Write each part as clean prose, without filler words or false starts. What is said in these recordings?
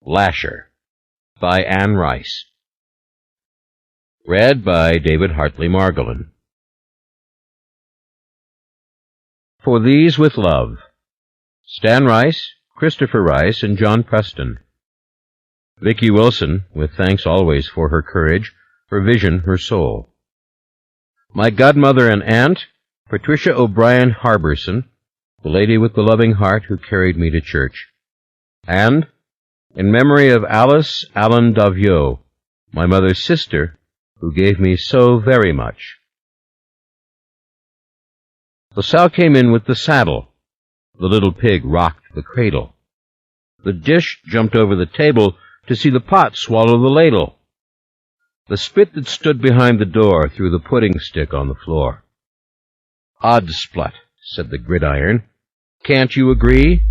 Lasher by Anne Rice. Read by David Hartley Margolin. For These with Love, Stan Rice, Christopher Rice, and John Preston. Vicki Wilson, with thanks always for her courage, her vision, her soul. My godmother and aunt, Patricia O'Brien Harberson, the lady with the loving heart who carried me to church. And, in memory of Alice Allen Daviau, my mother's sister, who gave me so very much. LaSalle came in with the saddle. The little pig rocked the cradle. The dish jumped over the table to see the pot swallow the ladle. The spit that stood behind the door threw the pudding stick on the floor. Oddsplot, said the gridiron, can't you agree?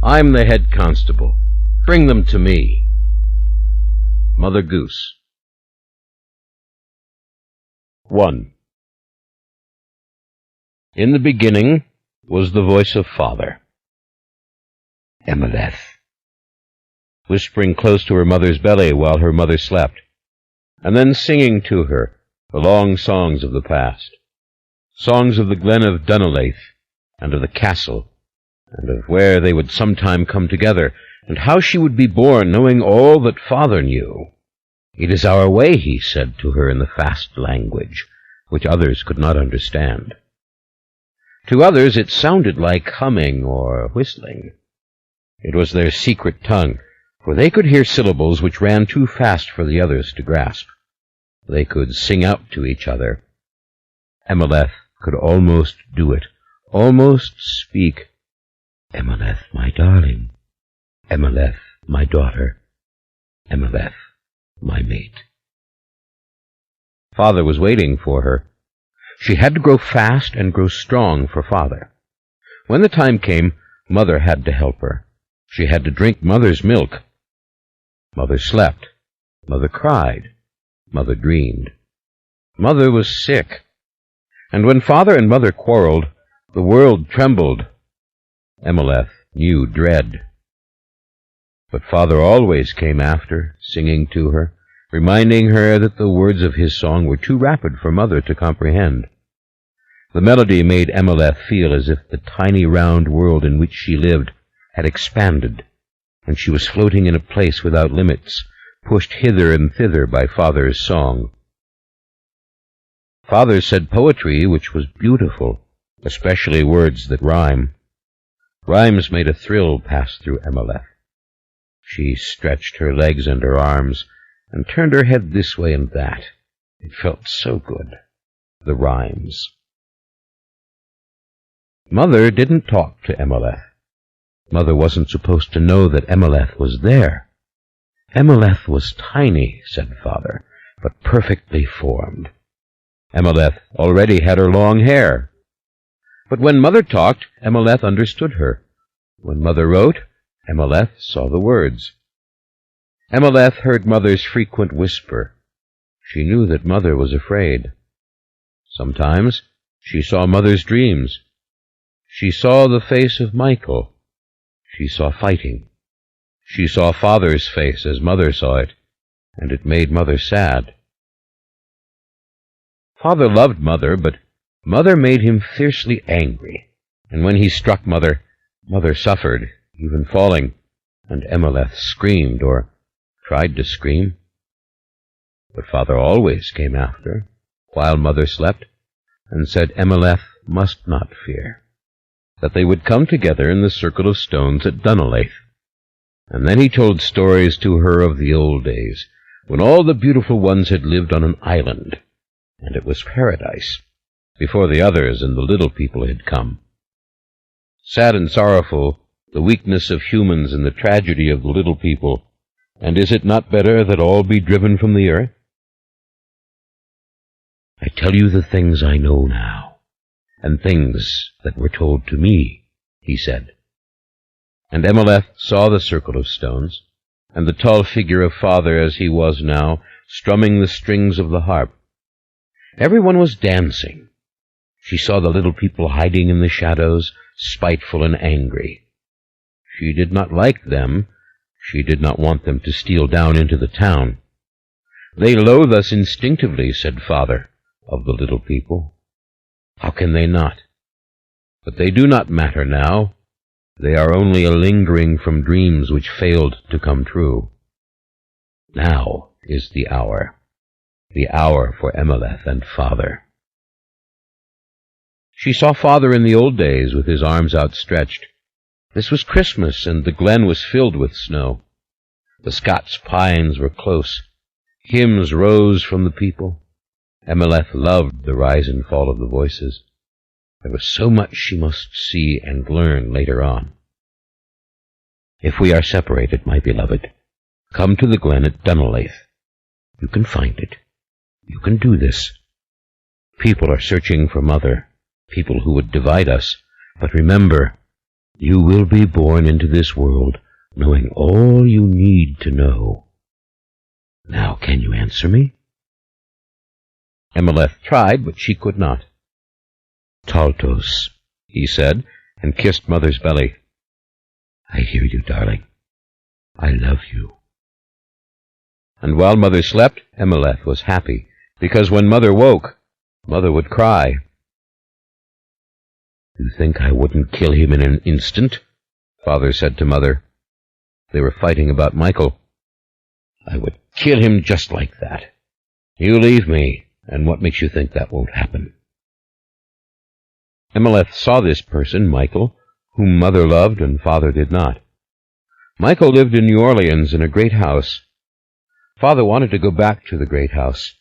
I'm the head constable. Bring them to me. Mother Goose. 1. In the beginning was the voice of Father. Emmaleth, whispering close to her mother's belly while her mother slept, and then singing to her the long songs of the past, songs of the glen of Dunleith, and of the castle, and of where they would sometime come together, and how she would be born, knowing all that Father knew. It is our way, he said to her in the fast language, which others could not understand. To others it sounded like humming or whistling. It was their secret tongue, for they could hear syllables which ran too fast for the others to grasp. They could sing out to each other. Emmaleth could almost do it, almost speak. Emmaleth, my darling. Emmaleth, my daughter. Emmaleth, my mate. Father was waiting for her. She had to grow fast and grow strong for Father. When the time came, Mother had to help her. She had to drink Mother's milk. Mother slept. Mother cried. Mother dreamed. Mother was sick. And when Father and Mother quarreled, the world trembled. Emmaleth knew dread. But Father always came after, singing to her, reminding her that the words of his song were too rapid for Mother to comprehend. The melody made Emmaleth feel as if the tiny round world in which she lived had expanded, and she was floating in a place without limits, pushed hither and thither by Father's song. Father said poetry which was beautiful, especially words that rhyme. Rhymes made a thrill pass through Emmaleth. She stretched her legs and her arms, and turned her head this way and that. It felt so good. The rhymes. Mother didn't talk to Emmaleth. Mother wasn't supposed to know that Emmaleth was there. Emmaleth was tiny, said Father, but perfectly formed. Emmaleth already had her long hair. But when Mother talked, Emmaleth understood her. When Mother wrote, Emmaleth saw the words. Emmaleth heard Mother's frequent whisper. She knew that Mother was afraid. Sometimes she saw Mother's dreams. She saw the face of Michael. She saw fighting. She saw Father's face as Mother saw it, and it made Mother sad. Father loved Mother, but Mother made him fiercely angry, and when he struck Mother, Mother suffered, even falling, and Emmaleth screamed, or tried to scream. But Father always came after, while Mother slept, and said Emmaleth must not fear, that they would come together in the circle of stones at Dunleith. And then he told stories to her of the old days, when all the beautiful ones had lived on an island, and it was paradise, before the others and the little people had come. Sad and sorrowful, the weakness of humans and the tragedy of the little people, and is it not better that all be driven from the earth? I tell you the things I know now, and things that were told to me, he said. And Emmaleth saw the circle of stones, and the tall figure of Father as he was now, strumming the strings of the harp. Everyone was dancing. She saw the little people hiding in the shadows, spiteful and angry. She did not like them. She did not want them to steal down into the town. "They loathe us instinctively," said Father, of the little people. "How can they not? But they do not matter now. They are only a lingering from dreams which failed to come true. Now is the hour for Emmaleth and Father." She saw Father in the old days with his arms outstretched. This was Christmas, and the glen was filled with snow. The Scots pines were close. Hymns rose from the people. Emmaleth loved the rise and fall of the voices. There was so much she must see and learn later on. "If we are separated, my beloved, come to the glen at Dunleith. You can find it. You can do this. People are searching for Mother, people who would divide us. But remember, you will be born into this world knowing all you need to know. Now can you answer me?" Emmaleth tried, but she could not. "Taltos," he said, and kissed Mother's belly. "I hear you, darling. I love you." And while Mother slept, Emmaleth was happy, because when Mother woke, Mother would cry. "You think I wouldn't kill him in an instant?" Father said to Mother. They were fighting about Michael. "I would kill him just like that. You leave me, and what makes you think that won't happen?" Emmaleth saw this person, Michael, whom Mother loved and Father did not. Michael lived in New Orleans in a great house. Father wanted to go back to the great house.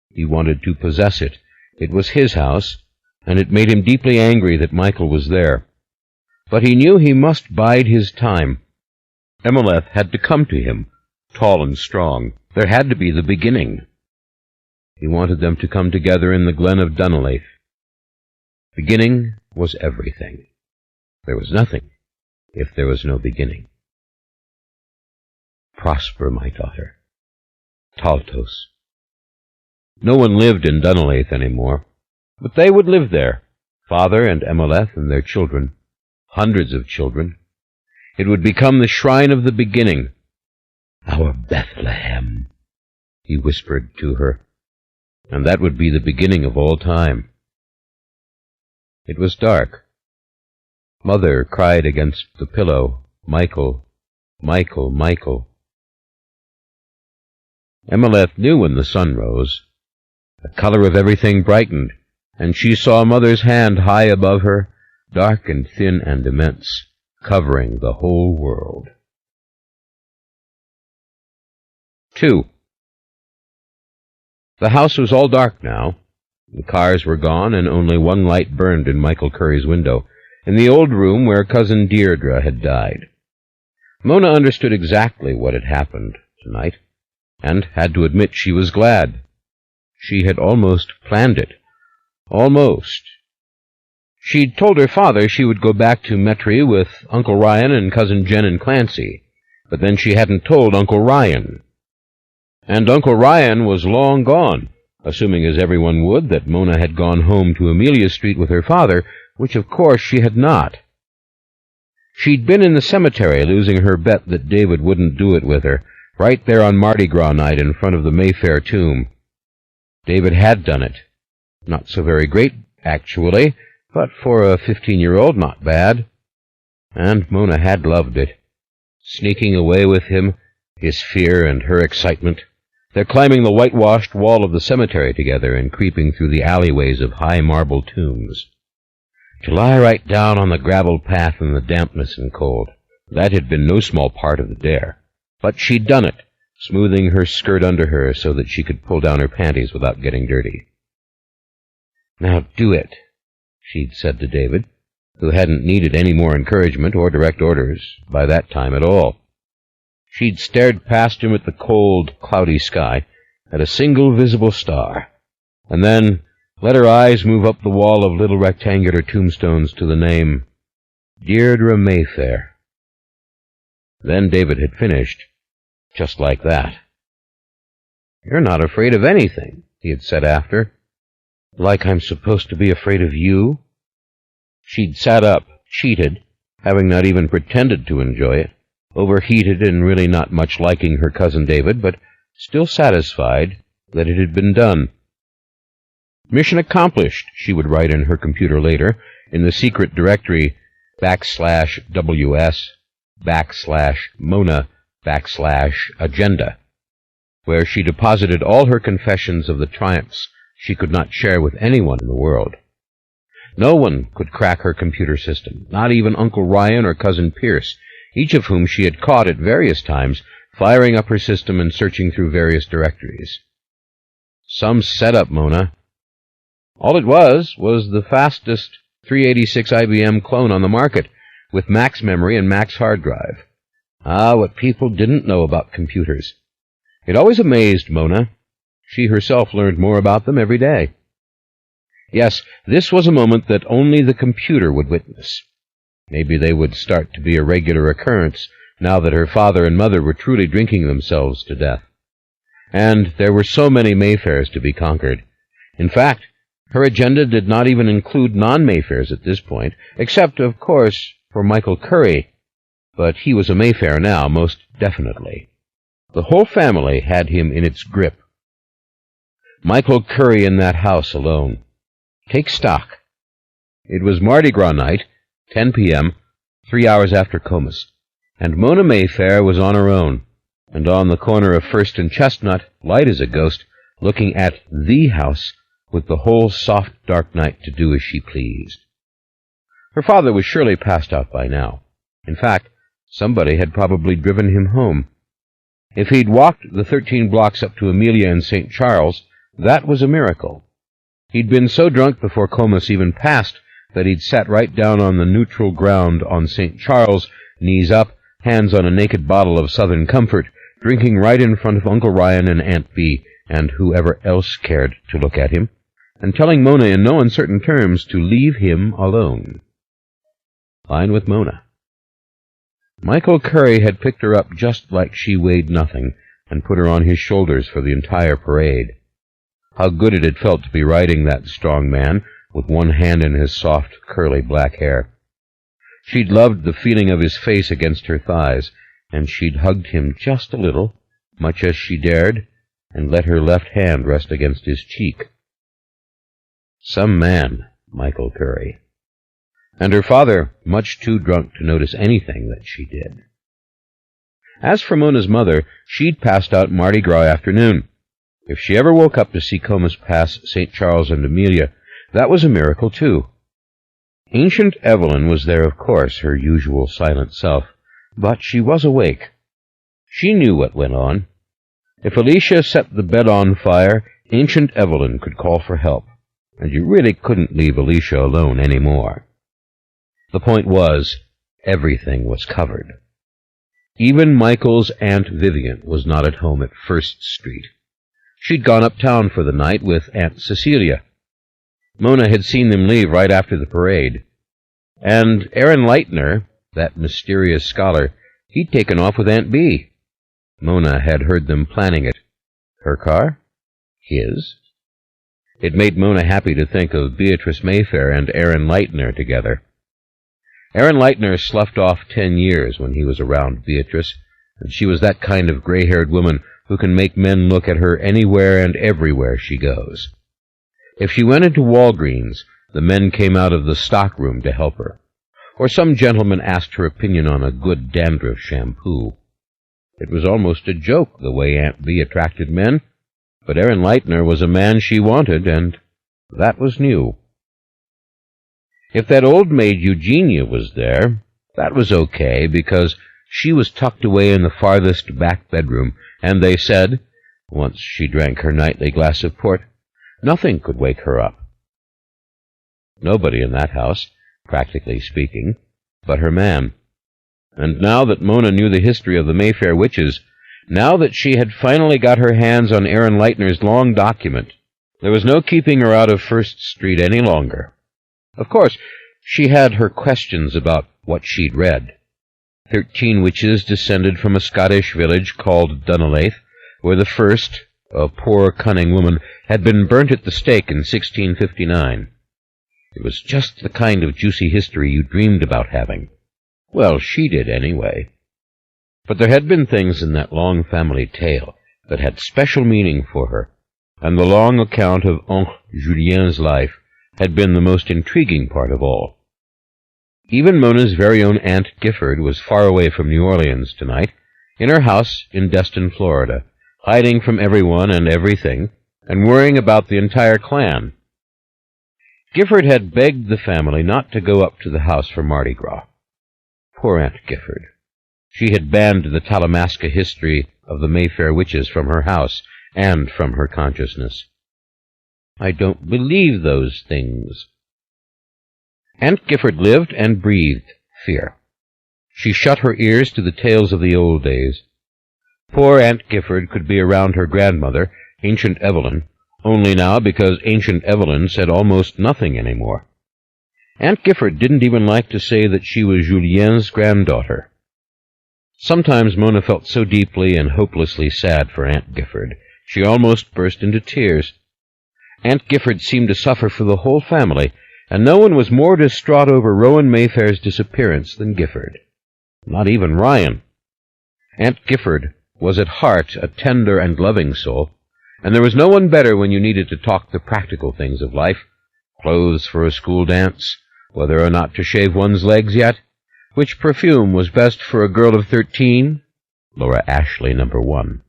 He wanted to possess it. It was his house, and it made him deeply angry that Michael was there. But he knew he must bide his time. Emmaleth had to come to him, tall and strong. There had to be the beginning. He wanted them to come together in the glen of Dunleith. Beginning was everything. There was nothing if there was no beginning. Prosper, my daughter. Taltos. No one lived in Dunleith any more, but they would live there, Father and Emmaleth and their children, hundreds of children. It would become the shrine of the beginning. Our Bethlehem, he whispered to her, and that would be the beginning of all time. It was dark. Mother cried against the pillow, "Michael, Michael, Michael." Emmaleth knew when the sun rose. The color of everything brightened, and she saw Mother's hand high above her, dark and thin and immense, covering the whole world. 2. The house was all dark now. The cars were gone, and only one light burned in Michael Curry's window, in the old room where Cousin Deirdre had died. Mona understood exactly what had happened tonight, and had to admit she was glad. She had almost planned it. Almost. She'd told her father she would go back to Metry with Uncle Ryan and Cousin Jen and Clancy, but then she hadn't told Uncle Ryan. And Uncle Ryan was long gone, assuming as everyone would that Mona had gone home to Amelia Street with her father, which of course she had not. She'd been in the cemetery losing her bet that David wouldn't do it with her, right there on Mardi Gras night in front of the Mayfair tomb. David had done it. Not so very great, actually, but for a 15-year-old, not bad. And Mona had loved it. Sneaking away with him, his fear and her excitement. They're climbing the whitewashed wall of the cemetery together and creeping through the alleyways of high marble tombs. To lie right down on the gravel path in the dampness and cold. That had been no small part of the dare. But she'd done it, smoothing her skirt under her so that she could pull down her panties without getting dirty. "Now do it," she'd said to David, who hadn't needed any more encouragement or direct orders by that time at all. She'd stared past him at the cold, cloudy sky, at a single visible star, and then let her eyes move up the wall of little rectangular tombstones to the name Deirdre Mayfair. Then David had finished, just like that. "You're not afraid of anything," he had said after. "Like I'm supposed to be afraid of you?" She'd sat up, cheated, having not even pretended to enjoy it, overheated and really not much liking her cousin David, but still satisfied that it had been done. "Mission accomplished," she would write in her computer later, in the secret directory /WS/Mona/agenda, where she deposited all her confessions of the triumphs she could not share with anyone in the world. No one could crack her computer system, not even Uncle Ryan or Cousin Pierce, each of whom she had caught at various times firing up her system and searching through various directories. Some setup, Mona. All it was the fastest 386 IBM clone on the market, with max memory and max hard drive. Ah, what people didn't know about computers. It always amazed Mona. She herself learned more about them every day. Yes, this was a moment that only the computer would witness. Maybe they would start to be a regular occurrence, now that her father and mother were truly drinking themselves to death. And there were so many Mayfairs to be conquered. In fact, her agenda did not even include non-Mayfairs at this point, except, of course, for Michael Curry. But he was a Mayfair now, most definitely. The whole family had him in its grip. Michael Curry in that house alone. Take stock. It was Mardi Gras night, 10 p.m., 3 hours after Comus, and Mona Mayfair was on her own, and on the corner of First and Chestnut, light as a ghost, looking at the house, with the whole soft, dark night to do as she pleased. Her father was surely passed out by now. In fact, somebody had probably driven him home. If he'd walked the 13 blocks up to Amelia and St. Charles, that was a miracle. He'd been so drunk before Comus even passed that he'd sat right down on the neutral ground on St. Charles, knees up, hands on a naked bottle of Southern Comfort, drinking right in front of Uncle Ryan and Aunt Bee, and whoever else cared to look at him, and telling Mona in no uncertain terms to leave him alone. Fine with Mona. Michael Curry had picked her up just like she weighed nothing, and put her on his shoulders for the entire parade. How good it had felt to be riding that strong man, with one hand in his soft, curly black hair. She'd loved the feeling of his face against her thighs, and she'd hugged him just a little, much as she dared, and let her left hand rest against his cheek. Some man, Michael Curry. And her father much too drunk to notice anything that she did. As for Mona's mother, she'd passed out Mardi Gras afternoon. If she ever woke up to see Comus pass St. Charles and Amelia, that was a miracle, too. Ancient Evelyn was there, of course, her usual silent self, but she was awake. She knew what went on. If Alicia set the bed on fire, Ancient Evelyn could call for help, and you really couldn't leave Alicia alone any more. The point was, everything was covered. Even Michael's Aunt Vivian was not at home at First Street. She'd gone uptown for the night with Aunt Cecilia. Mona had seen them leave right after the parade. And Aaron Leitner, that mysterious scholar, he'd taken off with Aunt Bee. Mona had heard them planning it. Her car? His? It made Mona happy to think of Beatrice Mayfair and Aaron Leitner together. Aaron Leitner sloughed off 10 years when he was around Beatrice, and she was that kind of gray-haired woman who can make men look at her anywhere and everywhere she goes. If she went into Walgreens, the men came out of the stockroom to help her, or some gentleman asked her opinion on a good dandruff shampoo. It was almost a joke the way Aunt Bee attracted men, but Aaron Leitner was a man she wanted, and that was new. If that old maid Eugenia was there, that was okay, because she was tucked away in the farthest back bedroom, and they said, once she drank her nightly glass of port, nothing could wake her up. Nobody in that house, practically speaking, but her man. And now that Mona knew the history of the Mayfair witches, now that she had finally got her hands on Aaron Leitner's long document, there was no keeping her out of First Street any longer. Of course, she had her questions about what she'd read. 13 witches descended from a Scottish village called Dunleith, where the first, a poor, cunning woman, had been burnt at the stake in 1659. It was just the kind of juicy history you dreamed about having. Well, she did anyway. But there had been things in that long family tale that had special meaning for her, and the long account of Oncle Julien's life had been the most intriguing part of all. Even Mona's very own Aunt Gifford was far away from New Orleans tonight, in her house in Destin, Florida, hiding from everyone and everything, and worrying about the entire clan. Gifford had begged the family not to go up to the house for Mardi Gras. Poor Aunt Gifford. She had banned the Talamasca history of the Mayfair witches from her house and from her consciousness. I don't believe those things. Aunt Gifford lived and breathed fear. She shut her ears to the tales of the old days. Poor Aunt Gifford could be around her grandmother, Ancient Evelyn, only now because Ancient Evelyn said almost nothing anymore. Aunt Gifford didn't even like to say that she was Julien's granddaughter. Sometimes Mona felt so deeply and hopelessly sad for Aunt Gifford, she almost burst into tears. Aunt Gifford seemed to suffer for the whole family, and no one was more distraught over Rowan Mayfair's disappearance than Gifford. Not even Ryan. Aunt Gifford was at heart a tender and loving soul, and there was no one better when you needed to talk the practical things of life, clothes for a school dance, whether or not to shave one's legs yet, which perfume was best for a girl of 13, Laura Ashley, number 1.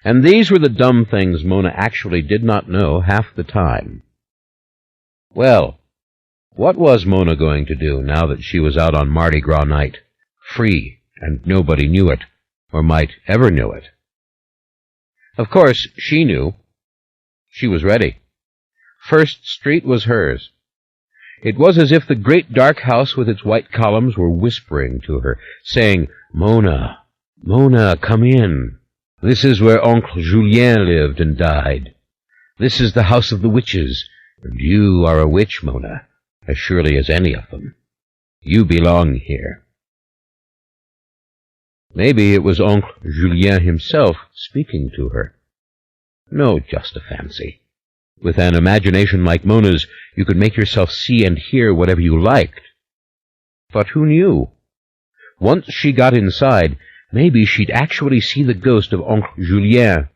And these were the dumb things Mona actually did not know half the time. Well, what was Mona going to do now that she was out on Mardi Gras night, free, and nobody knew it, or might ever know it? Of course, she knew. She was ready. First Street was hers. It was as if the great dark house with its white columns were whispering to her, saying, "Mona, Mona, come in. This is where Oncle Julien lived and died. This is the house of the witches, and you are a witch, Mona, as surely as any of them. You belong here." Maybe it was Oncle Julien himself speaking to her. No, just a fancy. With an imagination like Mona's, you could make yourself see and hear whatever you liked. But who knew? Once she got inside, maybe she'd actually see the ghost of Oncle Julien.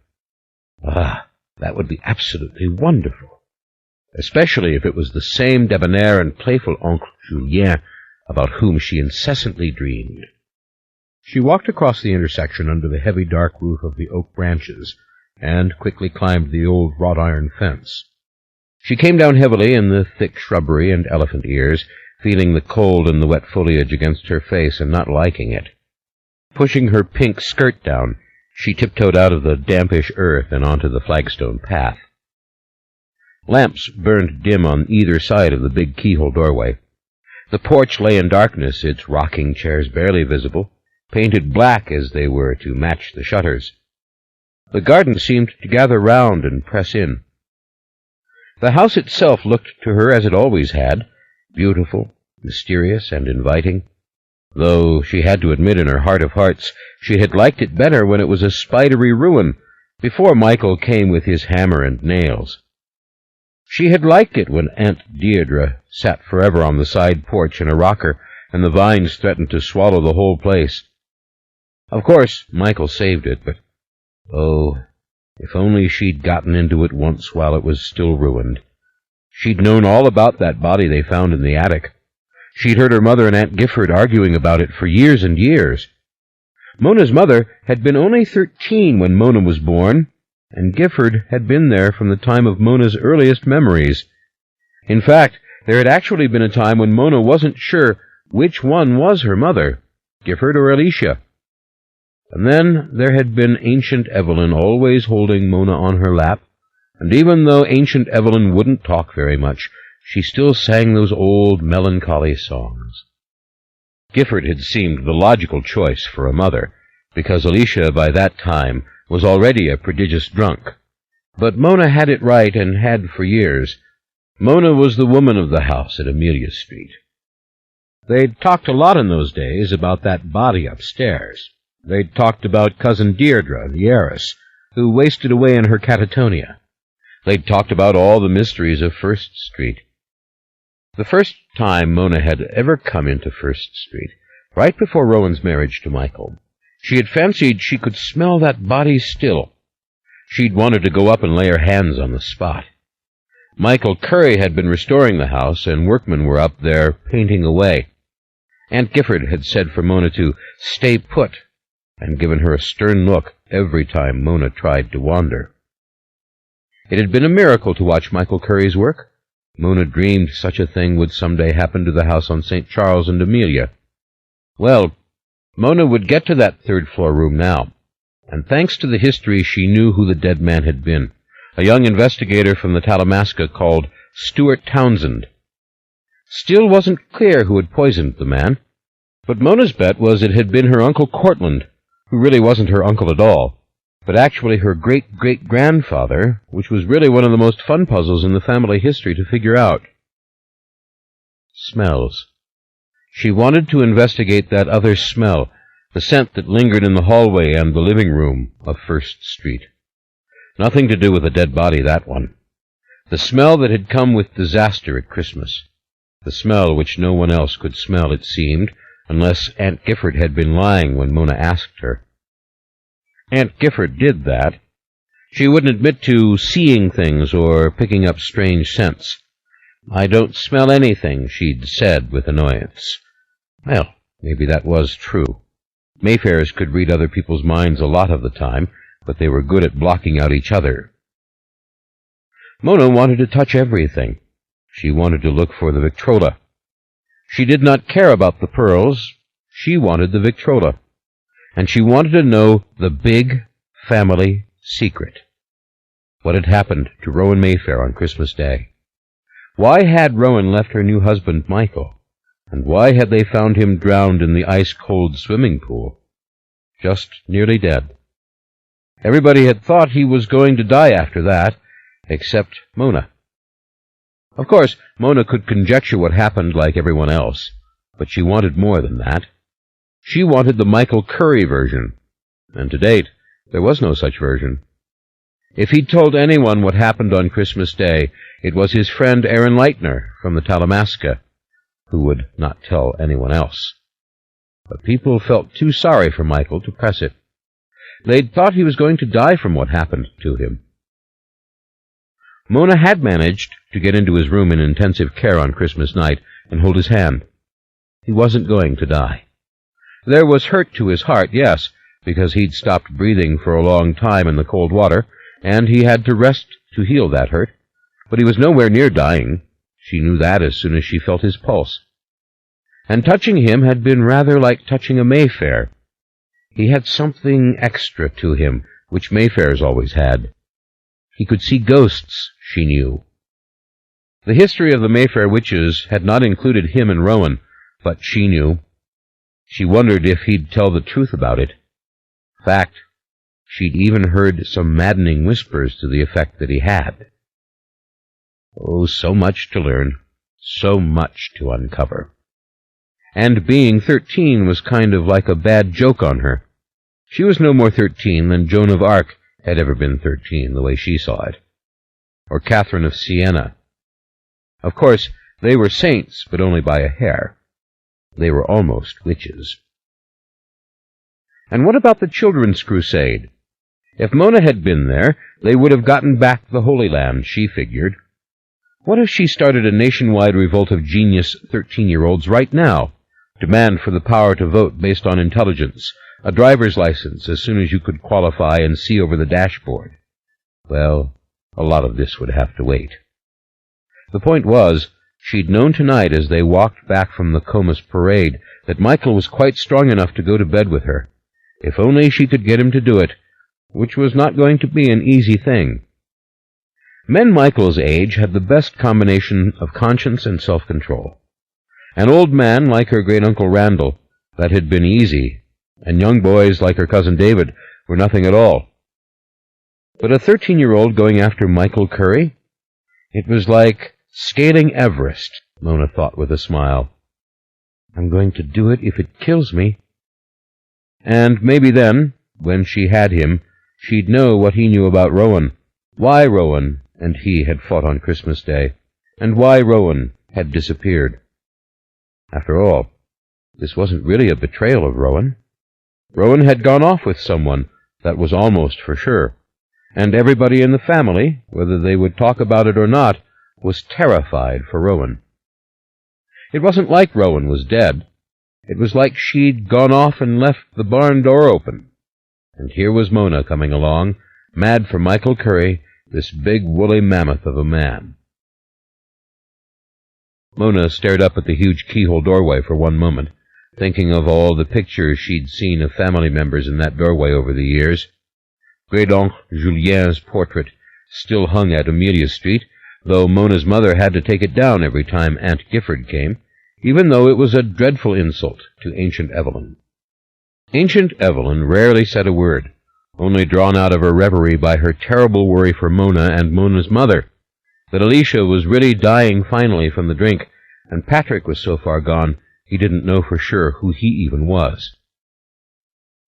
Ah, that would be absolutely wonderful. Especially if it was the same debonair and playful Oncle Julien about whom she incessantly dreamed. She walked across the intersection under the heavy dark roof of the oak branches, and quickly climbed the old wrought-iron fence. She came down heavily in the thick shrubbery and elephant ears, feeling the cold and the wet foliage against her face and not liking it. Pushing her pink skirt down, she tiptoed out of the dampish earth and onto the flagstone path. Lamps burned dim on either side of the big keyhole doorway. The porch lay in darkness, its rocking chairs barely visible, painted black as they were to match the shutters. The garden seemed to gather round and press in. The house itself looked to her as it always had, beautiful, mysterious, and inviting, though she had to admit in her heart of hearts she had liked it better when it was a spidery ruin, before Michael came with his hammer and nails. She had liked it when Aunt Deirdre sat forever on the side porch in a rocker, and the vines threatened to swallow the whole place. Of course, Michael saved it, but oh, if only she'd gotten into it once while it was still ruined. She'd known all about that body they found in the attic. She'd heard her mother and Aunt Gifford arguing about it for years and years. Mona's mother had been only 13 when Mona was born, and Gifford had been there from the time of Mona's earliest memories. In fact, there had actually been a time when Mona wasn't sure which one was her mother, Gifford or Alicia. And then there had been Ancient Evelyn always holding Mona on her lap, and even though Ancient Evelyn wouldn't talk very much, she still sang those old melancholy songs. Gifford had seemed the logical choice for a mother, because Alicia by that time was already a prodigious drunk. But Mona had it right and had for years. Mona was the woman of the house at Amelia Street. They'd talked a lot in those days about that body upstairs. They'd talked about Cousin Deirdre, the heiress, who wasted away in her catatonia. They'd talked about all the mysteries of First Street. The first time Mona had ever come into First Street, right before Rowan's marriage to Michael, She had fancied she could smell that body still. She'd wanted to go up and lay her hands on the spot. Michael Curry had been restoring the house, and workmen were up there painting away. Aunt Gifford had said for Mona to stay put, and given her a stern look every time Mona tried to wander. It had been a miracle to watch Michael Curry's work. Mona dreamed such a thing would someday happen to the house on St. Charles and Amelia. Well, Mona would get to that third-floor room now, and thanks to the history she knew who the dead man had been, a young investigator from the Talamasca called Stuart Townsend. Still wasn't clear who had poisoned the man, but Mona's bet was it had been her Uncle Cortland, who really wasn't her uncle at all, but actually her great-great-grandfather, which was really one of the most fun puzzles in the family history to figure out. Smells. She wanted to investigate that other smell, the scent that lingered in the hallway and the living room of First Street. Nothing to do with a dead body, that one. The smell that had come with disaster at Christmas. The smell which no one else could smell, it seemed, unless Aunt Gifford had been lying when Mona asked her. Aunt Gifford did that. She wouldn't admit to seeing things or picking up strange scents. "I don't smell anything," she'd said with annoyance. Well, maybe that was true. Mayfairs could read other people's minds a lot of the time, but they were good at blocking out each other. Mona wanted to touch everything. She wanted to look for the Victrola. She did not care about the pearls. She wanted the Victrola. And she wanted to know the big family secret. What had happened to Rowan Mayfair on Christmas Day? Why had Rowan left her new husband, Michael? And why had they found him drowned in the ice-cold swimming pool? Just nearly dead. Everybody had thought he was going to die after that, except Mona. Of course, Mona could conjecture what happened like everyone else, but she wanted more than that. She wanted the Michael Curry version, and to date, there was no such version. If he'd told anyone what happened on Christmas Day, it was his friend Aaron Leitner from the Talamasca, who would not tell anyone else. But people felt too sorry for Michael to press it. They'd thought he was going to die from what happened to him. Mona had managed to get into his room in intensive care on Christmas night and hold his hand. He wasn't going to die. There was hurt to his heart, yes, because he'd stopped breathing for a long time in the cold water, and he had to rest to heal that hurt. But he was nowhere near dying. She knew that as soon as she felt his pulse. And touching him had been rather like touching a Mayfair. He had something extra to him, which Mayfairs always had. He could see ghosts, she knew. The history of the Mayfair witches had not included him and Rowan, but she knew. She wondered if he'd tell the truth about it. Fact, she'd even heard some maddening whispers to the effect that he had. Oh, so much to learn, so much to uncover. And being 13 was kind of like a bad joke on her. She was no more 13 than Joan of Arc had ever been 13, the way she saw it. Or Catherine of Siena. Of course, they were saints, but only by a hair. They were almost witches. And what about the Children's Crusade? If Mona had been there, they would have gotten back the Holy Land, she figured. What if she started a nationwide revolt of genius 13-year-olds right now? Demand for the power to vote based on intelligence, a driver's license as soon as you could qualify and see over the dashboard. Well, a lot of this would have to wait. The point was, she'd known tonight as they walked back from the Comus parade that Michael was quite strong enough to go to bed with her, if only she could get him to do it, which was not going to be an easy thing. Men Michael's age had the best combination of conscience and self-control. An old man like her great-uncle Randall, that had been easy, and young boys like her cousin David were nothing at all. But a 13-year-old going after Michael Curry? It was like scaling Everest, Mona thought with a smile. I'm going to do it if it kills me. And maybe then, when she had him, she'd know what he knew about Rowan, why Rowan and he had fought on Christmas Day, and why Rowan had disappeared. After all, this wasn't really a betrayal of Rowan. Rowan had gone off with someone, that was almost for sure, and everybody in the family, whether they would talk about it or not, was terrified for Rowan. It wasn't like Rowan was dead. It was like she'd gone off and left the barn door open. And here was Mona coming along, mad for Michael Curry, this big woolly mammoth of a man. Mona stared up at the huge keyhole doorway for one moment, thinking of all the pictures she'd seen of family members in that doorway over the years. Great-Oncle Julien's portrait still hung at Amelia Street, though Mona's mother had to take it down every time Aunt Gifford came, even though it was a dreadful insult to Ancient Evelyn. Ancient Evelyn rarely said a word, only drawn out of her reverie by her terrible worry for Mona and Mona's mother, that Alicia was really dying finally from the drink, and Patrick was so far gone he didn't know for sure who he even was.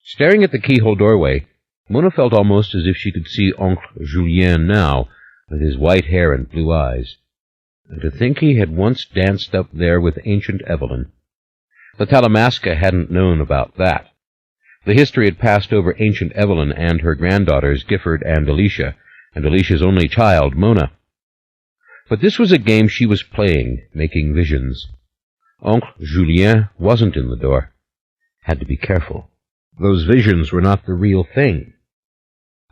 Staring at the keyhole doorway, Mona felt almost as if she could see Oncle Julien now, with his white hair and blue eyes. And to think he had once danced up there with Ancient Evelyn. The Talamasca hadn't known about that. The history had passed over Ancient Evelyn and her granddaughters, Gifford and Alicia's only child, Mona. But this was a game she was playing, making visions. Oncle Julien wasn't in the door. Had to be careful. Those visions were not the real thing.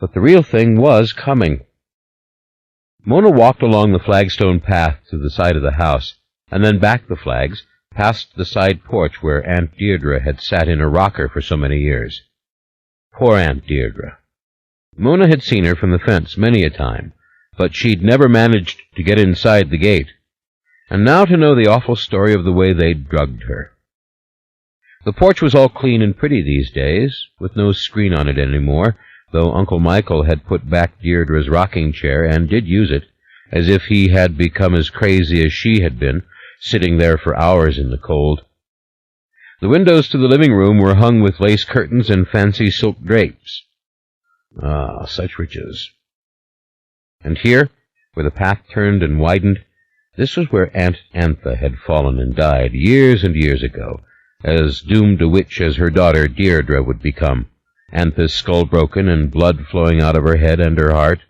But the real thing was coming. Mona walked along the flagstone path to the side of the house, and then back the flags, past the side porch where Aunt Deirdre had sat in a rocker for so many years. Poor Aunt Deirdre. Mona had seen her from the fence many a time, but she'd never managed to get inside the gate, and now to know the awful story of the way they'd drugged her. The porch was all clean and pretty these days, with no screen on it any more, though Uncle Michael had put back Deirdre's rocking chair and did use it, as if he had become as crazy as she had been, sitting there for hours in the cold. The windows to the living room were hung with lace curtains and fancy silk drapes. Ah, such riches. And here, where the path turned and widened, this was where Aunt Antha had fallen and died years and years ago, as doomed a witch as her daughter Deirdre would become, Antha's skull broken and blood flowing out of her head and her heart.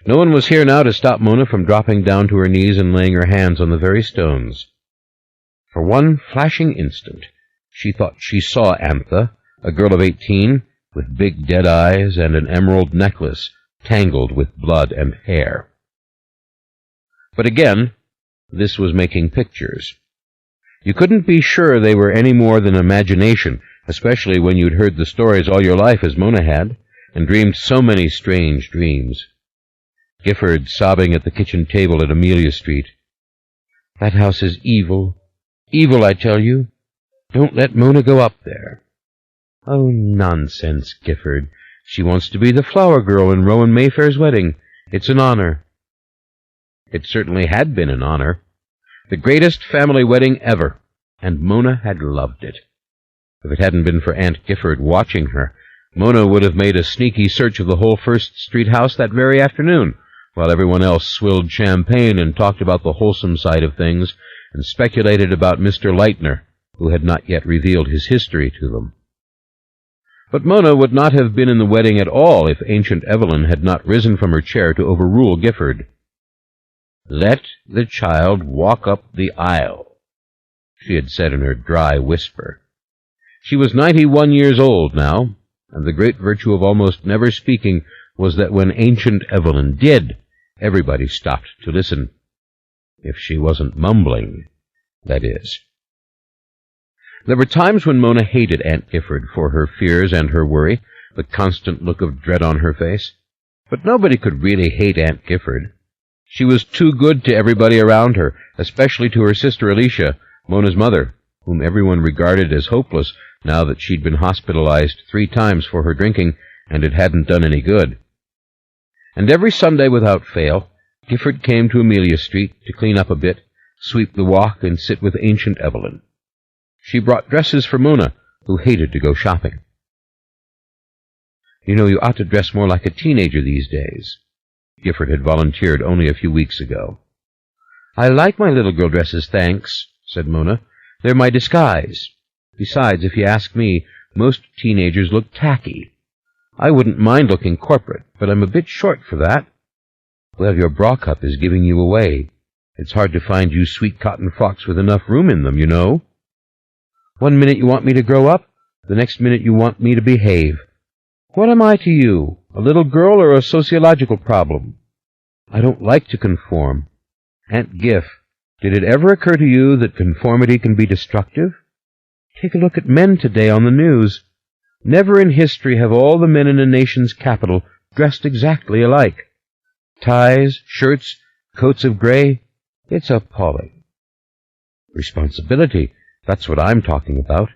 No one was here now to stop Mona from dropping down to her knees and laying her hands on the very stones. For one flashing instant, she thought she saw Antha, a girl of 18, with big dead eyes and an emerald necklace tangled with blood and hair. But again, this was making pictures. You couldn't be sure they were any more than imagination, especially when you'd heard the stories all your life as Mona had, and dreamed so many strange dreams. Gifford sobbing at the kitchen table at Amelia Street. "That house is evil. Evil, I tell you. Don't let Mona go up there." "Oh, nonsense, Gifford. She wants to be the flower girl in Rowan Mayfair's wedding. It's an honor." It certainly had been an honor. The greatest family wedding ever, and Mona had loved it. If it hadn't been for Aunt Gifford watching her, Mona would have made a sneaky search of the whole First Street house that very afternoon, while everyone else swilled champagne and talked about the wholesome side of things and speculated about Mr. Leitner, who had not yet revealed his history to them. But Mona would not have been in the wedding at all if Ancient Evelyn had not risen from her chair to overrule Gifford. "Let the child walk up the aisle," she had said in her dry whisper. She was 91 years old now, and the great virtue of almost never speaking was that when Ancient Evelyn did, everybody stopped to listen. If she wasn't mumbling, that is. There were times when Mona hated Aunt Gifford for her fears and her worry, the constant look of dread on her face. But nobody could really hate Aunt Gifford. She was too good to everybody around her, especially to her sister Alicia, Mona's mother, whom everyone regarded as hopeless now that she'd been hospitalized 3 times for her drinking, and it hadn't done any good. And every Sunday without fail, Gifford came to Amelia Street to clean up a bit, sweep the walk, and sit with Ancient Evelyn. She brought dresses for Mona, who hated to go shopping. "You know, you ought to dress more like a teenager these days," Gifford had volunteered only a few weeks ago. "I like my little girl dresses, thanks," said Mona. "They're my disguise. Besides, if you ask me, Most teenagers look tacky. I wouldn't mind looking corporate, but I'm a bit short for that. Well, your bra cup is giving you away. It's hard to find you sweet cotton frocks with enough room in them, you know. 1 minute you want me to grow up, the next minute you want me to behave. What am I to you, a little girl or a sociological problem? I don't like to conform. Aunt Giff, did it ever occur to you that conformity can be destructive? Take a look at men today on the news. Never in history have all the men in a nation's capital dressed exactly alike. Ties, shirts, coats of gray. It's appalling. Responsibility, that's what I'm talking about.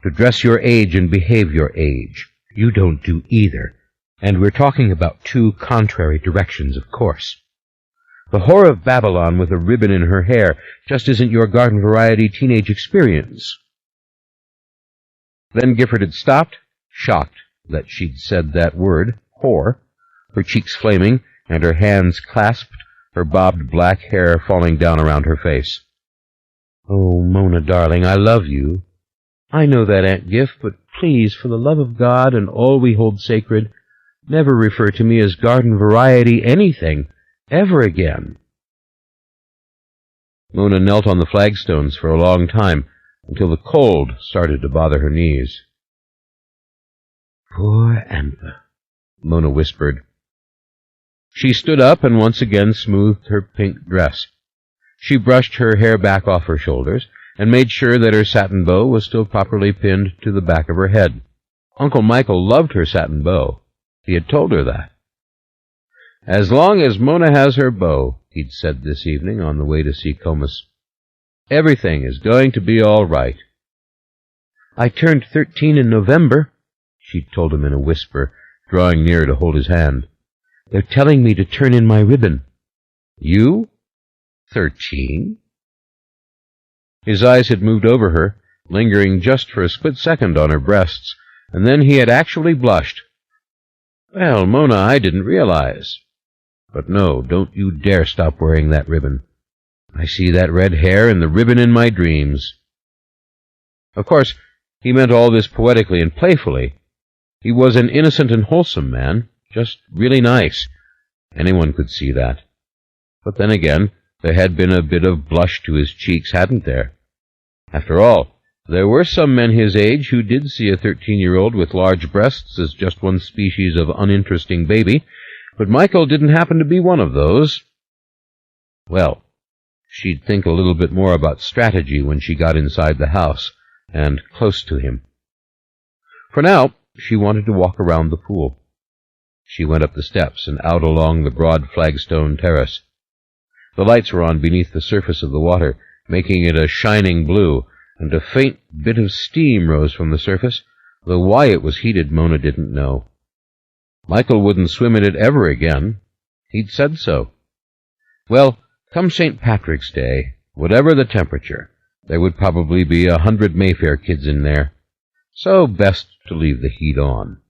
To dress your age and behave your age. You don't do either. And we're talking about two contrary directions, of course. The whore of Babylon with a ribbon in her hair just isn't your garden variety teenage experience. Then Gifford had stopped, shocked that she'd said that word, whore, her cheeks flaming and her hands clasped, her bobbed black hair falling down around her face. Oh, Mona, darling, I love you. I know that, Aunt Giff, but please, for the love of God and all we hold sacred, never refer to me as garden variety anything, ever again. Mona knelt on the flagstones for a long time, until the cold started to bother her knees. Poor Antha, Mona whispered. She stood up and once again smoothed her pink dress. She brushed her hair back off her shoulders and made sure that her satin bow was still properly pinned to the back of her head. Uncle Michael loved her satin bow. He had told her that. As long as Mona has her bow, he'd said this evening on the way to see Comus, everything is going to be all right. I turned 13 in November, she told him in a whisper, drawing near to hold his hand. They're telling me to turn in my ribbon. You? 13? His eyes had moved over her, lingering just for a split second on her breasts, and then he had actually blushed. Well, Mona, I didn't realize. But no, don't you dare stop wearing that ribbon. I see that red hair and the ribbon in my dreams. Of course, he meant all this poetically and playfully. He was an innocent and wholesome man, just really nice. Anyone could see that. But then again, there had been a bit of blush to his cheeks, hadn't there? After all, there were some men his age who did see a 13-year-old with large breasts as just one species of uninteresting baby, but Michael didn't happen to be one of those. Well, she'd think a little bit more about strategy when she got inside the house and close to him. For now, she wanted to walk around the pool. She went up the steps and out along the broad flagstone terrace. The lights were on beneath the surface of the water, making it a shining blue, and a faint bit of steam rose from the surface, though why it was heated Mona didn't know. Michael wouldn't swim in it ever again. He'd said so. Well, come St. Patrick's Day, whatever the temperature, there would probably be 100 Mayfair kids in there, so best to leave the heat on.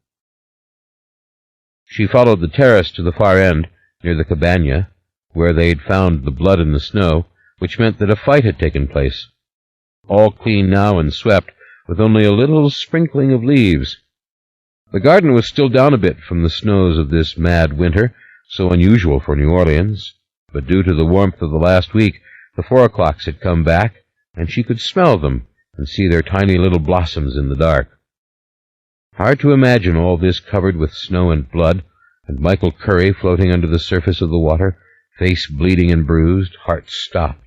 She followed the terrace to the far end, near the cabana, where they'd found the blood in the snow, which meant that a fight had taken place. All clean now and swept, with only a little sprinkling of leaves. The garden was still down a bit from the snows of this mad winter, so unusual for New Orleans, but due to the warmth of the last week, the 4 o'clocks had come back, and she could smell them and see their tiny little blossoms in the dark. Hard to imagine all this covered with snow and blood, and Michael Curry floating under the surface of the water, face bleeding and bruised, heart stopped.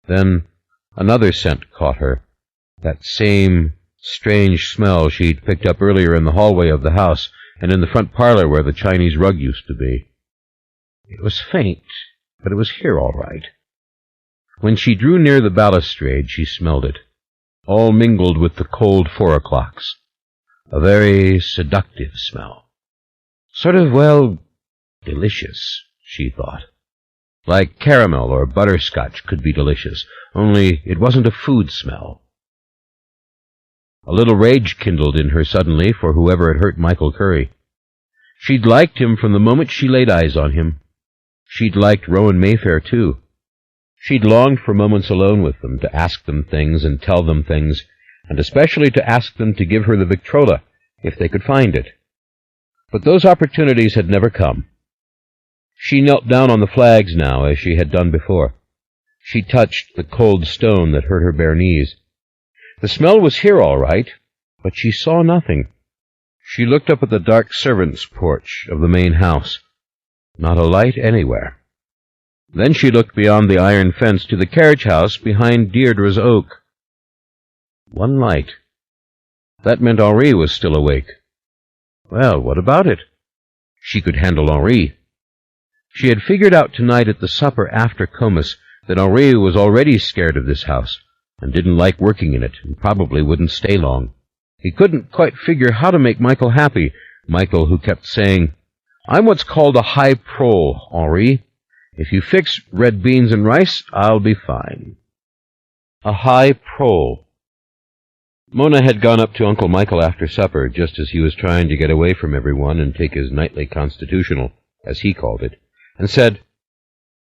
Then another scent caught her, that same strange smell she'd picked up earlier in the hallway of the house and in the front parlor where the Chinese rug used to be. It was faint, but it was here all right. When she drew near the balustrade, she smelled it, all mingled with the cold 4 o'clocks. A very seductive smell. Sort of, well, delicious, she thought. Like caramel or butterscotch could be delicious, only it wasn't a food smell. A little rage kindled in her suddenly for whoever had hurt Michael Curry. She'd liked him from the moment she laid eyes on him. She'd liked Rowan Mayfair, too. She'd longed for moments alone with them, to ask them things and tell them things, and especially to ask them to give her the Victrola, if they could find it. But those opportunities had never come. She knelt down on the flags now, as she had done before. She touched the cold stone that hurt her bare knees. The smell was here all right, but she saw nothing. She looked up at the dark servants' porch of the main house. Not a light anywhere. Then she looked beyond the iron fence to the carriage house behind Deirdre's oak. One light. That meant Henri was still awake. Well, what about it? She could handle Henri. She had figured out tonight at the supper after Comus that Henri was already scared of this house, and didn't like working in it, and probably wouldn't stay long. He couldn't quite figure how to make Michael happy, Michael who kept saying, "I'm what's called a high prole, Henri. If you fix red beans and rice, I'll be fine." A high prole. Mona had gone up to Uncle Michael after supper, just as he was trying to get away from everyone and take his nightly constitutional, as he called it, and said,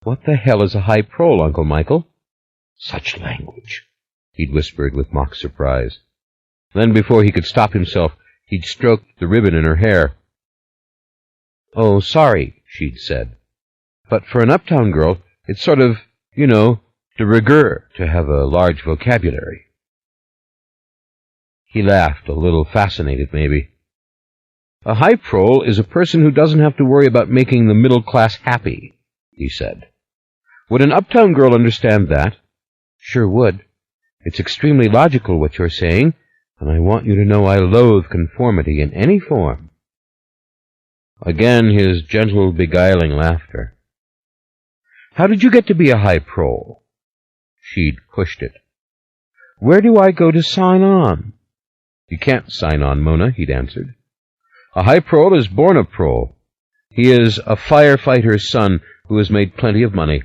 "What the hell is a high prole, Uncle Michael?" "Such language," he'd whispered with mock surprise. Then, before he could stop himself, he'd stroked the ribbon in her hair. "Oh, sorry," she'd said. "But for an uptown girl, it's sort of, de rigueur to have a large vocabulary." He laughed, a little fascinated, maybe. "A high prole is a person who doesn't have to worry about making the middle class happy," he said. "Would an uptown girl understand that?" "Sure would. It's extremely logical what you're saying, and I want you to know I loathe conformity in any form." Again his gentle, beguiling laughter. "How did you get to be a high prole?" She'd pushed it. "Where do I go to sign on?" "You can't sign on, Mona," he'd answered. "A high prole is born a prole. He is a firefighter's son who has made plenty of money.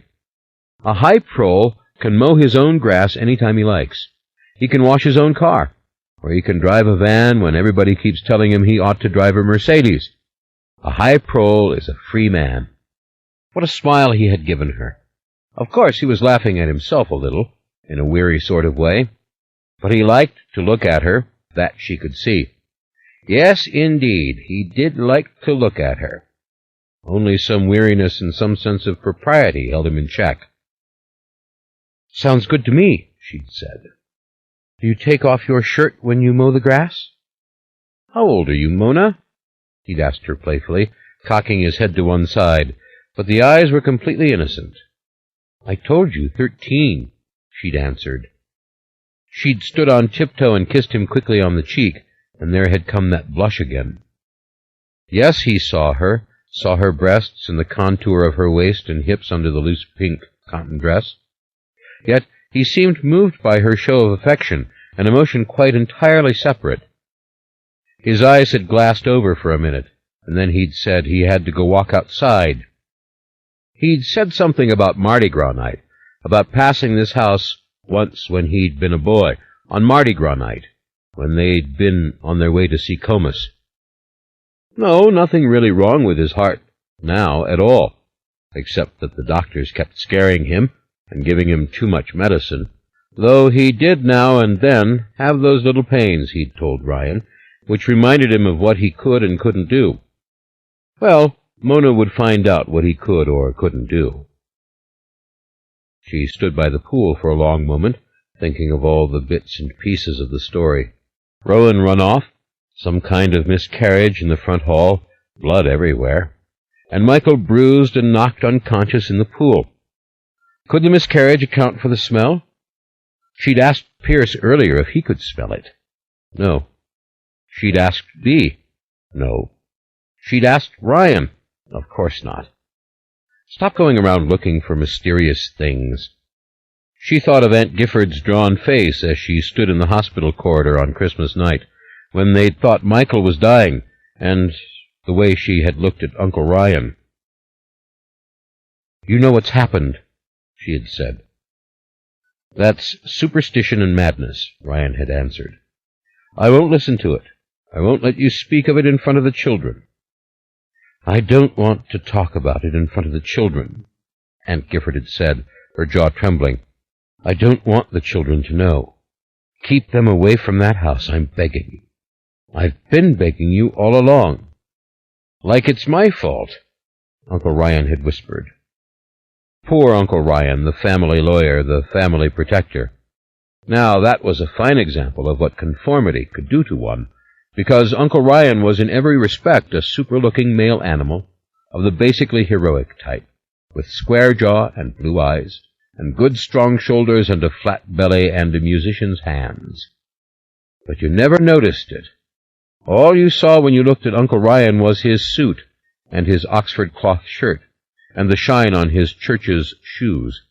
A high prole can mow his own grass any time he likes. He can wash his own car, or he can drive a van when everybody keeps telling him he ought to drive a Mercedes. A high prole is a free man." What a smile he had given her. Of course, he was laughing at himself a little, in a weary sort of way, but he liked to look at her, that she could see. Yes, indeed, he did like to look at her. Only some weariness and some sense of propriety held him in check. "Sounds good to me," she'd said. "Do you take off your shirt when you mow the grass?" "How old are you, Mona?" he'd asked her playfully, cocking his head to one side, but the eyes were completely innocent. "I told you 13, she'd answered. She'd stood on tiptoe and kissed him quickly on the cheek, and there had come that blush again. Yes, he saw her breasts and the contour of her waist and hips under the loose pink cotton dress. Yet he seemed moved by her show of affection, an emotion quite entirely separate. His eyes had glassed over for a minute, and then he'd said he had to go walk outside. He'd said something about Mardi Gras night, about passing this house once when he'd been a boy, on Mardi Gras night, when they'd been on their way to see Comus. No, nothing really wrong with his heart now at all, except that the doctors kept scaring him and giving him too much medicine, though he did now and then have those little pains, he'd told Ryan, which reminded him of what he could and couldn't do. Well, Mona would find out what he could or couldn't do. She stood by the pool for a long moment, thinking of all the bits and pieces of the story. Rowan run off, some kind of miscarriage in the front hall, blood everywhere, and Michael bruised and knocked unconscious in the pool. Could the miscarriage account for the smell? She'd asked Pierce earlier if he could smell it. No. She'd asked Bea. No. She'd asked Ryan. Of course not. Stop going around looking for mysterious things. She thought of Aunt Gifford's drawn face as she stood in the hospital corridor on Christmas night, when they'd thought Michael was dying, and the way she had looked at Uncle Ryan. "You know what's happened," she had said. "That's superstition and madness," Ryan had answered. "I won't listen to it. I won't let you speak of it in front of the children." "I don't want to talk about it in front of the children," Aunt Gifford had said, her jaw trembling. "I don't want the children to know." Keep them away from that house, I'm begging. I've been begging you all along. Like it's my fault, Uncle Ryan had whispered. Poor Uncle Ryan, the family lawyer, the family protector. Now, that was a fine example of what conformity could do to one, because Uncle Ryan was in every respect a super-looking male animal of the basically heroic type, with square jaw and blue eyes, and good strong shoulders and a flat belly and a musician's hands. But you never noticed it. All you saw when you looked at Uncle Ryan was his suit and his Oxford cloth shirt and the shine on his church's shoes.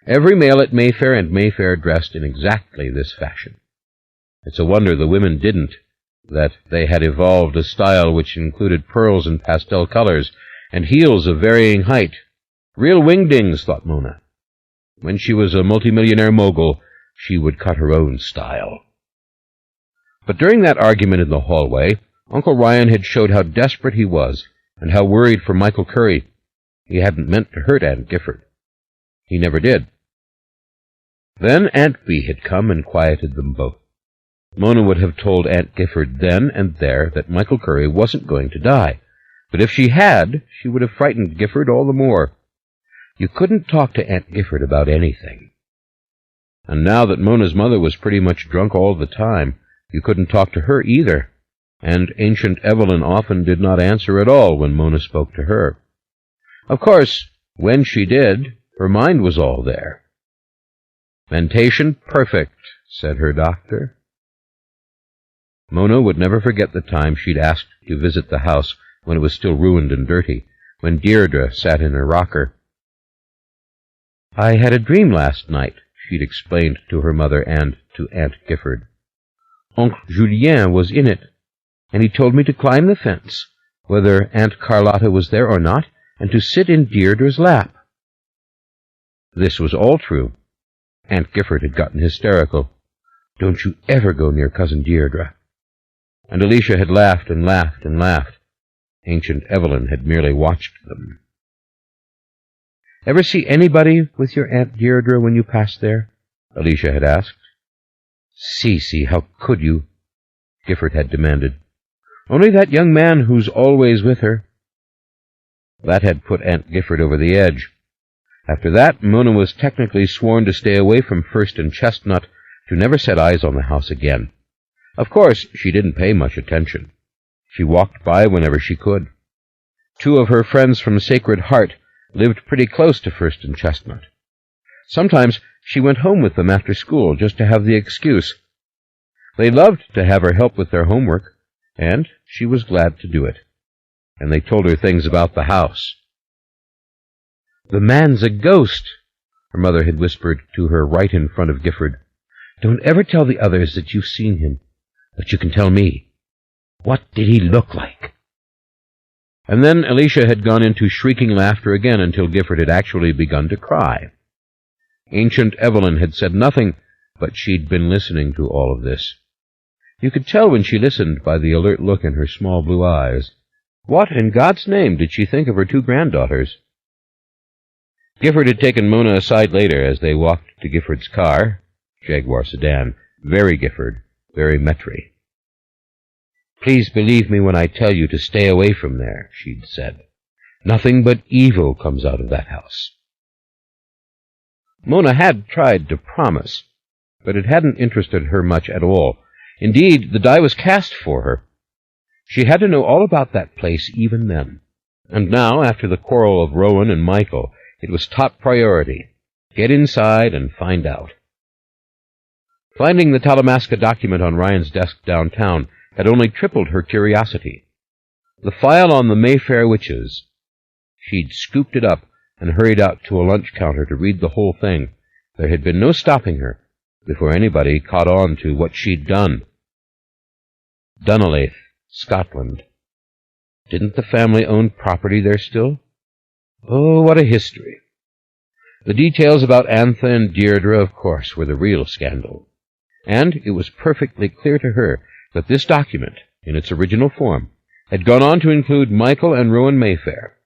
Every male at Mayfair and Mayfair dressed in exactly this fashion. It's a wonder the women didn't, that they had evolved a style which included pearls and pastel colors and heels of varying height. Real wingdings, thought Mona. When she was a multimillionaire mogul, she would cut her own style. But during that argument in the hallway, Uncle Ryan had showed how desperate he was and how worried for Michael Curry. He hadn't meant to hurt Aunt Gifford. He never did. Then Aunt Bee had come and quieted them both. Mona would have told Aunt Gifford then and there that Michael Curry wasn't going to die, but if she had, she would have frightened Gifford all the more. You couldn't talk to Aunt Gifford about anything. And now that Mona's mother was pretty much drunk all the time, you couldn't talk to her either, and ancient Evelyn often did not answer at all when Mona spoke to her. Of course, when she did, her mind was all there. "Mentation perfect," said her doctor. Mona would never forget the time she'd asked to visit the house when it was still ruined and dirty, when Deirdre sat in her rocker. "I had a dream last night," she'd explained to her mother and to Aunt Gifford. "Oncle Julien was in it, and he told me to climb the fence, whether Aunt Carlotta was there or not, and to sit in Deirdre's lap." This was all true. Aunt Gifford had gotten hysterical. "Don't you ever go near Cousin Deirdre." And Alicia had laughed and laughed and laughed. Ancient Evelyn had merely watched them. "Ever see anybody with your Aunt Deirdre when you passed there?" Alicia had asked. "Cece, how could you?" Gifford had demanded. "Only that young man who's always with her." That had put Aunt Gifford over the edge. After that, Mona was technically sworn to stay away from First and Chestnut, to never set eyes on the house again. Of course, she didn't pay much attention. She walked by whenever she could. Two of her friends from Sacred Heart lived pretty close to First and Chestnut. Sometimes she went home with them after school just to have the excuse. They loved to have her help with their homework, and she was glad to do it. And they told her things about the house. "The man's a ghost," her mother had whispered to her right in front of Gifford. "Don't ever tell the others that you've seen him, but you can tell me. What did he look like?" And then Alicia had gone into shrieking laughter again until Gifford had actually begun to cry. Ancient Evelyn had said nothing, but she'd been listening to all of this. You could tell when she listened by the alert look in her small blue eyes. What in God's name did she think of her two granddaughters? Gifford had taken Mona aside later as they walked to Gifford's car, Jaguar sedan, very Gifford, very Metri. "Please believe me when I tell you to stay away from there," she'd said. "Nothing but evil comes out of that house." Mona had tried to promise, but it hadn't interested her much at all. Indeed, the die was cast for her. She had to know all about that place even then. And now, after the quarrel of Rowan and Michael, it was top priority. Get inside and find out. Finding the Talamasca document on Ryan's desk downtown had only tripled her curiosity. The file on the Mayfair witches. She'd scooped it up and hurried out to a lunch counter to read the whole thing. There had been no stopping her before anybody caught on to what she'd done. Dunleith, Scotland. Didn't the family own property there still? Oh, what a history. The details about Antha and Deirdre, of course, were the real scandal. And it was perfectly clear to her that this document, in its original form, had gone on to include Michael and Rowan Mayfair.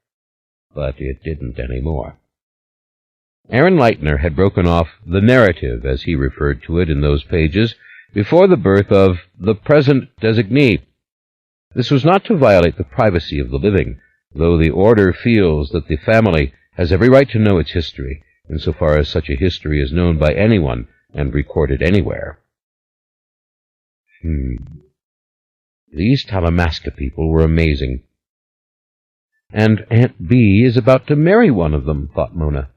But it didn't anymore. Aaron Leitner had broken off the narrative, as he referred to it in those pages, before the birth of the present designee. This was not to violate the privacy of the living, though the order feels that the family has every right to know its history, insofar as such a history is known by anyone and recorded anywhere. These Talamasca people were amazing. And Aunt Bee is about to marry one of them, thought Mona.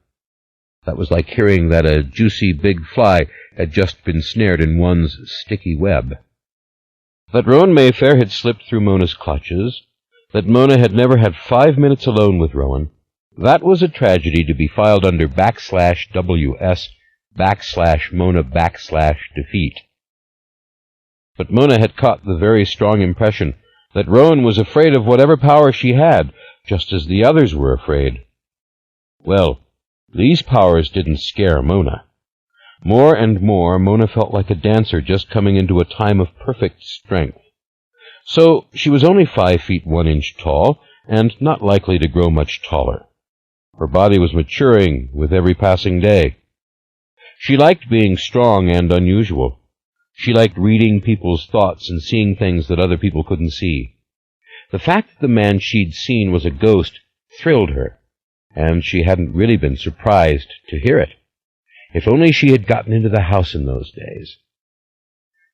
That was like hearing that a juicy big fly had just been snared in one's sticky web. That Rowan Mayfair had slipped through Mona's clutches, that Mona had never had 5 minutes alone with Rowan, that was a tragedy to be filed under /WS/Mona/defeat. But Mona had caught the very strong impression that Rowan was afraid of whatever power she had, just as the others were afraid. Well, these powers didn't scare Mona. More and more, Mona felt like a dancer just coming into a time of perfect strength. So she was only 5 feet 1 inch tall, and not likely to grow much taller. Her body was maturing with every passing day. She liked being strong and unusual. She liked reading people's thoughts and seeing things that other people couldn't see. The fact that the man she'd seen was a ghost thrilled her, and she hadn't really been surprised to hear it. If only she had gotten into the house in those days.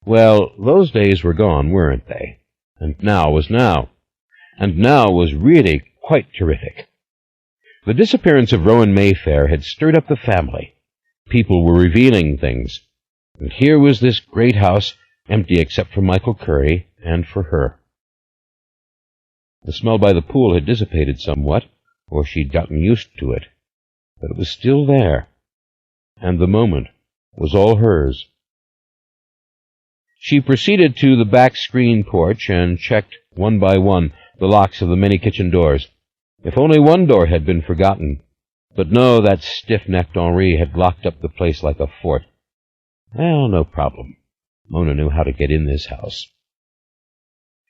Well, those days were gone, weren't they? And now was now. And now was really quite terrific. The disappearance of Rowan Mayfair had stirred up the family. People were revealing things. And here was this great house, empty except for Michael Curry and for her. The smell by the pool had dissipated somewhat, or she'd gotten used to it. But it was still there, and the moment was all hers. She proceeded to the back screen porch and checked one by one the locks of the many kitchen doors. If only one door had been forgotten. But no, that stiff-necked Henri had locked up the place like a fort. Well, no problem. Mona knew how to get in this house.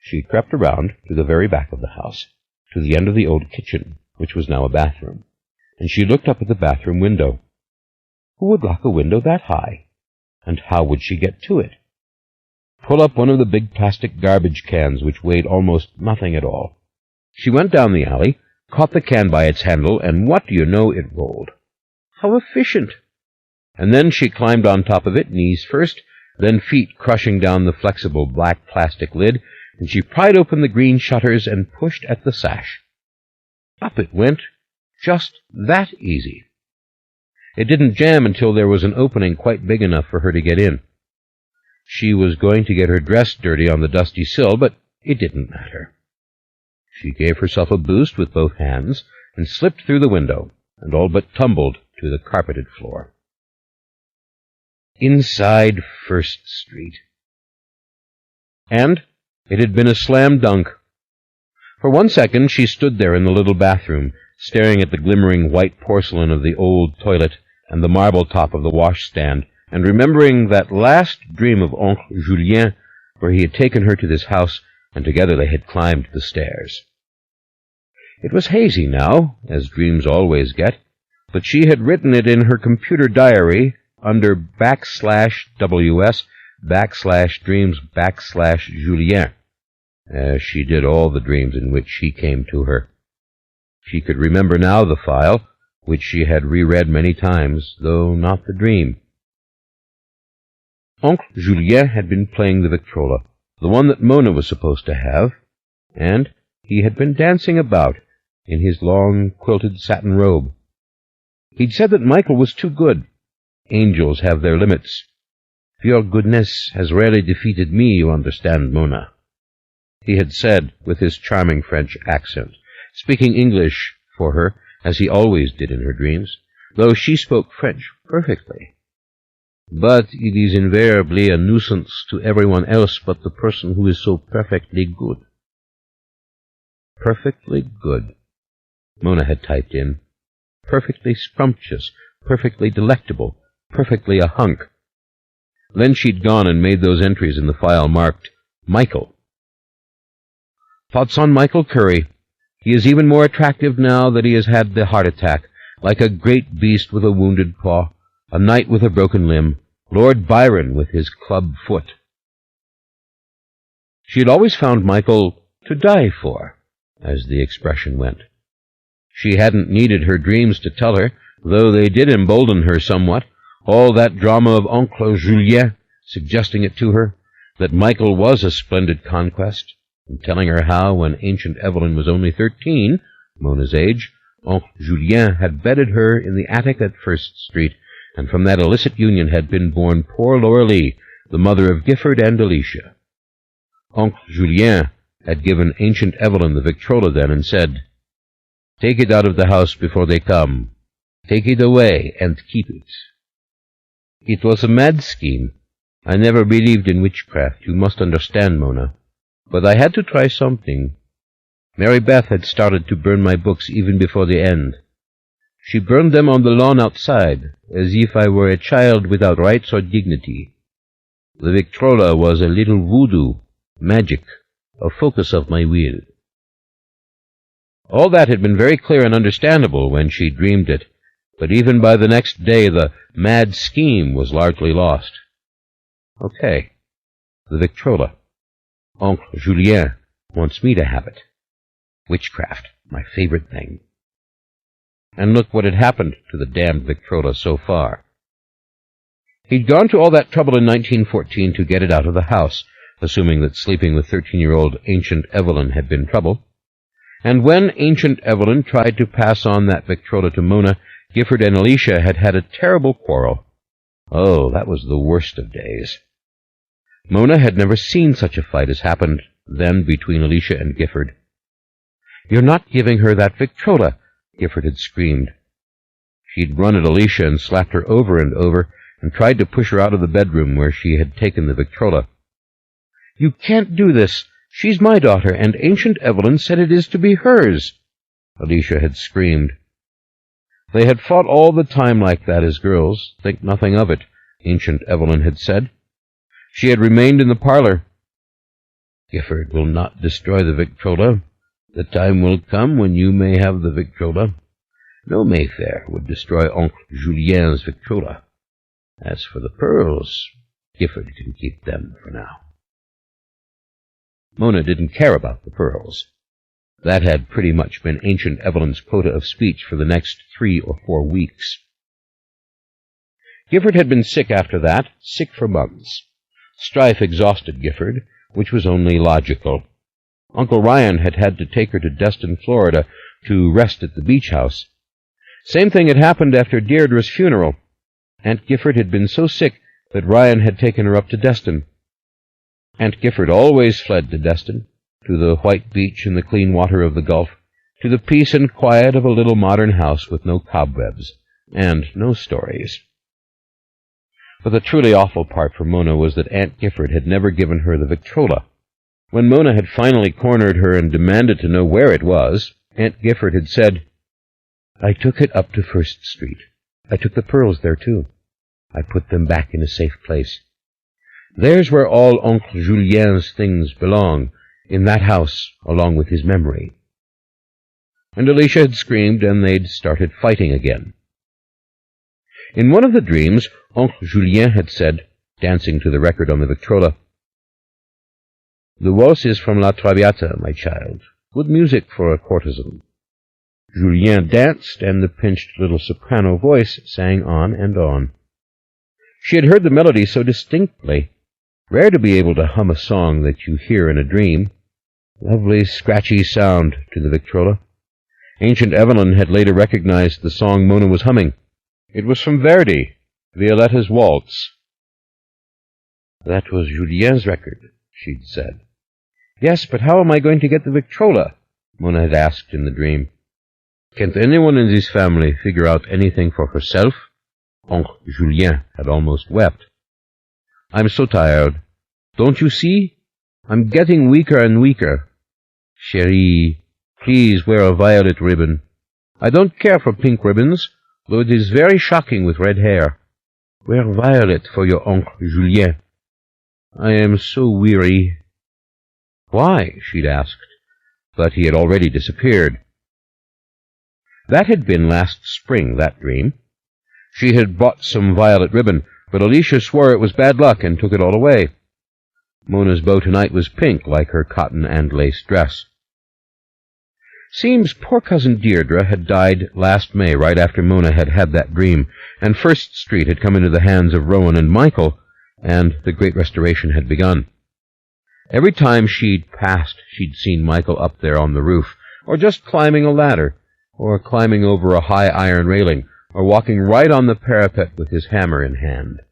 She crept around to the very back of the house, to the end of the old kitchen, which was now a bathroom, and she looked up at the bathroom window. Who would lock a window that high? And how would she get to it? Pull up one of the big plastic garbage cans, which weighed almost nothing at all. She went down the alley, caught the can by its handle, and what do you know, it rolled. How efficient! And then she climbed on top of it, knees first, then feet crushing down the flexible black plastic lid, and she pried open the green shutters and pushed at the sash. Up it went, just that easy. It didn't jam until there was an opening quite big enough for her to get in. She was going to get her dress dirty on the dusty sill, but it didn't matter. She gave herself a boost with both hands and slipped through the window, and all but tumbled to the carpeted floor. Inside First Street. And it had been a slam dunk. For 1 second she stood there in the little bathroom, staring at the glimmering white porcelain of the old toilet and the marble top of the washstand, and remembering that last dream of Oncle Julien, where he had taken her to this house, and together they had climbed the stairs. It was hazy now, as dreams always get, but she had written it in her computer diary under /WS/dreams/Julien, as she did all the dreams in which she came to her. She could remember now the file, which she had reread many times, though not the dream. Oncle Julien had been playing the Victrola, the one that Mona was supposed to have, and he had been dancing about in his long quilted satin robe. He'd said that Michael was too good. Angels have their limits. Your goodness has rarely defeated me, you understand, Mona, he had said with his charming French accent, speaking English for her, as he always did in her dreams, though she spoke French perfectly. But it is invariably a nuisance to everyone else but the person who is so perfectly good. Perfectly good, Mona had typed in. Perfectly scrumptious, perfectly delectable, perfectly a hunk. Then she'd gone and made those entries in the file marked Michael. Thoughts on Michael Curry. He is even more attractive now that he has had the heart attack, like a great beast with a wounded paw, a knight with a broken limb, Lord Byron with his club foot. She had always found Michael to die for, as the expression went. She hadn't needed her dreams to tell her, though they did embolden her somewhat, all that drama of Oncle Julien suggesting it to her, that Michael was a splendid conquest, and telling her how, when ancient Evelyn was only 13, Mona's age, Oncle Julien had bedded her in the attic at First Street, and from that illicit union had been born poor Laurelie, the mother of Gifford and Alicia. Oncle Julien had given ancient Evelyn the Victrola then, and said, "Take it out of the house before they come. Take it away and keep it." It was a mad scheme. I never believed in witchcraft, you must understand, Mona. But I had to try something. Mary Beth had started to burn my books even before the end. She burned them on the lawn outside, as if I were a child without rights or dignity. The Victrola was a little voodoo, magic, a focus of my will. All that had been very clear and understandable when she dreamed it, but even by the next day the mad scheme was largely lost. Okay, the Victrola. Oncle Julien wants me to have it. Witchcraft, my favorite thing. And look what had happened to the damned Victrola so far. He'd gone to all that trouble in 1914 to get it out of the house, assuming that sleeping with 13-year-old ancient Evelyn had been trouble. And when ancient Evelyn tried to pass on that Victrola to Mona, Gifford and Alicia had had a terrible quarrel. Oh, that was the worst of days. Mona had never seen such a fight as happened then between Alicia and Gifford. "You're not giving her that Victrola," Gifford had screamed. She'd run at Alicia and slapped her over and over, and tried to push her out of the bedroom where she had taken the Victrola. "You can't do this. She's my daughter, and ancient Evelyn said it is to be hers," Alicia had screamed. They had fought all the time like that as girls. Think nothing of it, ancient Evelyn had said. She had remained in the parlor. "Gifford will not destroy the Victrola. The time will come when you may have the Victrola. No Mayfair would destroy Oncle Julien's Victrola. As for the pearls, Gifford can keep them for now." Mona didn't care about the pearls. That had pretty much been ancient Evelyn's quota of speech for the next 3 or 4 weeks. Gifford had been sick after that, sick for months. Strife exhausted Gifford, which was only logical. Uncle Ryan had had to take her to Destin, Florida, to rest at the beach house. Same thing had happened after Deirdre's funeral. Aunt Gifford had been so sick that Ryan had taken her up to Destin. Aunt Gifford always fled to Destin, to the white beach and the clean water of the Gulf, to the peace and quiet of a little modern house with no cobwebs, and no stories. But the truly awful part for Mona was that Aunt Gifford had never given her the Victrola. When Mona had finally cornered her and demanded to know where it was, Aunt Gifford had said, "I took it up to First Street. I took the pearls there, too. I put them back in a safe place. There's where all Oncle Julien's things belong, in that house, along with his memory." And Alicia had screamed, and they'd started fighting again. In one of the dreams, Oncle Julien had said, dancing to the record on the Victrola, "The waltz is from La Traviata, my child. Good music for a courtesan." Julien danced, and the pinched little soprano voice sang on and on. She had heard the melody so distinctly. Rare to be able to hum a song that you hear in a dream. Lovely, scratchy sound to the Victrola. Ancient Evelyn had later recognized the song Mona was humming. It was from Verdi, Violetta's Waltz. "That was Julien's record," she'd said. "Yes, but how am I going to get the Victrola?" Mona had asked in the dream. "Can't anyone in this family figure out anything for herself?" Oncle Julien had almost wept. "I'm so tired. Don't you see? I'm getting weaker and weaker. Chérie, please wear a violet ribbon. I don't care for pink ribbons, though it is very shocking with red hair. Wear violet for your Oncle Julien. I am so weary." "Why?" she'd asked, but he had already disappeared. That had been last spring, that dream. She had bought some violet ribbon, but Alicia swore it was bad luck and took it all away. Mona's bow tonight was pink, like her cotton and lace dress. Seems poor cousin Deirdre had died last May, right after Mona had had that dream, and First Street had come into the hands of Rowan and Michael, and the Great Restoration had begun. Every time she'd passed, she'd seen Michael up there on the roof, or just climbing a ladder, or climbing over a high iron railing, or walking right on the parapet with his hammer in hand.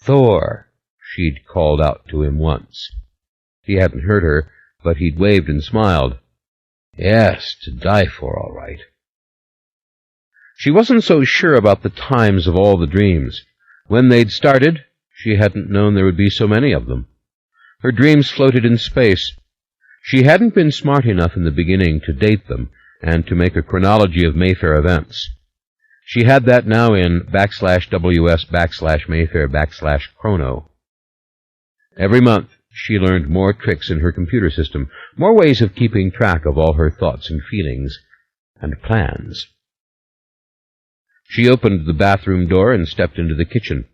"Thor," she'd called out to him once. He hadn't heard her, but he'd waved and smiled. Yes, to die for, all right. She wasn't so sure about the times of all the dreams. When they'd started, she hadn't known there would be so many of them. Her dreams floated in space. She hadn't been smart enough in the beginning to date them and to make a chronology of Mayfair events. She had that now in /WS/Mayfair/Chrono. Every month, she learned more tricks in her computer system, more ways of keeping track of all her thoughts and feelings and plans. She opened the bathroom door and stepped into the kitchen.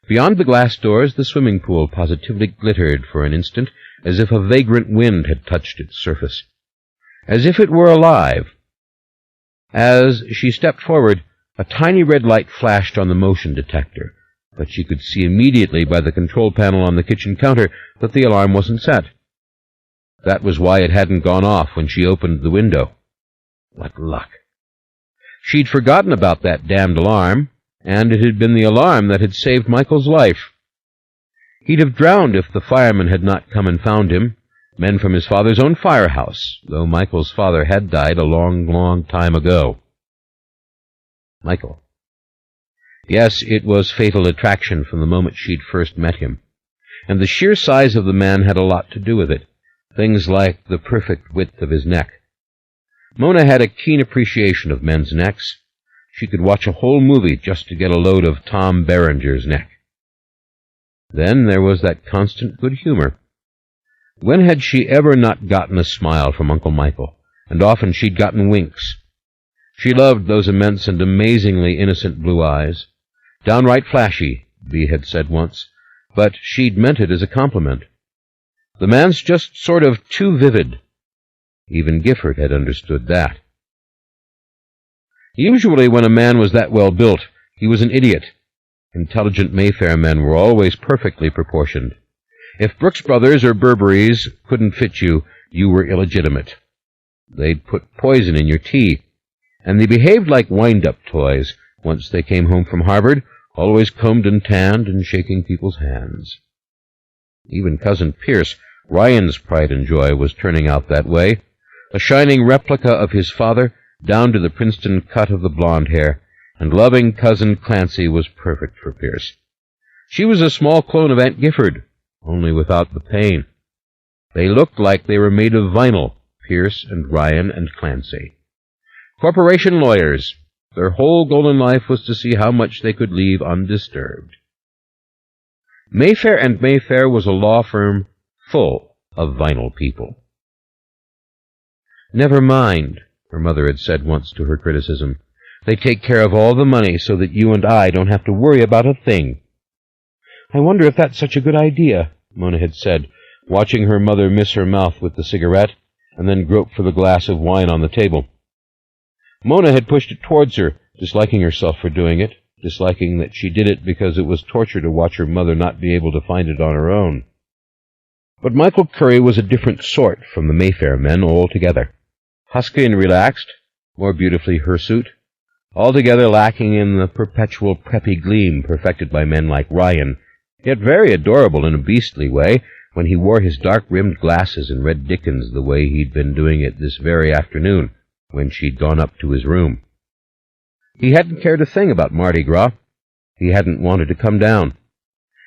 Beyond the glass doors, the swimming pool positively glittered for an instant, as if a vagrant wind had touched its surface, as if it were alive. As she stepped forward, a tiny red light flashed on the motion detector, but she could see immediately by the control panel on the kitchen counter that the alarm wasn't set. That was why it hadn't gone off when she opened the window. What luck! She'd forgotten about that damned alarm, and it had been the alarm that had saved Michael's life. He'd have drowned if the firemen had not come and found him, men from his father's own firehouse, though Michael's father had died a long, long time ago. Michael. Yes, it was fatal attraction from the moment she'd first met him, and the sheer size of the man had a lot to do with it, things like the perfect width of his neck. Mona had a keen appreciation of men's necks. She could watch a whole movie just to get a load of Tom Berenger's neck. Then there was that constant good humor. When had she ever not gotten a smile from Uncle Michael? And often she'd gotten winks. She loved those immense and amazingly innocent blue eyes. Downright flashy, Bea had said once, but she'd meant it as a compliment. The man's just sort of too vivid. Even Gifford had understood that. Usually when a man was that well built, he was an idiot. Intelligent Mayfair men were always perfectly proportioned. If Brooks Brothers or Burberry's couldn't fit you, you were illegitimate. They'd put poison in your tea, and they behaved like wind-up toys once they came home from Harvard, always combed and tanned and shaking people's hands. Even Cousin Pierce, Ryan's pride and joy, was turning out that way, a shining replica of his father, down to the Princeton cut of the blonde hair, and loving Cousin Clancy was perfect for Pierce. She was a small clone of Aunt Gifford, only without the pain. They looked like they were made of vinyl, Pierce and Ryan and Clancy. Corporation lawyers. Their whole goal in life was to see how much they could leave undisturbed. Mayfair and Mayfair was a law firm full of vinyl people. "Never mind," her mother had said once to her criticism. "They take care of all the money so that you and I don't have to worry about a thing." "I wonder if that's such a good idea," Mona had said, watching her mother miss her mouth with the cigarette and then grope for the glass of wine on the table. Mona had pushed it towards her, disliking herself for doing it, disliking that she did it because it was torture to watch her mother not be able to find it on her own. But Michael Curry was a different sort from the Mayfair men altogether. Husky and relaxed, more beautifully hirsute, altogether lacking in the perpetual preppy gleam perfected by men like Ryan, yet very adorable in a beastly way when he wore his dark-rimmed glasses and read Dickens the way he'd been doing it this very afternoon, when she'd gone up to his room. He hadn't cared a thing about Mardi Gras. He hadn't wanted to come down.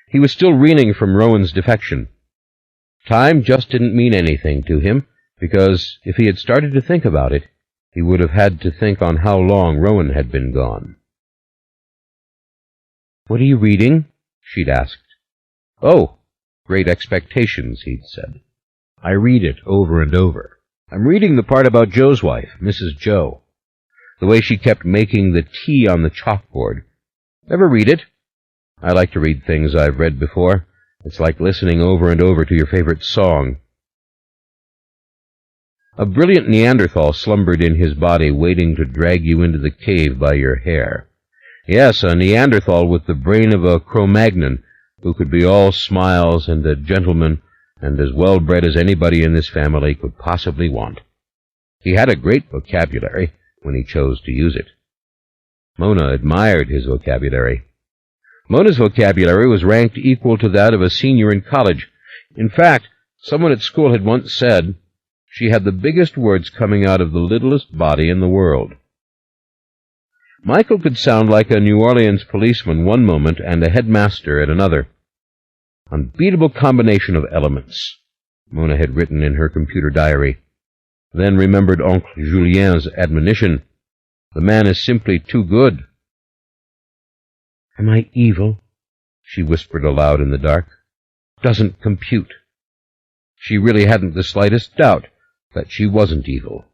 He was still reeling from Rowan's defection. Time just didn't mean anything to him, because if he had started to think about it, he would have had to think on how long Rowan had been gone. "What are you reading?" she'd asked. "Oh, Great Expectations," he'd said. "I read it over and over. I'm reading the part about Joe's wife, Mrs. Joe. The way she kept making the T on the chalkboard. Ever read it? I like to read things I've read before. It's like listening over and over to your favorite song. A brilliant Neanderthal slumbered in his body, waiting to drag you into the cave by your hair. Yes, a Neanderthal with the brain of a Cro-Magnon, who could be all smiles and a gentleman and as well-bred as anybody in this family could possibly want. He had a great vocabulary when he chose to use it. Mona admired his vocabulary. Mona's vocabulary was ranked equal to that of a senior in college. In fact, someone at school had once said she had the biggest words coming out of the littlest body in the world. Michael could sound like a New Orleans policeman one moment and a headmaster at another. Unbeatable combination of elements, Mona had written in her computer diary. Then remembered Oncle Julien's admonition. The man is simply too good. Am I evil? She whispered aloud in the dark. Doesn't compute. She really hadn't the slightest doubt that she wasn't evil.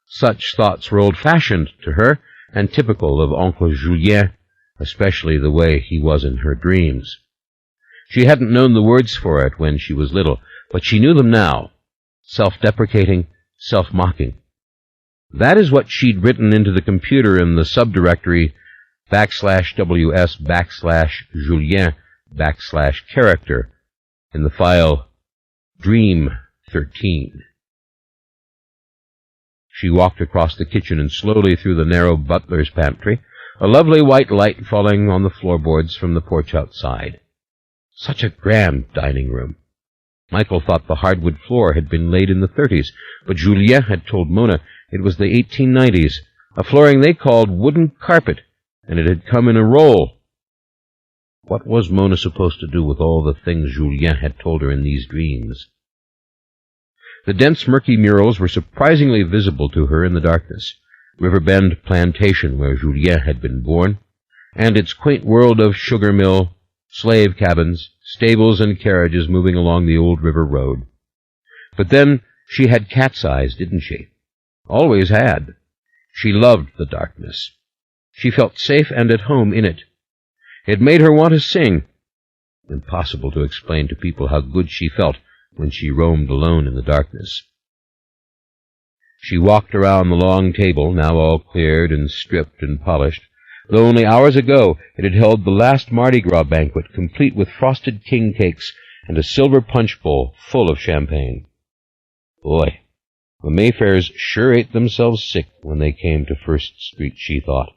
Such thoughts were old-fashioned to her, and typical of Oncle Julien, especially the way he was in her dreams. She hadn't known the words for it when she was little, but she knew them now. Self-deprecating, self-mocking. That is what she'd written into the computer in the subdirectory /WS/Julien/character in the file Dream 13. She walked across the kitchen and slowly through the narrow butler's pantry, a lovely white light falling on the floorboards from the porch outside. Such a grand dining room. Michael thought the hardwood floor had been laid in the 30s, but Julien had told Mona it was the 1890s, a flooring they called wooden carpet, and it had come in a roll. What was Mona supposed to do with all the things Julien had told her in these dreams? The dense, murky murals were surprisingly visible to her in the darkness. Riverbend Plantation, where Julien had been born, and its quaint world of sugar mill, slave cabins, stables and carriages moving along the old river road. But then she had cat's eyes, didn't she? Always had. She loved the darkness. She felt safe and at home in it. It made her want to sing. Impossible to explain to people how good she felt when she roamed alone in the darkness. She walked around the long table, now all cleared and stripped and polished, though only hours ago it had held the last Mardi Gras banquet, complete with frosted king cakes and a silver punch bowl full of champagne. Boy, the Mayfairs sure ate themselves sick when they came to First Street, she thought.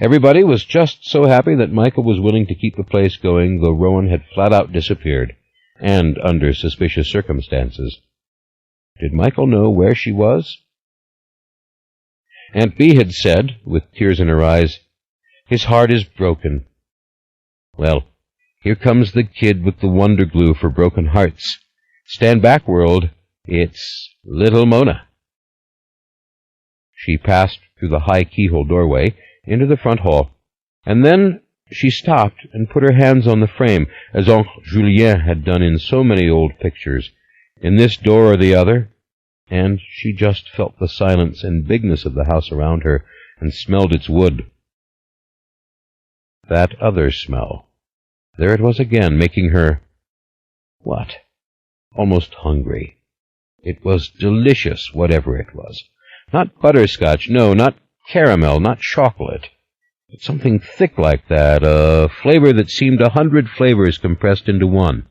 Everybody was just so happy that Michael was willing to keep the place going, though Rowan had flat-out disappeared, and under suspicious circumstances. Did Michael know where she was? Aunt Bee had said, with tears in her eyes, "His heart is broken." Well, here comes the kid with the wonder glue for broken hearts. Stand back, world. It's little Mona. She passed through the high keyhole doorway into the front hall, and then she stopped and put her hands on the frame, as Oncle Julien had done in so many old pictures, in this door or the other, and she just felt the silence and bigness of the house around her and smelled its wood. That other smell. There it was again, making her, what? Almost hungry. It was delicious, whatever it was. Not butterscotch, no, not caramel, not chocolate. But something thick like that, a flavor that seemed 100 flavors compressed into one.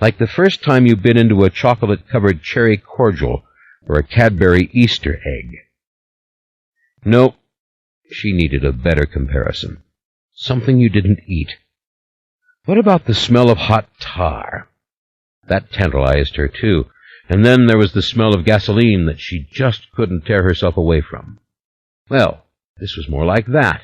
Like the first time you bit into a chocolate-covered cherry cordial or a Cadbury Easter egg. No, she needed a better comparison. Something you didn't eat. What about the smell of hot tar? That tantalized her, too. And then there was the smell of gasoline that she just couldn't tear herself away from. Well, this was more like that.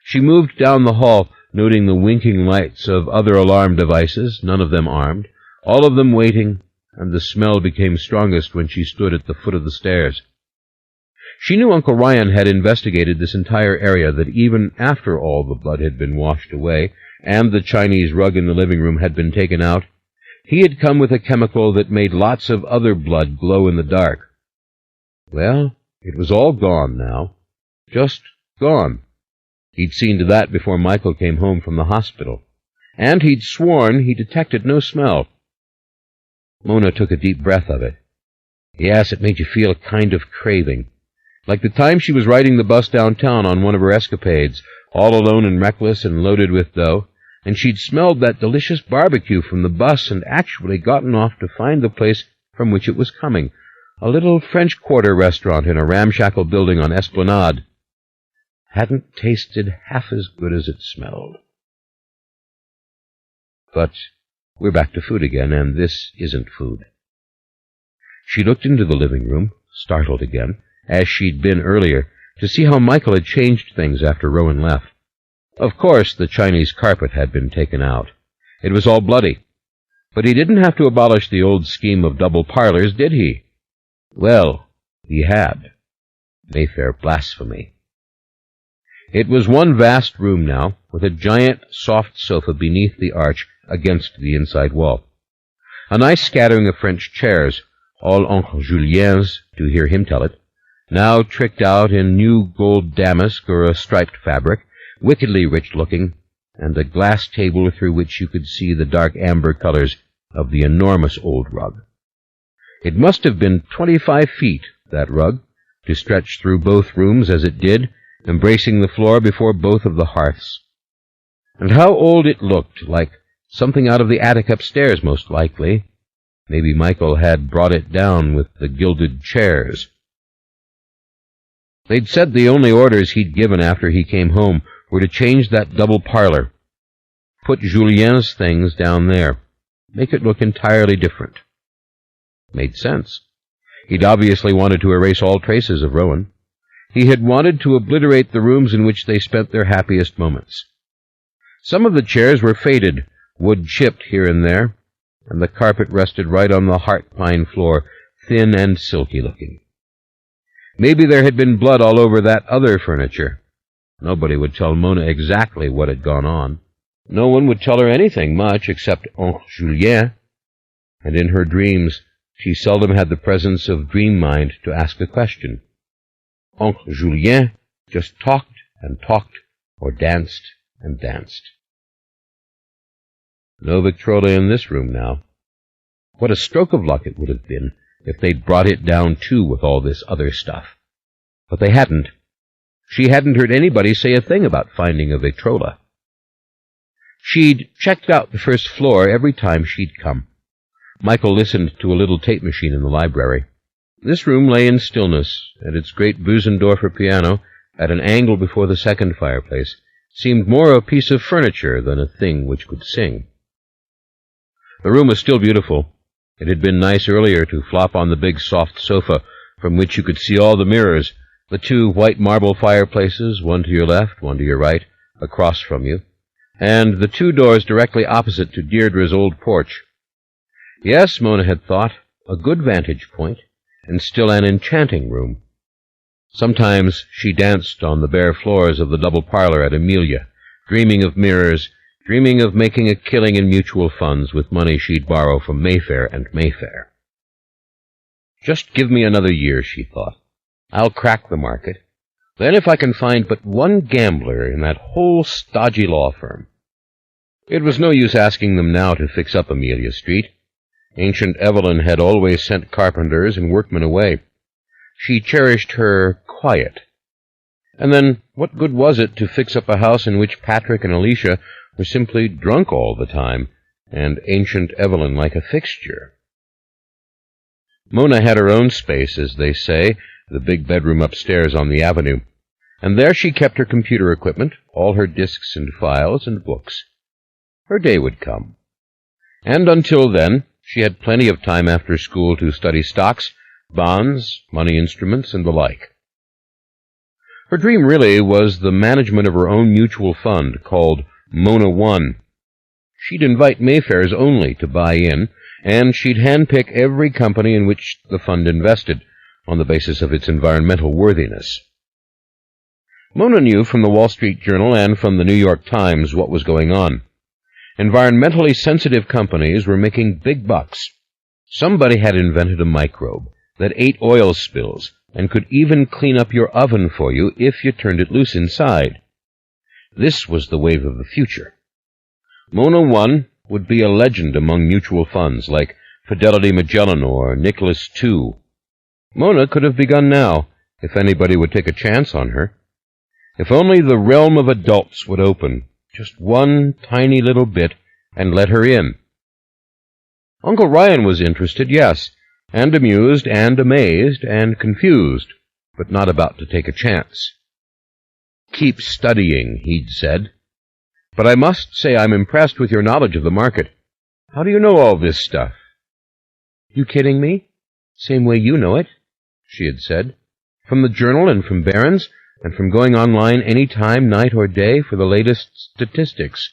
She moved down the hall, noting the winking lights of other alarm devices, none of them armed, all of them waiting, and the smell became strongest when she stood at the foot of the stairs. She knew Uncle Ryan had investigated this entire area, that even after all the blood had been washed away, and the Chinese rug in the living room had been taken out, he had come with a chemical that made lots of other blood glow in the dark. Well, It was all gone now. Just gone. He'd seen to that before Michael came home from the hospital. And he'd sworn he detected no smell. Mona took a deep breath of it. Yes, it made you feel a kind of craving. Like the time she was riding the bus downtown on one of her escapades, all alone and reckless and loaded with dough, and she'd smelled that delicious barbecue from the bus and actually gotten off to find the place from which it was coming, a little French Quarter restaurant in a ramshackle building on Esplanade. Hadn't tasted half as good as it smelled. But we're back to food again, and this isn't food. She looked into the living room, startled again, as she'd been earlier, to see how Michael had changed things after Rowan left. Of course, the Chinese carpet had been taken out. It was all bloody. But he didn't have to abolish the old scheme of double parlors, did he? Well, he had. Mayfair blasphemy. It was one vast room now, with a giant, soft sofa beneath the arch against the inside wall. A nice scattering of French chairs, all Uncle Julien's, to hear him tell it, now tricked out in new gold damask or a striped fabric, wickedly rich-looking, and a glass table through which you could see the dark amber colors of the enormous old rug. It must have been 25 feet, that rug, to stretch through both rooms as it did, embracing the floor before both of the hearths. And how old it looked, like something out of the attic upstairs, most likely. Maybe Michael had brought it down with the gilded chairs. They'd said the only orders he'd given after he came home were to change that double parlor. Put Julien's things down there. Make it look entirely different. Made sense. He'd obviously wanted to erase all traces of Rowan. He had wanted to obliterate the rooms in which they spent their happiest moments. Some of the chairs were faded, wood chipped here and there, and the carpet rested right on the heart pine floor, thin and silky-looking. Maybe there had been blood all over that other furniture. Nobody would tell Mona exactly what had gone on. No one would tell her anything much except Uncle Julien, and in her dreams she seldom had the presence of dream mind to ask a question. Uncle Julien just talked and talked, or danced and danced. No Victrola in this room now. What a stroke of luck it would have been if they'd brought it down too with all this other stuff. But they hadn't. She hadn't heard anybody say a thing about finding a Victrola. She'd checked out the first floor every time she'd come. Michael listened to a little tape machine in the library. This room lay in stillness, and its great Bösendorfer piano, at an angle before the second fireplace, seemed more a piece of furniture than a thing which could sing. The room was still beautiful. It had been nice earlier to flop on the big soft sofa, from which you could see all the mirrors, the two white marble fireplaces, one to your left, one to your right, across from you, and the two doors directly opposite to Deirdre's old porch. Yes, Mona had thought, a good vantage point, and still an enchanting room. Sometimes she danced on the bare floors of the double parlor at Amelia, dreaming of mirrors, dreaming of making a killing in mutual funds with money she'd borrow from Mayfair and Mayfair. Just give me another year, she thought. I'll crack the market. Then if I can find but one gambler in that whole stodgy law firm. It was no use asking them now to fix up Amelia Street. Ancient Evelyn had always sent carpenters and workmen away. She cherished her quiet. And then, what good was it to fix up a house in which Patrick and Alicia were simply drunk all the time, and Ancient Evelyn like a fixture? Mona had her own space, as they say, the big bedroom upstairs on the avenue, and there she kept her computer equipment, all her disks and files and books. Her day would come. And until then, she had plenty of time after school to study stocks, bonds, money instruments, and the like. Her dream really was the management of her own mutual fund, called Mona One. She'd invite Mayfairs only to buy in, and she'd handpick every company in which the fund invested, on the basis of its environmental worthiness. Mona knew from the Wall Street Journal and from the New York Times what was going on. Environmentally sensitive companies were making big bucks. Somebody had invented a microbe that ate oil spills, and could even clean up your oven for you if you turned it loose inside. This was the wave of the future. Mona 1 would be a legend among mutual funds like Fidelity Magellan or Nicholas II. Mona could have begun now, if anybody would take a chance on her. If only the realm of adults would open, just one tiny little bit, and let her in. Uncle Ryan was interested, yes, and amused, and amazed, and confused, but not about to take a chance. "Keep studying," he'd said. "But I must say I'm impressed with your knowledge of the market. How do you know all this stuff?" "You kidding me? Same way you know it," she had said. "From the journal and from Barron's, and from going online any time, night or day, for the latest statistics."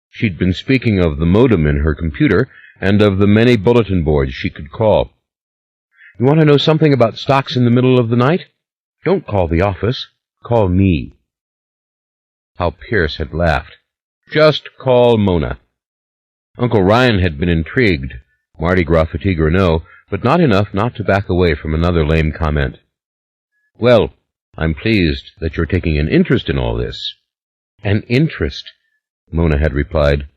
She'd been speaking of the modem in her computer and of the many bulletin boards she could call. "You want to know something about stocks in the middle of the night? Don't call the office. Call me." How Pierce had laughed. Just call Mona. Uncle Ryan had been intrigued, Mardi Gras fatigue or no, but not enough not to back away from another lame comment. "Well, I'm pleased that you're taking an interest in all this." "An interest?" Mona had replied.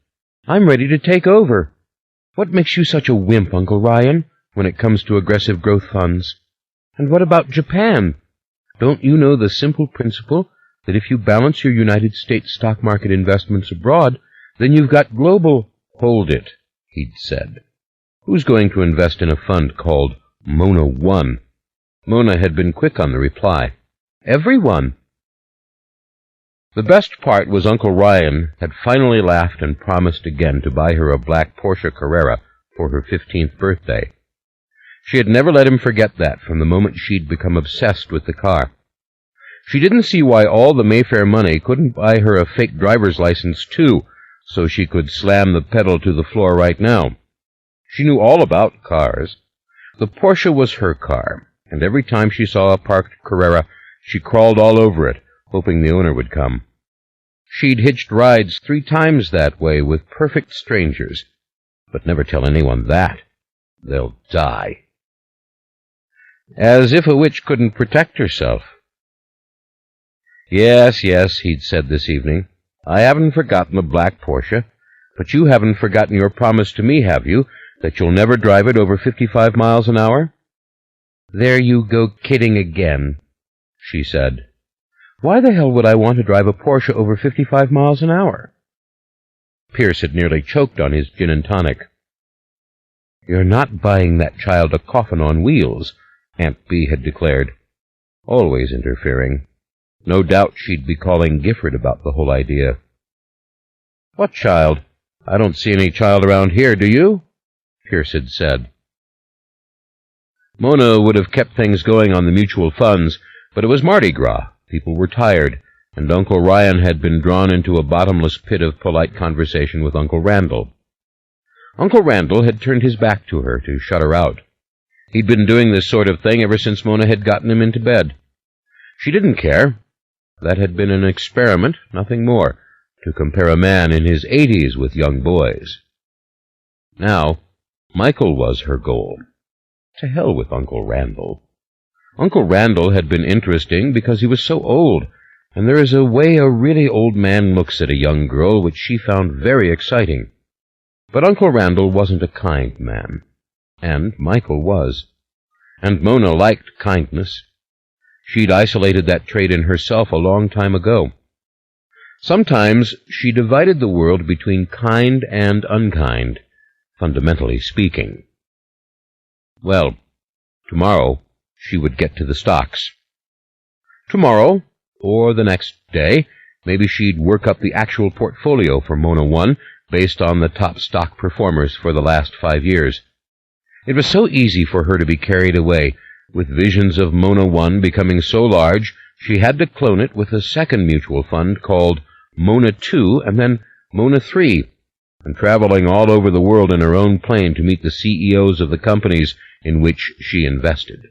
"I'm ready to take over. What makes you such a wimp, Uncle Ryan, when it comes to aggressive growth funds? And what about Japan? Don't you know the simple principle that if you balance your United States stock market investments abroad, then you've got global—" "Hold it," he'd said. "Who's going to invest in a fund called Mona 1? Mona had been quick on the reply. "Everyone." The best part was Uncle Ryan had finally laughed and promised again to buy her a black Porsche Carrera for her 15th birthday. She had never let him forget that from the moment she'd become obsessed with the car. She didn't see why all the Mayfair money couldn't buy her a fake driver's license, too, so she could slam the pedal to the floor right now. She knew all about cars. The Porsche was her car, and every time she saw a parked Carrera, she crawled all over it, hoping the owner would come. She'd hitched rides 3 times that way with perfect strangers, but never tell anyone that. They'll die. As if a witch couldn't protect herself. Yes, he'd said this evening. "I haven't forgotten the black Porsche, but you haven't forgotten your promise to me, have you, that you'll never drive it over 55 miles an hour? "There you go kidding again," she said. "Why the hell would I want to drive a Porsche over 55 miles an hour? Pierce had nearly choked on his gin and tonic. "You're not buying that child a coffin on wheels," Aunt B had declared, always interfering. No doubt she'd be calling Gifford about the whole idea. "What child? I don't see any child around here, do you?" Pierce had said. Mona would have kept things going on the mutual funds, but it was Mardi Gras. People were tired, and Uncle Ryan had been drawn into a bottomless pit of polite conversation with Uncle Randall. Uncle Randall had turned his back to her to shut her out. He'd been doing this sort of thing ever since Mona had gotten him into bed. She didn't care. That had been an experiment, nothing more, to compare a man in his 80s with young boys. Now, Michael was her goal. To hell with Uncle Randall. Uncle Randall had been interesting because he was so old, and there is a way a really old man looks at a young girl which she found very exciting. But Uncle Randall wasn't a kind man, and Michael was. And Mona liked kindness. She'd isolated that trait in herself a long time ago. Sometimes she divided the world between kind and unkind, fundamentally speaking. Well, tomorrow she would get to the stocks. Tomorrow, or the next day, maybe she'd work up the actual portfolio for Mona 1 based on the top stock performers for the last 5 years. It was so easy for her to be carried away, with visions of Mona 1 becoming so large she had to clone it with a second mutual fund called Mona 2 and then Mona 3, and traveling all over the world in her own plane to meet the CEOs of the companies in which she invested.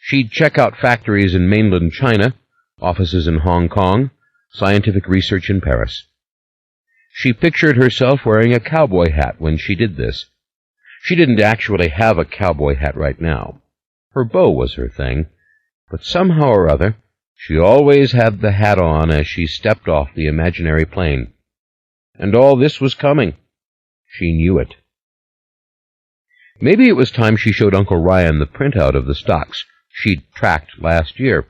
She'd check out factories in mainland China, offices in Hong Kong, scientific research in Paris. She pictured herself wearing a cowboy hat when she did this. She didn't actually have a cowboy hat right now. Her beau was her thing, but somehow or other she always had the hat on as she stepped off the imaginary plane. And all this was coming. She knew it. Maybe it was time she showed Uncle Ryan the printout of the stocks she'd tracked last year.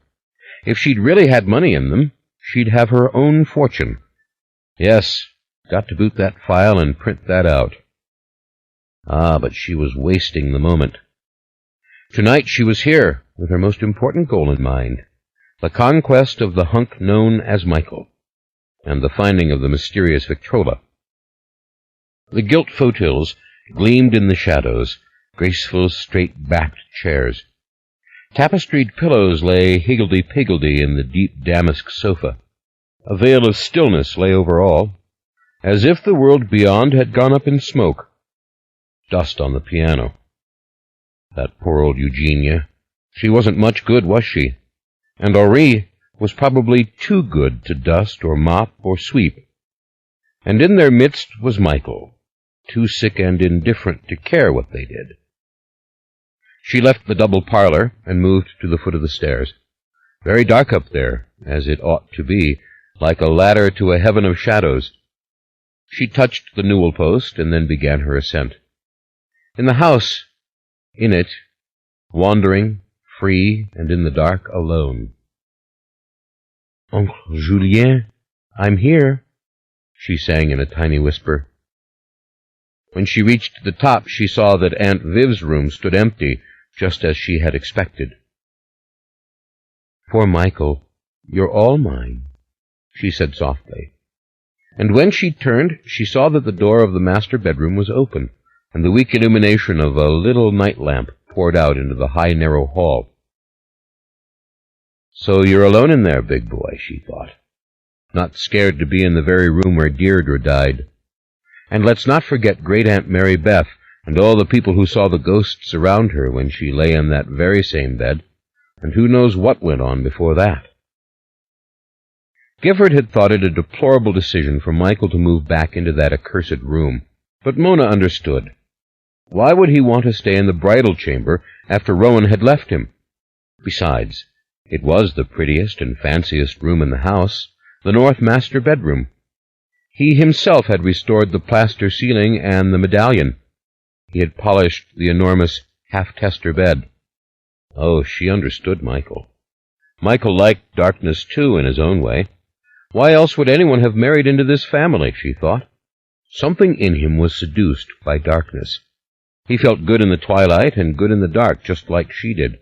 If she'd really had money in them, she'd have her own fortune. Yes, got to boot that file and print that out. But she was wasting the moment. Tonight she was here with her most important goal in mind, the conquest of the hunk known as Michael, and the finding of the mysterious Victrola. The gilt fauteuils gleamed in the shadows, graceful straight-backed chairs. Tapestried pillows lay higgledy-piggledy in the deep damask sofa. A veil of stillness lay over all, as if the world beyond had gone up in smoke. Dust on the piano. That poor old Eugenia. She wasn't much good, was she? And Henri was probably too good to dust or mop or sweep. And in their midst was Michael, too sick and indifferent to care what they did. She left the double parlor and moved to the foot of the stairs. Very dark up there, as it ought to be, like a ladder to a heaven of shadows. She touched the newel post and then began her ascent. In the house, in it, wandering, free, and in the dark, alone. "Uncle Julien, I'm here," she sang in a tiny whisper. When she reached the top, she saw that Aunt Viv's room stood empty, just as she had expected. "Poor Michael, you're all mine," she said softly. And when she turned, she saw that the door of the master bedroom was open, and the weak illumination of a little night lamp poured out into the high, narrow hall. "So you're alone in there, big boy," she thought. "Not scared to be in the very room where Deirdre died. And let's not forget Great Aunt Mary Beth and all the people who saw the ghosts around her when she lay in that very same bed, and who knows what went on before that." Gifford had thought it a deplorable decision for Michael to move back into that accursed room, but Mona understood. Why would he want to stay in the bridal chamber after Rowan had left him? Besides, it was the prettiest and fanciest room in the house, the north master bedroom. He himself had restored the plaster ceiling and the medallion. He had polished the enormous half-tester bed. Oh, she understood Michael. Michael liked darkness, too, in his own way. Why else would anyone have married into this family, she thought? Something in him was seduced by darkness. He felt good in the twilight and good in the dark, just like she did.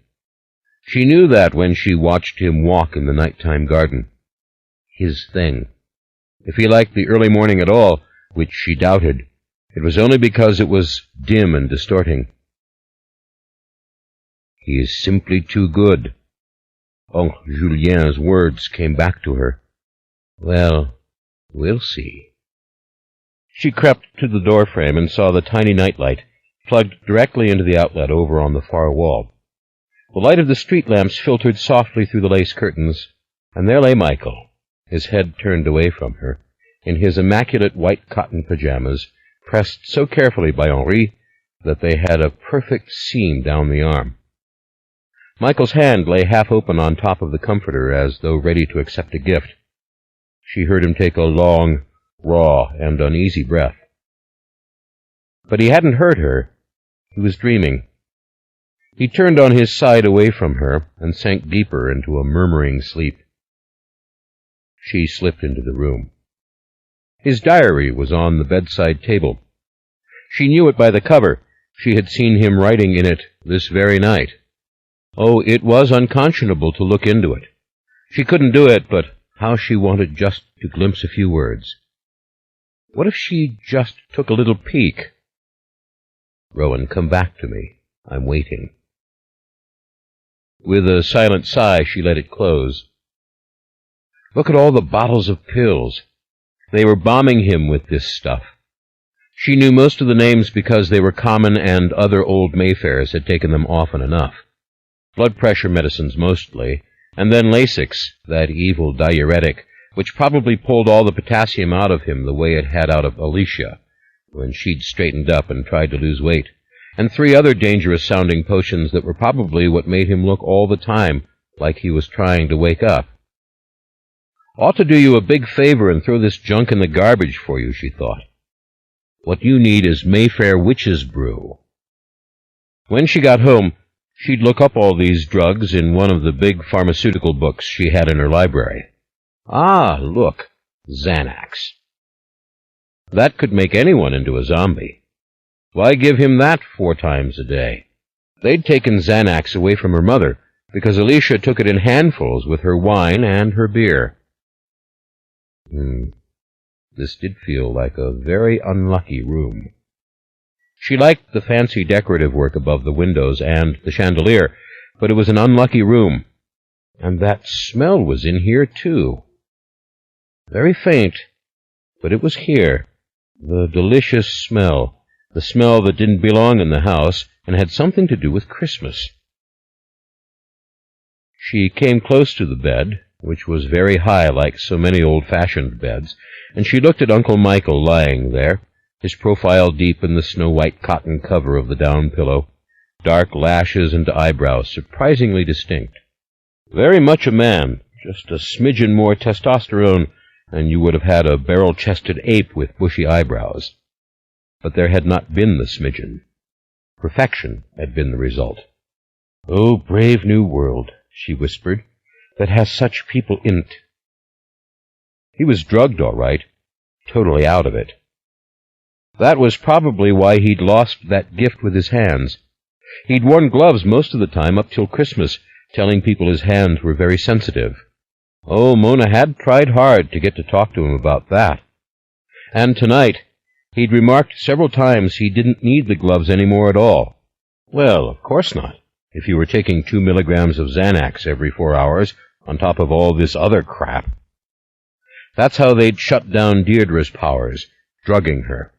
She knew that when she watched him walk in the nighttime garden. His thing. If he liked the early morning at all, which she doubted, it was only because it was dim and distorting. "He is simply too good." Uncle Julien's words came back to her. "Well, we'll see." She crept to the doorframe and saw the tiny nightlight plugged directly into the outlet over on the far wall. The light of the street lamps filtered softly through the lace curtains, and there lay Michael, his head turned away from her, in his immaculate white cotton pajamas, pressed so carefully by Henri that they had a perfect seam down the arm. Michael's hand lay half open on top of the comforter, as though ready to accept a gift. She heard him take a long, raw, and uneasy breath. But he hadn't heard her. He was dreaming. He turned on his side away from her and sank deeper into a murmuring sleep. She slipped into the room. His diary was on the bedside table. She knew it by the cover. She had seen him writing in it this very night. Oh, it was unconscionable to look into it. She couldn't do it, but how she wanted just to glimpse a few words. What if she just took a little peek? "Rowan, come back to me. I'm waiting." With a silent sigh, she let it close. Look at all the bottles of pills. They were bombing him with this stuff. She knew most of the names because they were common and other old Mayfairs had taken them often enough. Blood pressure medicines mostly, and then Lasix, that evil diuretic, which probably pulled all the potassium out of him the way it had out of Alicia when she'd straightened up and tried to lose weight. and 3 other dangerous-sounding potions that were probably what made him look all the time like he was trying to wake up. "Ought to do you a big favor and throw this junk in the garbage for you," she thought. "What you need is Mayfair witch's brew." When she got home, she'd look up all these drugs in one of the big pharmaceutical books she had in her library. Ah, look, Xanax. That could make anyone into a zombie. Why give him that 4 times a day? They'd taken Xanax away from her mother because Alicia took it in handfuls with her wine and her beer. This did feel like a very unlucky room. She liked the fancy decorative work above the windows and the chandelier, but it was an unlucky room. And that smell was in here, too. Very faint, but it was here. The delicious smell. The smell that didn't belong in the house and had something to do with Christmas. She came close to the bed, which was very high like so many old-fashioned beds, and she looked at Uncle Michael lying there, his profile deep in the snow-white cotton cover of the down pillow, dark lashes and eyebrows surprisingly distinct. Very much a man, just a smidgen more testosterone, and you would have had a barrel-chested ape with bushy eyebrows. But there had not been the smidgen. Perfection had been the result. "Oh, brave new world," she whispered, "that has such people in't." He was drugged, all right, totally out of it. That was probably why he'd lost that gift with his hands. He'd worn gloves most of the time up till Christmas, telling people his hands were very sensitive. Oh, Mona had tried hard to get to talk to him about that. And tonight, he'd remarked several times he didn't need the gloves any more at all. Well, of course not, if you were taking 2 milligrams of Xanax every 4 hours, on top of all this other crap. That's how they'd shut down Deirdre's powers, drugging her.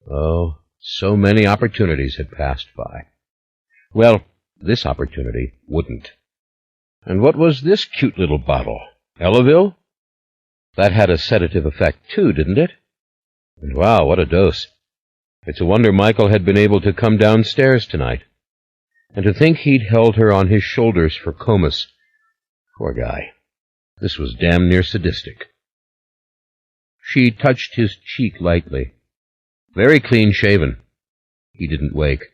Oh, so many opportunities had passed by. Well, this opportunity wouldn't. And what was this cute little bottle? Elavil? That had a sedative effect, too, didn't it? And wow, what a dose. It's a wonder Michael had been able to come downstairs tonight. And to think he'd held her on his shoulders for Comus. Poor guy. This was damn near sadistic. She touched his cheek lightly. Very clean-shaven. He didn't wake.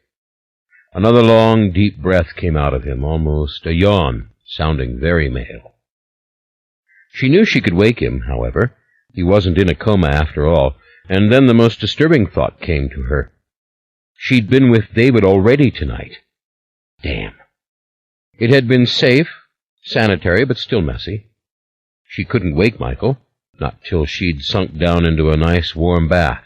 Another long, deep breath came out of him, almost a yawn, sounding very male. She knew she could wake him, however. He wasn't in a coma after all, and then the most disturbing thought came to her. She'd been with David already tonight. Damn. It had been safe, sanitary, but still messy. She couldn't wake Michael, not till she'd sunk down into a nice warm bath.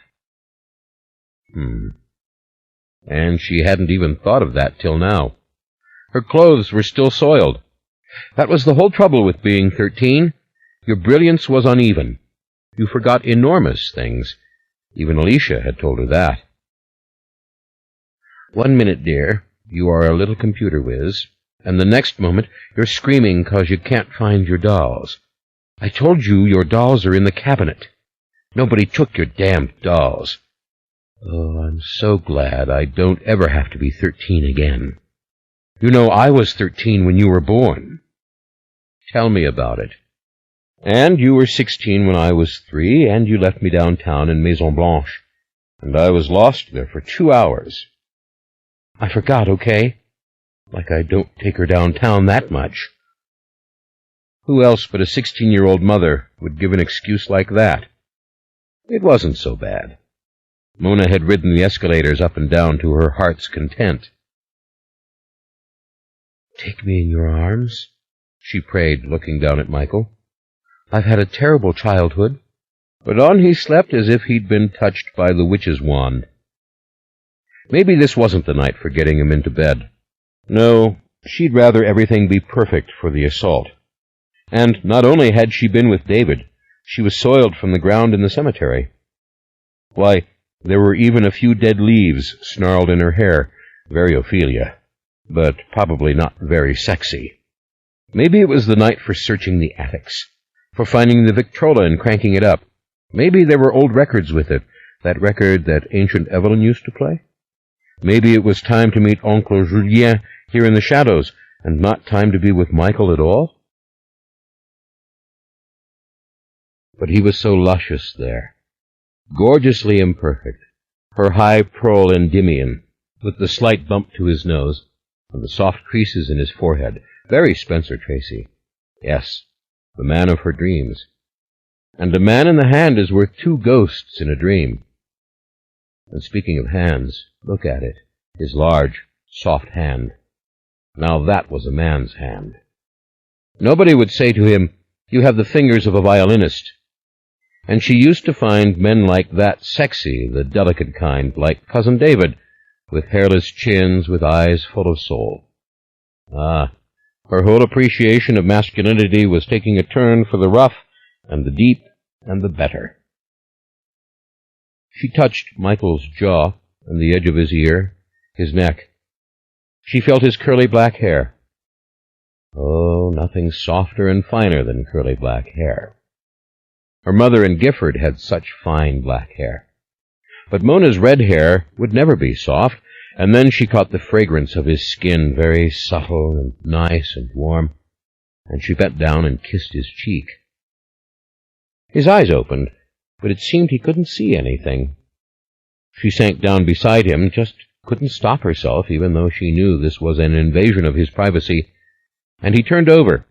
And she hadn't even thought of that till now. Her clothes were still soiled. That was the whole trouble with being 13. Your brilliance was uneven. You forgot enormous things. Even Alicia had told her that. "1 minute, dear. You are a little computer whiz. And the next moment you're screaming 'cause you can't find your dolls. I told you your dolls are in the cabinet. Nobody took your damned dolls. Oh, I'm so glad I don't ever have to be 13 again. You know, I was 13 when you were born. Tell me about it. And you were 16 when I was 3, and you left me downtown in Maison Blanche, and I was lost there for 2 hours. I forgot, okay? Like I don't take her downtown that much. Who else but a 16-year-old mother would give an excuse like that? It wasn't so bad. Mona had ridden the escalators up and down to her heart's content. "Take me in your arms," she prayed, looking down at Michael. "I've had a terrible childhood." But on he slept as if he'd been touched by the witch's wand. Maybe this wasn't the night for getting him into bed. No, she'd rather everything be perfect for the assault. And not only had she been with David, she was soiled from the ground in the cemetery. Why, there were even a few dead leaves snarled in her hair, very Ophelia, but probably not very sexy. Maybe it was the night for searching the attics, for finding the Victrola and cranking it up. Maybe there were old records with it, that record that ancient Evelyn used to play. Maybe it was time to meet Oncle Julien here in the shadows, and not time to be with Michael at all? But he was so luscious there, gorgeously imperfect, her high prole Endymion, with the slight bump to his nose, and the soft creases in his forehead. Very Spencer Tracy. Yes, the man of her dreams. And a man in the hand is worth 2 ghosts in a dream. And speaking of hands, look at it, his large, soft hand. Now that was a man's hand. Nobody would say to him, "You have the fingers of a violinist." And she used to find men like that sexy, the delicate kind, like Cousin David, with hairless chins, with eyes full of soul. Ah, her whole appreciation of masculinity was taking a turn for the rough and the deep and the better. She touched Michael's jaw and the edge of his ear, his neck. She felt his curly black hair. Oh, nothing softer and finer than curly black hair. Her mother in Gifford had such fine black hair. But Mona's red hair would never be soft, and then she caught the fragrance of his skin, very subtle and nice and warm, and she bent down and kissed his cheek. His eyes opened, but it seemed he couldn't see anything. She sank down beside him, just couldn't stop herself, even though she knew this was an invasion of his privacy, and he turned over.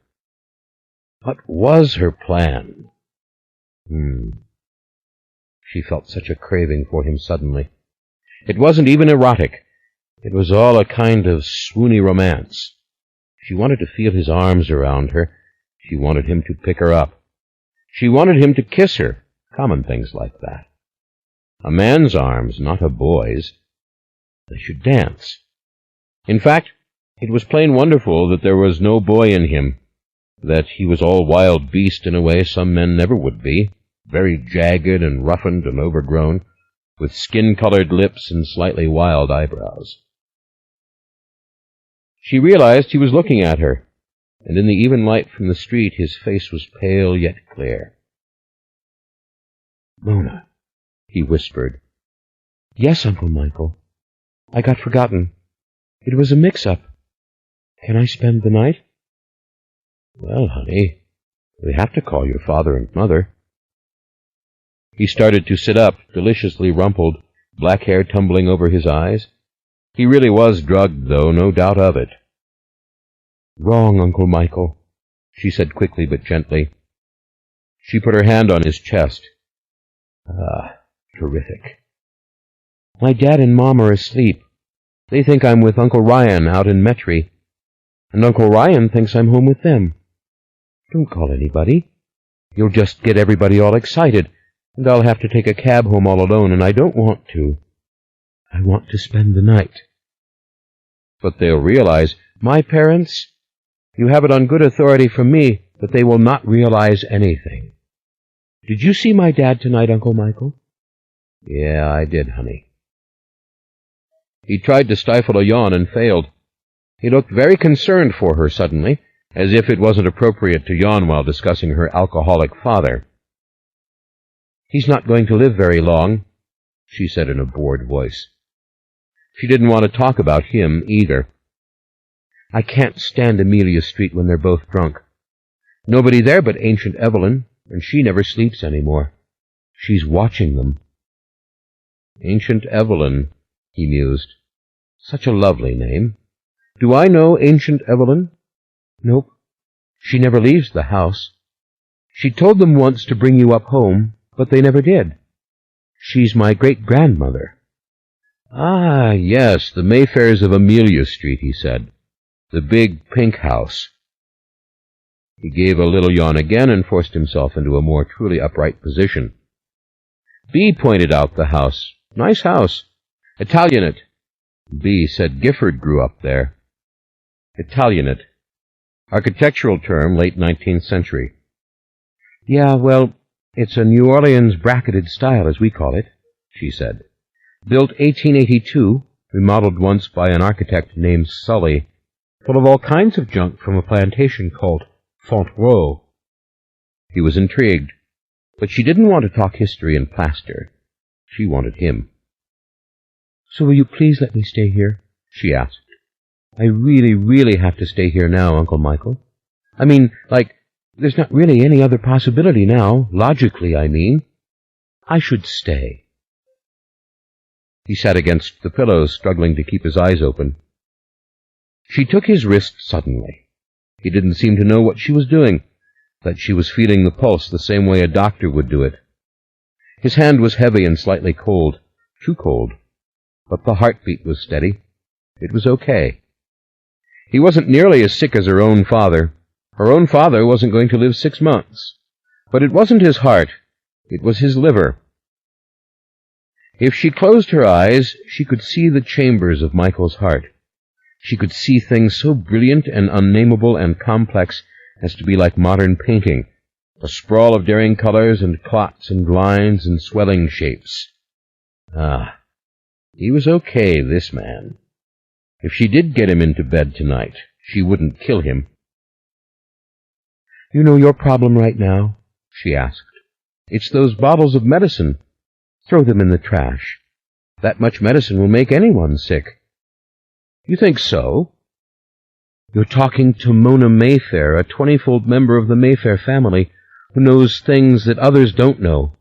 What was her plan? She felt such a craving for him suddenly. It wasn't even erotic. It was all a kind of swoony romance. She wanted to feel his arms around her. She wanted him to pick her up. She wanted him to kiss her, common things like that. A man's arms, not a boy's. They should dance. In fact, it was plain wonderful that there was no boy in him, that he was all wild beast in a way some men never would be, very jagged and roughened and overgrown, with skin-colored lips and slightly wild eyebrows. She realized he was looking at her, and in the even light from the street his face was pale yet clear. "Mona," he whispered. "Yes, Uncle Michael. I got forgotten. It was a mix-up. Can I spend the night?" "Well, honey, we have to call your father and mother." He started to sit up, deliciously rumpled, black hair tumbling over his eyes. He really was drugged, though, no doubt of it. "Wrong, Uncle Michael," she said quickly but gently. She put her hand on his chest. "Ah, terrific. My Dad and Mom are asleep. They think I'm with Uncle Ryan out in Metry, and Uncle Ryan thinks I'm home with them. Don't call anybody. You'll just get everybody all excited, and I'll have to take a cab home all alone, and I don't want to. I want to spend the night." "But they'll realize, my parents, you have it on good authority from me that they will not realize anything. Did you see my Dad tonight, Uncle Michael?" "Yeah, I did, honey." He tried to stifle a yawn and failed. He looked very concerned for her suddenly, as if it wasn't appropriate to yawn while discussing her alcoholic father. "He's not going to live very long," she said in a bored voice. She didn't want to talk about him, either. "I can't stand Amelia Street when they're both drunk. Nobody there but Ancient Evelyn, and she never sleeps any more. She's watching them." "Ancient Evelyn," he mused. "Such a lovely name. Do I know Ancient Evelyn?" "Nope. She never leaves the house. She told them once to bring you up home, but they never did. She's my great-grandmother." "Ah, yes, the Mayfairs of Amelia Street," he said. "The big pink house." He gave a little yawn again and forced himself into a more truly upright position. B pointed out the house. "Nice house. Italianate." B said Gifford grew up there. Italianate. Architectural term, late 19th century. "Yeah, well, it's a New Orleans bracketed style, as we call it," she said. "Built 1882, remodeled once by an architect named Sully, full of all kinds of junk from a plantation called Fontenot." He was intrigued, but she didn't want to talk history and plaster. She wanted him. "So will you please let me stay here?" she asked. "I really, really have to stay here now, Uncle Michael. I mean, there's not really any other possibility now, logically, I mean. I should stay." He sat against the pillows, struggling to keep his eyes open. She took his wrist suddenly. He didn't seem to know what she was doing, that she was feeling the pulse the same way a doctor would do it. His hand was heavy and slightly cold, too cold, but the heartbeat was steady. It was okay. He wasn't nearly as sick as her own father. Her own father wasn't going to live 6 months. But it wasn't his heart. It was his liver. If she closed her eyes, she could see the chambers of Michael's heart. She could see things so brilliant and unnameable and complex as to be like modern painting, a sprawl of daring colors and clots and lines and swelling shapes. He was okay, this man. If she did get him into bed tonight, she wouldn't kill him. "You know your problem right now?" she asked. "It's those bottles of medicine. Throw them in the trash. That much medicine will make anyone sick." "You think so?" "You're talking to Mona Mayfair, a 20-fold member of the Mayfair family, who knows things that others don't know.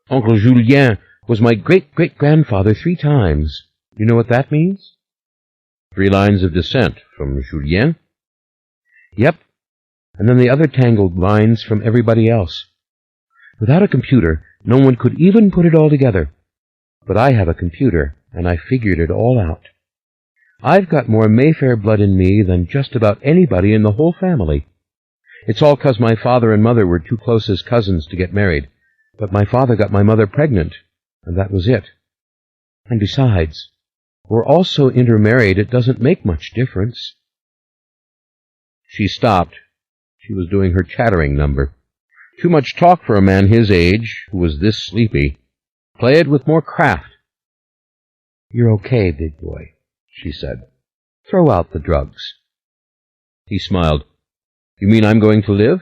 Uncle Julien was my great-great-grandfather 3 times. You know what that means?" 3 lines of descent from Julien? "Yep, and then the other tangled lines from everybody else. Without a computer, no one could even put it all together. But I have a computer, and I figured it all out. I've got more Mayfair blood in me than just about anybody in the whole family. It's all 'cause my father and mother were too close as cousins to get married, but my father got my mother pregnant, and that was it. And besides, we're all so intermarried it doesn't make much difference." She stopped. She was doing her chattering number. Too much talk for a man his age, who was this sleepy. Play it with more craft. "You're okay, big boy," she said. "Throw out the drugs." He smiled. "You mean I'm going to live?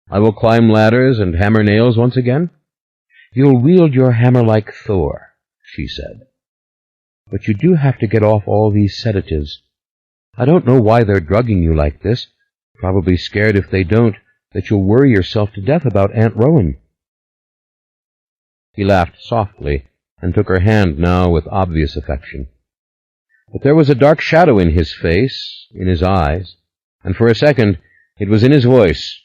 I will climb ladders and hammer nails once again?" "You'll wield your hammer like Thor," she said. "But you do have to get off all these sedatives. I don't know why they're drugging you like this. Probably scared if they don't, that you'll worry yourself to death about Aunt Rowan." He laughed softly and took her hand now with obvious affection. But there was a dark shadow in his face, in his eyes, and for a second it was in his voice.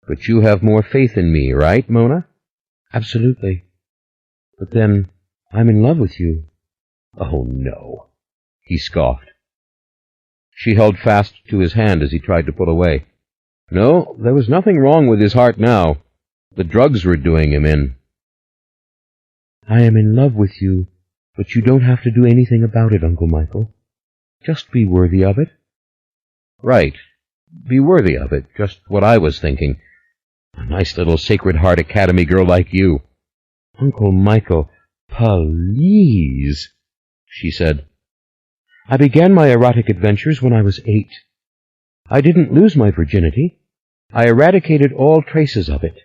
"But you have more faith in me, right, Mona?" "Absolutely. But then, I'm in love with you." "Oh, no," he scoffed. She held fast to his hand as he tried to pull away. No, there was nothing wrong with his heart now. The drugs were doing him in. "I am in love with you, but you don't have to do anything about it, Uncle Michael. Just be worthy of it." "Right. Be worthy of it. Just what I was thinking. A nice little Sacred Heart Academy girl like you." "Uncle Michael, please," she said. "I began my erotic adventures when I was 8. I didn't lose my virginity. I eradicated all traces of it.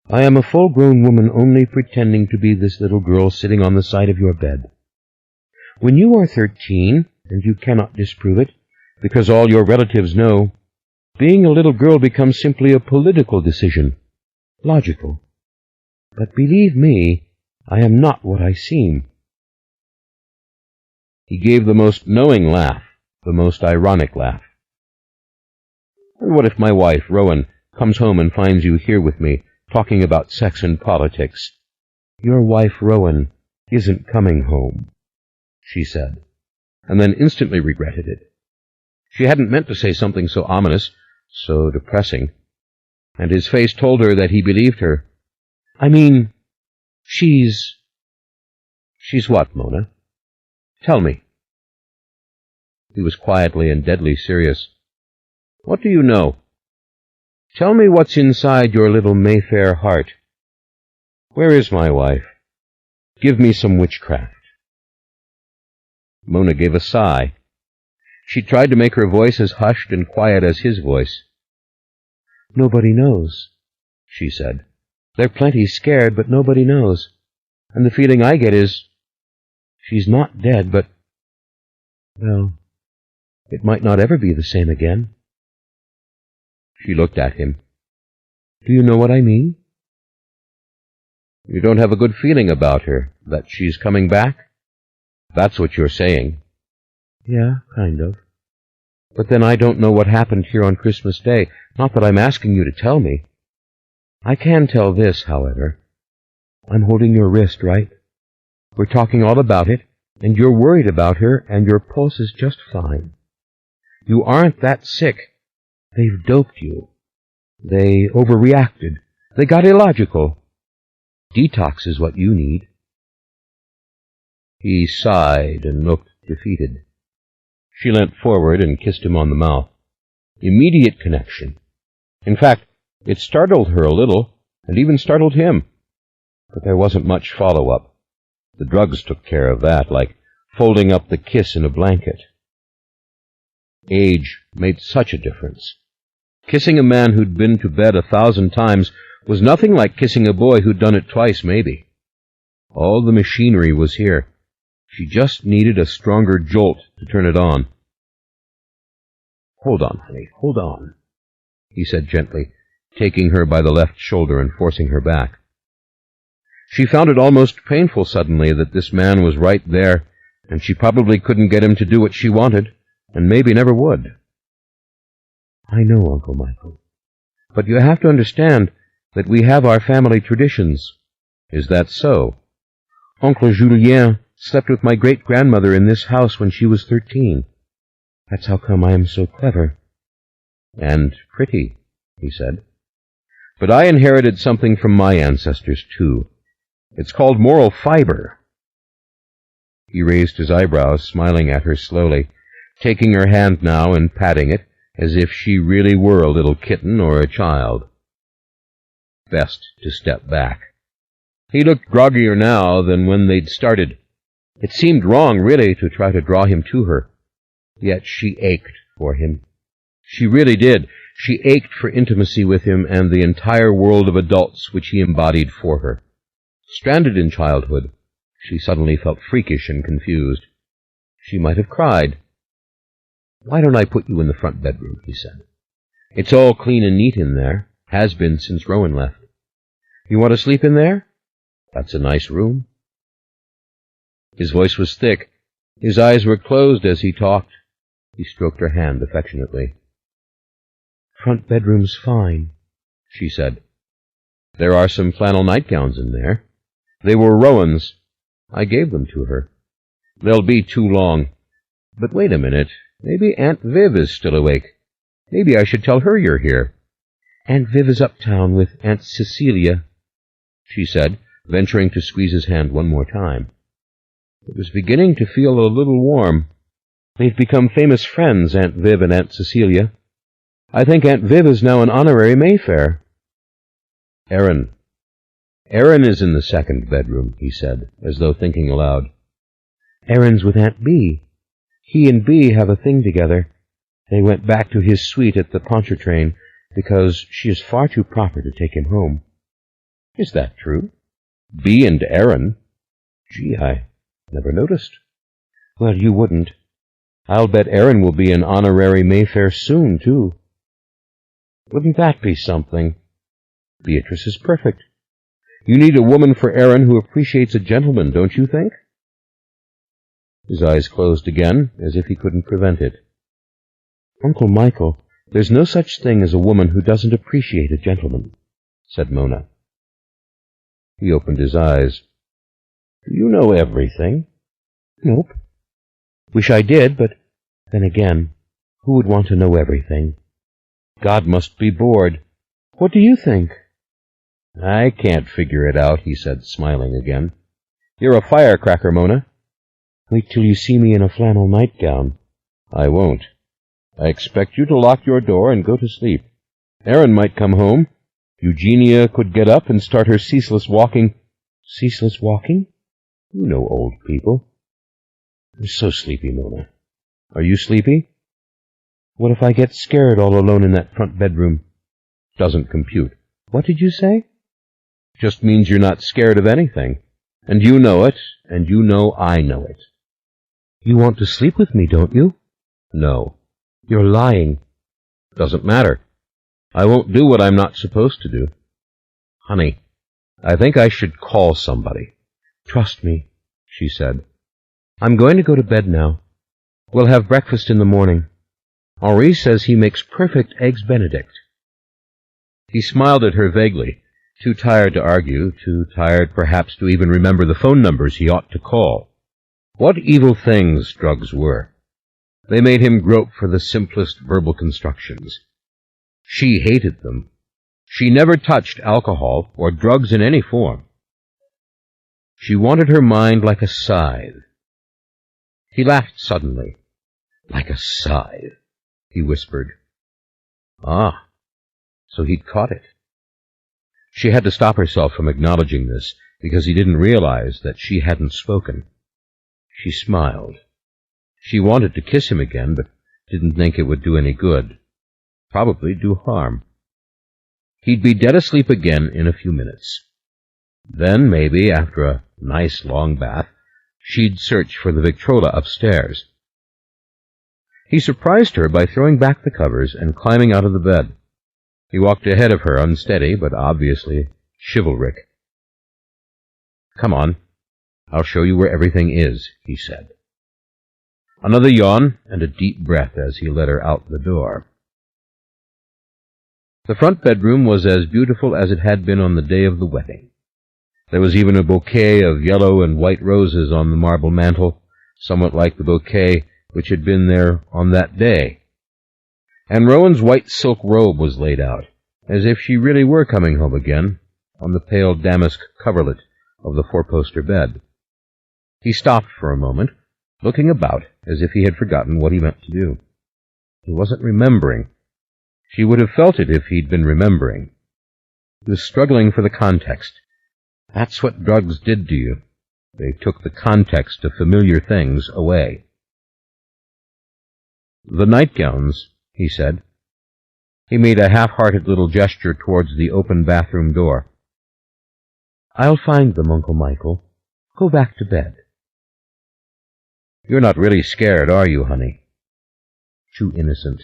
I am a full-grown woman only pretending to be this little girl sitting on the side of your bed. When you are 13, and you cannot disprove it, because all your relatives know, being a little girl becomes simply a political decision, logical. But believe me, I am not what I seem." He gave the most knowing laugh, the most ironic laugh. "And what if my wife, Rowan, comes home and finds you here with me, talking about sex and politics?" "Your wife, Rowan, isn't coming home," she said, and then instantly regretted it. She hadn't meant to say something so ominous, so depressing, and his face told her that he believed her. "I mean, she's what, Mona? Tell me." He was quietly and deadly serious. "What do you know? Tell me what's inside your little Mayfair heart. Where is my wife? Give me some witchcraft." Mona gave a sigh. She tried to make her voice as hushed and quiet as his voice. "Nobody knows," she said. "They're plenty scared, but nobody knows. And the feeling I get is She's not dead, but, well, it might not ever be the same again. She looked at him. Do you know what I mean? You don't have a good feeling about her, that she's coming back? That's what you're saying. Yeah, kind of. But then I don't know what happened here on Christmas Day. Not that I'm asking you to tell me. I can tell this, however. I'm holding your wrist, right? We're talking all about it, and you're worried about her, and your pulse is just fine. You aren't that sick. They've doped you. They overreacted. They got illogical. Detox is what you need. He sighed and looked defeated. She leant forward and kissed him on the mouth. Immediate connection. In fact, it startled her a little, and even startled him. But there wasn't much follow-up. The drugs took care of that, like folding up the kiss in a blanket. Age made such a difference. Kissing a man who'd been to bed 1,000 times was nothing like kissing a boy who'd done it twice, maybe. All the machinery was here. She just needed a stronger jolt to turn it on. "Hold on, honey, hold on," he said gently, taking her by the left shoulder and forcing her back. She found it almost painful suddenly that this man was right there, and she probably couldn't get him to do what she wanted, and maybe never would. I know, Uncle Michael, but you have to understand that we have our family traditions. Is that so? Oncle Julien slept with my great-grandmother in this house when she was 13. That's how come I am so clever. And pretty, he said. But I inherited something from my ancestors, too. It's called moral fiber. He raised his eyebrows, smiling at her slowly, taking her hand now and patting it, as if she really were a little kitten or a child. Best to step back. He looked groggier now than when they'd started. It seemed wrong, really, to try to draw him to her. Yet she ached for him. She really did. She ached for intimacy with him and the entire world of adults which he embodied for her. Stranded in childhood, she suddenly felt freakish and confused. She might have cried. "Why don't I put you in the front bedroom?" he said. "It's all clean and neat in there. Has been since Rowan left. You want to sleep in there? That's a nice room." His voice was thick. His eyes were closed as he talked. He stroked her hand affectionately. "Front bedroom's fine," she said. "There are some flannel nightgowns in there. They were Rowan's. I gave them to her. They'll be too long. But wait a minute. Maybe Aunt Viv is still awake. Maybe I should tell her you're here." "Aunt Viv is uptown with Aunt Cecilia," she said, venturing to squeeze his hand one more time. It was beginning to feel a little warm. They've become famous friends, Aunt Viv and Aunt Cecilia. I think Aunt Viv is now an honorary Mayfair. "Aaron is in the second bedroom," he said, as though thinking aloud. "Aaron's with Aunt B. He and B have a thing together. They went back to his suite at the Pontchartrain because she is far too proper to take him home." "Is that true? B and Aaron? Gee, I never noticed." "Well, you wouldn't. I'll bet Aaron will be an honorary Mayfair soon, too." "Wouldn't that be something? Beatrice is perfect. You need a woman for Aaron who appreciates a gentleman, don't you think?" His eyes closed again, as if he couldn't prevent it. "Uncle Michael, there's no such thing as a woman who doesn't appreciate a gentleman," said Mona. He opened his eyes. "Do you know everything?" "Nope. Wish I did, but then again, who would want to know everything?" "God must be bored." "What do you think?" "I can't figure it out," he said, smiling again. "You're a firecracker, Mona." "Wait till you see me in a flannel nightgown." "I won't. I expect you to lock your door and go to sleep. Aaron might come home. Eugenia could get up and start her ceaseless walking." "Ceaseless walking?" "You know old people." "I'm so sleepy, Mona." "Are you sleepy?" "What if I get scared all alone in that front bedroom?" "Doesn't compute." "What did you say?" "Just means you're not scared of anything. And you know it, and you know I know it. You want to sleep with me, don't you? No. You're lying. Doesn't matter. I won't do what I'm not supposed to do. Honey, I think I should call somebody. Trust me, she said. I'm going to go to bed now. We'll have breakfast in the morning. Henri says he makes perfect eggs Benedict. He smiled at her vaguely, too tired to argue, too tired perhaps to even remember the phone numbers he ought to call. What evil things drugs were. They made him grope for the simplest verbal constructions. She hated them. She never touched alcohol or drugs in any form. She wanted her mind like a scythe. He laughed suddenly. Like a scythe, he whispered. Ah, so he'd caught it. She had to stop herself from acknowledging this, because he didn't realize that she hadn't spoken. She smiled. She wanted to kiss him again, but didn't think it would do any good. Probably do harm. He'd be dead asleep again in a few minutes. Then, maybe, after a nice long bath, she'd search for the Victrola upstairs. He surprised her by throwing back the covers and climbing out of the bed. He walked ahead of her, unsteady, but obviously chivalric. Come on, I'll show you where everything is, he said. Another yawn and a deep breath as he led her out the door. The front bedroom was as beautiful as it had been on the day of the wedding. There was even a bouquet of yellow and white roses on the marble mantel, somewhat like the bouquet which had been there on that day. And Rowan's white silk robe was laid out, as if she really were coming home again, on the pale damask coverlet of the four-poster bed. He stopped for a moment, looking about as if he had forgotten what he meant to do. He wasn't remembering. She would have felt it if he'd been remembering. He was struggling for the context. That's what drugs did to you. They took the context of familiar things away. The nightgowns, he said. He made a half-hearted little gesture towards the open bathroom door. I'll find them, Uncle Michael. Go back to bed. You're not really scared, are you, honey? Too innocent.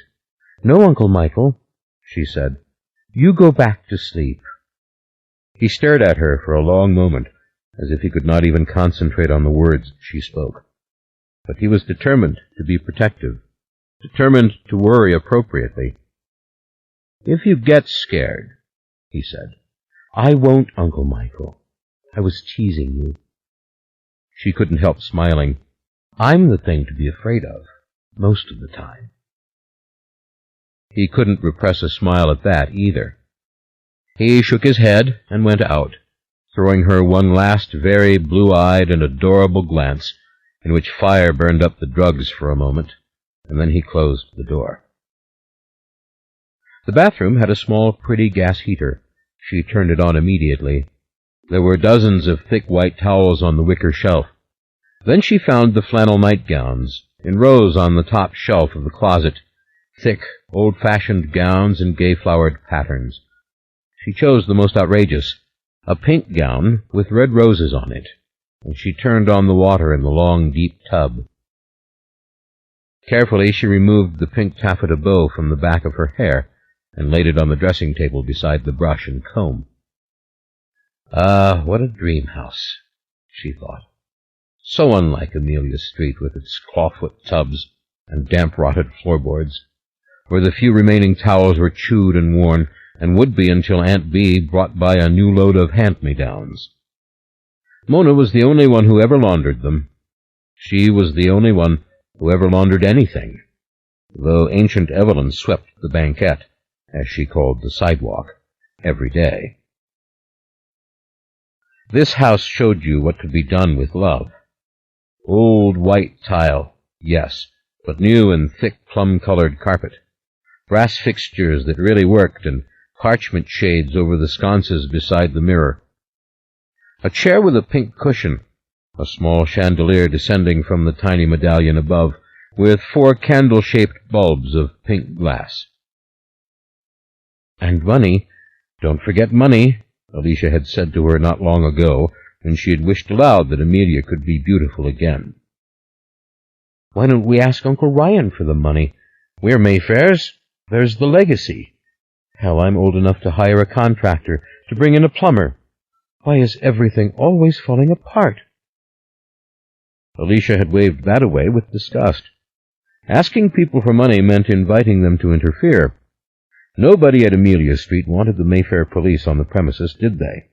No, Uncle Michael, she said. You go back to sleep. He stared at her for a long moment, as if he could not even concentrate on the words she spoke. But he was determined to be protective, determined to worry appropriately. If you get scared, he said. I won't, Uncle Michael. I was teasing you. She couldn't help smiling. I'm the thing to be afraid of, most of the time. He couldn't repress a smile at that, either. He shook his head and went out, throwing her one last very blue-eyed and adorable glance, in which fire burned up the drugs for a moment, and then he closed the door. The bathroom had a small, pretty gas heater. She turned it on immediately. There were dozens of thick white towels on the wicker shelf. Then she found the flannel nightgowns, in rows on the top shelf of the closet, thick, old-fashioned gowns in gay-flowered patterns. She chose the most outrageous, a pink gown with red roses on it, and she turned on the water in the long, deep tub. Carefully she removed the pink taffeta bow from the back of her hair and laid it on the dressing table beside the brush and comb. Ah, what a dream house, she thought. So unlike Amelia Street with its clawfoot tubs and damp-rotted floorboards, where the few remaining towels were chewed and worn, and would be until Aunt Bee brought by a new load of hand-me-downs. Mona was the only one who ever laundered them. She was the only one who ever laundered anything, though ancient Evelyn swept the banquette, as she called the sidewalk, every day. This house showed you what could be done with love. Old white tile, yes, but new and thick plum-colored carpet. Brass fixtures that really worked, and parchment shades over the sconces beside the mirror. A chair with a pink cushion, a small chandelier descending from the tiny medallion above, with 4 candle-shaped bulbs of pink glass. And money, don't forget money, Alicia had said to her not long ago, and she had wished aloud that Amelia could be beautiful again. "Why don't we ask Uncle Ryan for the money? We're Mayfairs. There's the legacy. Hell, I'm old enough to hire a contractor, to bring in a plumber. Why is everything always falling apart?" Alicia had waved that away with disgust. Asking people for money meant inviting them to interfere. Nobody at Amelia Street wanted the Mayfair police on the premises, did they?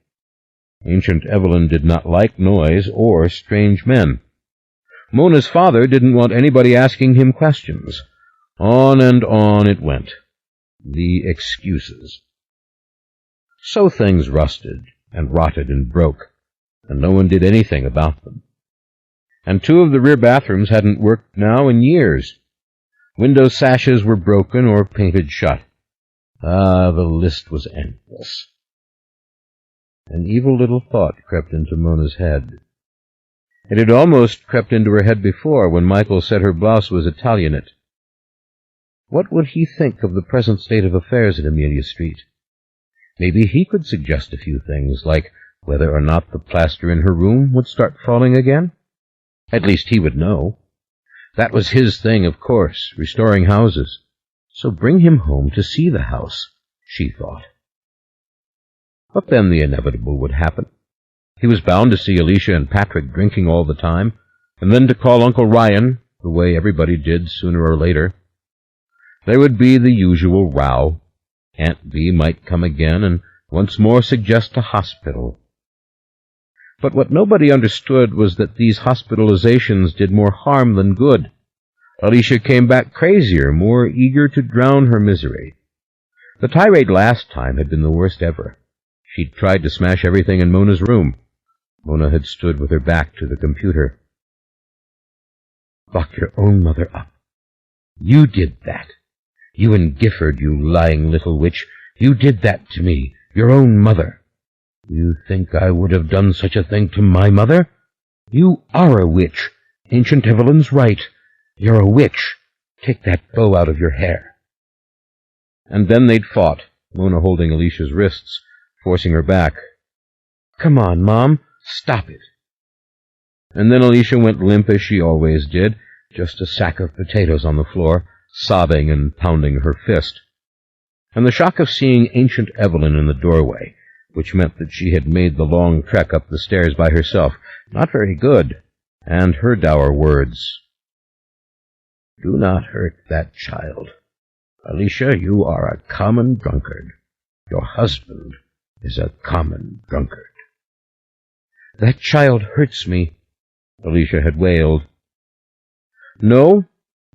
Ancient Evelyn did not like noise or strange men. Mona's father didn't want anybody asking him questions. On and on it went. The excuses. So things rusted and rotted and broke, and no one did anything about them. And 2 of the rear bathrooms hadn't worked now in years. Window sashes were broken or painted shut. The list was endless. An evil little thought crept into Mona's head. It had almost crept into her head before, when Michael said her blouse was Italianate. What would he think of the present state of affairs at Amelia Street? Maybe he could suggest a few things, like whether or not the plaster in her room would start falling again. At least he would know. That was his thing, of course, restoring houses. So bring him home to see the house, she thought. But then the inevitable would happen. He was bound to see Alicia and Patrick drinking all the time, and then to call Uncle Ryan, the way everybody did sooner or later. There would be the usual row. Aunt Bee might come again and once more suggest a hospital. But what nobody understood was that these hospitalizations did more harm than good. Alicia came back crazier, more eager to drown her misery. The tirade last time had been the worst ever. She'd tried to smash everything in Mona's room. Mona had stood with her back to the computer. "Lock your own mother up. You did that. You and Gifford, you lying little witch. You did that to me, your own mother. You think I would have done such a thing to my mother? You are a witch. Ancient Evelyn's right. You're a witch. Take that bow out of your hair." And then they'd fought, Mona holding Alicia's wrists, forcing her back. "Come on, Mom. Stop it." And then Alicia went limp as she always did, just a sack of potatoes on the floor, sobbing and pounding her fist. And the shock of seeing Ancient Evelyn in the doorway, which meant that she had made the long trek up the stairs by herself, not very good, and her dour words. "Do not hurt that child. Alicia, you are a common drunkard. Your husband is a common drunkard." "That child hurts me," Alicia had wailed. No,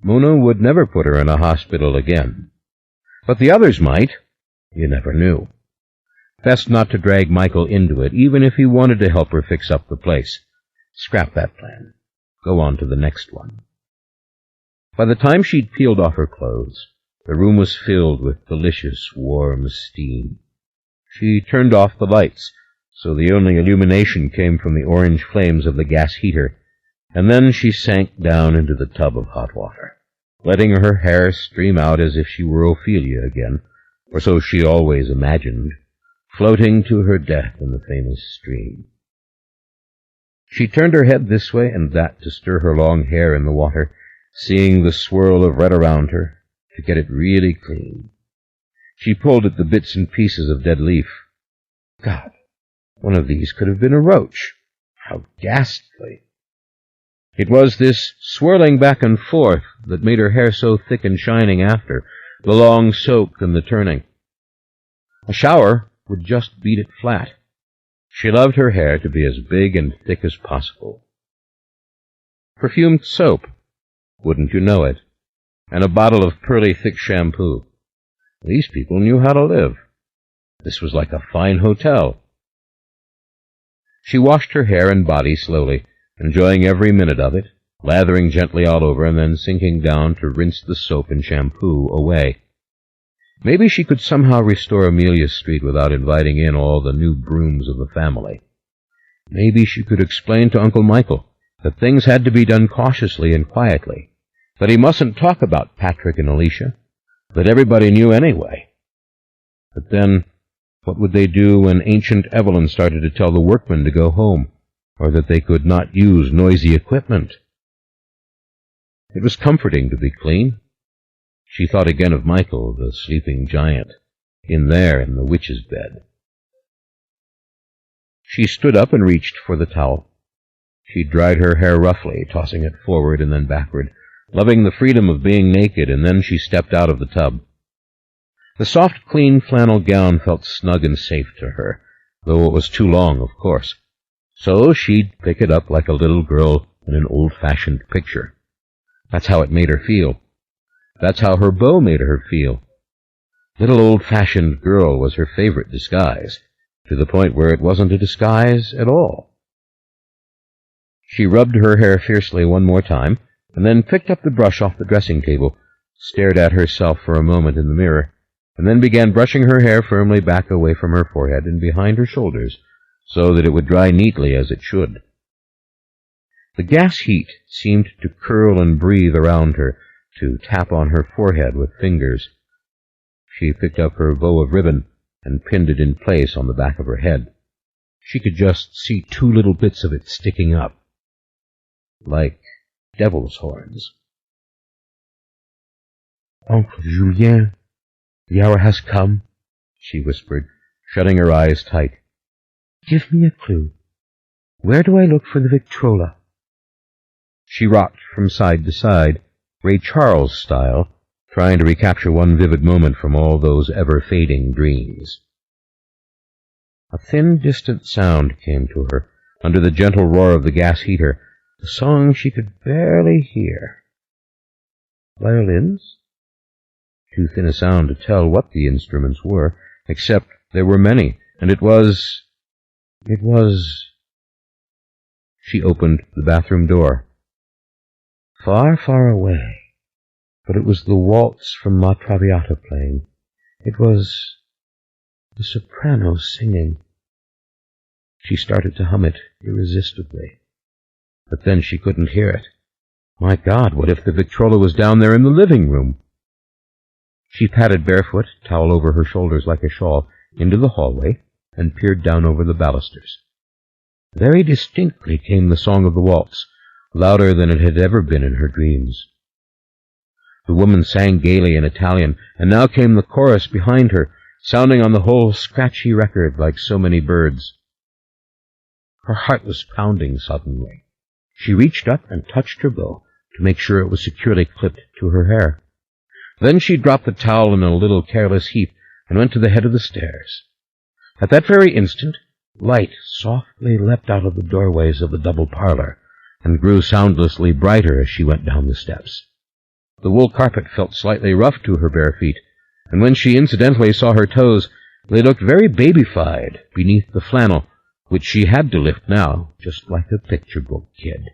Mona would never put her in a hospital again. But the others might. You never knew. Best not to drag Michael into it, even if he wanted to help her fix up the place. Scrap that plan. Go on to the next one. By the time she'd peeled off her clothes, the room was filled with delicious, warm steam. She turned off the lights, so the only illumination came from the orange flames of the gas heater, and then she sank down into the tub of hot water, letting her hair stream out as if she were Ophelia again, or so she always imagined, floating to her death in the famous stream. She turned her head this way and that to stir her long hair in the water, seeing the swirl of red around her, to get it really clean. She pulled at the bits and pieces of dead leaf. God, one of these could have been a roach. How ghastly! It was this swirling back and forth that made her hair so thick and shining after, the long soak and the turning. A shower would just beat it flat. She loved her hair to be as big and thick as possible. Perfumed soap, wouldn't you know it, and a bottle of pearly thick shampoo. These people knew how to live. This was like a fine hotel. She washed her hair and body slowly, enjoying every minute of it, lathering gently all over and then sinking down to rinse the soap and shampoo away. Maybe she could somehow restore Amelia Street without inviting in all the new brooms of the family. Maybe she could explain to Uncle Michael that things had to be done cautiously and quietly, that he mustn't talk about Patrick and Alicia, that everybody knew anyway. But then, what would they do when Ancient Evelyn started to tell the workmen to go home, or that they could not use noisy equipment. It was comforting to be clean. She thought again of Michael, the sleeping giant, in the witch's bed. She stood up and reached for the towel. She dried her hair roughly, tossing it forward and then backward, loving the freedom of being naked, and then she stepped out of the tub. The soft, clean flannel gown felt snug and safe to her, though it was too long, of course. So she'd pick it up like a little girl in an old-fashioned picture. That's how it made her feel. That's how her beau made her feel. Little old-fashioned girl was her favorite disguise, to the point where it wasn't a disguise at all. She rubbed her hair fiercely one more time, and then picked up the brush off the dressing table, stared at herself for a moment in the mirror, and then began brushing her hair firmly back away from her forehead and behind her shoulders, so that it would dry neatly as it should. The gas heat seemed to curl and breathe around her, to tap on her forehead with fingers. She picked up her bow of ribbon and pinned it in place on the back of her head. She could just see 2 little bits of it sticking up, like devil's horns. "Uncle Julien, the hour has come," she whispered, shutting her eyes tight. "Give me a clue. Where do I look for the Victrola?" She rocked from side to side, Ray Charles style, trying to recapture one vivid moment from all those ever-fading dreams. A thin, distant sound came to her, under the gentle roar of the gas heater, a song she could barely hear. Violins? Too thin a sound to tell what the instruments were, except there were many, and it was... She opened the bathroom door. Far, far away, but it was the waltz from La Traviata playing. It was the soprano singing. She started to hum it irresistibly, but then she couldn't hear it. My God, what if the Victrola was down there in the living room? She padded barefoot, towel over her shoulders like a shawl, into the hallway and peered down over the balusters. Very distinctly came the song of the waltz, louder than it had ever been in her dreams. The woman sang gaily in Italian, and now came the chorus behind her, sounding on the whole scratchy record like so many birds. Her heart was pounding suddenly. She reached up and touched her bow to make sure it was securely clipped to her hair. Then she dropped the towel in a little careless heap and went to the head of the stairs. At that very instant, light softly leapt out of the doorways of the double parlor, and grew soundlessly brighter as she went down the steps. The wool carpet felt slightly rough to her bare feet, and when she incidentally saw her toes, they looked very babyfied beneath the flannel, which she had to lift now, just like a picture book kid.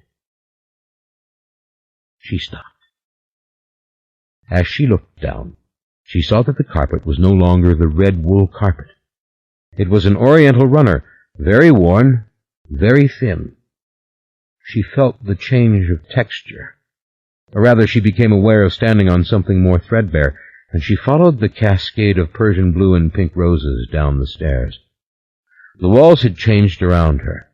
She stopped. As she looked down, she saw that the carpet was no longer the red wool carpet. It was an oriental runner, very worn, very thin. She felt the change of texture. Or rather, she became aware of standing on something more threadbare, and she followed the cascade of Persian blue and pink roses down the stairs. The walls had changed around her.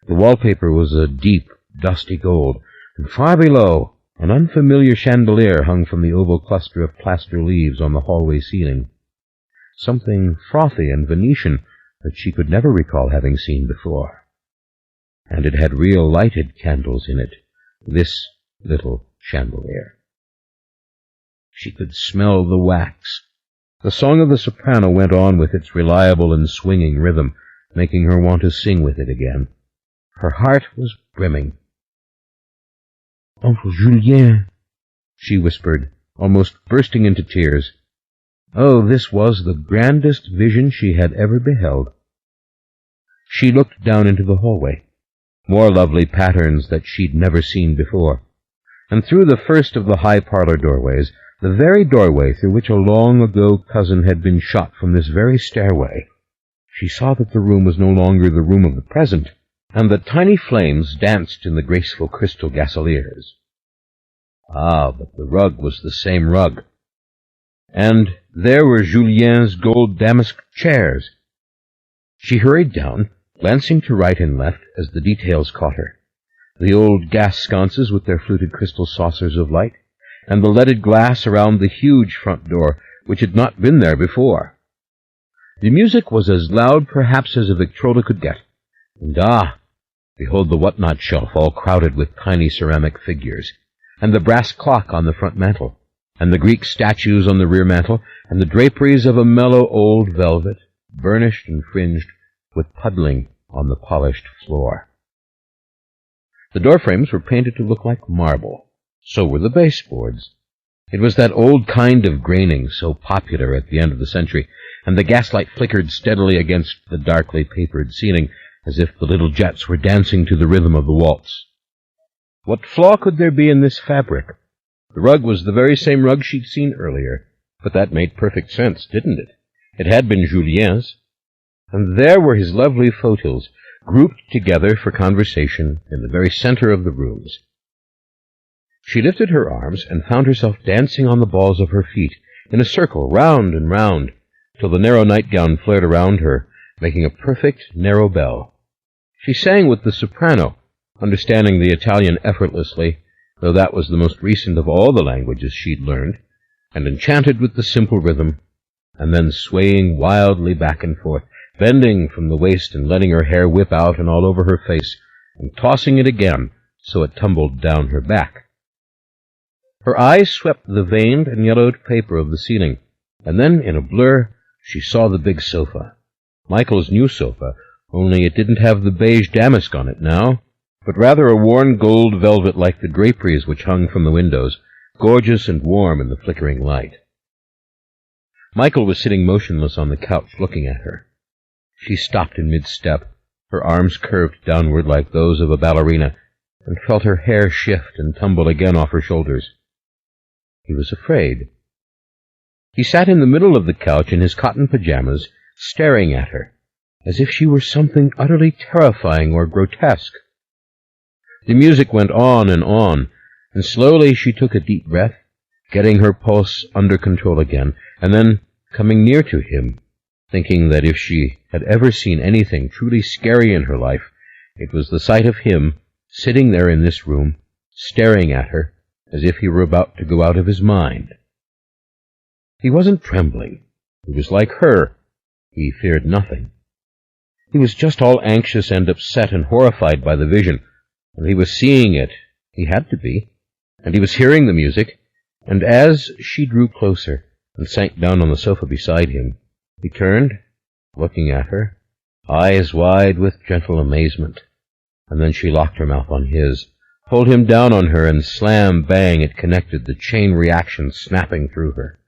The wallpaper was a deep, dusty gold, and far below, an unfamiliar chandelier hung from the oval cluster of plaster leaves on the hallway ceiling. Something frothy and Venetian that she could never recall having seen before. And it had real lighted candles in it, this little chandelier. She could smell the wax. The song of the soprano went on with its reliable and swinging rhythm, making her want to sing with it again. Her heart was brimming. "Uncle Julien," she whispered, almost bursting into tears. Oh, this was the grandest vision she had ever beheld. She looked down into the hallway. More lovely patterns that she'd never seen before. And through the first of the high parlor doorways, the very doorway through which a long-ago cousin had been shot from this very stairway, she saw that the room was no longer the room of the present, and that tiny flames danced in the graceful crystal gasoliers. Ah, but the rug was the same rug. And there were Julien's gold damask chairs. She hurried down, glancing to right and left as the details caught her. The old gas sconces with their fluted crystal saucers of light, and the leaded glass around the huge front door, which had not been there before. The music was as loud, perhaps, as a Victrola could get. And behold the whatnot shelf all crowded with tiny ceramic figures, and the brass clock on the front mantel, and the Greek statues on the rear mantel, and the draperies of a mellow old velvet, burnished and fringed with puddling on the polished floor. The door frames were painted to look like marble. So were the baseboards. It was that old kind of graining so popular at the end of the century, and the gaslight flickered steadily against the darkly papered ceiling, as if the little jets were dancing to the rhythm of the waltz. What flaw could there be in this fabric? The rug was the very same rug she'd seen earlier, but that made perfect sense, didn't it? It had been Julien's. And there were his lovely photos, grouped together for conversation in the very center of the rooms. She lifted her arms and found herself dancing on the balls of her feet, in a circle, round and round, till the narrow nightgown flared around her, making a perfect narrow bell. She sang with the soprano, understanding the Italian effortlessly, though that was the most recent of all the languages she'd learned, and enchanted with the simple rhythm, and then swaying wildly back and forth, bending from the waist and letting her hair whip out and all over her face, and tossing it again so it tumbled down her back. Her eyes swept the veined and yellowed paper of the ceiling, and then, in a blur, she saw the big sofa. Michael's new sofa, only it didn't have the beige damask on it now, but rather a worn gold velvet like the draperies which hung from the windows, gorgeous and warm in the flickering light. Michael was sitting motionless on the couch, looking at her. She stopped in mid-step, her arms curved downward like those of a ballerina, and felt her hair shift and tumble again off her shoulders. He was afraid. He sat in the middle of the couch in his cotton pajamas, staring at her, as if she were something utterly terrifying or grotesque. The music went on, and slowly she took a deep breath, getting her pulse under control again, and then coming near to him, thinking that if she had ever seen anything truly scary in her life, it was the sight of him sitting there in this room, staring at her, as if he were about to go out of his mind. He wasn't trembling. He was like her. He feared nothing. He was just all anxious and upset and horrified by the vision, and he was seeing it. He had to be. And he was hearing the music, and as she drew closer and sank down on the sofa beside him, he turned, looking at her, eyes wide with gentle amazement, and then she locked her mouth on his, pulled him down on her, and slam-bang it connected, the chain reaction snapping through her.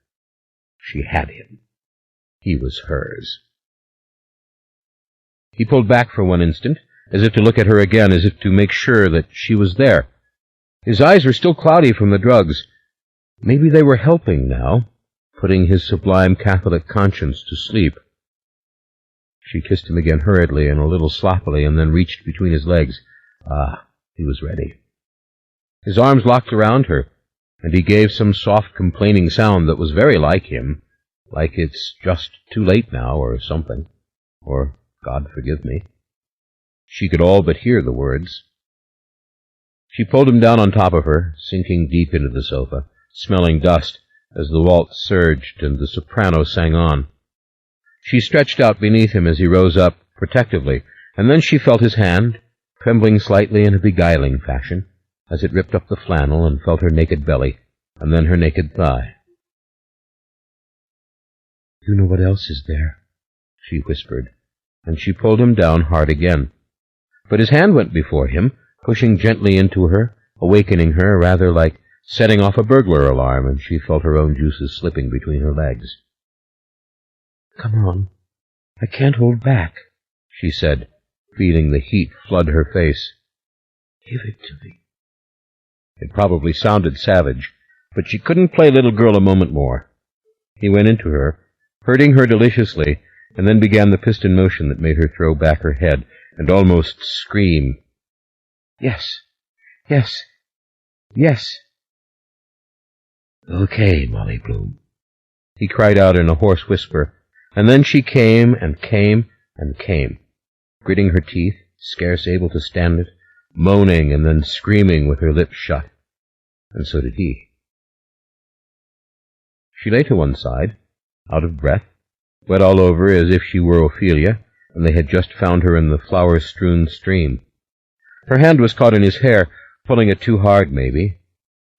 She had him. He was hers. He pulled back for one instant, as if to look at her again, as if to make sure that she was there. His eyes were still cloudy from the drugs. Maybe they were helping now, putting his sublime Catholic conscience to sleep. She kissed him again hurriedly and a little sloppily, and then reached between his legs. He was ready. His arms locked around her, and he gave some soft complaining sound that was very like him, like it's just too late now, or something, or God forgive me. She could all but hear the words. She pulled him down on top of her, sinking deep into the sofa, smelling dust, as the waltz surged and the soprano sang on. She stretched out beneath him as he rose up, protectively, and then she felt his hand, trembling slightly in a beguiling fashion, as it ripped up the flannel and felt her naked belly, and then her naked thigh. "You know what else is there?" she whispered, and she pulled him down hard again. But his hand went before him, pushing gently into her, awakening her, rather like setting off a burglar alarm, and she felt her own juices slipping between her legs. "Come on. I can't hold back," she said, feeling the heat flood her face. "Give it to me." It probably sounded savage, but she couldn't play little girl a moment more. He went into her, hurting her deliciously, and then began the piston motion that made her throw back her head and almost scream. "Yes, yes, yes." "Okay, Molly Bloom," he cried out in a hoarse whisper, and then she came and came and came. gritting her teeth, scarce able to stand it, moaning and then screaming with her lips shut. And so did he. She lay to one side, out of breath, wet all over as if she were Ophelia, and they had just found her in the flower-strewn stream. Her hand was caught in his hair, pulling it too hard, maybe,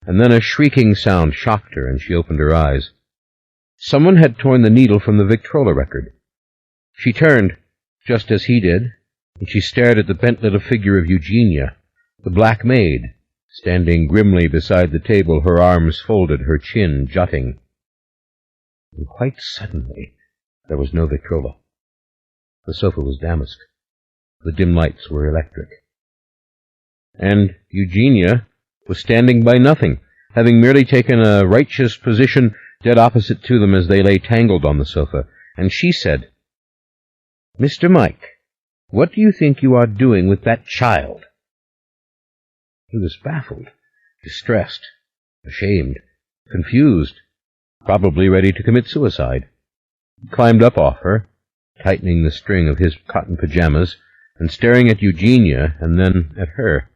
and then a shrieking sound shocked her, and she opened her eyes. Someone had torn the needle from the Victrola record. She turned, just as he did, and she stared at the bent little figure of Eugenia, the black maid, standing grimly beside the table, her arms folded, her chin jutting. And quite suddenly, there was no Victrola. The sofa was damask. The dim lights were electric. And Eugenia was standing by nothing, having merely taken a righteous position dead opposite to them as they lay tangled on the sofa, and she said, "Mr. Mike, what do you think you are doing with that child?" He was baffled, distressed, ashamed, confused, probably ready to commit suicide. He climbed up off her, tightening the string of his cotton pajamas, and staring at Eugenia and then at her.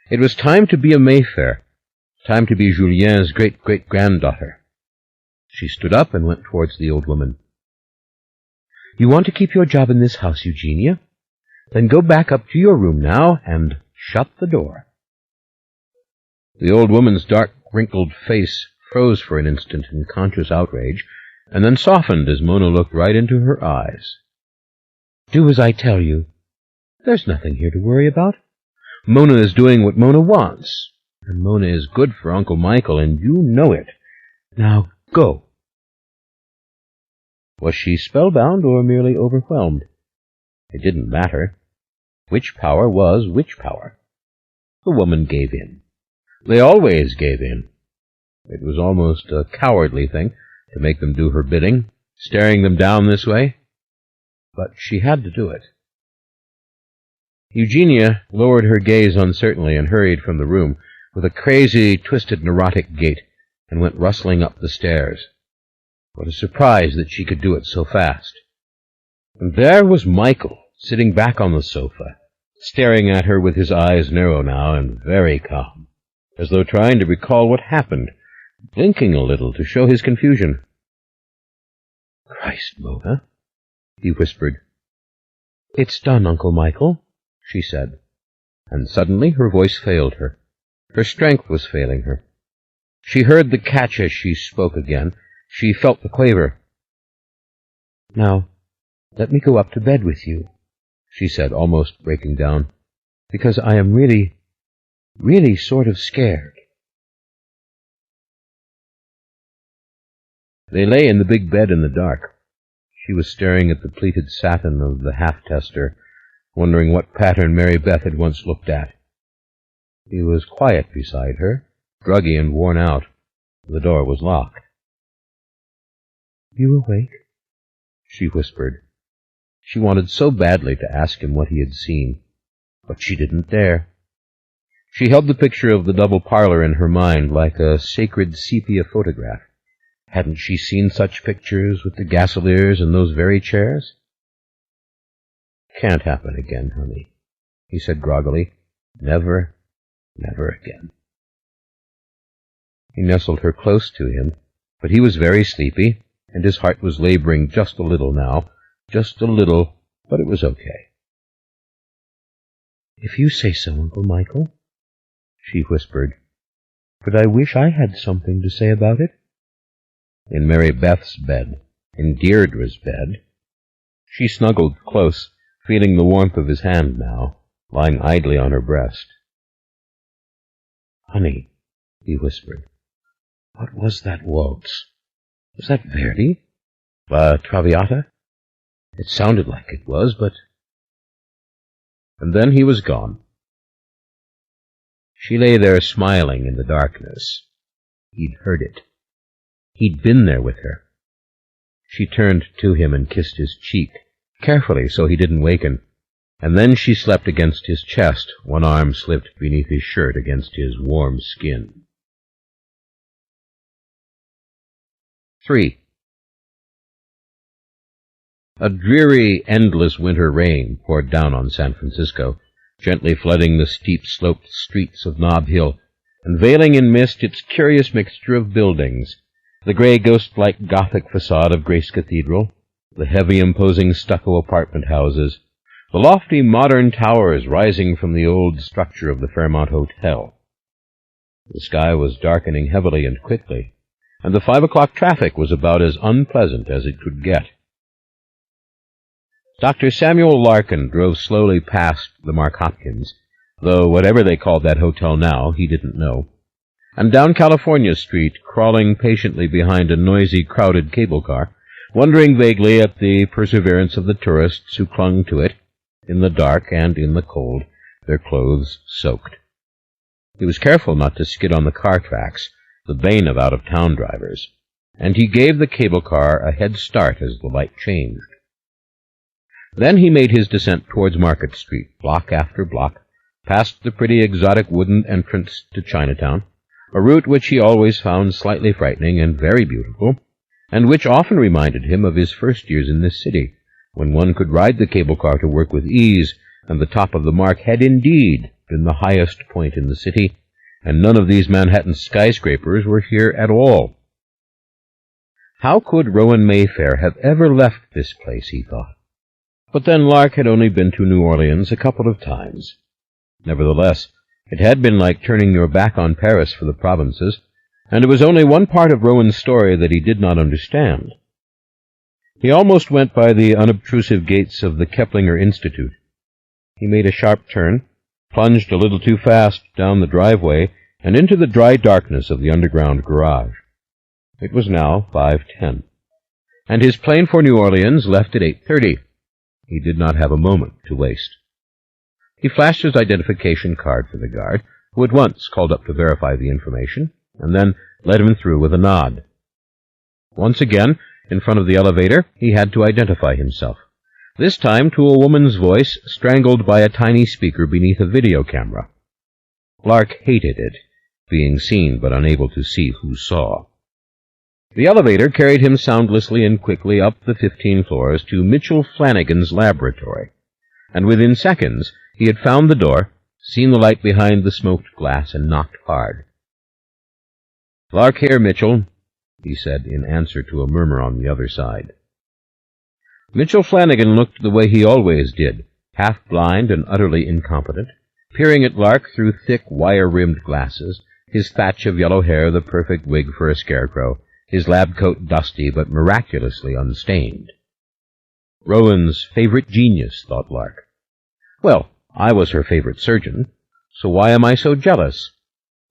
It was time to be a Mayfair, time to be Julien's great-great-granddaughter. She stood up and went towards the old woman. "You want to keep your job in this house, Eugenia? Then go back up to your room now and shut the door." The old woman's dark, wrinkled face froze for an instant in conscious outrage, and then softened as Mona looked right into her eyes. "Do as I tell you. There's nothing here to worry about. Mona is doing what Mona wants, and Mona is good for Uncle Michael, and you know it. Now go." Was she spellbound or merely overwhelmed? It didn't matter. Which power was which power? The woman gave in. They always gave in. It was almost a cowardly thing to make them do her bidding, staring them down this way. But she had to do it. Eugenia lowered her gaze uncertainly and hurried from the room with a crazy, twisted, neurotic gait and went rustling up the stairs. What a surprise that she could do it so fast. And there was Michael, sitting back on the sofa, staring at her with his eyes narrow now and very calm, as though trying to recall what happened, blinking a little to show his confusion. "Christ, Mona," he whispered. "It's done, Uncle Michael," she said, and suddenly her voice failed her. Her strength was failing her. She heard the catch as she spoke again. She felt the quaver. "Now, let me go up to bed with you," she said, almost breaking down, "because I am really sort of scared." They lay in the big bed in the dark. She was staring at the pleated satin of the half-tester, wondering what pattern Mary Beth had once looked at. He was quiet beside her, groggy and worn out. The door was locked. "You awake?" she whispered. She wanted so badly to ask him what he had seen, but she didn't dare. She held the picture of the double parlor in her mind like a sacred sepia photograph. Hadn't she seen such pictures with the Gasoliers and those very chairs? "Can't happen again, honey," he said groggily. "Never, never again." He nestled her close to him, but he was very sleepy, and his heart was laboring just a little now, just a little, but it was okay. "If you say so, Uncle Michael," she whispered. "But I wish I had something to say about it." In Mary Beth's bed, in Deirdre's bed, she snuggled close, feeling the warmth of his hand now, lying idly on her breast. "Honey," he whispered, "what was that waltz? Was that Verdi? La Traviata? It sounded like it was, but—" And then he was gone. She lay there smiling in the darkness. He'd heard it. He'd been there with her. She turned to him and kissed his cheek, carefully so he didn't waken, and then she slept against his chest, one arm slipped beneath his shirt against his warm skin. 3. A dreary, endless winter rain poured down on San Francisco, gently flooding the steep-sloped streets of Nob Hill, and veiling in mist its curious mixture of buildings, the gray ghost-like Gothic facade of Grace Cathedral, the heavy, imposing stucco apartment houses, the lofty modern towers rising from the old structure of the Fairmont Hotel. The sky was darkening heavily and quickly, and the 5 o'clock traffic was about as unpleasant as it could get. Dr. Samuel Larkin drove slowly past the Mark Hopkins, though whatever they called that hotel now, he didn't know, and down California Street, crawling patiently behind a noisy, crowded cable car, wondering vaguely at the perseverance of the tourists who clung to it, in the dark and in the cold, their clothes soaked. He was careful not to skid on the car tracks, the bane of out-of-town drivers, and he gave the cable car a head start as the light changed. Then he made his descent towards Market Street, block after block, past the pretty exotic wooden entrance to Chinatown, a route which he always found slightly frightening and very beautiful, and which often reminded him of his first years in this city, when one could ride the cable car to work with ease, and the top of the Mark had indeed been the highest point in the city, and none of these Manhattan skyscrapers were here at all. How could Rowan Mayfair have ever left this place, he thought. But then Lark had only been to New Orleans a couple of times. Nevertheless, it had been like turning your back on Paris for the provinces, and it was only one part of Rowan's story that he did not understand. He almost went by the unobtrusive gates of the Keplinger Institute. He made a sharp turn, plunged a little too fast down the driveway, and into the dry darkness of the underground garage. It was now 5:10, and his plane for New Orleans left at 8:30. He did not have a moment to waste. He flashed his identification card for the guard, who at once called up to verify the information, and then led him through with a nod. Once again, in front of the elevator, he had to identify himself, this time to a woman's voice strangled by a tiny speaker beneath a video camera. Lark hated it, being seen but unable to see who saw. The elevator carried him soundlessly and quickly up the 15 floors to Mitchell Flanagan's laboratory, and within seconds he had found the door, seen the light behind the smoked glass, and knocked hard. "Lark here, Mitchell," he said in answer to a murmur on the other side. Mitchell Flanagan looked the way he always did, half-blind and utterly incompetent, peering at Lark through thick, wire-rimmed glasses, his thatch of yellow hair the perfect wig for a scarecrow, his lab coat dusty but miraculously unstained. Rowan's favorite genius, thought Lark. Well, I was her favorite surgeon, so why am I so jealous?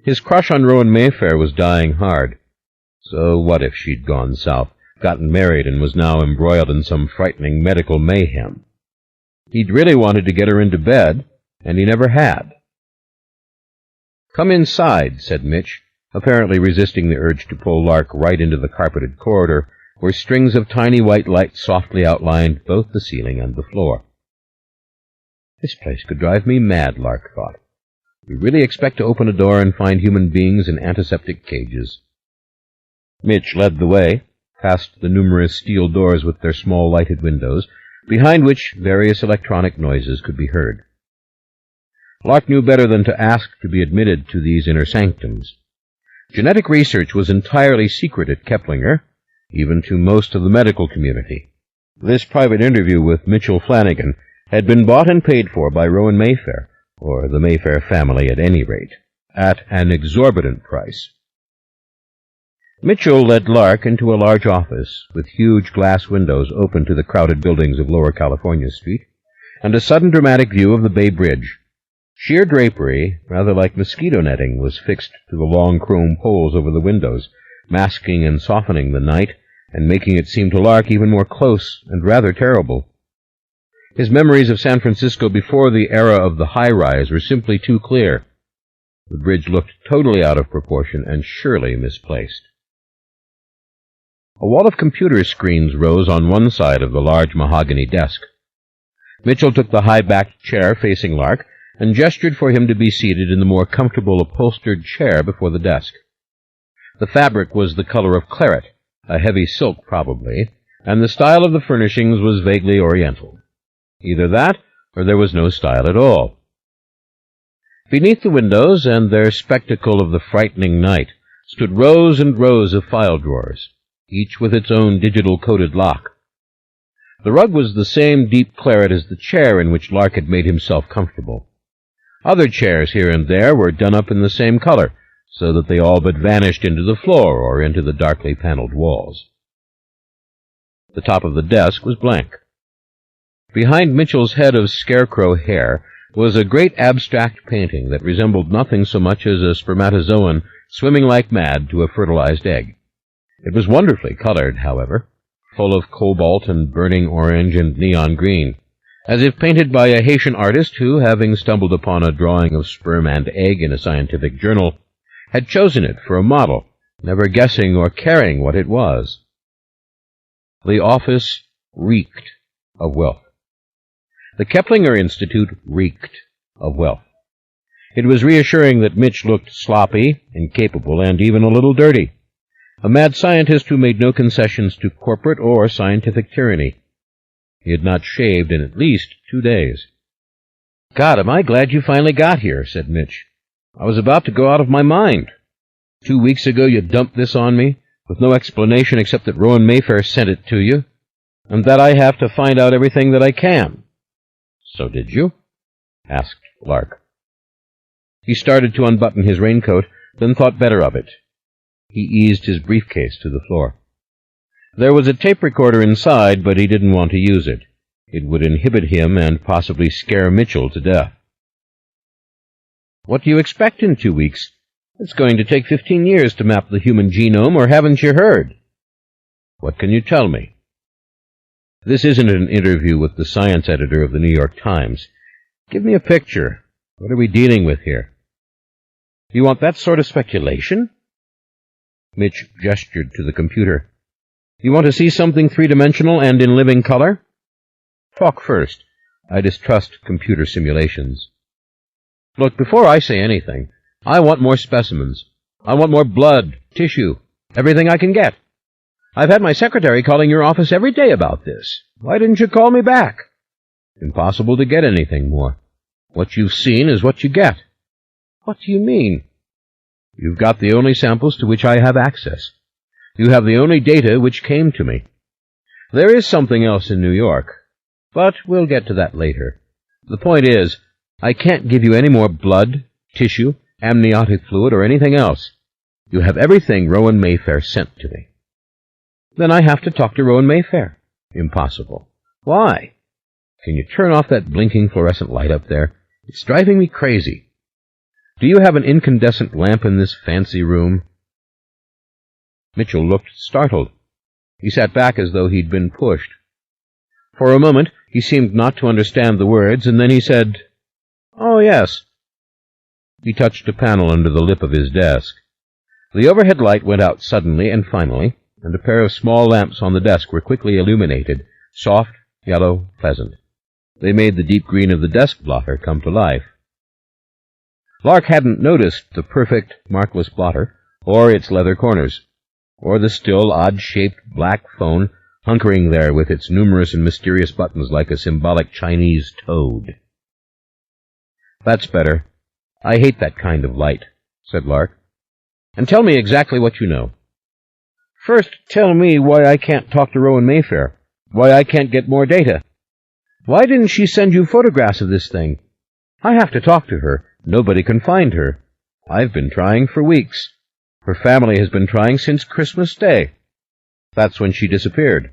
His crush on Rowan Mayfair was dying hard. So what if she'd gone south, gotten married, and was now embroiled in some frightening medical mayhem? He'd really wanted to get her into bed, and he never had. "Come inside," said Mitch, apparently resisting the urge to pull Lark right into the carpeted corridor, where strings of tiny white lights softly outlined both the ceiling and the floor. This place could drive me mad, Lark thought. We really expect to open a door and find human beings in antiseptic cages. Mitch led the way, past the numerous steel doors with their small lighted windows, behind which various electronic noises could be heard. Lark knew better than to ask to be admitted to these inner sanctums. Genetic research was entirely secret at Keplinger, even to most of the medical community. This private interview with Mitchell Flanagan had been bought and paid for by Rowan Mayfair, or the Mayfair family at any rate, at an exorbitant price. Mitchell led Lark into a large office with huge glass windows open to the crowded buildings of Lower California Street, and a sudden dramatic view of the Bay Bridge. Sheer drapery, rather like mosquito netting, was fixed to the long chrome poles over the windows, masking and softening the night, and making it seem to Lark even more close and rather terrible. His memories of San Francisco before the era of the high-rise were simply too clear. The bridge looked totally out of proportion and surely misplaced. A wall of computer screens rose on one side of the large mahogany desk. Mitchell took the high-backed chair facing Lark and gestured for him to be seated in the more comfortable upholstered chair before the desk. The fabric was the color of claret, a heavy silk probably, and the style of the furnishings was vaguely oriental. Either that, or there was no style at all. Beneath the windows, and their spectacle of the frightening night, stood rows and rows of file drawers, each with its own digital-coded lock. The rug was the same deep claret as the chair in which Lark had made himself comfortable. Other chairs here and there were done up in the same color, so that they all but vanished into the floor or into the darkly paneled walls. The top of the desk was blank. Behind Mitchell's head of scarecrow hair was a great abstract painting that resembled nothing so much as a spermatozoan swimming like mad to a fertilized egg. It was wonderfully colored, however, full of cobalt and burning orange and neon green, as if painted by a Haitian artist who, having stumbled upon a drawing of sperm and egg in a scientific journal, had chosen it for a model, never guessing or caring what it was. The office reeked of wealth. The Keplinger Institute reeked of wealth. It was reassuring that Mitch looked sloppy, incapable, and even a little dirty. A mad scientist who made no concessions to corporate or scientific tyranny. He had not shaved in at least 2 days. "God, am I glad you finally got here," said Mitch. "I was about to go out of my mind. 2 weeks ago you dumped this on me, with no explanation except that Rowan Mayfair sent it to you, and that I have to find out everything that I can." "So did you?" asked Lark. He started to unbutton his raincoat, then thought better of it. He eased his briefcase to the floor. There was a tape recorder inside, but he didn't want to use it. It would inhibit him and possibly scare Mitchell to death. "What do you expect in 2 weeks? It's going to take 15 years to map the human genome, or haven't you heard?" "What can you tell me?" "This isn't an interview with the science editor of the New York Times. Give me a picture. What are we dealing with here?" "You want that sort of speculation?" Mitch gestured to the computer. "You want to see something three-dimensional and in living color?" "Talk first. I distrust computer simulations." "Look, before I say anything, I want more specimens. I want more blood, tissue, everything I can get. I've had my secretary calling your office every day about this. Why didn't you call me back?" "Impossible to get anything more. What you've seen is what you get." "What do you mean?" "You've got the only samples to which I have access. You have the only data which came to me. There is something else in New York, but we'll get to that later. The point is, I can't give you any more blood, tissue, amniotic fluid, or anything else. You have everything Rowan Mayfair sent to me." "Then I have to talk to Rowan Mayfair." "Impossible." "Why?" "Can you turn off that blinking fluorescent light up there? It's driving me crazy. Do you have an incandescent lamp in this fancy room?" Mitchell looked startled. He sat back as though he'd been pushed. For a moment he seemed not to understand the words, and then he said, "Oh, yes." He touched a panel under the lip of his desk. The overhead light went out suddenly and finally, and a pair of small lamps on the desk were quickly illuminated, soft, yellow, pleasant. They made the deep green of the desk blotter come to life. Lark hadn't noticed the perfect, markless blotter, or its leather corners, or the still odd-shaped black phone hunkering there with its numerous and mysterious buttons like a symbolic Chinese toad. "That's better. I hate that kind of light," said Lark. "And tell me exactly what you know." "First, tell me why I can't talk to Rowan Mayfair, why I can't get more data. Why didn't she send you photographs of this thing? I have to talk to her. Nobody can find her. I've been trying for weeks. Her family has been trying since Christmas Day. That's when she disappeared.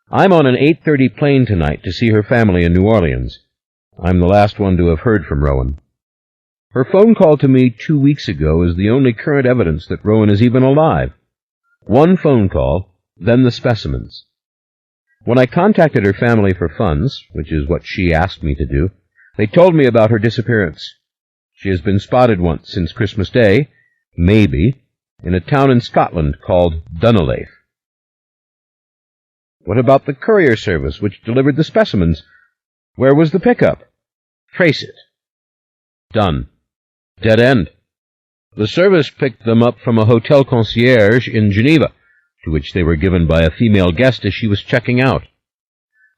I'm on an 8:30 plane tonight to see her family in New Orleans. I'm the last one to have heard from Rowan. Her phone call to me 2 weeks ago is the only current evidence that Rowan is even alive. One phone call, then the specimens. When I contacted her family for funds, which is what she asked me to do, they told me about her disappearance. She has been spotted once since Christmas Day, maybe, in a town in Scotland called Dunleith." "What about the courier service which delivered the specimens? Where was the pickup?" "Trace it." "Done. Dead end. The service picked them up from a hotel concierge in Geneva, to which they were given by a female guest as she was checking out.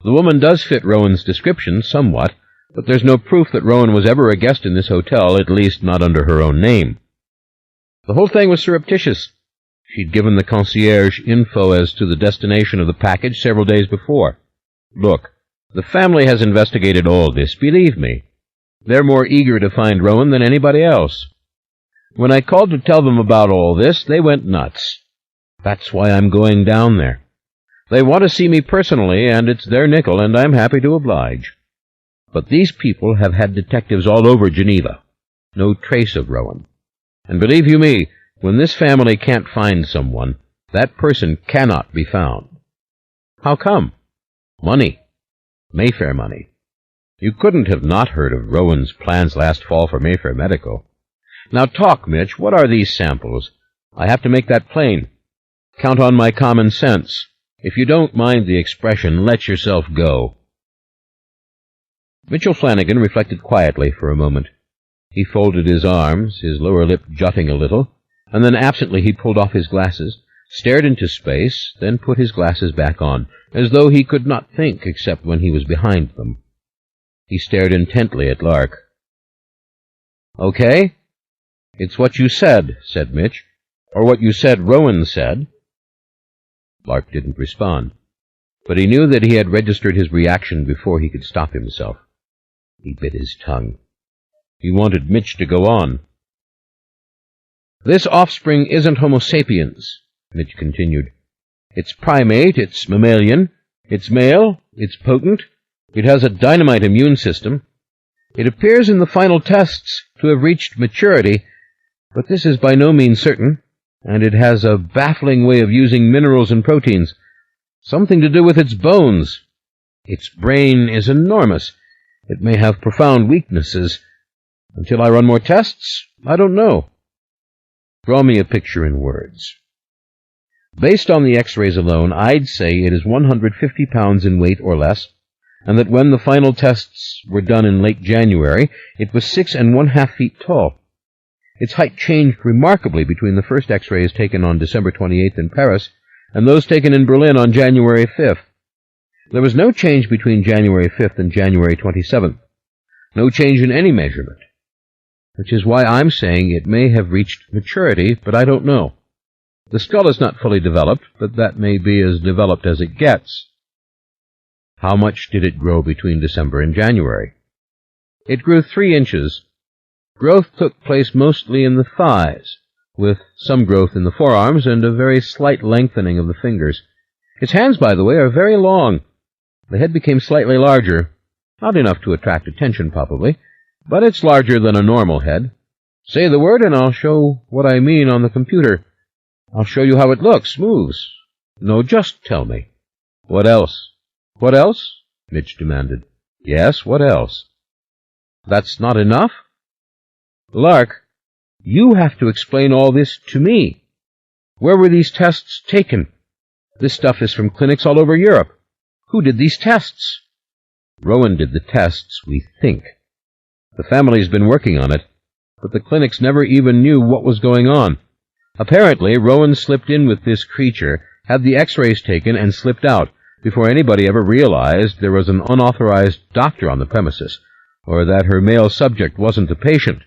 The woman does fit Rowan's description somewhat, but there's no proof that Rowan was ever a guest in this hotel, at least not under her own name. The whole thing was surreptitious. She'd given the concierge info as to the destination of the package several days before. Look, the family has investigated all this, believe me. They're more eager to find Rowan than anybody else. When I called to tell them about all this, they went nuts. That's why I'm going down there. They want to see me personally, and it's their nickel, and I'm happy to oblige. But these people have had detectives all over Geneva. No trace of Rowan. And believe you me, when this family can't find someone, that person cannot be found. How come? Money. Mayfair money. You couldn't have not heard of Rowan's plans last fall for Mayfair Medical. Now talk, Mitch. What are these samples? I have to make that plain. Count on my common sense. If you don't mind the expression, let yourself go. Mitchell Flanagan reflected quietly for a moment. He folded his arms, his lower lip jutting a little, and then absently he pulled off his glasses, stared into space, then put his glasses back on, as though he could not think except when he was behind them. He stared intently at Lark. "Okay? It's what you said," said Mitch, "or what you said Rowan said." Lark didn't respond, but he knew that he had registered his reaction before he could stop himself. He bit his tongue. He wanted Mitch to go on. "This offspring isn't Homo sapiens," Mitch continued. "It's primate, it's mammalian, it's male, it's potent, it has a dynamite immune system. It appears in the final tests to have reached maturity, but this is by no means certain, and it has a baffling way of using minerals and proteins, something to do with its bones. Its brain is enormous. It may have profound weaknesses. Until I run more tests, I don't know. Draw me a picture in words. Based on the X-rays alone, I'd say it is 150 pounds in weight or less, and that when the final tests were done in late January, it was 6½ feet tall. Its height changed remarkably between the first X-rays taken on December 28th in Paris and those taken in Berlin on January 5th. There was no change between January 5th and January 27th. No change in any measurement. Which is why I'm saying it may have reached maturity, but I don't know. The skull is not fully developed, but that may be as developed as it gets. How much did it grow between December and January? It grew 3 inches. Growth took place mostly in the thighs, with some growth in the forearms and a very slight lengthening of the fingers. Its hands, by the way, are very long. The head became slightly larger, not enough to attract attention, probably, but it's larger than a normal head. Say the word and I'll show what I mean on the computer. I'll show you how it looks, moves. No, just tell me. What else? What else? Mitch demanded. Yes, what else? That's not enough? Lark, you have to explain all this to me. Where were these tests taken? This stuff is from clinics all over Europe. Who did these tests? Rowan did the tests, we think. The family's been working on it, but the clinics never even knew what was going on. Apparently, Rowan slipped in with this creature, had the X-rays taken, and slipped out before anybody ever realized there was an unauthorized doctor on the premises, or that her male subject wasn't a patient.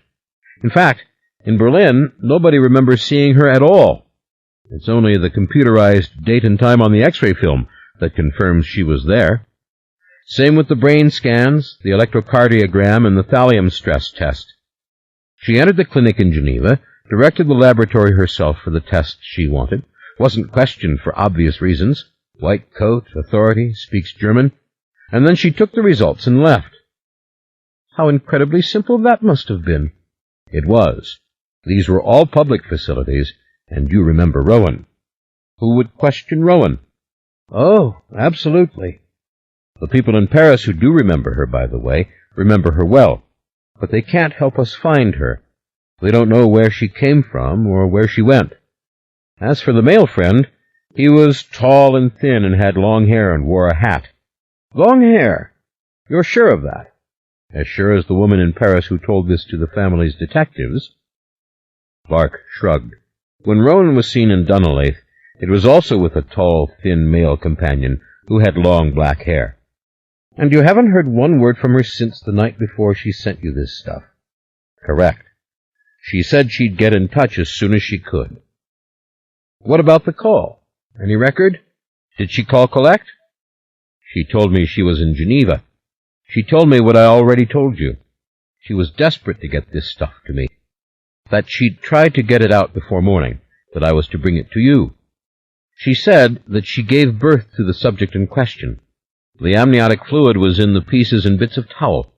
In fact, in Berlin, nobody remembers seeing her at all. It's only the computerized date and time on the X-ray film that confirms she was there. Same with the brain scans, the electrocardiogram, and the thallium stress test. She entered the clinic in Geneva, directed the laboratory herself for the tests she wanted, wasn't questioned for obvious reasons, white coat, authority, speaks German, and then she took the results and left. How incredibly simple that must have been. It was. These were all public facilities, and you remember Rowan. Who would question Rowan? Oh, absolutely. The people in Paris who do remember her, by the way, remember her well, but they can't help us find her. They don't know where she came from or where she went. As for the male friend, he was tall and thin and had long hair and wore a hat. Long hair? You're sure of that? As sure as the woman in Paris who told this to the family's detectives. Lark shrugged. When Rowan was seen in Dunleith, It was also with a tall, thin male companion who had long black hair. And you haven't heard one word from her since the night before she sent you this stuff? Correct. She said she'd get in touch as soon as she could. What about the call? Any record? Did she call collect? She told me she was in Geneva. She told me what I already told you. She was desperate to get this stuff to me. That she'd tried to get it out before morning, that I was to bring it to you. She said that she gave birth to the subject in question. The amniotic fluid was in the pieces and bits of towel.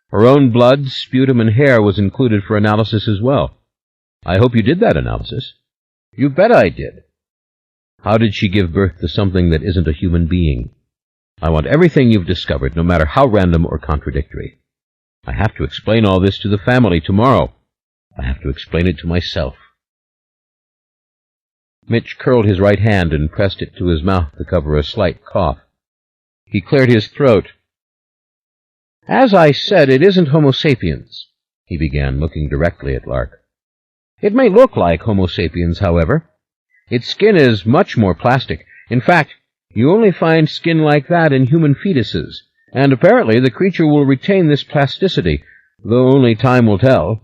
Her own blood, sputum, and hair was included for analysis as well. I hope you did that analysis. You bet I did. How did she give birth to something that isn't a human being? I want everything you've discovered, no matter how random or contradictory. I have to explain all this to the family tomorrow. I have to explain it to myself. Mitch curled his right hand and pressed it to his mouth to cover a slight cough. He cleared his throat. As I said, it isn't Homo sapiens, he began, looking directly at Lark. It may look like Homo sapiens, however. Its skin is much more plastic. In fact, you only find skin like that in human fetuses, and apparently the creature will retain this plasticity, though only time will tell.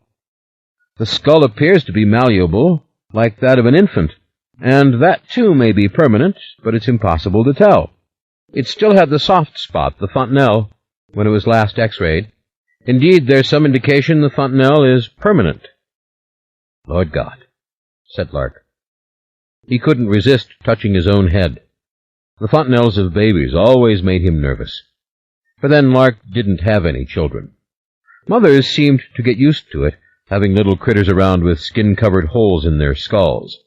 The skull appears to be malleable, like that of an infant, and that too may be permanent, but it's impossible to tell. It still had the soft spot, the fontanelle, when it was last x-rayed. Indeed, there's some indication the fontanelle is permanent. Lord God, said Lark. He couldn't resist touching his own head. The fontanelles of babies always made him nervous. But then Lark didn't have any children. Mothers seemed to get used to it, having little critters around with skin-covered holes in their skulls.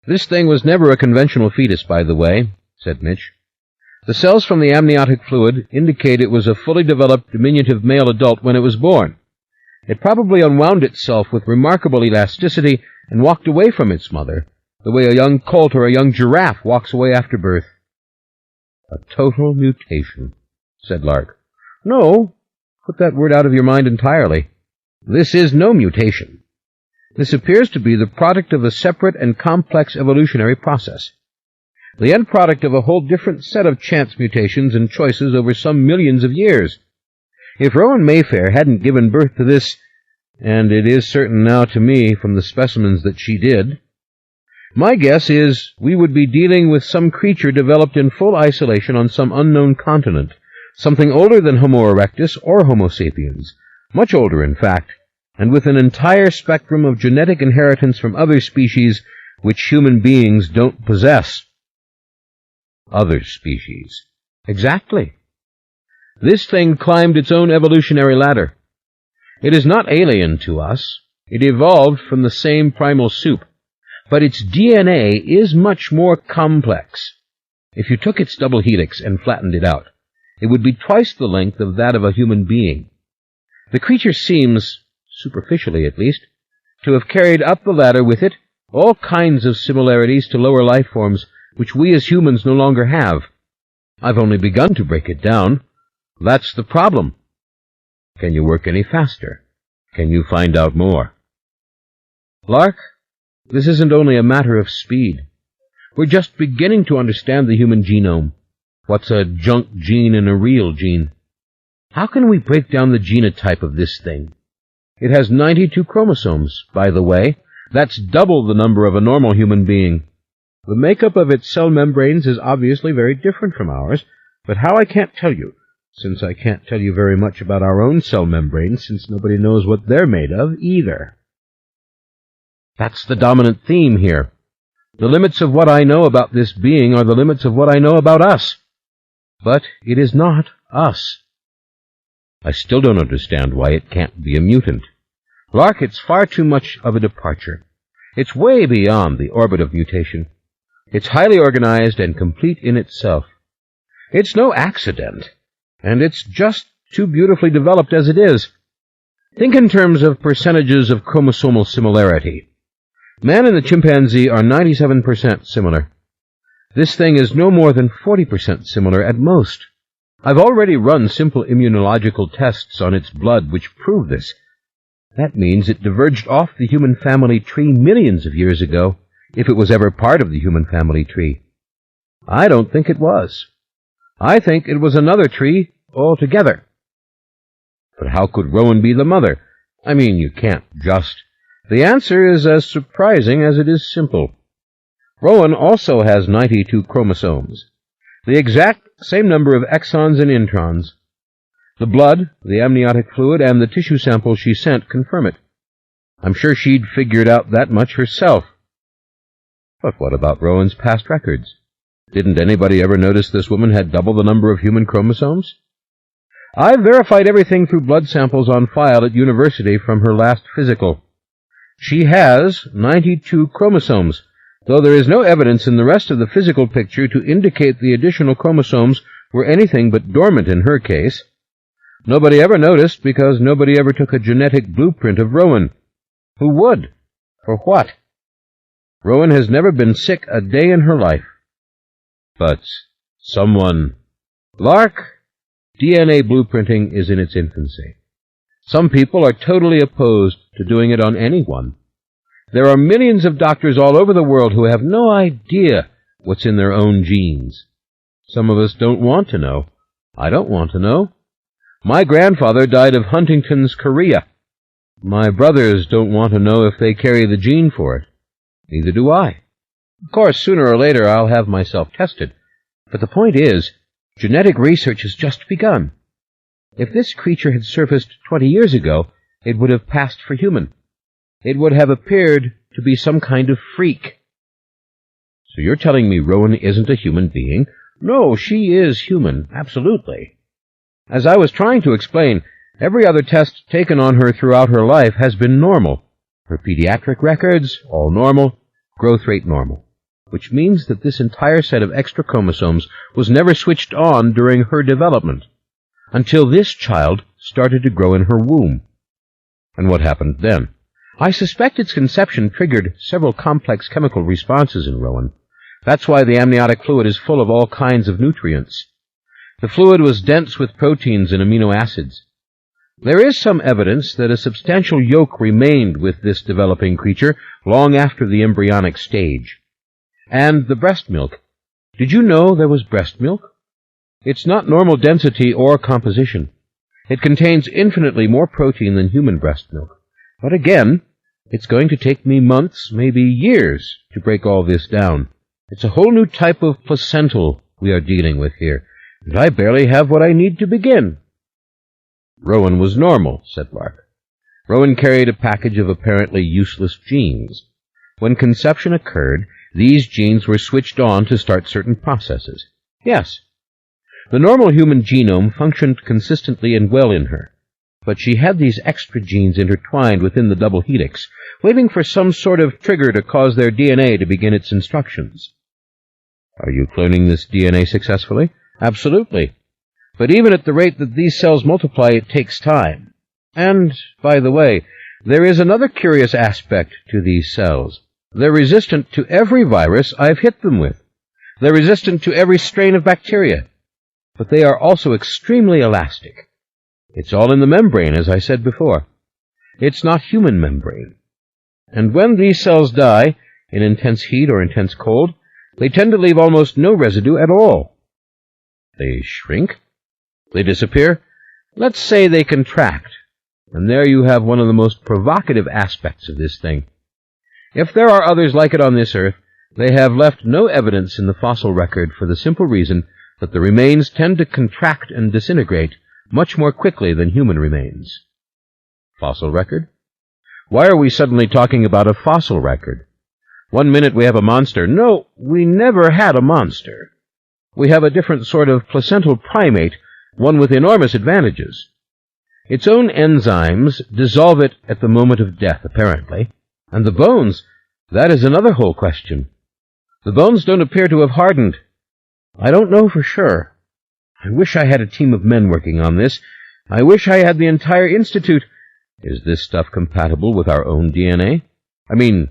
This thing was never a conventional fetus, by the way, said Mitch. The cells from the amniotic fluid indicate it was a fully developed diminutive male adult when it was born. It probably unwound itself with remarkable elasticity and walked away from its mother, the way a young colt or a young giraffe walks away after birth. A total mutation, said Lark. No, put that word out of your mind entirely. This is no mutation. This appears to be the product of a separate and complex evolutionary process, the end product of a whole different set of chance mutations and choices over some millions of years. If Rowan Mayfair hadn't given birth to this, and it is certain now to me from the specimens that she did, my guess is we would be dealing with some creature developed in full isolation on some unknown continent, something older than Homo erectus or Homo sapiens, much older in fact, and with an entire spectrum of genetic inheritance from other species which human beings don't possess. Other species. Exactly. This thing climbed its own evolutionary ladder. It is not alien to us. It evolved from the same primal soup. But its DNA is much more complex. If you took its double helix and flattened it out, it would be twice the length of that of a human being. The creature seems, superficially at least, to have carried up the ladder with it all kinds of similarities to lower life forms which we as humans no longer have. I've only begun to break it down. That's the problem. Can you work any faster? Can you find out more? Lark, this isn't only a matter of speed. We're just beginning to understand the human genome. What's a junk gene and a real gene? How can we break down the genotype of this thing? It has 92 chromosomes, by the way. That's double the number of a normal human being. The makeup of its cell membranes is obviously very different from ours, but how I can't tell you, since I can't tell you very much about our own cell membranes, since nobody knows what they're made of either. That's the dominant theme here. The limits of what I know about this being are the limits of what I know about us. But it is not us. I still don't understand why it can't be a mutant. Lark, it's far too much of a departure. It's way beyond the orbit of mutation. It's highly organized and complete in itself. It's no accident, and it's just too beautifully developed as it is. Think in terms of percentages of chromosomal similarity. Man and the chimpanzee are 97% similar. This thing is no more than 40% similar at most. I've already run simple immunological tests on its blood which prove this. That means it diverged off the human family tree millions of years ago, if it was ever part of the human family tree. I don't think it was. I think it was another tree altogether. But how could Rowan be the mother? I mean, you can't just. The answer is as surprising as it is simple. Rowan also has 92 chromosomes, the exact same number of exons and introns. The blood, the amniotic fluid, and the tissue samples she sent confirm it. I'm sure she'd figured out that much herself. But what about Rowan's past records? Didn't anybody ever notice this woman had double the number of human chromosomes? I've verified everything through blood samples on file at university from her last physical. She has 92 chromosomes, though there is no evidence in the rest of the physical picture to indicate the additional chromosomes were anything but dormant in her case. Nobody ever noticed because nobody ever took a genetic blueprint of Rowan. Who would? For what? Rowan has never been sick a day in her life. But someone... Lark, DNA blueprinting is in its infancy. Some people are totally opposed to doing it on anyone. There are millions of doctors all over the world who have no idea what's in their own genes. Some of us don't want to know. I don't want to know. My grandfather died of Huntington's chorea. My brothers don't want to know if they carry the gene for it. Neither do I. Of course, sooner or later I'll have myself tested. But the point is, genetic research has just begun. If this creature had surfaced 20 years ago, it would have passed for human. It would have appeared to be some kind of freak. So you're telling me Rowan isn't a human being? No, she is human, absolutely. As I was trying to explain, every other test taken on her throughout her life has been normal. Her pediatric records, all normal, growth rate normal, which means that this entire set of extra chromosomes was never switched on during her development, until this child started to grow in her womb. And what happened then? I suspect its conception triggered several complex chemical responses in Rowan. That's why the amniotic fluid is full of all kinds of nutrients. The fluid was dense with proteins and amino acids. There is some evidence that a substantial yolk remained with this developing creature long after the embryonic stage. And the breast milk. Did you know there was breast milk? It's not normal density or composition. It contains infinitely more protein than human breast milk. But again, it's going to take me months, maybe years, to break all this down. It's a whole new type of placental we are dealing with here, and I barely have what I need to begin. Rowan was normal, said Lark. Rowan carried a package of apparently useless genes. When conception occurred, these genes were switched on to start certain processes. Yes, the normal human genome functioned consistently and well in her, but she had these extra genes intertwined within the double helix, waiting for some sort of trigger to cause their DNA to begin its instructions. Are you cloning this DNA successfully? Absolutely. But even at the rate that these cells multiply, it takes time. And, by the way, there is another curious aspect to these cells. They're resistant to every virus I've hit them with. They're resistant to every strain of bacteria. But they are also extremely elastic. It's all in the membrane, as I said before. It's not human membrane. And when these cells die, in intense heat or intense cold, they tend to leave almost no residue at all. They shrink? They disappear? Let's say they contract. And there you have one of the most provocative aspects of this thing. If there are others like it on this earth, they have left no evidence in the fossil record for the simple reason that the remains tend to contract and disintegrate much more quickly than human remains. Fossil record? Why are we suddenly talking about a fossil record? 1 minute we have a monster. No, we never had a monster. We have a different sort of placental primate, one with enormous advantages. Its own enzymes dissolve it at the moment of death, apparently. And the bones, that is another whole question. The bones don't appear to have hardened. I don't know for sure. I wish I had a team of men working on this. I wish I had the entire institute. Is this stuff compatible with our own DNA? I mean,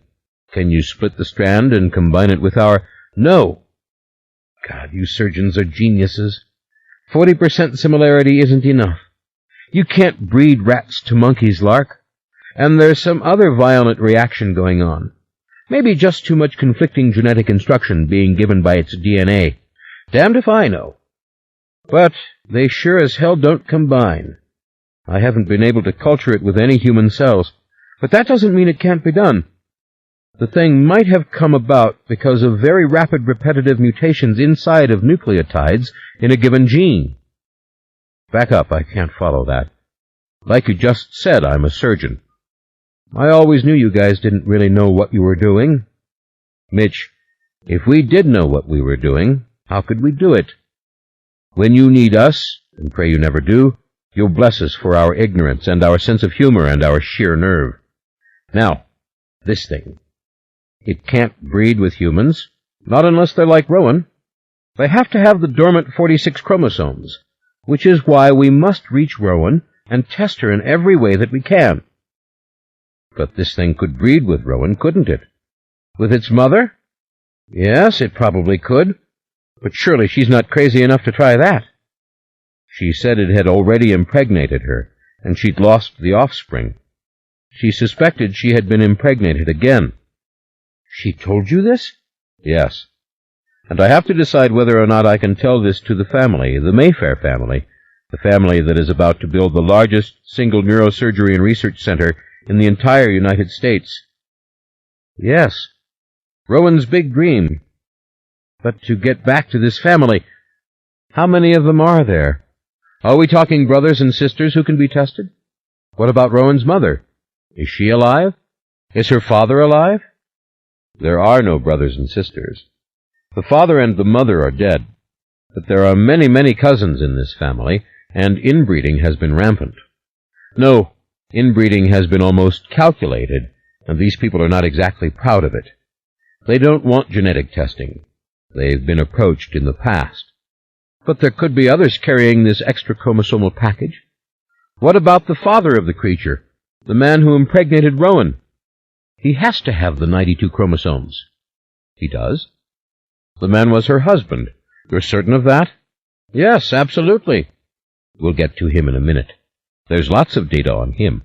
can you split the strand and combine it with our... No. God, you surgeons are geniuses. 40% similarity isn't enough. You can't breed rats to monkeys, Lark. And there's some other violent reaction going on. Maybe just too much conflicting genetic instruction being given by its DNA. Damned if I know. But they sure as hell don't combine. I haven't been able to culture it with any human cells, but that doesn't mean it can't be done. The thing might have come about because of very rapid repetitive mutations inside of nucleotides in a given gene. Back up, I can't follow that. Like you just said, I'm a surgeon. I always knew you guys didn't really know what you were doing. Mitch, if we did know what we were doing, how could we do it? When you need us, and pray you never do, you'll bless us for our ignorance and our sense of humor and our sheer nerve. Now, this thing. It can't breed with humans, not unless they're like Rowan. They have to have the dormant 46 chromosomes, which is why we must reach Rowan and test her in every way that we can. But this thing could breed with Rowan, couldn't it? With its mother? Yes, it probably could, but surely she's not crazy enough to try that. She said it had already impregnated her, and she'd lost the offspring. She suspected she had been impregnated again. She told you this? Yes. And I have to decide whether or not I can tell this to the family, the Mayfair family, the family that is about to build the largest single neurosurgery and research center in the entire United States. Yes, Rowan's big dream. But to get back to this family, how many of them are there? Are we talking brothers and sisters who can be tested? What about Rowan's mother? Is she alive? Is her father alive? There are no brothers and sisters. The father and the mother are dead, but there are many, many cousins in this family, and inbreeding has been rampant. No, inbreeding has been almost calculated, and these people are not exactly proud of it. They don't want genetic testing. They've been approached in the past. But there could be others carrying this extra chromosomal package. What about the father of the creature, the man who impregnated Rowan? He has to have the 92 chromosomes. He does? The man was her husband. You're certain of that? Yes, absolutely. We'll get to him in a minute. There's lots of data on him.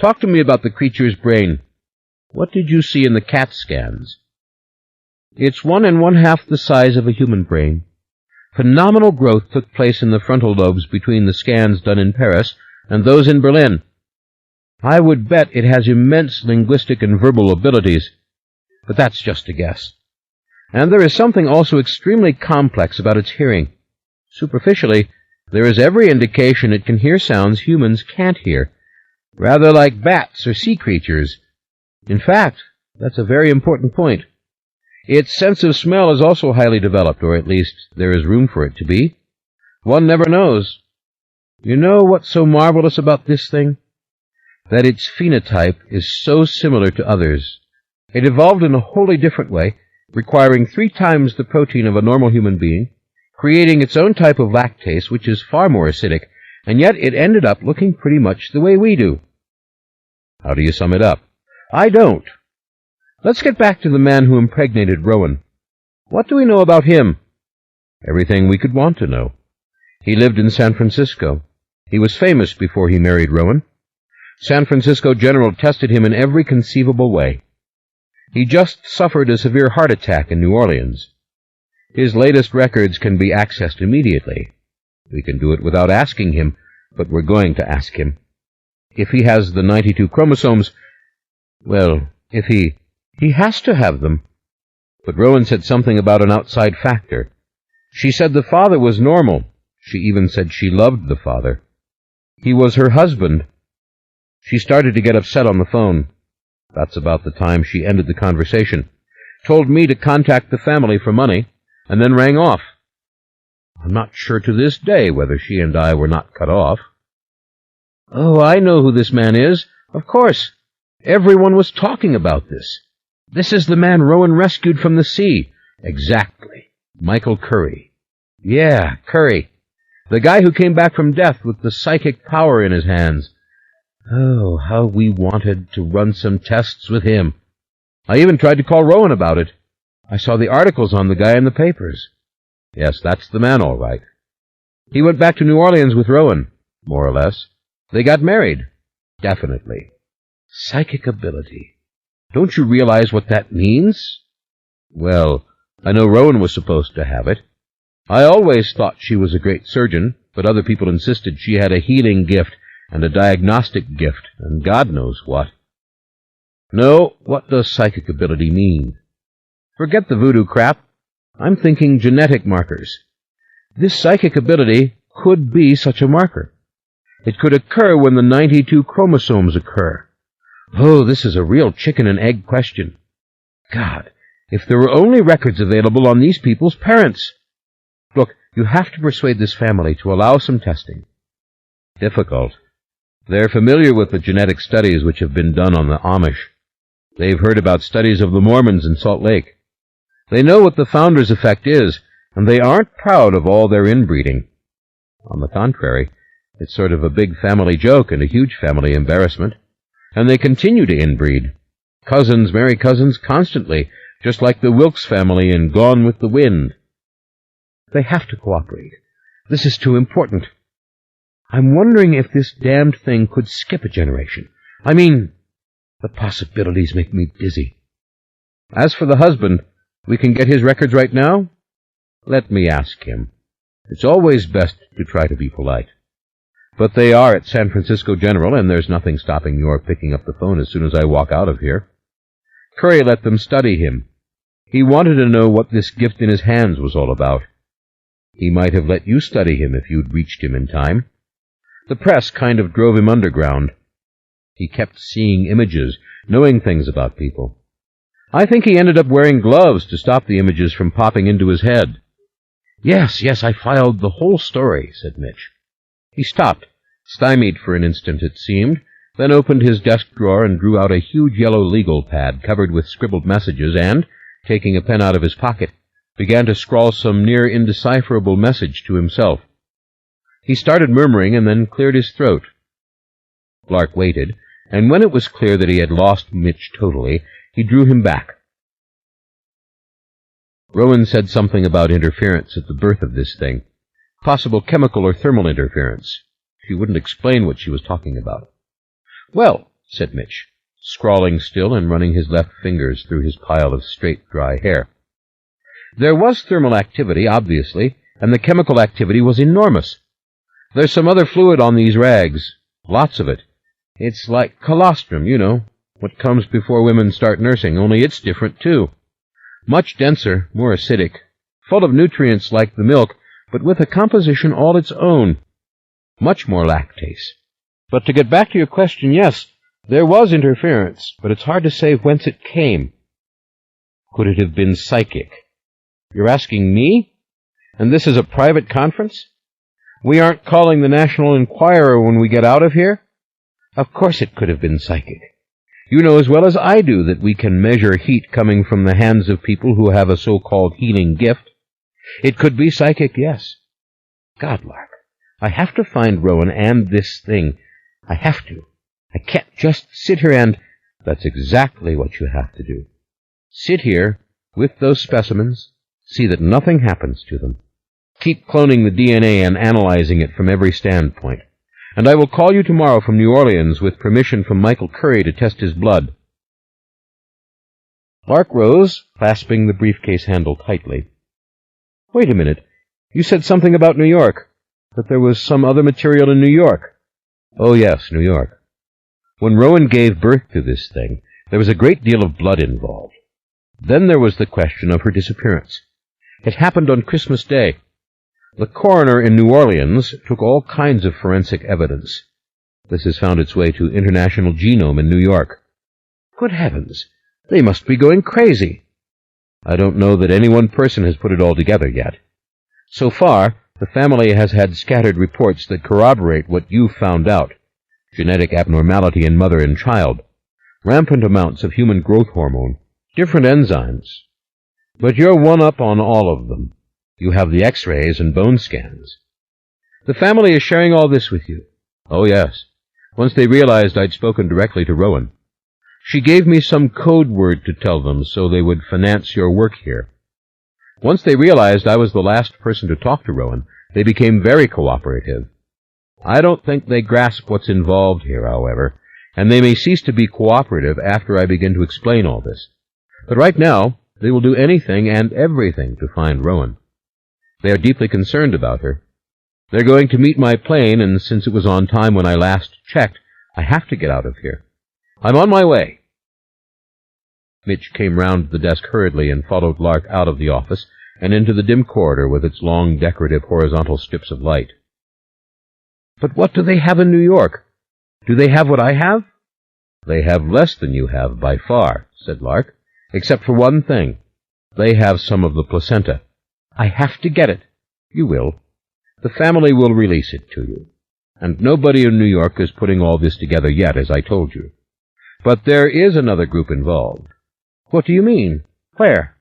Talk to me about the creature's brain. What did you see in the CAT scans? It's 1 1/2 the size of a human brain. Phenomenal growth took place in the frontal lobes between the scans done in Paris and those in Berlin. I would bet it has immense linguistic and verbal abilities, but that's just a guess. And there is something also extremely complex about its hearing. Superficially, there is every indication it can hear sounds humans can't hear, rather like bats or sea creatures. In fact, that's a very important point. Its sense of smell is also highly developed, or at least there is room for it to be. One never knows. You know what's so marvelous about this thing? That its phenotype is so similar to others. It evolved in a wholly different way, requiring 3 times the protein of a normal human being, creating its own type of lactase, which is far more acidic, and yet it ended up looking pretty much the way we do. How do you sum it up? I don't. Let's get back to the man who impregnated Rowan. What do we know about him? Everything we could want to know. He lived in San Francisco. He was famous before he married Rowan. San Francisco General tested him in every conceivable way. He just suffered a severe heart attack in New Orleans. His latest records can be accessed immediately. We can do it without asking him, but we're going to ask him. If he has the 92 chromosomes, well, if he has to have them. But Rowan said something about an outside factor. She said the father was normal. She even said she loved the father. He was her husband. She started to get upset on the phone. That's about the time she ended the conversation, told me to contact the family for money, and then rang off. I'm not sure to this day whether she and I were not cut off. Oh, I know who this man is. Of course. Everyone was talking about this. This is the man Rowan rescued from the sea. Exactly. Michael Curry. Yeah, Curry. The guy who came back from death with the psychic power in his hands. Oh, how we wanted to run some tests with him. I even tried to call Rowan about it. I saw the articles on the guy in the papers. Yes, that's the man, all right. He went back to New Orleans with Rowan, more or less. They got married. Definitely. Psychic ability. Don't you realize what that means? Well, I know Rowan was supposed to have it. I always thought she was a great surgeon, but other people insisted she had a healing gift and a diagnostic gift, and God knows what. No, what does psychic ability mean? Forget the voodoo crap. I'm thinking genetic markers. This psychic ability could be such a marker. It could occur when the 92 chromosomes occur. Oh, this is a real chicken-and-egg question. God, if there were only records available on these people's parents! Look, you have to persuade this family to allow some testing. Difficult. They're familiar with the genetic studies which have been done on the Amish. They've heard about studies of the Mormons in Salt Lake. They know what the Founder's Effect is, and they aren't proud of all their inbreeding. On the contrary, it's sort of a big family joke and a huge family embarrassment. And they continue to inbreed. Cousins marry cousins constantly, just like the Wilkes family in Gone with the Wind. They have to cooperate. This is too important. I'm wondering if this damned thing could skip a generation. I mean, the possibilities make me dizzy. As for the husband, we can get his records right now? Let me ask him. It's always best to try to be polite. But they are at San Francisco General, and there's nothing stopping your picking up the phone as soon as I walk out of here. Curry let them study him. He wanted to know what this gift in his hands was all about. He might have let you study him if you'd reached him in time. The press kind of drove him underground. He kept seeing images, knowing things about people. I think he ended up wearing gloves to stop the images from popping into his head. Yes, I filed the whole story, said Mitch. He stopped, stymied for an instant, it seemed, then opened his desk drawer and drew out a huge yellow legal pad covered with scribbled messages and, taking a pen out of his pocket, began to scrawl some near-indecipherable message to himself. He started murmuring and then cleared his throat. Lark waited, and when it was clear that he had lost Mitch totally, he drew him back. Rowan said something about interference at the birth of this thing. Possible chemical or thermal interference. She wouldn't explain what she was talking about. Well, said Mitch, scrawling still and running his left fingers through his pile of straight, dry hair. There was thermal activity, obviously, and the chemical activity was enormous. There's some other fluid on these rags. Lots of it. It's like colostrum, you know, what comes before women start nursing, only it's different, too. Much denser, more acidic, full of nutrients like the milk, but with a composition all its own. Much more lactase. But to get back to your question, yes, there was interference, but it's hard to say whence it came. Could it have been psychic? You're asking me? And this is a private conference? We aren't calling the National Enquirer when we get out of here? Of course it could have been psychic. You know as well as I do that we can measure heat coming from the hands of people who have a so-called healing gift. It could be psychic, yes. God, Lark, I have to find Rowan and this thing. I have to. I can't just sit here and... That's exactly what you have to do. Sit here with those specimens, see that nothing happens to them. Keep cloning the DNA and analyzing it from every standpoint. And I will call you tomorrow from New Orleans with permission from Michael Curry to test his blood. Lark rose, clasping the briefcase handle tightly. Wait a minute. You said something about New York, that there was some other material in New York. Oh, yes, New York. When Rowan gave birth to this thing, there was a great deal of blood involved. Then there was the question of her disappearance. It happened on Christmas Day. The coroner in New Orleans took all kinds of forensic evidence. This has found its way to International Genome in New York. Good heavens, they must be going crazy. I don't know that any one person has put it all together yet. So far, the family has had scattered reports that corroborate what you've found out. Genetic abnormality in mother and child, rampant amounts of human growth hormone, different enzymes. But you're one up on all of them. You have the X-rays and bone scans. The family is sharing all this with you. Oh, yes. Once they realized I'd spoken directly to Rowan. She gave me some code word to tell them so they would finance your work here. Once they realized I was the last person to talk to Rowan, they became very cooperative. I don't think they grasp what's involved here, however. and they may cease to be cooperative after I begin to explain all this. But right now, they will do anything and everything to find Rowan. They are deeply concerned about her. They're going to meet my plane, and since it was on time when I last checked, I have to get out of here. I'm on my way." Mitch came round the desk hurriedly and followed Lark out of the office and into the dim corridor with its long, decorative, horizontal strips of light. "But what do they have in New York? Do they have what I have?" "They have less than you have, by far," said Lark, "except for one thing. They have some of the placenta." "I have to get it." "You will. The family will release it to you. And nobody in New York is putting all this together yet, as I told you. But there is another group involved." "What do you mean? Where?"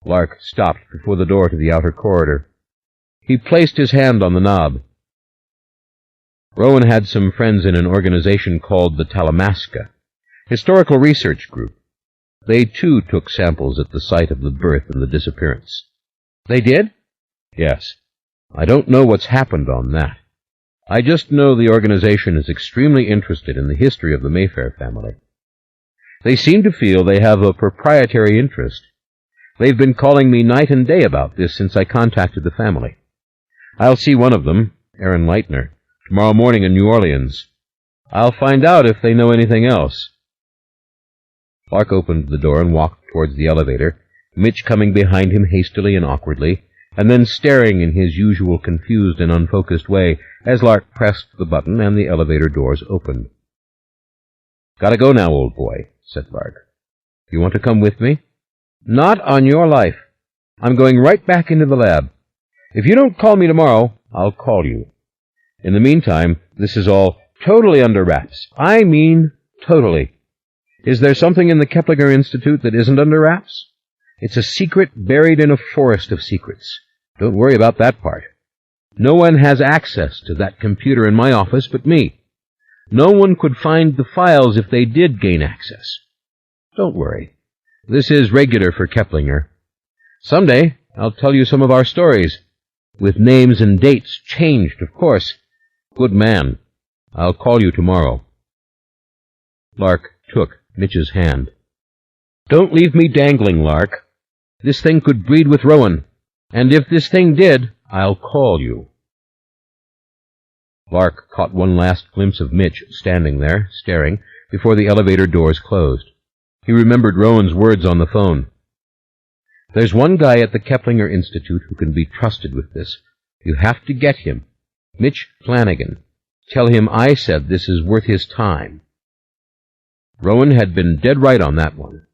Lark stopped before the door to the outer corridor. He placed his hand on the knob. Rowan had some friends in an organization called the Talamasca Historical Research Group. They, too, took samples at the site of the birth and the disappearance. "They did?" "Yes. I don't know what's happened on that. I just know the organization is extremely interested in the history of the Mayfair family. They seem to feel they have a proprietary interest. They've been calling me night and day about this since I contacted the family. I'll see one of them, Aaron Leitner, tomorrow morning in New Orleans. I'll find out if they know anything else." Lark opened the door and walked towards the elevator, Mitch coming behind him hastily and awkwardly, and then staring in his usual confused and unfocused way as Lark pressed the button and the elevator doors opened. "Gotta go now, old boy," said Lark. "You want to come with me?" "Not on your life. I'm going right back into the lab. If you don't call me tomorrow, I'll call you. In the meantime, this is all totally under wraps. I mean totally. Is there something in the Keplinger Institute that isn't under wraps? It's a secret buried in a forest of secrets. Don't worry about that part. No one has access to that computer in my office but me. No one could find the files if they did gain access. Don't worry. This is regular for Keplinger. Someday I'll tell you some of our stories, with names and dates changed, of course. Good man. I'll call you tomorrow." Lark took Mitch's hand. "Don't leave me dangling, Lark. This thing could breed with Rowan, and if this thing did, I'll call you." Lark caught one last glimpse of Mitch standing there, staring, before the elevator doors closed. He remembered Rowan's words on the phone. "There's one guy at the Keplinger Institute who can be trusted with this. You have to get him. Mitch Flanagan. Tell him I said this is worth his time." Rowan had been dead right on that one.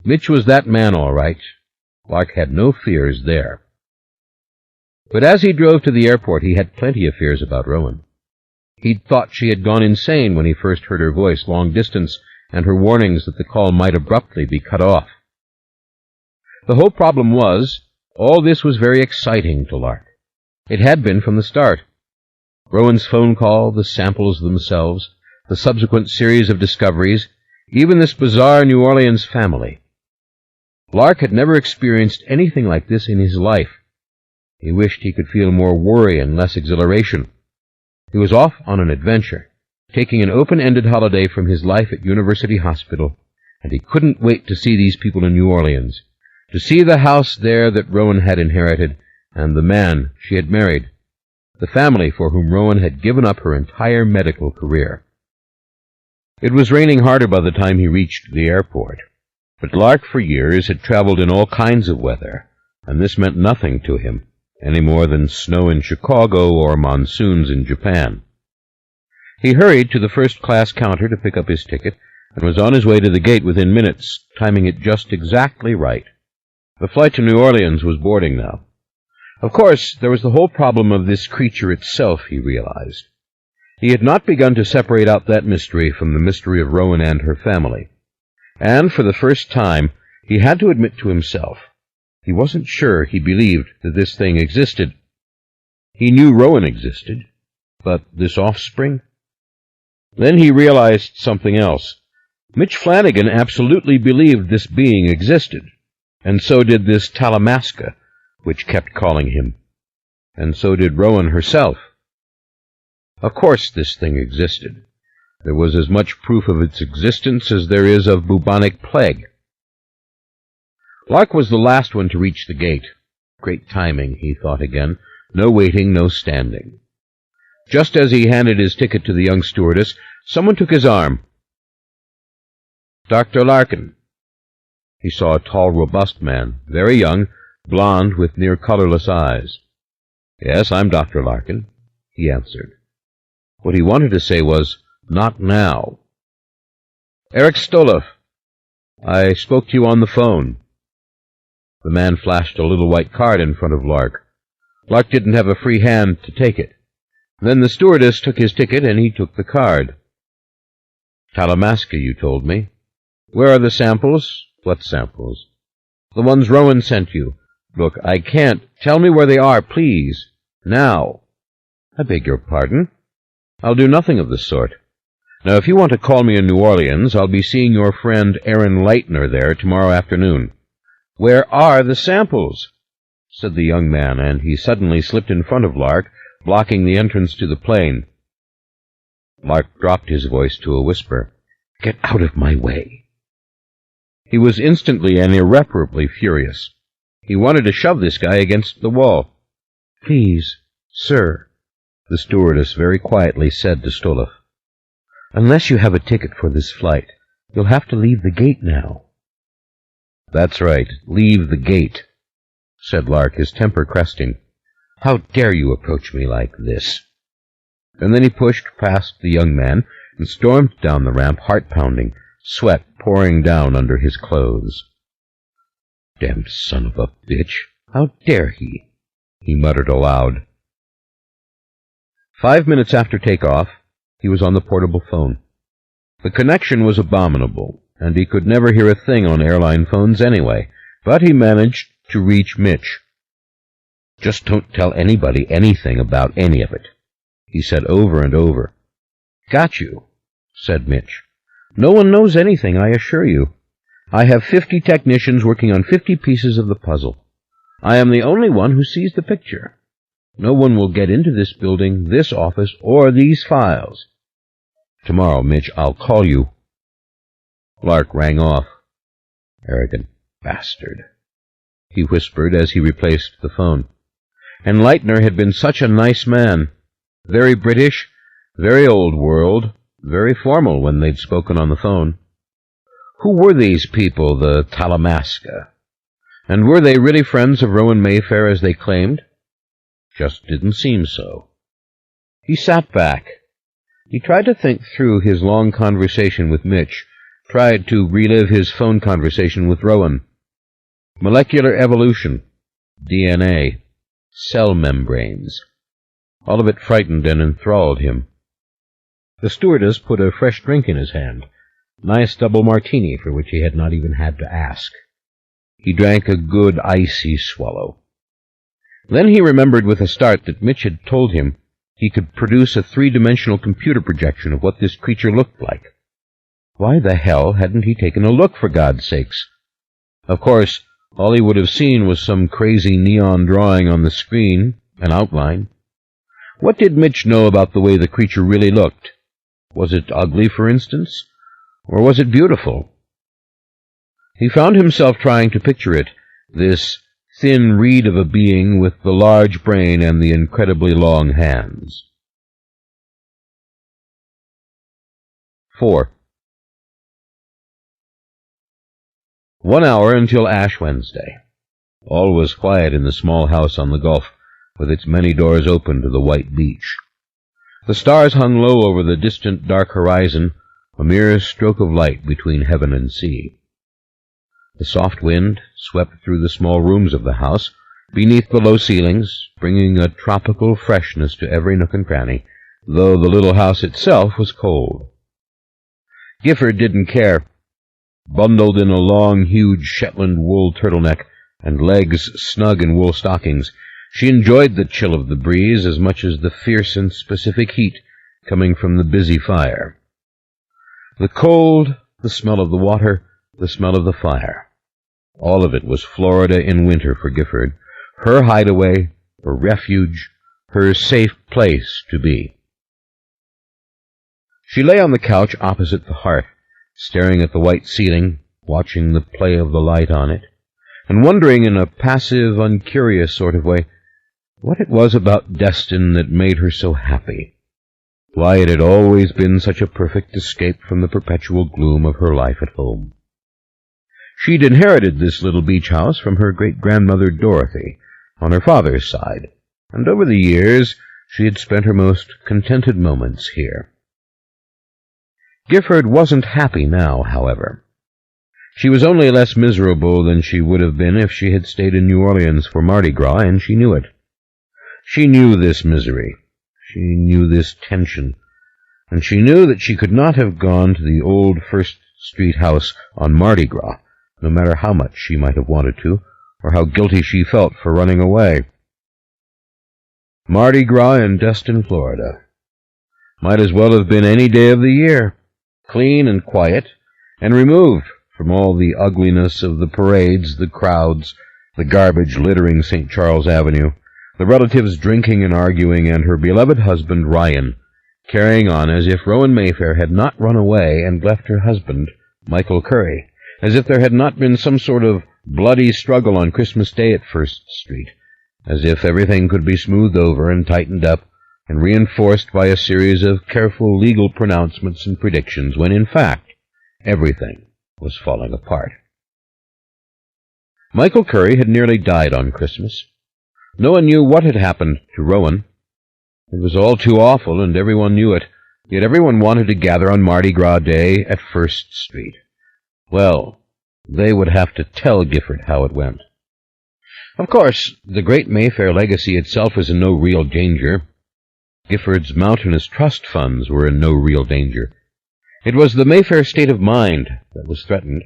Mitch was that man, all right. Lark had no fears there. But as he drove to the airport, he had plenty of fears about Rowan. He'd thought she had gone insane when he first heard her voice long distance and her warnings that the call might abruptly be cut off. The whole problem was, all this was very exciting to Lark. It had been from the start. Rowan's phone call, the samples themselves, the subsequent series of discoveries, even this bizarre New Orleans family. Lark had never experienced anything like this in his life. He wished he could feel more worry and less exhilaration. He was off on an adventure, taking an open-ended holiday from his life at University Hospital, and he couldn't wait to see these people in New Orleans, to see the house there that Rowan had inherited, and the man she had married, the family for whom Rowan had given up her entire medical career. It was raining harder by the time he reached the airport, but Lark for years had traveled in all kinds of weather, and this meant nothing to him, any more than snow in Chicago or monsoons in Japan. He hurried to the first-class counter to pick up his ticket, and was on his way to the gate within minutes, timing it just exactly right. The flight to New Orleans was boarding now. Of course, there was the whole problem of this creature itself, he realized. He had not begun to separate out that mystery from the mystery of Rowan and her family. And for the first time, he had to admit to himself, he wasn't sure he believed that this thing existed. He knew Rowan existed, but this offspring? Then he realized something else. Mitch Flanagan absolutely believed this being existed, and so did this Talamasca, which kept calling him. And so did Rowan herself. Of course this thing existed. There was as much proof of its existence as there is of bubonic plague. Lark was the last one to reach the gate. Great timing, he thought again. No waiting, no standing. Just as he handed his ticket to the young stewardess, someone took his arm. "Dr. Larkin." He saw a tall, robust man, very young, blond, with near colorless eyes. "Yes, I'm Dr. Larkin," he answered. What he wanted to say was, "Not now." "Eric Stoloff. I spoke to you on the phone." The man flashed a little white card in front of Lark. Lark didn't have a free hand to take it. Then the stewardess took his ticket, and he took the card. "Talamasca, you told me. Where are the samples?" "What samples?" "The ones Rowan sent you." "Look, I can't. Tell me where they are, please. Now." "I beg your pardon?" "I'll do nothing of the sort. Now, if you want to call me in New Orleans, I'll be seeing your friend Aaron Leitner there tomorrow afternoon." "Where are the samples?" said the young man, and he suddenly slipped in front of Lark, blocking the entrance to the plane. Lark dropped his voice to a whisper. "Get out of my way." He was instantly and irreparably furious. He wanted to shove this guy against the wall. "Please, sir," the stewardess very quietly said to Stoloff, "unless you have a ticket for this flight, you'll have to leave the gate now." "That's right, leave the gate," said Lark, his temper cresting. "How dare you approach me like this?" And then he pushed past the young man and stormed down the ramp, heart-pounding, sweat pouring down under his clothes. "Damned son of a bitch! How dare he?" he muttered aloud. 5 minutes after takeoff, he was on the portable phone. The connection was abominable, and he could never hear a thing on airline phones anyway, but he managed to reach Mitch. "Just don't tell anybody anything about any of it," he said over and over. "Got you," said Mitch. "No one knows anything, I assure you. I have 50 technicians working on 50 pieces of the puzzle. I am the only one who sees the picture. No one will get into this building, this office, or these files. Tomorrow, Mitch, I'll call you." Lark rang off. "Arrogant bastard," he whispered as he replaced the phone. And Leitner had been such a nice man. Very British, very old world, very formal when they'd spoken on the phone. Who were these people, the Talamasca? And were they really friends of Rowan Mayfair as they claimed? Just didn't seem so. He sat back. He tried to think through his long conversation with Mitch, tried to relive his phone conversation with Rowan. Molecular evolution, DNA, cell membranes. All of it frightened and enthralled him. The stewardess put a fresh drink in his hand, nice double martini for which he had not even had to ask. He drank a good icy swallow. Then he remembered with a start that Mitch had told him he could produce a 3-dimensional computer projection of what this creature looked like. Why the hell hadn't he taken a look, for God's sakes? Of course, all he would have seen was some crazy neon drawing on the screen, an outline. What did Mitch know about the way the creature really looked? Was it ugly, for instance? Or was it beautiful? He found himself trying to picture it, this thin reed of a being with the large brain and the incredibly long hands. 4. 1 hour until Ash Wednesday. All was quiet in the small house on the Gulf, with its many doors open to the white beach. The stars hung low over the distant dark horizon, a mere stroke of light between heaven and sea. The soft wind swept through the small rooms of the house, beneath the low ceilings, bringing a tropical freshness to every nook and cranny, though the little house itself was cold. Gifford didn't care. Bundled in a long, huge Shetland wool turtleneck and legs snug in wool stockings, she enjoyed the chill of the breeze as much as the fierce and specific heat coming from the busy fire. The cold, the smell of the water, the smell of the fire. All of it was Florida in winter for Gifford, her hideaway, her refuge, her safe place to be. She lay on the couch opposite the hearth, staring at the white ceiling, watching the play of the light on it, and wondering in a passive, uncurious sort of way what it was about Destin that made her so happy, why it had always been such a perfect escape from the perpetual gloom of her life at home. She'd inherited this little beach house from her great-grandmother Dorothy, on her father's side, and over the years she had spent her most contented moments here. Gifford wasn't happy now, however. She was only less miserable than she would have been if she had stayed in New Orleans for Mardi Gras, and she knew it. She knew this misery. She knew this tension. And she knew that she could not have gone to the old First Street house on Mardi Gras, no matter how much she might have wanted to, or how guilty she felt for running away. Mardi Gras in Destin, Florida. Might as well have been any day of the year, clean and quiet, and removed from all the ugliness of the parades, the crowds, the garbage littering St. Charles Avenue, the relatives drinking and arguing, and her beloved husband, Ryan, carrying on as if Rowan Mayfair had not run away and left her husband, Michael Curry, as if there had not been some sort of bloody struggle on Christmas Day at First Street, as if everything could be smoothed over and tightened up and reinforced by a series of careful legal pronouncements and predictions, when in fact everything was falling apart. Michael Curry had nearly died on Christmas. No one knew what had happened to Rowan. It was all too awful, and everyone knew it, yet everyone wanted to gather on Mardi Gras Day at First Street. Well, they would have to tell Gifford how it went. Of course, the great Mayfair legacy itself was in no real danger. Gifford's mountainous trust funds were in no real danger. It was the Mayfair state of mind that was threatened,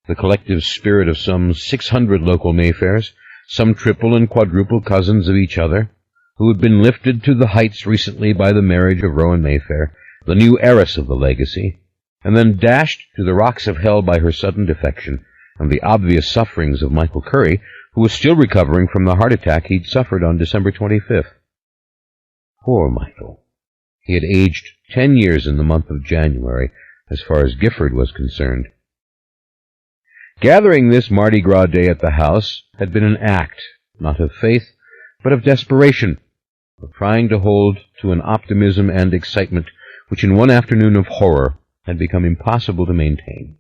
the collective spirit of some 600 local Mayfairs, some triple and quadruple cousins of each other, who had been lifted to the heights recently by the marriage of Rowan Mayfair, the new heiress of the legacy, and then dashed to the rocks of hell by her sudden defection and the obvious sufferings of Michael Curry, who was still recovering from the heart attack he'd suffered on December 25th. Poor Michael. He had aged 10 years in the month of January, as far as Gifford was concerned. Gathering this Mardi Gras Day at the house had been an act, not of faith, but of desperation, of trying to hold to an optimism and excitement which in one afternoon of horror had become impossible to maintain.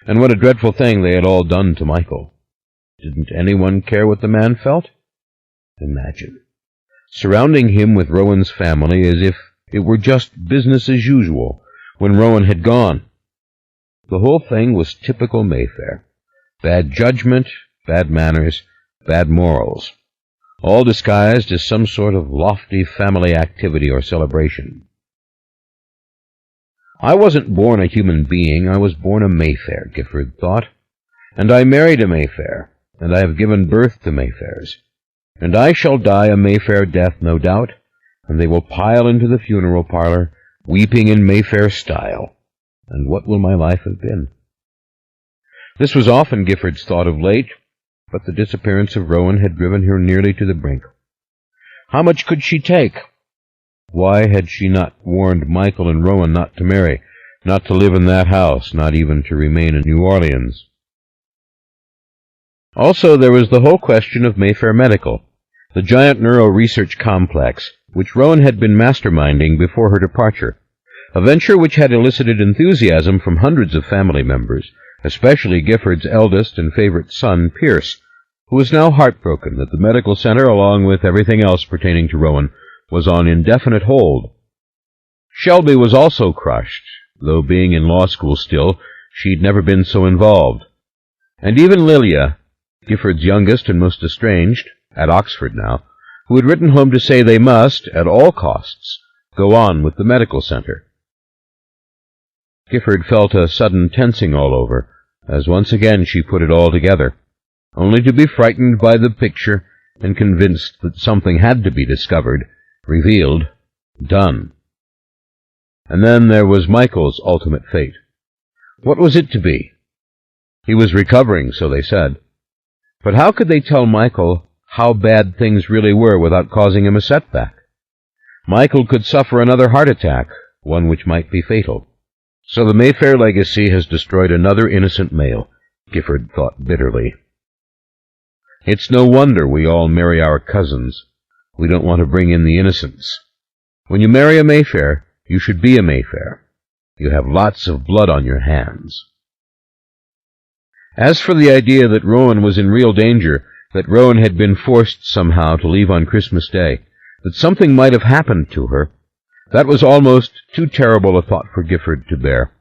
And what a dreadful thing they had all done to Michael. Didn't anyone care what the man felt? Imagine. Surrounding him with Rowan's family as if it were just business as usual when Rowan had gone. The whole thing was typical Mayfair. Bad judgment, bad manners, bad morals, all disguised as some sort of lofty family activity or celebration. I wasn't born a human being, I was born a Mayfair, Gifford thought, and I married a Mayfair, and I have given birth to Mayfairs, and I shall die a Mayfair death, no doubt, and they will pile into the funeral parlor, weeping in Mayfair style. And what will my life have been? This was often Gifford's thought of late, but the disappearance of Rowan had driven her nearly to the brink. How much could she take? Why had she not warned Michael and Rowan not to marry, not to live in that house, not even to remain in New Orleans? Also, there was the whole question of Mayfair Medical, the giant neuro-research complex, which Rowan had been masterminding before her departure, a venture which had elicited enthusiasm from hundreds of family members, especially Gifford's eldest and favorite son, Pierce, who was now heartbroken that the medical center, along with everything else pertaining to Rowan, was on indefinite hold. Shelby was also crushed, though being in law school still, she'd never been so involved. And even Lilia, Gifford's youngest and most estranged, at Oxford now, who had written home to say they must, at all costs, go on with the medical center. Gifford felt a sudden tensing all over, as once again she put it all together, only to be frightened by the picture and convinced that something had to be discovered, revealed, done. And then there was Michael's ultimate fate. What was it to be? He was recovering, so they said. But how could they tell Michael how bad things really were without causing him a setback? Michael could suffer another heart attack, one which might be fatal. So the Mayfair legacy has destroyed another innocent male, Gifford thought bitterly. It's no wonder we all marry our cousins. We don't want to bring in the innocents. When you marry a Mayfair, you should be a Mayfair. You have lots of blood on your hands. As for the idea that Rowan was in real danger, that Rowan had been forced somehow to leave on Christmas Day, that something might have happened to her, that was almost too terrible a thought for Gifford to bear.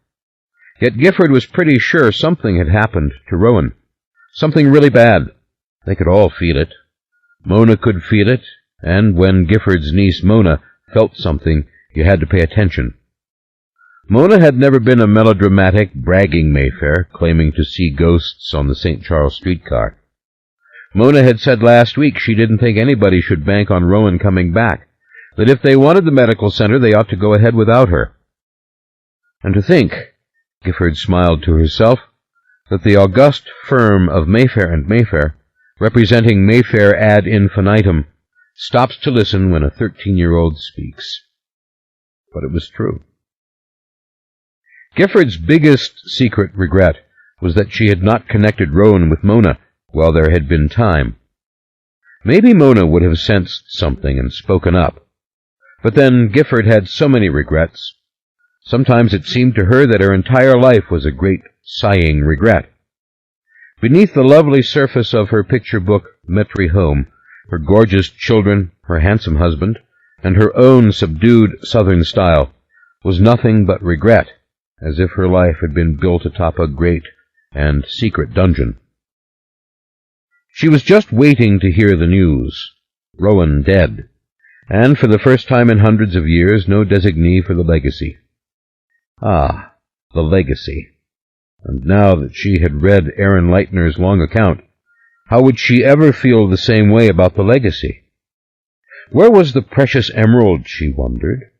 Yet Gifford was pretty sure something had happened to Rowan. Something really bad. They could all feel it. Mona could feel it, and when Gifford's niece Mona felt something, you had to pay attention. Mona had never been a melodramatic, bragging Mayfair, claiming to see ghosts on the St. Charles streetcar. Mona had said last week she didn't think anybody should bank on Rowan coming back, that if they wanted the medical center, they ought to go ahead without her. And to think, Gifford smiled to herself, that the august firm of Mayfair and Mayfair, representing Mayfair ad infinitum, stops to listen when a 13-year-old speaks. But it was true. Gifford's biggest secret regret was that she had not connected Rowan with Mona while there had been time. Maybe Mona would have sensed something and spoken up. But then Gifford had so many regrets. Sometimes it seemed to her that her entire life was a great sighing regret. Beneath the lovely surface of her picture book Metry home, her gorgeous children, her handsome husband, and her own subdued southern style, was nothing but regret, as if her life had been built atop a great and secret dungeon. She was just waiting to hear the news. Rowan dead, and for the first time in hundreds of years, no designee for the legacy. Ah, the legacy. And now that she had read Aaron Leitner's long account, how would she ever feel the same way about the legacy? Where was the precious emerald, she wondered?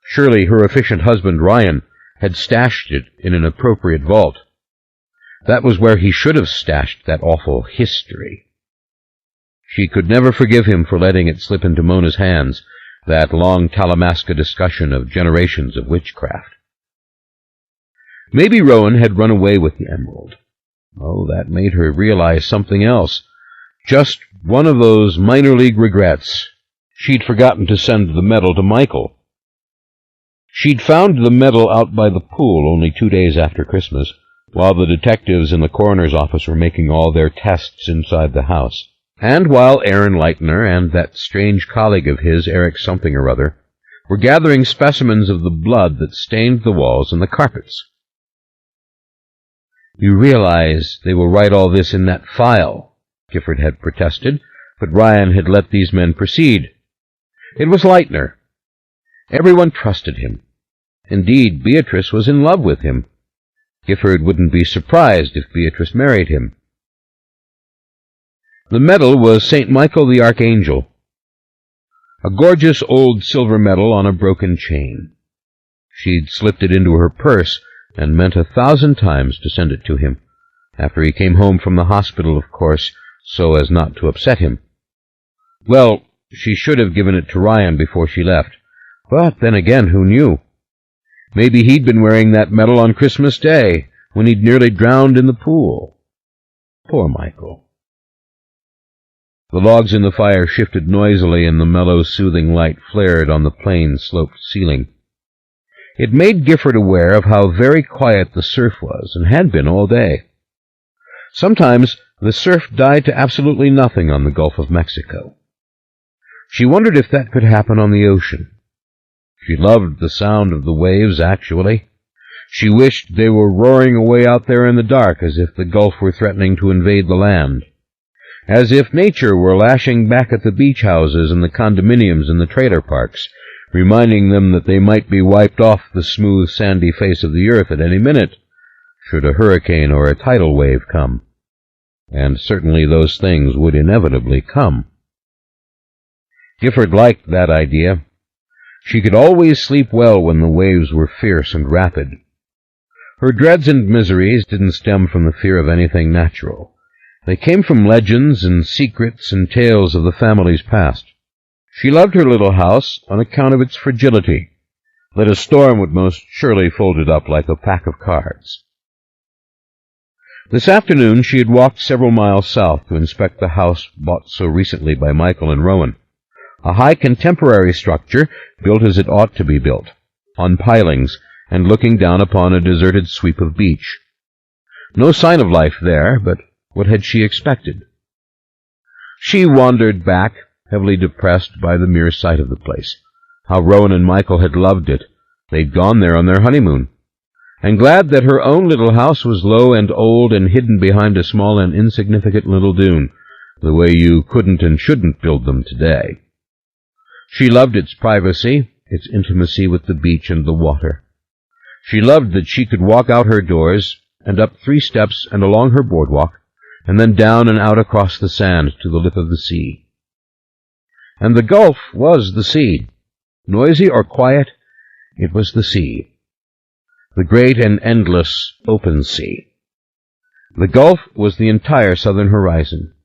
Surely her efficient husband, Ryan, had stashed it in an appropriate vault. That was where he should have stashed that awful history. She could never forgive him for letting it slip into Mona's hands, that long Talamasca discussion of generations of witchcraft. Maybe Rowan had run away with the emerald. Oh, that made her realize something else. Just one of those minor league regrets. She'd forgotten to send the medal to Michael. She'd found the medal out by the pool only 2 days after Christmas, while the detectives in the coroner's office were making all their tests inside the house, and while Aaron Leitner and that strange colleague of his, Eric something or other, were gathering specimens of the blood that stained the walls and the carpets. "You realize they will write all this in that file," Gifford had protested, but Ryan had let these men proceed. It was Leitner. Everyone trusted him. Indeed, Beatrice was in love with him. Gifford wouldn't be surprised if Beatrice married him. The medal was St. Michael the Archangel, a gorgeous old silver medal on a broken chain. She'd slipped it into her purse and meant 1,000 times to send it to him, after he came home from the hospital, of course, so as not to upset him. Well, she should have given it to Ryan before she left, but then again, who knew? Maybe he'd been wearing that medal on Christmas Day, when he'd nearly drowned in the pool. Poor Michael. The logs in the fire shifted noisily, and the mellow, soothing light flared on the plain, sloped ceiling. It made Gifford aware of how very quiet the surf was, and had been all day. Sometimes the surf died to absolutely nothing on the Gulf of Mexico. She wondered if that could happen on the ocean. She loved the sound of the waves, actually. She wished they were roaring away out there in the dark, as if the Gulf were threatening to invade the land. As if nature were lashing back at the beach houses and the condominiums and the trailer parks, reminding them that they might be wiped off the smooth, sandy face of the earth at any minute, should a hurricane or a tidal wave come. And certainly those things would inevitably come. Gifford liked that idea. She could always sleep well when the waves were fierce and rapid. Her dreads and miseries didn't stem from the fear of anything natural. They came from legends and secrets and tales of the family's past. She loved her little house on account of its fragility, that a storm would most surely fold it up like a pack of cards. This afternoon she had walked several miles south to inspect the house bought so recently by Michael and Rowan, a high contemporary structure built as it ought to be built, on pilings and looking down upon a deserted sweep of beach. No sign of life there, but what had she expected? She wandered back, heavily depressed by the mere sight of the place. How Rowan and Michael had loved it. They'd gone there on their honeymoon. And glad that her own little house was low and old and hidden behind a small and insignificant little dune, the way you couldn't and shouldn't build them today. She loved its privacy, its intimacy with the beach and the water. She loved that she could walk out her doors and up 3 steps and along her boardwalk, and then down and out across the sand to the lip of the sea. And the gulf was the sea. Noisy or quiet, it was the sea. The great and endless open sea. The gulf was the entire southern horizon.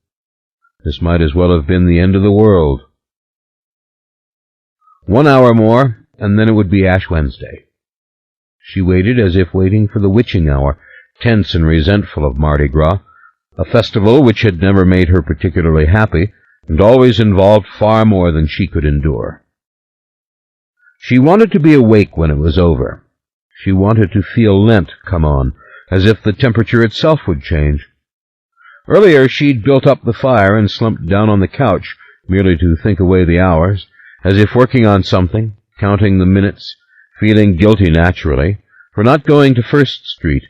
This might as well have been the end of the world. 1 hour more, and then it would be Ash Wednesday. She waited as if waiting for the witching hour, tense and resentful of Mardi Gras, a festival which had never made her particularly happy, and always involved far more than she could endure. She wanted to be awake when it was over. She wanted to feel Lent come on, as if the temperature itself would change. Earlier she'd built up the fire and slumped down on the couch, merely to think away the hours, as if working on something, counting the minutes, feeling guilty naturally, for not going to First Street,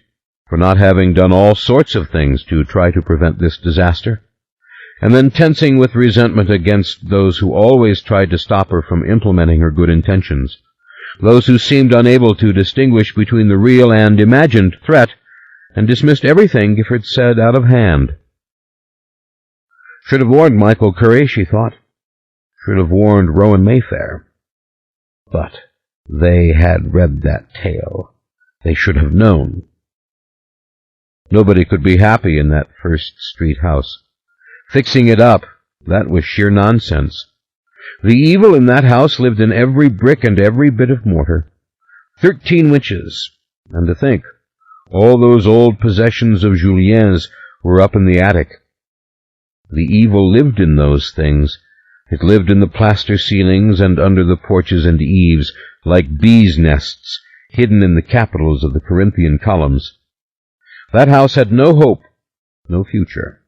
for not having done all sorts of things to try to prevent this disaster, and then tensing with resentment against those who always tried to stop her from implementing her good intentions, those who seemed unable to distinguish between the real and imagined threat, and dismissed everything Gifford said out of hand. Should have warned Michael Curry, she thought. Should have warned Rowan Mayfair. But they had read that tale. They should have known. Nobody could be happy in that First Street house. Fixing it up, that was sheer nonsense. The evil in that house lived in every brick and every bit of mortar. 13 witches, and to think, all those old possessions of Julien's were up in the attic. The evil lived in those things. It lived in the plaster ceilings and under the porches and eaves, like bees' nests, hidden in the capitals of the Corinthian columns. That house had no hope, no future,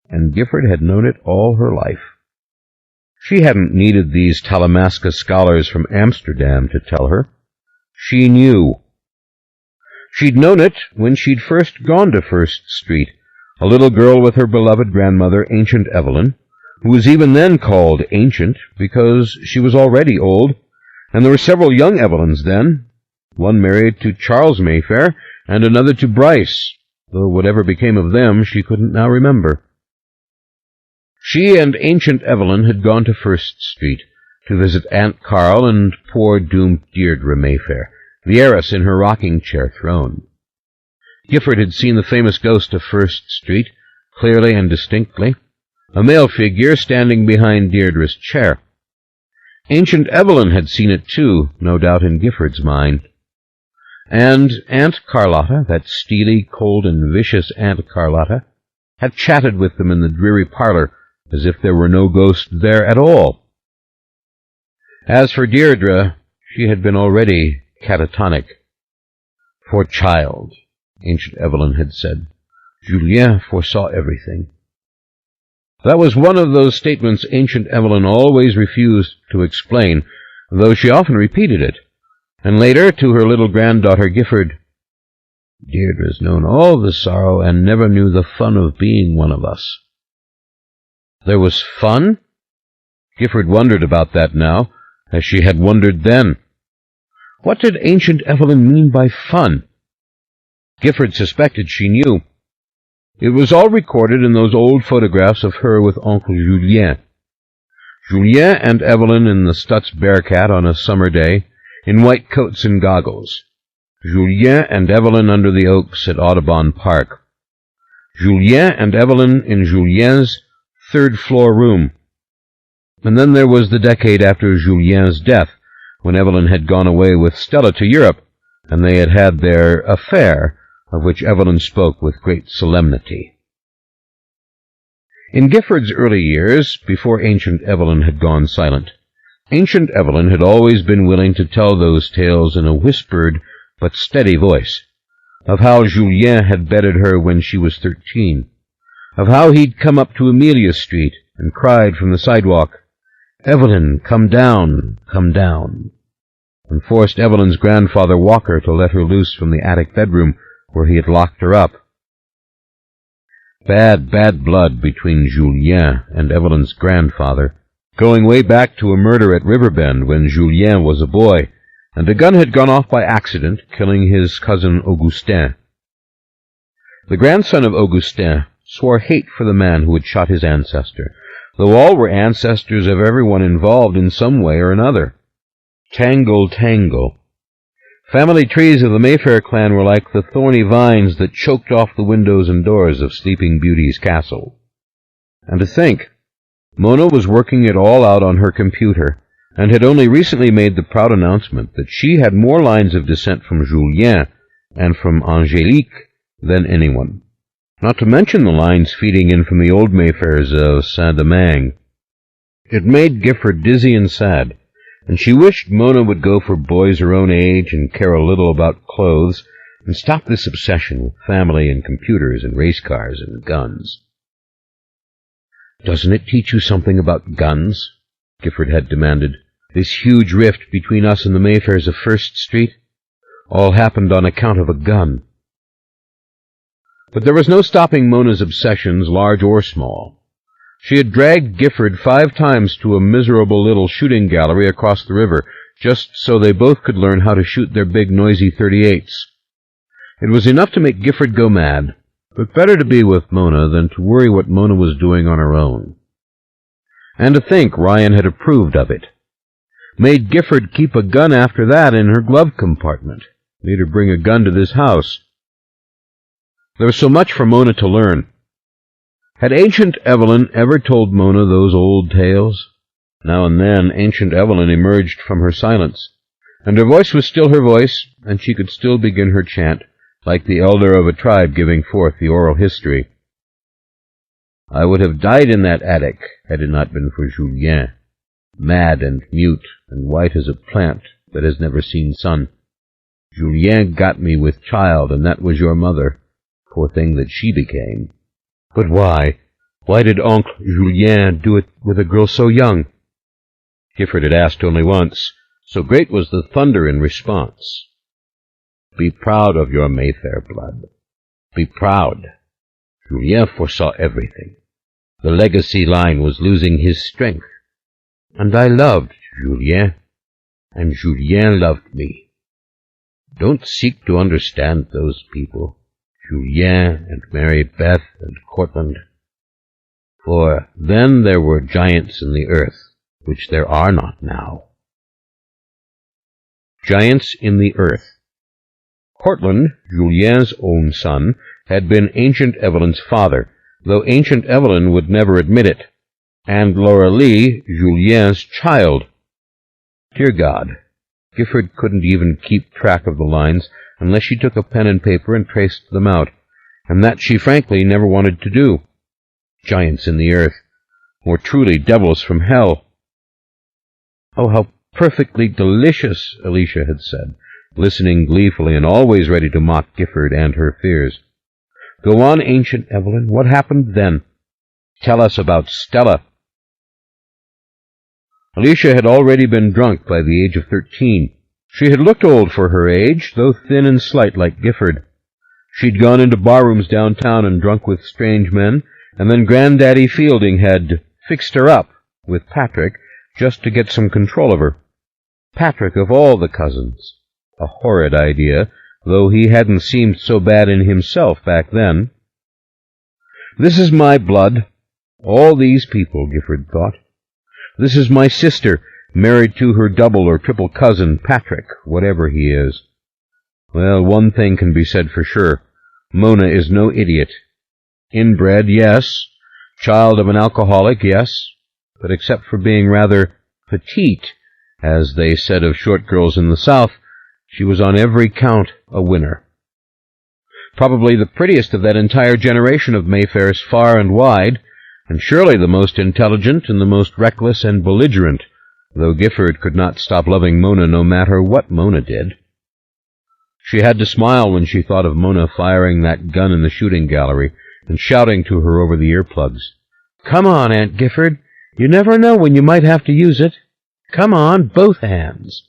and Gifford had known it all her life. She hadn't needed these Talamasca scholars from Amsterdam to tell her. She knew. She'd known it when she'd first gone to First Street, a little girl with her beloved grandmother, Ancient Evelyn, who was even then called Ancient because she was already old, and there were several young Evelyns then, one married to Charles Mayfair and another to Bryce, though whatever became of them she couldn't now remember. She and Ancient Evelyn had gone to First Street to visit Aunt Carl and poor doomed Deirdre Mayfair, the heiress in her rocking-chair throne. Gifford had seen the famous ghost of First Street, clearly and distinctly, a male figure standing behind Deirdre's chair. Ancient Evelyn had seen it too, no doubt in Gifford's mind. And Aunt Carlotta, that steely, cold, and vicious Aunt Carlotta, had chatted with them in the dreary parlor, as if there were no ghost there at all. As for Deirdre, she had been already catatonic. Poor child, Ancient Evelyn had said. Julien foresaw everything. That was one of those statements Ancient Evelyn always refused to explain, though she often repeated it. And later, to her little granddaughter Gifford, Deirdre's known all the sorrow and never knew the fun of being one of us. There was fun? Gifford wondered about that now, as she had wondered then. What did Ancient Evelyn mean by fun? Gifford suspected she knew. It was all recorded in those old photographs of her with Uncle Julien. Julien and Evelyn in the Stutz Bearcat on a summer day, in white coats and goggles. Julien and Evelyn under the oaks at Audubon Park. Julien and Evelyn in Julien's third-floor room. And then there was the decade after Julien's death, when Evelyn had gone away with Stella to Europe, and they had had their affair, of which Evelyn spoke with great solemnity. In Gifford's early years, before Ancient Evelyn had gone silent, Ancient Evelyn had always been willing to tell those tales in a whispered but steady voice, of how Julien had bedded her when she was 13, of how he'd come up to Amelia Street and cried from the sidewalk, "Evelyn, come down, and forced Evelyn's grandfather Walker to let her loose from the attic bedroom where he had locked her up. Bad blood between Julien and Evelyn's grandfather, going way back to a murder at Riverbend when Julien was a boy, and a gun had gone off by accident, killing his cousin Augustin. The grandson of Augustin swore hate for the man who had shot his ancestor, though all were ancestors of everyone involved in some way or another. Tangle. Family trees of the Mayfair clan were like the thorny vines that choked off the windows and doors of Sleeping Beauty's castle. And to think, Mona was working it all out on her computer, and had only recently made the proud announcement that she had more lines of descent from Julien and from Angélique than anyone, not to mention the lines feeding in from the old Mayfairs of Saint-Domingue. It made Gifford dizzy and sad, and she wished Mona would go for boys her own age and care a little about clothes, and stop this obsession with family and computers and race cars and guns. "Doesn't it teach you something about guns?" Gifford had demanded. "This huge rift between us and the Mayfairs of First Street? All happened on account of a gun." But there was no stopping Mona's obsessions, large or small. She had dragged Gifford 5 times to a miserable little shooting gallery across the river, just so they both could learn how to shoot their big, noisy .38s. It was enough to make Gifford go mad, but better to be with Mona than to worry what Mona was doing on her own. And to think Ryan had approved of it. Made Gifford keep a gun after that in her glove compartment. Made her bring a gun to this house. There was so much for Mona to learn. Had Ancient Evelyn ever told Mona those old tales? Now and then Ancient Evelyn emerged from her silence, and her voice was still her voice, and she could still begin her chant, like the elder of a tribe giving forth the oral history. "I would have died in that attic had it not been for Julien, mad and mute and white as a plant that has never seen sun. Julien got me with child, and that was your mother, poor thing that she became." "But why? Why did Oncle Julien do it with a girl so young?" Gifford had asked only once, so great was the thunder in response. "Be proud of your Mayfair blood. Be proud. Julien foresaw everything. The legacy line was losing his strength. And I loved Julien, and Julien loved me. Don't seek to understand those people, Julien and Mary Beth and Cortland. For then there were giants in the earth, which there are not now." Giants in the earth. Cortland, Julien's own son, had been Ancient Evelyn's father, though Ancient Evelyn would never admit it, and Laura Lee, Julien's child. Dear God, Gifford couldn't even keep track of the lines unless she took a pen and paper and traced them out, and that she frankly never wanted to do. Giants in the earth, more truly devils from hell. "Oh, how perfectly delicious," Alicia had said, listening gleefully and always ready to mock Gifford and her fears. "Go on, Ancient Evelyn. What happened then? Tell us about Stella." Alicia had already been drunk by the age of 13. She had looked old for her age, though thin and slight like Gifford. She'd gone into barrooms downtown and drunk with strange men, and then Granddaddy Fielding had fixed her up with Patrick just to get some control of her. Patrick of all the cousins. A horrid idea, though he hadn't seemed so bad in himself back then. This is my blood. All these people, Gifford thought. This is my sister, married to her double or triple cousin, Patrick, whatever he is. Well, one thing can be said for sure. Mona is no idiot. Inbred, yes. Child of an alcoholic, yes. But except for being rather petite As they said of short girls in the South, she was on every count a winner. Probably the prettiest of that entire generation of Mayfairs far and wide, and surely the most intelligent and the most reckless and belligerent, though Gifford could not stop loving Mona no matter what Mona did. She had to smile when she thought of Mona firing that gun in the shooting gallery and shouting to her over the earplugs, "Come on, Aunt Gifford. You never know when you might have to use it. Come on, both hands."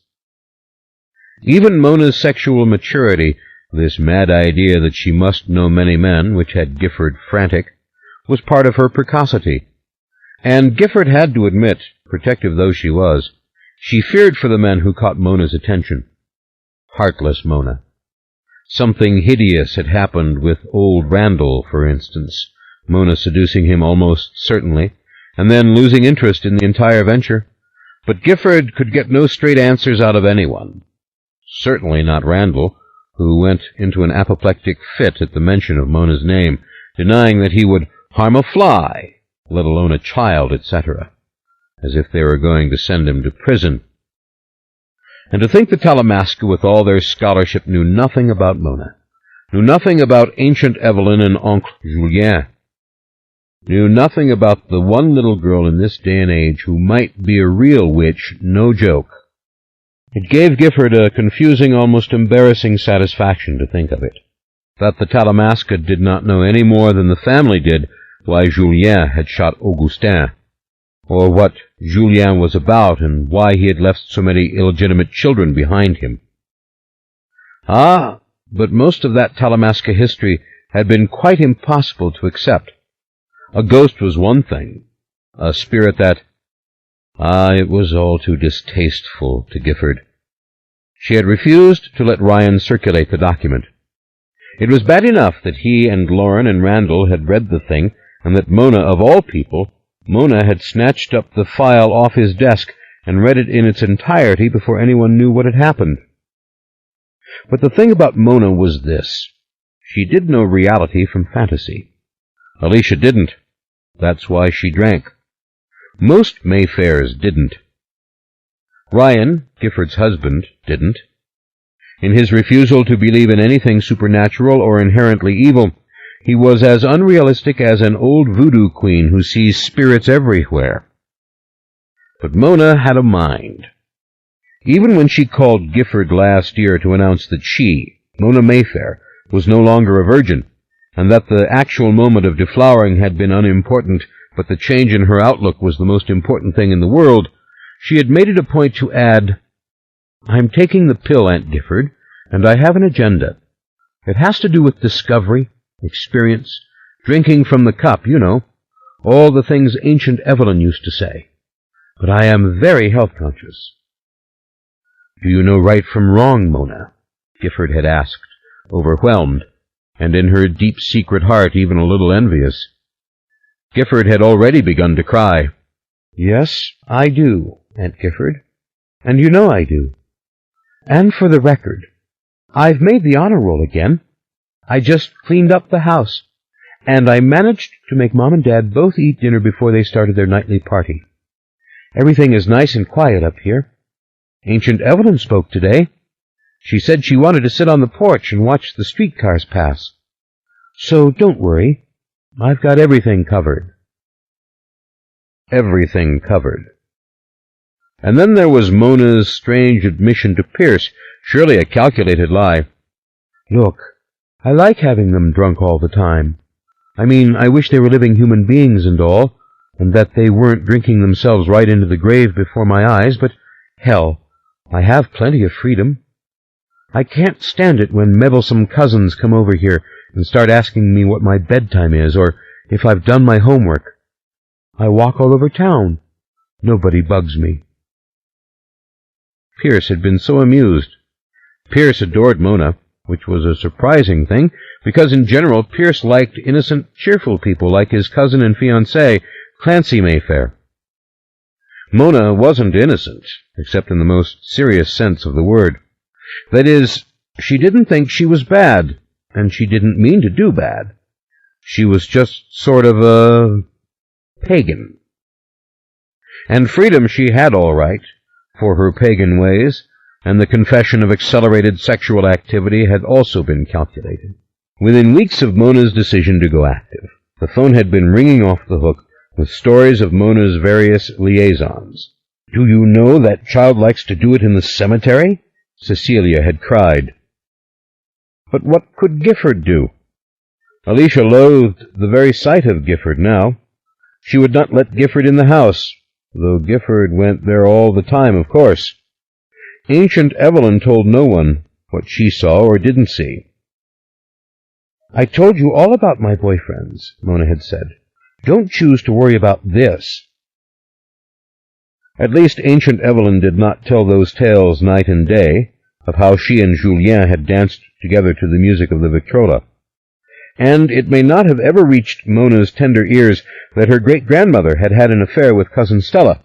Even Mona's sexual maturity, this mad idea that she must know many men, which had Gifford frantic, was part of her precocity. And Gifford had to admit, protective though she was, she feared for the men who caught Mona's attention. Heartless Mona. Something hideous had happened with old Randall, for instance, Mona seducing him almost certainly, and then losing interest in the entire venture. But Gifford could get no straight answers out of anyone. Certainly not Randall, who went into an apoplectic fit at the mention of Mona's name, denying that he would harm a fly, let alone a child, etc., as if they were going to send him to prison. And to think the Talamasca, with all their scholarship, knew nothing about Mona, knew nothing about ancient Evelyn and Oncle Julien, knew nothing about the one little girl in this day and age who might be a real witch, no joke. It gave Gifford a confusing, almost embarrassing satisfaction to think of it, that the Talamasca did not know any more than the family did why Julien had shot Augustin, or what Julien was about and why he had left so many illegitimate children behind him. But most of that Talamasca history had been quite impossible to accept. A ghost was one thing, a spirit that... it was all too distasteful to Gifford. She had refused to let Ryan circulate the document. It was bad enough that he and Lauren and Randall had read the thing, and that Mona, of all people, Mona had snatched up the file off his desk and read it in its entirety before anyone knew what had happened. But the thing about Mona was this. She did know reality from fantasy. Alicia didn't. That's why she drank. Most Mayfairs didn't. Ryan, Gifford's husband, didn't. In his refusal to believe in anything supernatural or inherently evil, he was as unrealistic as an old voodoo queen who sees spirits everywhere. But Mona had a mind. Even when she called Gifford last year to announce that she, Mona Mayfair, was no longer a virgin, and that the actual moment of deflowering had been unimportant, but the change in her outlook was the most important thing in the world, she had made it a point to add, "I'm taking the pill, Aunt Gifford, and I have an agenda. It has to do with discovery, experience, drinking from the cup, you know, all the things ancient Evelyn used to say. But I am very health-conscious." "Do you know right from wrong, Mona?" Gifford had asked, overwhelmed, and in her deep secret heart even a little envious. Gifford had already begun to cry. "Yes, I do, Aunt Gifford, and you know I do. And for the record, I've made the honor roll again. I just cleaned up the house, and I managed to make Mom and Dad both eat dinner before they started their nightly party. Everything is nice and quiet up here. Ancient Evelyn spoke today. She said she wanted to sit on the porch and watch the streetcars pass. So don't worry. I've got everything covered." Everything covered. And then there was Mona's strange admission to Pierce, surely a calculated lie. "Look, I like having them drunk all the time. I mean, I wish they were living human beings and all, and that they weren't drinking themselves right into the grave before my eyes, but, hell, I have plenty of freedom. I can't stand it when meddlesome cousins come over here and start asking me what my bedtime is, or if I've done my homework. I walk all over town. Nobody bugs me." Pierce had been so amused. Pierce adored Mona, which was a surprising thing, because in general Pierce liked innocent, cheerful people like his cousin and fiancé, Clancy Mayfair. Mona wasn't innocent, except in the most serious sense of the word. That is, she didn't think she was bad, and she didn't mean to do bad. She was just sort of a pagan. And freedom she had all right, for her pagan ways, and the confession of accelerated sexual activity had also been calculated. Within weeks of Mona's decision to go active, the phone had been ringing off the hook with stories of Mona's various liaisons. "Do you know that child likes to do it in the cemetery?" Cecilia had cried. But what could Gifford do? Alicia loathed the very sight of Gifford now. She would not let Gifford in the house, though Gifford went there all the time, of course. Ancient Evelyn told no one what she saw or didn't see. "I told you all about my boyfriends," Mona had said. "Don't choose to worry about this." At least Ancient Evelyn did not tell those tales night and day of how she and Julien had danced together to the music of the Victrola. And it may not have ever reached Mona's tender ears that her great-grandmother had had an affair with Cousin Stella.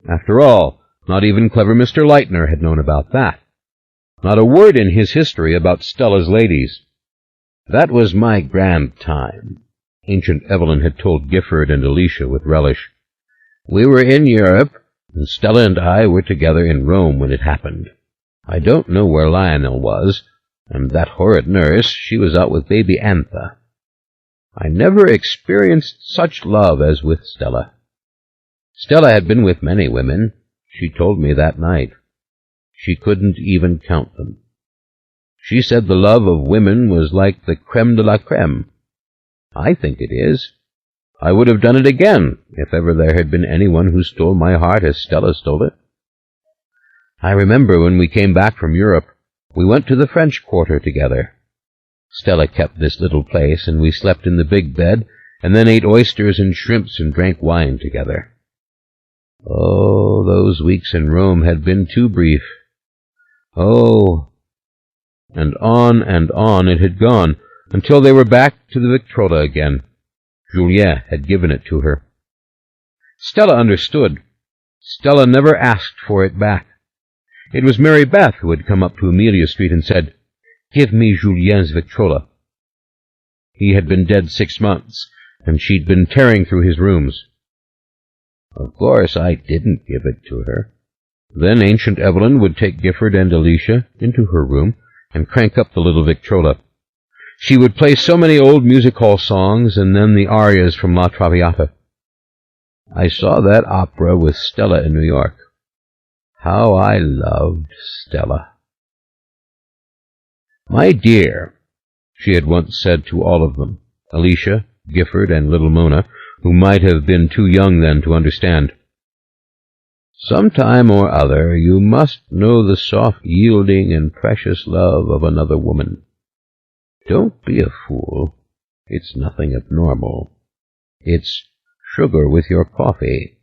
After all, not even clever Mr. Leitner had known about that. Not a word in his history about Stella's ladies. "That was my grand time," Ancient Evelyn had told Gifford and Alicia with relish. "We were in Europe, and Stella and I were together in Rome when it happened. I don't know where Lionel was, and that horrid nurse, she was out with baby Antha. I never experienced such love as with Stella. Stella had been with many women. She told me that night. She couldn't even count them. She said the love of women was like the creme de la creme. I think it is. I would have done it again if ever there had been anyone who stole my heart as Stella stole it. I remember when we came back from Europe, we went to the French Quarter together. Stella kept this little place, and we slept in the big bed, and then ate oysters and shrimps and drank wine together. Oh, those weeks in Rome had been too brief. Oh, and on it had gone, until they were back to the Victrola again. Julien had given it to her. Stella understood. Stella never asked for it back. It was Mary Beth who had come up to Amelia Street and said, "Give me Julien's Victrola." He had been dead 6 months, and she'd been tearing through his rooms. Of course, I didn't give it to her. Then Ancient Evelyn would take Gifford and Alicia into her room and crank up the little Victrola. She would play so many old music-hall songs, and then the arias from La Traviata. I saw that opera with Stella in New York. How I loved Stella. "My dear," she had once said to all of them, Alicia, Gifford, and little Mona, who might have been too young then to understand, "sometime or other you must know the soft yielding and precious love of another woman. Don't be a fool. It's nothing abnormal. It's sugar with your coffee.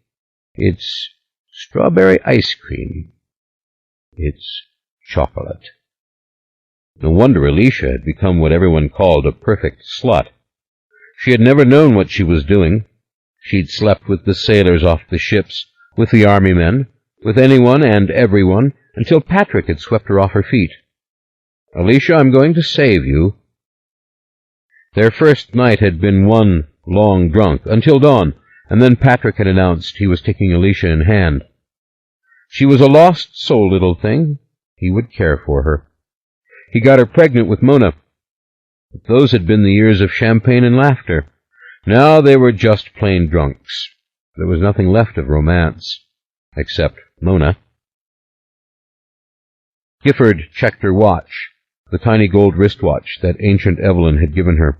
It's strawberry ice cream. It's chocolate." No wonder Alicia had become what everyone called a perfect slut. She had never known what she was doing. She'd slept with the sailors off the ships, with the army men, with anyone and everyone, until Patrick had swept her off her feet. "Alicia, I'm going to save you." Their first night had been one long drunk, until dawn, and then Patrick had announced he was taking Alicia in hand. She was a lost soul, little thing. He would care for her. He got her pregnant with Mona. But those had been the years of champagne and laughter. Now they were just plain drunks. There was nothing left of romance, except Mona. Gifford checked her watch, the tiny gold wristwatch that Ancient Evelyn had given her.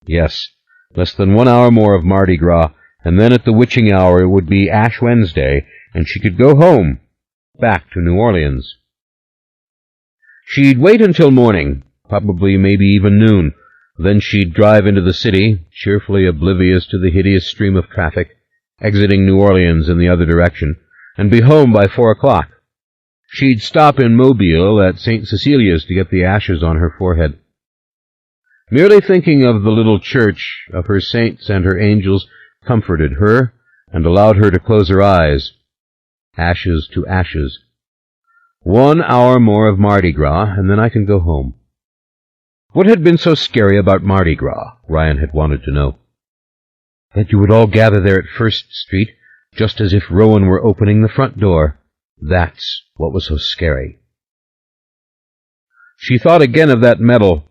Yes, less than 1 hour more of Mardi Gras, and then at the witching hour it would be Ash Wednesday, and she could go home, back to New Orleans. She'd wait until morning, probably maybe even noon. Then she'd drive into the city, cheerfully oblivious to the hideous stream of traffic, exiting New Orleans in the other direction, and be home by 4 o'clock. She'd stop in Mobile at St. Cecilia's to get the ashes on her forehead. Merely thinking of the little church, of her saints and her angels, comforted her and allowed her to close her eyes. Ashes to ashes. 1 hour more of Mardi Gras, and then I can go home. What had been so scary about Mardi Gras? Ryan had wanted to know. That you would all gather there at First Street, just as if Rowan were opening the front door. That's what was so scary. She thought again of that medal.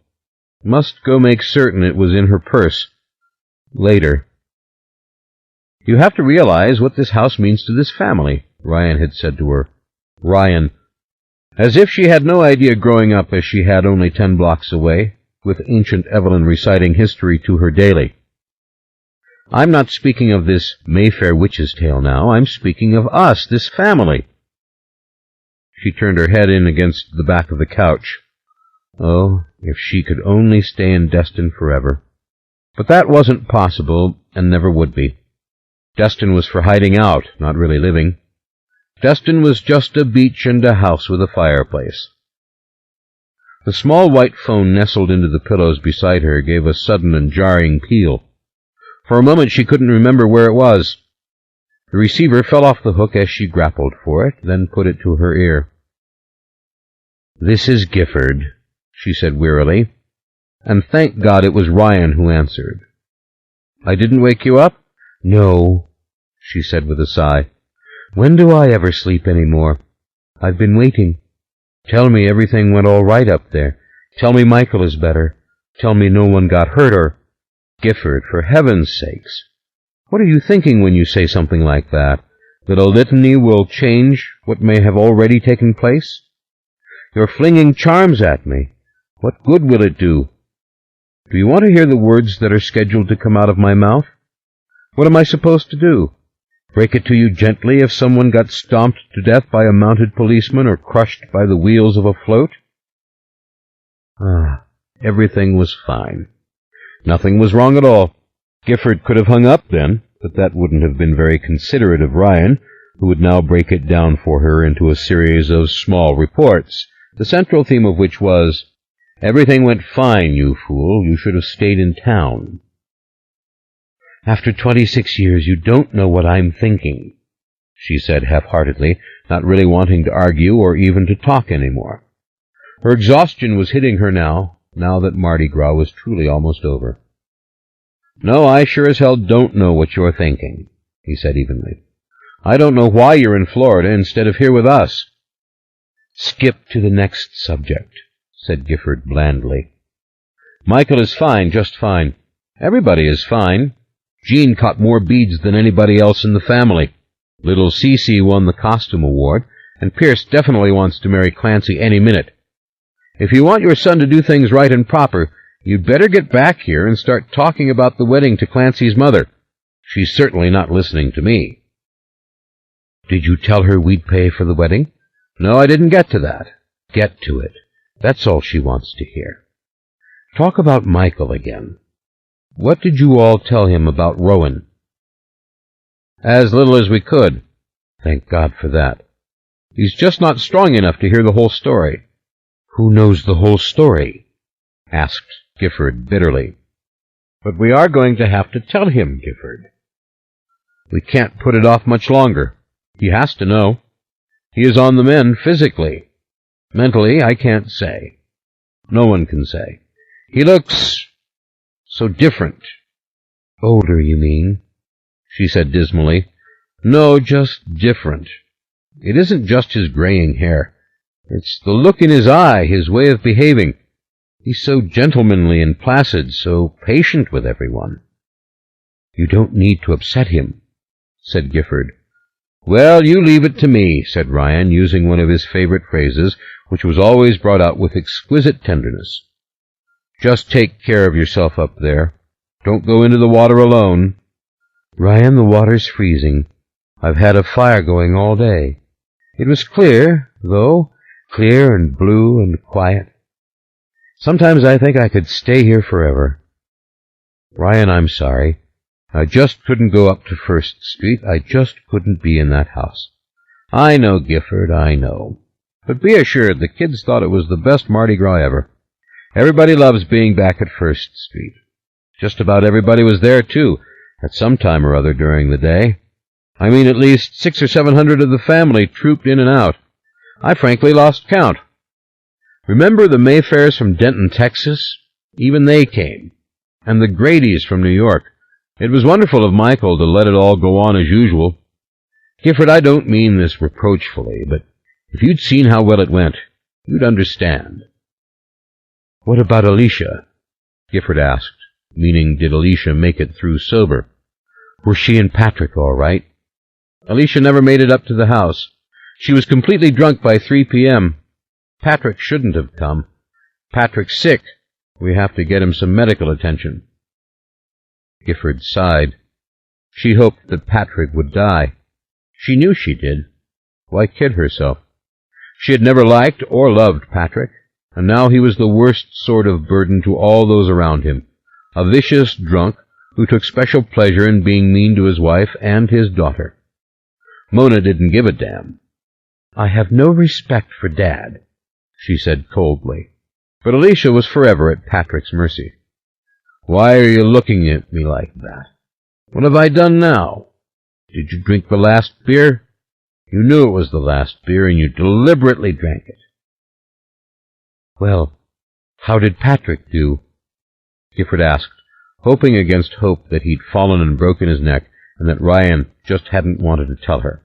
Must go make certain it was in her purse. Later. You have to realize what this house means to this family, Ryan had said to her. Ryan. As if she had no idea growing up as she had only 10 blocks away, with ancient Evelyn reciting history to her daily. I'm not speaking of this Mayfair witch's tale now. I'm speaking of us, this family. She turned her head in against the back of the couch. Oh, if she could only stay in Destin forever. But that wasn't possible, and never would be. Destin was for hiding out, not really living. Destin was just a beach and a house with a fireplace. The small white phone nestled into the pillows beside her gave a sudden and jarring peal. For a moment she couldn't remember where it was. The receiver fell off the hook as she grappled for it, then put it to her ear. "This is Gifford," she said wearily, and thank God it was Ryan who answered. "I didn't wake you up?" "No," she said with a sigh. "When do I ever sleep any more? I've been waiting. Tell me everything went all right up there. Tell me Michael is better. Tell me no one got hurt or—" "Gifford, for heaven's sakes! What are you thinking when you say something like that? That a litany will change what may have already taken place? You're flinging charms at me. What good will it do? Do you want to hear the words that are scheduled to come out of my mouth? What am I supposed to do? Break it to you gently if someone got stomped to death by a mounted policeman or crushed by the wheels of a float?" Everything was fine. Nothing was wrong at all. Gifford could have hung up then, but that wouldn't have been very considerate of Ryan, who would now break it down for her into a series of small reports, the central theme of which was, "Everything went fine, you fool. You should have stayed in town." "After 26 years, you don't know what I'm thinking," she said half-heartedly, not really wanting to argue or even to talk any more. Her exhaustion was hitting her now that Mardi Gras was truly almost over. "No, I sure as hell don't know what you're thinking," he said evenly. "I don't know why you're in Florida instead of here with us." "Skip to the next subject," said Gifford blandly. "Michael is fine, just fine. Everybody is fine. Jean caught more beads than anybody else in the family. Little Cece won the costume award, and Pierce definitely wants to marry Clancy any minute. If you want your son to do things right and proper, you'd better get back here and start talking about the wedding to Clancy's mother. She's certainly not listening to me." "Did you tell her we'd pay for the wedding?" "No, I didn't get to that." "Get to it. That's all she wants to hear. Talk about Michael again. What did you all tell him about Rowan?" "As little as we could." "Thank God for that." "He's just not strong enough to hear the whole story." "Who knows the whole story?" asked Gifford bitterly. "But we are going to have to tell him, Gifford. We can't put it off much longer. He has to know. He is on the mend physically. Mentally, I can't say. No one can say. He looks so different." "Older, you mean?" she said dismally. "No, just different. It isn't just his graying hair. It's the look in his eye, his way of behaving. He's so gentlemanly and placid, so patient with everyone." "You don't need to upset him," said Gifford. "Well, you leave it to me," said Ryan, using one of his favorite phrases, which was always brought out with exquisite tenderness. "Just take care of yourself up there. Don't go into the water alone." "Ryan, the water's freezing. I've had a fire going all day. It was clear, though, clear and blue and quiet. Sometimes I think I could stay here forever. Ryan, I'm sorry. I just couldn't go up to First Street. I just couldn't be in that house." "I know, Gifford, I know. But be assured the kids thought it was the best Mardi Gras ever. Everybody loves being back at First Street. Just about everybody was there, too, at some time or other during the day. I mean, at least 600 or 700 of the family trooped in and out. I frankly lost count. Remember the Mayfairs from Denton, Texas? Even they came. And the Gradys from New York. It was wonderful of Michael to let it all go on as usual. Gifford, I don't mean this reproachfully, but if you'd seen how well it went, you'd understand. What about Alicia? Gifford asked, meaning did Alicia make it through sober? Were she and Patrick all right? Alicia never made it up to the house. She was completely drunk by 3 p.m. Patrick shouldn't have come. Patrick's sick. We have to get him some medical attention. Gifford sighed. She hoped that Patrick would die. She knew she did. Why kid herself? She had never liked or loved Patrick, and now he was the worst sort of burden to all those around him, a vicious drunk who took special pleasure in being mean to his wife and his daughter. Mona didn't give a damn. I have no respect for Dad, she said coldly. But Alicia was forever at Patrick's mercy. Why are you looking at me like that? What have I done now? Did you drink the last beer? You knew it was the last beer, and you deliberately drank it. Well, how did Patrick do? Gifford asked, hoping against hope that he'd fallen and broken his neck, and that Ryan just hadn't wanted to tell her.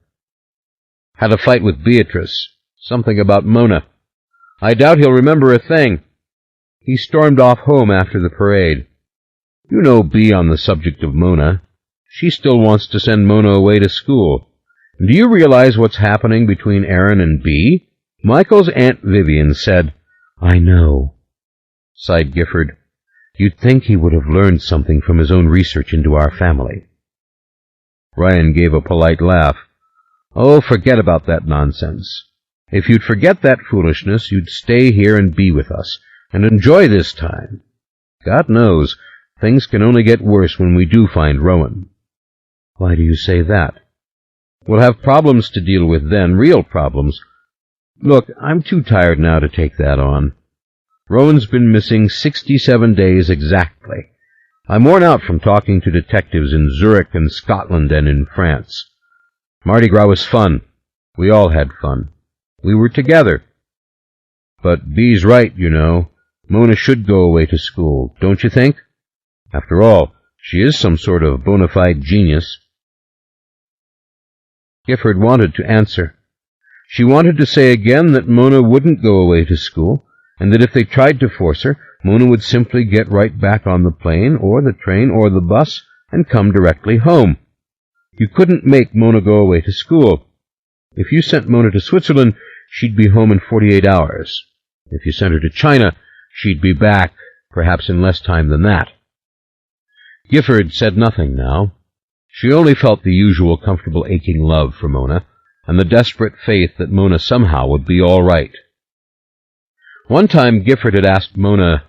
Had a fight with Beatrice. Something about Mona. I doubt he'll remember a thing. He stormed off home after the parade. You know Bea on the subject of Mona. She still wants to send Mona away to school. Do you realize what's happening between Aaron and Bea? Michael's Aunt Vivian said, I know, sighed Gifford. You'd think he would have learned something from his own research into our family. Ryan gave a polite laugh. Oh, forget about that nonsense. If you'd forget that foolishness, you'd stay here and be with us, and enjoy this time. God knows, things can only get worse when we do find Rowan. Why do you say that? We'll have problems to deal with then, real problems. Look, I'm too tired now to take that on. Rowan's been missing 67 days exactly. I'm worn out from talking to detectives in Zurich and Scotland and in France. Mardi Gras was fun. We all had fun. We were together. But Bea's right, you know. Mona should go away to school, don't you think? After all, she is some sort of bona fide genius. Gifford wanted to answer. She wanted to say again that Mona wouldn't go away to school, and that if they tried to force her, Mona would simply get right back on the plane, or the train, or the bus, and come directly home. You couldn't make Mona go away to school. If you sent Mona to Switzerland, she'd be home in 48 hours. If you sent her to China, she'd be back, perhaps in less time than that. Gifford said nothing now. She only felt the usual comfortable aching love for Mona, and the desperate faith that Mona somehow would be all right. One time Gifford had asked Mona,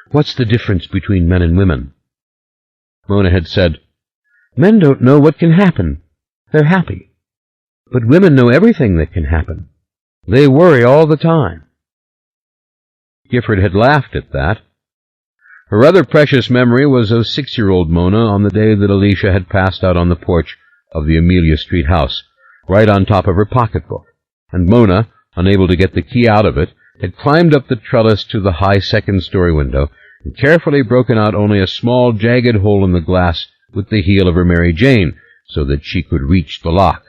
"What's the difference between men and women?" Mona had said, "Men don't know what can happen. They're happy. But women know everything that can happen. They worry all the time." Gifford had laughed at that. Her other precious memory was of 6-year-old Mona on the day that Alicia had passed out on the porch of the Amelia Street house, right on top of her pocketbook, and Mona, unable to get the key out of it, had climbed up the trellis to the high second-story window and carefully broken out only a small, jagged hole in the glass with the heel of her Mary Jane, so that she could reach the lock.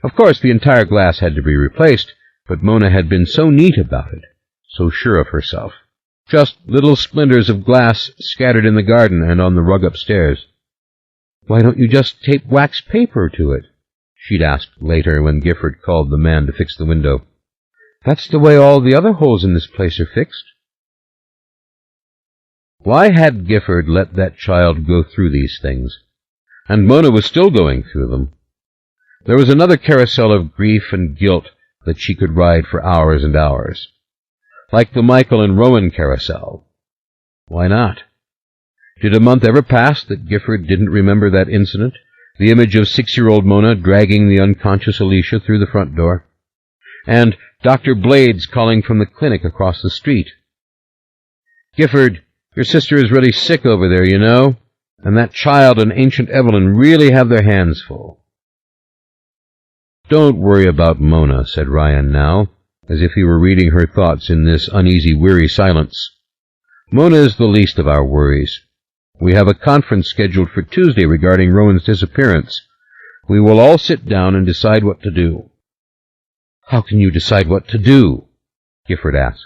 Of course, the entire glass had to be replaced, but Mona had been so neat about it, so sure of herself. Just little splinters of glass scattered in the garden and on the rug upstairs. "Why don't you just tape wax paper to it?" she'd asked later when Gifford called the man to fix the window. "That's the way all the other holes in this place are fixed." Why had Gifford let that child go through these things? And Mona was still going through them. There was another carousel of grief and guilt that she could ride for hours and hours. Like the Michael and Rowan carousel. Why not? Did a month ever pass that Gifford didn't remember that incident, the image of 6-year-old Mona dragging the unconscious Alicia through the front door? And Dr. Blades calling from the clinic across the street. "Gifford, your sister is really sick over there, you know, and that child and Ancient Evelyn really have their hands full." "Don't worry about Mona," said Ryan now, as if he were reading her thoughts in this uneasy, weary silence. "Mona is the least of our worries. We have a conference scheduled for Tuesday regarding Rowan's disappearance. We will all sit down and decide what to do." "How can you decide what to do?" Gifford asked.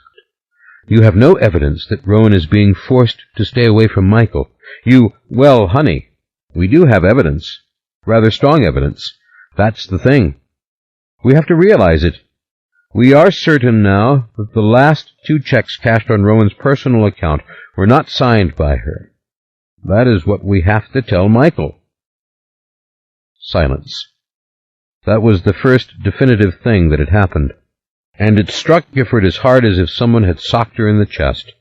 "You have no evidence that Rowan is being forced to stay away from Michael. Well, honey, we do have evidence. Rather strong evidence. That's the thing. We have to realize it. We are certain now that the last 2 checks cashed on Rowan's personal account were not signed by her. That is what we have to tell Michael." Silence. That was the first definitive thing that had happened, and it struck Gifford as hard as if someone had socked her in the chest.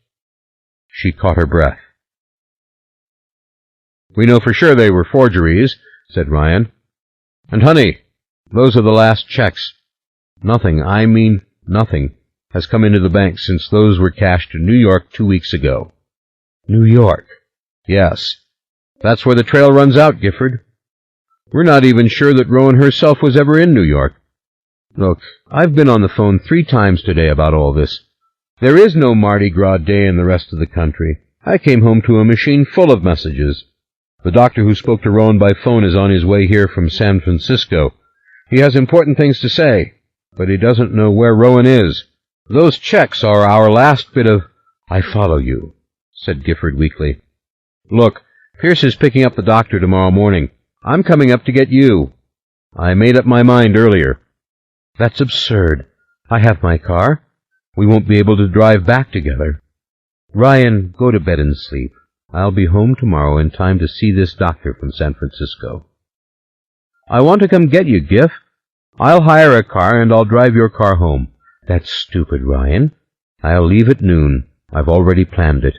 She caught her breath. "We know for sure they were forgeries," said Ryan. "And, honey, those are the last checks. Nothing, I mean nothing, has come into the bank since those were cashed in New York 2 weeks ago." "New York?" "Yes. That's where the trail runs out, Gifford. We're not even sure that Rowan herself was ever in New York. Look, I've been on the phone 3 times today about all this. There is no Mardi Gras day in the rest of the country. I came home to a machine full of messages. The doctor who spoke to Rowan by phone is on his way here from San Francisco. He has important things to say, but he doesn't know where Rowan is. Those checks are our last bit of—" "I follow you," said Gifford weakly. "Look, Pierce is picking up the doctor tomorrow morning. I'm coming up to get you. I made up my mind earlier." "That's absurd. I have my car. We won't be able to drive back together. Ryan, go to bed and sleep. I'll be home tomorrow in time to see this doctor from San Francisco." "I want to come get you, Giff. I'll hire a car and I'll drive your car home." "That's stupid, Ryan. I'll leave at noon. I've already planned it.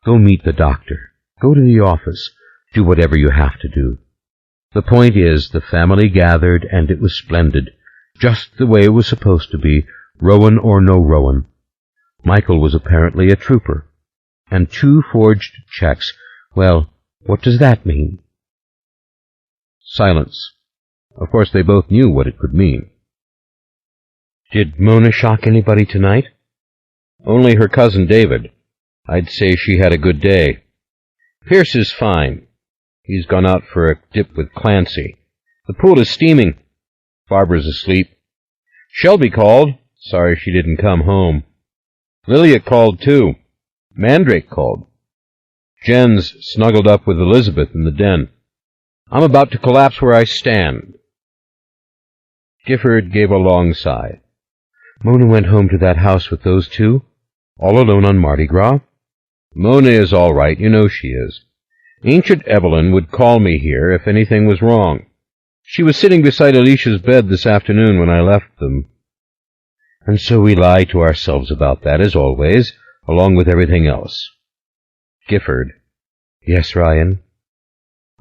Go meet the doctor. Go to the office. Do whatever you have to do. The point is, the family gathered, and it was splendid, just the way it was supposed to be, Rowan or no Rowan. Michael was apparently a trooper. And 2 forged checks. Well, what does that mean?" Silence. Of course, they both knew what it could mean. "Did Mona shock anybody tonight?" "Only her cousin David. I'd say she had a good day. Pierce is fine. He's gone out for a dip with Clancy. The pool is steaming. Barbara's asleep. Shelby called. Sorry she didn't come home. Lilia called, too. Mandrake called. Jen's snuggled up with Elizabeth in the den. I'm about to collapse where I stand." Gifford gave a long sigh. "Mona went home to that house with those 2? All alone on Mardi Gras?" "Mona is all right. You know she is. Ancient Evelyn would call me here if anything was wrong. She was sitting beside Alicia's bed this afternoon when I left them." "And so we lie to ourselves about that, as always, along with everything else." "Gifford." "Yes, Ryan?"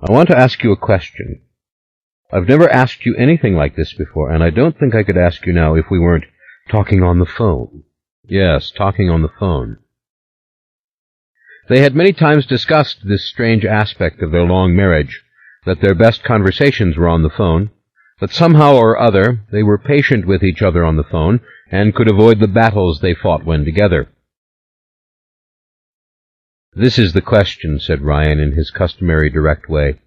"I want to ask you a question. I've never asked you anything like this before, and I don't think I could ask you now if we weren't talking on the phone." "Yes, talking on the phone." They had many times discussed this strange aspect of their long marriage, that their best conversations were on the phone, that somehow or other they were patient with each other on the phone and could avoid the battles they fought when together. "This is the question," said Ryan in his customary direct way.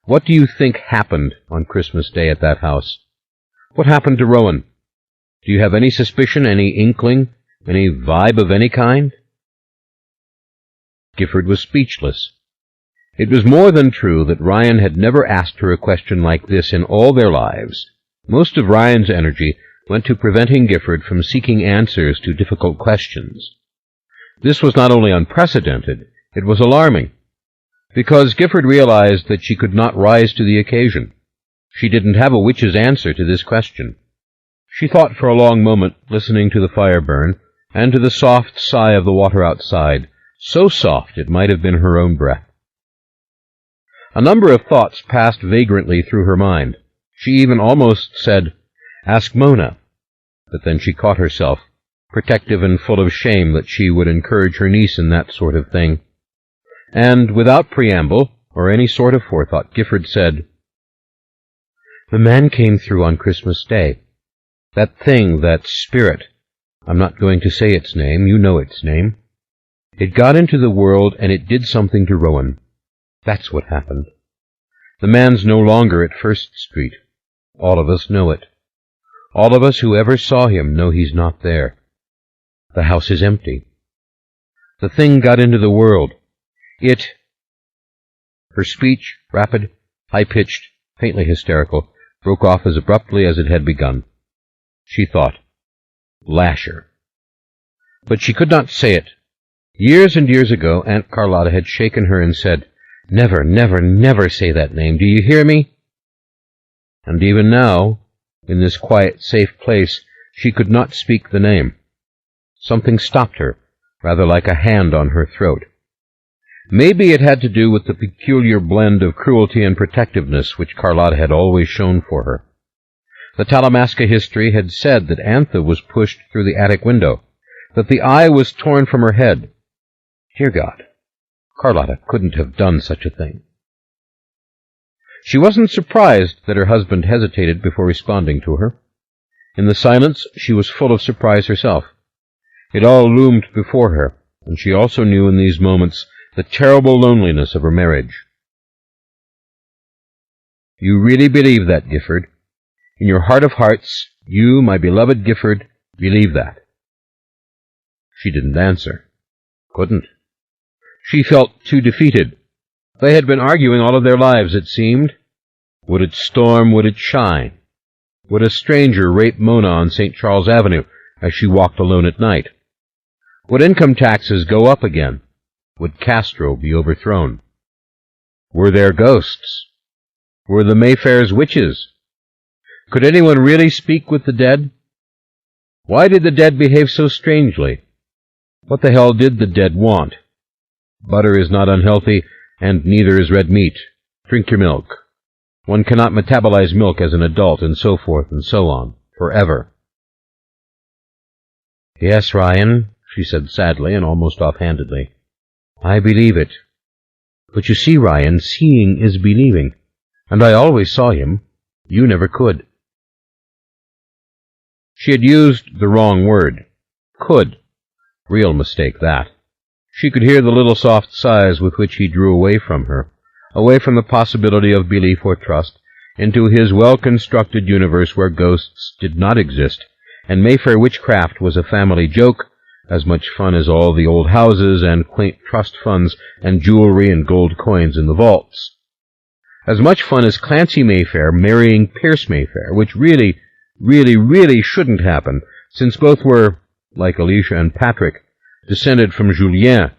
"What do you think happened on Christmas Day at that house? What happened to Rowan? Do you have any suspicion, any inkling, any vibe of any kind?" Gifford was speechless. It was more than true that Ryan had never asked her a question like this in all their lives. Most of Ryan's energy went to preventing Gifford from seeking answers to difficult questions. This was not only unprecedented, it was alarming, because Gifford realized that she could not rise to the occasion. She didn't have a witch's answer to this question. She thought for a long moment, listening to the fire burn, and to the soft sigh of the water outside, so soft it might have been her own breath. A number of thoughts passed vagrantly through her mind. She even almost said, "Ask Mona," but then she caught herself, protective and full of shame that she would encourage her niece in that sort of thing. And without preamble, or any sort of forethought, Gifford said, "The man came through on Christmas Day. That thing, that spirit, I'm not going to say its name, you know its name. It got into the world and it did something to Rowan. That's what happened. The man's no longer at First Street. All of us know it. All of us who ever saw him know he's not there. The house is empty. The thing got into the world. Her speech, rapid, high-pitched, faintly hysterical, broke off as abruptly as it had begun. She thought, Lasher. But she could not say it. Years and years ago, Aunt Carlotta had shaken her and said, "Never, never, never say that name. Do you hear me?" And even now, in this quiet, safe place, she could not speak the name. Something stopped her, rather like a hand on her throat. Maybe it had to do with the peculiar blend of cruelty and protectiveness which Carlotta had always shown for her. The Talamasca history had said that Antha was pushed through the attic window, that the eye was torn from her head. Dear God, Carlotta couldn't have done such a thing. She wasn't surprised that her husband hesitated before responding to her. In the silence, she was full of surprise herself. It all loomed before her, and she also knew in these moments the terrible loneliness of her marriage. "You really believe that, Gifford? In your heart of hearts, you, my beloved Gifford, believe that?" She didn't answer. Couldn't. She felt too defeated. They had been arguing all of their lives, it seemed. Would it storm? Would it shine? Would a stranger rape Mona on St. Charles Avenue as she walked alone at night? Would income taxes go up again? Would Castro be overthrown? Were there ghosts? Were the Mayfairs witches? Could anyone really speak with the dead? Why did the dead behave so strangely? What the hell did the dead want? Butter is not unhealthy, and neither is red meat. Drink your milk. One cannot metabolize milk as an adult, and so forth and so on, forever. "Yes, Ryan," she said sadly and almost offhandedly. "I believe it. But you see, Ryan, seeing is believing, and I always saw him. You never could." She had used the wrong word. Could. Real mistake, that. She could hear the little soft sighs with which he drew away from her, away from the possibility of belief or trust, into his well-constructed universe where ghosts did not exist, and Mayfair witchcraft was a family joke, as much fun as all the old houses and quaint trust funds and jewelry and gold coins in the vaults. As much fun as Clancy Mayfair marrying Pierce Mayfair, which really shouldn't happen, since both were, like Alicia and Patrick, descended from Julien.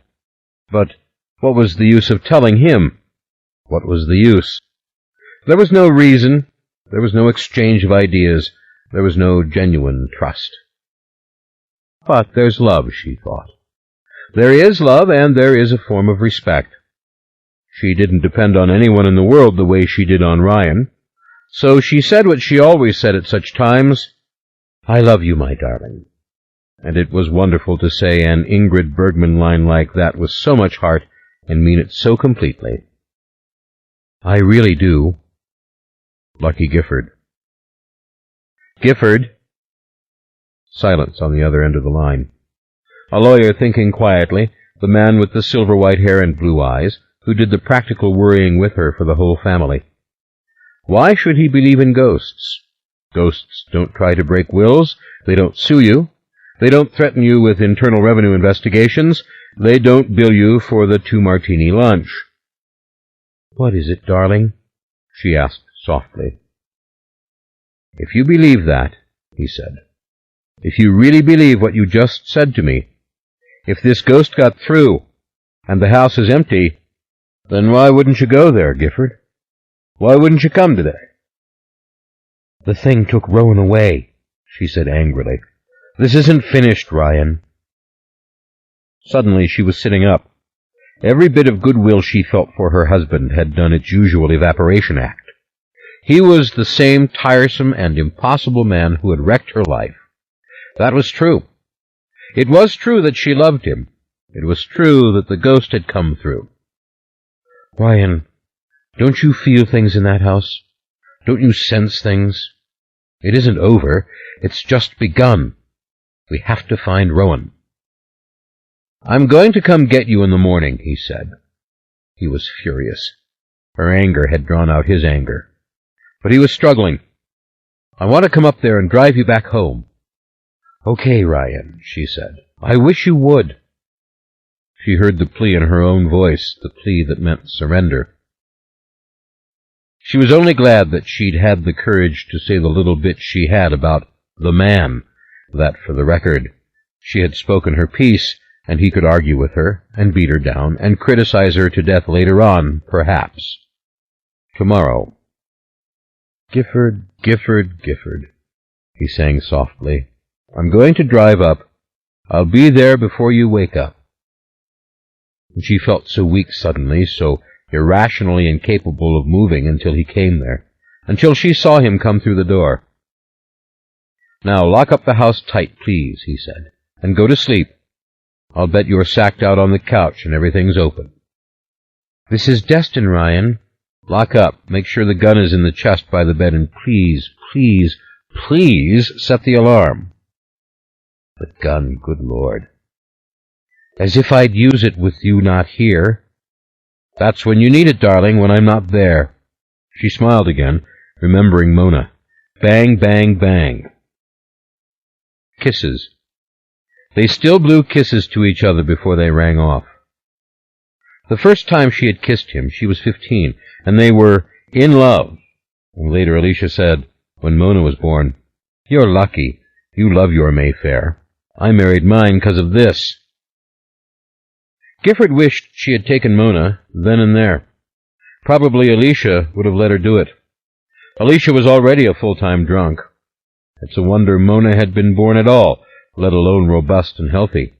But what was the use of telling him? What was the use? There was no reason. There was no exchange of ideas. There was no genuine trust. But there's love, she thought. There is love, and there is a form of respect. She didn't depend on anyone in the world the way she did on Ryan. So she said what she always said at such times, "I love you, my darling." And it was wonderful to say an Ingrid Bergman line like that with so much heart and mean it so completely. "I really do." Lucky Gifford. "Gifford." Silence on the other end of the line. A lawyer thinking quietly, the man with the silver-white hair and blue eyes, who did the practical worrying with her for the whole family. Why should he believe in ghosts? Ghosts don't try to break wills. They don't sue you. They don't threaten you with Internal Revenue investigations. They don't bill you for the 2-martini lunch. "What is it, darling?" she asked softly. "If you believe that," he said, "if you really believe what you just said to me, if this ghost got through, and the house is empty, then why wouldn't you go there, Gifford? Why wouldn't you come today?" "The thing took Rowan away," she said angrily. "This isn't finished, Ryan." Suddenly she was sitting up. Every bit of goodwill she felt for her husband had done its usual evaporation act. He was the same tiresome and impossible man who had wrecked her life. That was true. It was true that she loved him. It was true that the ghost had come through. "Ryan, don't you feel things in that house? Don't you sense things? It isn't over. It's just begun. We have to find Rowan." "I'm going to come get you in the morning," he said. He was furious. Her anger had drawn out his anger. But he was struggling. "I want to come up there and drive you back home." "Okay, Ryan," she said. "I wish you would." She heard the plea in her own voice, the plea that meant surrender. She was only glad that she'd had the courage to say the little bit she had about the man, that, for the record, she had spoken her piece, and he could argue with her, and beat her down, and criticize her to death later on, perhaps. Tomorrow. "Gifford, Gifford, Gifford," he sang softly. "I'm going to drive up. I'll be there before you wake up." And she felt so weak suddenly, so irrationally incapable of moving until he came there, until she saw him come through the door. "Now lock up the house tight, please," he said, "and go to sleep. I'll bet you're sacked out on the couch and everything's open." "This is Destin, Ryan." "Lock up. Make sure the gun is in the chest by the bed, and please, please, please set the alarm." The gun, good Lord. "As if I'd use it with you not here." "That's when you need it, darling, when I'm not there." She smiled again, remembering Mona. Bang, bang, bang. Kisses. They still blew kisses to each other before they rang off. The first time she had kissed him, she was 15, and they were in love. And later Alicia said, when Mona was born, "You're lucky. You love your Mayfair. I married mine 'cause of this." Gifford wished she had taken Mona then and there. Probably Alicia would have let her do it. Alicia was already a full-time drunk. It's a wonder Mona had been born at all, let alone robust and healthy.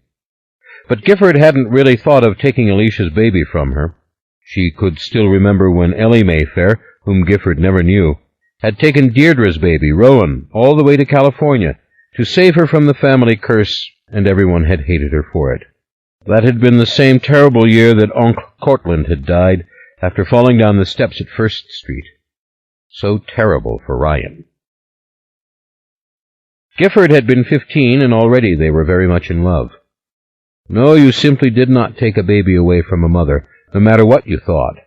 But Gifford hadn't really thought of taking Alicia's baby from her. She could still remember when Ellie Mayfair, whom Gifford never knew, had taken Deirdre's baby, Rowan, all the way to California to save her from the family curse, and everyone had hated her for it. That had been the same terrible year that Uncle Cortland had died after falling down the steps at First Street. So terrible for Ryan. Gifford had been 15, and already they were very much in love. No, you simply did not take a baby away from a mother, no matter what you thought.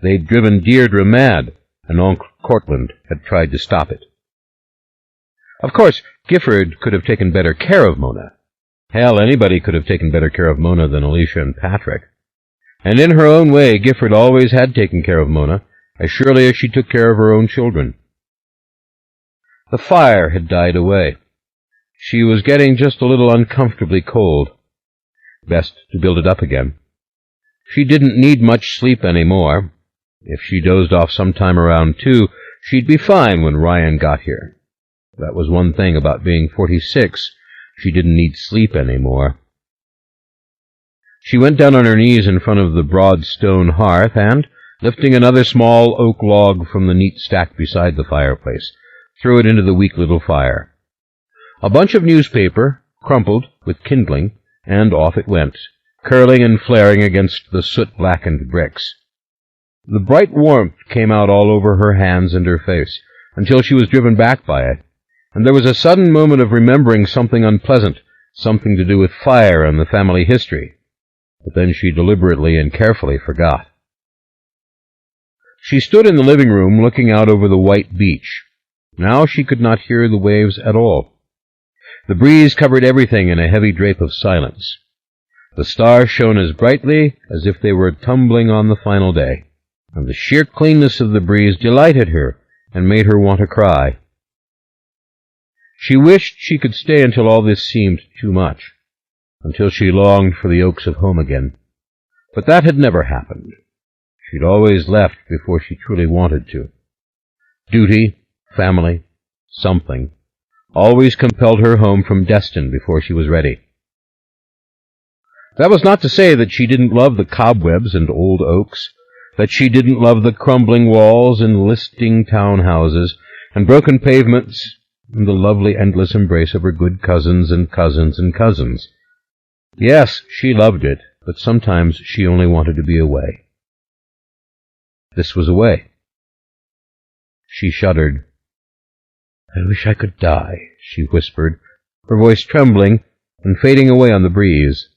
They'd driven Deirdre mad, and Uncle Cortland had tried to stop it. Of course, Gifford could have taken better care of Mona. Hell, anybody could have taken better care of Mona than Alicia and Patrick. And in her own way, Gifford always had taken care of Mona, as surely as she took care of her own children. The fire had died away. She was getting just a little uncomfortably cold. Best to build it up again. She didn't need much sleep any more. If she dozed off sometime around 2, she'd be fine when Ryan got here. That was one thing about being 46. She didn't need sleep any more. She went down on her knees in front of the broad stone hearth and, lifting another small oak log from the neat stack beside the fireplace, threw it into the weak little fire. A bunch of newspaper, crumpled with kindling, and off it went, curling and flaring against the soot-blackened bricks. The bright warmth came out all over her hands and her face, until she was driven back by it, and there was a sudden moment of remembering something unpleasant, something to do with fire and the family history. But then she deliberately and carefully forgot. She stood in the living room looking out over the white beach. Now she could not hear the waves at all. The breeze covered everything in a heavy drape of silence. The stars shone as brightly as if they were tumbling on the final day, and the sheer cleanness of the breeze delighted her and made her want to cry. She wished she could stay until all this seemed too much, until she longed for the oaks of home again. But that had never happened. She'd always left before she truly wanted to. Duty, family, something, always compelled her home from Destin before she was ready. That was not to say that she didn't love the cobwebs and old oaks, that she didn't love the crumbling walls and listing townhouses and broken pavements and the lovely endless embrace of her good cousins and cousins and cousins. Yes, she loved it, but sometimes she only wanted to be away. This was away. She shuddered. "I wish I could die," she whispered, her voice trembling and fading away on the breeze.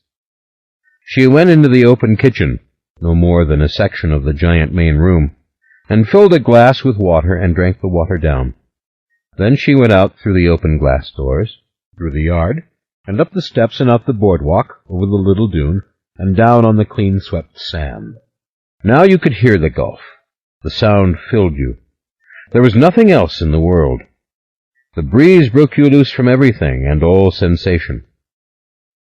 She went into the open kitchen, no more than a section of the giant main room, and filled a glass with water and drank the water down. Then she went out through the open glass doors, through the yard, and up the steps and up the boardwalk, over the little dune, and down on the clean-swept sand. Now you could hear the gulf. The sound filled you. There was nothing else in the world. The breeze broke you loose from everything and all sensation.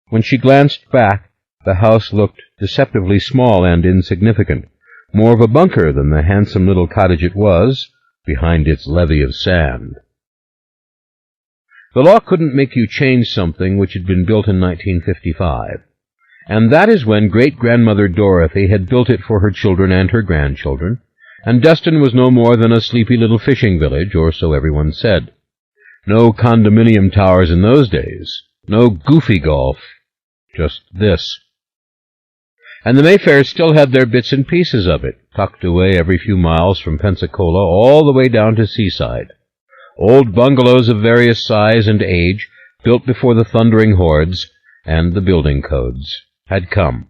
When she glanced back, the house looked deceptively small and insignificant, more of a bunker than the handsome little cottage it was, behind its levee of sand. The law couldn't make you change something which had been built in 1955, and that is when great-grandmother Dorothy had built it for her children and her grandchildren, and Destin was no more than a sleepy little fishing village, or so everyone said. No condominium towers in those days, no goofy golf, just this. And the Mayfairs still had their bits and pieces of it, tucked away every few miles from Pensacola all the way down to Seaside. Old bungalows of various size and age, built before the thundering hordes and the building codes had come.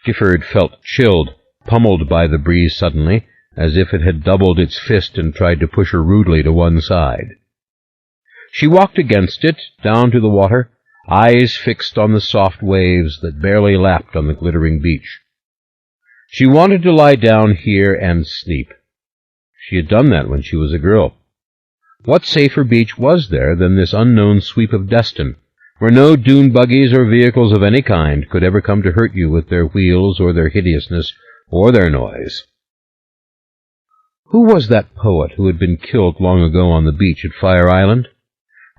Gifford felt chilled, pummeled by the breeze suddenly, as if it had doubled its fist and tried to push her rudely to one side. She walked against it, down to the water, eyes fixed on the soft waves that barely lapped on the glittering beach. She wanted to lie down here and sleep. She had done that when she was a girl. What safer beach was there than this unknown sweep of Destin, where no dune buggies or vehicles of any kind could ever come to hurt you with their wheels or their hideousness or their noise? Who was that poet who had been killed long ago on the beach at Fire Island?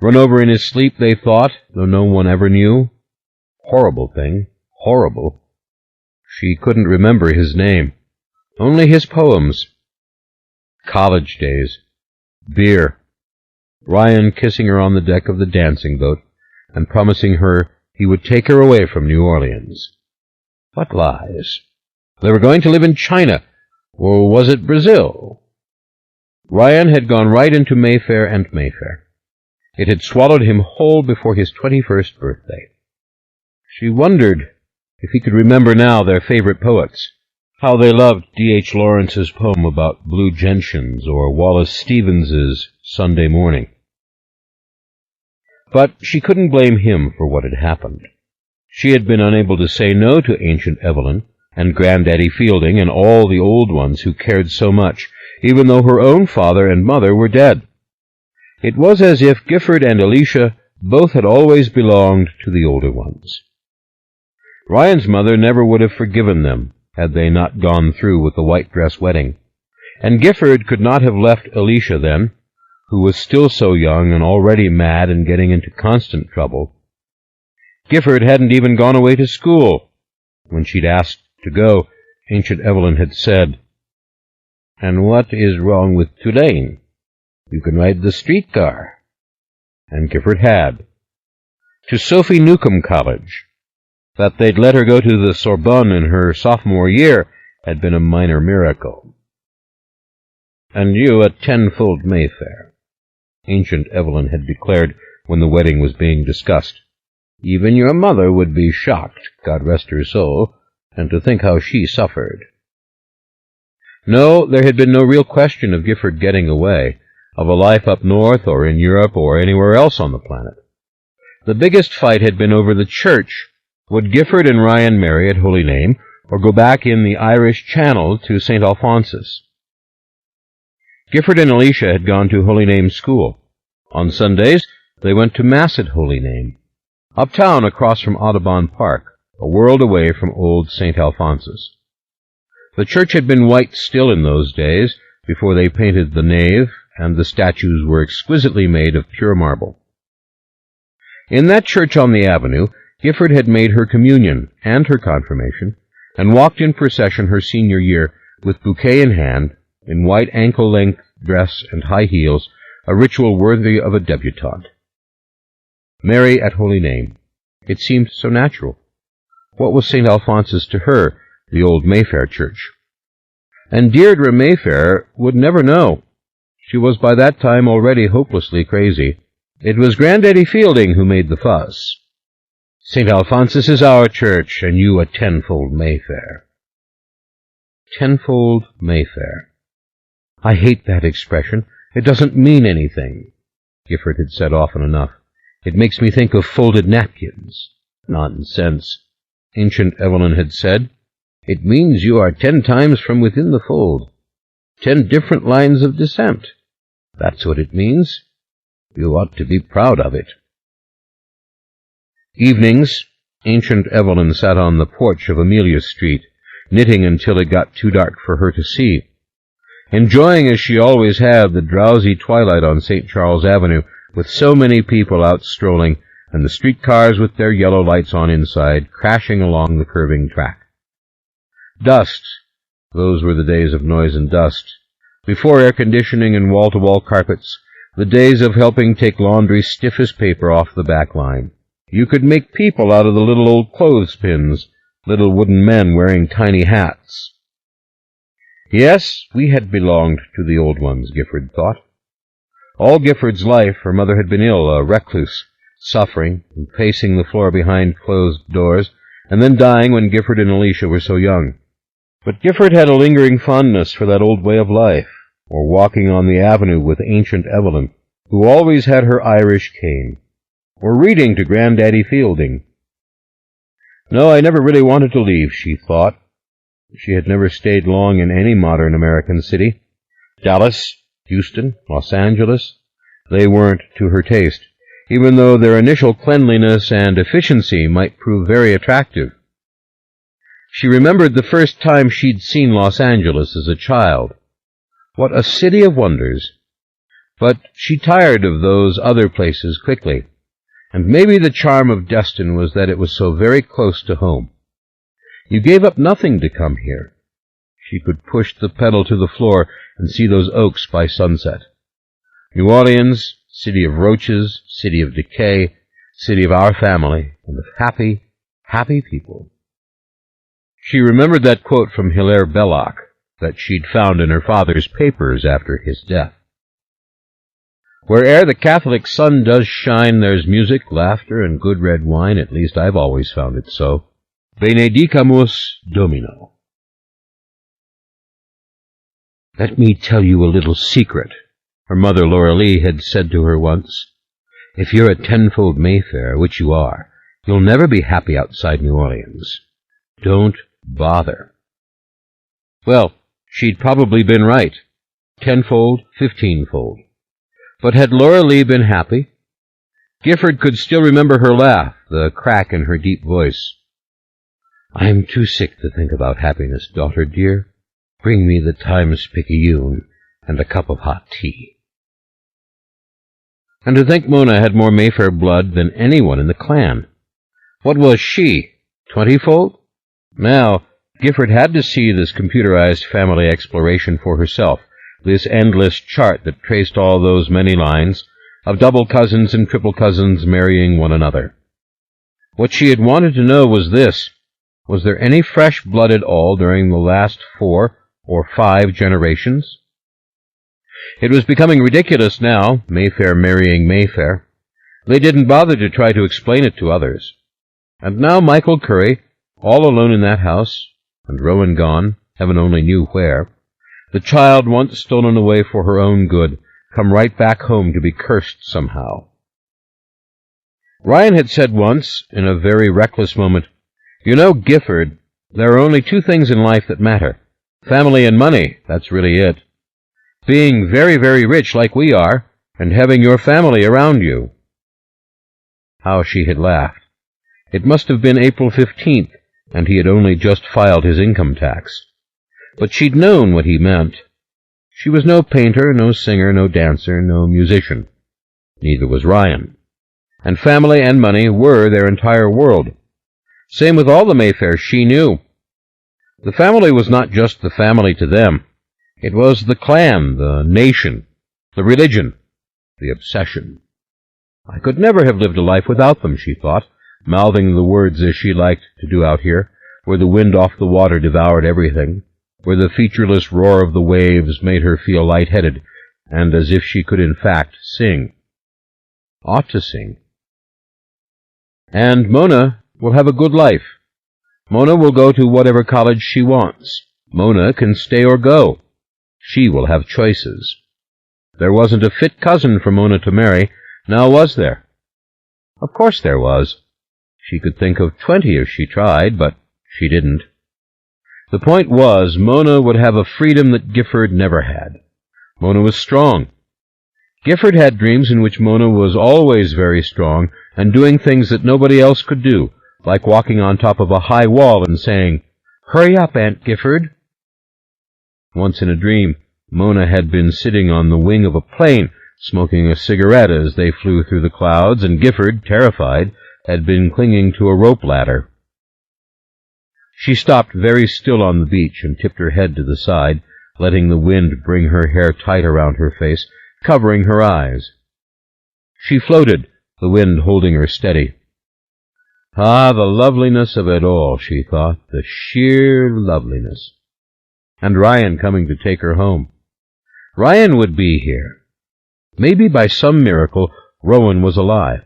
Run over in his sleep, they thought, though no one ever knew. Horrible thing, horrible. She couldn't remember his name, only his poems. College days, beer, Ryan kissing her on the deck of the dancing boat and promising her he would take her away from New Orleans. What lies? They were going to live in China, or was it Brazil? Ryan had gone right into Mayfair and Mayfair. It had swallowed him whole before his 21st birthday. She wondered if he could remember now their favorite poets, how they loved D.H. Lawrence's poem about blue gentians or Wallace Stevens's Sunday Morning. But she couldn't blame him for what had happened. She had been unable to say no to Ancient Evelyn and Granddaddy Fielding and all the old ones who cared so much, even though her own father and mother were dead. It was as if Gifford and Alicia both had always belonged to the older ones. Ryan's mother never would have forgiven them had they not gone through with the white dress wedding, and Gifford could not have left Alicia then, who was still so young and already mad and getting into constant trouble. Gifford hadn't even gone away to school. When she'd asked to go, Ancient Evelyn had said, "And what is wrong with Tulane? You can ride the streetcar." And Gifford had. To Sophie Newcomb College. That they'd let her go to the Sorbonne in her sophomore year had been a minor miracle. "And you a tenfold Mayfair," Ancient Evelyn had declared when the wedding was being discussed. "Even your mother would be shocked, God rest her soul, and to think how she suffered." No, there had been no real question of Gifford getting away, of a life up north or in Europe or anywhere else on the planet. The biggest fight had been over the church. Would Gifford and Ryan marry at Holy Name, or go back in the Irish Channel to St. Alphonsus? Gifford and Alicia had gone to Holy Name School. On Sundays, they went to Mass at Holy Name, uptown across from Audubon Park, a world away from old St. Alphonsus. The church had been white still in those days, before they painted the nave, and the statues were exquisitely made of pure marble. In that church on the avenue, Gifford had made her communion and her confirmation, and walked in procession her senior year with bouquet in hand, in white ankle-length dress and high heels, a ritual worthy of a debutante. Mary at Holy Name. It seemed so natural. What was St. Alphonsus to her, the old Mayfair church? And Deirdre Mayfair would never know. She was by that time already hopelessly crazy. It was Granddaddy Fielding who made the fuss. St. Alphonsus is our church, and you a tenfold Mayfair. Tenfold Mayfair. I hate that expression. It doesn't mean anything, Gifford had said often enough. It makes me think of folded napkins. Nonsense, ancient Evelyn had said. It means you are 10 times from within the fold. 10 different lines of descent. That's what it means. You ought to be proud of it. Evenings, ancient Evelyn sat on the porch of Amelia Street, knitting until it got too dark for her to see, enjoying as she always had the drowsy twilight on St. Charles Avenue, with so many people out strolling, and the streetcars with their yellow lights on inside, crashing along the curving track. Dust. Those were the days of noise and dust. Before air conditioning and wall-to-wall carpets, the days of helping take laundry stiff as paper off the back line. You could make people out of the little old clothespins, little wooden men wearing tiny hats. Yes, we had belonged to the old ones, Gifford thought. All Gifford's life, her mother had been ill, a recluse, suffering and pacing the floor behind closed doors, and then dying when Gifford and Alicia were so young. But Gifford had a lingering fondness for that old way of life, or walking on the avenue with ancient Evelyn, who always had her Irish cane, or reading to Granddaddy Fielding. No, I never really wanted to leave, she thought. She had never stayed long in any modern American city. Dallas, Houston, Los Angeles, they weren't to her taste, even though their initial cleanliness and efficiency might prove very attractive. She remembered the first time she'd seen Los Angeles as a child. What a city of wonders! But she tired of those other places quickly, and maybe the charm of Destin was that it was so very close to home. You gave up nothing to come here. She could push the pedal to the floor and see those oaks by sunset. New Orleans, city of roaches, city of decay, city of our family, and of happy, happy people. She remembered that quote from Hilaire Belloc that she'd found in her father's papers after his death. Where'er the Catholic sun does shine, there's music, laughter, and good red wine. At least I've always found it so. Benedicamus Domino. Let me tell you a little secret, her mother Laura Lee had said to her once. If you're a tenfold Mayfair, which you are, you'll never be happy outside New Orleans. Don't bother. Well, she'd probably been right. Tenfold, 15-fold. But had Laura Lee been happy? Gifford could still remember her laugh, the crack in her deep voice. I'm too sick to think about happiness, daughter dear. Bring me the Times-Picayune and a cup of hot tea. And to think Mona had more Mayfair blood than anyone in the clan. What was she, 20-fold? Now, Gifford had to see this computerized family exploration for herself, this endless chart that traced all those many lines of double cousins and triple cousins marrying one another. What she had wanted to know was this: was there any fresh blood at all during the last 4 or 5 generations? It was becoming ridiculous now, Mayfair marrying Mayfair. They didn't bother to try to explain it to others. And now Michael Curry, all alone in that house, and Rowan gone, heaven only knew where, the child once stolen away for her own good, come right back home to be cursed somehow. Ryan had said once, in a very reckless moment, You know, Gifford, there are only 2 things in life that matter. Family and money, that's really it. Being very, very rich like we are, and having your family around you. How she had laughed. It must have been April 15th, and he had only just filed his income tax. But she'd known what he meant. She was no painter, no singer, no dancer, no musician. Neither was Ryan. And family and money were their entire world. Same with all the Mayfairs she knew. The family was not just the family to them. It was the clan, the nation, the religion, the obsession. I could never have lived a life without them, she thought, mouthing the words as she liked to do out here, where the wind off the water devoured everything, where the featureless roar of the waves made her feel light-headed, and as if she could in fact sing. Ought to sing. And Mona will have a good life. Mona will go to whatever college she wants. Mona can stay or go. She will have choices. There wasn't a fit cousin for Mona to marry, now was there? Of course there was. She could think of 20 if she tried, but she didn't. The point was, Mona would have a freedom that Gifford never had. Mona was strong. Gifford had dreams in which Mona was always very strong and doing things that nobody else could do, like walking on top of a high wall and saying, "Hurry up, Aunt Gifford." Once in a dream, Mona had been sitting on the wing of a plane, smoking a cigarette as they flew through the clouds, and Gifford, terrified, had been clinging to a rope ladder. She stopped very still on the beach and tipped her head to the side, letting the wind bring her hair tight around her face, covering her eyes. She floated, the wind holding her steady. Ah, the loveliness of it all, she thought, the sheer loveliness. And Ryan coming to take her home. Ryan would be here. Maybe by some miracle Rowan was alive.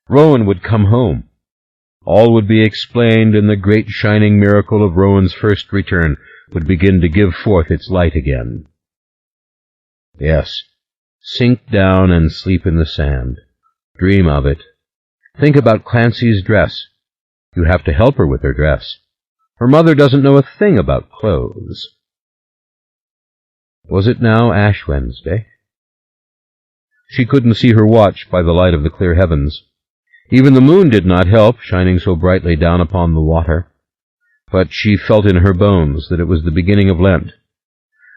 Rowan would come home. All would be explained, and the great shining miracle of Rowan's first return would begin to give forth its light again. Yes, sink down and sleep in the sand. Dream of it. Think about Clancy's dress. You have to help her with her dress. Her mother doesn't know a thing about clothes. Was it now Ash Wednesday? She couldn't see her watch by the light of the clear heavens. Even the moon did not help, shining so brightly down upon the water. But she felt in her bones that it was the beginning of Lent.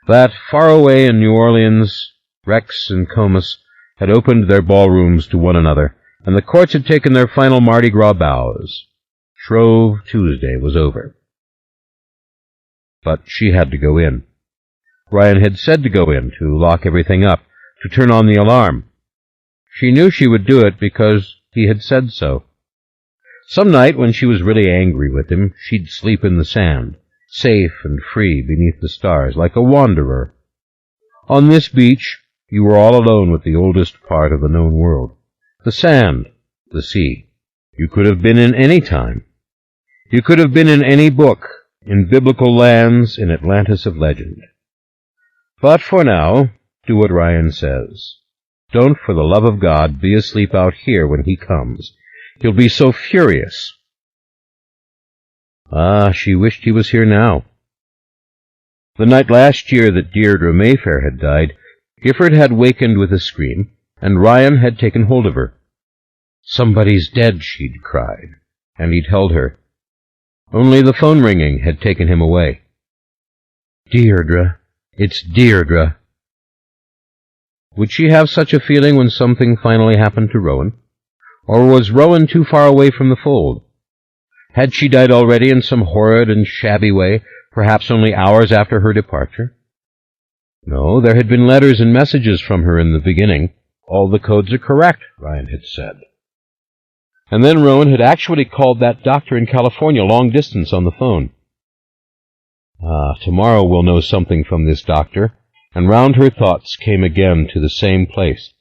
That, far away in New Orleans, Rex and Comus had opened their ballrooms to one another, and the courts had taken their final Mardi Gras bows. Shrove Tuesday was over. But she had to go in. Ryan had said to go in, to lock everything up, to turn on the alarm. She knew she would do it because he had said so. Some night, when she was really angry with him, she'd sleep in the sand, safe and free beneath the stars, like a wanderer. On this beach, you were all alone with the oldest part of the known world. The sand, the sea. You could have been in any time. You could have been in any book, in biblical lands, in Atlantis of legend. But for now, do what Ryan says. Don't, for the love of God, be asleep out here when he comes. He'll be so furious. Ah, she wished he was here now. The night last year that Deirdre Mayfair had died, Gifford had wakened with a scream, and Ryan had taken hold of her. Somebody's dead, she'd cried, and he'd held her. Only the phone ringing had taken him away. Deirdre, it's Deirdre. Would she have such a feeling when something finally happened to Rowan? Or was Rowan too far away from the fold? Had she died already in some horrid and shabby way, perhaps only hours after her departure? No, there had been letters and messages from her in the beginning. All the codes are correct, Ryan had said. And then Rowan had actually called that doctor in California long distance on the phone. Ah, tomorrow we'll know something from this doctor. And round her thoughts came again to the same place,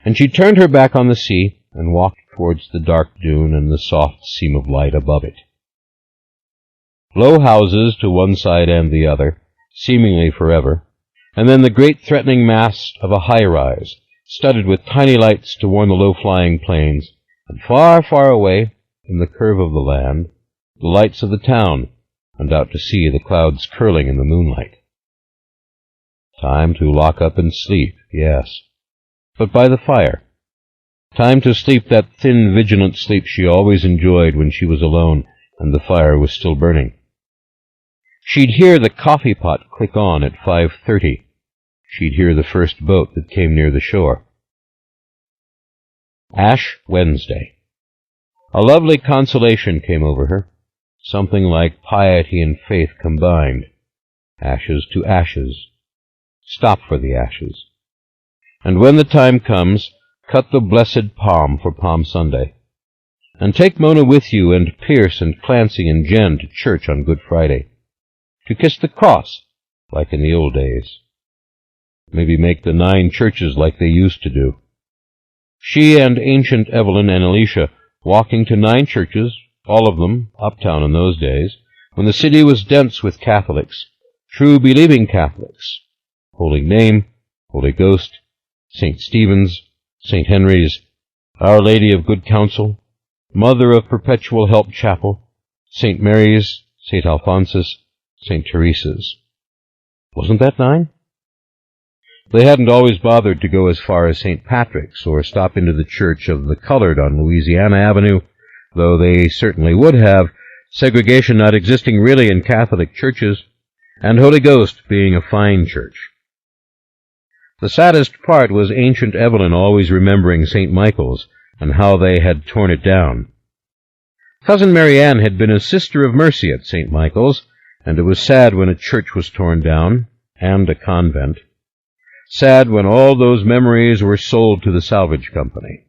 and she turned her back on the sea and walked towards the dark dune and the soft seam of light above it. Low houses to one side and the other, seemingly forever, and then the great threatening mass of a high-rise, studded with tiny lights to warn the low-flying planes, and far, far away, in the curve of the land, the lights of the town, and out to sea the clouds curling in the moonlight. Time to lock up and sleep, yes, but by the fire. Time to sleep that thin, vigilant sleep she always enjoyed when she was alone and the fire was still burning. She'd hear the coffee pot click on at 5:30. She'd hear the first boat that came near the shore. Ash Wednesday. A lovely consolation came over her, something like piety and faith combined. Ashes to ashes. Stop for the ashes. And when the time comes, cut the blessed palm for Palm Sunday. And take Mona with you, and Pierce and Clancy and Jen to church on Good Friday. To kiss the cross, like in the old days. Maybe make the 9 churches like they used to do. She and ancient Evelyn and Alicia walking to 9 churches, all of them uptown in those days, when the city was dense with Catholics, true believing Catholics, Holy Name, Holy Ghost, St. Stephen's, St. Henry's, Our Lady of Good Counsel, Mother of Perpetual Help Chapel, St. Mary's, St. Alphonsus, St. Teresa's. Wasn't that 9? They hadn't always bothered to go as far as St. Patrick's or stop into the Church of the Colored on Louisiana Avenue, though they certainly would have, segregation not existing really in Catholic churches, and Holy Ghost being a fine church. The saddest part was ancient Evelyn always remembering St. Michael's and how they had torn it down. Cousin Mary Ann had been a Sister of Mercy at St. Michael's, and it was sad when a church was torn down, and a convent. Sad when all those memories were sold to the salvage company.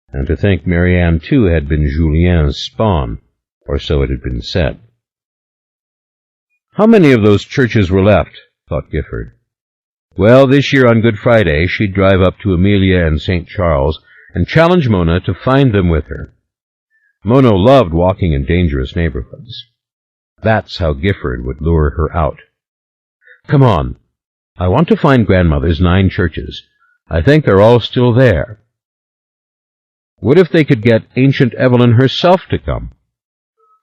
And to think Mary Ann, too, had been Julien's spawn, or so it had been said. How many of those churches were left, thought Gifford. Well, this year on Good Friday she'd drive up to Amelia and St. Charles and challenge Mona to find them with her. Mona loved walking in dangerous neighborhoods. That's how Gifford would lure her out. Come on. I want to find Grandmother's 9 churches. I think they're all still there. What if they could get ancient Evelyn herself to come?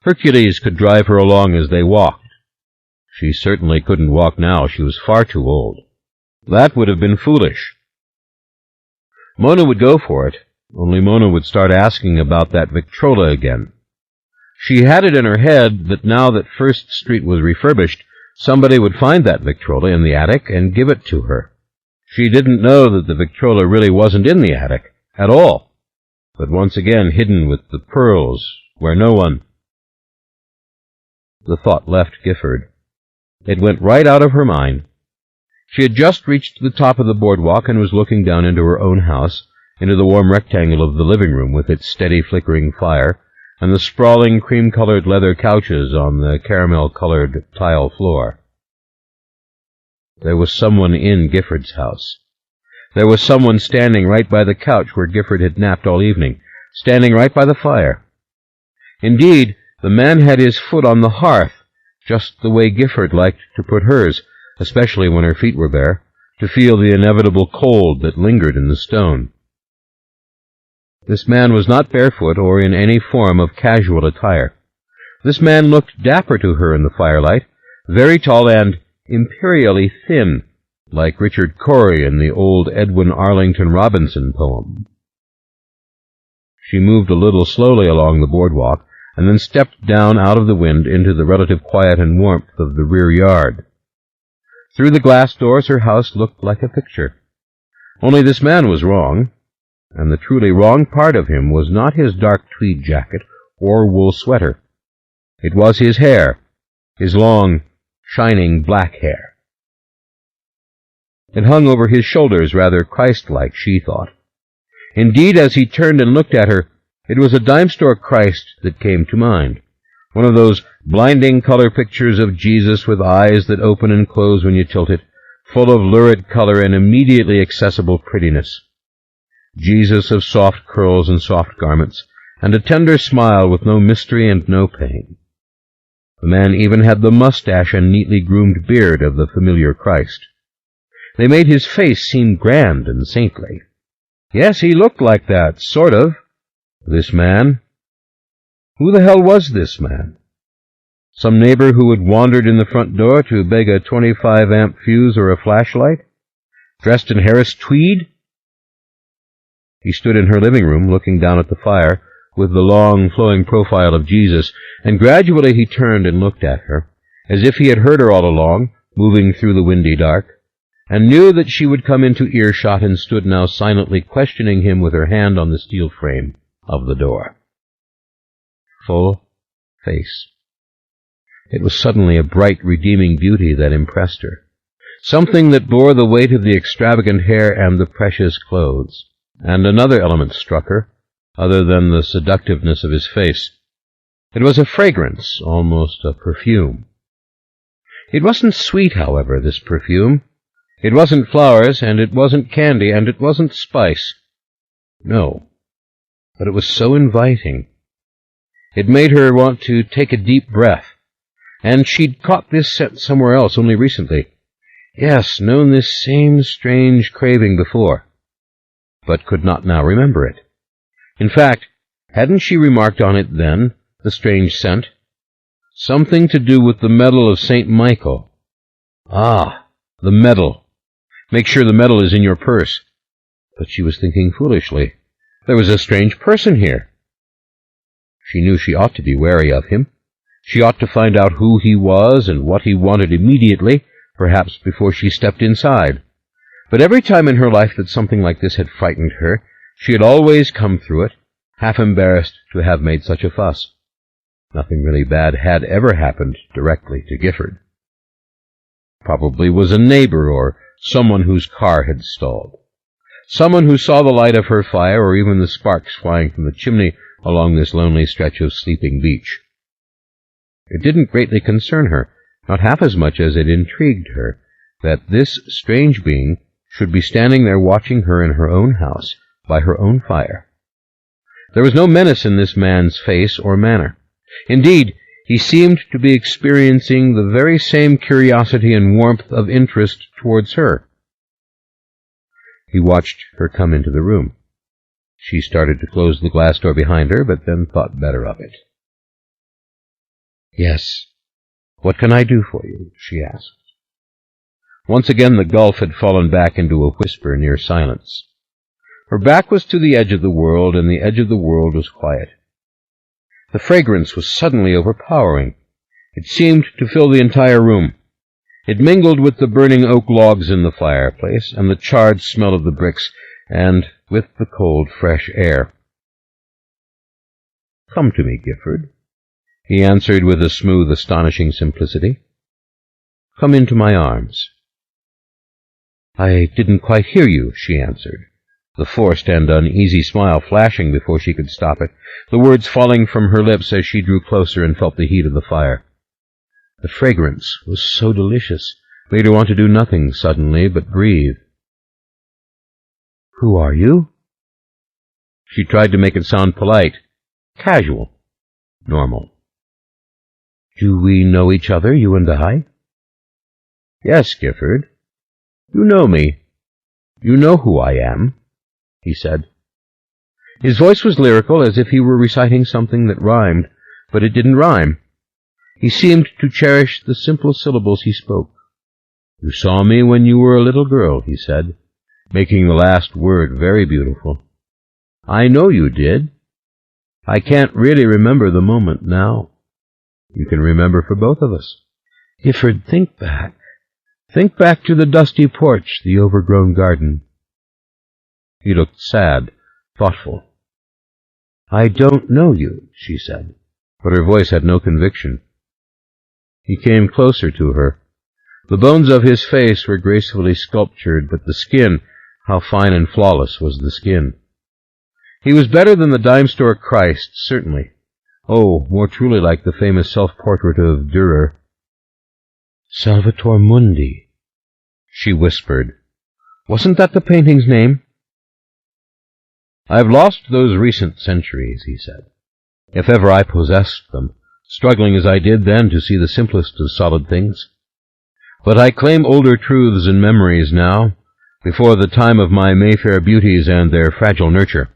Hercules could drive her along as they walked. She certainly couldn't walk now. She was far too old. That would have been foolish. Mona would go for it, only Mona would start asking about that Victrola again. She had it in her head that now that First Street was refurbished, somebody would find that Victrola in the attic and give it to her. She didn't know that the Victrola really wasn't in the attic at all, but once again hidden with the pearls where no one... The thought left Gifford. It went right out of her mind. She had just reached the top of the boardwalk and was looking down into her own house, into the warm rectangle of the living room with its steady flickering fire, and the sprawling cream-colored leather couches on the caramel-colored tile floor. There was someone in Gifford's house. There was someone standing right by the couch where Gifford had napped all evening, standing right by the fire. Indeed, the man had his foot on the hearth, just the way Gifford liked to put hers, especially when her feet were bare, to feel the inevitable cold that lingered in the stone. This man was not barefoot or in any form of casual attire. This man looked dapper to her in the firelight, very tall and imperially thin, like Richard Cory in the old Edwin Arlington Robinson poem. She moved a little slowly along the boardwalk, and then stepped down out of the wind into the relative quiet and warmth of the rear yard. Through the glass doors her house looked like a picture. Only this man was wrong, and the truly wrong part of him was not his dark tweed jacket or wool sweater. It was his hair, his long, shining black hair. It hung over his shoulders rather Christ-like, she thought. Indeed, as he turned and looked at her, it was a dime-store Christ that came to mind, one of those blinding color pictures of Jesus with eyes that open and close when you tilt it, full of lurid color and immediately accessible prettiness. Jesus of soft curls and soft garments, and a tender smile with no mystery and no pain. The man even had the mustache and neatly groomed beard of the familiar Christ. They made his face seem grand and saintly. Yes, he looked like that, sort of. This man. Who the hell was this man? Some neighbor who had wandered in the front door to beg a 25-amp fuse or a flashlight? Dressed in Harris tweed? He stood in her living room, looking down at the fire, with the long, flowing profile of Jesus, and gradually he turned and looked at her, as if he had heard her all along, moving through the windy dark, and knew that she would come into earshot and stood now silently questioning him with her hand on the steel frame of the door. Full face. It was suddenly a bright, redeeming beauty that impressed her, something that bore the weight of the extravagant hair and the precious clothes. And another element struck her, other than the seductiveness of his face. It was a fragrance, almost a perfume. It wasn't sweet, however, this perfume. It wasn't flowers, and it wasn't candy, and it wasn't spice. No. but it was so inviting. It made her want to take a deep breath, and she'd caught this scent somewhere else only recently. Yes, known this same strange craving before, but could not now remember it. In fact, hadn't she remarked on it then, the strange scent? Something to do with the medal of St. Michael. Ah, the medal. Make sure the medal is in your purse. But she was thinking foolishly. There was a strange person here. She knew she ought to be wary of him. She ought to find out who he was and what he wanted immediately, perhaps before she stepped inside. But every time in her life that something like this had frightened her, she had always come through it, half embarrassed to have made such a fuss. Nothing really bad had ever happened directly to Gifford. Probably was a neighbor or someone whose car had stalled. Someone who saw the light of her fire or even the sparks flying from the chimney along this lonely stretch of sleeping beach. It didn't greatly concern her, not half as much as it intrigued her, that this strange being should be standing there watching her in her own house, by her own fire. There was no menace in this man's face or manner. Indeed, he seemed to be experiencing the very same curiosity and warmth of interest towards her. He watched her come into the room. She started to close the glass door behind her, but then thought better of it. "Yes. What can I do for you?" she asked. Once again the gulf had fallen back into a whisper near silence. Her back was to the edge of the world, and the edge of the world was quiet. The fragrance was suddenly overpowering. It seemed to fill the entire room. It mingled with the burning oak logs in the fireplace, and the charred smell of the bricks, and with the cold, fresh air. "Come to me, Gifford," he answered with a smooth, astonishing simplicity. "Come into my arms." "I didn't quite hear you," she answered, the forced and uneasy smile flashing before she could stop it, the words falling from her lips as she drew closer and felt the heat of the fire. The fragrance was so delicious, made her want to do nothing suddenly but breathe. "Who are you?" She tried to make it sound polite, casual, normal. "Do we know each other, you and I?" "Yes, Gifford. You know me. You know who I am," he said. His voice was lyrical, as if he were reciting something that rhymed, but it didn't rhyme. He seemed to cherish the simple syllables he spoke. "You saw me when you were a little girl," he said, making the last word very beautiful. "I know you did. I can't really remember the moment now. You can remember for both of us. Gifford, think back. Think back to the dusty porch, the overgrown garden." He looked sad, thoughtful. "I don't know you," she said, but her voice had no conviction. He came closer to her. The bones of his face were gracefully sculptured, but the skin, how fine and flawless was the skin. He was better than the dime-store Christ, certainly. Oh, more truly like the famous self-portrait of Dürer. "Salvator Mundi," she whispered. "Wasn't that the painting's name?" "I've lost those recent centuries," he said, "if ever I possessed them, struggling as I did then to see the simplest of solid things. But I claim older truths and memories now, before the time of my Mayfair beauties and their fragile nurture,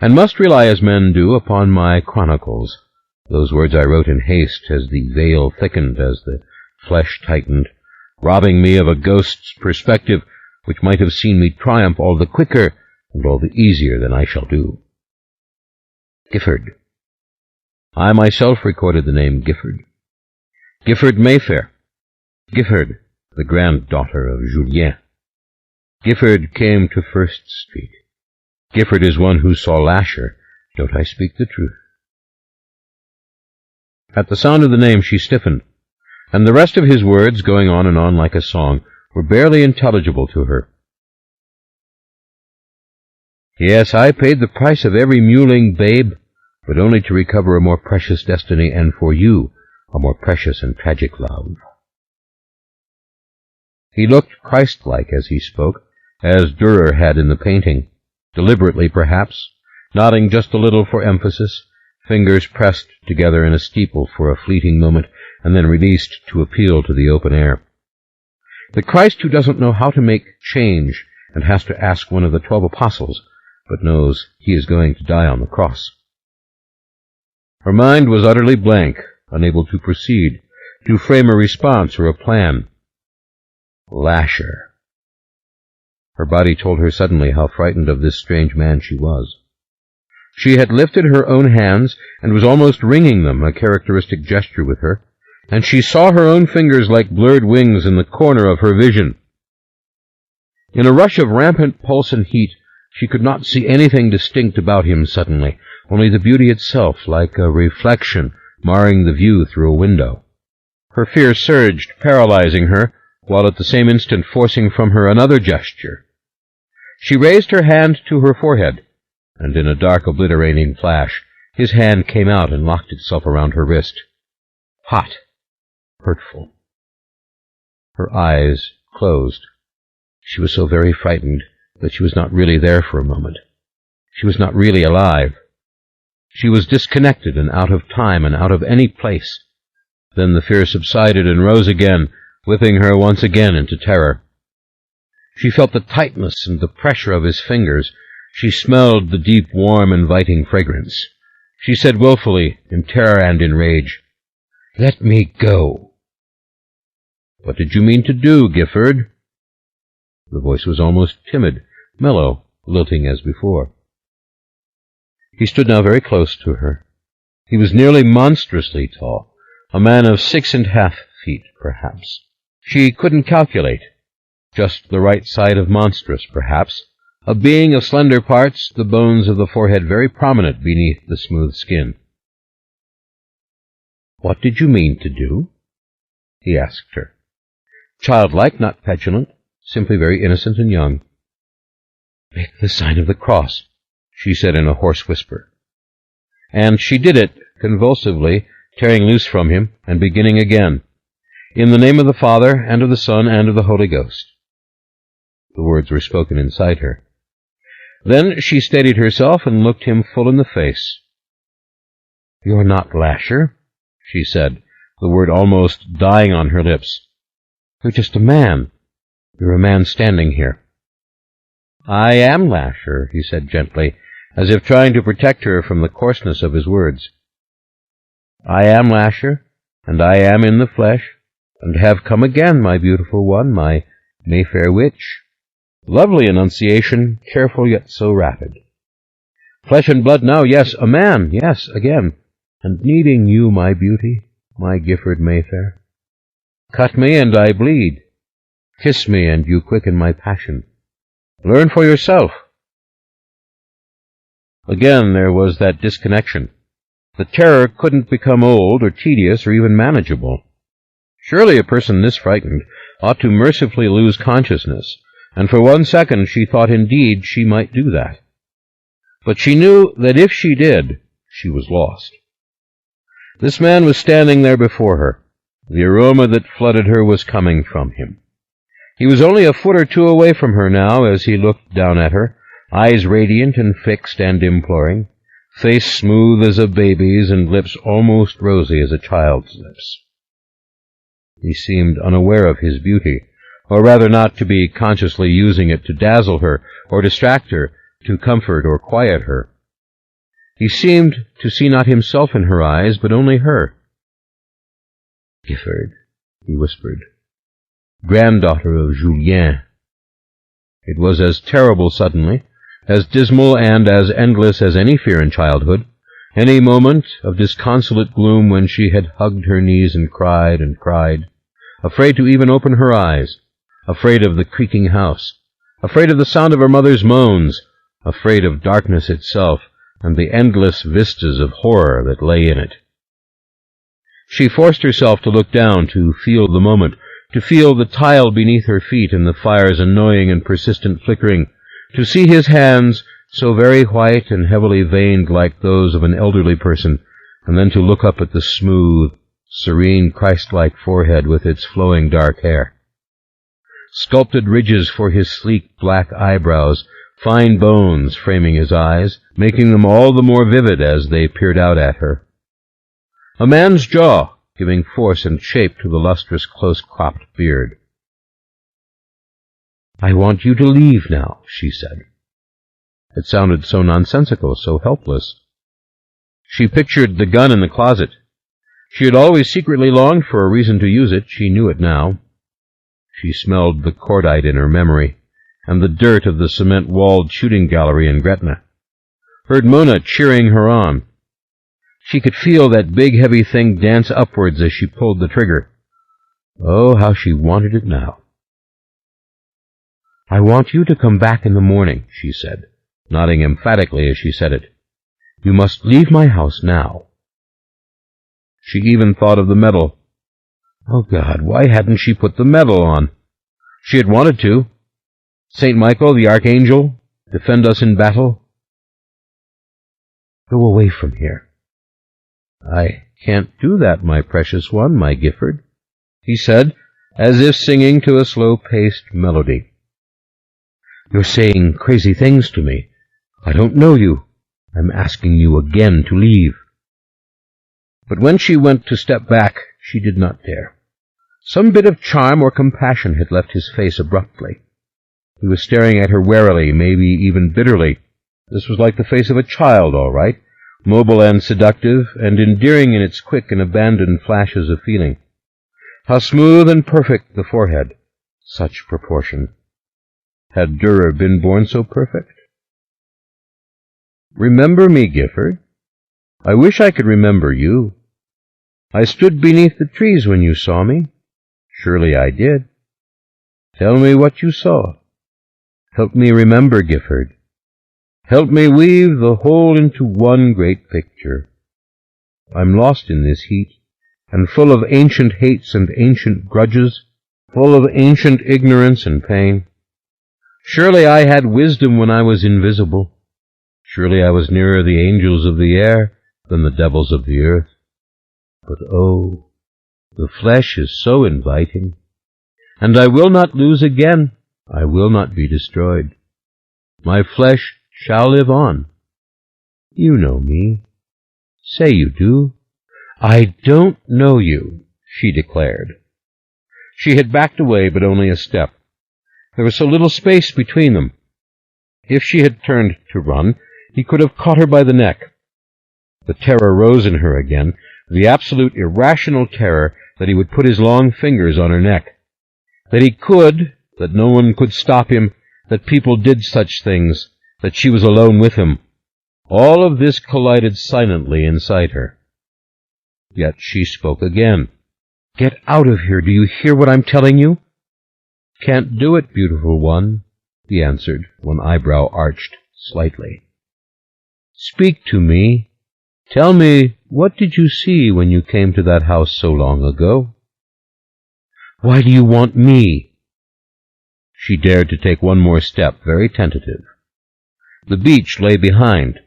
and must rely as men do upon my Chronicles, those words I wrote in haste as the veil thickened, as the flesh tightened, robbing me of a ghost's perspective which might have seen me triumph all the quicker and all the easier than I shall do. Gifford. I myself recorded the name Gifford. Gifford Mayfair. Gifford, the granddaughter of Julien. Gifford came to First Street. Gifford is one who saw Lasher. Don't I speak the truth? At the sound of the name she stiffened, and the rest of his words, going on and on like a song, were barely intelligible to her. Yes, I paid the price of every mewling babe, but only to recover a more precious destiny, and for you, a more precious and tragic love. He looked Christ-like as he spoke, as Dürer had in the painting, deliberately perhaps, nodding just a little for emphasis, fingers pressed together in a steeple for a fleeting moment, and then released to appeal to the open air. The Christ who doesn't know how to make change and has to ask one of the 12 apostles, but knows he is going to die on the cross. Her mind was utterly blank, unable to proceed, to frame a response or a plan. Lasher. Her body told her suddenly how frightened of this strange man she was. She had lifted her own hands and was almost wringing them, a characteristic gesture with her, and she saw her own fingers like blurred wings in the corner of her vision. In a rush of rampant pulse and heat, she could not see anything distinct about him suddenly, only the beauty itself, like a reflection marring the view through a window. Her fear surged, paralyzing her, while at the same instant forcing from her another gesture. She raised her hand to her forehead, and in a dark, obliterating flash, his hand came out and locked itself around her wrist. Hot, hurtful. Her eyes closed. She was so very frightened that she was not really there for a moment. She was not really alive. She was disconnected and out of time and out of any place. Then the fear subsided and rose again, whipping her once again into terror. She felt the tightness and the pressure of his fingers. She smelled the deep, warm, inviting fragrance. She said willfully, in terror and in rage, "Let me go." "What did you mean to do, Gifford?" The voice was almost timid, mellow, lilting as before. He stood now very close to her. He was nearly monstrously tall, a man of 6½ feet, perhaps. She couldn't calculate. Just the right side of monstrous, perhaps. A being of slender parts, the bones of the forehead very prominent beneath the smooth skin. "What did you mean to do?" he asked her. Childlike, not petulant, simply very innocent and young. "Make the sign of the cross," she said in a hoarse whisper. And she did it, convulsively, tearing loose from him, and beginning again. "In the name of the Father, and of the Son, and of the Holy Ghost." The words were spoken inside her. Then she steadied herself and looked him full in the face. "You're not Lasher," she said, the word almost dying on her lips. "You're just a man. You're a man standing here." "I am Lasher," he said gently, as if trying to protect her from the coarseness of his words. "I am Lasher, and I am in the flesh, and have come again, my beautiful one, my Mayfair witch." Lovely enunciation, careful yet so rapid. "Flesh and blood now, yes, a man, yes, again, and needing you, my beauty, my Gifford Mayfair. Cut me, and I bleed. Kiss me, and you quicken my passion. Learn for yourself." Again there was that disconnection. The terror couldn't become old or tedious or even manageable. Surely a person this frightened ought to mercifully lose consciousness, and for 1 second she thought indeed she might do that. But she knew that if she did, she was lost. This man was standing there before her. The aroma that flooded her was coming from him. He was only a foot or two away from her now as he looked down at her, eyes radiant and fixed and imploring, face smooth as a baby's and lips almost rosy as a child's lips. He seemed unaware of his beauty, or rather not to be consciously using it to dazzle her or distract her, to comfort or quiet her. He seemed to see not himself in her eyes, but only her. "Gifford," he whispered, "granddaughter of Julien." It was as terrible suddenly, as dismal and as endless as any fear in childhood, any moment of disconsolate gloom when she had hugged her knees and cried, afraid to even open her eyes, afraid of the creaking house, afraid of the sound of her mother's moans, afraid of darkness itself and the endless vistas of horror that lay in it. She forced herself to look down, to feel the moment, to feel the tile beneath her feet and the fire's annoying and persistent flickering, to see his hands so very white and heavily veined like those of an elderly person, and then to look up at the smooth, serene, Christ-like forehead with its flowing dark hair. Sculpted ridges for his sleek black eyebrows, fine bones framing his eyes, making them all the more vivid as they peered out at her. A man's jaw, giving force and shape to the lustrous, close-cropped beard. "I want you to leave now," she said. It sounded so nonsensical, so helpless. She pictured the gun in the closet. She had always secretly longed for a reason to use it. She knew it now. She smelled the cordite in her memory, and the dirt of the cement-walled shooting gallery in Gretna. Heard Mona cheering her on. She could feel that big, heavy thing dance upwards as she pulled the trigger. Oh, how she wanted it now. "I want you to come back in the morning," she said, nodding emphatically as she said it. "You must leave my house now." She even thought of the medal. Oh, God, why hadn't she put the medal on? She had wanted to. St. Michael, the Archangel, defend us in battle. "Go away from here." "I can't do that, my precious one, my Gifford," he said, as if singing to a slow-paced melody. "You're saying crazy things to me. I don't know you. I'm asking you again to leave." But when she went to step back, she did not dare. Some bit of charm or compassion had left his face abruptly. He was staring at her warily, maybe even bitterly. This was like the face of a child, all right, mobile and seductive, and endearing in its quick and abandoned flashes of feeling. How smooth and perfect the forehead. Such proportion. Had Durer been born so perfect? "Remember me, Gifford? I wish I could remember you. I stood beneath the trees when you saw me. Surely I did. Tell me what you saw. Help me remember, Gifford. Help me weave the whole into one great picture. I'm lost in this heat, and full of ancient hates and ancient grudges, full of ancient ignorance and pain. Surely I had wisdom when I was invisible. Surely I was nearer the angels of the air than the devils of the earth. But oh, the flesh is so inviting, and I will not lose again. I will not be destroyed. My flesh shall live on. You know me. Say you do." "I don't know you," she declared. She had backed away, but only a step. There was so little space between them. If she had turned to run, he could have caught her by the neck. The terror rose in her again, the absolute irrational terror that he would put his long fingers on her neck. That he could, that no one could stop him, that people did such things, that she was alone with him. All of this collided silently inside her. Yet she spoke again. "Get out of here. Do you hear what I'm telling you?" "Can't do it, beautiful one," he answered, one eyebrow arched slightly. "Speak to me. Tell me, what did you see when you came to that house so long ago?" "Why do you want me?" She dared to take one more step, very tentative. The beach lay behind.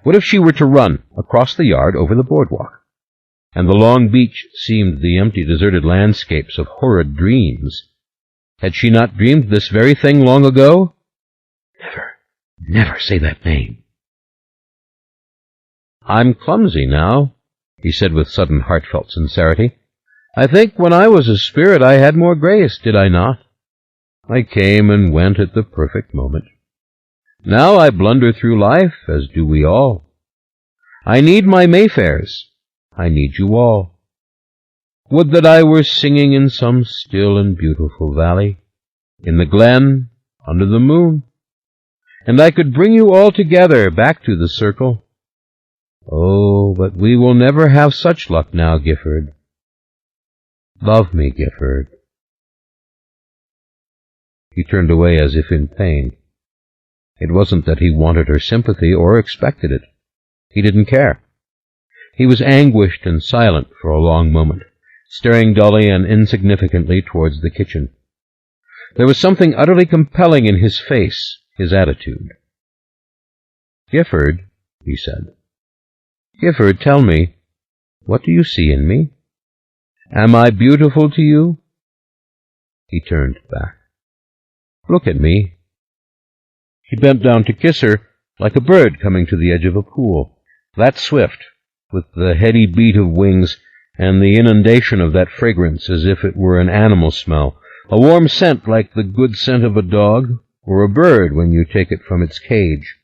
What if she were to run across the yard over the boardwalk? And the long beach seemed the empty, deserted landscapes of horrid dreams. Had she not dreamed this very thing long ago? Never say that name. "I'm clumsy now," he said with sudden heartfelt sincerity. "I think when I was a spirit I had more grace, did I not? I came and went at the perfect moment. Now I blunder through life, as do we all. I need my Mayfairs. I need you all. Would that I were singing in some still and beautiful valley, in the glen, under the moon, and I could bring you all together back to the circle. Oh, but we will never have such luck now, Gifford. Love me, Gifford." He turned away as if in pain. It wasn't that he wanted her sympathy or expected it. He didn't care. He was anguished and silent for a long moment, staring dully and insignificantly towards the kitchen. There was something utterly compelling in his face, his attitude. "Gifford," he said. "Gifford, tell me, what do you see in me? Am I beautiful to you?" He turned back. "Look at me." He bent down to kiss her, like a bird coming to the edge of a pool, that swift, with the heady beat of wings and the inundation of that fragrance as if it were an animal smell, a warm scent like the good scent of a dog or a bird when you take it from its cage.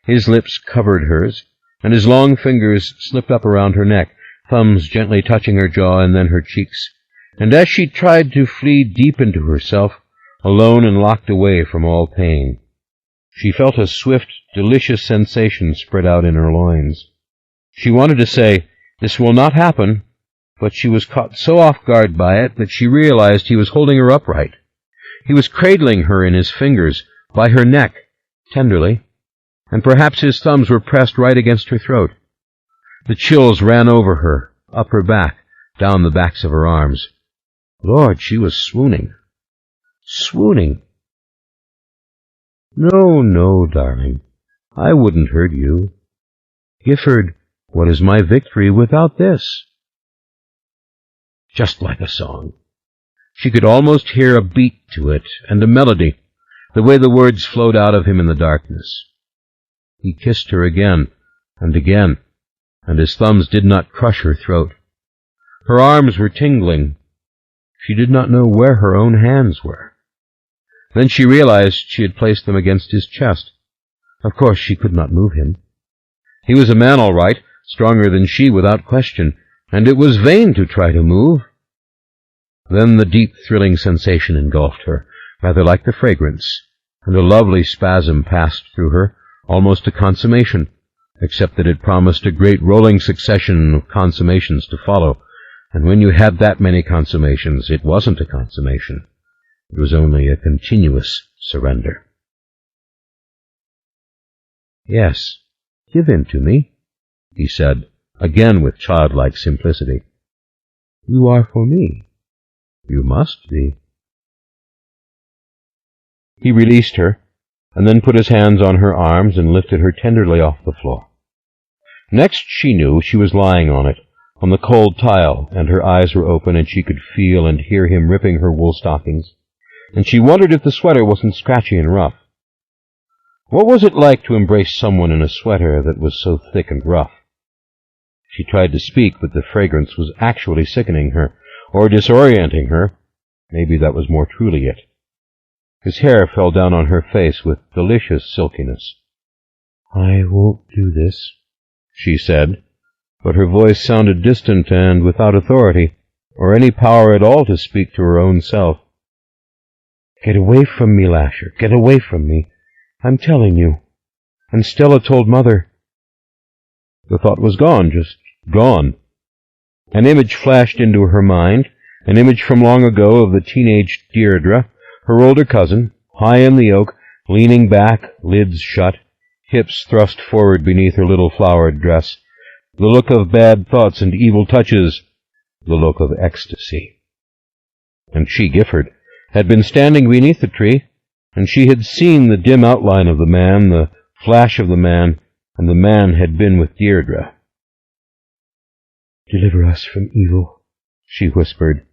His lips covered hers, and his long fingers slipped up around her neck, thumbs gently touching her jaw and then her cheeks. And as she tried to flee deep into herself, alone and locked away from all pain, she felt a swift, delicious sensation spread out in her loins. She wanted to say, "This will not happen," but she was caught so off guard by it that she realized he was holding her upright. He was cradling her in his fingers, by her neck, tenderly, and perhaps his thumbs were pressed right against her throat. The chills ran over her, up her back, down the backs of her arms. Lord, she was swooning. Swooning. "No, no, darling, I wouldn't hurt you. Gifford, what is my victory without this?" Just like a song. She could almost hear a beat to it and a melody, the way the words flowed out of him in the darkness. He kissed her again, and his thumbs did not crush her throat. Her arms were tingling. She did not know where her own hands were. Then she realized she had placed them against his chest. Of course she could not move him. He was a man all right, stronger than she without question, and it was vain to try to move. Then the deep, thrilling sensation engulfed her, rather like the fragrance, and a lovely spasm passed through her, almost a consummation, except that it promised a great rolling succession of consummations to follow, and when you had that many consummations, it wasn't a consummation. It was only a continuous surrender. "Yes, give in to me," he said, again with childlike simplicity. "You are for me. You must be." He released her, and then put his hands on her arms and lifted her tenderly off the floor. Next she knew she was lying on it, on the cold tile, and her eyes were open and she could feel and hear him ripping her wool stockings, and she wondered if the sweater wasn't scratchy and rough. What was it like to embrace someone in a sweater that was so thick and rough? She tried to speak, but the fragrance was actually sickening her, or disorienting her. Maybe that was more truly it. His hair fell down on her face with delicious silkiness. "I won't do this," she said, but her voice sounded distant and without authority, or any power at all to speak to her own self. "Get away from me, Lasher, get away from me. I'm telling you." And Stella told Mother. The thought was gone, just gone. An image flashed into her mind, an image from long ago of the teenage Deirdre, her older cousin, high in the oak, leaning back, lids shut, hips thrust forward beneath her little flowered dress, the look of bad thoughts and evil touches, the look of ecstasy. And she, Gifford, had been standing beneath the tree, and she had seen the dim outline of the man, the flash of the man, and the man had been with Deirdre. "Deliver us from evil," she whispered.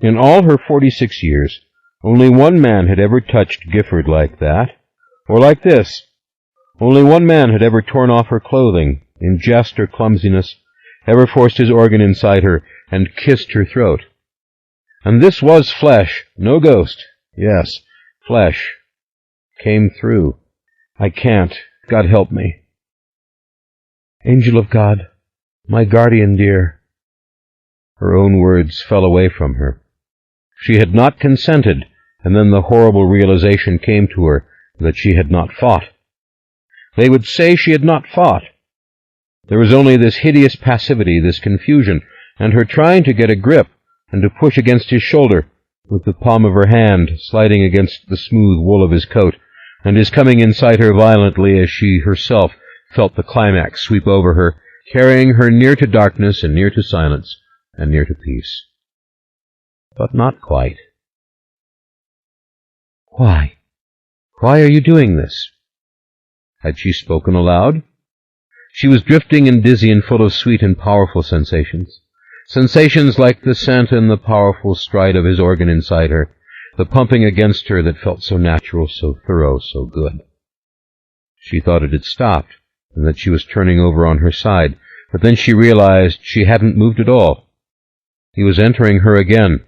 In all her 46 years, only one man had ever touched Gifford like that, or like this. Only one man had ever torn off her clothing, in jest or clumsiness, ever forced his organ inside her, and kissed her throat. And this was flesh, no ghost. Yes, flesh. Came through. I can't. God help me. "Angel of God, my guardian dear." Her own words fell away from her. She had not consented, and then the horrible realization came to her that she had not fought. They would say she had not fought. There was only this hideous passivity, this confusion, and her trying to get a grip and to push against his shoulder, with the palm of her hand sliding against the smooth wool of his coat, and his coming inside her violently as she herself felt the climax sweep over her, carrying her near to darkness and near to silence and near to peace. But not quite. "Why? Why are you doing this?" Had she spoken aloud? She was drifting and dizzy and full of sweet and powerful sensations. Sensations like the scent and the powerful stride of his organ inside her. the pumping against her that felt so natural, so thorough, so good. She thought it had stopped, and that she was turning over on her side, but then she realized she hadn't moved at all. He was entering her again.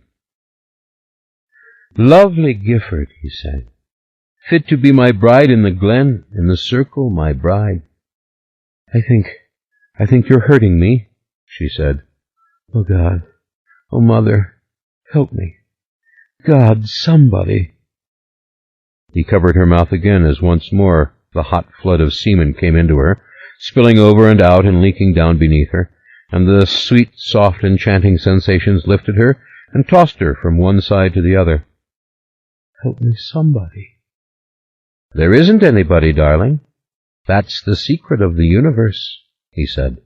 "Lovely Gifford," he said. "Fit to be my bride in the glen, in the circle, my bride." I think you're hurting me," she said. "Oh, God. Oh, Mother. Help me. God, somebody." He covered her mouth again as once more the hot flood of semen came into her, spilling over and out and leaking down beneath her, and the sweet, soft, enchanting sensations lifted her and tossed her from one side to the other. "Help me, somebody." "There isn't anybody, darling. That's the secret of the universe," he said.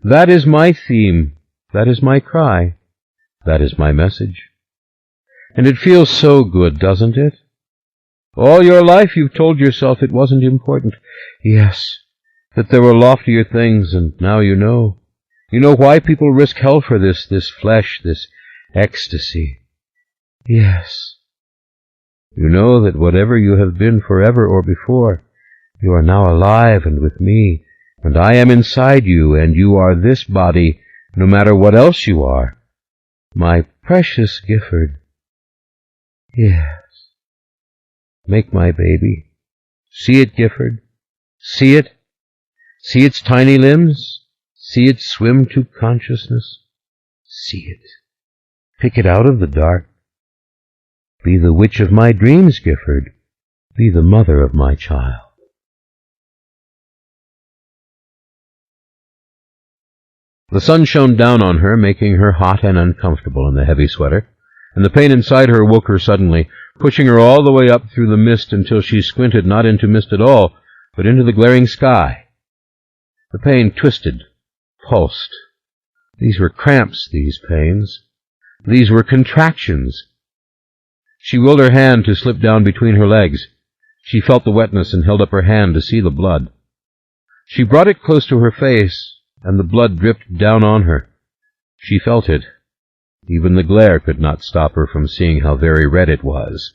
"That is my theme. That is my cry. That is my message. And it feels so good, doesn't it? All your life you've told yourself it wasn't important. Yes, that there were loftier things, and now you know. You know why people risk hell for this flesh, this ecstasy. Yes. You know that whatever you have been forever or before, you are now alive and with me, and I am inside you, and you are this body, no matter what else you are. My precious Gifford. Yes. Make my baby. See it, Gifford. See it. See its tiny limbs. See it swim to consciousness. See it. Pick it out of the dark. Be the witch of my dreams, Gifford. Be the mother of my child. The sun shone down on her, making her hot and uncomfortable in the heavy sweater, and the pain inside her woke her suddenly, pushing her all the way up through the mist until she squinted not into mist at all, but into the glaring sky. The pain twisted, pulsed. These were cramps, these pains. These were contractions. She willed her hand to slip down between her legs. She felt the wetness and held up her hand to see the blood. She brought it close to her face, and the blood dripped down on her. She felt it. Even the glare could not stop her from seeing how very red it was.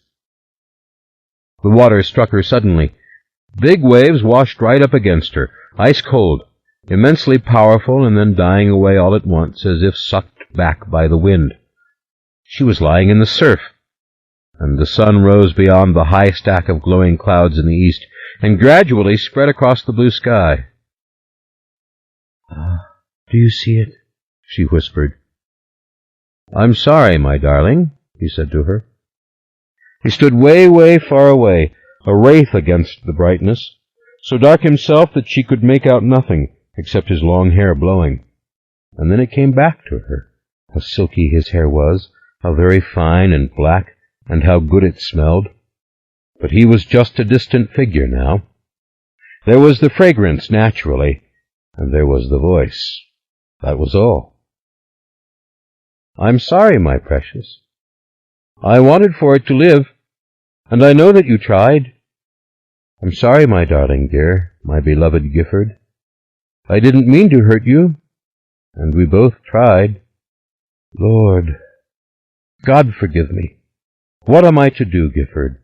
The water struck her suddenly. Big waves washed right up against her, ice-cold, immensely powerful, and then dying away all at once, as if sucked back by the wind. She was lying in the surf, and the sun rose beyond the high stack of glowing clouds in the east, and gradually spread across the blue sky. "Ah, do you see it?" she whispered. "I'm sorry, my darling," he said to her. He stood way, way far away, a wraith against the brightness, so dark himself that she could make out nothing except his long hair blowing. And then it came back to her, how silky his hair was, how very fine and black, and how good it smelled. But he was just a distant figure now. There was the fragrance, naturally, and there was the voice. That was all. "I'm sorry, my precious. I wanted for it to live, and I know that you tried. I'm sorry, my darling dear, my beloved Gifford. I didn't mean to hurt you, and we both tried. Lord, God forgive me. What am I to do, Gifford?"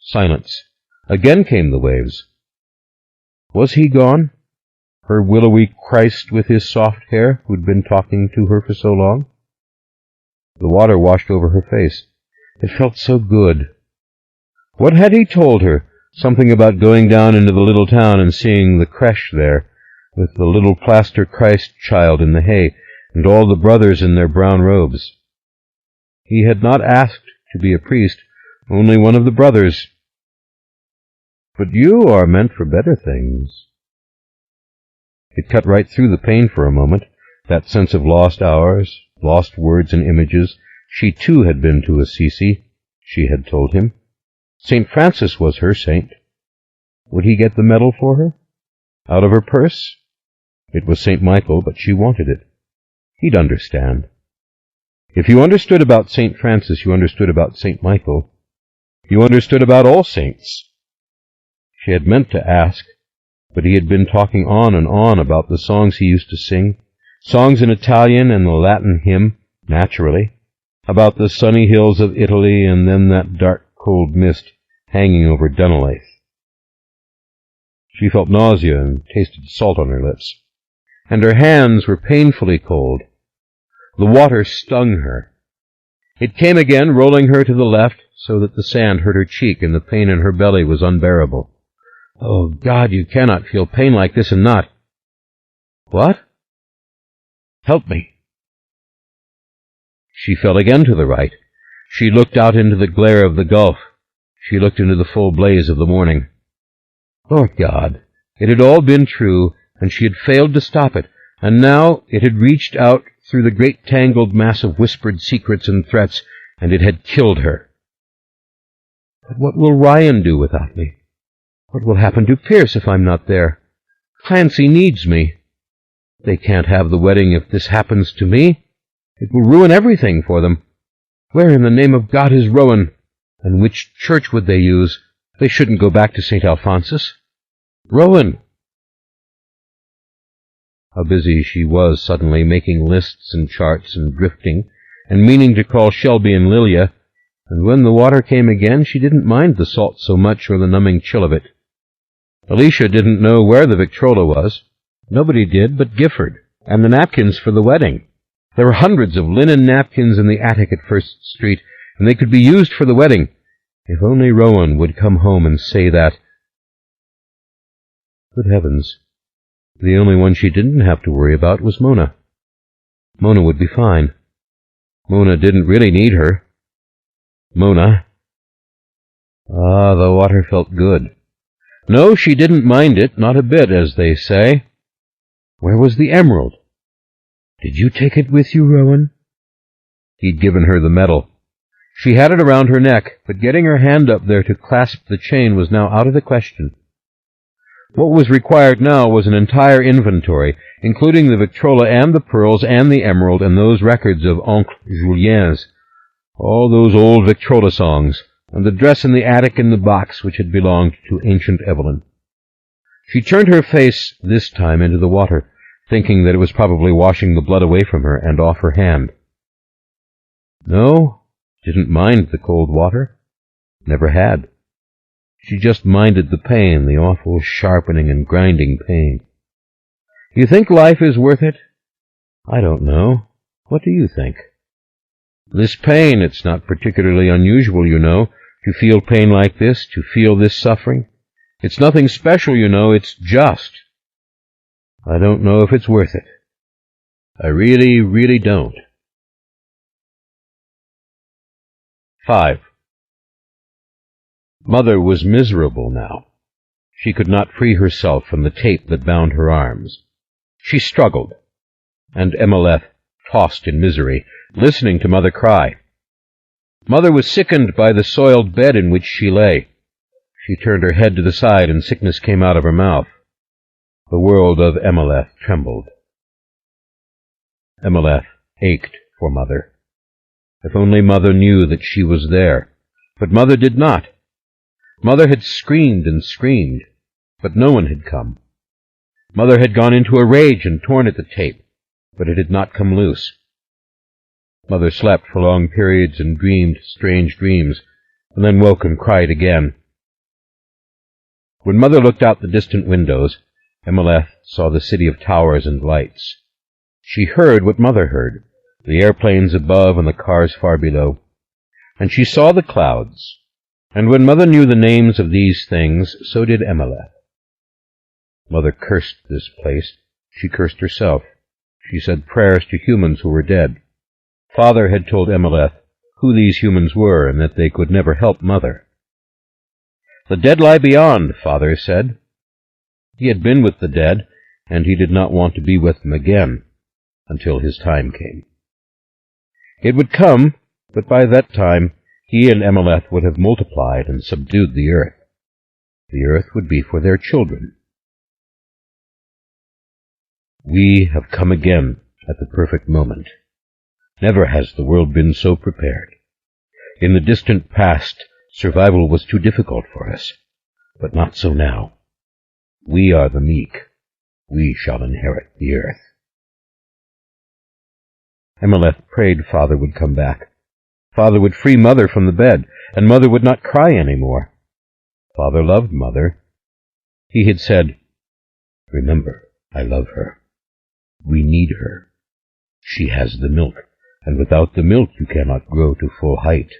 Silence. Again came the waves. Was he gone? Her willowy Christ with his soft hair, who'd been talking to her for so long? The water washed over her face. It felt so good. What had he told her? Something about going down into the little town and seeing the creche there, with the little plaster Christ child in the hay, and all the brothers in their brown robes. He had not asked to be a priest, only one of the brothers. "But you are meant for better things." It cut right through the pain for a moment, that sense of lost hours, lost words and images. She too had been to Assisi, she had told him. St. Francis was her saint. Would he get the medal for her? Out of her purse? It was St. Michael, but she wanted it. He'd understand. If you understood about St. Francis, you understood about St. Michael. You understood about all saints. She had meant to ask, but he had been talking on and on about the songs he used to sing, songs in Italian and the Latin hymn, naturally. about the sunny hills of Italy, and then that dark, cold mist hanging over Dunleith. She felt nausea and tasted salt on her lips, and her hands were painfully cold. The water stung her. It came again, rolling her to the left, so that the sand hurt her cheek and the pain in her belly was unbearable. Oh, God, you cannot feel pain like this and not. What? Help me. She fell again to the right. She looked out into the glare of the gulf. She looked into the full blaze of the morning. Lord God, it had all been true, and she had failed to stop it, and now it had reached out through the great tangled mass of whispered secrets and threats, and it had killed her. But what will Ryan do without me? What will happen to Pierce if I'm not there? Clancy needs me. They can't have the wedding if this happens to me. It will ruin everything for them. Where in the name of God is Rowan? And which church would they use? They shouldn't go back to St. Alphonsus. Rowan! How busy she was suddenly, making lists and charts and drifting, and meaning to call Shelby and Lilia, and when the water came again, she didn't mind the salt so much or the numbing chill of it. Alicia didn't know where the Victrola was. Nobody did but Gifford, and the napkins for the wedding. There were hundreds of linen napkins in the attic at First Street, and they could be used for the wedding. If only Rowan would come home and say that. Good heavens! The only one she didn't have to worry about was Mona. Mona would be fine. Mona didn't really need her. Mona. Ah, the water felt good. No, she didn't mind it, not a bit, as they say. Where was the emerald? Did you take it with you, Rowan? He'd given her the medal. She had it around her neck, but getting her hand up there to clasp the chain was now out of the question. What was required now was an entire inventory, including the Victrola and the pearls and the emerald and those records of Oncle Julien's, all those old Victrola songs, and the dress in the attic in the box which had belonged to ancient Evelyn. She turned her face this time into the water, thinking that it was probably washing the blood away from her and off her hand. No, didn't mind the cold water. Never had. She just minded the pain, the awful sharpening and grinding pain. You think life is worth it? I don't know. What do you think? This pain, it's not particularly unusual, you know, to feel pain like this, to feel this suffering. It's nothing special, you know, it's just. I don't know if it's worth it. I really, really don't. 5. Mother was miserable now. She could not free herself from the tape that bound her arms. She struggled, and Emmaleth tossed in misery, listening to Mother cry. Mother was sickened by the soiled bed in which she lay. She turned her head to the side, and sickness came out of her mouth. The world of Emmaleth trembled. Emmaleth ached for Mother. If only Mother knew that she was there. But Mother did not. Mother had screamed and screamed, but no one had come. Mother had gone into a rage and torn at the tape, but it had not come loose. Mother slept for long periods and dreamed strange dreams, and then woke and cried again. When Mother looked out the distant windows, Emmaleth saw the city of towers and lights. She heard what Mother heard, the airplanes above and the cars far below, and she saw the clouds. And when Mother knew the names of these things, so did Emmaleth. Mother cursed this place. She cursed herself. She said prayers to humans who were dead. Father had told Emmaleth who these humans were and that they could never help Mother. The dead lie beyond, Father said. He had been with the dead, and he did not want to be with them again until his time came. It would come, but by that time he and Emmaleth would have multiplied and subdued the earth. The earth would be for their children. We have come again at the perfect moment. Never has the world been so prepared. In the distant past, survival was too difficult for us, but not so now. We are the meek. We shall inherit the earth. Emmaleth prayed Father would come back. Father would free Mother from the bed, and Mother would not cry any more. Father loved Mother. He had said, "Remember, I love her. We need her. She has the milk, and without the milk you cannot grow to full height."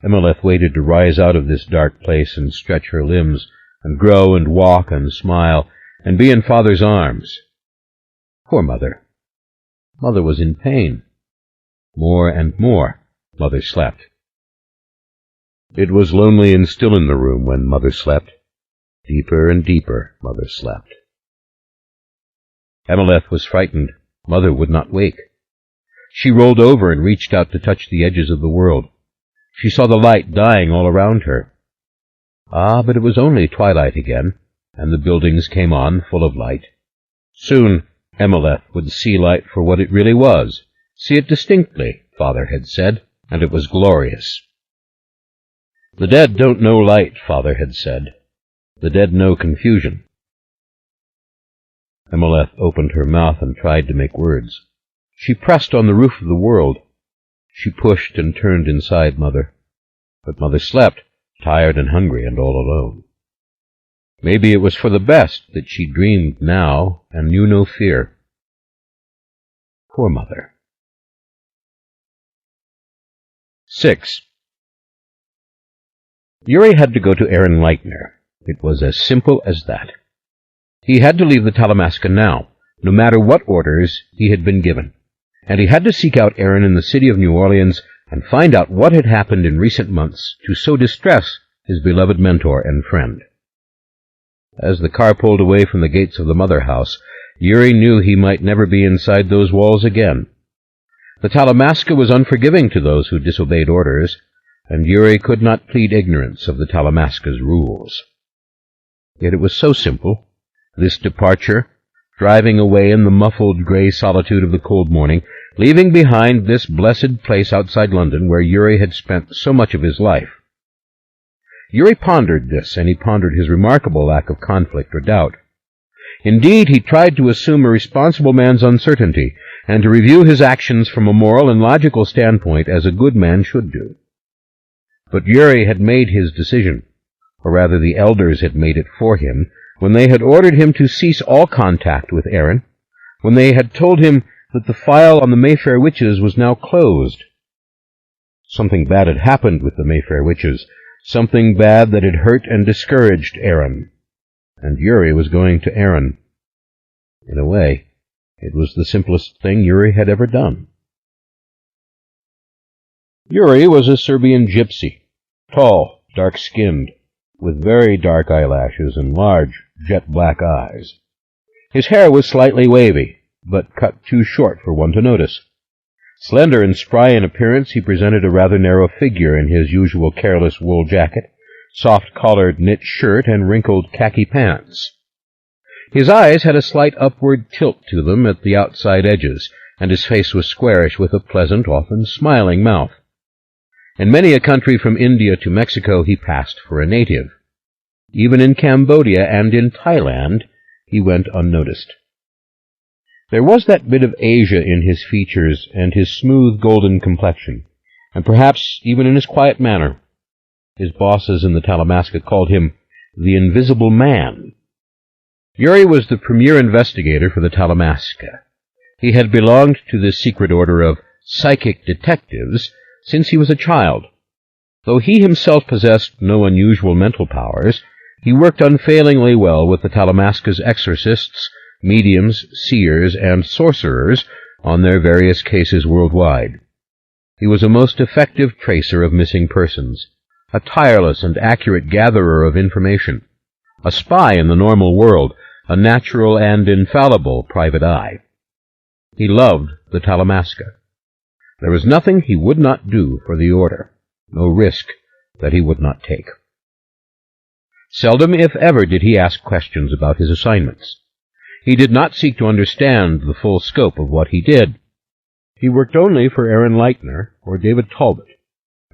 Emmaleth waited to rise out of this dark place and stretch her limbs, and grow and walk and smile, and be in Father's arms. Poor Mother. Mother was in pain. More and more, Mother slept. It was lonely and still in the room when Mother slept. Deeper and deeper, Mother slept. Emmaleth was frightened. Mother would not wake. She rolled over and reached out to touch the edges of the world. She saw the light dying all around her. Ah, but it was only twilight again, and the buildings came on full of light. Soon Emmaleth would see light for what it really was. See it distinctly, Father had said, and it was glorious. The dead don't know light, Father had said. The dead know confusion. Emmaleth opened her mouth and tried to make words. She pressed on the roof of the world. She pushed and turned inside Mother. But Mother slept, tired and hungry and all alone. Maybe it was for the best that she dreamed now and knew no fear. Poor Mother. 6. Yuri had to go to Aaron Leitner. It was as simple as that. He had to leave the Talamasca now, no matter what orders he had been given, and he had to seek out Aaron in the city of New Orleans and find out what had happened in recent months to so distress his beloved mentor and friend. As the car pulled away from the gates of the mother house, Yuri knew he might never be inside those walls again. The Talamasca was unforgiving to those who disobeyed orders, and Yuri could not plead ignorance of the Talamasca's rules. Yet it was so simple, this departure, driving away in the muffled gray solitude of the cold morning, leaving behind this blessed place outside London where Yuri had spent so much of his life. Yuri pondered this, and he pondered his remarkable lack of conflict or doubt. Indeed, he tried to assume a responsible man's uncertainty, and to review his actions from a moral and logical standpoint as a good man should do. But Yuri had made his decision, or rather the elders had made it for him, when they had ordered him to cease all contact with Aaron, when they had told him that the file on the Mayfair witches was now closed. Something bad had happened with the Mayfair witches, something bad that had hurt and discouraged Aaron, and Yuri was going to Aaron. In a way, it was the simplest thing Yuri had ever done. Yuri was a Serbian gypsy, tall, dark-skinned, with very dark eyelashes and large, jet-black eyes. His hair was slightly wavy, but cut too short for one to notice. Slender and spry in appearance, he presented a rather narrow figure in his usual careless wool jacket, soft-collared knit shirt, and wrinkled khaki pants. His eyes had a slight upward tilt to them at the outside edges, and his face was squarish with a pleasant, often smiling mouth. In many a country from India to Mexico he passed for a native. Even in Cambodia and in Thailand he went unnoticed. There was that bit of Asia in his features and his smooth golden complexion, and perhaps even in his quiet manner. His bosses in the Talamasca called him the Invisible Man. Yuri was the premier investigator for the Talamasca. He had belonged to the secret order of psychic detectives since he was a child. Though he himself possessed no unusual mental powers, he worked unfailingly well with the Talamasca's exorcists, mediums, seers, and sorcerers on their various cases worldwide. He was a most effective tracer of missing persons, a tireless and accurate gatherer of information, a spy in the normal world, a natural and infallible private eye. He loved the Talamasca. There was nothing he would not do for the order, no risk that he would not take. Seldom, if ever, did he ask questions about his assignments. He did not seek to understand the full scope of what he did. He worked only for Aaron Leitner or David Talbot,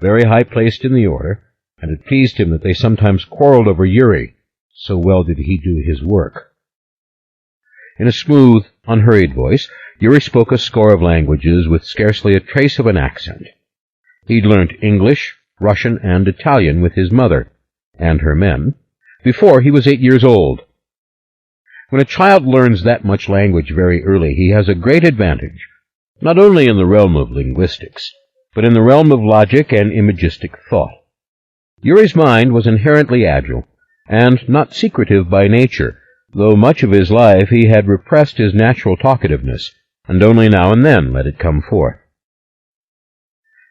very high-placed in the order, and it pleased him that they sometimes quarreled over Yuri, so well did he do his work. In a smooth, unhurried voice, Yuri spoke a score of languages with scarcely a trace of an accent. He'd learnt English, Russian, and Italian with his mother, and her men, before he was 8 years old. When a child learns that much language very early, he has a great advantage, not only in the realm of linguistics, but in the realm of logic and imagistic thought. Yuri's mind was inherently agile, and not secretive by nature, though much of his life he had repressed his natural talkativeness, and only now and then let it come forth.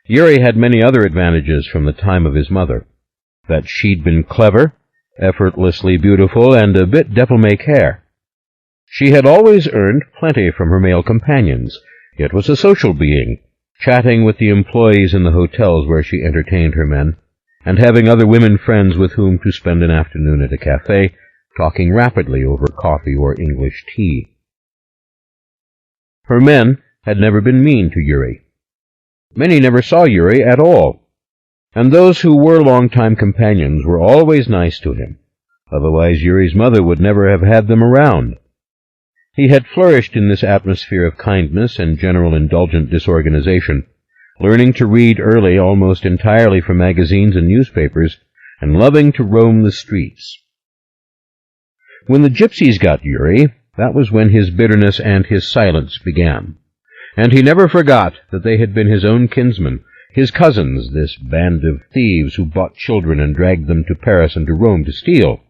Yuri had many other advantages from the time of his mother. That she'd been clever, effortlessly beautiful, and a bit devil-may-care. She had always earned plenty from her male companions, yet was a social being, chatting with the employees in the hotels where she entertained her men, and having other women friends with whom to spend an afternoon at a cafe, talking rapidly over coffee or English tea. Her men had never been mean to Yuri. Many never saw Yuri at all, and those who were long-time companions were always nice to him. Otherwise Yuri's mother would never have had them around. He had flourished in this atmosphere of kindness and general indulgent disorganization, learning to read early almost entirely from magazines and newspapers, and loving to roam the streets. When the gypsies got Yuri, that was when his bitterness and his silence began, and he never forgot that they had been his own kinsmen, his cousins, this band of thieves who bought children and dragged them to Paris and to Rome to steal.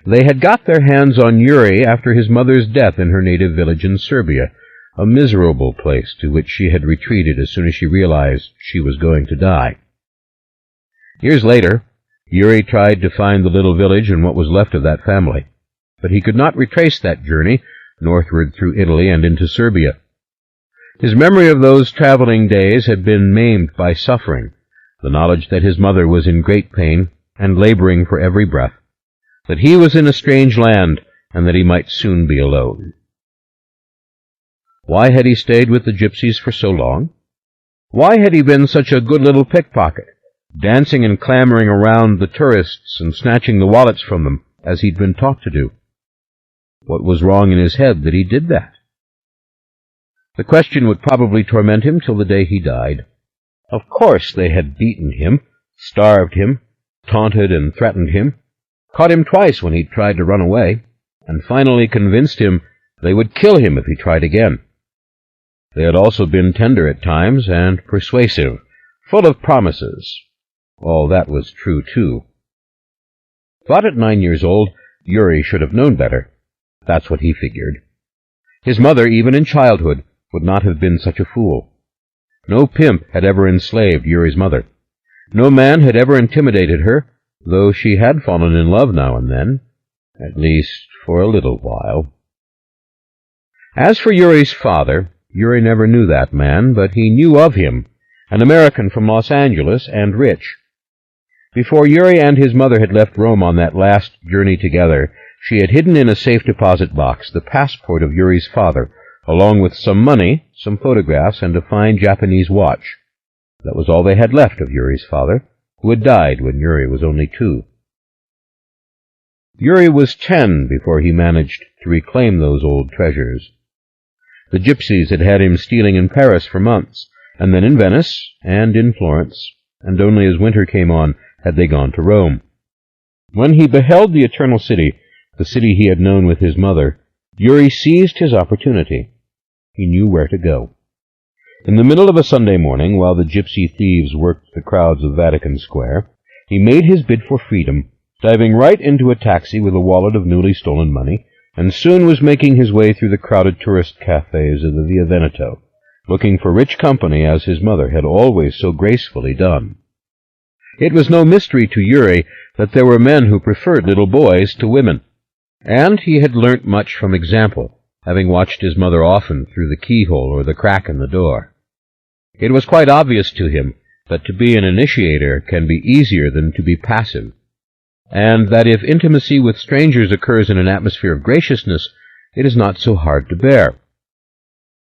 They had got their hands on Yuri after his mother's death in her native village in Serbia, a miserable place to which she had retreated as soon as she realized she was going to die. Years later, Yuri tried to find the little village and what was left of that family, but he could not retrace that journey northward through Italy and into Serbia. His memory of those traveling days had been maimed by suffering, the knowledge that his mother was in great pain and laboring for every breath, that he was in a strange land, and that he might soon be alone. Why had he stayed with the gypsies for so long? Why had he been such a good little pickpocket, dancing and clamoring around the tourists and snatching the wallets from them, as he'd been taught to do? What was wrong in his head that he did that? The question would probably torment him till the day he died. Of course they had beaten him, starved him, taunted and threatened him, caught him twice when he tried to run away, and finally convinced him they would kill him if he tried again. They had also been tender at times and persuasive, full of promises. All that was true, too. But at 9 years old, Yuri should have known better. That's what he figured. His mother, even in childhood, would not have been such a fool. No pimp had ever enslaved Yuri's mother. No man had ever intimidated her, though she had fallen in love now and then, at least for a little while. As for Yuri's father, Yuri never knew that man, but he knew of him, an American from Los Angeles and rich. Before Yuri and his mother had left Rome on that last journey together, she had hidden in a safe deposit box the passport of Yuri's father, along with some money, some photographs, and a fine Japanese watch. That was all they had left of Yuri's father, who had died when Yuri was only 2. Yuri was 10 before he managed to reclaim those old treasures. The gypsies had had him stealing in Paris for months, and then in Venice, and in Florence, and only as winter came on had they gone to Rome. When he beheld the Eternal City, the city he had known with his mother, Yuri seized his opportunity. He knew where to go. In the middle of a Sunday morning, while the gypsy thieves worked the crowds of Vatican Square, he made his bid for freedom, diving right into a taxi with a wallet of newly stolen money, and soon was making his way through the crowded tourist cafes of the Via Veneto, looking for rich company as his mother had always so gracefully done. It was no mystery to Yuri that there were men who preferred little boys to women, and he had learnt much from example, having watched his mother often through the keyhole or the crack in the door. It was quite obvious to him that to be an initiator can be easier than to be passive, and that if intimacy with strangers occurs in an atmosphere of graciousness, it is not so hard to bear.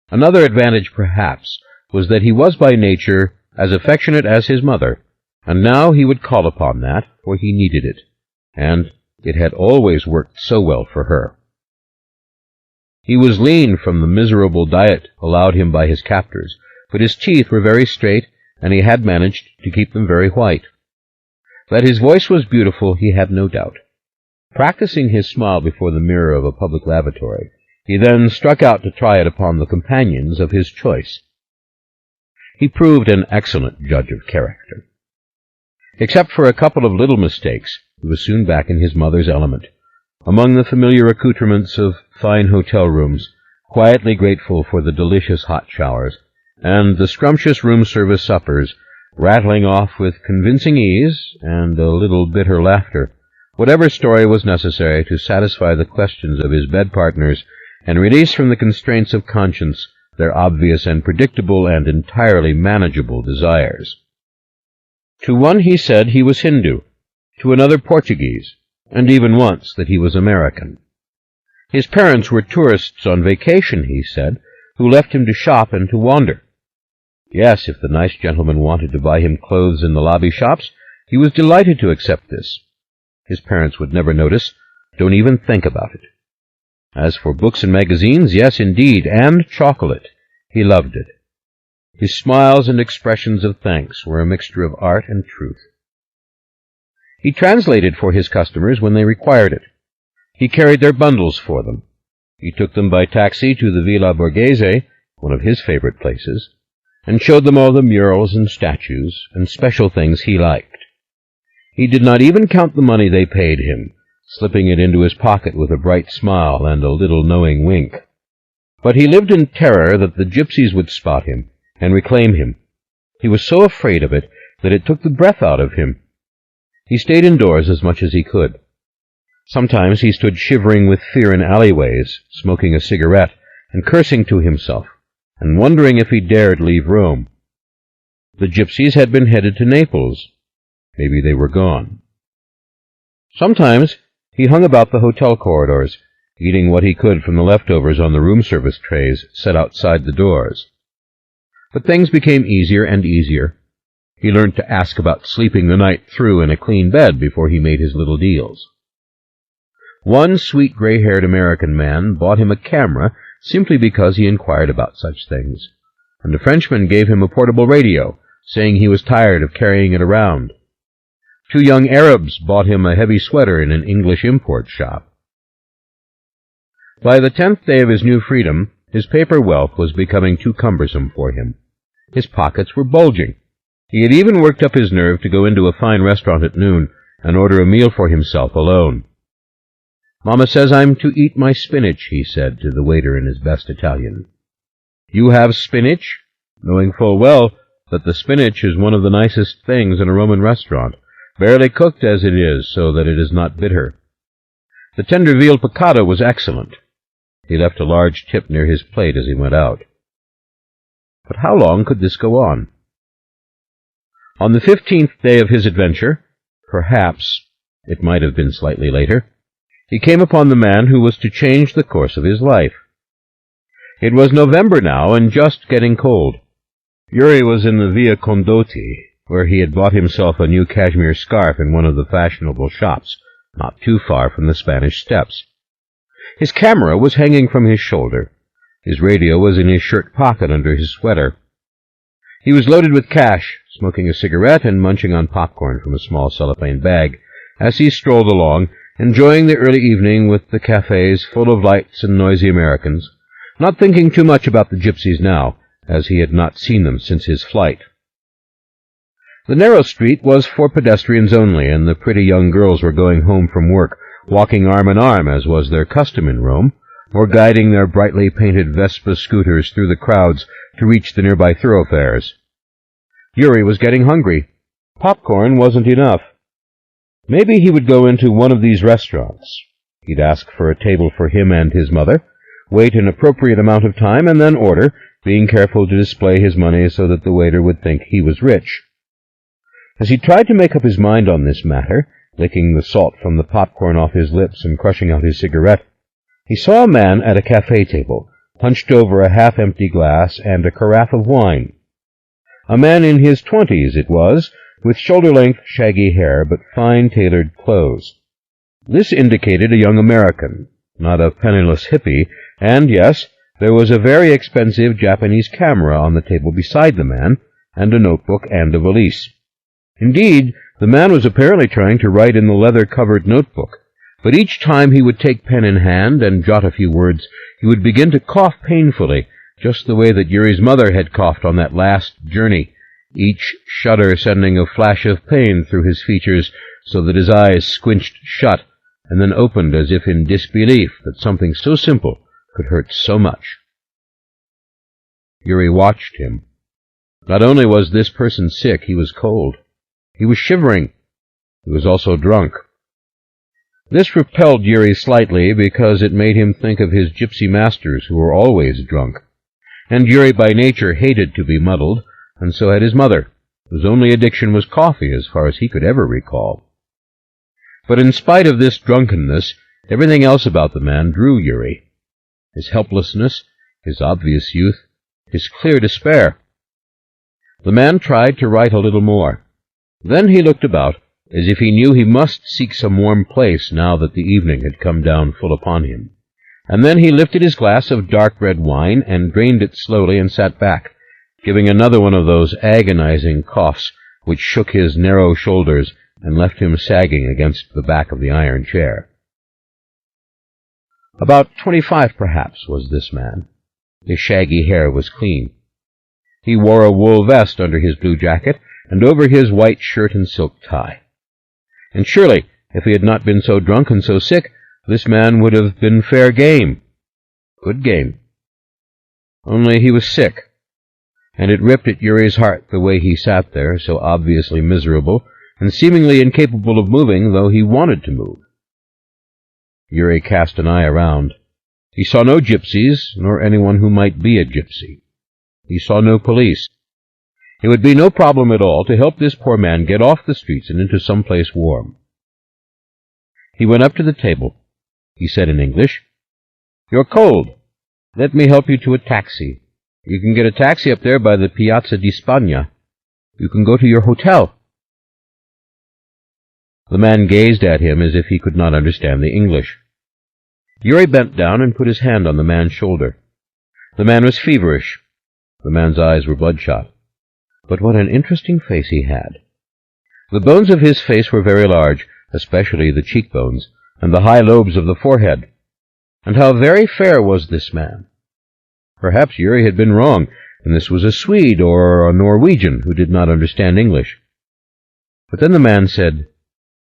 Another advantage, perhaps, was that he was by nature as affectionate as his mother, and now he would call upon that, for he needed it, and it had always worked so well for her. He was lean from the miserable diet allowed him by his captors, but his teeth were very straight, and he had managed to keep them very white. That his voice was beautiful he had no doubt. Practicing his smile before the mirror of a public lavatory, he then struck out to try it upon the companions of his choice. He proved an excellent judge of character. Except for a couple of little mistakes, he was soon back in his mother's element, among the familiar accoutrements of fine hotel rooms, quietly grateful for the delicious hot showers, and the scrumptious room-service suppers, rattling off with convincing ease and a little bitter laughter whatever story was necessary to satisfy the questions of his bed-partners and release from the constraints of conscience their obvious and predictable and entirely manageable desires. To one he said he was Hindu, to another Portuguese, and even once that he was American. His parents were tourists on vacation, he said, who left him to shop and to wander. Yes, if the nice gentleman wanted to buy him clothes in the lobby shops, he was delighted to accept this. His parents would never notice. Don't even think about it. As for books and magazines, yes, indeed, and chocolate. He loved it. His smiles and expressions of thanks were a mixture of art and truth. He translated for his customers when they required it. He carried their bundles for them. He took them by taxi to the Villa Borghese, one of his favorite places, and showed them all the murals and statues and special things he liked. He did not even count the money they paid him, slipping it into his pocket with a bright smile and a little knowing wink. But he lived in terror that the gypsies would spot him and reclaim him. He was so afraid of it that it took the breath out of him. He stayed indoors as much as he could. Sometimes he stood shivering with fear in alleyways, smoking a cigarette and cursing to himself, and wondering if he dared leave Rome. The gypsies had been headed to Naples. Maybe they were gone. Sometimes he hung about the hotel corridors, eating what he could from the leftovers on the room service trays set outside the doors. But things became easier and easier. He learned to ask about sleeping the night through in a clean bed before he made his little deals. One sweet gray-haired American man bought him a camera simply because he inquired about such things, and a Frenchman gave him a portable radio, saying he was tired of carrying it around. 2 young Arabs bought him a heavy sweater in an English import shop. By the 10th day of his new freedom, his paper wealth was becoming too cumbersome for him. His pockets were bulging. He had even worked up his nerve to go into a fine restaurant at noon and order a meal for himself alone. "Mamma says I'm to eat my spinach," he said to the waiter in his best Italian. "You have spinach?" knowing full well that the spinach is one of the nicest things in a Roman restaurant, barely cooked as it is so that it is not bitter. The tender veal piccata was excellent. He left a large tip near his plate as he went out. But how long could this go on? On the 15th day of his adventure, perhaps it might have been slightly later, he came upon the man who was to change the course of his life. It was November now, and just getting cold. Yuri was in the Via Condotti, where he had bought himself a new cashmere scarf in one of the fashionable shops, not too far from the Spanish Steps. His camera was hanging from his shoulder. His radio was in his shirt pocket under his sweater. He was loaded with cash, smoking a cigarette and munching on popcorn from a small cellophane bag, as he strolled along, enjoying the early evening with the cafes full of lights and noisy Americans, not thinking too much about the gypsies now, as he had not seen them since his flight. The narrow street was for pedestrians only, and the pretty young girls were going home from work, walking arm in arm, as was their custom in Rome, or guiding their brightly painted Vespa scooters through the crowds to reach the nearby thoroughfares. Yuri was getting hungry. Popcorn wasn't enough. Maybe he would go into one of these restaurants. He'd ask for a table for him and his mother, wait an appropriate amount of time, and then order, being careful to display his money so that the waiter would think he was rich. As he tried to make up his mind on this matter, licking the salt from the popcorn off his lips and crushing out his cigarette, he saw a man at a cafe table, hunched over a half-empty glass and a carafe of wine. A man in his 20s, it was, with shoulder-length shaggy hair but fine tailored clothes. This indicated a young American, not a penniless hippie, And yes, there was a very expensive Japanese camera on the table beside the man, and a notebook and a valise. Indeed, the man was apparently trying to write in the leather-covered notebook, but each time he would take pen in hand and jot a few words, he would begin to cough painfully, just the way that Yuri's mother had coughed on that last journey, each shudder sending a flash of pain through his features so that his eyes squinched shut and then opened as if in disbelief that something so simple could hurt so much. Yuri watched him. Not only was this person sick, he was cold. He was shivering. He was also drunk. This repelled Yuri slightly because it made him think of his gypsy masters who were always drunk. And Yuri by nature hated to be muddled, and so had his mother, whose only addiction was coffee as far as he could ever recall. But in spite of this drunkenness, everything else about the man drew Yuri. His helplessness, his obvious youth, his clear despair. The man tried to write a little more. Then he looked about, as if he knew he must seek some warm place now that the evening had come down full upon him. And then he lifted his glass of dark red wine and drained it slowly and sat back, giving another one of those agonizing coughs which shook his narrow shoulders and left him sagging against the back of the iron chair. About 25, perhaps, was this man. His shaggy hair was clean. He wore a wool vest under his blue jacket and over his white shirt and silk tie. And surely, if he had not been so drunk and so sick, this man would have been fair game. Good game. Only he was sick, and it ripped at Yuri's heart the way he sat there, so obviously miserable, and seemingly incapable of moving, though he wanted to move. Yuri cast an eye around. He saw no gypsies, nor anyone who might be a gypsy. He saw no police. It would be no problem at all to help this poor man get off the streets and into some place warm. He went up to the table. He said in English, "You're cold. Let me help you to a taxi. You can get a taxi up there by the Piazza di Spagna. You can go to your hotel." The man gazed at him as if he could not understand the English. Yuri bent down and put his hand on the man's shoulder. The man was feverish. The man's eyes were bloodshot. But what an interesting face he had. The bones of his face were very large, especially the cheekbones, and the high lobes of the forehead. And how very fair was this man! Perhaps Yuri had been wrong, and this was a Swede or a Norwegian who did not understand English. But then the man said,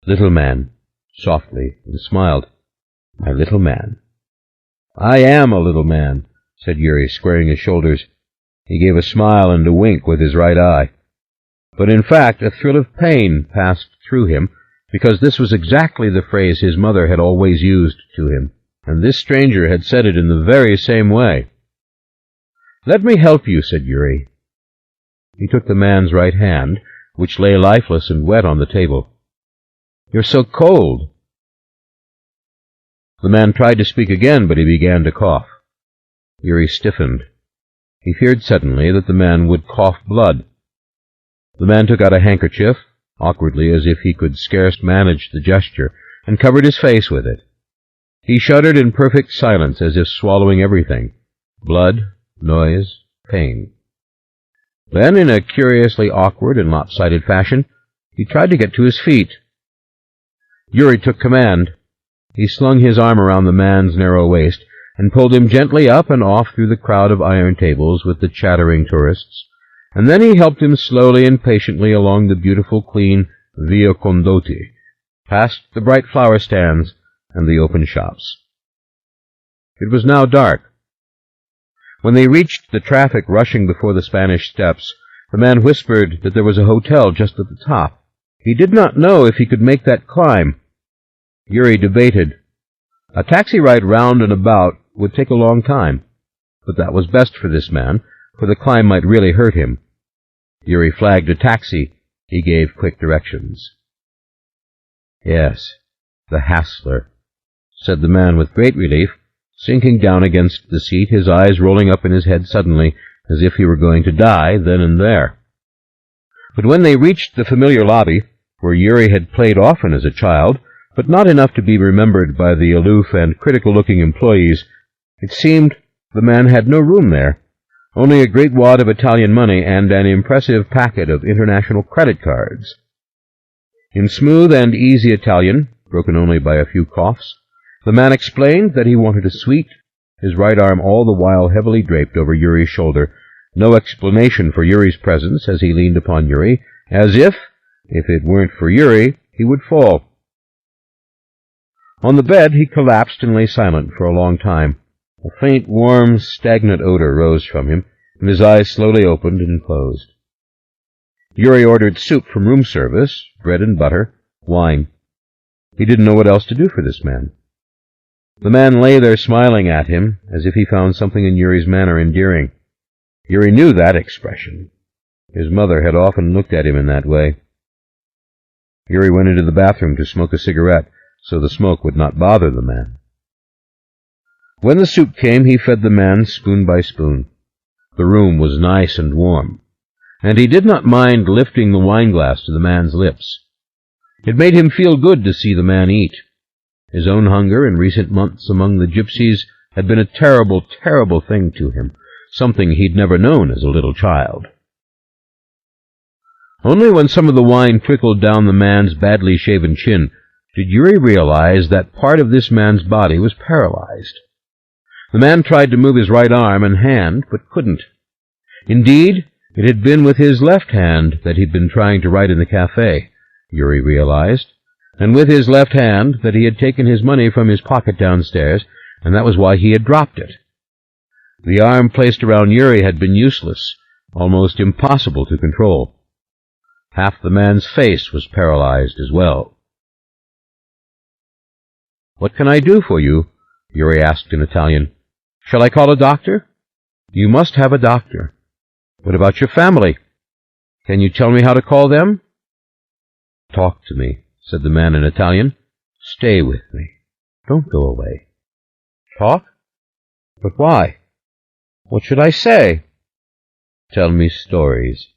"Little man," softly, and smiled. "My little man." "I am a little man," said Yuri, squaring his shoulders. He gave a smile and a wink with his right eye. But in fact, a thrill of pain passed through him, because this was exactly the phrase his mother had always used to him, and this stranger had said it in the very same way. "Let me help you," said Yuri. He took the man's right hand, which lay lifeless and wet on the table. "You're so cold." The man tried to speak again, but he began to cough. Yuri stiffened. He feared suddenly that the man would cough blood. The man took out a handkerchief, awkwardly as if he could scarce manage the gesture, and covered his face with it. He shuddered in perfect silence, as if swallowing everything: blood, noise, pain. Then, in a curiously awkward and lopsided fashion, he tried to get to his feet. Yuri took command. He slung his arm around the man's narrow waist, and pulled him gently up and off through the crowd of iron tables with the chattering tourists, and then he helped him slowly and patiently along the beautiful, clean Via Condotti, past the bright flower stands and the open shops. It was now dark. When they reached the traffic rushing before the Spanish Steps, the man whispered that there was a hotel just at the top. He did not know if he could make that climb. Yuri debated. A taxi ride round and about would take a long time, but that was best for this man, for the climb might really hurt him. Yuri flagged a taxi. He gave quick directions. "Yes, the Hassler," said the man with great relief, sinking down against the seat, his eyes rolling up in his head suddenly, as if he were going to die then and there. But when they reached the familiar lobby, where Yuri had played often as a child, but not enough to be remembered by the aloof and critical-looking employees, It seemed the man had no room there, only a great wad of Italian money and an impressive packet of international credit cards. In smooth and easy Italian, broken only by a few coughs, the man explained that he wanted a suite, his right arm all the while heavily draped over Yuri's shoulder, no explanation for Yuri's presence as he leaned upon Yuri, as if it weren't for Yuri, he would fall. On the bed he collapsed and lay silent for a long time. A faint, warm, stagnant odor rose from him, and his eyes slowly opened and closed. Yuri ordered soup from room service, bread and butter, wine. He didn't know what else to do for this man. The man lay there smiling at him, as if he found something in Yuri's manner endearing. Yuri knew that expression. His mother had often looked at him in that way. Yuri went into the bathroom to smoke a cigarette, so the smoke would not bother the man. When the soup came, he fed the man spoon by spoon. The room was nice and warm, and he did not mind lifting the wineglass to the man's lips. It made him feel good to see the man eat. His own hunger in recent months among the gypsies had been a terrible, terrible thing to him, something he'd never known as a little child. Only when some of the wine trickled down the man's badly shaven chin did Yuri realize that part of this man's body was paralyzed. The man tried to move his right arm and hand, but couldn't. Indeed, it had been with his left hand that he'd been trying to write in the cafe, Yuri realized, and with his left hand that he had taken his money from his pocket downstairs, and that was why he had dropped it. The arm placed around Yuri had been useless, almost impossible to control. Half the man's face was paralyzed as well. "What can I do for you?" Yuri asked in Italian. "Shall I call a doctor?" "You must have a doctor." "What about your family? Can you tell me how to call them?" "Talk to me," said the man in Italian. "Stay with me. Don't go away." "Talk? But why? What should I say?" "Tell me stories,"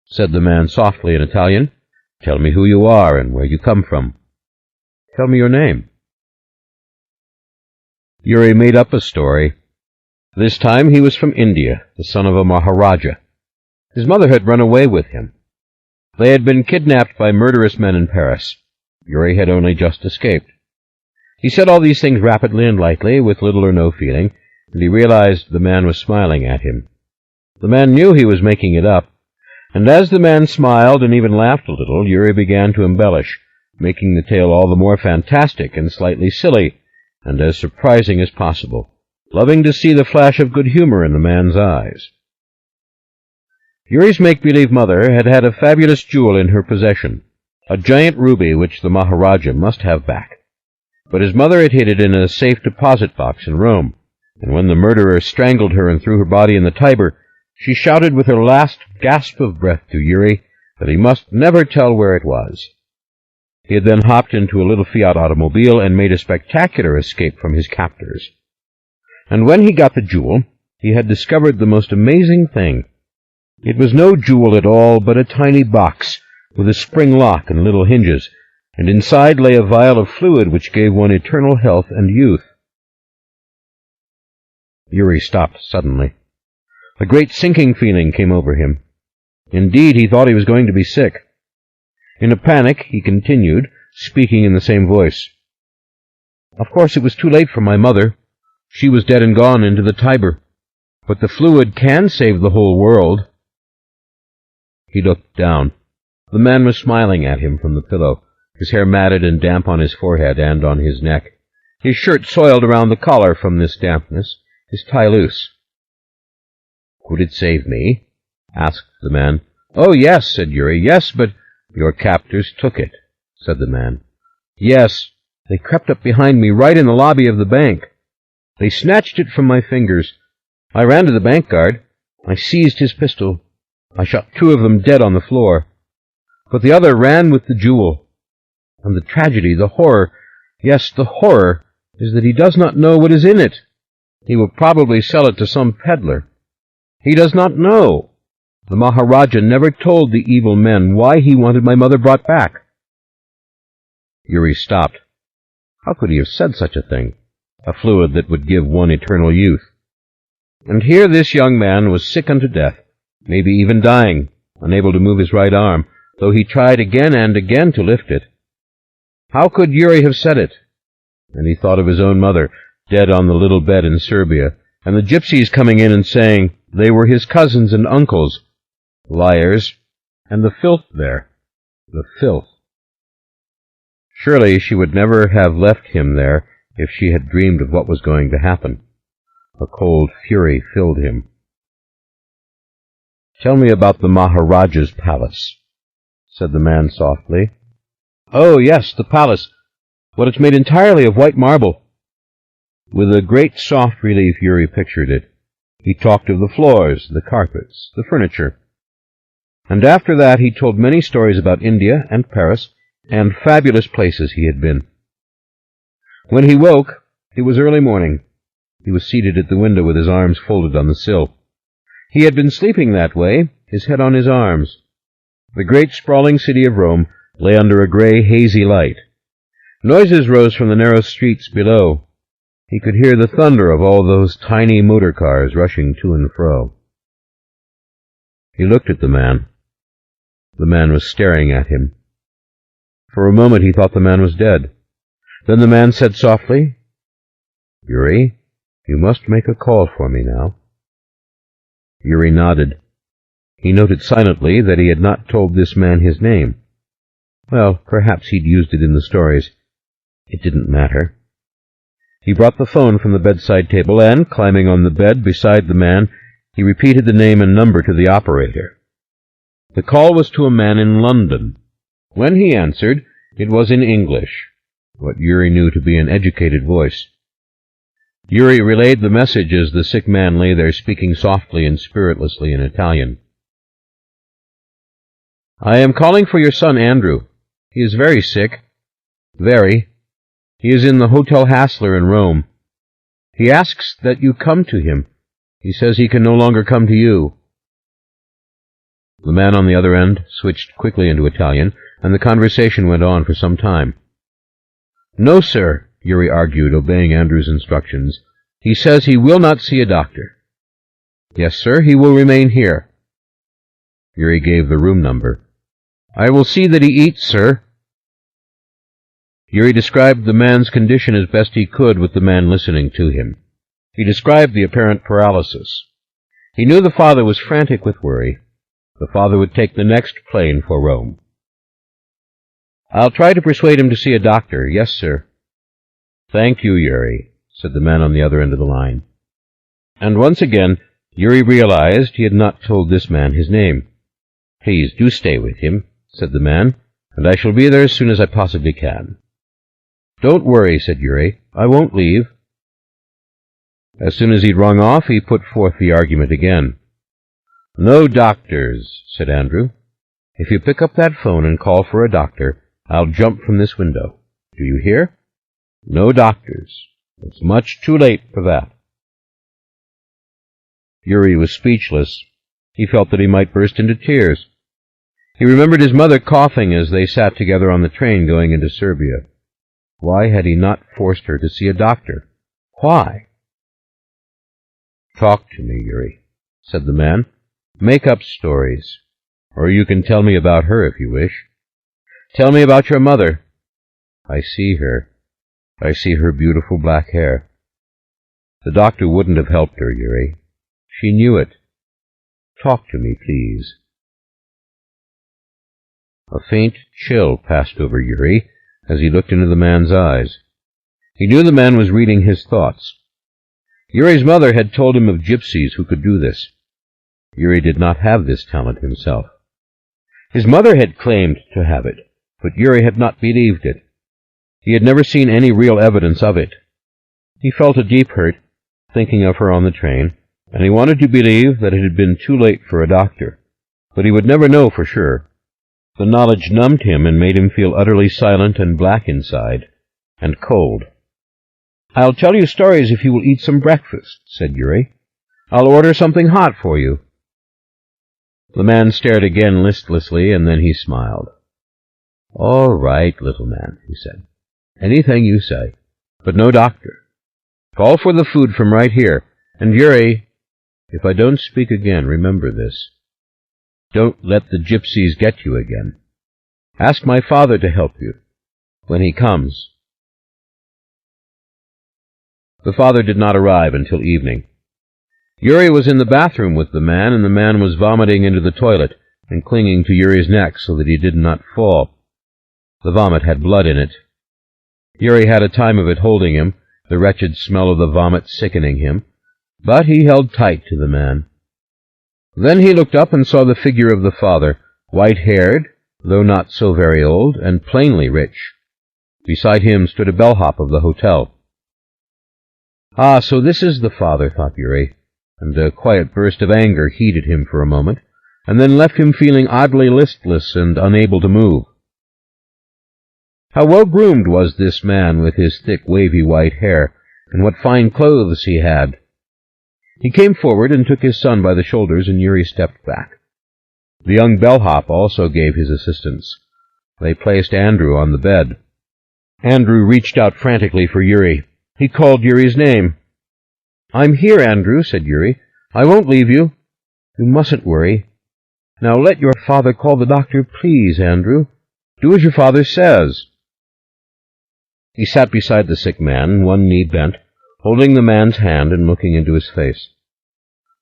said the man softly in Italian. "Tell me who you are and where you come from. Tell me your name." Yuri made up a story. This time he was from India, the son of a Maharaja. His mother had run away with him. They had been kidnapped by murderous men in Paris. Yuri had only just escaped. He said all these things rapidly and lightly, with little or no feeling, and he realized the man was smiling at him. The man knew he was making it up, and as the man smiled and even laughed a little, Yuri began to embellish, making the tale all the more fantastic and slightly silly, and as surprising as possible, loving to see the flash of good humor in the man's eyes. Yuri's make-believe mother had had a fabulous jewel in her possession, a giant ruby which the Maharaja must have back. But his mother had hid it in a safe deposit box in Rome, and when the murderer strangled her and threw her body in the Tiber, she shouted with her last gasp of breath to Yuri that he must never tell where it was. He had then hopped into a little Fiat automobile and made a spectacular escape from his captors. And when he got the jewel, he had discovered the most amazing thing. It was no jewel at all, but a tiny box with a spring lock and little hinges, and inside lay a vial of fluid which gave one eternal health and youth. Yuri stopped suddenly. A great sinking feeling came over him. Indeed, he thought he was going to be sick. In a panic, he continued, speaking in the same voice. "Of course it was too late for my mother. She was dead and gone into the Tiber. But the fluid can save the whole world." He looked down. The man was smiling at him from the pillow, his hair matted and damp on his forehead and on his neck, his shirt soiled around the collar from this dampness, his tie loose. "Would it save me?" asked the man. "Oh, yes," said Yuri. "Yes, but—" "Your captors took it," said the man. "Yes, they crept up behind me right in the lobby of the bank. They snatched it from my fingers. I ran to the bank guard. I seized his pistol. I shot 2 of them dead on the floor. But the other ran with the jewel. And the tragedy, the horror, yes, the horror, is that he does not know what is in it. He will probably sell it to some peddler. He does not know. The Maharaja never told the evil men why he wanted my mother brought back." Yuri stopped. How could he have said such a thing? a fluid that would give one eternal youth. And here this young man was sick unto death, maybe even dying, unable to move his right arm, though he tried again and again to lift it. How could Yuri have said it? And he thought of his own mother, dead on the little bed in Serbia, and the gypsies coming in and saying they were his cousins and uncles, liars, and the filth there, the filth. Surely she would never have left him there if she had dreamed of what was going to happen. A cold fury filled him. "Tell me about the Maharaja's palace," said the man softly. "Oh, yes, the palace. Well, it's made entirely of white marble." With a great soft relief, Yuri pictured it. He talked of the floors, the carpets, the furniture. And after that he told many stories about India and Paris and fabulous places he had been. When he woke, it was early morning. He was seated at the window with his arms folded on the sill. He had been sleeping that way, his head on his arms. The great sprawling city of Rome lay under a gray, hazy light. Noises rose from the narrow streets below. He could hear the thunder of all those tiny motor cars rushing to and fro. He looked at the man. The man was staring at him. For a moment he thought the man was dead. Then the man said softly, "Yuri, you must make a call for me now." Yuri nodded. He noted silently that he had not told this man his name. Well, perhaps he'd used it in the stories. It didn't matter. He brought the phone from the bedside table and, climbing on the bed beside the man, he repeated the name and number to the operator. The call was to a man in London. When he answered, it was in English, what Yuri knew to be an educated voice. Yuri relayed the message as the sick man lay there speaking softly and spiritlessly in Italian. "I am calling for your son, Andrew. He is very sick. Very. He is in the Hotel Hassler in Rome. He asks that you come to him. He says he can no longer come to you." The man on the other end switched quickly into Italian, and the conversation went on for some time. "No, sir," Yuri argued, obeying Andrew's instructions. "He says he will not see a doctor." "Yes, sir, he will remain here." Yuri gave the room number. "I will see that he eats, sir." Yuri described the man's condition as best he could with the man listening to him. He described the apparent paralysis. He knew the father was frantic with worry. The father would take the next plane for Rome. "I'll try to persuade him to see a doctor. Yes, sir." "Thank you, Yuri," said the man on the other end of the line. And once again, Yuri realized he had not told this man his name. "Please do stay with him," said the man, "and I shall be there as soon as I possibly can." "Don't worry," said Yuri. "I won't leave." As soon as he'd rung off, he put forth the argument again. "No doctors," said Andrew. "If you pick up that phone and call for a doctor, I'll jump from this window. Do you hear? No doctors. It's much too late for that." Yuri was speechless. He felt that he might burst into tears. He remembered his mother coughing as they sat together on the train going into Serbia. Why had he not forced her to see a doctor? Why? "Talk to me, Yuri," said the man. "Make up stories. Or you can tell me about her if you wish. Tell me about your mother." "I see her. I see her beautiful black hair. The doctor wouldn't have helped her, Yuri. She knew it. Talk to me, please." A faint chill passed over Yuri as he looked into the man's eyes. He knew the man was reading his thoughts. Yuri's mother had told him of gypsies who could do this. Yuri did not have this talent himself. His mother had claimed to have it, but Yuri had not believed it. He had never seen any real evidence of it. He felt a deep hurt, thinking of her on the train, and he wanted to believe that it had been too late for a doctor. But he would never know for sure. The knowledge numbed him and made him feel utterly silent and black inside, and cold. "I'll tell you stories if you will eat some breakfast," said Yuri. "I'll order something hot for you." The man stared again listlessly, and then he smiled. "All right, little man," he said. "Anything you say, but no doctor. Call for the food from right here. And Yuri, if I don't speak again, remember this. Don't let the gypsies get you again. Ask my father to help you when he comes." The father did not arrive until evening. Yuri was in the bathroom with the man, and the man was vomiting into the toilet and clinging to Yuri's neck so that he did not fall. The vomit had blood in it. Yuri had a time of it holding him, the wretched smell of the vomit sickening him, but he held tight to the man. Then he looked up and saw the figure of the father, white-haired, though not so very old, and plainly rich. Beside him stood a bellhop of the hotel. "Ah, so this is the father," thought Yuri, and a quiet burst of anger heated him for a moment, and then left him feeling oddly listless and unable to move. How well-groomed was this man with his thick, wavy white hair, and what fine clothes he had! He came forward and took his son by the shoulders, and Yuri stepped back. The young bellhop also gave his assistance. They placed Andrew on the bed. Andrew reached out frantically for Yuri. He called Yuri's name. "I'm here, Andrew," said Yuri. "I won't leave you. You mustn't worry. Now let your father call the doctor, please, Andrew. Do as your father says." He sat beside the sick man, one knee bent, holding the man's hand and looking into his face.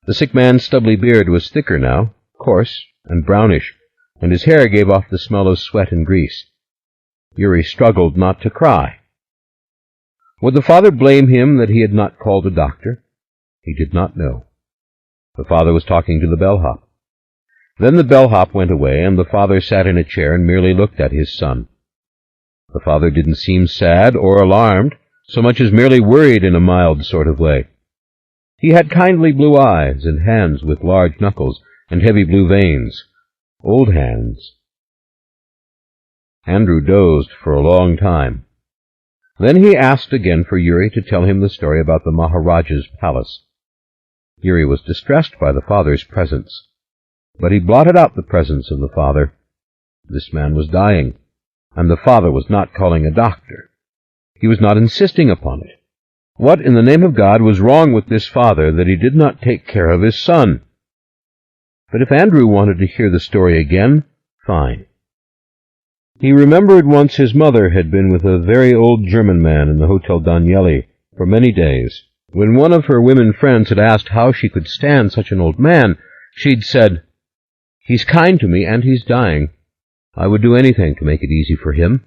The sick man's stubbly beard was thicker now, coarse and brownish, and his hair gave off the smell of sweat and grease. Yuri struggled not to cry. Would the father blame him that he had not called a doctor? He did not know. The father was talking to the bellhop. Then the bellhop went away, and the father sat in a chair and merely looked at his son. The father didn't seem sad or alarmed, so much as merely worried in a mild sort of way. He had kindly blue eyes and hands with large knuckles and heavy blue veins. Old hands. Andrew dozed for a long time. Then he asked again for Yuri to tell him the story about the Maharaja's palace. Yuri was distressed by the father's presence, but he blotted out the presence of the father. This man was dying, and the father was not calling a doctor. He was not insisting upon it. What in the name of God was wrong with this father that he did not take care of his son? But if Andrew wanted to hear the story again, fine. He remembered once his mother had been with a very old German man in the Hotel Dunleith for many days. When one of her women friends had asked how she could stand such an old man, she'd said, "He's kind to me, and he's dying. I would do anything to make it easy for him."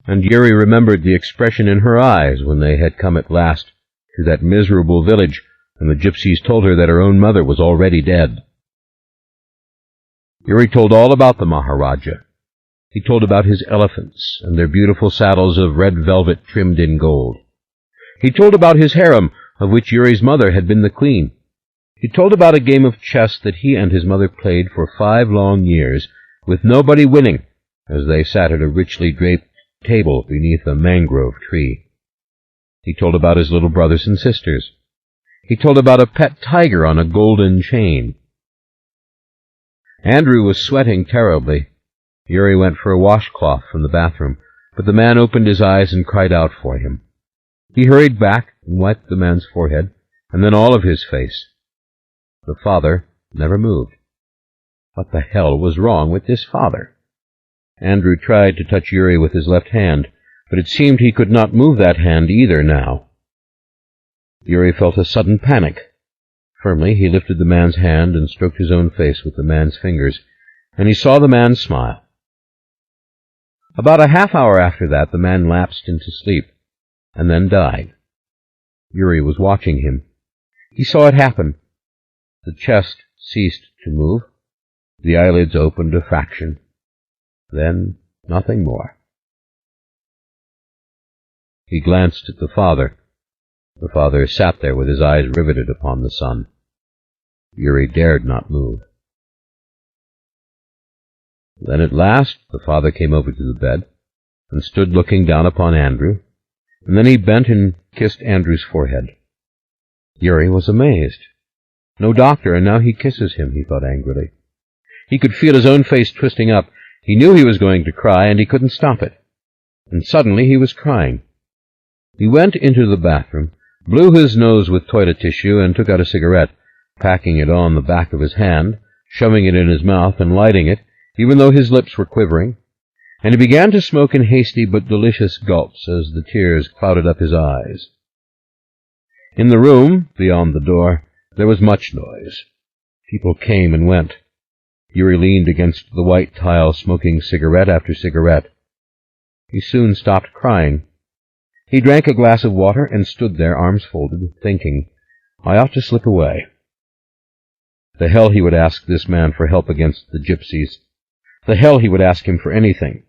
And Yuri remembered the expression in her eyes when they had come at last to that miserable village, and the gypsies told her that her own mother was already dead. Yuri told all about the Maharaja. He told about his elephants and their beautiful saddles of red velvet trimmed in gold. He told about his harem, of which Yuri's mother had been the queen. He told about a game of chess that he and his mother played for 5 long years, with nobody winning, as they sat at a richly draped table beneath a mangrove tree. He told about his little brothers and sisters. He told about a pet tiger on a golden chain. Andrew was sweating terribly. Yuri went for a washcloth from the bathroom, but the man opened his eyes and cried out for him. He hurried back and wiped the man's forehead, and then all of his face. The father never moved. What the hell was wrong with this father? Andrew tried to touch Yuri with his left hand, but it seemed he could not move that hand either now. Yuri felt a sudden panic. Firmly he lifted the man's hand and stroked his own face with the man's fingers, and he saw the man smile. About a half-hour after that, the man lapsed into sleep, and then died. Yuri was watching him. He saw it happen. The chest ceased to move. The eyelids opened a fraction. Then nothing more. He glanced at the father. The father sat there with his eyes riveted upon the son. Yuri dared not move. Then at last the father came over to the bed and stood looking down upon Andrew, and then he bent and kissed Andrew's forehead. Yuri was amazed. No doctor, and now he kisses him, he thought angrily. He could feel his own face twisting up. He knew he was going to cry, and he couldn't stop it. And suddenly he was crying. He went into the bathroom, blew his nose with toilet tissue, and took out a cigarette, packing it on the back of his hand, shoving it in his mouth and lighting it, even though his lips were quivering, and he began to smoke in hasty but delicious gulps as the tears clouded up his eyes. In the room, beyond the door, there was much noise. People came and went. Yuri leaned against the white tile, smoking cigarette after cigarette. He soon stopped crying. He drank a glass of water and stood there, arms folded, thinking, I ought to slip away. The hell he would ask this man for help against the gypsies. The hell he would ask him for anything.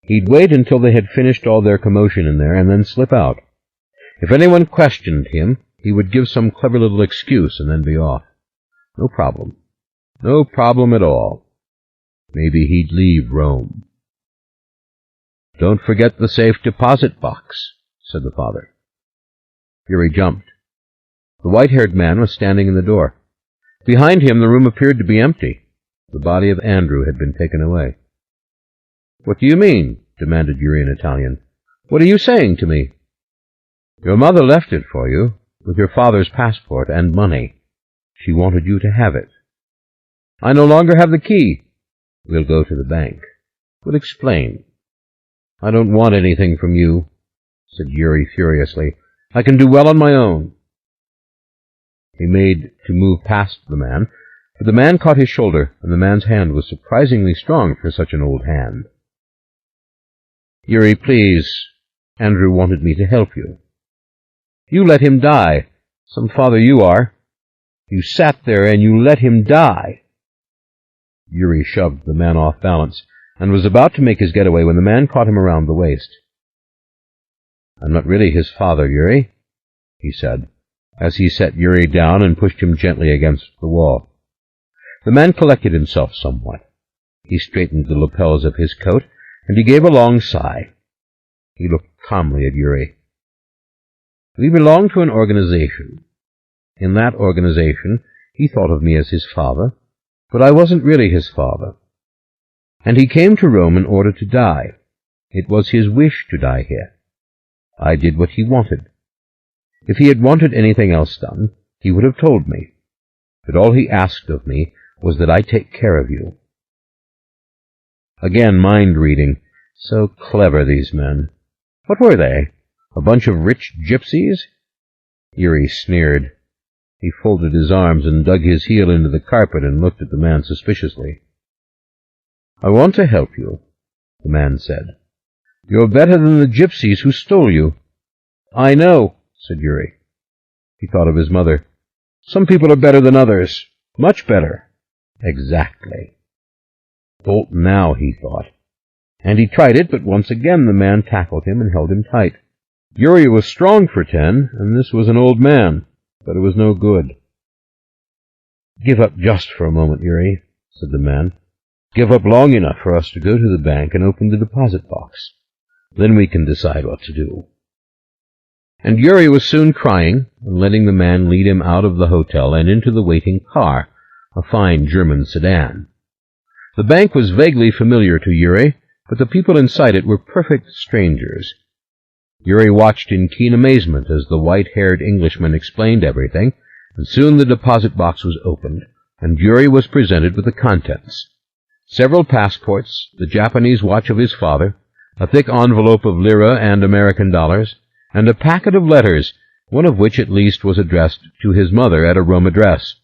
He'd wait until they had finished all their commotion in there and then slip out. If anyone questioned him, he would give some clever little excuse and then be off. No problem. No problem at all. Maybe he'd leave Rome. Don't forget the safe deposit box, said the father. Yuri jumped. The white-haired man was standing in the door. Behind him the room appeared to be empty. The body of Andrew had been taken away. What do you mean? Demanded Yuri in Italian. What are you saying to me? Your mother left it for you, with your father's passport and money. She wanted you to have it. I no longer have the key. We'll go to the bank. We'll explain. I don't want anything from you, said Yuri furiously. I can do well on my own. He made to move past the man, but the man caught his shoulder, and the man's hand was surprisingly strong for such an old hand. Yuri, please. Andrew wanted me to help you. You let him die. Some father you are. You sat there and you let him die. Yuri shoved the man off balance, and was about to make his getaway when the man caught him around the waist. I'm not really his father, Yuri, he said, as he set Yuri down and pushed him gently against the wall. The man collected himself somewhat. He straightened the lapels of his coat, and he gave a long sigh. He looked calmly at Yuri. We belong to an organization. In that organization, he thought of me as his father, but I wasn't really his father. And he came to Rome in order to die. It was his wish to die here. I did what he wanted. If he had wanted anything else done, he would have told me. But all he asked of me was that I take care of you. Again, mind-reading. So clever, these men. What were they? A bunch of rich gypsies? Yuri sneered. He folded his arms and dug his heel into the carpet and looked at the man suspiciously. I want to help you, the man said. You're better than the gypsies who stole you. I know, said Yuri. He thought of his mother. Some people are better than others. Much better. Exactly. Bolt now, he thought. And he tried it, but once again the man tackled him and held him tight. Yuri was strong for 10, and this was an old man, but it was no good. Give up just for a moment, Yuri, said the man. Give up long enough for us to go to the bank and open the deposit box. Then we can decide what to do. And Yuri was soon crying and letting the man lead him out of the hotel and into the waiting car, a fine German sedan. The bank was vaguely familiar to Yuri, but the people inside it were perfect strangers. Yuri watched in keen amazement as the white-haired Englishman explained everything, and soon the deposit box was opened, and Yuri was presented with the contents. Several passports, the Japanese watch of his father, a thick envelope of lira and American dollars, and a packet of letters, one of which at least was addressed to his mother at a Rome address.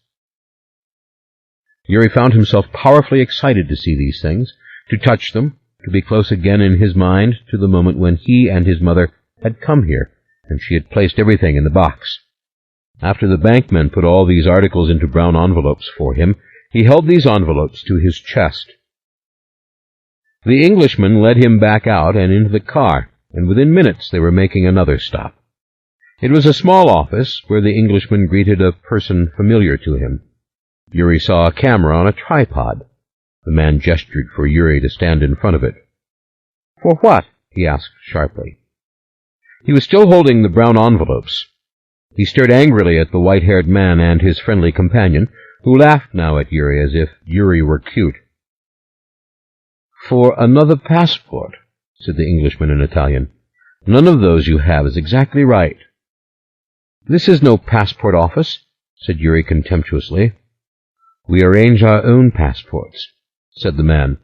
Yuri found himself powerfully excited to see these things, to touch them, to be close again in his mind to the moment when he and his mother had come here, and she had placed everything in the box. After the bankmen put all these articles into brown envelopes for him, he held these envelopes to his chest. The Englishman led him back out and into the car, and within minutes they were making another stop. It was a small office where the Englishman greeted a person familiar to him. Yuri saw a camera on a tripod. The man gestured for Yuri to stand in front of it. For what? He asked sharply. He was still holding the brown envelopes. He stared angrily at the white-haired man and his friendly companion, who laughed now at Yuri as if Yuri were cute. For another passport, said the Englishman in Italian. None of those you have is exactly right. This is no passport office, said Yuri contemptuously. We arrange our own passports, said the man.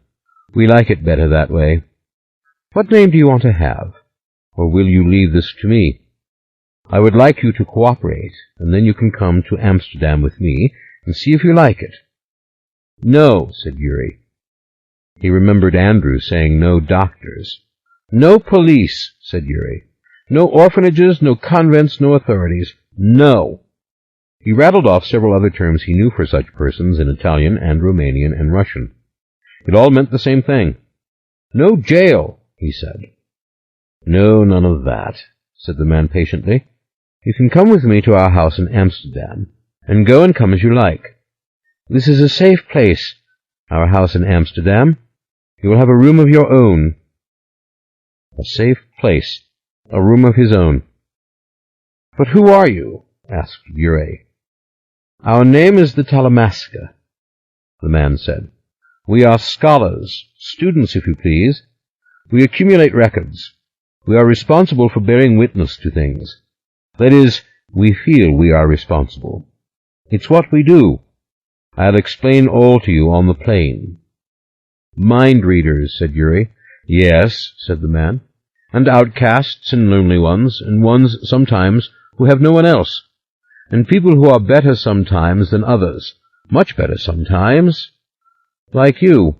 We like it better that way. What name do you want to have? Or will you leave this to me? I would like you to cooperate, and then you can come to Amsterdam with me and see if you like it. No, said Yuri. He remembered Andrew saying no doctors. No police, said Yuri. No orphanages, no convents, no authorities. No. He rattled off several other terms he knew for such persons in Italian and Romanian and Russian. It all meant the same thing. No jail, he said. No, none of that, said the man patiently. You can come with me to our house in Amsterdam, and go and come as you like. This is a safe place, our house in Amsterdam. You will have a room of your own. A safe place, a room of his own. But who are you? Asked Yuri. Our name is the Talamasca, the man said. We are scholars, students, if you please. We accumulate records. We are responsible for bearing witness to things. That is, we feel we are responsible. It's what we do. I'll explain all to you on the plane. Mind readers, said Yuri. Yes, said the man, and outcasts and lonely ones, and ones, sometimes, who have no one else, and people who are better sometimes than others, much better sometimes, like you.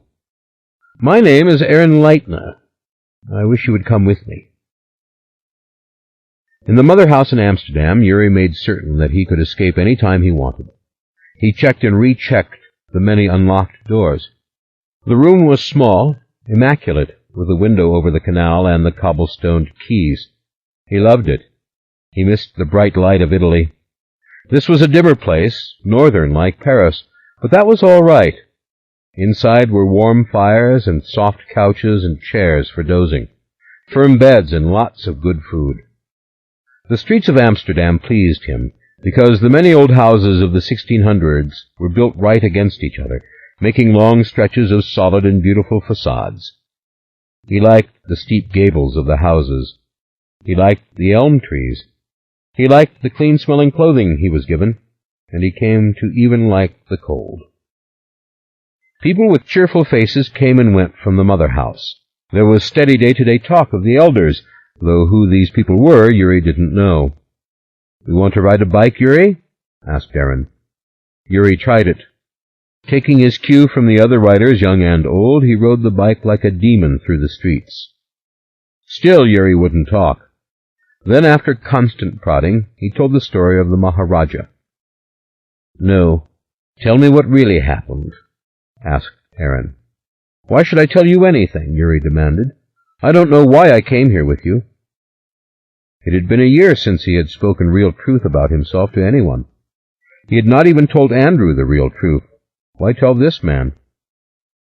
My name is Aaron Leitner. I wish you would come with me. In the mother house in Amsterdam, Yuri made certain that he could escape any time he wanted. He checked and rechecked the many unlocked doors. The room was small, immaculate, with a window over the canal and the cobblestoned quays. He loved it. He missed the bright light of Italy. This was a dimmer place, northern like Paris, but that was all right. Inside were warm fires and soft couches and chairs for dozing, firm beds and lots of good food. The streets of Amsterdam pleased him, because the many old houses of the 1600s were built right against each other, making long stretches of solid and beautiful facades. He liked the steep gables of the houses. He liked the elm trees. He liked the clean-smelling clothing he was given, and he came to even like the cold. People with cheerful faces came and went from the mother house. There was steady day-to-day talk of the elders, though who these people were, Yuri didn't know. You want to ride a bike, Yuri? Asked Aaron. Yuri tried it. Taking his cue from the other riders, young and old, he rode the bike like a demon through the streets. Still Yuri wouldn't talk. Then, after constant prodding, he told the story of the Maharaja. No, tell me what really happened, asked Aaron. Why should I tell you anything? Yuri demanded. I don't know why I came here with you. It had been a year since he had spoken real truth about himself to anyone. He had not even told Andrew the real truth. Why tell this man?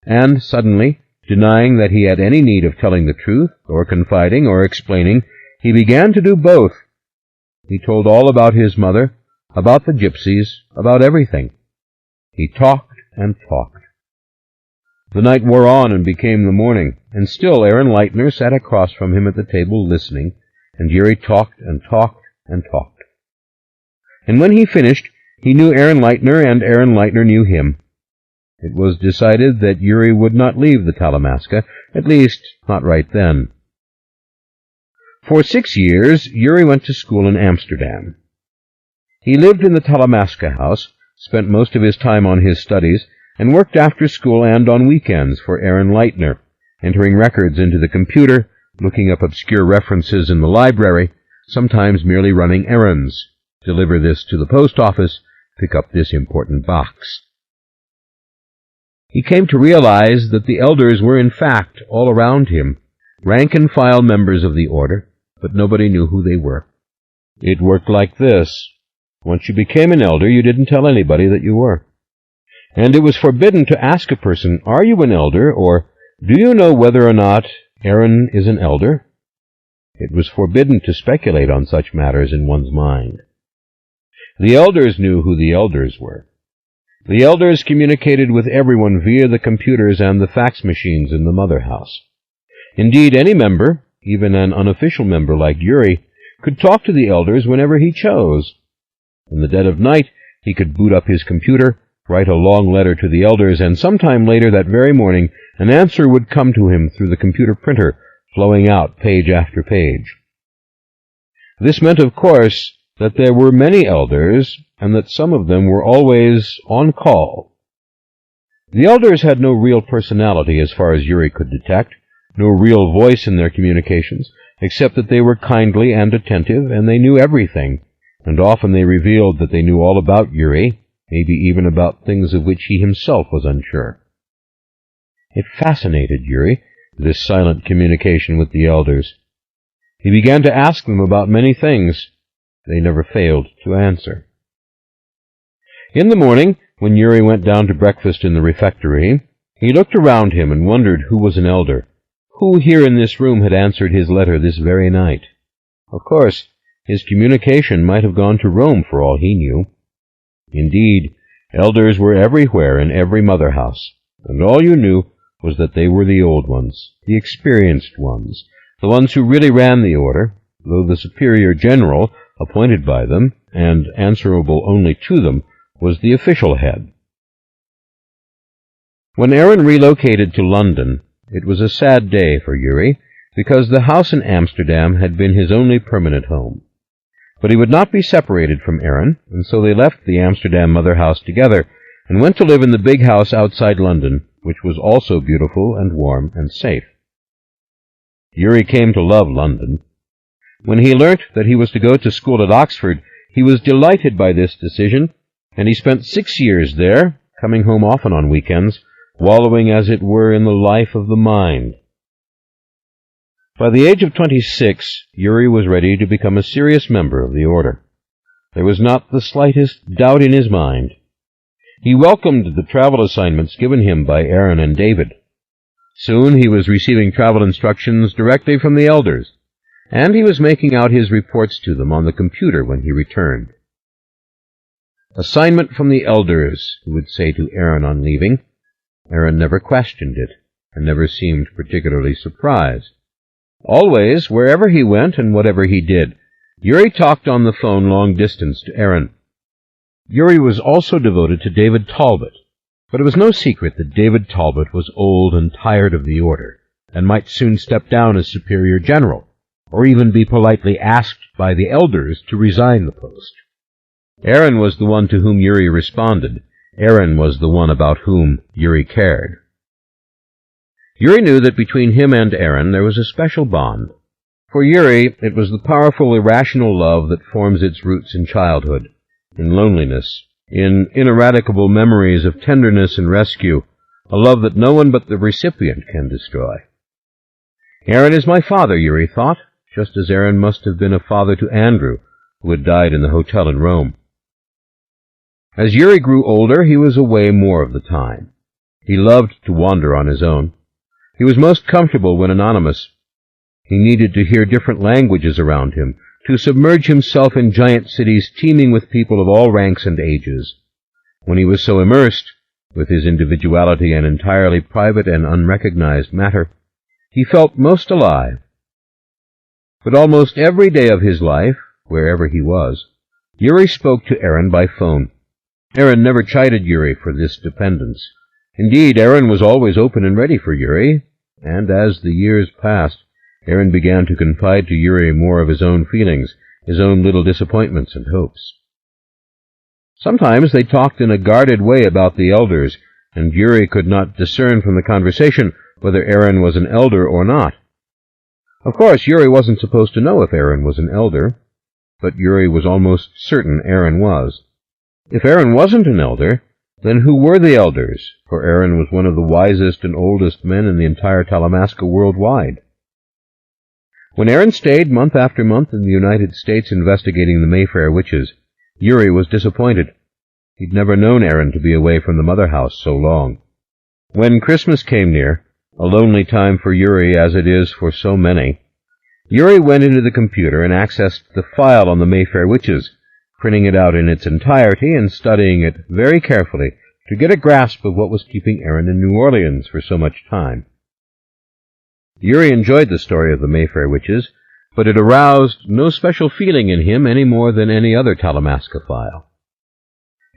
And, suddenly, denying that he had any need of telling the truth, or confiding, or explaining, he began to do both. He told all about his mother, about the gypsies, about everything. He talked and talked. The night wore on and became the morning, and still Aaron Leitner sat across from him at the table listening, and Yuri talked and talked and talked. And when he finished, he knew Aaron Leitner, and Aaron Leitner knew him. It was decided that Yuri would not leave the Talamasca, at least not right then. For 6 years, Yuri went to school in Amsterdam. He lived in the Talamasca house, spent most of his time on his studies, and worked after school and on weekends for Aaron Leitner, entering records into the computer, looking up obscure references in the library, sometimes merely running errands. Deliver this to the post office, pick up this important box. He came to realize that the elders were in fact all around him, rank-and-file members of the order, but nobody knew who they were. It worked like this. Once you became an elder, you didn't tell anybody that you were. And it was forbidden to ask a person, are you an elder, or do you know whether or not Aaron is an elder? It was forbidden to speculate on such matters in one's mind. The elders knew who the elders were. The elders communicated with everyone via the computers and the fax machines in the mother house. Indeed, any member, even an unofficial member like Yuri, could talk to the elders whenever he chose. In the dead of night, he could boot up his computer, write a long letter to the elders, and sometime later that very morning an answer would come to him through the computer printer, flowing out page after page. This meant, of course, that there were many elders, and that some of them were always on call. The elders had no real personality as far as Yuri could detect, no real voice in their communications, except that they were kindly and attentive, and they knew everything, and often they revealed that they knew all about Yuri, maybe even about things of which he himself was unsure. It fascinated Yuri, this silent communication with the elders. He began to ask them about many things. They never failed to answer. In the morning, when Yuri went down to breakfast in the refectory, he looked around him and wondered who was an elder, who here in this room had answered his letter this very night. Of course, his communication might have gone to Rome for all he knew. Indeed, elders were everywhere in every mother house, and all you knew was that they were the old ones, the experienced ones, the ones who really ran the order, though the superior general, appointed by them, and answerable only to them, was the official head. When Aaron relocated to London, it was a sad day for Yuri, because the house in Amsterdam had been his only permanent home. But he would not be separated from Aaron, and so they left the Amsterdam mother house together and went to live in the big house outside London, which was also beautiful and warm and safe. Yuri came to love London. When he learnt that he was to go to school at Oxford, he was delighted by this decision, and he spent 6 years there, coming home often on weekends, wallowing as it were in the life of the mind. By the age of 26, Yuri was ready to become a serious member of the order. There was not the slightest doubt in his mind. He welcomed the travel assignments given him by Aaron and David. Soon he was receiving travel instructions directly from the elders, and he was making out his reports to them on the computer when he returned. "Assignment from the elders," he would say to Aaron on leaving. Aaron never questioned it, and never seemed particularly surprised. Always, wherever he went and whatever he did, Yuri talked on the phone long distance to Aaron. Yuri was also devoted to David Talbot, but it was no secret that David Talbot was old and tired of the order, and might soon step down as superior general, or even be politely asked by the elders to resign the post. Aaron was the one to whom Yuri responded. Aaron was the one about whom Yuri cared. Yuri knew that between him and Aaron there was a special bond. For Yuri, it was the powerful, irrational love that forms its roots in childhood, in loneliness, in ineradicable memories of tenderness and rescue, a love that no one but the recipient can destroy. Aaron is my father, Yuri thought, just as Aaron must have been a father to Andrew, who had died in the hotel in Rome. As Yuri grew older, he was away more of the time. He loved to wander on his own. He was most comfortable when anonymous. He needed to hear different languages around him, to submerge himself in giant cities teeming with people of all ranks and ages. When he was so immersed, with his individuality and entirely private and unrecognized matter, he felt most alive. But almost every day of his life, wherever he was, Yuri spoke to Aaron by phone. Aaron never chided Yuri for this dependence. Indeed, Aaron was always open and ready for Yuri, and as the years passed, Aaron began to confide to Yuri more of his own feelings, his own little disappointments and hopes. Sometimes they talked in a guarded way about the elders, and Yuri could not discern from the conversation whether Aaron was an elder or not. Of course, Yuri wasn't supposed to know if Aaron was an elder, but Yuri was almost certain Aaron was. If Aaron wasn't an elder, then who were the elders? For Aaron was one of the wisest and oldest men in the entire Talamasca worldwide. When Aaron stayed month after month in the United States investigating the Mayfair witches, Yuri was disappointed. He'd never known Aaron to be away from the mother house so long. When Christmas came near, a lonely time for Yuri as it is for so many, Yuri went into the computer and accessed the file on the Mayfair witches, printing it out in its entirety and studying it very carefully to get a grasp of what was keeping Aaron in New Orleans for so much time. Yuri enjoyed the story of the Mayfair witches, but it aroused no special feeling in him any more than any other Talamasca file.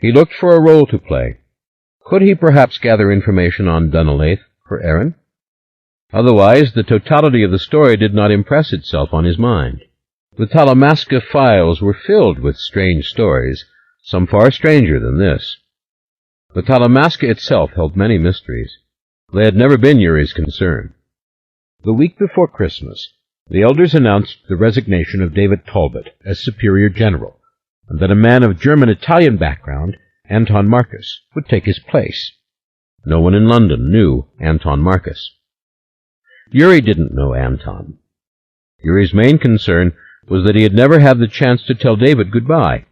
He looked for a role to play. Could he perhaps gather information on Dunleith for Erin? Otherwise, the totality of the story did not impress itself on his mind. The Talamasca files were filled with strange stories, some far stranger than this. The Talamasca itself held many mysteries. They had never been Yuri's concern. The week before Christmas, the elders announced the resignation of David Talbot as Superior General, and that a man of German-Italian background, Anton Marcus, would take his place. No one in London knew Anton Marcus. Yuri didn't know Anton. Yuri's main concern was that he had never had the chance to tell David goodbye.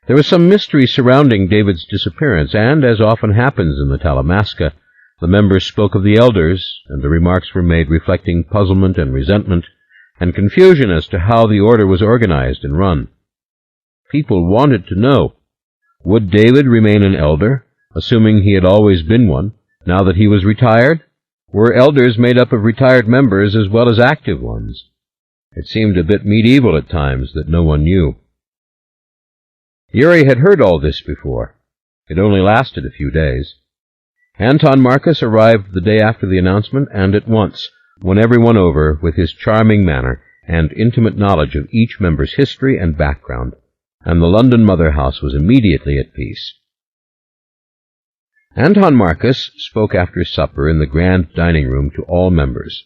There was some mystery surrounding David's disappearance, and, as often happens in the Talamasca, the members spoke of the elders, and the remarks were made reflecting puzzlement and resentment, and confusion as to how the order was organized and run. People wanted to know, would David remain an elder, assuming he had always been one, now that he was retired? Were elders made up of retired members as well as active ones? It seemed a bit medieval at times that no one knew. Yuri had heard all this before. It only lasted a few days. Anton Marcus arrived the day after the announcement, and at once won everyone over with his charming manner and intimate knowledge of each member's history and background, and the London mother house was immediately at peace. Anton Marcus spoke after supper in the grand dining room to all members.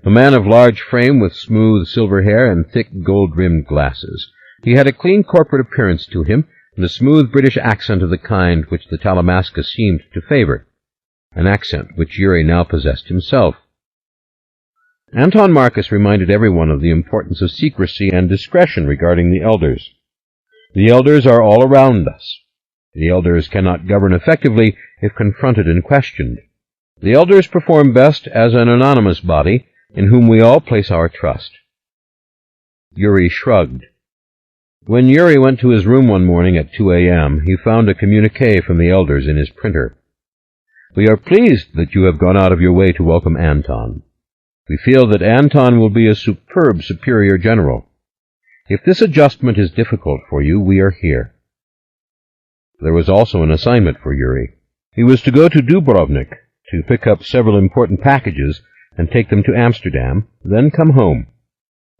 A man of large frame with smooth silver hair and thick gold-rimmed glasses, he had a clean corporate appearance to him and a smooth British accent of the kind which the Talamasca seemed to favor, an accent which Yuri now possessed himself. Anton Marcus reminded everyone of the importance of secrecy and discretion regarding the elders. The elders are all around us. The elders cannot govern effectively if confronted and questioned. The elders perform best as an anonymous body in whom we all place our trust. Yuri shrugged. When Yuri went to his room one morning at 2 a.m., he found a communiqué from the elders in his printer. We are pleased that you have gone out of your way to welcome Anton. We feel that Anton will be a superb superior general. If this adjustment is difficult for you, we are here. There was also an assignment for Yuri. He was to go to Dubrovnik to pick up several important packages and take them to Amsterdam, then come home.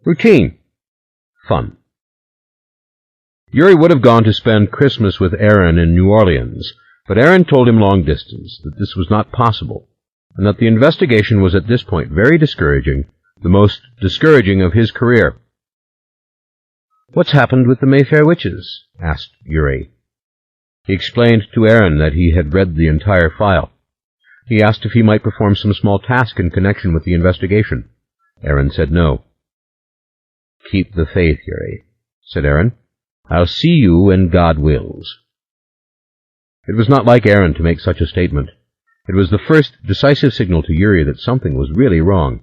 Routine. Fun. Yuri would have gone to spend Christmas with Erin in New Orleans, but Erin told him long distance that this was not possible, and that the investigation was at this point very discouraging, the most discouraging of his career. "What's happened with the Mayfair witches?" asked Yuri. He explained to Erin that he had read the entire file. He asked if he might perform some small task in connection with the investigation. Erin said no. "Keep the faith, Yuri," said Erin. "I'll see you when God wills." It was not like Erin to make such a statement. It was the first decisive signal to Yuri that something was really wrong.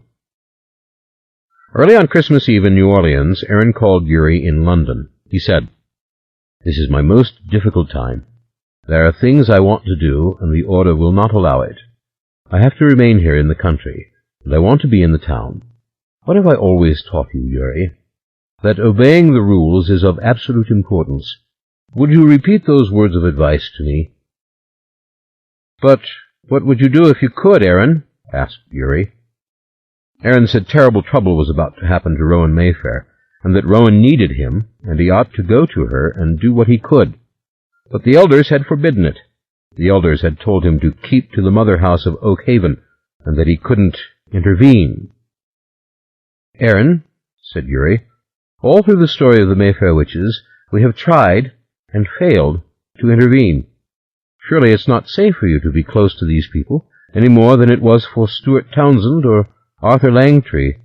Early on Christmas Eve in New Orleans, Erin called Yuri in London. He said, "This is my most difficult time. There are things I want to do, and the order will not allow it. I have to remain here in the country, and I want to be in the town. What have I always taught you, Yuri? That obeying the rules is of absolute importance. Would you repeat those words of advice to me?" "But what would you do if you could, Erin?" asked Yuri. Erin said terrible trouble was about to happen to Rowan Mayfair, and that Rowan needed him, and he ought to go to her and do what he could. But the elders had forbidden it. The elders had told him to keep to the mother house of Oak Haven, and that he couldn't intervene. "Erin," said Yuri, "all through the story of the Mayfair witches, we have tried, and failed, to intervene. Surely it's not safe for you to be close to these people, any more than it was for Stuart Townsend or Arthur Langtry,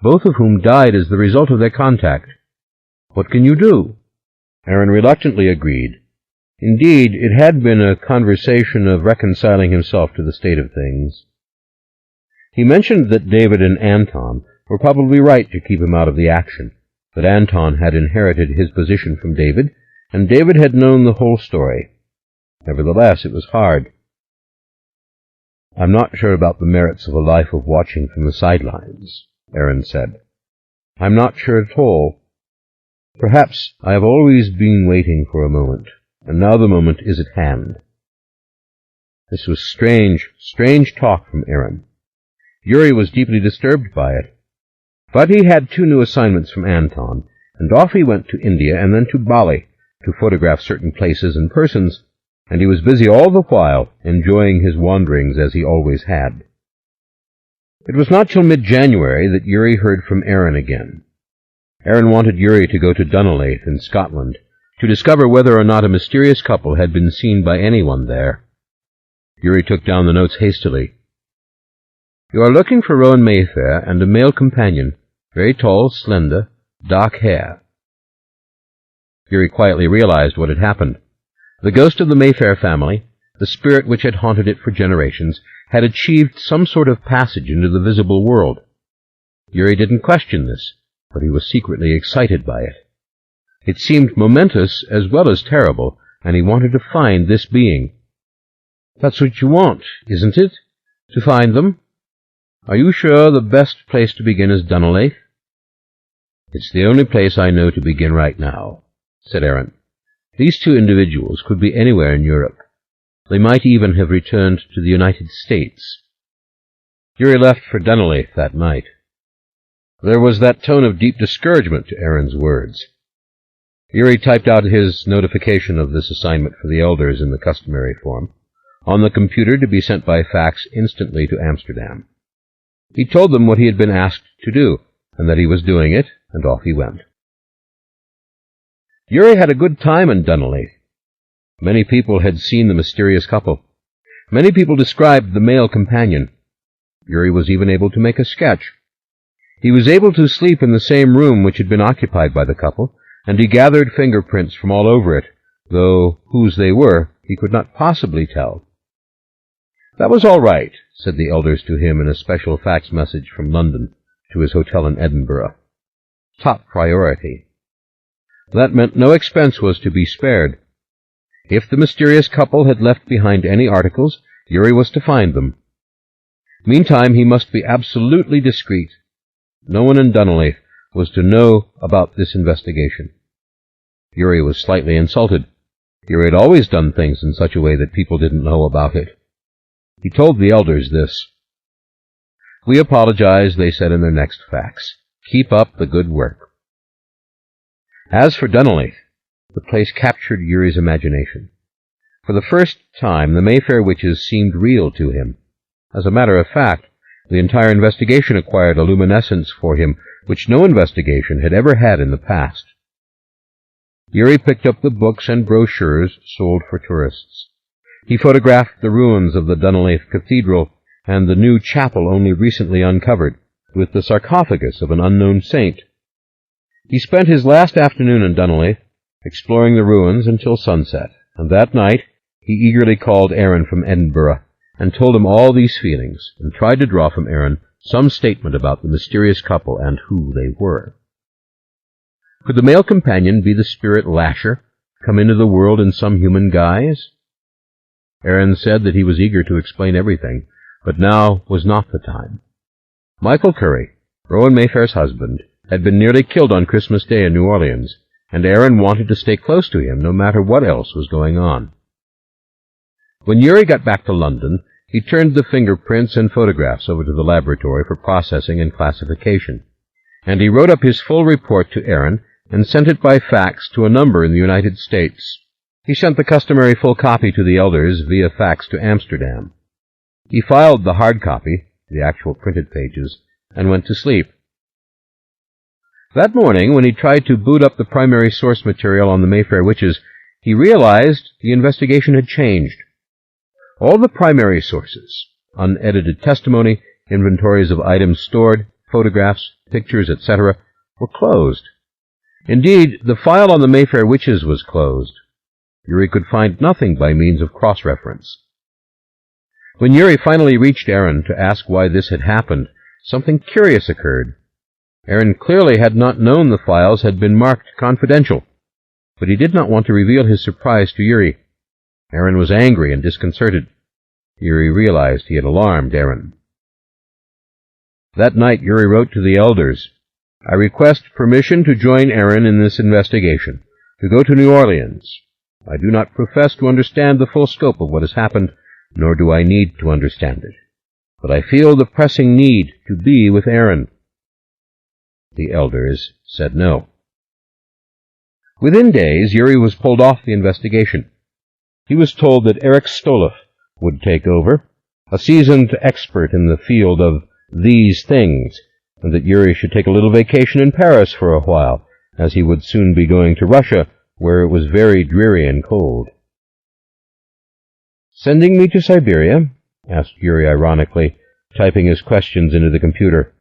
both of whom died as the result of their contact. What can you do?" Erin reluctantly agreed. Indeed, it had been a conversation of reconciling himself to the state of things. He mentioned that David and Anton were probably right to keep him out of the action, that Anton had inherited his position from David, and David had known the whole story. Nevertheless, it was hard. "I'm not sure about the merits of a life of watching from the sidelines," Aaron said. "I'm not sure at all. Perhaps I have always been waiting for a moment, and now the moment is at hand." This was strange talk from Aaron. Yuri was deeply disturbed by it. But he had 2 new assignments from Anton, and off he went to India and then to Bali to photograph certain places and persons, and he was busy all the while, enjoying his wanderings as he always had. It was not till mid-January that Yuri heard from Aaron again. Aaron wanted Yuri to go to Dunleith in Scotland to discover whether or not a mysterious couple had been seen by anyone there. Yuri took down the notes hastily. "You are looking for Rowan Mayfair and a male companion, very tall, slender, dark hair." Yuri quietly realized what had happened. The ghost of the Mayfair family, the spirit which had haunted it for generations, had achieved some sort of passage into the visible world. Yuri didn't question this, but he was secretly excited by it. It seemed momentous as well as terrible, and he wanted to find this being. "That's what you want, isn't it? To find them? Are you sure the best place to begin is Dunleith?" "It's the only place I know to begin right now," said Aaron. "These 2 individuals could be anywhere in Europe. They might even have returned to the United States." Yuri left for Dunleith that night. There was that tone of deep discouragement to Aaron's words. Yuri typed out his notification of this assignment for the elders in the customary form, on the computer to be sent by fax instantly to Amsterdam. He told them what he had been asked to do, and that he was doing it, and off he went. Yuri had a good time in Dunleith. Many people had seen the mysterious couple. Many people described the male companion. Yuri was even able to make a sketch. He was able to sleep in the same room which had been occupied by the couple, and he gathered fingerprints from all over it, though whose they were he could not possibly tell. "That was all right," said the elders to him in a special fax message from London to his hotel in Edinburgh. Top priority. That meant no expense was to be spared. If the mysterious couple had left behind any articles, Yuri was to find them. Meantime, he must be absolutely discreet. No one in Dunleith was to know about this investigation. Yuri was slightly insulted. Yuri had always done things in such a way that people didn't know about it. He told the elders this. "We apologize," they said in their next fax. "Keep up the good work." As for Dunleith, the place captured Yuri's imagination. For the first time, the Mayfair witches seemed real to him. As a matter of fact, the entire investigation acquired a luminescence for him which no investigation had ever had in the past. Yuri picked up the books and brochures sold for tourists. He photographed the ruins of the Dunleith Cathedral and the new chapel only recently uncovered, with the sarcophagus of an unknown saint. He spent his last afternoon in Dunleith, exploring the ruins until sunset, and that night he eagerly called Aaron from Edinburgh and told him all these feelings, and tried to draw from Aaron some statement about the mysterious couple and who they were. Could the male companion be the spirit Lasher, come into the world in some human guise? Aaron said that he was eager to explain everything, but now was not the time. Michael Curry, Rowan Mayfair's husband, had been nearly killed on Christmas Day in New Orleans, and Aaron wanted to stay close to him no matter what else was going on. When Yuri got back to London, he turned the fingerprints and photographs over to the laboratory for processing and classification, and he wrote up his full report to Aaron and sent it by fax to a number in the United States. He sent the customary full copy to the elders via fax to Amsterdam. He filed the hard copy, the actual printed pages, and went to sleep. That morning, when he tried to boot up the primary source material on the Mayfair witches, he realized the investigation had changed. All the primary sources, unedited testimony, inventories of items stored, photographs, pictures, etc., were closed. Indeed, the file on the Mayfair witches was closed. Yuri could find nothing by means of cross-reference. When Yuri finally reached Aaron to ask why this had happened, something curious occurred. Aaron clearly had not known the files had been marked confidential, but he did not want to reveal his surprise to Yuri. Aaron was angry and disconcerted. Yuri realized he had alarmed Aaron. That night Yuri wrote to the elders, "I request permission to join Aaron in this investigation, to go to New Orleans. I do not profess to understand the full scope of what has happened, nor do I need to understand it. But I feel the pressing need to be with Aaron." The elders said no. Within days, Yuri was pulled off the investigation. He was told that Eric Stolif would take over, a seasoned expert in the field of these things, and that Yuri should take a little vacation in Paris for a while, as he would soon be going to Russia, where it was very dreary and cold. "Sending me to Siberia?" asked Yuri ironically, typing his questions into the computer.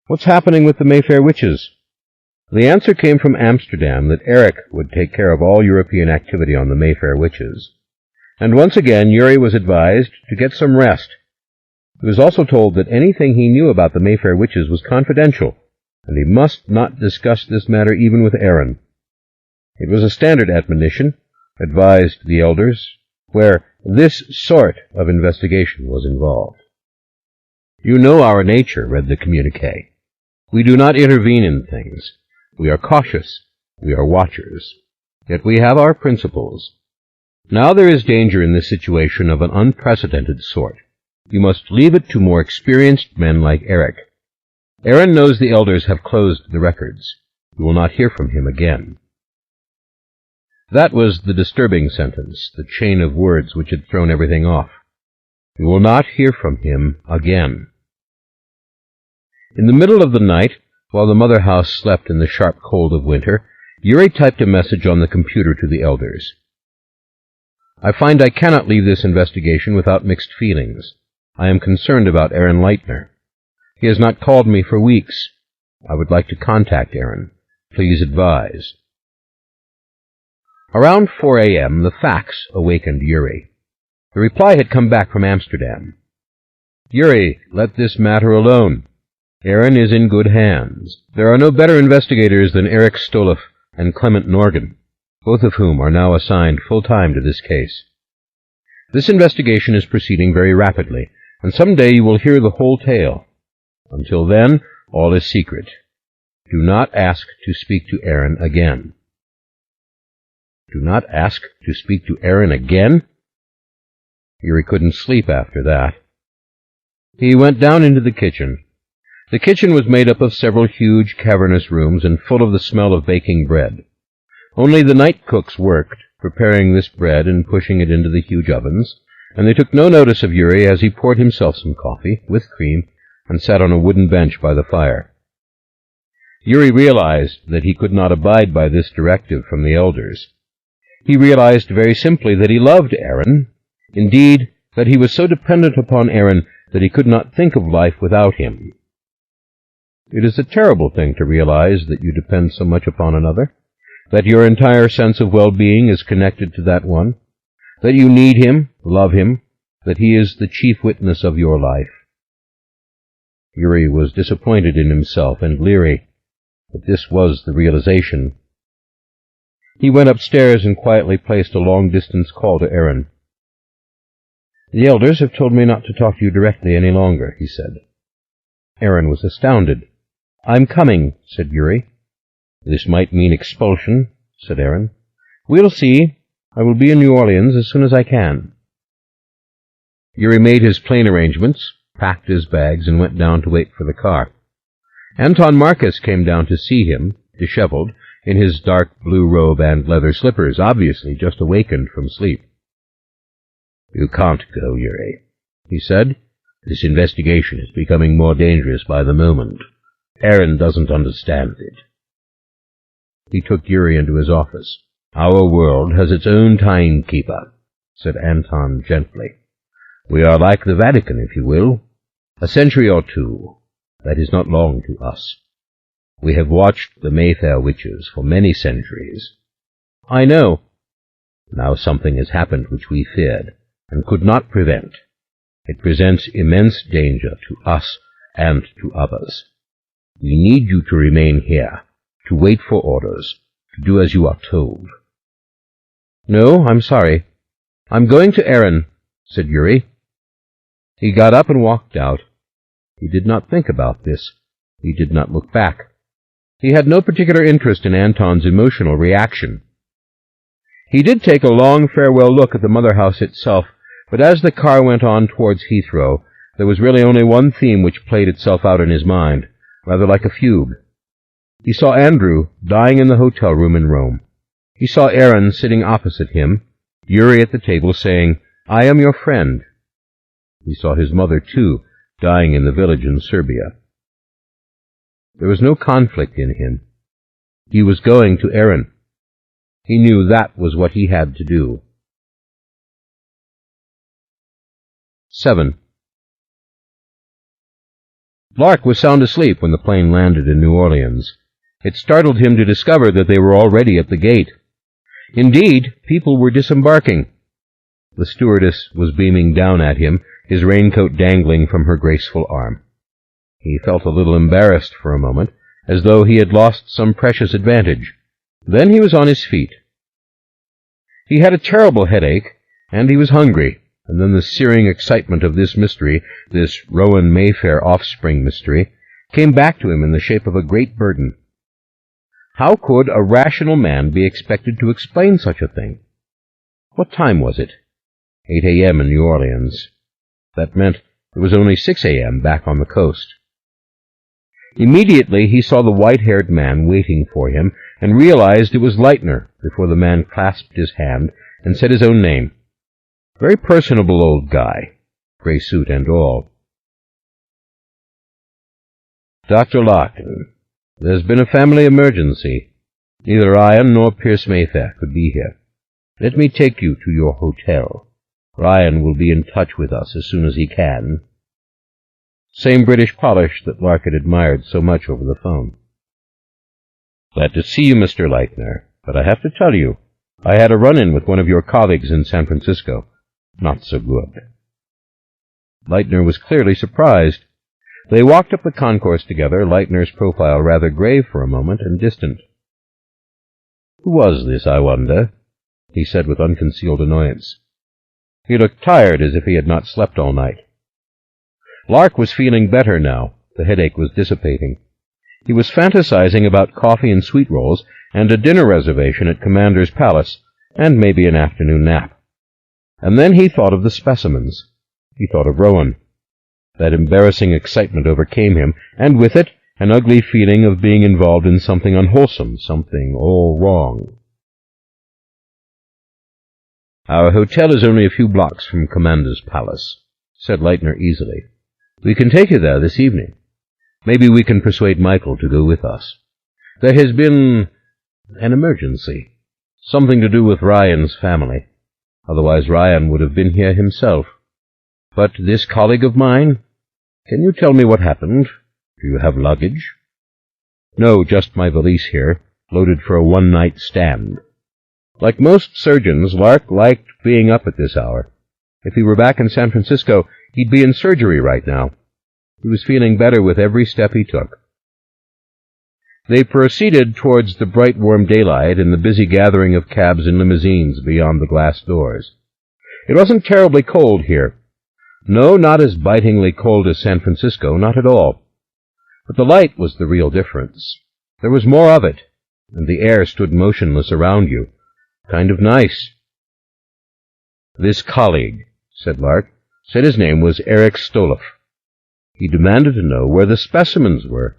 "What's happening with the Mayfair witches?" The answer came from Amsterdam that Eric would take care of all European activity on the Mayfair witches. And once again Yuri was advised to get some rest. He was also told that anything he knew about the Mayfair witches was confidential, and he must not discuss this matter even with Aaron. It was a standard admonition, advised the elders, where this sort of investigation was involved. "You know our nature," read the communiqué. "We do not intervene in things. We are cautious. We are watchers. Yet we have our principles. Now there is danger in this situation of an unprecedented sort. You must leave it to more experienced men like Eric. Aaron knows the elders have closed the records. You will not hear from him again." That was the disturbing sentence, the chain of words which had thrown everything off. You will not hear from him again. In the middle of the night, while the mother house slept in the sharp cold of winter, Yuri typed a message on the computer to the elders. "I find I cannot leave this investigation without mixed feelings. I am concerned about Aaron Leitner. He has not called me for weeks. I would like to contact Aaron. Please advise." Around 4 a.m., the fax awakened Yuri. The reply had come back from Amsterdam. "Yuri, let this matter alone. Aaron is in good hands. There are no better investigators than Eric Stolif and Clement Norgan, both of whom are now assigned full-time to this case. This investigation is proceeding very rapidly, and some day you will hear the whole tale. Until then, all is secret. Do not ask to speak to Aaron again." Do not ask to speak to Aaron again? Yuri couldn't sleep after that. He went down into the kitchen. The kitchen was made up of several huge, cavernous rooms and full of the smell of baking bread. Only the night cooks worked, preparing this bread and pushing it into the huge ovens, and they took no notice of Yuri as he poured himself some coffee, with cream, and sat on a wooden bench by the fire. Yuri realized that he could not abide by this directive from the elders. He realized very simply that he loved Aaron, indeed, that he was so dependent upon Aaron that he could not think of life without him. It is a terrible thing to realize that you depend so much upon another, that your entire sense of well-being is connected to that one, that you need him, love him, that he is the chief witness of your life. Yuri was disappointed in himself and leery, but this was the realization. He went upstairs and quietly placed a long-distance call to Aaron. "The elders have told me not to talk to you directly any longer," he said. Aaron was astounded. "I'm coming," said Yuri. "This might mean expulsion," said Aaron. "We'll see. I will be in New Orleans as soon as I can." Yuri made his plane arrangements, packed his bags, and went down to wait for the car. Anton Marcus came down to see him, disheveled, in his dark blue robe and leather slippers, obviously just awakened from sleep. "You can't go, Yuri," he said. "This investigation is becoming more dangerous by the moment. Aaron doesn't understand it." He took Yuri into his office. "Our world has its own timekeeper," said Anton gently. "We are like the Vatican, if you will. A century or two. That is not long to us. We have watched the Mayfair witches for many centuries." "I know." "Now something has happened which we feared, and could not prevent. It presents immense danger to us and to others. We need you to remain here, to wait for orders, to do as you are told." "No, I'm sorry. I'm going to Aaron," said Yuri. He got up and walked out. He did not think about this. He did not look back. He had no particular interest in Anton's emotional reaction. He did take a long farewell look at the mother house itself, but as the car went on towards Heathrow, there was really only one theme which played itself out in his mind, rather like a fugue. He saw Andrew dying in the hotel room in Rome. He saw Aaron sitting opposite him, Yuri at the table saying, "I am your friend." He saw his mother, too, dying in the village in Serbia. There was no conflict in him. He was going to Aaron. He knew that was what he had to do. 7. Lark was sound asleep when the plane landed in New Orleans. It startled him to discover that they were already at the gate. Indeed, people were disembarking. The stewardess was beaming down at him, his raincoat dangling from her graceful arm. He felt a little embarrassed for a moment, as though he had lost some precious advantage. Then he was on his feet. He had a terrible headache, and he was hungry, and then the searing excitement of this mystery, this Rowan Mayfair offspring mystery, came back to him in the shape of a great burden. How could a rational man be expected to explain such a thing? What time was it? 8 a.m. in New Orleans. That meant it was only 6 a.m. back on the coast. Immediately he saw the white-haired man waiting for him, and realized it was Leitner before the man clasped his hand and said his own name. Very personable old guy, gray suit and all. "Dr. Larkin, there's been a family emergency. Neither Ryan nor Pierce Mayfair could be here. Let me take you to your hotel. Ryan will be in touch with us as soon as he can." Same British polish that Lark had admired so much over the phone. "Glad to see you, Mr. Leitner, but I have to tell you, I had a run-in with one of your colleagues in San Francisco. Not so good." Leitner was clearly surprised. They walked up the concourse together, Leitner's profile rather grave for a moment and distant. "Who was this, I wonder?" he said with unconcealed annoyance. He looked tired, as if he had not slept all night. Lark was feeling better now. The headache was dissipating. He was fantasizing about coffee and sweet rolls and a dinner reservation at Commander's Palace, and maybe an afternoon nap. And then he thought of the specimens. He thought of Rowan. That embarrassing excitement overcame him, and with it an ugly feeling of being involved in something unwholesome, something all wrong. "Our hotel is only a few blocks from Commander's Palace," said Leitner easily. "We can take you there this evening. Maybe we can persuade Michael to go with us. There has been an emergency. Something to do with Ryan's family. Otherwise Ryan would have been here himself. But this colleague of mine, can you tell me what happened? Do you have luggage?" "No, just my valise here, loaded for a one-night stand." Like most surgeons, Lark liked being up at this hour. If he were back in San Francisco, he'd be in surgery right now. He was feeling better with every step he took. They proceeded towards the bright, warm daylight and the busy gathering of cabs and limousines beyond the glass doors. It wasn't terribly cold here. No, not as bitingly cold as San Francisco, not at all. But the light was the real difference. There was more of it, and the air stood motionless around you. Kind of nice. "This colleague," said Lark, said his name was Eric Stoloff. He demanded to know where the specimens were.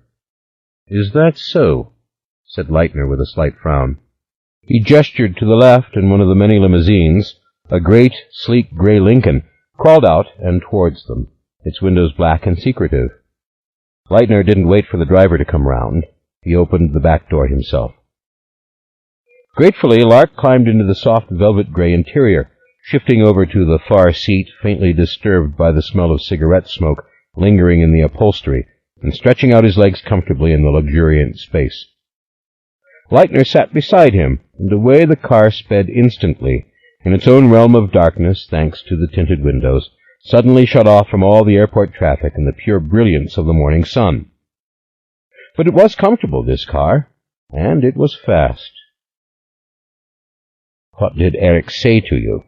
"Is that so?" said Leitner with a slight frown. He gestured to the left, and one of the many limousines, a great, sleek gray Lincoln, crawled out and towards them, its windows black and secretive. Leitner didn't wait for the driver to come round. He opened the back door himself. Gratefully, Lark climbed into the soft velvet gray interior, shifting over to the far seat, faintly disturbed by the smell of cigarette smoke lingering in the upholstery, and stretching out his legs comfortably in the luxuriant space. Leitner sat beside him, and away the car sped instantly, in its own realm of darkness, thanks to the tinted windows, suddenly shut off from all the airport traffic and the pure brilliance of the morning sun. But it was comfortable, this car, and it was fast. "What did Eric say to you?"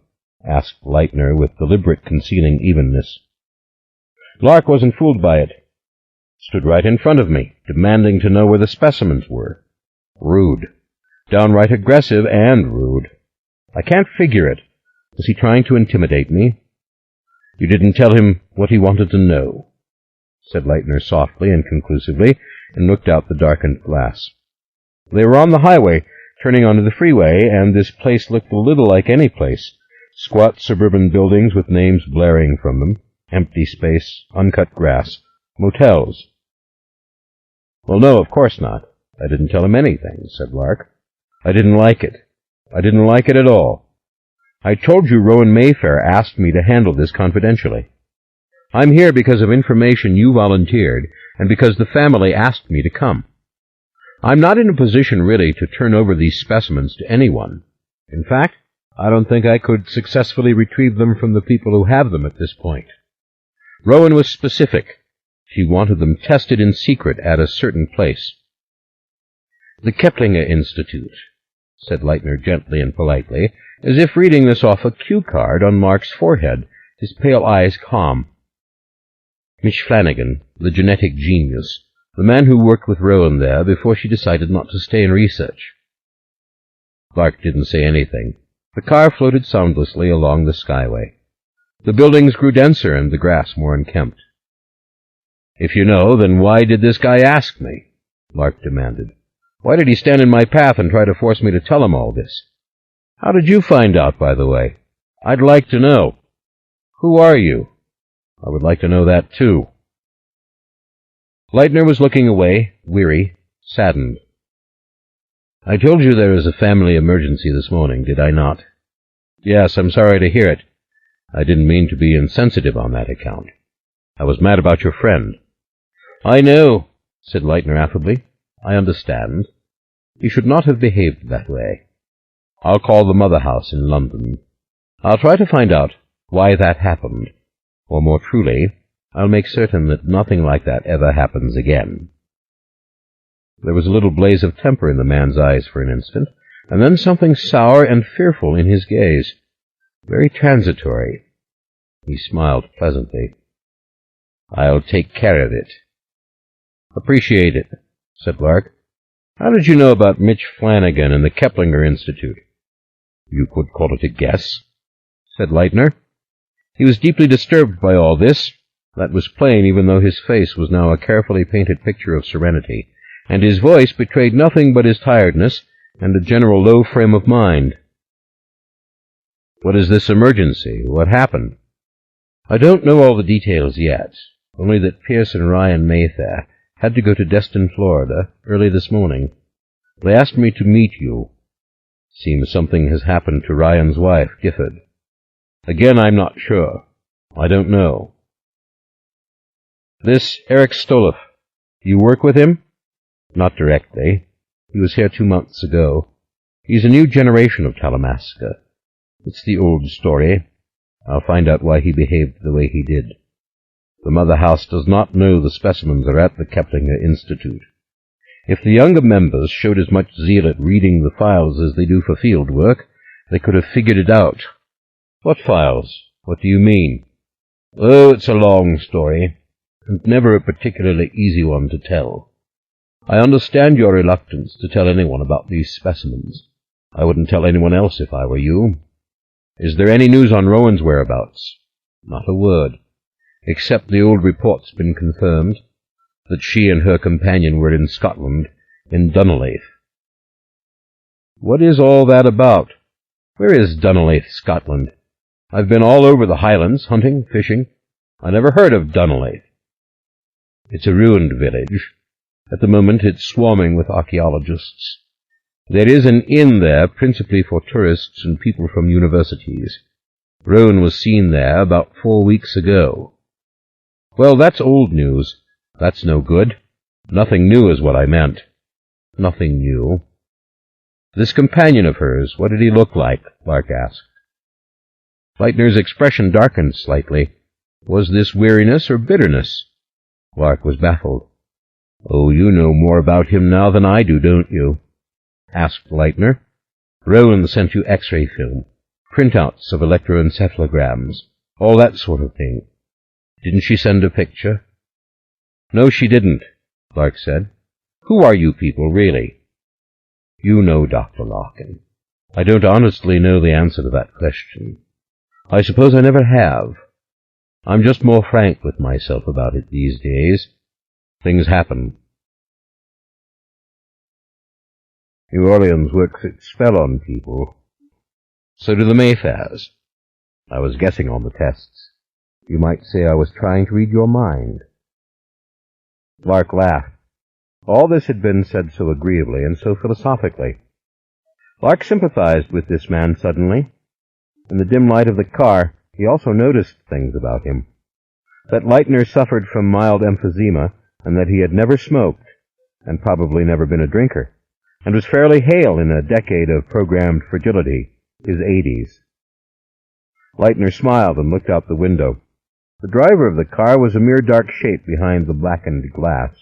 asked Leitner with deliberate concealing evenness. Lark wasn't fooled by it. Stood right in front of me, demanding to know where the specimens were. Rude. Downright aggressive and rude. I can't figure it. Was he trying to intimidate me? You didn't tell him what he wanted to know, said Leitner softly and conclusively, and looked out the darkened glass. They were on the highway, turning onto the freeway, and this place looked a little like any place. Squat suburban buildings with names blaring from them, empty space, uncut grass, motels. Well, no, of course not. I didn't tell him anything, said Lark. I didn't like it. I didn't like it at all. I told you Rowan Mayfair asked me to handle this confidentially. I'm here because of information you volunteered, and because the family asked me to come. I'm not in a position, really, to turn over these specimens to anyone. In fact, I don't think I could successfully retrieve them from the people who have them at this point. Rowan was specific. She wanted them tested in secret at a certain place. The Keplinger Institute, said Leitner gently and politely, as if reading this off a cue card on Mark's forehead, his pale eyes calm. Miss Flanagan, the genetic genius, the man who worked with Rowan there before she decided not to stay in research. Lark didn't say anything. The car floated soundlessly along the skyway. The buildings grew denser and the grass more unkempt. If you know, then why did this guy ask me? Lark demanded. Why did he stand in my path and try to force me to tell him all this? How did you find out, by the way? I'd like to know. Who are you? I would like to know that, too. Leitner was looking away, weary, saddened. I told you there was a family emergency this morning, did I not? Yes, I'm sorry to hear it. I didn't mean to be insensitive on that account. I was mad about your friend. I know, said Leitner affably. I understand. You should not have behaved that way. I'll call the mother house in London. I'll try to find out why that happened, or more truly, I'll make certain that nothing like that ever happens again. There was a little blaze of temper in the man's eyes for an instant, and then something sour and fearful in his gaze, very transitory. He smiled pleasantly. I'll take care of it. Appreciate it, said Lark. How did you know about Mitch Flanagan and the Keplinger Institute? You could call it a guess, said Leitner. He was deeply disturbed by all this. That was plain, even though his face was now a carefully painted picture of serenity, and his voice betrayed nothing but his tiredness and a general low frame of mind. What is this emergency? What happened? I don't know all the details yet, only that Pierce and Ryan Mayfair had to go to Destin, Florida, early this morning. They asked me to meet you. Seems something has happened to Ryan's wife, Gifford. Again, I'm not sure. I don't know. This Eric Stoloff, you work with him? Not directly. He was here 2 months ago. He's a new generation of Talamasca. It's the old story. I'll find out why he behaved the way he did. The mother house does not know the specimens are at the Keplinger Institute. If the younger members showed as much zeal at reading the files as they do for field work, they could have figured it out. What files? What do you mean? Oh, it's a long story, and never a particularly easy one to tell. I understand your reluctance to tell anyone about these specimens. I wouldn't tell anyone else if I were you. Is there any news on Rowan's whereabouts? Not a word, except the old report's been confirmed, that she and her companion were in Scotland, in Dunleith. What is all that about? Where is Dunleith, Scotland? I've been all over the Highlands, hunting, fishing. I never heard of Dunleith. It's a ruined village. At the moment it's swarming with archaeologists. There is an inn there, principally for tourists and people from universities. Rowan was seen there about 4 weeks ago. Well, that's old news. That's no good. Nothing new is what I meant. Nothing new. This companion of hers, what did he look like? Lark asked. Leitner's expression darkened slightly. Was this weariness or bitterness? Lark was baffled. Oh, you know more about him now than I do, don't you? Asked Leitner. Rowan sent you X-ray film, printouts of electroencephalograms, all that sort of thing. Didn't she send a picture? No, she didn't, Lark said. Who are you people, really? You know, Dr. Larkin. I don't honestly know the answer to that question. I suppose I never have. I'm just more frank with myself about it these days. Things happen. New Orleans works its spell on people. So do the Mayfairs. I was guessing on the tests. You might say I was trying to read your mind. Lark laughed. All this had been said so agreeably and so philosophically. Lark sympathized with this man suddenly. In the dim light of the car, he also noticed things about him. That Leitner suffered from mild emphysema, and that he had never smoked, and probably never been a drinker, and was fairly hale in a decade of programmed fragility, his 80s. Leitner smiled and looked out the window. The driver of the car was a mere dark shape behind the blackened glass.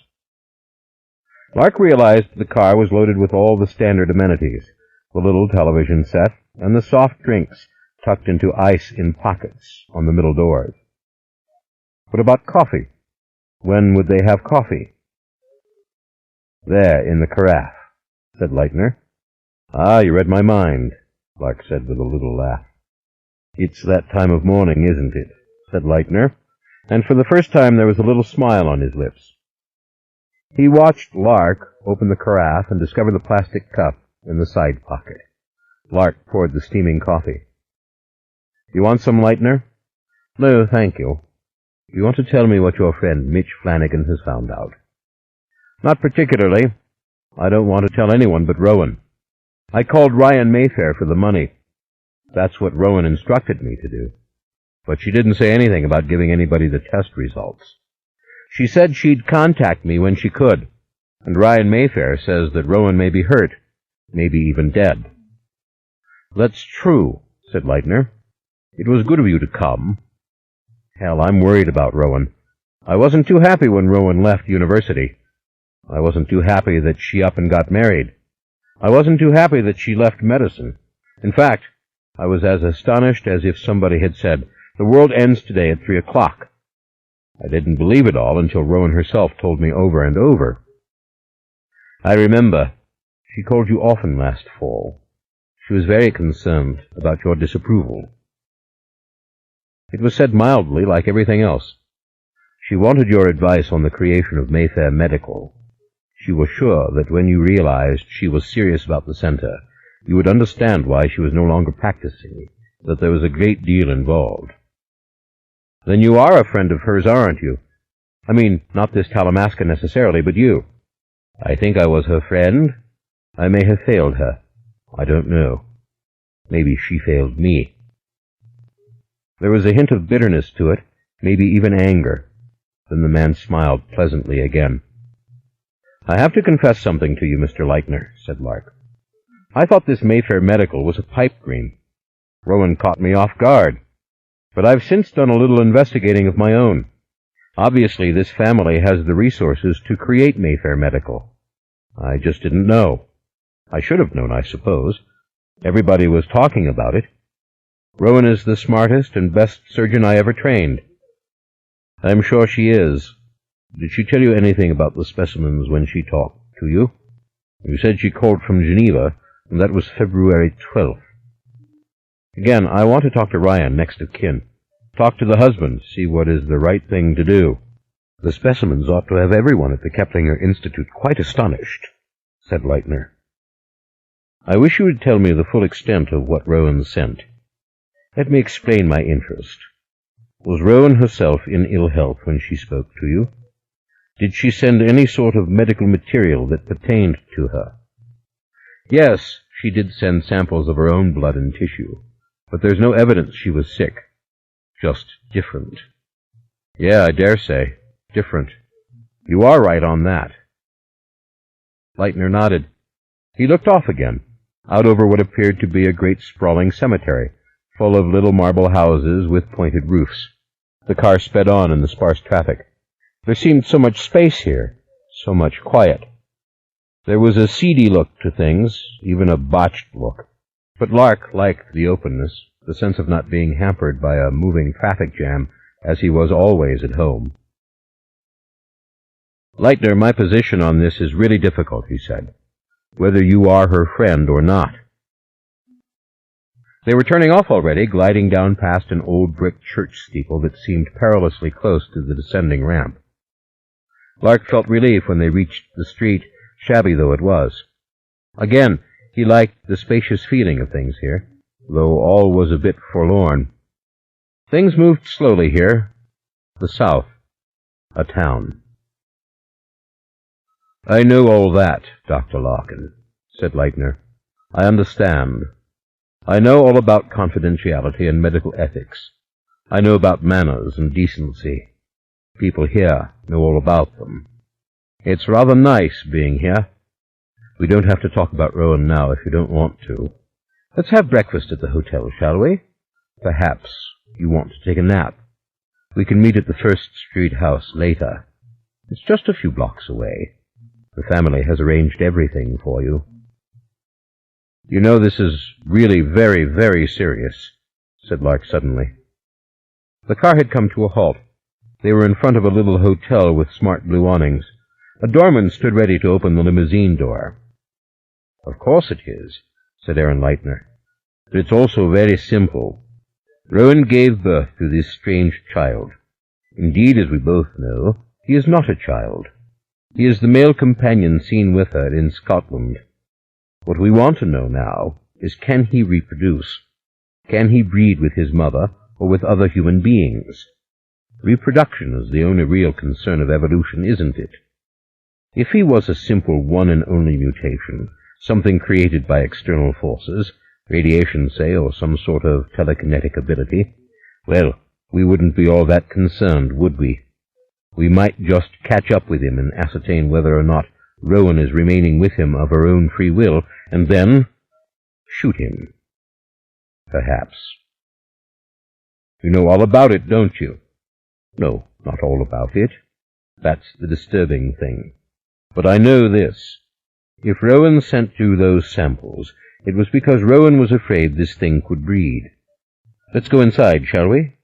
Lark realized the car was loaded with all the standard amenities, the little television set, and the soft drinks tucked into ice in pockets on the middle doors. What about coffee? When would they have coffee? There, in the carafe, said Leitner. Ah, you read my mind, Lark said with a little laugh. It's that time of morning, isn't it? Said Leitner, and for the first time there was a little smile on his lips. He watched Lark open the carafe and discover the plastic cup in the side pocket. Lark poured the steaming coffee. You want some, Leitner? No, thank you. You want to tell me what your friend Mitch Flanagan has found out? Not particularly. I don't want to tell anyone but Rowan. I called Ryan Mayfair for the money. That's what Rowan instructed me to do. But she didn't say anything about giving anybody the test results. She said she'd contact me when she could, and Ryan Mayfair says that Rowan may be hurt, maybe even dead. That's true, said Leitner. It was good of you to come. Hell, I'm worried about Rowan. I wasn't too happy when Rowan left university. I wasn't too happy that she up and got married. I wasn't too happy that she left medicine. In fact, I was as astonished as if somebody had said, "The world ends today at 3 o'clock." I didn't believe it all until Rowan herself told me over and over. I remember. She called you often last fall. She was very concerned about your disapproval. It was said mildly, like everything else. She wanted your advice on the creation of Mayfair Medical. She was sure that when you realized she was serious about the center, you would understand why she was no longer practicing, that there was a great deal involved. Then you are a friend of hers, aren't you? I mean, not this Talamasca necessarily, but you. I think I was her friend. I may have failed her. I don't know. Maybe she failed me. There was a hint of bitterness to it, maybe even anger. Then the man smiled pleasantly again. I have to confess something to you, Mr. Leitner, said Lark. I thought this Mayfair Medical was a pipe dream. Rowan caught me off guard. But I've since done a little investigating of my own. Obviously, this family has the resources to create Mayfair Medical. I just didn't know. I should have known, I suppose. Everybody was talking about it. Rowan is the smartest and best surgeon I ever trained. I'm sure she is. Did she tell you anything about the specimens when she talked to you? You said she called from Geneva, and that was February 12th. Again, I want to talk to Ryan, next of kin. Talk to the husband, see what is the right thing to do. The specimens ought to have everyone at the Keplinger Institute quite astonished, said Leitner. I wish you would tell me the full extent of what Rowan sent. Let me explain my interest. Was Rowan herself in ill health when she spoke to you? Did she send any sort of medical material that pertained to her? Yes, she did send samples of her own blood and tissue, but there's no evidence she was sick. Just different. Yeah, I dare say. Different. You are right on that. Leitner nodded. He looked off again, out over what appeared to be a great sprawling cemetery, full of little marble houses with pointed roofs. The car sped on in the sparse traffic. There seemed so much space here, so much quiet. There was a seedy look to things, even a botched look. But Lark liked the openness, the sense of not being hampered by a moving traffic jam as he was always at home. "Leitner, my position on this is really difficult," he said, "whether you are her friend or not." They were turning off already, gliding down past an old brick church steeple that seemed perilously close to the descending ramp. Lark felt relief when they reached the street, shabby though it was. Again, he liked the spacious feeling of things here, though all was a bit forlorn. Things moved slowly here. The South. A town. "I know all that, Dr. Larkin," said Leitner. "I understand. I know all about confidentiality and medical ethics. I know about manners and decency. People here know all about them. It's rather nice being here. We don't have to talk about Rowan now if you don't want to. Let's have breakfast at the hotel, shall we? Perhaps you want to take a nap. We can meet at the First Street house later. It's just a few blocks away. The family has arranged everything for you." "You know this is really very, very serious," said Lark suddenly. The car had come to a halt. They were in front of a little hotel with smart blue awnings. A doorman stood ready to open the limousine door. "Of course it is," said Aaron Leitner. "But it's also very simple. Rowan gave birth to this strange child. Indeed, as we both know, he is not a child. He is the male companion seen with her in Scotland. What we want to know now is, can he reproduce? Can he breed with his mother or with other human beings? Reproduction is the only real concern of evolution, isn't it? If he was a simple one and only mutation, something created by external forces, radiation, say, or some sort of telekinetic ability, well, we wouldn't be all that concerned, would we? We might just catch up with him and ascertain whether or not Rowan is remaining with him of her own free will, and then shoot him. Perhaps. You know all about it, don't you? No, not all about it. That's the disturbing thing. But I know this. If Rowan sent you those samples, it was because Rowan was afraid this thing could breed. Let's go inside, shall we?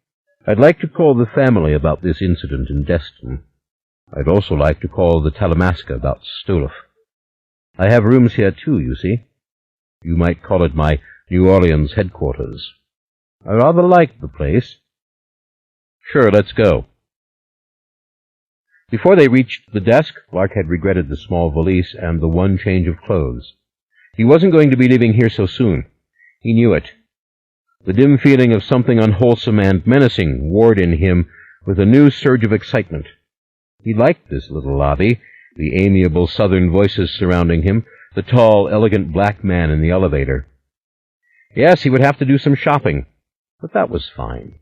I'd like to call the family about this incident in Destin. I'd also like to call the Talamasca about Stolif. I have rooms here, too, you see. You might call it my New Orleans headquarters. I rather like the place. Sure, let's go. Before they reached the desk, Lark had regretted the small valise and the one change of clothes. He wasn't going to be leaving here so soon. He knew it. The dim feeling of something unwholesome and menacing warred in him with a new surge of excitement. He liked this little lobby, the amiable southern voices surrounding him, the tall, elegant black man in the elevator. Yes, he would have to do some shopping, but that was fine.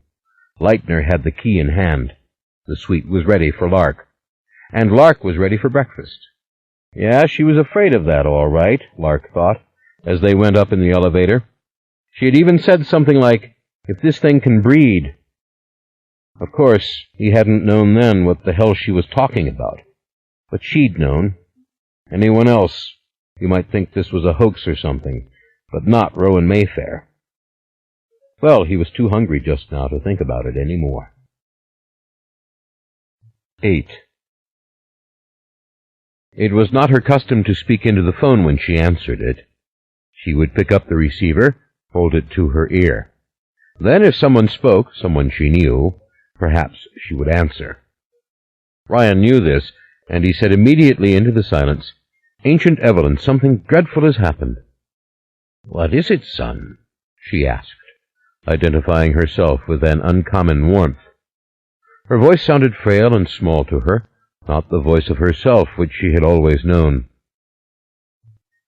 Leitner had the key in hand. The suite was ready for Lark. And Lark was ready for breakfast. Yeah, she was afraid of that, all right, Lark thought, as they went up in the elevator. She had even said something like, "If this thing can breed." Of course, he hadn't known then what the hell she was talking about. But she'd known. Anyone else, you might think this was a hoax or something, but not Rowan Mayfair. Well, he was too hungry just now to think about it any more. 8. It was not her custom to speak into the phone when she answered it. She would pick up the receiver, hold it to her ear. Then if someone spoke, someone she knew, perhaps she would answer. Ryan knew this, and he said immediately into the silence, "Ancient Evelyn, something dreadful has happened." "What is it, son?" she asked, identifying herself with an uncommon warmth. Her voice sounded frail and small to her, not the voice of herself which she had always known.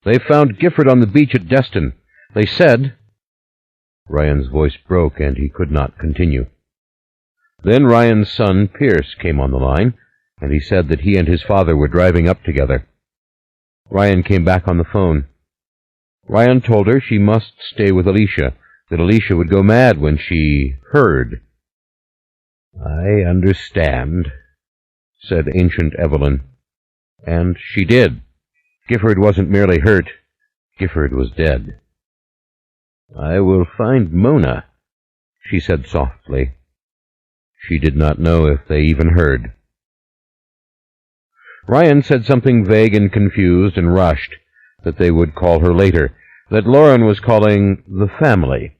"They found Gifford on the beach at Destin. They said—" Ryan's voice broke, and he could not continue. Then Ryan's son, Pierce, came on the line, and he said that he and his father were driving up together. Ryan came back on the phone. Ryan told her she must stay with Alicia, that Alicia would go mad when she heard. "I understand," said Ancient Evelyn. And she did. Gifford wasn't merely hurt. Gifford was dead. "I will find Mona," she said softly. She did not know if they even heard. Ryan said something vague and confused and rushed, that they would call her later, that Lauren was calling the family.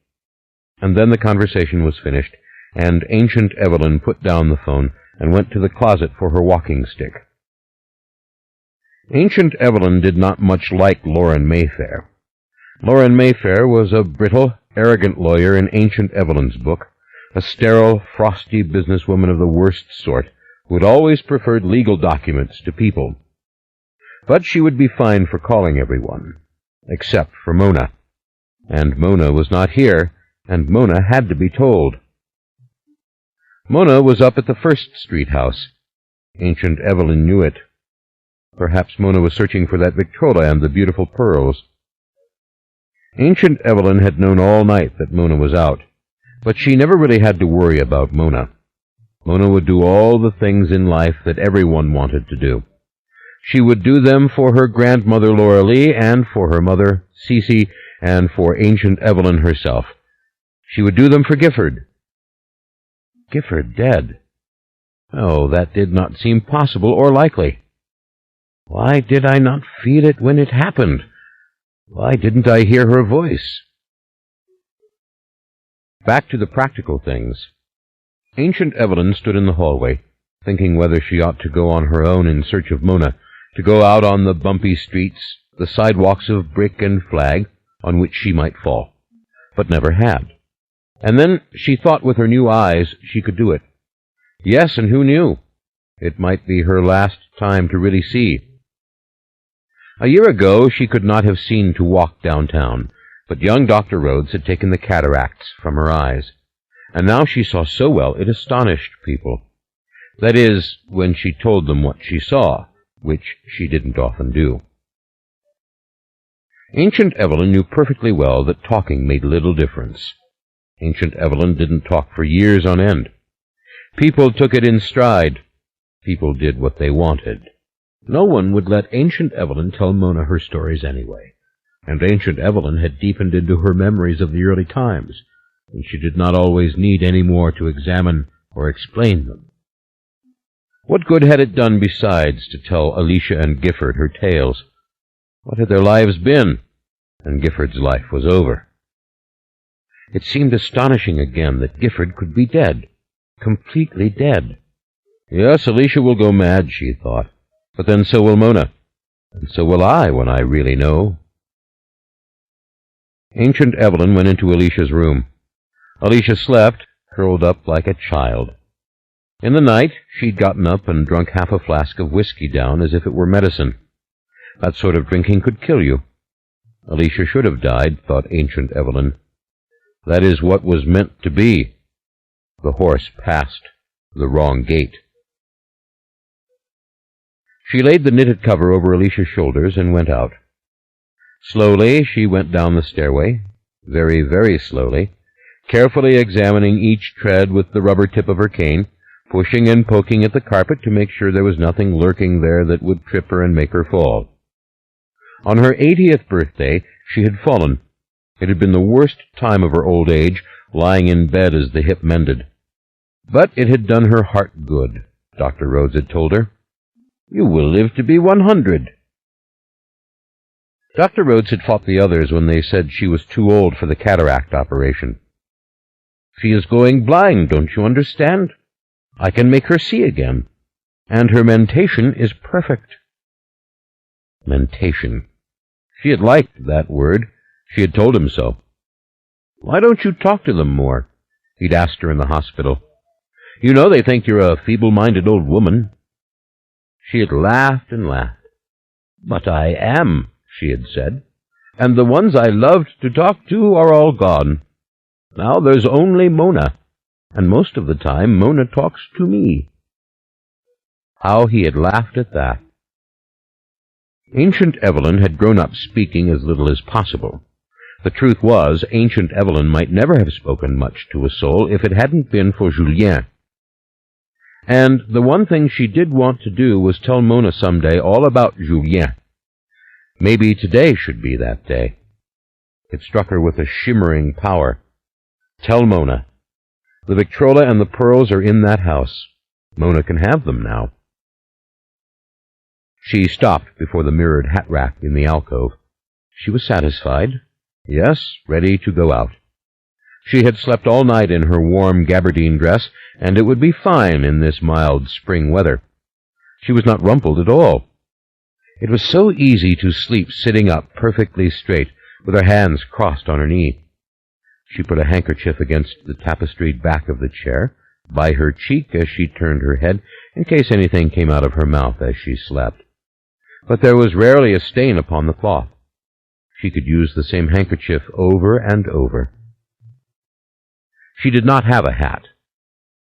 And then the conversation was finished, and Ancient Evelyn put down the phone and went to the closet for her walking stick. Ancient Evelyn did not much like Lauren Mayfair. Lauren Mayfair was a brittle, arrogant lawyer in Ancient Evelyn's book, a sterile, frosty businesswoman of the worst sort, who had always preferred legal documents to people. But she would be fine for calling everyone, except for Mona. And Mona was not here, and Mona had to be told. Mona was up at the First Street house. Ancient Evelyn knew it. Perhaps Mona was searching for that Victrola and the beautiful pearls. Ancient Evelyn had known all night that Mona was out, but she never really had to worry about Mona. Mona would do all the things in life that everyone wanted to do. She would do them for her grandmother Laura Lee, and for her mother, Cece, and for Ancient Evelyn herself. She would do them for Gifford. Gifford dead? Oh, that did not seem possible or likely. Why did I not feel it when it happened? Why didn't I hear her voice? Back to the practical things. Ancient Evelyn stood in the hallway, thinking whether she ought to go on her own in search of Mona, to go out on the bumpy streets, the sidewalks of brick and flag, on which she might fall, but never had. And then she thought with her new eyes she could do it. Yes, and who knew? It might be her last time to really see. A year ago she could not have seen to walk downtown, but young Dr. Rhodes had taken the cataracts from her eyes, and now she saw so well it astonished people. That is, when she told them what she saw, which she didn't often do. Ancient Evelyn knew perfectly well that talking made little difference. Ancient Evelyn didn't talk for years on end. People took it in stride. People did what they wanted. No one would let Ancient Evelyn tell Mona her stories anyway, and Ancient Evelyn had deepened into her memories of the early times, and she did not always need any more to examine or explain them. What good had it done besides to tell Alicia and Gifford her tales? What had their lives been? And Gifford's life was over. It seemed astonishing again that Gifford could be dead, completely dead. Yes, Alicia will go mad, she thought, but then so will Mona, and so will I when I really know. Ancient Evelyn went into Alicia's room. Alicia slept, curled up like a child. In the night, she'd gotten up and drunk half a flask of whiskey down as if it were medicine. That sort of drinking could kill you. Alicia should have died, thought Ancient Evelyn. That is what was meant to be. The horse passed the wrong gate. She laid the knitted cover over Alicia's shoulders and went out. Slowly she went down the stairway, very, very slowly, carefully examining each tread with the rubber tip of her cane, pushing and poking at the carpet to make sure there was nothing lurking there that would trip her and make her fall. On her 80th birthday she had fallen. It had been the worst time of her old age, lying in bed as the hip mended. But it had done her heart good, Dr. Rhodes had told her. You will live to be 100. Dr. Rhodes had fought the others when they said she was too old for the cataract operation. She is going blind, don't you understand? I can make her see again, and her mentation is perfect. Mentation. She had liked that word. She had told him so. Why don't you talk to them more? He'd asked her in the hospital. You know they think you're a feeble-minded old woman. She had laughed and laughed. But I am, she had said, and the ones I loved to talk to are all gone. Now there's only Mona, and most of the time Mona talks to me. How he had laughed at that. Ancient Evelyn had grown up speaking as little as possible. The truth was, Ancient Evelyn might never have spoken much to a soul if it hadn't been for Julien. And the one thing she did want to do was tell Mona someday all about Julien. Maybe today should be that day. It struck her with a shimmering power. Tell Mona. The Victrola and the pearls are in that house. Mona can have them now. She stopped before the mirrored hat rack in the alcove. She was satisfied. Yes, ready to go out. She had slept all night in her warm gabardine dress, and it would be fine in this mild spring weather. She was not rumpled at all. It was so easy to sleep sitting up perfectly straight, with her hands crossed on her knee. She put a handkerchief against the tapestried back of the chair, by her cheek as she turned her head, in case anything came out of her mouth as she slept. But there was rarely a stain upon the cloth. She could use the same handkerchief over and over. She did not have a hat,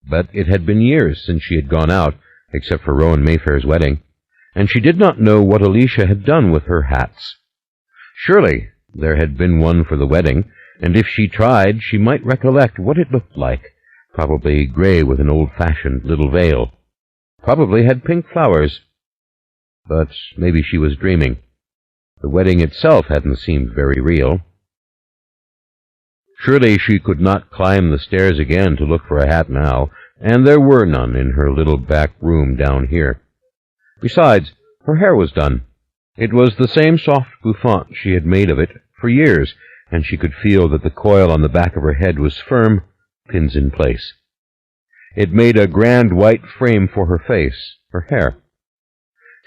but it had been years since she had gone out, except for Rowan Mayfair's wedding, and she did not know what Alicia had done with her hats. Surely there had been one for the wedding, and if she tried, she might recollect what it looked like, probably gray with an old-fashioned little veil. Probably had pink flowers. But maybe she was dreaming. The wedding itself hadn't seemed very real. Surely she could not climb the stairs again to look for a hat now, and there were none in her little back room down here. Besides, her hair was done. It was the same soft bouffant she had made of it for years, and she could feel that the coil on the back of her head was firm, pins in place. It made a grand white frame for her face, her hair.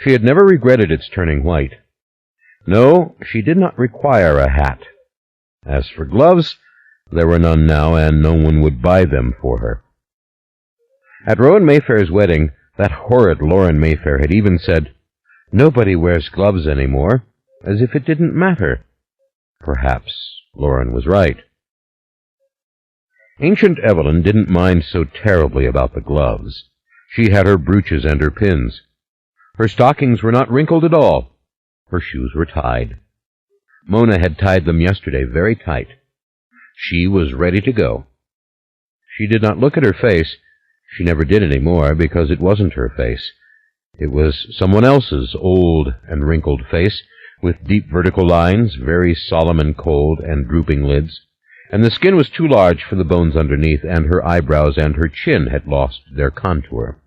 She had never regretted its turning white. No, she did not require a hat. As for gloves, there were none now, and no one would buy them for her. At Rowan Mayfair's wedding, that horrid Lauren Mayfair had even said, "Nobody wears gloves any more," as if it didn't matter. Perhaps Lauren was right. Ancient Evelyn didn't mind so terribly about the gloves. She had her brooches and her pins. Her stockings were not wrinkled at all. Her shoes were tied. Mona had tied them yesterday very tight. She was ready to go. She did not look at her face. She never did any more, because it wasn't her face. It was someone else's old and wrinkled face, with deep vertical lines, very solemn and cold, and drooping lids, and the skin was too large for the bones underneath, and her eyebrows and her chin had lost their contour.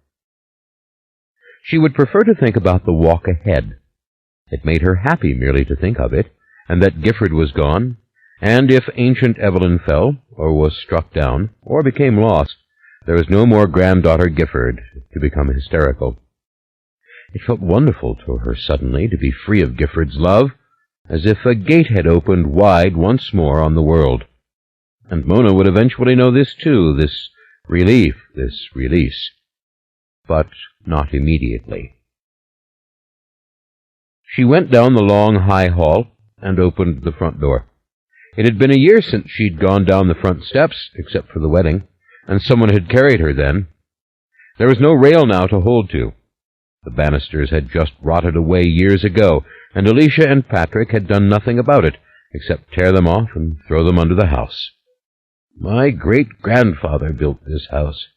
She would prefer to think about the walk ahead. It made her happy merely to think of it, and that Gifford was gone, and if ancient Evelyn fell, or was struck down, or became lost, there was no more granddaughter Gifford to become hysterical. It felt wonderful to her suddenly to be free of Gifford's love, as if a gate had opened wide once more on the world. And Mona would eventually know this too, this relief, this release. But not immediately. She went down the long high hall and opened the front door. It had been a year since she'd gone down the front steps, except for the wedding, and someone had carried her then. There was no rail now to hold to. The banisters had just rotted away years ago, and Alicia and Patrick had done nothing about it, except tear them off and throw them under the house. "My great-grandfather built this house,"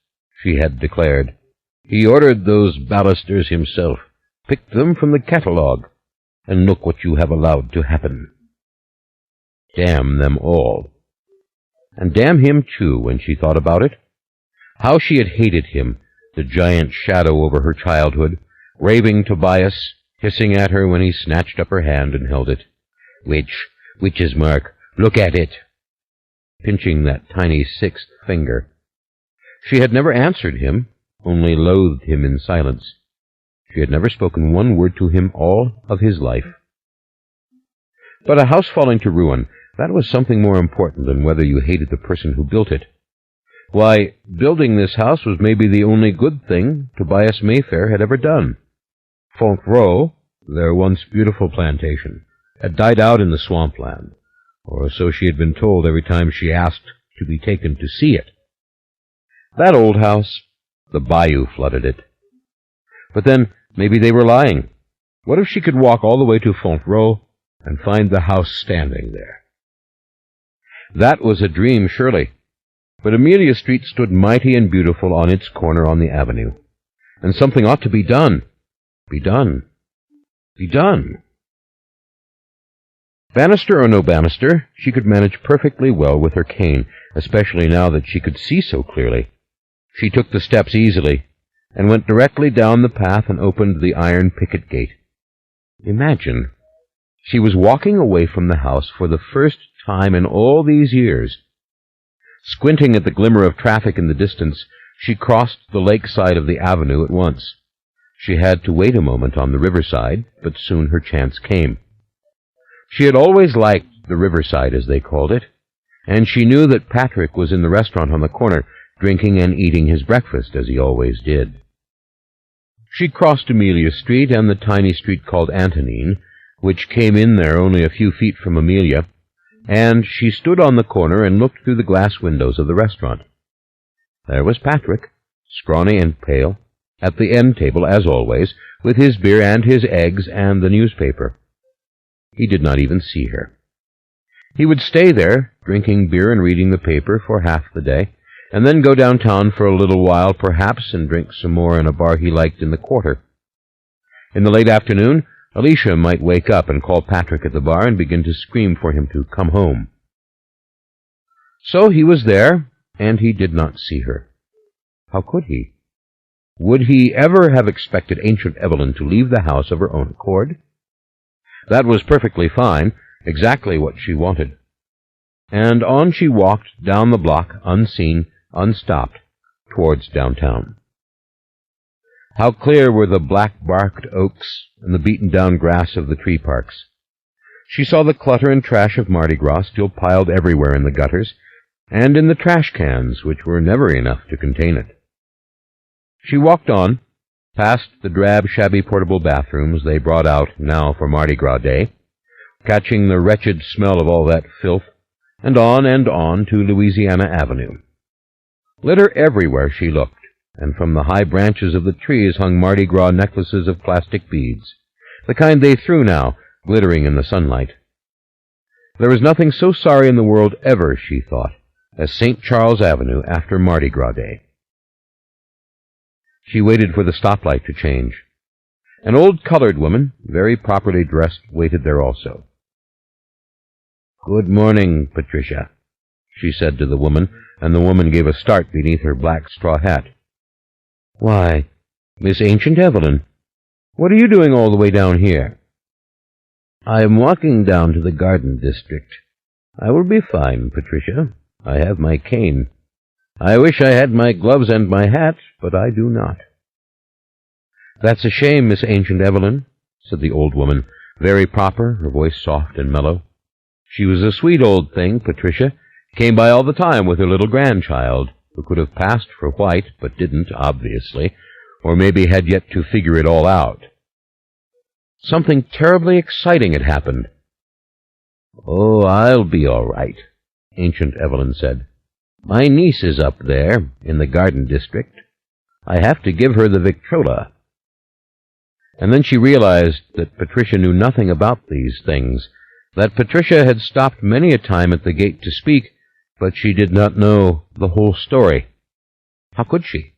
she had declared. "He ordered those balusters himself, picked them from the catalogue, and look what you have allowed to happen." Damn them all. And damn him, too, when she thought about it. How she had hated him, the giant shadow over her childhood, raving Tobias, hissing at her when he snatched up her hand and held it. Witch's mark, look at it," pinching that tiny sixth finger. She had never answered him, only loathed him in silence. She had never spoken one word to him all of his life. But a house falling to ruin, that was something more important than whether you hated the person who built it. Why, building this house was maybe the only good thing Tobias Mayfair had ever done. Fontevraud, their once beautiful plantation, had died out in the swampland, or so she had been told every time she asked to be taken to see it. That old house, the bayou flooded it. But then, maybe they were lying. What if she could walk all the way to Fontevraud and find the house standing there? That was a dream, surely. But Amelia Street stood mighty and beautiful on its corner on the avenue, and something ought to be done. Be done. Banister or no banister, she could manage perfectly well with her cane, especially now that she could see so clearly. She took the steps easily, and went directly down the path and opened the iron picket gate. Imagine, she was walking away from the house for the first time in all these years. Squinting at the glimmer of traffic in the distance, she crossed the lakeside of the avenue at once. She had to wait a moment on the riverside, but soon her chance came. She had always liked the riverside, as they called it, and she knew that Patrick was in the restaurant on the corner, drinking and eating his breakfast, as he always did. She crossed Amelia Street and the tiny street called Antonine, which came in there only a few feet from Amelia, and she stood on the corner and looked through the glass windows of the restaurant. There was Patrick, scrawny and pale, at the end table, as always, with his beer and his eggs and the newspaper. He did not even see her. He would stay there, drinking beer and reading the paper for half the day, and then go downtown for a little while, perhaps, and drink some more in a bar he liked in the quarter. In the late afternoon, Alicia might wake up and call Patrick at the bar and begin to scream for him to come home. So he was there, and he did not see her. How could he? Would he ever have expected Ancient Evelyn to leave the house of her own accord? That was perfectly fine, exactly what she wanted. And on she walked down the block, unseen, unstopped, towards downtown. How clear were the black-barked oaks and the beaten-down grass of the tree parks. She saw the clutter and trash of Mardi Gras still piled everywhere in the gutters, and in the trash cans, which were never enough to contain it. She walked on, past the drab, shabby portable bathrooms they brought out now for Mardi Gras Day, catching the wretched smell of all that filth, and on to Louisiana Avenue. Litter everywhere she looked, and from the high branches of the trees hung Mardi Gras necklaces of plastic beads, the kind they threw now, glittering in the sunlight. There was nothing so sorry in the world ever, she thought, as St. Charles Avenue after Mardi Gras Day. She waited for the stoplight to change. An old colored woman, very properly dressed, waited there also. "Good morning, Patricia," she said to the woman, and the woman gave a start beneath her black straw hat. "Why, Miss Ancient Evelyn, what are you doing all the way down here?" "I am walking down to the garden district. I will be fine, Patricia. I have my cane. I wish I had my gloves and my hat, but I do not." "That's a shame, Miss Ancient Evelyn," said the old woman, very proper, her voice soft and mellow. She was a sweet old thing, Patricia, came by all the time with her little grandchild, who could have passed for white, but didn't, obviously, or maybe had yet to figure it all out. Something terribly exciting had happened. "Oh, I'll be all right," Ancient Evelyn said. "My niece is up there, in the garden district. I have to give her the Victrola." And then she realized that Patricia knew nothing about these things, that Patricia had stopped many a time at the gate to speak, but she did not know the whole story. How could she?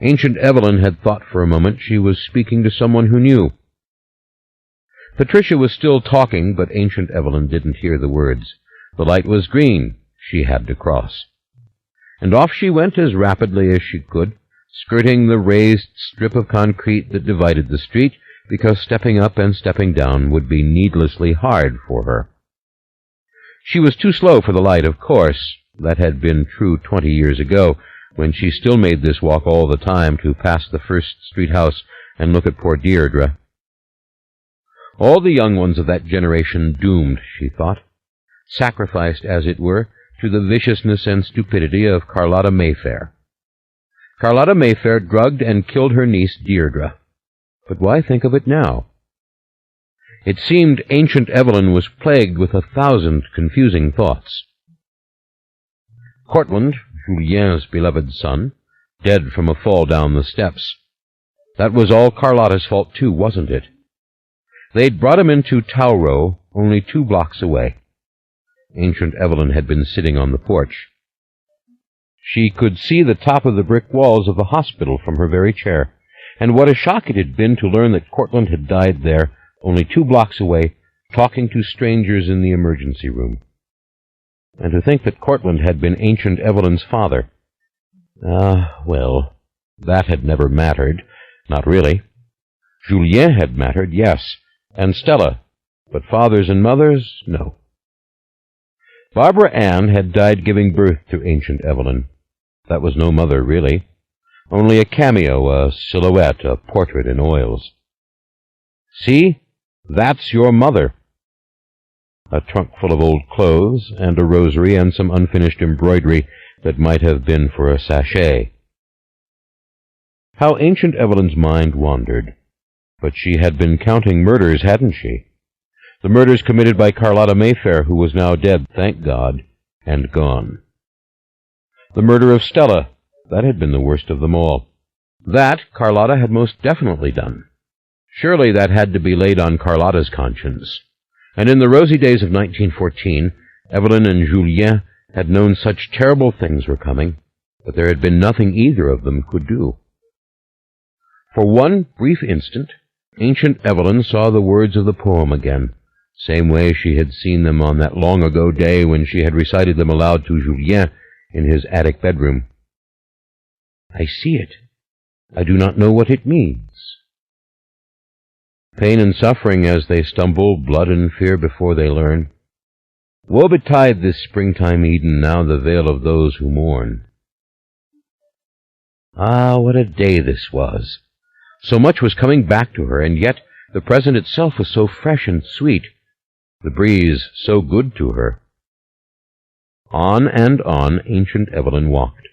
Ancient Evelyn had thought for a moment she was speaking to someone who knew. Patricia was still talking, but Ancient Evelyn didn't hear the words. The light was green. She had to cross. And off she went as rapidly as she could, skirting the raised strip of concrete that divided the street, because stepping up and stepping down would be needlessly hard for her. She was too slow for the light, of course. That had been true 20 years ago, when she still made this walk all the time to pass the First Street house and look at poor Deirdre. All the young ones of that generation doomed, she thought, sacrificed, as it were, to the viciousness and stupidity of Carlotta Mayfair. Carlotta Mayfair drugged and killed her niece Deirdre. But why think of it now? It seemed Ancient Evelyn was plagued with 1,000 confusing thoughts. Cortland, Julien's beloved son, dead from a fall down the steps. That was all Carlotta's fault, too, wasn't it? They'd brought him into Tauro, only 2 blocks away. Ancient Evelyn had been sitting on the porch. She could see the top of the brick walls of the hospital from her very chair, and what a shock it had been to learn that Cortland had died there, only 2 blocks away, talking to strangers in the emergency room. And to think that Cortland had been Ancient Evelyn's father. Well, that had never mattered. Not really. Julien had mattered, yes, and Stella, but fathers and mothers, no. Barbara Ann had died giving birth to Ancient Evelyn. That was no mother, really. Only a cameo, a silhouette, a portrait in oils. See? That's your mother. A trunk full of old clothes, and a rosary, and some unfinished embroidery that might have been for a sachet. How Ancient Evelyn's mind wandered. But she had been counting murders, hadn't she? The murders committed by Carlotta Mayfair, who was now dead, thank God, and gone. The murder of Stella, that had been the worst of them all. That Carlotta had most definitely done. Surely that had to be laid on Carlotta's conscience. And in the rosy days of 1914, Evelyn and Julien had known such terrible things were coming, but there had been nothing either of them could do. For one brief instant, Ancient Evelyn saw the words of the poem again, same way she had seen them on that long-ago day when she had recited them aloud to Julien in his attic bedroom. I see it. I do not know what it means. Pain and suffering as they stumble, blood and fear before they learn. Woe betide this springtime Eden, now the veil of those who mourn. Ah, what a day this was! So much was coming back to her, and yet the present itself was so fresh and sweet, the breeze so good to her. On and on Ancient Evelyn walked.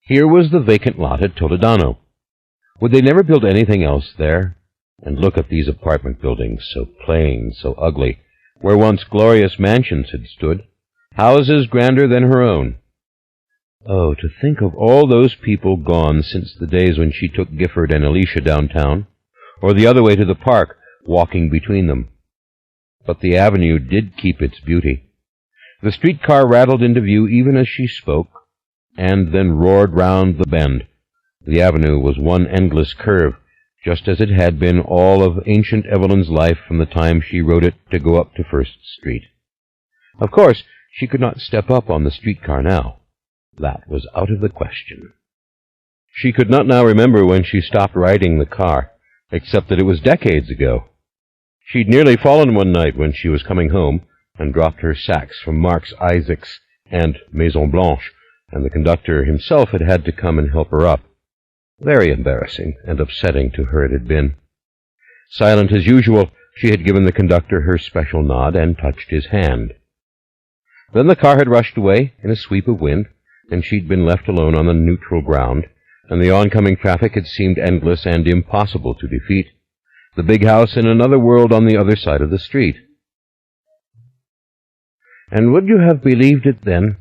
Here was the vacant lot at Toledano. Would they never build anything else there? And look at these apartment buildings, so plain, so ugly, where once glorious mansions had stood, houses grander than her own. Oh, to think of all those people gone since the days when she took Gifford and Alicia downtown, or the other way to the park, walking between them. But the avenue did keep its beauty. The streetcar rattled into view even as she spoke, and then roared round the bend. The avenue was one endless curve, just as it had been all of Ancient Evelyn's life from the time she rode it to go up to First Street. Of course, she could not step up on the streetcar now. That was out of the question. She could not now remember when she stopped riding the car, except that it was decades ago. She'd nearly fallen one night when she was coming home, and dropped her sacks from Marks, Isaacs, and Maison Blanche, and the conductor himself had had to come and help her up. Very embarrassing and upsetting to her it had been. Silent as usual, she had given the conductor her special nod and touched his hand. Then the car had rushed away in a sweep of wind, and she'd been left alone on the neutral ground, and the oncoming traffic had seemed endless and impossible to defeat. The big house in another world on the other side of the street. And would you have believed it then,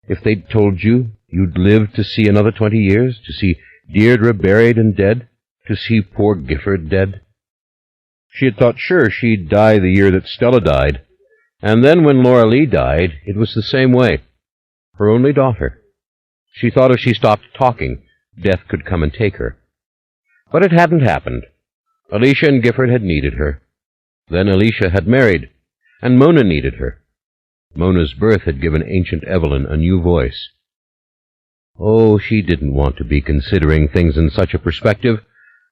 if they'd told you you'd live to see another 20 years, to see Deirdre buried and dead, to see poor Gifford dead? She had thought sure she'd die the year that Stella died, and then when Laura Lee died, it was the same way. Her only daughter. She thought if she stopped talking, death could come and take her. But it hadn't happened. Alicia and Gifford had needed her. Then Alicia had married, and Mona needed her. Mona's birth had given Ancient Evelyn a new voice. Oh, she didn't want to be considering things in such a perspective,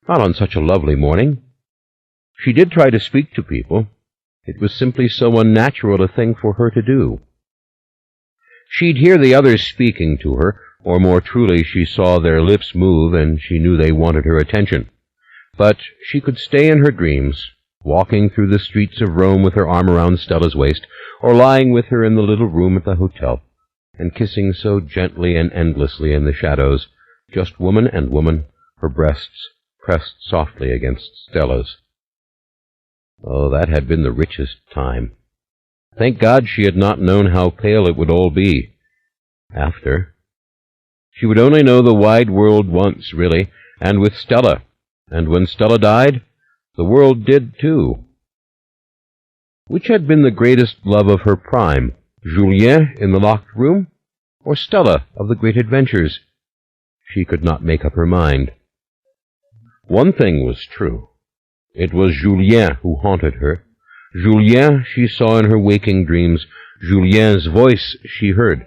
not on such a lovely morning. She did try to speak to people. It was simply so unnatural a thing for her to do. She'd hear the others speaking to her, or more truly, she saw their lips move, and she knew they wanted her attention. But she could stay in her dreams, walking through the streets of Rome with her arm around Stella's waist, or lying with her in the little room at the hotel, and kissing so gently and endlessly in the shadows, just woman and woman, her breasts pressed softly against Stella's. Oh, that had been the richest time. Thank God she had not known how pale it would all be. After. She would only know the wide world once, really, and with Stella. And when Stella died, the world did too. Which had been the greatest love of her prime, Julien in the locked room, or Stella of the great adventures? She could not make up her mind. One thing was true. It was Julien who haunted her, Julien she saw in her waking dreams. Julien's voice she heard.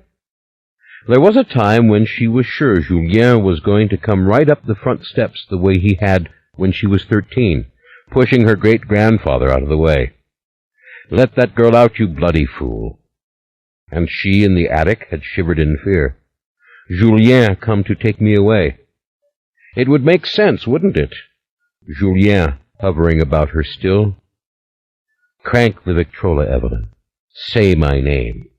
There was a time when she was sure Julien was going to come right up the front steps the way he had when she was 13, pushing her great-grandfather out of the way. "Let that girl out, you bloody fool." And she in the attic had shivered in fear. Julien come to take me away. It would make sense, wouldn't it? Julien hovering about her still. Crank the Victrola, Evelyn. Say my name.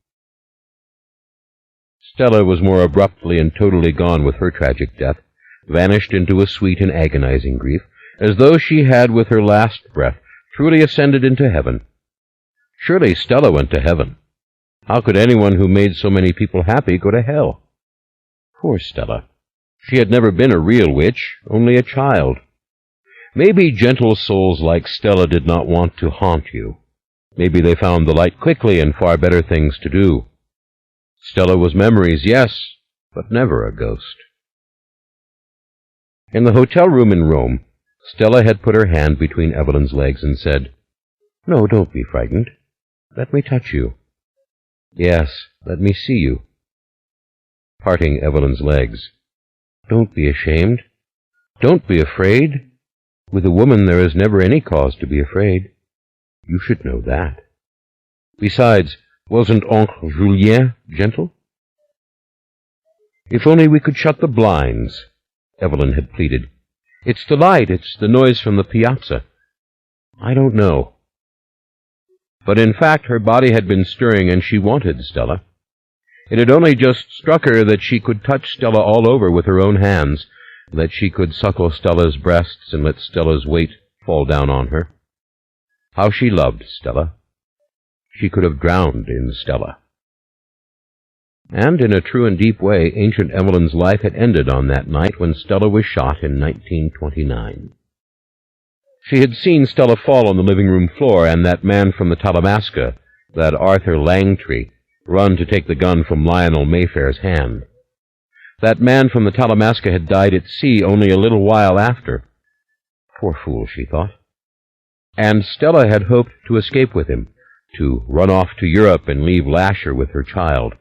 Stella was more abruptly and totally gone with her tragic death, vanished into a sweet and agonizing grief, as though she had, with her last breath, truly ascended into heaven. Surely Stella went to heaven. How could anyone who made so many people happy go to hell? Poor Stella. She had never been a real witch, only a child. Maybe gentle souls like Stella did not want to haunt you. Maybe they found the light quickly and far better things to do. Stella was memories, yes, but never a ghost. In the hotel room in Rome, Stella had put her hand between Evelyn's legs and said, "No, don't be frightened. Let me touch you. Yes, let me see you." Parting Evelyn's legs. "Don't be ashamed. Don't be afraid. With a woman there is never any cause to be afraid. You should know that. Besides, wasn't Oncle Julien gentle?" "If only we could shut the blinds," Evelyn had pleaded. "It's the light, it's the noise from the piazza." "I don't know." But in fact her body had been stirring, and she wanted Stella. It had only just struck her that she could touch Stella all over with her own hands, that she could suckle Stella's breasts and let Stella's weight fall down on her. How she loved Stella. She could have drowned in Stella. And in a true and deep way, ancient Evelyn's life had ended on that night when Stella was shot in 1929. She had seen Stella fall on the living-room floor, and that man from the Talamasca, that Arthur Langtry, run to take the gun from Lionel Mayfair's hand. That man from the Talamasca had died at sea only a little while after. Poor fool, she thought. And Stella had hoped to escape with him, to run off to Europe and leave Lasher with her child.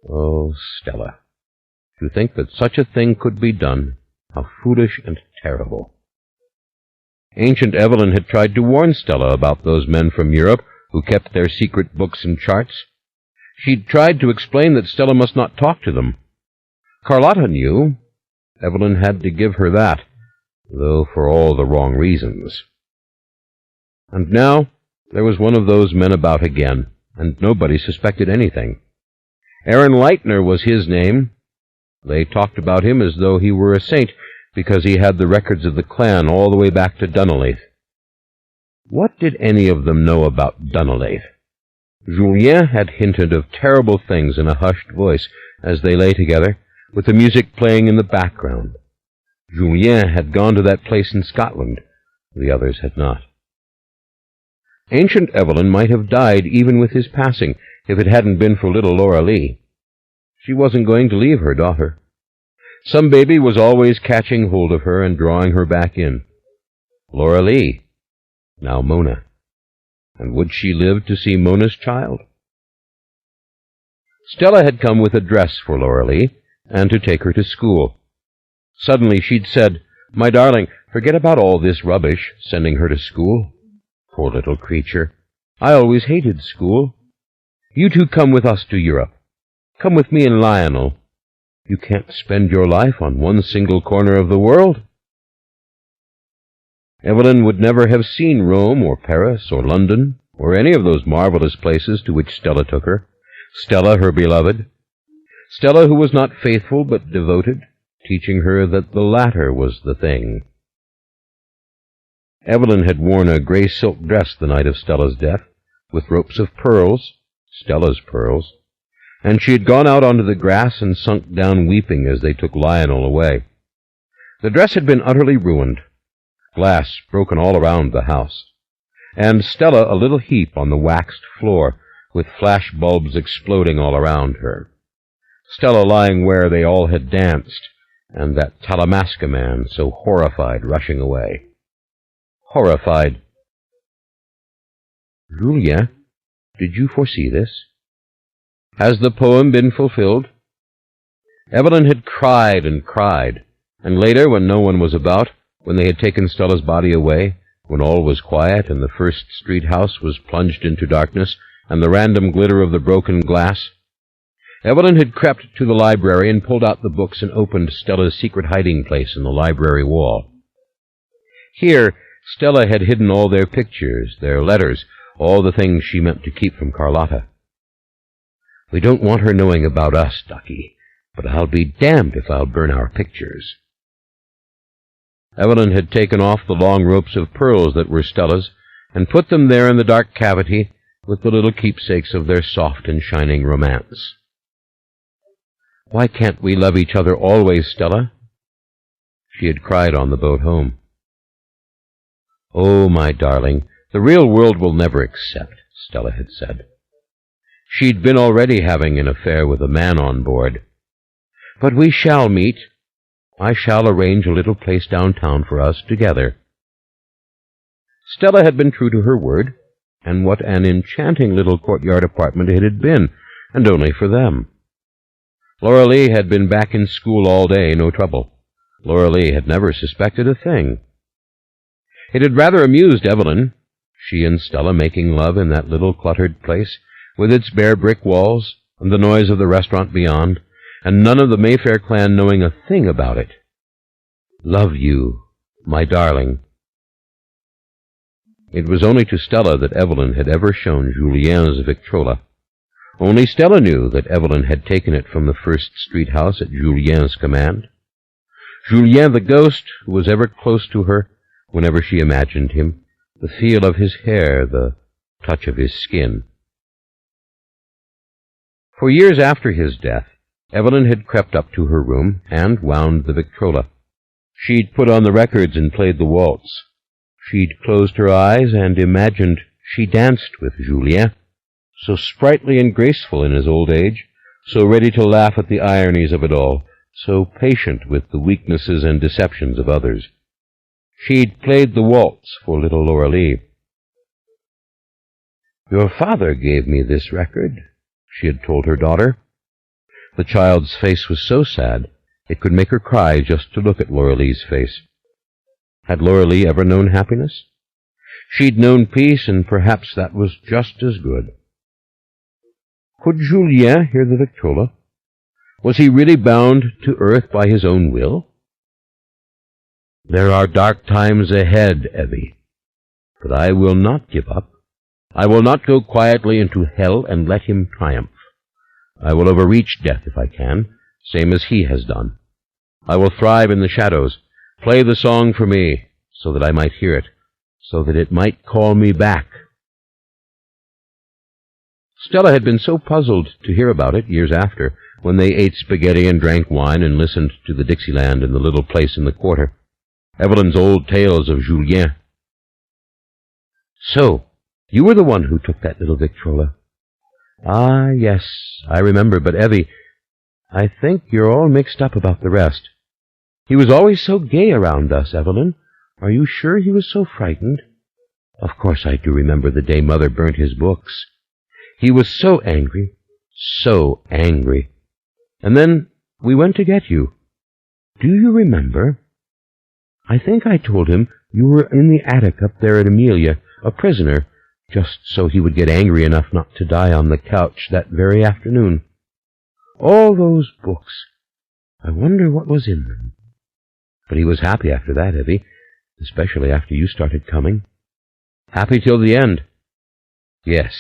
Oh, Stella, to think that such a thing could be done, how foolish and terrible. Ancient Evelyn had tried to warn Stella about those men from Europe who kept their secret books and charts. She'd tried to explain that Stella must not talk to them. Carlotta knew. Evelyn had to give her that, though for all the wrong reasons. And now there was one of those men about again, and nobody suspected anything. Aaron Leitner was his name. They talked about him as though he were a saint, because he had the records of the clan all the way back to Dunleith. What did any of them know about Dunleith? Julien had hinted of terrible things in a hushed voice as they lay together, with the music playing in the background. Julien had gone to that place in Scotland. The others had not. Ancient Evelyn might have died even with his passing, if it hadn't been for little Laura Lee. She wasn't going to leave her daughter. Some baby was always catching hold of her and drawing her back in. Laura Lee, now Mona. And would she live to see Mona's child? Stella had come with a dress for Laura Lee, and to take her to school. Suddenly she'd said, "My darling, forget about all this rubbish, sending her to school." Poor little creature. I always hated school. You two come with us to Europe. Come with me and Lionel. You can't spend your life on one single corner of the world. Evelyn would never have seen Rome or Paris or London or any of those marvelous places to which Stella took her. Stella, her beloved. Stella, who was not faithful but devoted, teaching her that the latter was the thing. Evelyn had worn a gray silk dress the night of Stella's death, with ropes of pearls, Stella's pearls, and she had gone out onto the grass and sunk down weeping as they took Lionel away. The dress had been utterly ruined, glass broken all around the house, and Stella a little heap on the waxed floor, with flash bulbs exploding all around her. Stella lying where they all had danced, and that Talamasca man so horrified rushing away. Horrified. Julien, did you foresee this? Has the poem been fulfilled? Evelyn had cried, and later, when no one was about, when they had taken Stella's body away, when all was quiet and the first street house was plunged into darkness and the random glitter of the broken glass, Evelyn had crept to the library and pulled out the books and opened Stella's secret hiding place in the library wall. Here, Stella had hidden all their pictures, their letters, all the things she meant to keep from Carlotta. We don't want her knowing about us, Ducky, but I'll be damned if I'll burn our pictures. Evelyn had taken off the long ropes of pearls that were Stella's and put them there in the dark cavity with the little keepsakes of their soft and shining romance. Why can't we love each other always, Stella? She had cried on the boat home. Oh, my darling, the real world will never accept, Stella had said. She'd been already having an affair with a man on board. But we shall meet. I shall arrange a little place downtown for us together. Stella had been true to her word, and what an enchanting little courtyard apartment it had been, and only for them. Laura Lee had been back in school all day, no trouble. Laura Lee had never suspected a thing. It had rather amused Evelyn, she and Stella making love in that little cluttered place, with its bare brick walls and the noise of the restaurant beyond, and none of the Mayfair clan knowing a thing about it. Love you, my darling. It was only to Stella that Evelyn had ever shown Julien's Victrola. Only Stella knew that Evelyn had taken it from the first street house at Julien's command. Julien the ghost, who was ever close to her whenever she imagined him, the feel of his hair, the touch of his skin. For years after his death, Evelyn had crept up to her room and wound the Victrola. She'd put on the records and played the waltz. She'd closed her eyes and imagined she danced with Julien, so sprightly and graceful in his old age, so ready to laugh at the ironies of it all, so patient with the weaknesses and deceptions of others. She'd played the waltz for little Laura Lee. Your father gave me this record, she had told her daughter. The child's face was so sad it could make her cry just to look at Laura Lee's face. Had Laura Lee ever known happiness? She'd known peace, and perhaps that was just as good. Could Julien hear the Victrola? Was he really bound to earth by his own will? There are dark times ahead, Evie, but I will not give up. I will not go quietly into hell and let him triumph. I will overreach death if I can, same as he has done. I will thrive in the shadows, play the song for me, so that I might hear it, so that it might call me back. Stella had been so puzzled to hear about it years after, when they ate spaghetti and drank wine and listened to the Dixieland in the little place in the quarter. Evelyn's old tales of Julien. So, you were the one who took that little Victrola. Ah, yes, I remember, but Evie, I think you're all mixed up about the rest. He was always so gay around us, Evelyn. Are you sure he was so frightened? Of course I do remember the day Mother burnt his books. He was so angry, so angry. And then we went to get you. Do you remember? I think I told him you were in the attic up there at Amelia, a prisoner, just so he would get angry enough not to die on the couch that very afternoon. All those books. I wonder what was in them. But he was happy after that, Evie, especially after you started coming. Happy till the end. Yes,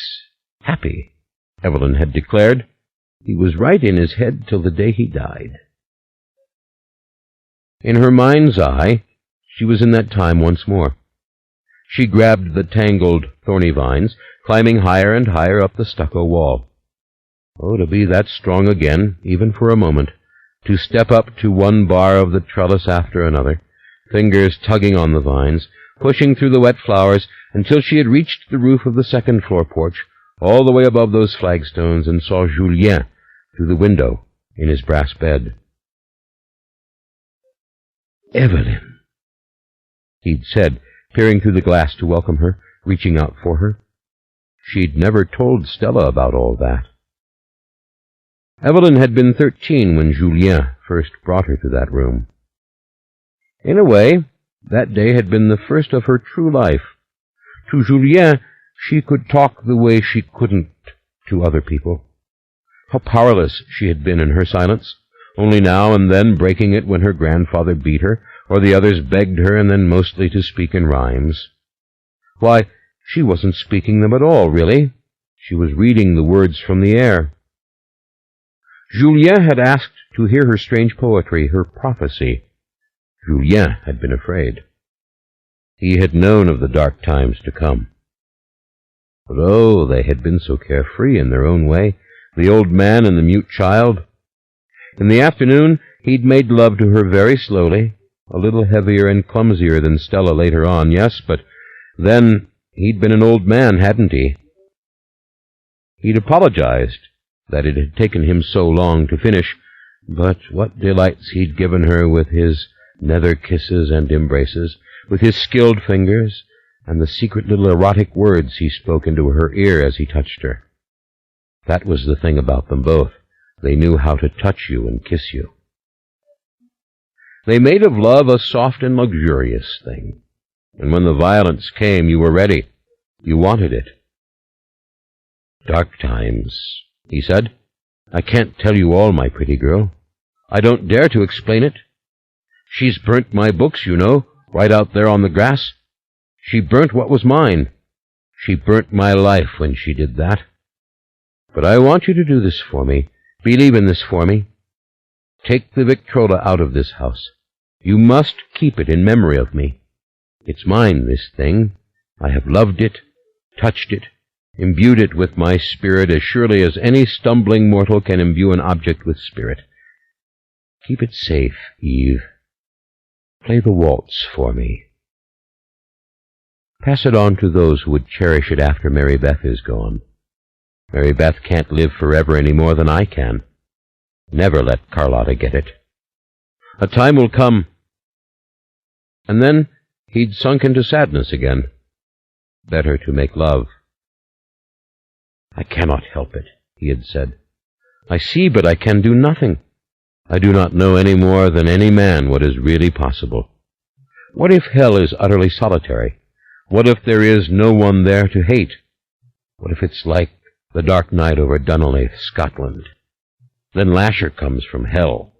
happy, Evelyn had declared. He was right in his head till the day he died. In her mind's eye, she was in that time once more. She grabbed the tangled, thorny vines, climbing higher and higher up the stucco wall. Oh, to be that strong again, even for a moment, to step up to one bar of the trellis after another, fingers tugging on the vines, pushing through the wet flowers until she had reached the roof of the second-floor porch, all the way above those flagstones, and saw Julien through the window in his brass bed. Evelyn, he'd said, peering through the glass to welcome her, reaching out for her. She'd never told Stella about all that. Evelyn had been 13 when Julien first brought her to that room. In a way, that day had been the first of her true life. To Julien, she could talk the way she couldn't to other people. How powerless she had been in her silence, only now and then breaking it when her grandfather beat her, or the others begged her, and then mostly to speak in rhymes. Why, she wasn't speaking them at all, really. She was reading the words from the air. Julien had asked to hear her strange poetry, her prophecy. Julien had been afraid. He had known of the dark times to come. But oh, they had been so carefree in their own way, the old man and the mute child. In the afternoon, he'd made love to her very slowly, a little heavier and clumsier than Stella later on, yes, but then he'd been an old man, hadn't he? He'd apologized that it had taken him so long to finish, but what delights he'd given her with his nether kisses and embraces, with his skilled fingers, and the secret little erotic words he spoke into her ear as he touched her. That was the thing about them both. They knew how to touch you and kiss you. They made of love a soft and luxurious thing, and when the violence came, you were ready. You wanted it. "Dark times," he said. "I can't tell you all, my pretty girl. I don't dare to explain it. She's burnt my books, you know, right out there on the grass. She burnt what was mine. She burnt my life when she did that. But I want you to do this for me. Believe in this for me. Take the Victrola out of this house. You must keep it in memory of me. It's mine, this thing. I have loved it, touched it, imbued it with my spirit as surely as any stumbling mortal can imbue an object with spirit. Keep it safe, Eve. Play the waltz for me. Pass it on to those who would cherish it after Mary Beth is gone. Mary Beth can't live forever any more than I can. Never let Carlotta get it. A time will come." And then he'd sunk into sadness again. Better to make love. "I cannot help it," he had said. "I see, but I can do nothing. I do not know any more than any man what is really possible. What if hell is utterly solitary? What if there is no one there to hate? What if it's like the dark night over Dunleith, Scotland? Then Lasher comes from hell."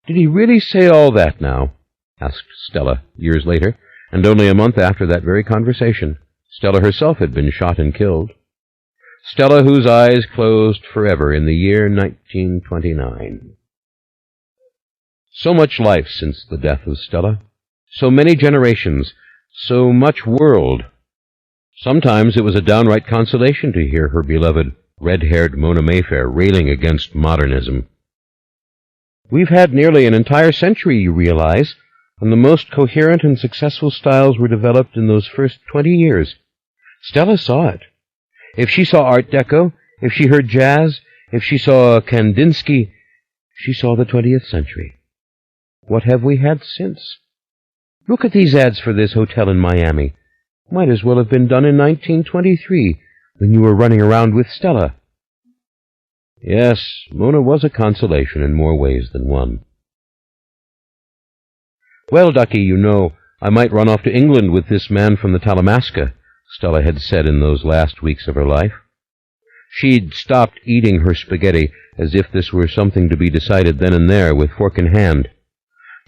"Did he really say all that now?" asked Stella years later, and only a month after that very conversation. Stella herself had been shot and killed. Stella, whose eyes closed forever in the year 1929. So much life since the death of Stella. So many generations. So much world. Sometimes it was a downright consolation to hear her beloved red-haired Mona Mayfair railing against modernism. "We've had nearly an entire century, you realize, and the most coherent and successful styles were developed in those first 20 years. Stella saw it. If she saw Art Deco, if she heard jazz, if she saw Kandinsky, she saw the 20th century. What have we had since? Look at these ads for this hotel in Miami. Might as well have been done in 1923, when you were running around with Stella." Yes, Mona was a consolation in more ways than one. "Well, Ducky, you know, I might run off to England with this man from the Talamasca," Stella had said in those last weeks of her life. She'd stopped eating her spaghetti as if this were something to be decided then and there with fork in hand.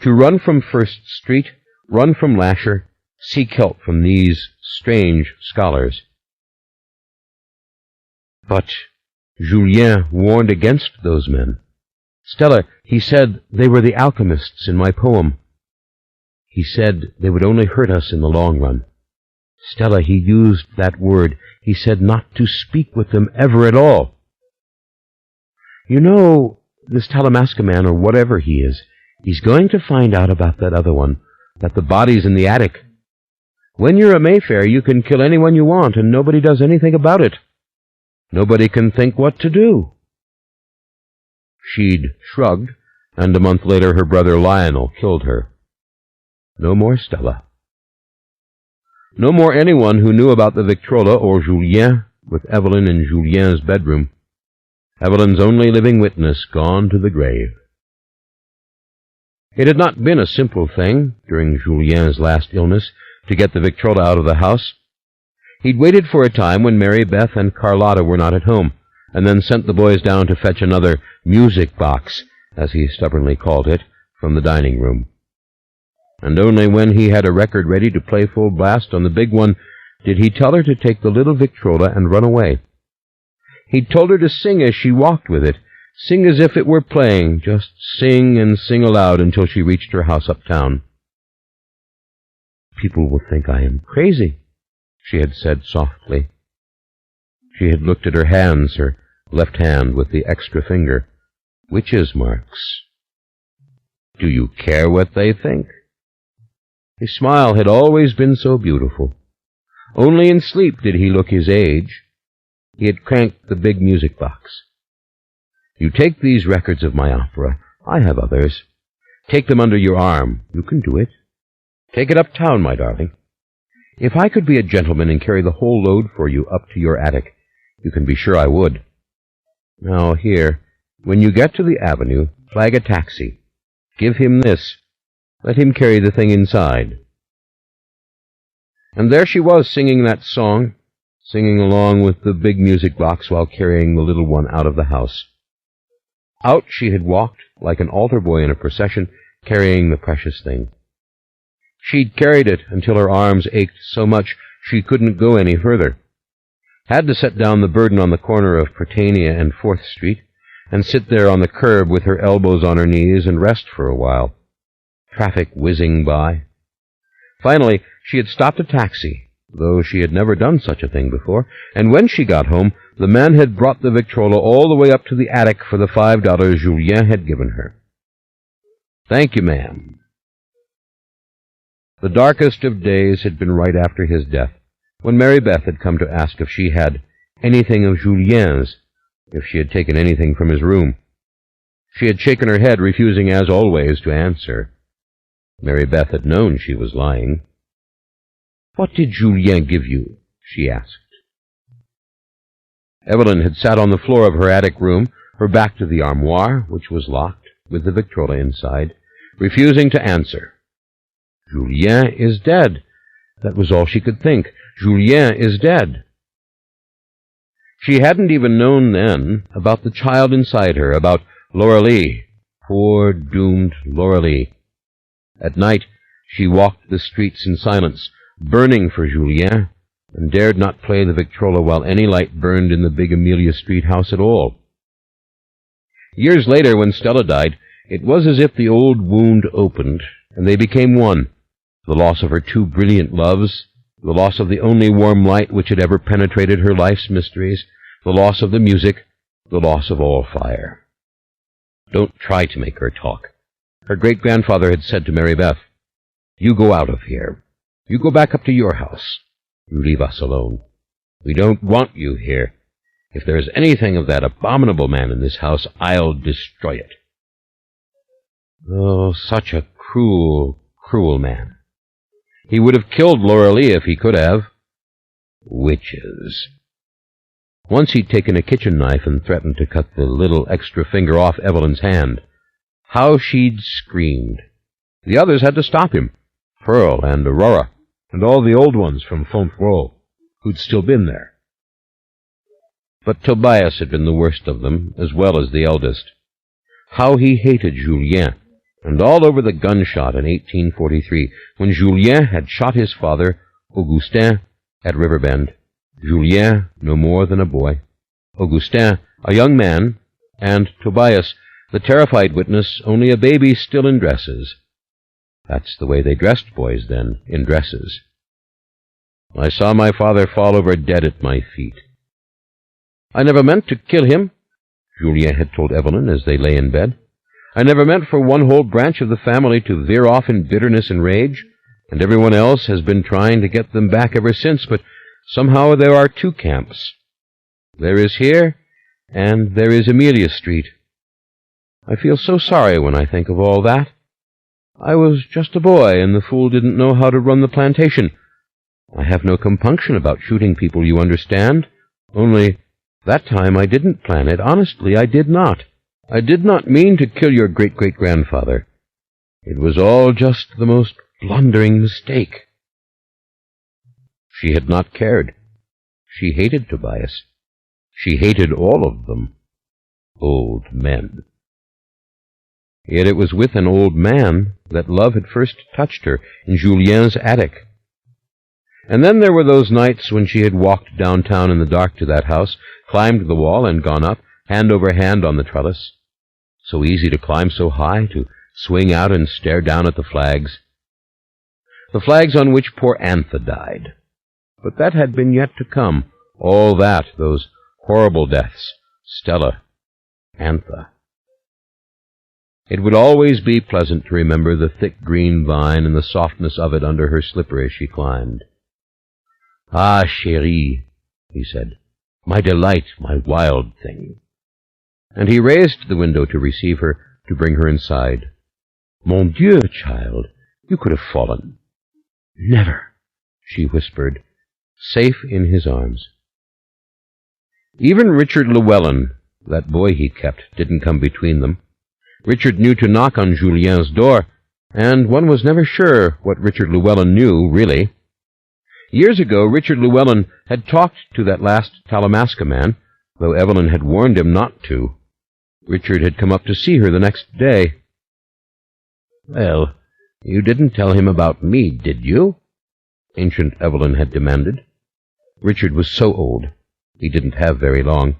To run from First Street, run from Lasher, seek help from these strange scholars. But Julien warned against those men. "Stella, he said they were the alchemists in my poem. He said they would only hurt us in the long run. Stella, he used that word. He said not to speak with them ever at all. You know, this Talamasca man, or whatever he is, he's going to find out about that other one, that the body's in the attic. When you're a Mayfair, you can kill anyone you want, and nobody does anything about it. Nobody can think what to do." She'd shrugged, and a month later her brother Lionel killed her. No more Stella. No more anyone who knew about the Victrola or Julien with Evelyn in Julien's bedroom. Evelyn's only living witness gone to the grave. It had not been a simple thing, during Julien's last illness, to get the Victrola out of the house. He'd waited for a time when Mary Beth and Carlotta were not at home, and then sent the boys down to fetch another music box, as he stubbornly called it, from the dining room. And only when he had a record ready to play full blast on the big one did he tell her to take the little Victrola and run away. He'd told her to sing as she walked with it, sing as if it were playing, just sing and sing aloud until she reached her house uptown. "People will think I am crazy," she had said softly. She had looked at her hands, her left hand with the extra finger. Witches' marks. "Do you care what they think?" His smile had always been so beautiful. Only in sleep did he look his age. He had cranked the big music box. "You take these records of my opera. I have others. Take them under your arm. You can do it. Take it uptown, my darling. If I could be a gentleman and carry the whole load for you up to your attic, you can be sure I would. Now, here, when you get to the avenue, flag a taxi. Give him this. Let him carry the thing inside." And there she was singing that song, singing along with the big music box while carrying the little one out of the house. Out she had walked, like an altar boy in a procession, carrying the precious thing. She'd carried it until her arms ached so much she couldn't go any further. Had to set down the burden on the corner of Prytania and 4th Street, and sit there on the curb with her elbows on her knees and rest for a while. Traffic whizzing by. Finally, she had stopped a taxi, though she had never done such a thing before, and when she got home, the man had brought the Victrola all the way up to the attic for the $5 Julien had given her. "Thank you, ma'am." The darkest of days had been right after his death, when Mary Beth had come to ask if she had anything of Julien's, if she had taken anything from his room. She had shaken her head, refusing, as always, to answer. Mary Beth had known she was lying. "What did Julien give you?" she asked. Evelyn had sat on the floor of her attic room, her back to the armoire, which was locked, with the Victrola inside, refusing to answer. "Julien is dead." That was all she could think. Julien is dead. She hadn't even known then about the child inside her, about Laura-Lee, poor doomed Laura-Lee. At night she walked the streets in silence, burning for Julien, and dared not play the Victrola while any light burned in the big Amelia Street house at all. Years later, when Stella died, it was as if the old wound opened, and they became one. The loss of her 2 brilliant loves, the loss of the only warm light which had ever penetrated her life's mysteries, the loss of the music, the loss of all fire. Don't try to make her talk. Her great-grandfather had said to Mary Beth, "You go out of here. You go back up to your house. You leave us alone. We don't want you here. If there is anything of that abominable man in this house, I'll destroy it." Oh, such a cruel, cruel man. He would have killed Laura-Lee if he could have. Witches. Once he'd taken a kitchen knife and threatened to cut the little extra finger off Evelyn's hand. How she'd screamed. The others had to stop him. Pearl and Aurora, and all the old ones from Fontevraud, who'd still been there. But Tobias had been the worst of them, as well as the eldest. How he hated Julien, and all over the gunshot in 1843, when Julien had shot his father, Augustin, at Riverbend. Julien, no more than a boy. Augustin, a young man, and Tobias, the terrified witness, only a baby still in dresses. That's the way they dressed boys then, in dresses. I saw my father fall over dead at my feet. "I never meant to kill him," Julien had told Evelyn as they lay in bed. "I never meant for one whole branch of the family to veer off in bitterness and rage, and everyone else has been trying to get them back ever since, but somehow there are 2 camps. There is here, and there is Amelia Street. I feel so sorry when I think of all that. I was just a boy, and the fool didn't know how to run the plantation. I have no compunction about shooting people, you understand. Only, that time I didn't plan it. Honestly, I did not. I did not mean to kill your great-great-grandfather. It was all just the most blundering mistake." She had not cared. She hated Tobias. She hated all of them. Old men. Yet it was with an old man that love had first touched her in Julien's attic. And then there were those nights when she had walked downtown in the dark to that house, climbed the wall and gone up, hand over hand on the trellis. So easy to climb so high, to swing out and stare down at the flags. The flags on which poor Antha died. But that had been yet to come. All that, those horrible deaths. Stella. Antha. It would always be pleasant to remember the thick green vine and the softness of it under her slipper as she climbed. "Ah, chérie," he said, "my delight, my wild thing." And he raised the window to receive her, to bring her inside. "Mon Dieu, child, you could have fallen." "Never," she whispered, safe in his arms. Even Richard Llewellyn, that boy he kept, didn't come between them. Richard knew to knock on Julien's door, and one was never sure what Richard Llewellyn knew, really. Years ago, Richard Llewellyn had talked to that last Talamasca man, though Evelyn had warned him not to. Richard had come up to see her the next day. "Well, you didn't tell him about me, did you?" Ancient Evelyn had demanded. Richard was so old. He didn't have very long.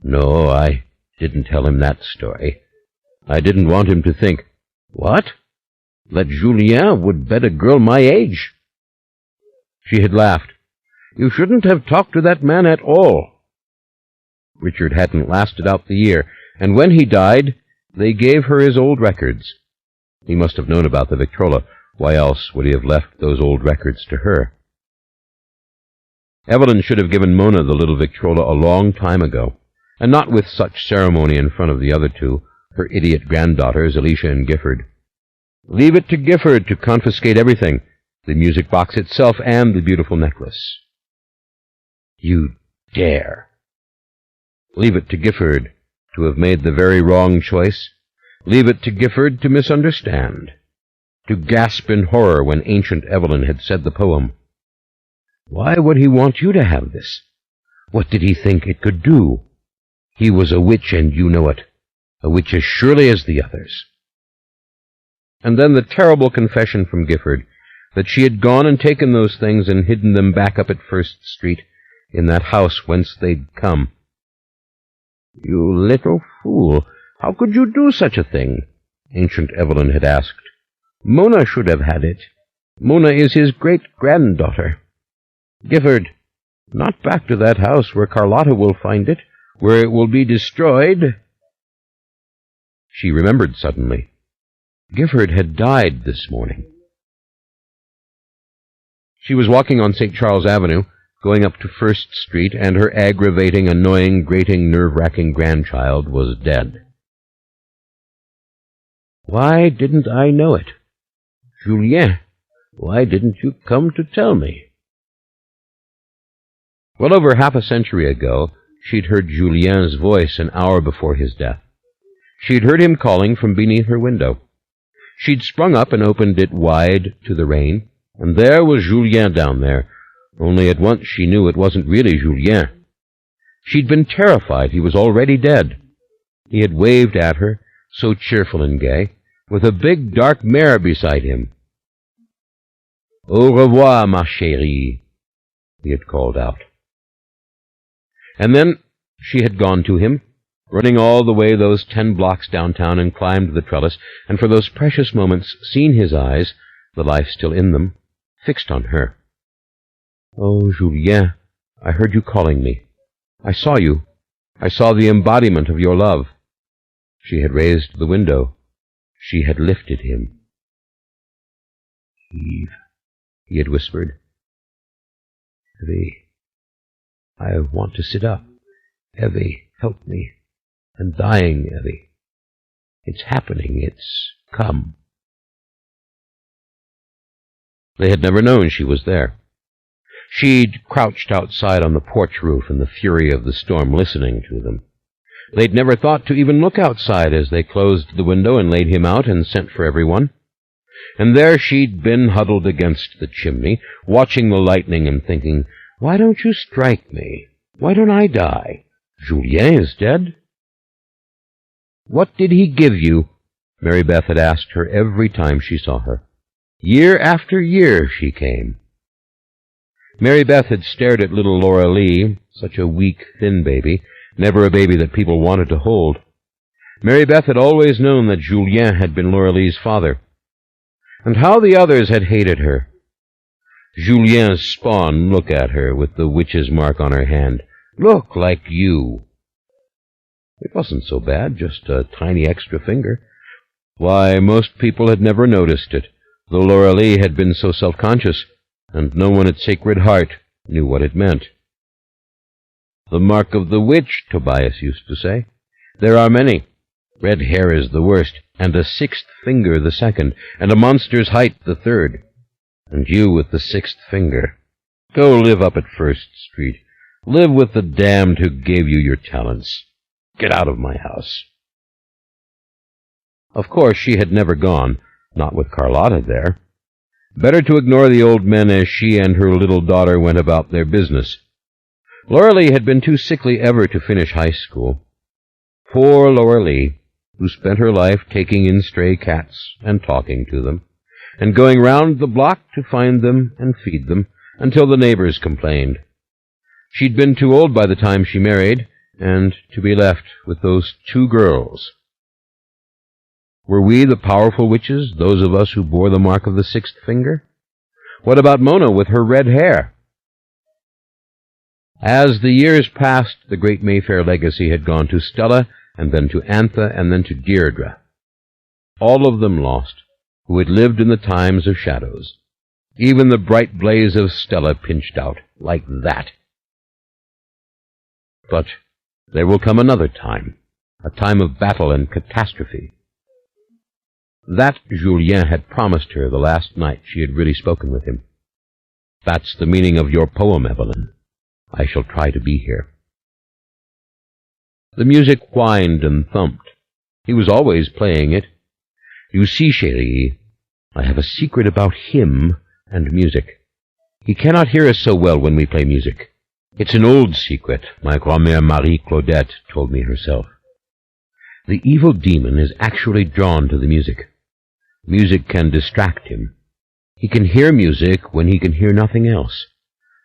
"No, I didn't tell him that story. I didn't want him to think, 'What? That Julien would bed a girl my age?'" She had laughed. "You shouldn't have talked to that man at all." Richard hadn't lasted out the year, and when he died, they gave her his old records. He must have known about the Victrola. Why else would he have left those old records to her? Evelyn should have given Mona the little Victrola a long time ago, and not with such ceremony in front of the other two, her idiot granddaughters, Alicia and Gifford. Leave it to Gifford to confiscate everything, the music box itself and the beautiful necklace. You dare! Leave it to Gifford to have made the very wrong choice. Leave it to Gifford to misunderstand, to gasp in horror when ancient Evelyn had said the poem. Why would he want you to have this? What did he think it could do? He was a witch, and you know it, a witch as surely as the others. And then the terrible confession from Gifford, that she had gone and taken those things and hidden them back up at First Street, in that house whence they'd come. You little fool, how could you do such a thing? Ancient Evelyn had asked. Mona should have had it. Mona is his great-granddaughter. Gifford, not back to that house where Carlotta will find it, where it will be destroyed. She remembered suddenly. Gifford had died this morning. She was walking on St. Charles Avenue, going up to First Street, and her aggravating, annoying, grating, nerve-wracking grandchild was dead. Why didn't I know it? Julien, why didn't you come to tell me? Well over half a century ago, she'd heard Julien's voice an hour before his death. She'd heard him calling from beneath her window. She'd sprung up and opened it wide to the rain, and there was Julien down there, only at once she knew it wasn't really Julien. She'd been terrified he was already dead. He had waved at her, so cheerful and gay, with a big dark mare beside him. Au revoir, ma chérie, he had called out. And then she had gone to him, running all the way those 10 blocks downtown, and climbed the trellis, and for those precious moments seen his eyes, the life still in them, fixed on her. Oh, Julien, I heard you calling me. I saw you. I saw the embodiment of your love. She had raised the window. She had lifted him. Eve, he had whispered. Evie, I want to sit up. Evie, help me. I'm dying, Evie. It's happening. It's come. They had never known she was there. She'd crouched outside on the porch roof in the fury of the storm, listening to them. They'd never thought to even look outside as they closed the window and laid him out and sent for everyone. And there she'd been huddled against the chimney, watching the lightning and thinking, "Why don't you strike me? Why don't I die? Julien is dead." "What did he give you?" Mary Beth had asked her every time she saw her. Year after year she came. Mary Beth had stared at little Laura Lee, such a weak, thin baby, never a baby that people wanted to hold. Mary Beth had always known that Julien had been Laura Lee's father. And how the others had hated her. Julien's spawn, look at her, with the witch's mark on her hand. Look like you. It wasn't so bad, just a tiny extra finger. Why, most people had never noticed it, though Laura Lee had been so self-conscious, and no one at Sacred Heart knew what it meant. "The mark of the witch," Tobias used to say. "There are many. Red hair is the worst, and a sixth finger the second, and a monster's height the third. And you with the sixth finger. Go live up at First Street. Live with the damned who gave you your talents. Get out of my house." Of course, she had never gone, not with Carlotta there. Better to ignore the old men as she and her little daughter went about their business. Laura Lee had been too sickly ever to finish high school. Poor Laura Lee, who spent her life taking in stray cats and talking to them, and going round the block to find them and feed them, until the neighbors complained. She'd been too old by the time she married, and to be left with those two girls. Were we the powerful witches, those of us who bore the mark of the sixth finger? What about Mona with her red hair? As the years passed, the great Mayfair legacy had gone to Stella, and then to Antha, and then to Deirdre. All of them lost, who had lived in the times of shadows. Even the bright blaze of Stella pinched out, like that. But there will come another time, a time of battle and catastrophe. That Julien had promised her the last night she had really spoken with him. "That's the meaning of your poem, Evelyn. I shall try to be here." The music whined and thumped. He was always playing it. "You see, chérie, I have a secret about him and music. He cannot hear us so well when we play music. It's an old secret, my grand-mère Marie Claudette told me herself. The evil demon is actually drawn to the music. Music can distract him. He can hear music when he can hear nothing else.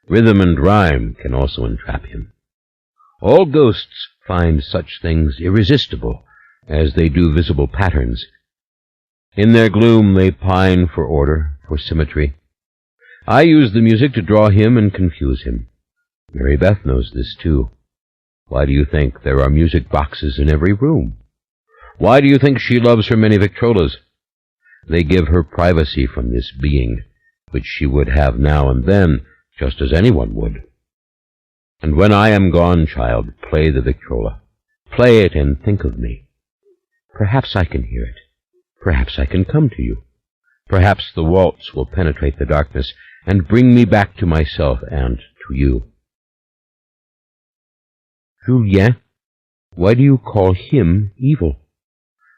Rhythm and rhyme can also entrap him. All ghosts find such things irresistible, as they do visible patterns. In their gloom they pine for order, for symmetry. I use the music to draw him and confuse him. Mary Beth knows this, too. Why do you think there are music boxes in every room? Why do you think she loves her many Victrolas? They give her privacy from this being, which she would have now and then, just as anyone would. And when I am gone, child, play the Victrola. Play it and think of me. Perhaps I can hear it. Perhaps I can come to you. Perhaps the waltz will penetrate the darkness and bring me back to myself and to you." "Julien, why do you call him evil?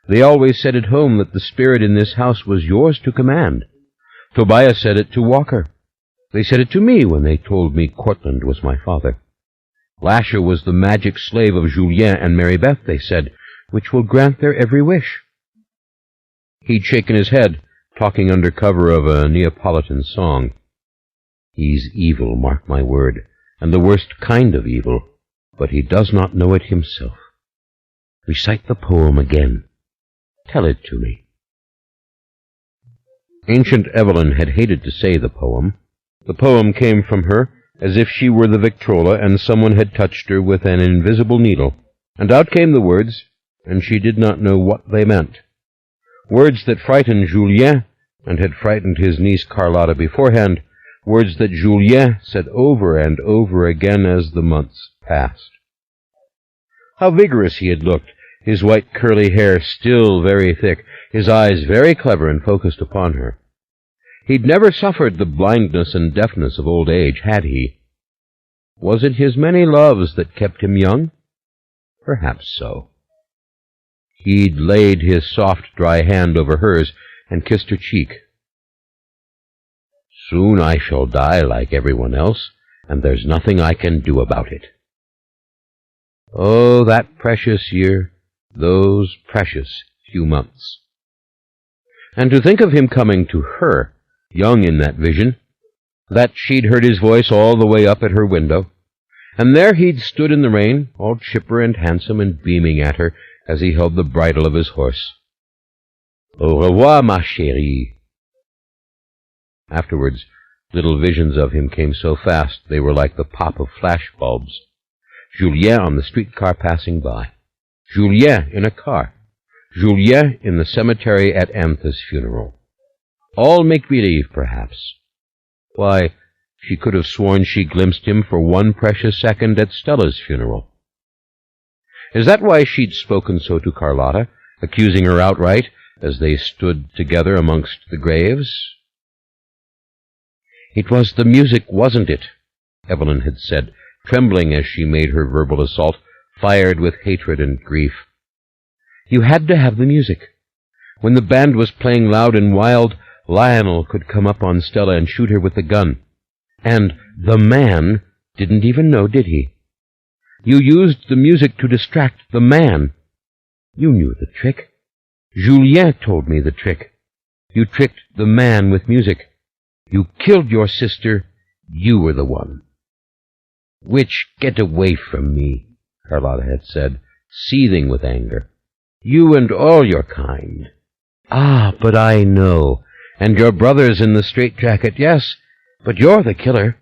They always said at home that the spirit in this house was yours to command. Tobias said it to Walker. They said it to me when they told me Cortland was my father. Lasher was the magic slave of Julien and Mary Beth, they said, which will grant their every wish." He'd shaken his head, talking under cover of a Neapolitan song. "He's evil, mark my word, and the worst kind of evil, but he does not know it himself. Recite the poem again. Tell it to me." Ancient Evelyn had hated to say the poem. The poem came from her as if she were the Victrola and someone had touched her with an invisible needle, and out came the words, and she did not know what they meant. Words that frightened Julien, and had frightened his niece Carlotta beforehand, words that Julien said over and over again as the months passed. How vigorous he had looked, his white curly hair still very thick, his eyes very clever and focused upon her. He'd never suffered the blindness and deafness of old age, had he? Was it his many loves that kept him young? Perhaps so. He'd laid his soft, dry hand over hers and kissed her cheek. Soon I shall die like everyone else, and there's nothing I can do about it. Oh, that precious year, those precious few months. And to think of him coming to her, young in that vision, that she'd heard his voice all the way up at her window, and there he'd stood in the rain, all chipper and handsome and beaming at her as he held the bridle of his horse. Au revoir, ma chérie. Afterwards, little visions of him came so fast they were like the pop of flash bulbs. Julien on the streetcar passing by. Julien in a car. Julien in the cemetery at Anth's funeral. All make-believe, perhaps. Why, she could have sworn she glimpsed him for one precious second at Stella's funeral. Is that why she'd spoken so to Carlotta, accusing her outright as they stood together amongst the graves? It was the music, wasn't it? Evelyn had said, trembling as she made her verbal assault, fired with hatred and grief. You had to have the music. When the band was playing loud and wild, Lionel could come up on Stella and shoot her with the gun. And the man didn't even know, did he? You used the music to distract the man. You knew the trick. Julien told me the trick. You tricked the man with music. You killed your sister. You were the one. Witch, get away from me, Carlotta had said, seething with anger. You and all your kind. Ah, but I know. And your brother's in the straitjacket, yes, but you're the killer.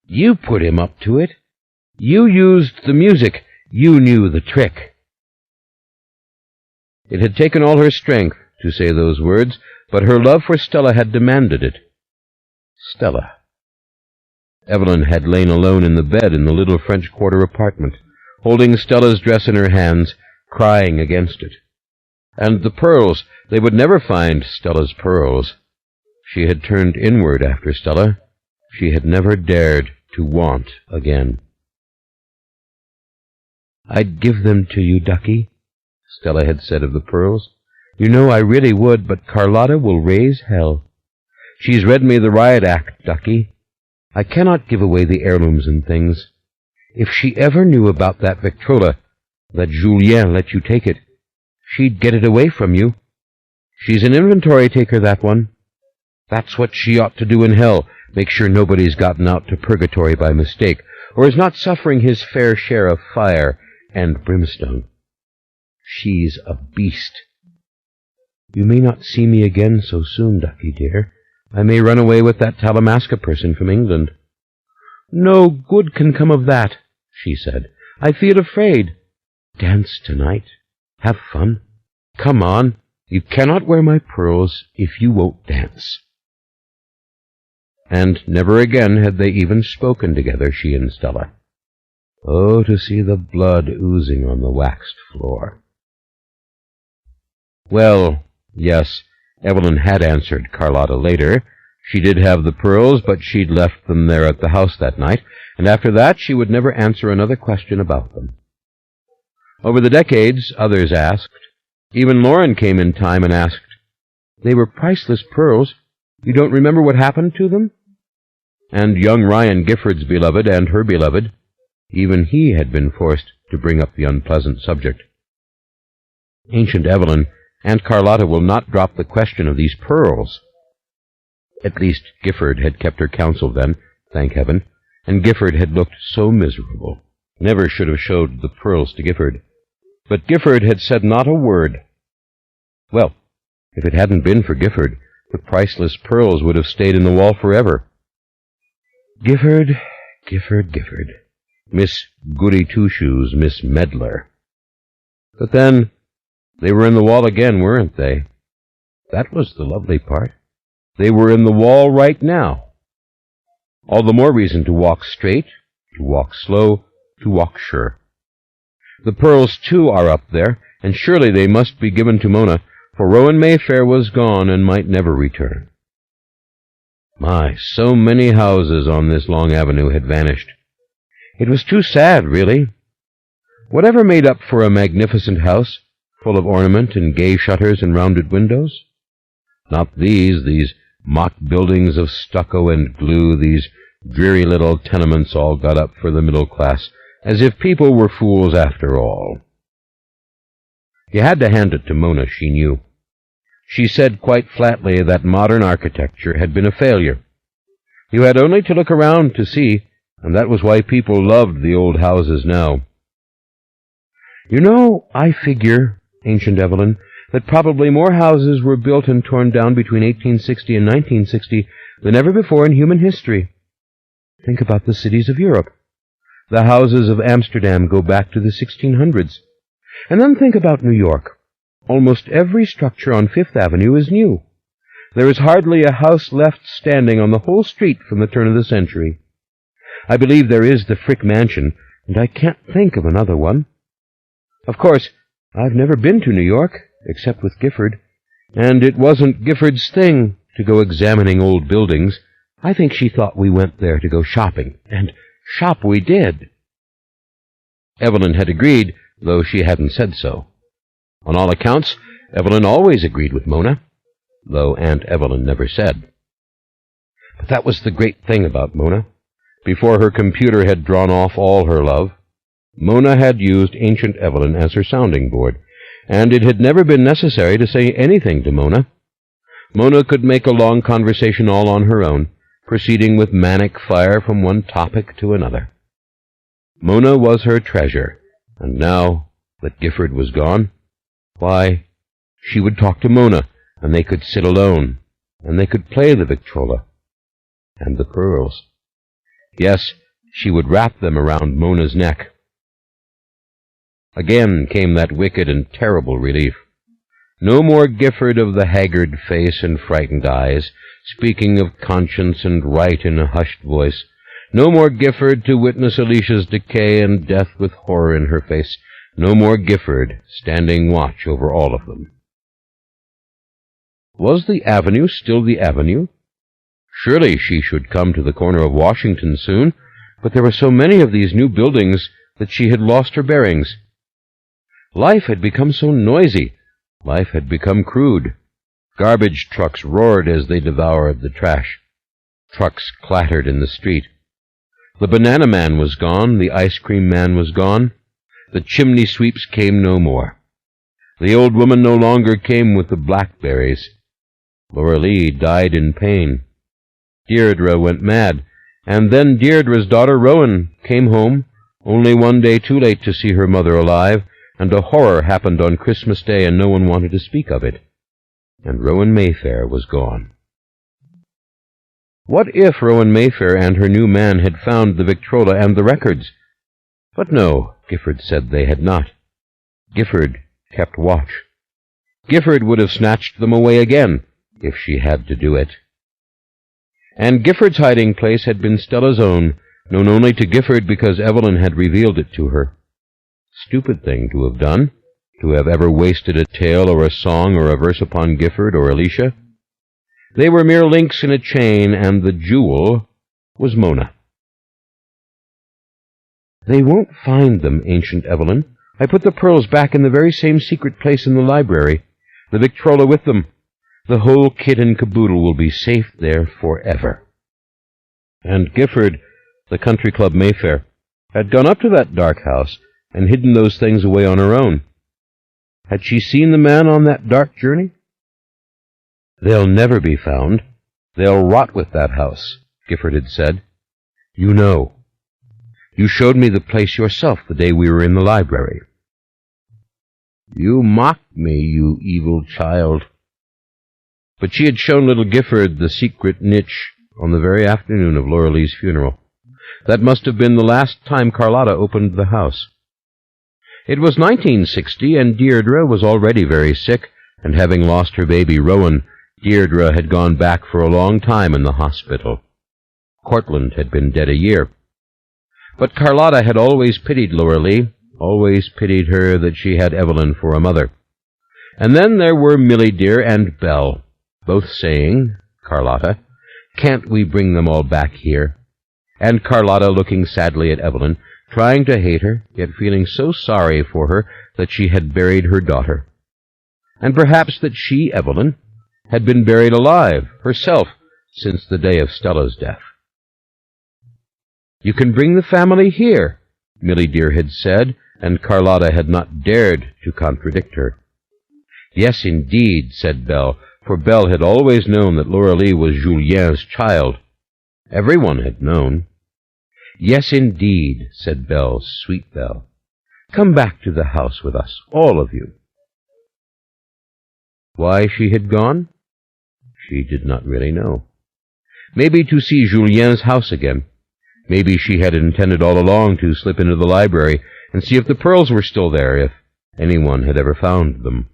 You put him up to it. You used the music. You knew the trick. It had taken all her strength to say those words, but her love for Stella had demanded it. Stella. Evelyn had lain alone in the bed in the little French Quarter apartment, holding Stella's dress in her hands, crying against it. And the pearls, they would never find Stella's pearls. She had turned inward after Stella. She had never dared to want again. I'd give them to you, Ducky, Stella had said of the pearls. You know I really would, but Carlotta will raise hell. She's read me the riot act, Ducky. I cannot give away the heirlooms and things. If she ever knew about that Victrola, that Julien let you take it, she'd get it away from you. She's an inventory taker, that one. That's what she ought to do in hell, make sure nobody's gotten out to purgatory by mistake, or is not suffering his fair share of fire and brimstone. She's a beast. You may not see me again so soon, Ducky dear. I may run away with that Talamasca person from England. No good can come of that, she said. I feel afraid. Dance tonight. Have fun. Come on. You cannot wear my pearls if you won't dance. And never again had they even spoken together, she and Stella. Oh, to see the blood oozing on the waxed floor. Well, yes, Evelyn had answered Carlotta later. She did have the pearls, but she'd left them there at the house that night, and after that she would never answer another question about them. Over the decades, others asked. Even Lauren came in time and asked, They were priceless pearls. You don't remember what happened to them? And young Ryan, Gifford's beloved, and her beloved, even he had been forced to bring up the unpleasant subject. Ancient Evelyn, Aunt Carlotta will not drop the question of these pearls. At least Gifford had kept her counsel then, thank heaven, and Gifford had looked so miserable. Never should have showed the pearls to Gifford. But Gifford had said not a word. Well, if it hadn't been for Gifford, the priceless pearls would have stayed in the wall forever. Gifford, Gifford, Gifford. Miss Goody-Two-Shoes, Miss Meddler. But then, they were in the wall again, weren't they? That was the lovely part. They were in the wall right now. All the more reason to walk straight, to walk slow, to walk sure. The pearls, too, are up there, and surely they must be given to Mona, for Rowan Mayfair was gone and might never return. My, so many houses on this long avenue had vanished. It was too sad, really. Whatever made up for a magnificent house, full of ornament and gay shutters and rounded windows? Not these mock buildings of stucco and glue, these dreary little tenements all got up for the middle class, as if people were fools after all. You had to hand it to Mona, she knew. She said quite flatly that modern architecture had been a failure. You had only to look around to see, and that was why people loved the old houses now. You know, I figure, Ancient Evelyn, that probably more houses were built and torn down between 1860 and 1960 than ever before in human history. Think about the cities of Europe. The houses of Amsterdam go back to the 1600s. And then think about New York. Almost every structure on Fifth Avenue is new. There is hardly a house left standing on the whole street from the turn of the century. I believe there is the Frick Mansion, and I can't think of another one. Of course, I've never been to New York, except with Gifford, and it wasn't Gifford's thing to go examining old buildings. I think she thought we went there to go shopping, and shop we did. Evelyn had agreed, though she hadn't said so. On all accounts, Evelyn always agreed with Mona, though Aunt Evelyn never said. But that was the great thing about Mona. Before her computer had drawn off all her love, Mona had used Ancient Evelyn as her sounding board, and it had never been necessary to say anything to Mona. Mona could make a long conversation all on her own, proceeding with manic fire from one topic to another. Mona was her treasure, and now that Gifford was gone, why, she would talk to Mona, and they could sit alone, and they could play the Victrola, and the pearls. Yes, she would wrap them around Mona's neck. Again came that wicked and terrible relief. No more Gifford of the haggard face and frightened eyes, speaking of conscience and right in a hushed voice. No more Gifford to witness Alicia's decay and death with horror in her face. No more Gifford standing watch over all of them. Was the avenue still the avenue? Surely she should come to the corner of Washington soon, but there were so many of these new buildings that she had lost her bearings. Life had become so noisy. Life had become crude. Garbage trucks roared as they devoured the trash. Trucks clattered in the street. The banana man was gone. The ice cream man was gone. The chimney sweeps came no more. The old woman no longer came with the blackberries. Laura Lee died in pain. Deirdre went mad, and then Deirdre's daughter Rowan came home, only one day too late to see her mother alive, and a horror happened on Christmas Day, and no one wanted to speak of it. And Rowan Mayfair was gone. What if Rowan Mayfair and her new man had found the Victrola and the records? But no, Gifford said they had not. Gifford kept watch. Gifford would have snatched them away again, if she had to do it. And Gifford's hiding place had been Stella's own, known only to Gifford because Evelyn had revealed it to her. Stupid thing to have done, to have ever wasted a tale or a song or a verse upon Gifford or Alicia. They were mere links in a chain, and the jewel was Mona. They won't find them, Ancient Evelyn. I put the pearls back in the very same secret place in the library, the Victrola with them. The whole kit and caboodle will be safe there forever. And Gifford, the country club Mayfair, had gone up to that dark house and hidden those things away on her own. Had she seen the man on that dark journey? They'll never be found. They'll rot with that house, Gifford had said. You know. You showed me the place yourself the day we were in the library. You mocked me, you evil child. But she had shown little Gifford the secret niche on the very afternoon of Laura Lee's funeral. That must have been the last time Carlotta opened the house. It was 1960, and Deirdre was already very sick, and having lost her baby Rowan, Deirdre had gone back for a long time in the hospital. Cortland had been dead a year. But Carlotta had always pitied Laura Lee, always pitied her that she had Evelyn for a mother. And then there were Millie dear and Belle, both saying, Carlotta, Can't we bring them all back here?" And Carlotta looking sadly at Evelyn, trying to hate her, yet feeling so sorry for her that she had buried her daughter. And perhaps that she, Evelyn, had been buried alive, herself, since the day of Stella's death. "You can bring the family here," Millie Dear had said, and Carlotta had not dared to contradict her. "Yes, indeed," said Belle, for Belle had always known that Laura-Lee was Julien's child. Everyone had known. "Yes, indeed," said Belle, sweet Belle. "Come back to the house with us, all of you." Why she had gone? She did not really know. Maybe to see Julien's house again. Maybe she had intended all along to slip into the library and see if the pearls were still there, if anyone had ever found them.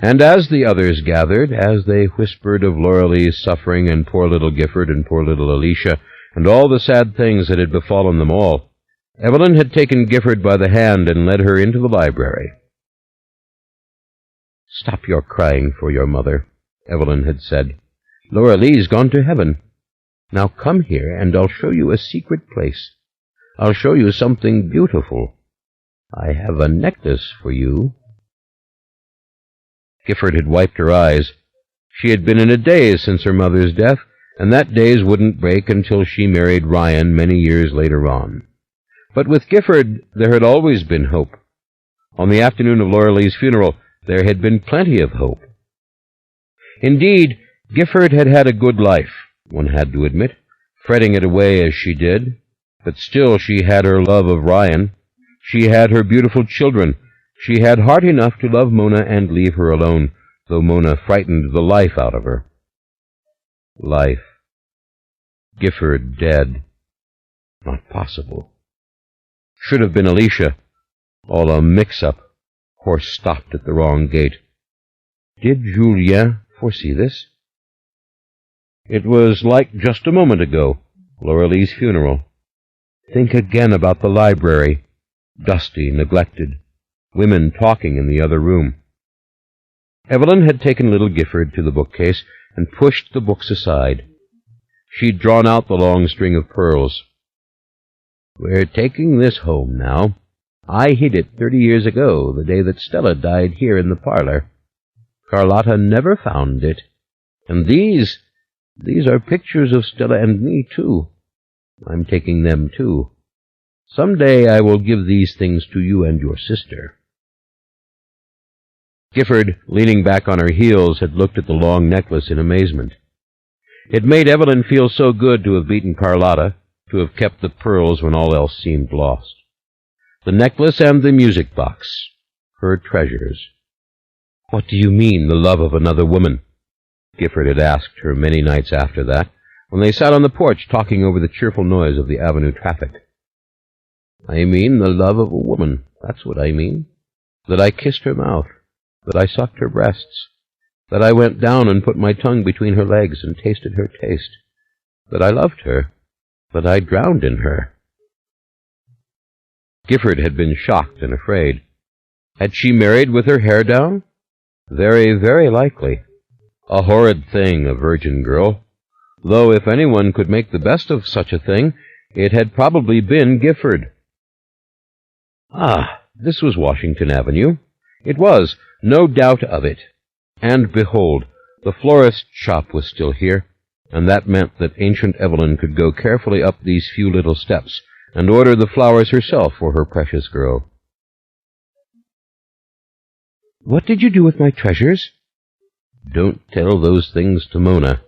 And as the others gathered, as they whispered of Laura-Lee's suffering and poor little Gifford and poor little Alicia, and all the sad things that had befallen them all, Evelyn had taken Gifford by the hand and led her into the library. "Stop your crying for your mother," Evelyn had said. "Laura-Lee's gone to heaven. Now come here, and I'll show you a secret place. I'll show you something beautiful. I have a necklace for you." Gifford had wiped her eyes. She had been in a daze since her mother's death, and that daze wouldn't break until she married Ryan many years later on. But with Gifford there had always been hope. On the afternoon of Laura-Lee's funeral there had been plenty of hope. Indeed, Gifford had had a good life, one had to admit, fretting it away as she did, but still she had her love of Ryan. She had her beautiful children. She had heart enough to love Mona and leave her alone, though Mona frightened the life out of her. Life. Gifford dead. Not possible. Should have been Alicia. All a mix-up. Horse stopped at the wrong gate. Did Julien foresee this? It was like just a moment ago, Laura-Lee's funeral. Think again about the library. Dusty, neglected. Women talking in the other room. Evelyn had taken little Gifford to the bookcase and pushed the books aside. She'd drawn out the long string of pearls. "We're taking this home now. I hid it 30 years ago, the day that Stella died here in the parlor. Carlotta never found it. And these are pictures of Stella and me, too. I'm taking them, too. Some day I will give these things to you and your sister." Gifford, leaning back on her heels, had looked at the long necklace in amazement. It made Evelyn feel so good to have beaten Carlotta, to have kept the pearls when all else seemed lost. The necklace and the music box, her treasures. "What do you mean, the love of another woman?" Gifford had asked her many nights after that, when they sat on the porch talking over the cheerful noise of the avenue traffic. "I mean the love of a woman, that's what I mean. That I kissed her mouth, that I sucked her breasts, that I went down and put my tongue between her legs and tasted her taste, that I loved her, that I drowned in her." Gifford had been shocked and afraid. Had she married with her hair down? Very, very likely. A horrid thing, a virgin girl. Though if anyone could make the best of such a thing, it had probably been Gifford. Ah, this was Washington Avenue. It was, no doubt of it. And behold, the florist's shop was still here, and that meant that ancient Evelyn could go carefully up these few little steps and order the flowers herself for her precious girl. "What did you do with my treasures?" "Don't tell those things to Mona."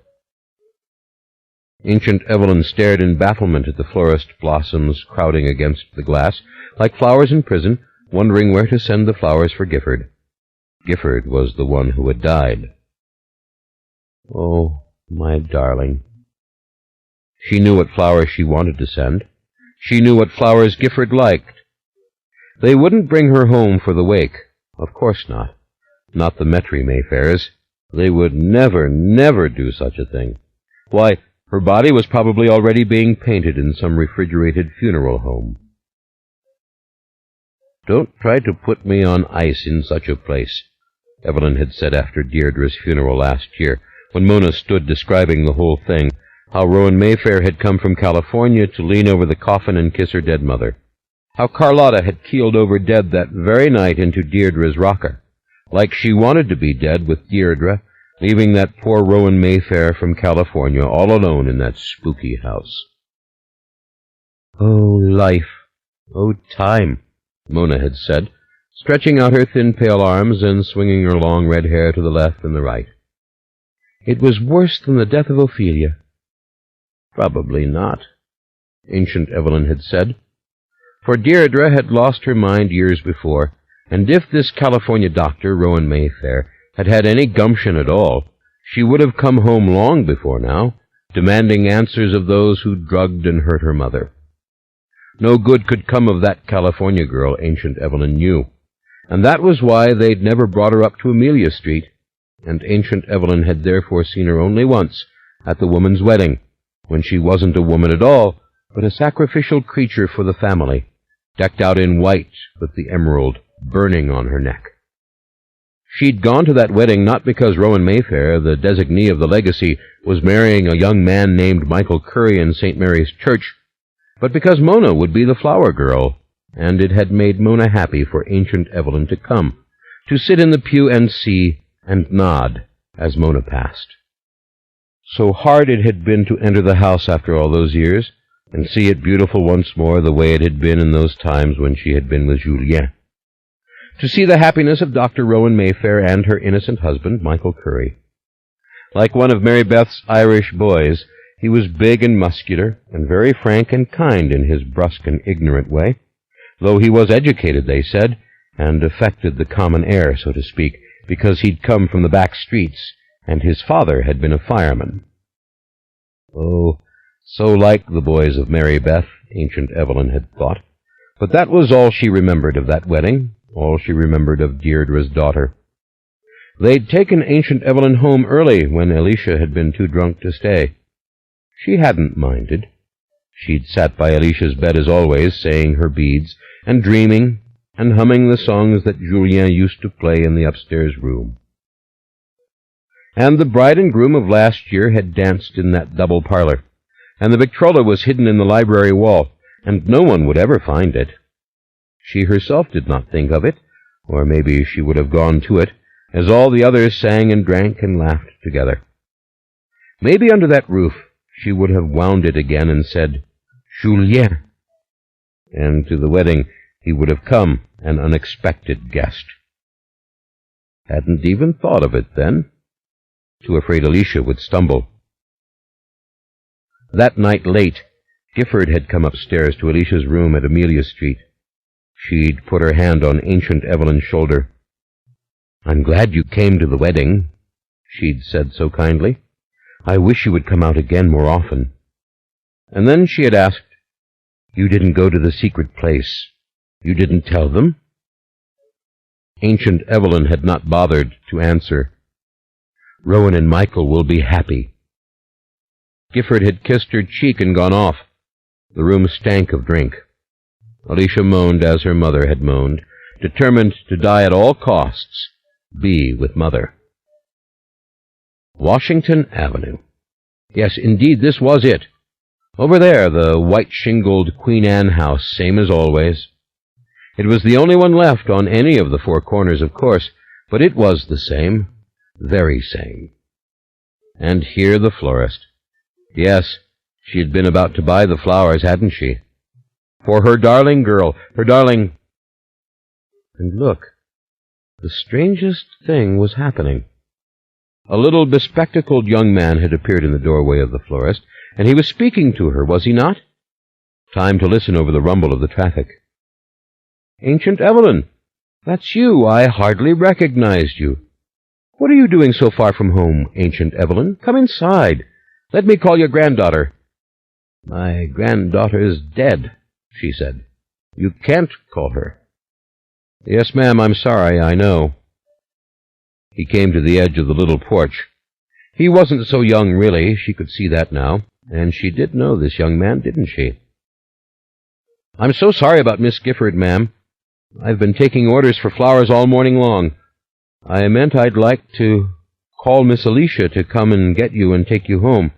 Ancient Evelyn stared in bafflement at the florist blossoms crowding against the glass, like flowers in prison, wondering where to send the flowers for Gifford. Gifford was the one who had died. Oh, my darling. She knew what flowers she wanted to send. She knew what flowers Gifford liked. They wouldn't bring her home for the wake. Of course not. Not the Metri Mayfairs. They would never, never do such a thing. Why, her body was probably already being painted in some refrigerated funeral home. "Don't try to put me on ice in such a place," Evelyn had said after Deirdre's funeral last year, when Mona stood describing the whole thing, how Rowan Mayfair had come from California to lean over the coffin and kiss her dead mother, how Carlotta had keeled over dead that very night into Deirdre's rocker, like she wanted to be dead with Deirdre, leaving that poor Rowan Mayfair from California all alone in that spooky house. "Oh, life! Oh, time!" Mona had said, stretching out her thin pale arms and swinging her long red hair to the left and the right. "It was worse than the death of Ophelia." "Probably not," Ancient Evelyn had said, for Deirdre had lost her mind years before, and if this California doctor, Rowan Mayfair, had had any gumption at all, she would have come home long before now, demanding answers of those who drugged and hurt her mother. No good could come of that California girl, Ancient Evelyn knew, and that was why they'd never brought her up to Amelia Street, and Ancient Evelyn had therefore seen her only once, at the woman's wedding, when she wasn't a woman at all, but a sacrificial creature for the family, decked out in white with the emerald burning on her neck. She'd gone to that wedding not because Rowan Mayfair, the designee of the legacy, was marrying a young man named Michael Curry in St. Mary's Church, but because Mona would be the flower girl, and it had made Mona happy for Ancient Evelyn to come, to sit in the pew and see and nod as Mona passed. So hard it had been to enter the house after all those years, and see it beautiful once more the way it had been in those times when she had been with Julien. To see the happiness of Dr. Rowan Mayfair and her innocent husband, Michael Curry. Like one of Mary Beth's Irish boys, he was big and muscular, and very frank and kind in his brusque and ignorant way, though he was educated, they said, and affected the common air, so to speak, because he'd come from the back streets, and his father had been a fireman. Oh, so like the boys of Mary Beth, Ancient Evelyn had thought, but that was all she remembered of that wedding, all she remembered of Deirdre's daughter. They'd taken Ancient Evelyn home early when Alicia had been too drunk to stay. She hadn't minded. She'd sat by Alicia's bed as always, saying her beads, and dreaming, and humming the songs that Julien used to play in the upstairs room. And the bride and groom of last year had danced in that double parlor, and the Victrola was hidden in the library wall, and no one would ever find it. She herself did not think of it, or maybe she would have gone to it, as all the others sang and drank and laughed together. Maybe under that roof she would have wound it again and said, "Julien," and to the wedding he would have come, an unexpected guest. Hadn't even thought of it then, too afraid Alicia would stumble. That night late, Gifford had come upstairs to Alicia's room at Amelia Street. She'd put her hand on Ancient Evelyn's shoulder. "I'm glad you came to the wedding," she'd said so kindly. "I wish you would come out again more often." And then she had asked, "You didn't go to the secret place. You didn't tell them?" Ancient Evelyn had not bothered to answer. "Rowan and Michael will be happy." Gifford had kissed her cheek and gone off. The room stank of drink. Alicia moaned as her mother had moaned, determined to die at all costs, be with Mother. Washington Avenue. Yes, indeed, this was it. Over there, the white-shingled Queen Anne house, same as always. It was the only one left on any of the four corners, of course, but it was the same, very same. And here the florist. Yes, she had been about to buy the flowers, hadn't she? For her darling girl, her darling... And look, the strangest thing was happening. A little bespectacled young man had appeared in the doorway of the florist, and he was speaking to her, was he not? Time to listen over the rumble of the traffic. "Ancient Evelyn, that's you. I hardly recognized you. What are you doing so far from home, Ancient Evelyn? Come inside. Let me call your granddaughter." "My granddaughter's dead," she said. "You can't call her." "Yes, ma'am, I'm sorry, I know." He came to the edge of the little porch. He wasn't so young, really, she could see that now, and she did know this young man, didn't she? "I'm so sorry about Miss Gifford, ma'am. I've been taking orders for flowers all morning long. I meant I'd like to call Miss Alicia to come and get you and take you home."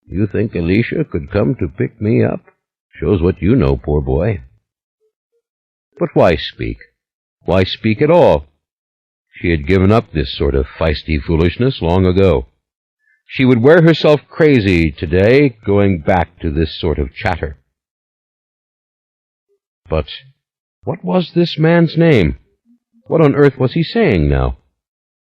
"You think Alicia could come to pick me up? Shows what you know, poor boy." But why speak? Why speak at all? She had given up this sort of feisty foolishness long ago. She would wear herself crazy today, going back to this sort of chatter. But what was this man's name? What on earth was he saying now?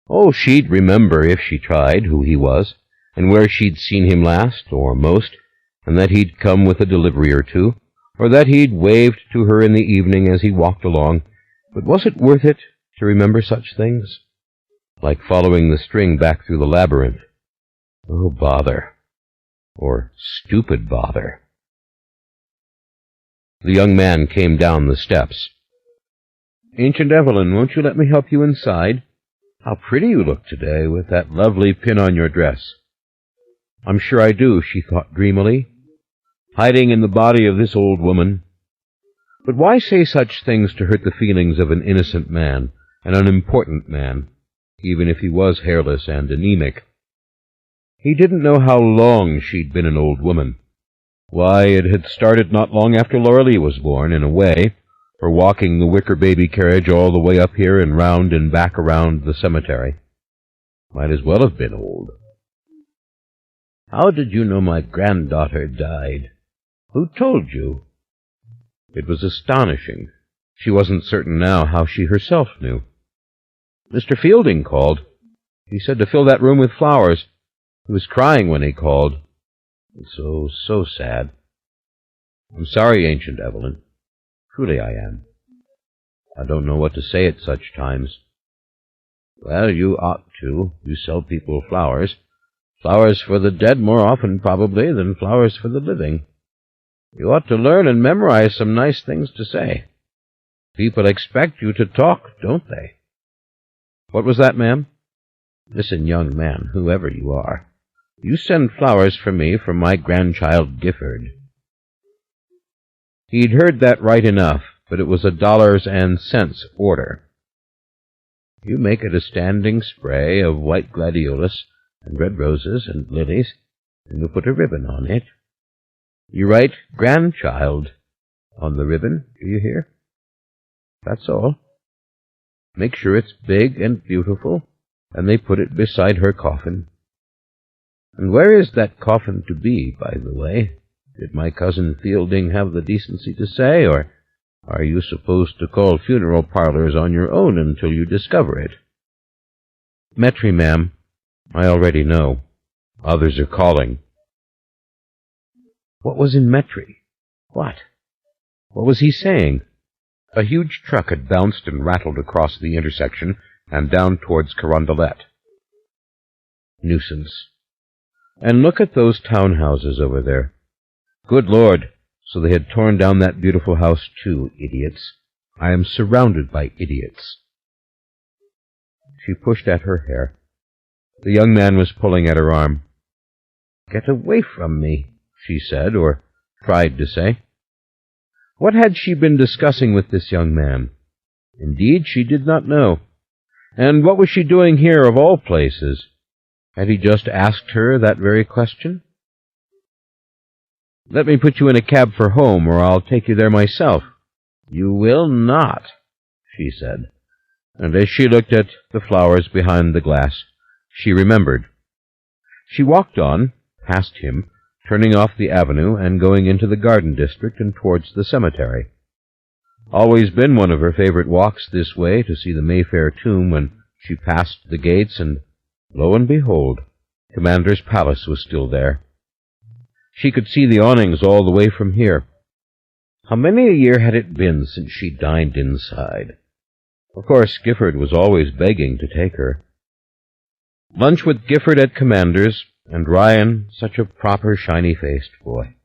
Oh, she'd remember if she tried who he was, and where she'd seen him last, or most, and that he'd come with a delivery or two, or that he'd waved to her in the evening as he walked along. But was it worth it to remember such things? Like following the string back through the labyrinth. Oh, bother. Or stupid bother. The young man came down the steps. "Ancient Evelyn, won't you let me help you inside? How pretty you look today, with that lovely pin on your dress." "I'm sure I do," she thought dreamily, hiding in the body of this old woman. But why say such things to hurt the feelings of an innocent man, an unimportant man, even if he was hairless and anemic? He didn't know how long she'd been an old woman. Why, it had started not long after Lauralee was born, in a way, her walking the wicker baby carriage all the way up here and round and back around the cemetery. Might as well have been old. "How did you know my granddaughter died? Who told you?" It was astonishing. She wasn't certain now how she herself knew. "Mr. Fielding called. He said to fill that room with flowers. He was crying when he called. It's so sad. I'm sorry, Ancient Evelyn. Truly I am. I don't know what to say at such times." "Well, you ought to. You sell people flowers. Flowers for the dead more often, probably, than flowers for the living. You ought to learn and memorize some nice things to say. People expect you to talk, don't they?" "What was that, ma'am?" "Listen, young man, whoever you are. You send flowers for me from my grandchild Gifford." He'd heard that right enough, but it was a dollars and cents order. "You make it a standing spray of white gladiolus and red roses and lilies, and you put a ribbon on it. You write grandchild on the ribbon, do you hear? That's all. Make sure it's big and beautiful, and they put it beside her coffin. And where is that coffin to be, by the way? Did my cousin Fielding have the decency to say, or are you supposed to call funeral parlors on your own until you discover it?" "Metry, ma'am. I already know. Others are calling." What was in Metry? What? What was he saying? A huge truck had bounced and rattled across the intersection and down towards Carondelet. Nuisance. And look at those townhouses over there. Good Lord, so they had torn down that beautiful house too, idiots. I am surrounded by idiots. She pushed at her hair. The young man was pulling at her arm. "Get away from me," she said, or tried to say. What had she been discussing with this young man? Indeed, she did not know. And what was she doing here, of all places? Had he just asked her that very question? "Let me put you in a cab for home, or I'll take you there myself." "You will not," she said. And as she looked at the flowers behind the glass, she remembered. She walked on, past him, turning off the avenue and going into the garden district and towards the cemetery. Always been one of her favorite walks this way to see the Mayfair tomb when she passed the gates, and lo and behold, Commander's palace was still there. She could see the awnings all the way from here. How many a year had it been since she dined inside? Of course, Gifford was always begging to take her. Lunch with Gifford at Commander's, and Ryan such a proper, shiny-faced boy.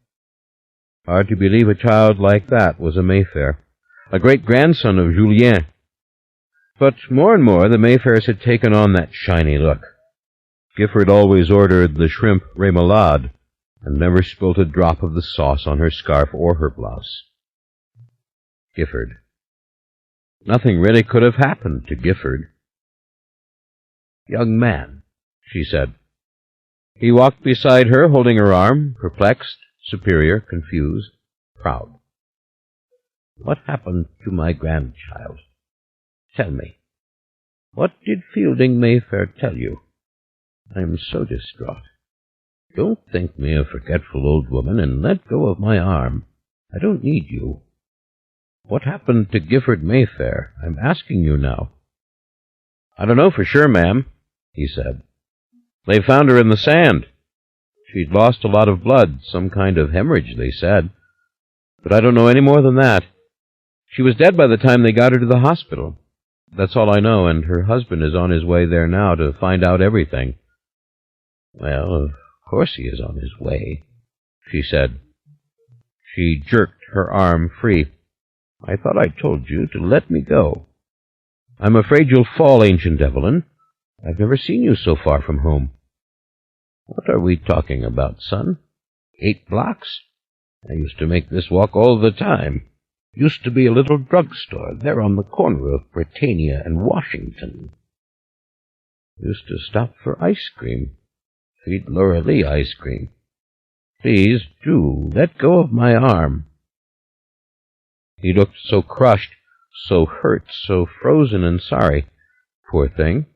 Hard to believe a child like that was a Mayfair, a great-grandson of Julien. But more and more the Mayfairs had taken on that shiny look. Gifford always ordered the shrimp remoulade, and never spilt a drop of the sauce on her scarf or her blouse. Gifford. Nothing really could have happened to Gifford. young man," she said. He walked beside her, holding her arm, perplexed, superior, confused, proud. "What happened to my grandchild? Tell me. What did Fielding Mayfair tell you? I am so distraught. Don't think me a forgetful old woman, and let go of my arm. I don't need you. What happened to Gifford Mayfair? I'm asking you now." "I don't know for sure, ma'am," he said. "They found her in the sand. She'd lost a lot of blood, some kind of hemorrhage, they said. But I don't know any more than that. She was dead by the time they got her to the hospital. That's all I know, and her husband is on his way there now to find out everything." "Well, of course he is on his way," she said. She jerked her arm free. "I thought I told you to let me go." "I'm afraid you'll fall, Ancient Evelyn. I've never seen you so far from home." "What are we talking about, son? 8 blocks? I used to make this walk all the time. Used to be a little drugstore there on the corner of Britannia and Washington. Used to stop for ice cream. Feed Laura Lee ice cream. Please do let go of my arm." He looked so crushed, so hurt, so frozen and sorry. Poor thing.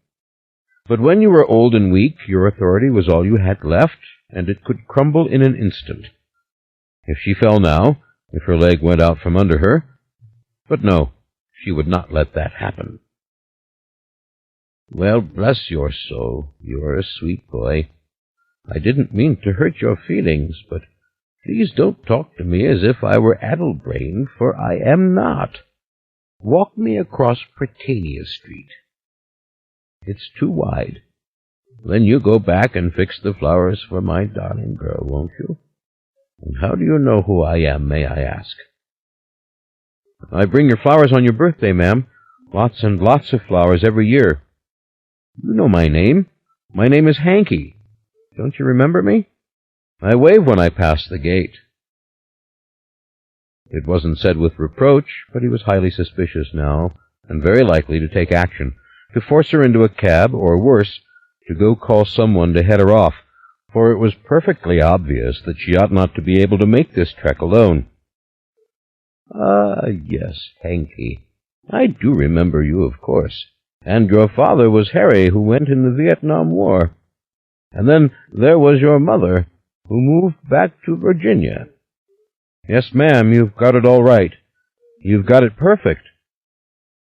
But when you were old and weak, your authority was all you had left, and it could crumble in an instant. If she fell now, if her leg went out from under her... But no, she would not let that happen. "Well, bless your soul, you are a sweet boy. I didn't mean to hurt your feelings, but please don't talk to me as if I were addle-brained, for I am not. Walk me across Britannia Street. It's too wide. Then you go back and fix the flowers for my darling girl, won't you? And how do you know who I am, may I ask?" "I bring your flowers on your birthday, ma'am. Lots and lots of flowers every year. You know my name. My name is Hanky. Don't you remember me? I wave when I pass the gate." It wasn't said with reproach, but he was highly suspicious now, and very likely to take action, to force her into a cab, or worse, to go call someone to head her off, for it was perfectly obvious that she ought not to be able to make this trek alone. "Ah, yes, Hanky. I do remember you, of course. And your father was Harry, who went in the Vietnam War. And then there was your mother, who moved back to Virginia. Yes, ma'am, you've got it all right. You've got it perfect."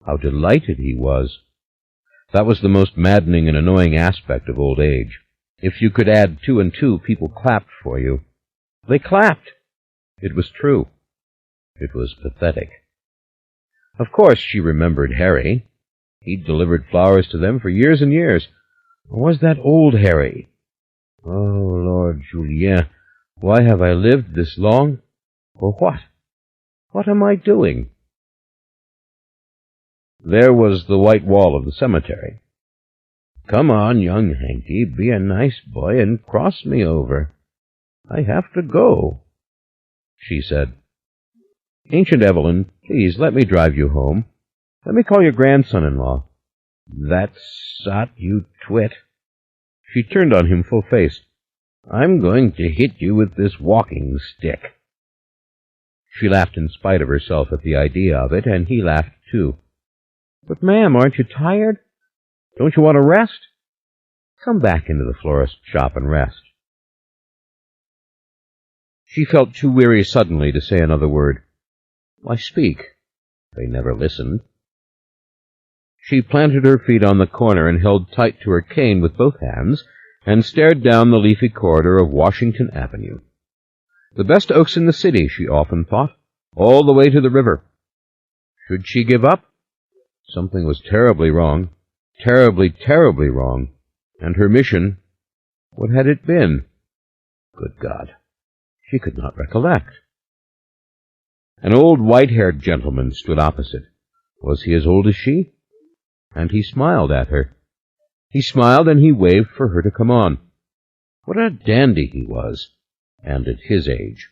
How delighted he was! That was the most maddening and annoying aspect of old age. If you could add 2 and 2, people clapped for you. They clapped. It was true. It was pathetic. Of course she remembered Harry. He'd delivered flowers to them for years and years. Or was that old Harry? Oh, Lord Julien, why have I lived this long? For what? What am I doing? There was the white wall of the cemetery. "Come on, young Hanky, be a nice boy and cross me over. I have to go," she said. "Ancient Evelyn, please let me drive you home. Let me call your grandson-in-law." "That's sot, you twit." She turned on him full-faced. "I'm going to hit you with this walking stick." She laughed in spite of herself at the idea of it, and he laughed too. "But, ma'am, aren't you tired? Don't you want to rest? Come back into the florist's shop and rest." She felt too weary suddenly to say another word. Why speak? They never listened. She planted her feet on the corner and held tight to her cane with both hands, and stared down the leafy corridor of Washington Avenue. The best oaks in the city, she often thought, all the way to the river. Should she give up? Something was terribly wrong, terribly, terribly wrong, and her mission, what had it been? Good God, she could not recollect. An old white-haired gentleman stood opposite. Was he as old as she? And he smiled at her. He smiled and he waved for her to come on. What a dandy he was, and at his age.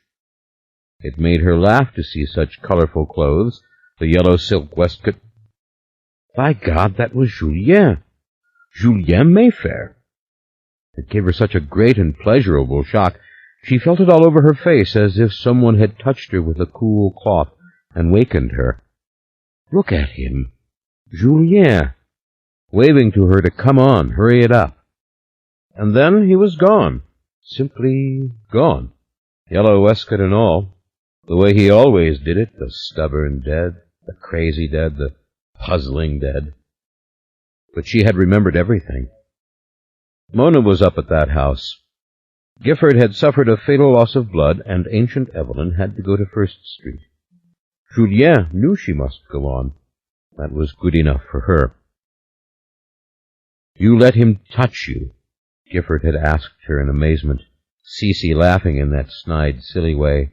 It made her laugh to see such colorful clothes, the yellow silk waistcoat. By God, that was Julien. Julien Mayfair! It gave her such a great and pleasurable shock. She felt it all over her face, as if someone had touched her with a cool cloth and wakened her. Look at him! Julien! Waving to her to come on, hurry it up. And then he was gone. Simply gone. Yellow waistcoat and all. The way he always did it, the stubborn dead, the crazy dead, the puzzling dead. But she had remembered everything. Mona was up at that house. Gifford had suffered a fatal loss of blood, and ancient Evelyn had to go to First Street. Julien knew she must go on. That was good enough for her. You let him touch you? Gifford had asked her in amazement, Cece laughing in that snide, silly way.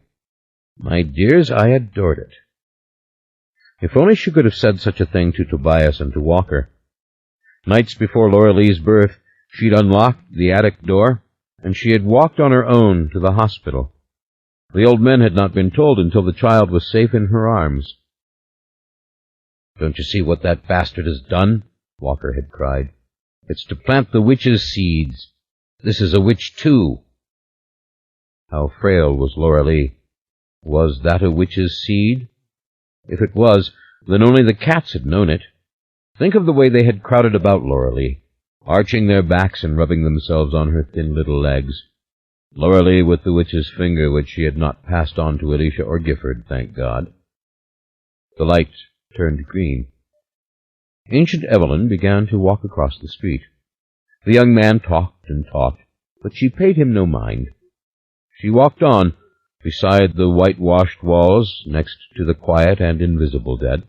My dears, I adored it. If only she could have said such a thing to Tobias and to Walker. Nights before Laura-Lee's birth, she'd unlocked the attic door, and she had walked on her own to the hospital. The old men had not been told until the child was safe in her arms. Don't you see what that bastard has done? Walker had cried. It's to plant the witch's seeds. This is a witch, too. How frail was Laura-Lee. Was that a witch's seed? If it was, then only the cats had known it. Think of the way they had crowded about Laura-Lee, arching their backs and rubbing themselves on her thin little legs. Laura-Lee with the witch's finger, which she had not passed on to Alicia or Gifford, thank God. The light turned green. Ancient Evelyn began to walk across the street. The young man talked and talked, but she paid him no mind. She walked on, beside the whitewashed walls, next to the quiet and invisible dead,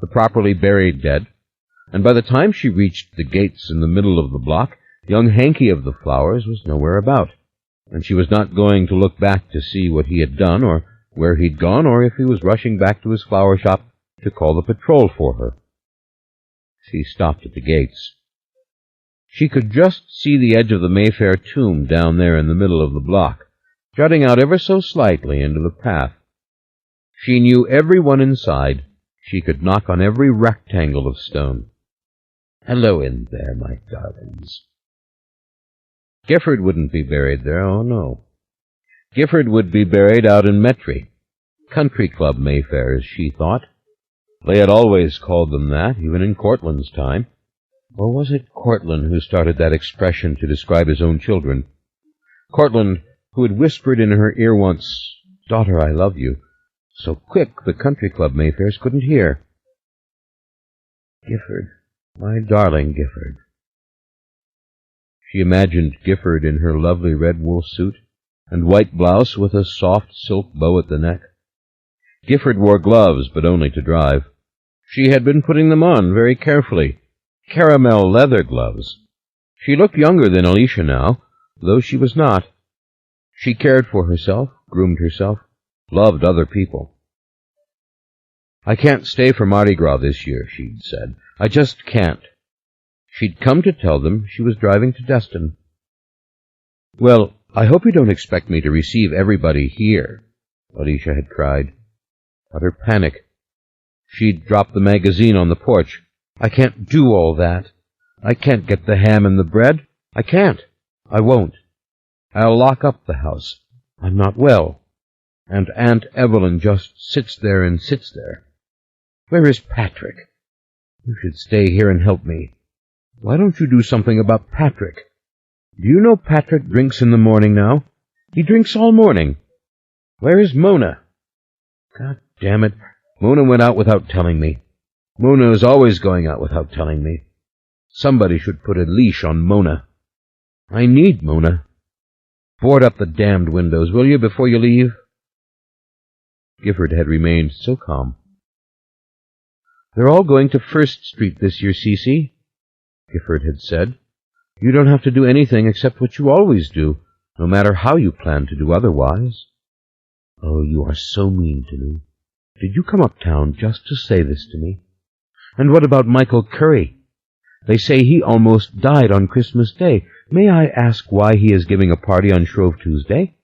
the properly buried dead, and by the time she reached the gates in the middle of the block, young Hanky of the Flowers was nowhere about, and she was not going to look back to see what he had done, or where he'd gone, or if he was rushing back to his flower shop to call the patrol for her. She stopped at the gates. She could just see the edge of the Mayfair tomb down there in the middle of the block, jutting out ever so slightly into the path. She knew every one inside. She could knock on every rectangle of stone. Hello in there, my darlings. Gifford wouldn't be buried there, oh no. Gifford would be buried out in Metry, Country Club Mayfair, as she thought. They had always called them that, even in Cortland's time. Or was it Cortland who started that expression to describe his own children? Cortland, who had whispered in her ear once, Daughter, I love you, so quick the Country Club Mayfairs couldn't hear. Gifford, my darling Gifford. She imagined Gifford in her lovely red wool suit and white blouse with a soft silk bow at the neck. Gifford wore gloves, but only to drive. She had been putting them on very carefully, caramel leather gloves. She looked younger than Alicia now, though she was not. She cared for herself, groomed herself, loved other people. I can't stay for Mardi Gras this year, she'd said. I just can't. She'd come to tell them she was driving to Destin. Well, I hope you don't expect me to receive everybody here, Alicia had cried. Utter panic. She'd dropped the magazine on the porch. I can't do all that. I can't get the ham and the bread. I can't. I won't. I'll lock up the house. I'm not well. And Aunt Evelyn just sits there and sits there. Where is Patrick? You should stay here and help me. Why don't you do something about Patrick? Do you know Patrick drinks in the morning now? He drinks all morning. Where is Mona? God damn it. Mona went out without telling me. Mona is always going out without telling me. Somebody should put a leash on Mona. I need Mona. Board up the damned windows, will you, before you leave? Gifford had remained so calm. They're all going to First Street this year, Cece, Gifford had said. You don't have to do anything except what you always do, no matter how you plan to do otherwise. Oh, you are so mean to me. Did you come uptown just to say this to me? And what about Michael Curry? They say he almost died on Christmas Day. May I ask why he is giving a party on Shrove Tuesday?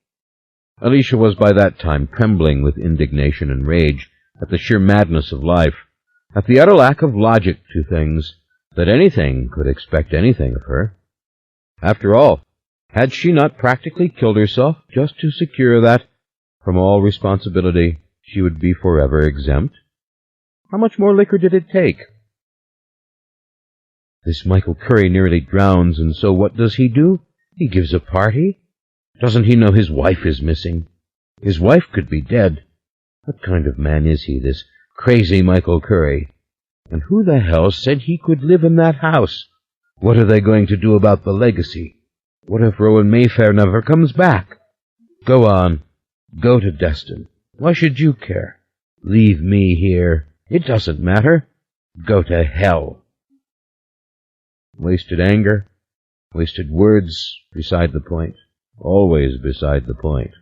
Alicia was by that time trembling with indignation and rage at the sheer madness of life, at the utter lack of logic to things, that anything could expect anything of her. After all, had she not practically killed herself just to secure that, from all responsibility, she would be forever exempt? How much more liquor did it take? This Michael Curry nearly drowns, and so what does he do? He gives a party. Doesn't he know his wife is missing? His wife could be dead. What kind of man is he, this crazy Michael Curry? And who the hell said he could live in that house? What are they going to do about the legacy? What if Rowan Mayfair never comes back? Go on. Go to Destin. Why should you care? Leave me here. It doesn't matter. Go to hell. Wasted anger, wasted words, beside the point. Always beside the point.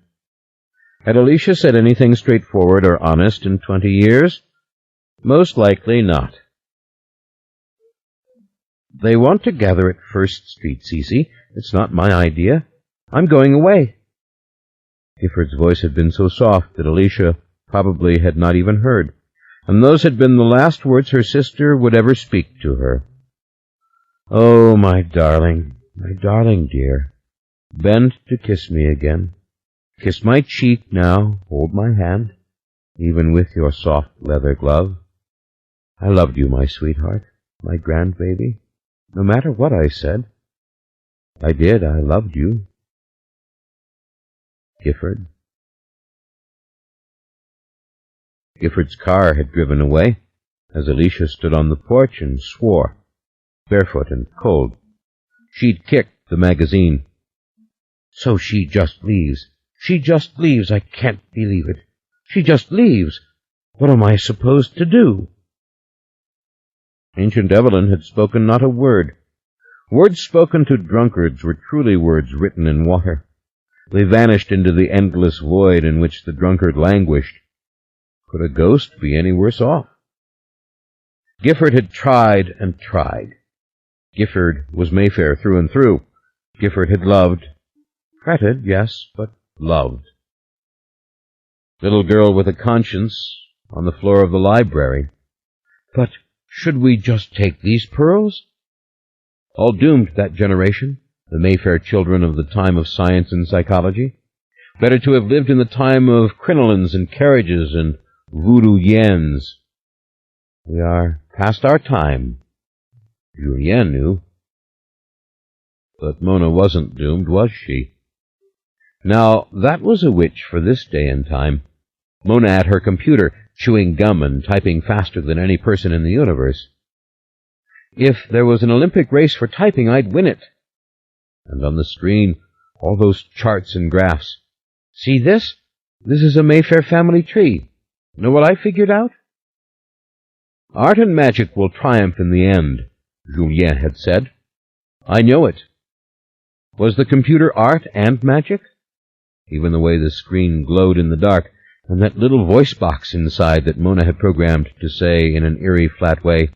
Had Alicia said anything straightforward or honest in 20 years? Most likely not. They want to gather at First Street, Cece. It's not my idea. I'm going away. Gifford's voice had been so soft that Alicia probably had not even heard, and those had been the last words her sister would ever speak to her. Oh, my darling dear. Bend to kiss me again. Kiss my cheek now, hold my hand, even with your soft leather glove. I loved you, my sweetheart, my grandbaby, no matter what I said. I did, I loved you. Gifford. Gifford's car had driven away, as Alicia stood on the porch and swore, barefoot and cold. She'd kicked the magazine. So she just leaves. She just leaves. I can't believe it. She just leaves. What am I supposed to do? Ancient Evelyn had spoken not a word. Words spoken to drunkards were truly words written in water. They vanished into the endless void in which the drunkard languished. Could a ghost be any worse off? Gifford had tried and tried. Gifford was Mayfair through and through. Gifford had loved. Fretted, yes, but loved. Little girl with a conscience on the floor of the library. But should we just take these pearls? All doomed, that generation, the Mayfair children of the time of science and psychology. Better to have lived in the time of crinolines and carriages and voodoo yens. We are past our time. Julien knew. But Mona wasn't doomed, was she? Now, that was a witch for this day and time. Mona at her computer, chewing gum and typing faster than any person in the universe. If there was an Olympic race for typing, I'd win it. And on the screen, all those charts and graphs. See this? This is a Mayfair family tree. Know what I figured out? Art and magic will triumph in the end, Julien had said. I know it. Was the computer art and magic? Even the way the screen glowed in the dark, and that little voice box inside that Mona had programmed to say in an eerie, flat way,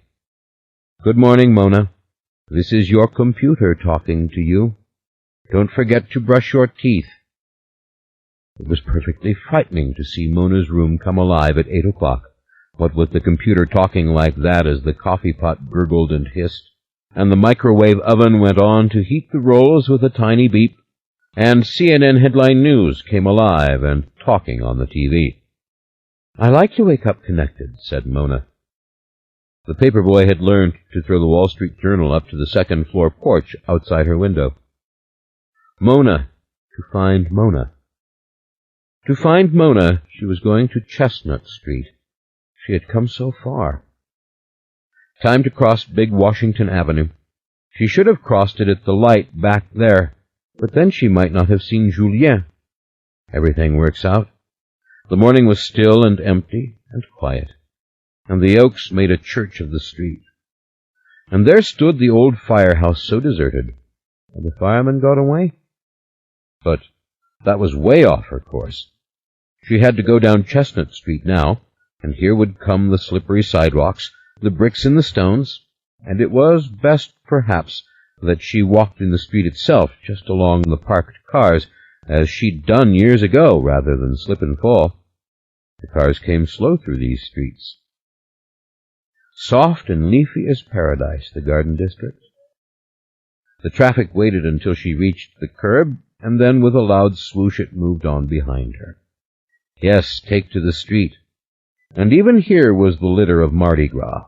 Good morning, Mona. This is your computer talking to you. Don't forget to brush your teeth. It was perfectly frightening to see Mona's room come alive at 8 o'clock, what with the computer talking like that as the coffee pot gurgled and hissed, and the microwave oven went on to heat the rolls with a tiny beep, and CNN headline news came alive and talking on the TV. I like to wake up connected, said Mona. The paperboy had learned to throw the Wall Street Journal up to the second-floor porch outside her window. Mona, to find Mona. To find Mona, she was going to Chestnut Street. She had come so far. Time to cross Big Washington Avenue. She should have crossed it at the light back there, but then she might not have seen Julien. Everything works out. The morning was still and empty and quiet, and the oaks made a church of the street. And there stood the old firehouse so deserted. Had the fireman got away? But that was way off her course. She had to go down Chestnut Street now, and here would come the slippery sidewalks, the bricks in the stones, and it was best, perhaps, that she walked in the street itself, just along the parked cars, as she'd done years ago, rather than slip and fall. The cars came slow through these streets. Soft and leafy as paradise, the garden district. The traffic waited until she reached the curb, and then with a loud swoosh it moved on behind her. Yes, take to the street. And even here was the litter of Mardi Gras.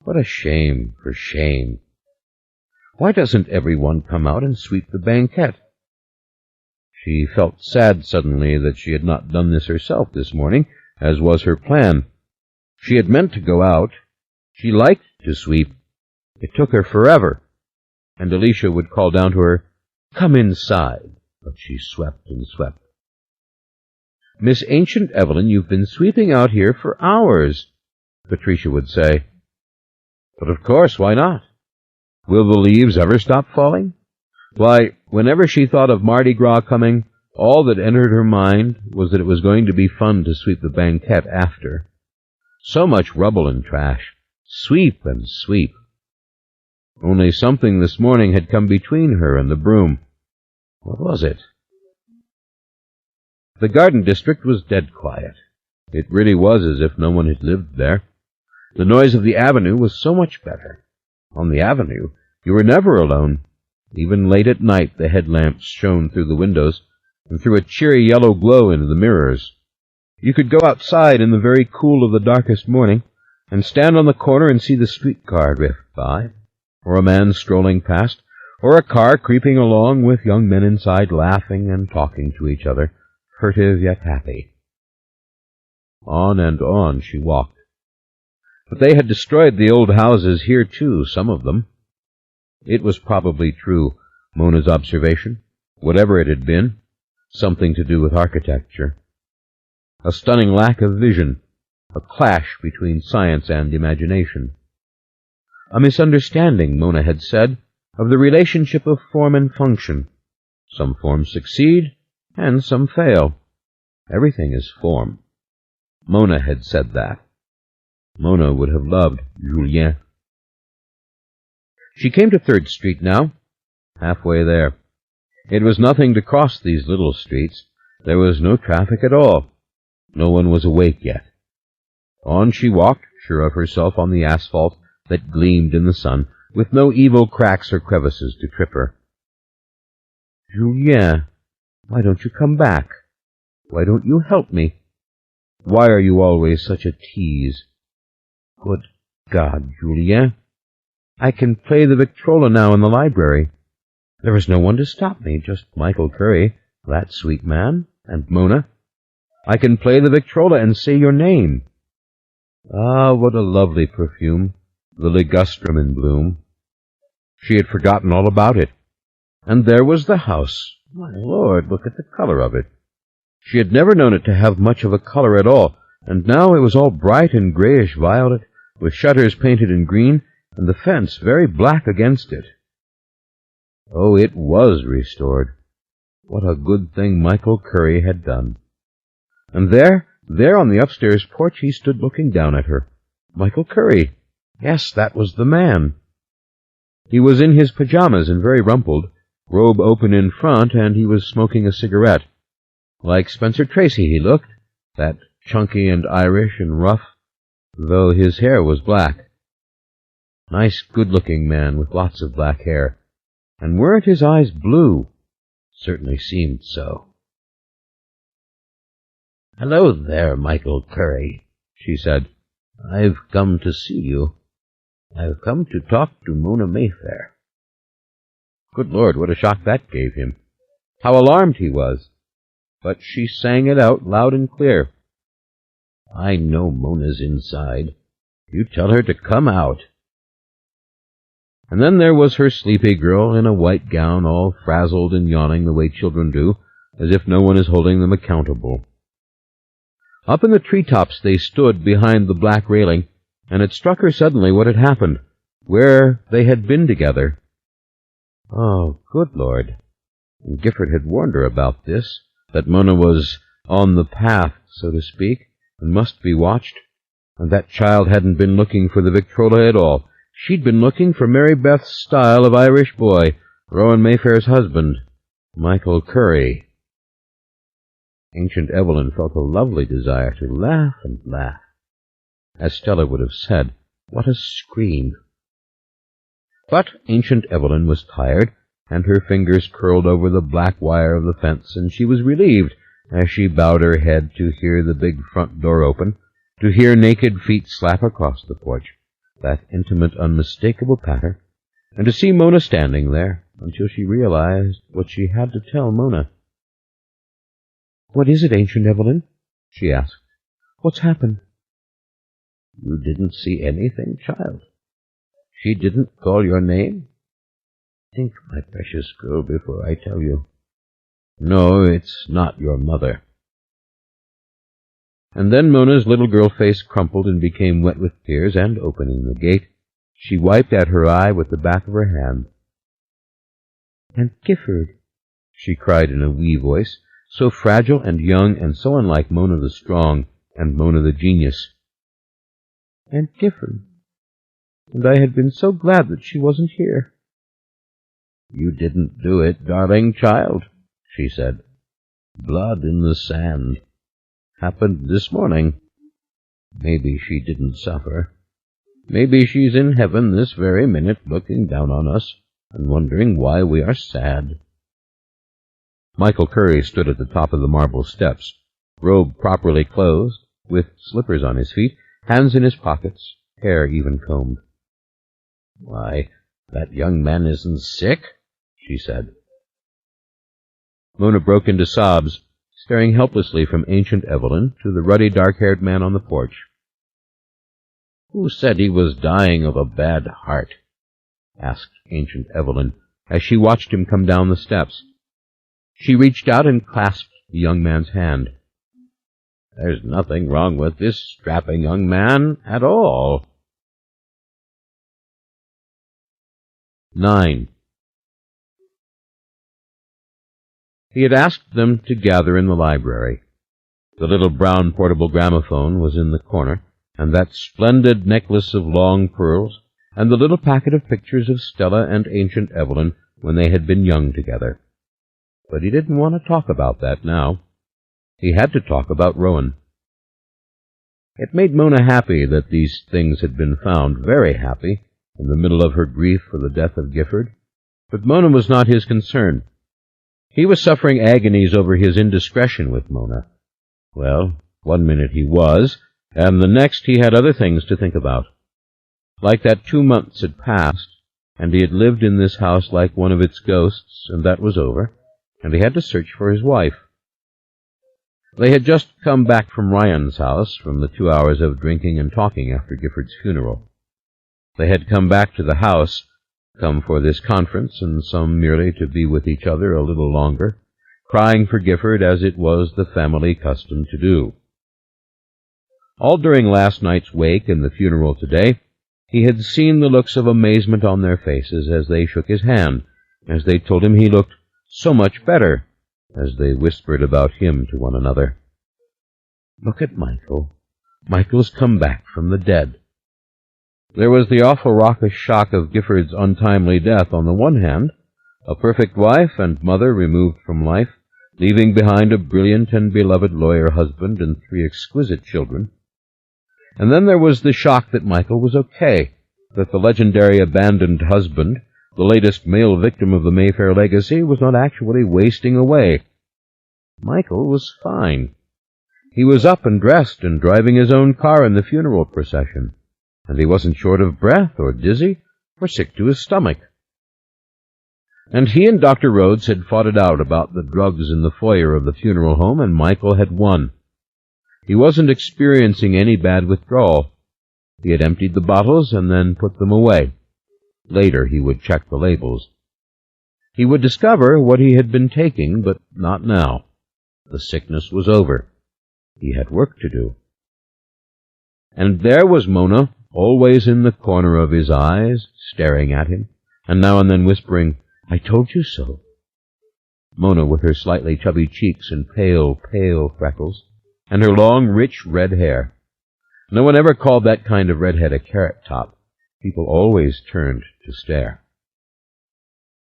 What a shame for shame. Why doesn't everyone come out and sweep the banquette? She felt sad suddenly that she had not done this herself this morning, as was her plan. She had meant to go out. She liked to sweep. It took her forever. And Alicia would call down to her, "Come inside." But she swept and swept. "Miss Ancient Evelyn, you've been sweeping out here for hours," Patricia would say. But of course, why not? Will the leaves ever stop falling? Why, whenever she thought of Mardi Gras coming, all that entered her mind was that it was going to be fun to sweep the banquette after. So much rubble and trash. Sweep and sweep. Only something this morning had come between her and the broom. What was it? The garden district was dead quiet. It really was as if no one had lived there. The noise of the avenue was so much better. On the avenue, you were never alone. Even late at night, the headlamps shone through the windows and threw a cheery yellow glow into the mirrors. You could go outside in the very cool of the darkest morning and stand on the corner and see the streetcar drift by, or a man strolling past, or a car creeping along with young men inside laughing and talking to each other, furtive yet happy. On and on she walked. But they had destroyed the old houses here, too, some of them. It was probably true, Mona's observation, whatever it had been, something to do with architecture. A stunning lack of vision, a clash between science and imagination. A misunderstanding, Mona had said, of the relationship of form and function. Some forms succeed, and some fail. Everything is form. Mona had said that. Mona would have loved Julien. She came to 3rd Street now, halfway there. It was nothing to cross these little streets. There was no traffic at all. No one was awake yet. On she walked, sure of herself on the asphalt that gleamed in the sun, with no evil cracks or crevices to trip her. "Julien, why don't you come back? Why don't you help me? Why are you always such a tease? Good God, Julien, I can play the Victrola now in the library. There is no one to stop me, just Michael Curry, that sweet man, and Mona. I can play the Victrola and say your name. Ah, what a lovely perfume, the ligustrum in bloom." She had forgotten all about it. And there was the house. My Lord, look at the color of it. She had never known it to have much of a color at all, and now it was all bright and grayish-violet, with shutters painted in green, and the fence very black against it. Oh, it was restored. What a good thing Michael Curry had done. And there on the upstairs porch, he stood looking down at her. Michael Curry. Yes, that was the man. He was in his pajamas and very rumpled, robe open in front, and he was smoking a cigarette. Like Spencer Tracy he looked, that chunky and Irish and rough, though his hair was black. Nice, good-looking man with lots of black hair. And weren't his eyes blue? Certainly seemed so. "Hello there, Michael Curry," she said. "I've come to see you. I've come to talk to Mona Mayfair." Good Lord, what a shock that gave him. How alarmed he was. But she sang it out loud and clear. "I know Mona's inside. You tell her to come out." And then there was her sleepy girl in a white gown, all frazzled and yawning the way children do, as if no one is holding them accountable. Up in the treetops they stood behind the black railing, and it struck her suddenly what had happened, where they had been together. Oh, good Lord. Gifford had warned her about this, that Mona was on the path, so to speak, and must be watched, and that child hadn't been looking for the Victrola at all. She'd been looking for Mary Beth's style of Irish boy, Rowan Mayfair's husband, Michael Curry. Ancient Evelyn felt a lovely desire to laugh and laugh, as Stella would have said, What a scream! But Ancient Evelyn was tired, and her fingers curled over the black wire of the fence, and she was relieved as she bowed her head to hear the big front door open, to hear naked feet slap across the porch, that intimate, unmistakable patter, and to see Mona standing there, until she realized what she had to tell Mona. "What is it, Ancient Evelyn?" she asked. "What's happened?" "You didn't see anything, child? She didn't call your name? Think, my precious girl, before I tell you. No, it's not your mother." And then Mona's little girl face crumpled and became wet with tears, and, opening the gate, she wiped at her eye with the back of her hand. "And Gifford," she cried in a wee voice, so fragile and young and so unlike Mona the strong and Mona the genius. "And Gifford. And I had been so glad that she wasn't here." "You didn't do it, darling child," she said. "Blood in the sand. Happened this morning. Maybe she didn't suffer. Maybe she's in heaven this very minute looking down on us and wondering why we are sad." Michael Curry stood at the top of the marble steps, robe properly closed, with slippers on his feet, hands in his pockets, hair even combed. "Why, that young man isn't sick," she said. Mona broke into sobs, staring helplessly from Ancient Evelyn to the ruddy dark-haired man on the porch. "Who said he was dying of a bad heart?" asked Ancient Evelyn, as she watched him come down the steps. She reached out and clasped the young man's hand. "There's nothing wrong with this strapping young man at all." 9. He had asked them to gather in the library. The little brown portable gramophone was in the corner, and that splendid necklace of long pearls, and the little packet of pictures of Stella and Ancient Evelyn when they had been young together. But he didn't want to talk about that now. He had to talk about Rowan. It made Mona happy that these things had been found, very happy, in the middle of her grief for the death of Gifford. But Mona was not his concern. He was suffering agonies over his indiscretion with Mona. Well, one minute he was, and the next he had other things to think about. Like that 2 months had passed, and he had lived in this house like one of its ghosts, and that was over, and he had to search for his wife. They had just come back from Ryan's house, from the 2 hours of drinking and talking after Gifford's funeral. They had come back to the house, come for this conference, and some merely to be with each other a little longer, crying for Gifford as it was the family custom to do. All during last night's wake and the funeral today, he had seen the looks of amazement on their faces as they shook his hand, as they told him he looked so much better, as they whispered about him to one another. "Look at Michael. Michael's come back from the dead." There was the awful raucous shock of Gifford's untimely death on the one hand, a perfect wife and mother removed from life, leaving behind a brilliant and beloved lawyer husband and 3 exquisite children. And then there was the shock that Michael was okay, that the legendary abandoned husband, the latest male victim of the Mayfair legacy, was not actually wasting away. Michael was fine. He was up and dressed and driving his own car in the funeral procession, and he wasn't short of breath or dizzy or sick to his stomach. And he and Dr. Rhodes had fought it out about the drugs in the foyer of the funeral home, and Michael had won. He wasn't experiencing any bad withdrawal. He had emptied the bottles and then put them away. Later he would check the labels. He would discover what he had been taking, but not now. The sickness was over. He had work to do. And there was Mona, always in the corner of his eyes, staring at him, and now and then whispering, "I told you so." Mona with her slightly chubby cheeks and pale, pale freckles, and her long, rich red hair. No one ever called that kind of redhead a carrot top. People always turned to stare.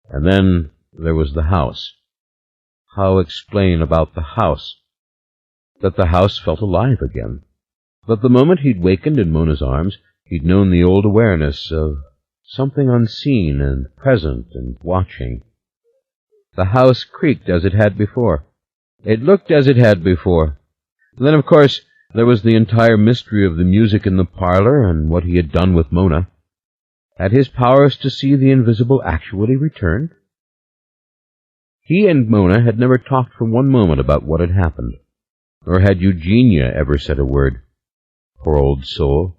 And then there was the house. How explain about the house? That the house felt alive again. That the moment he'd wakened in Mona's arms, He'd known the old awareness of something unseen and present and watching. The house creaked as it had before. It looked as it had before. And then, of course, there was the entire mystery of the music in the parlor and what he had done with Mona. Had his powers to see the invisible actually returned? He and Mona had never talked for one moment about what had happened, nor had Eugenia ever said a word. Poor old soul.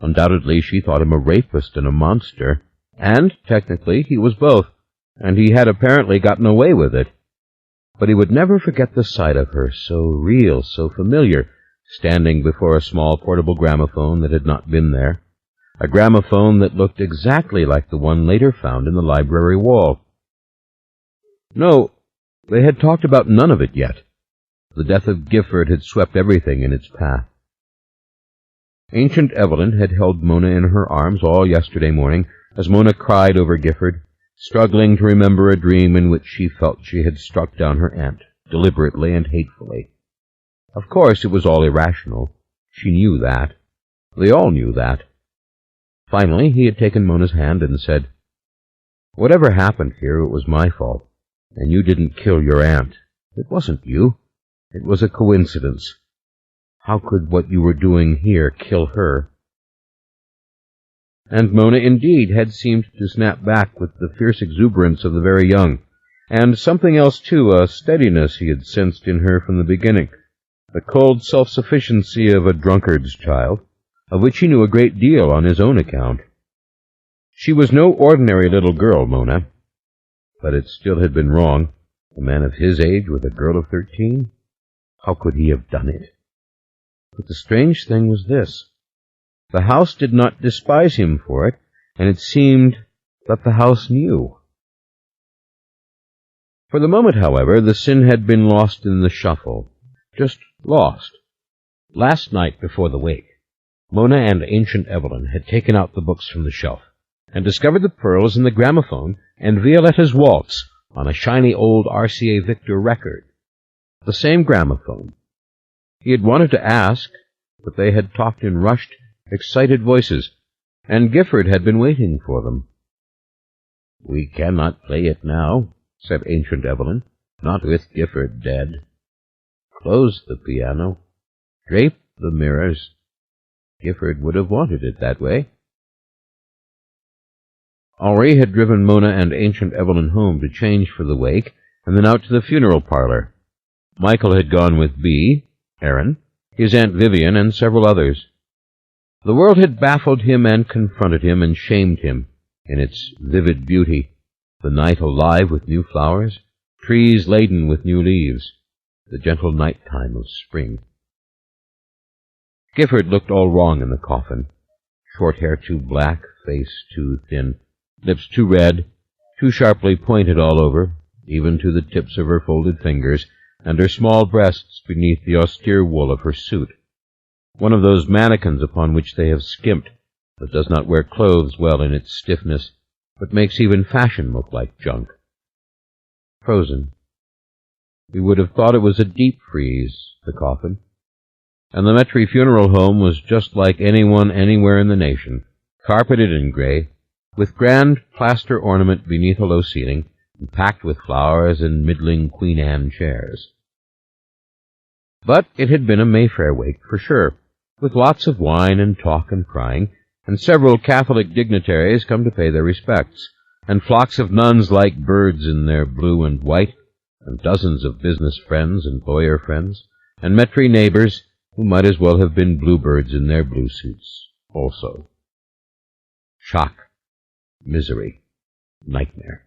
Undoubtedly she thought him a rapist and a monster, and, technically, he was both, and he had apparently gotten away with it. But he would never forget the sight of her, so real, so familiar, standing before a small portable gramophone that had not been there, a gramophone that looked exactly like the one later found in the library wall. No, they had talked about none of it yet. The death of Gifford had swept everything in its path. Ancient Evelyn had held Mona in her arms all yesterday morning as Mona cried over Gifford, struggling to remember a dream in which she felt she had struck down her aunt, deliberately and hatefully. Of course, it was all irrational. She knew that. They all knew that. Finally, he had taken Mona's hand and said, "Whatever happened here, it was my fault, and you didn't kill your aunt. It wasn't you. It was a coincidence. How could what you were doing here kill her?" And Mona indeed had seemed to snap back with the fierce exuberance of the very young, and something else too, a steadiness he had sensed in her from the beginning, the cold self-sufficiency of a drunkard's child, of which he knew a great deal on his own account. She was no ordinary little girl, Mona, but it still had been wrong. A man of his age with a girl of 13? How could he have done it? But the strange thing was this. The house did not despise him for it, and it seemed that the house knew. For the moment, however, the sin had been lost in the shuffle. Just lost. Last night before the wake, Mona and Ancient Evelyn had taken out the books from the shelf and discovered the pearls in the gramophone and Violetta's waltz on a shiny old RCA Victor record. The same gramophone. He had wanted to ask, but they had talked in rushed, excited voices, and Gifford had been waiting for them. "We cannot play it now," said Ancient Evelyn, "not with Gifford dead. Close the piano. Drape the mirrors. Gifford would have wanted it that way." Henri had driven Mona and Ancient Evelyn home to change for the wake, and then out to the funeral parlor. Michael had gone with Bea, Aaron, his Aunt Vivian, and several others. The world had baffled him and confronted him and shamed him in its vivid beauty, the night alive with new flowers, trees laden with new leaves, the gentle night-time of spring. Gifford looked all wrong in the coffin. Short hair too black, face too thin, lips too red, too sharply pointed all over, even to the tips of her folded fingers, and her small breasts beneath the austere wool of her suit. One of those mannequins upon which they have skimped, that does not wear clothes well in its stiffness, but makes even fashion look like junk. Frozen. We would have thought it was a deep freeze, the coffin. And the Metry Funeral Home was just like anyone anywhere in the nation, carpeted in gray, with grand plaster ornament beneath a low ceiling, and packed with flowers and middling Queen Anne chairs. But it had been a Mayfair wake for sure, with lots of wine and talk and crying, and several Catholic dignitaries come to pay their respects, and flocks of nuns like birds in their blue and white, and dozens of business friends and lawyer friends, and Metry neighbors who might as well have been bluebirds in their blue suits also. Shock, misery, nightmare.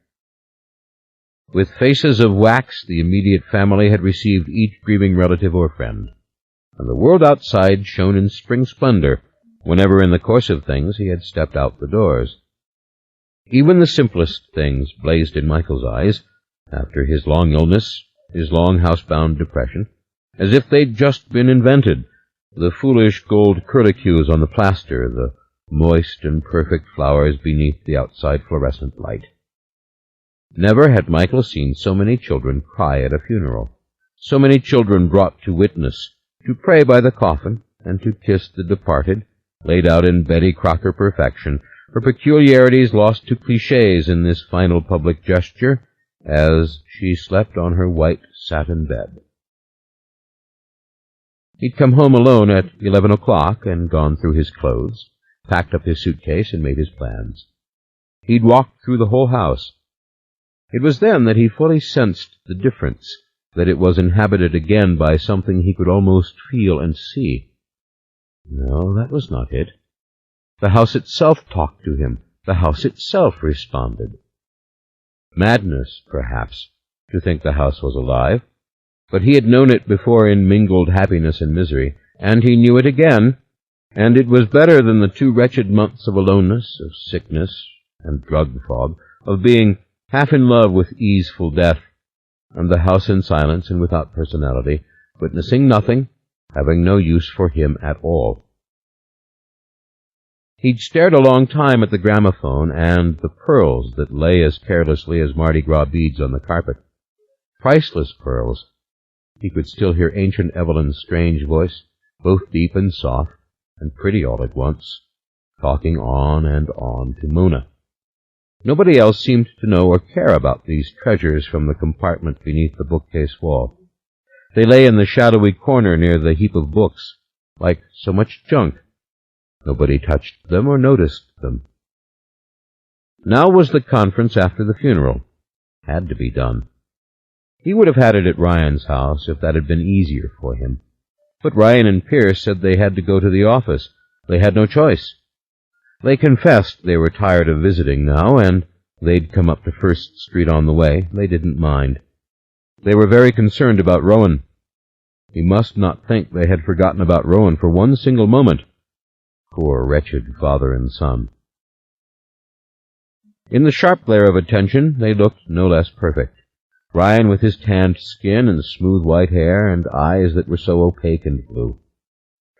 With faces of wax, the immediate family had received each grieving relative or friend, and the world outside shone in spring splendor whenever in the course of things he had stepped out the doors. Even the simplest things blazed in Michael's eyes, after his long illness, his long housebound depression, as if they'd just been invented, the foolish gold curlicues on the plaster, the moist and perfect flowers beneath the outside fluorescent light. Never had Michael seen so many children cry at a funeral, so many children brought to witness, to pray by the coffin, and to kiss the departed, laid out in Betty Crocker perfection, her peculiarities lost to cliches in this final public gesture as she slept on her white satin bed. He'd come home alone at 11 o'clock and gone through his clothes, packed up his suitcase and made his plans. He'd walked through the whole house. It was then that he fully sensed the difference, that it was inhabited again by something he could almost feel and see. No, that was not it. The house itself talked to him. The house itself responded. Madness, perhaps, to think the house was alive, but he had known it before in mingled happiness and misery, and he knew it again, and it was better than the 2 wretched months of aloneness, of sickness and drug fog, of being half in love with easeful death, and the house in silence and without personality, witnessing nothing, having no use for him at all. He'd stared a long time at the gramophone and the pearls that lay as carelessly as Mardi Gras beads on the carpet. Priceless pearls. He could still hear ancient Evelyn's strange voice, both deep and soft, and pretty all at once, talking on and on to Mona. Nobody else seemed to know or care about these treasures from the compartment beneath the bookcase wall. They lay in the shadowy corner near the heap of books, like so much junk. Nobody touched them or noticed them. Now was the conference after the funeral. Had to be done. He would have had it at Ryan's house if that had been easier for him. But Ryan and Pierce said they had to go to the office. They had no choice. They confessed they were tired of visiting now, and they'd come up to First Street on the way. They didn't mind. They were very concerned about Rowan. He must not think they had forgotten about Rowan for one single moment. Poor, wretched father and son. In the sharp glare of attention, they looked no less perfect. Ryan with his tanned skin and smooth white hair and eyes that were so opaque and blue.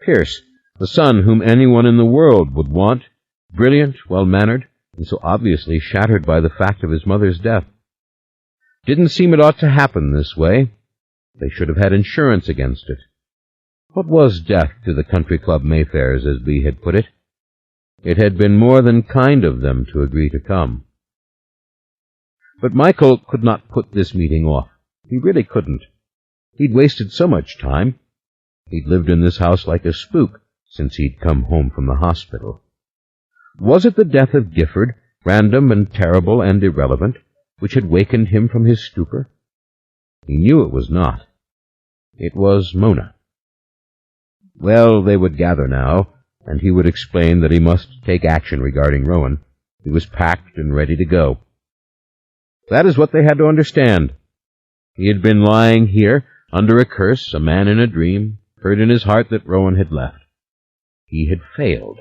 Pierce, the son whom anyone in the world would want, brilliant, well-mannered, and so obviously shattered by the fact of his mother's death. Didn't seem it ought to happen this way. They should have had insurance against it. What was death to the country club Mayfairs, as Bea had put it? It had been more than kind of them to agree to come. But Michael could not put this meeting off. He really couldn't. He'd wasted so much time. He'd lived in this house like a spook since he'd come home from the hospital. Was it the death of Gifford, random and terrible and irrelevant, which had wakened him from his stupor? He knew it was not. It was Mona. Well, they would gather now, and he would explain that he must take action regarding Rowan. He was packed and ready to go. That is what they had to understand. He had been lying here, under a curse, a man in a dream, heard in his heart that Rowan had left. He had failed.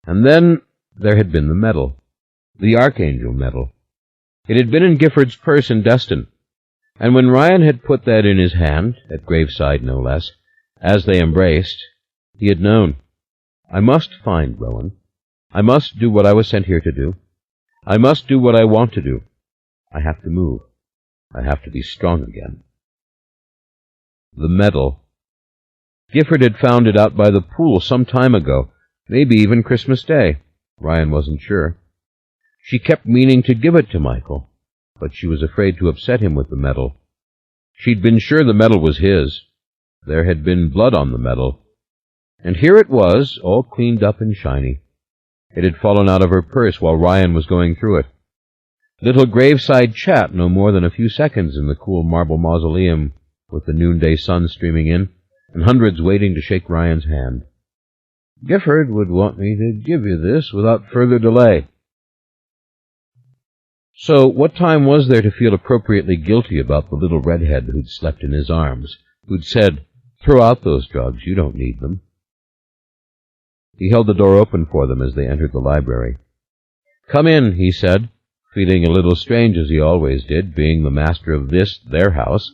And then there had been the medal, the Archangel medal. It had been in Gifford's purse in Destin, and when Ryan had put that in his hand, at graveside no less, as they embraced, he had known. I must find Rowan. I must do what I was sent here to do. I must do what I want to do. I have to move. I have to be strong again. The medal. Gifford had found it out by the pool some time ago, maybe even Christmas Day. Ryan wasn't sure. She kept meaning to give it to Michael, but she was afraid to upset him with the medal. She'd been sure the medal was his. There had been blood on the medal, and here it was, all cleaned up and shiny. It had fallen out of her purse while Ryan was going through it. Little graveside chat, no more than a few seconds in the cool marble mausoleum with the noonday sun streaming in, and hundreds waiting to shake Ryan's hand. Gifford would want me to give you this without further delay. So what time was there to feel appropriately guilty about the little redhead who'd slept in his arms, who'd said, "Throw out those drugs, you don't need them"? He held the door open for them as they entered the library. "Come in," he said, feeling a little strange as he always did, being the master of this, their house,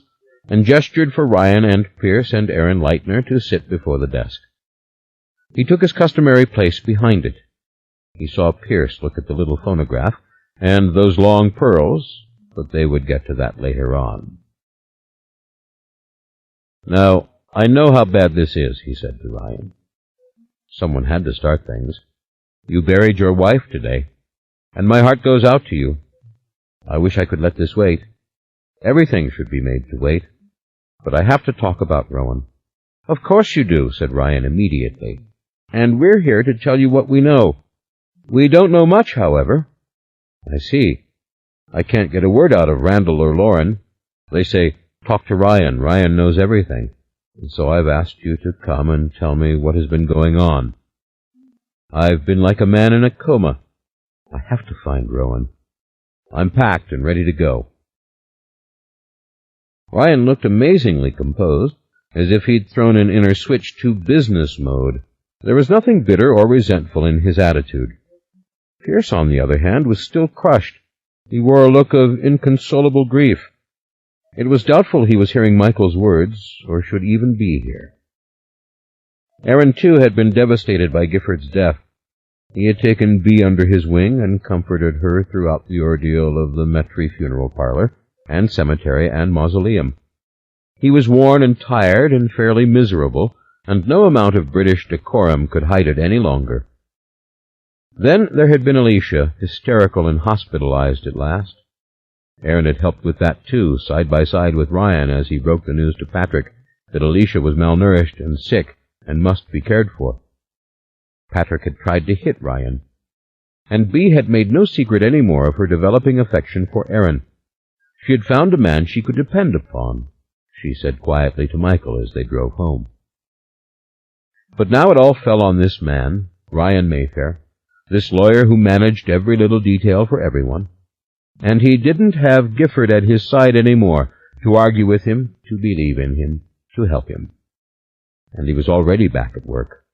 and gestured for Ryan and Pierce and Aaron Leitner to sit before the desk. He took his customary place behind it. He saw Pierce look at the little phonograph, and those long pearls, but they would get to that later on. "Now, I know how bad this is," he said to Ryan. Someone had to start things. You buried your wife today, and my heart goes out to you. I wish I could let this wait. Everything should be made to wait. But I have to talk about Rowan. Of course you do, said Ryan immediately. And we're here to tell you what we know. We don't know much, however. I see. I can't get a word out of Randall or Lauren. They say, talk to Ryan. Ryan knows everything. And so I've asked you to come and tell me what has been going on. I've been like a man in a coma. I have to find Rowan. I'm packed and ready to go. Ryan looked amazingly composed, as if he'd thrown an inner switch to business mode. There was nothing bitter or resentful in his attitude. Pierce, on the other hand, was still crushed. He wore a look of inconsolable grief. It was doubtful he was hearing Michael's words, or should even be here. Aaron, too, had been devastated by Gifford's death. He had taken Bee under his wing and comforted her throughout the ordeal of the Metry funeral parlor, and cemetery and mausoleum. He was worn and tired and fairly miserable, and no amount of British decorum could hide it any longer. Then there had been Alicia, hysterical and hospitalized at last. Aaron had helped with that, too, side by side with Ryan as he broke the news to Patrick that Alicia was malnourished and sick and must be cared for. Patrick had tried to hit Ryan, and Bee had made no secret any more of her developing affection for Aaron. She had found a man she could depend upon, she said quietly to Michael as they drove home. But now it all fell on this man, Ryan Mayfair, this lawyer who managed every little detail for everyone, and he didn't have Gifford at his side any more, to argue with him, to believe in him, to help him. And he was already back at work.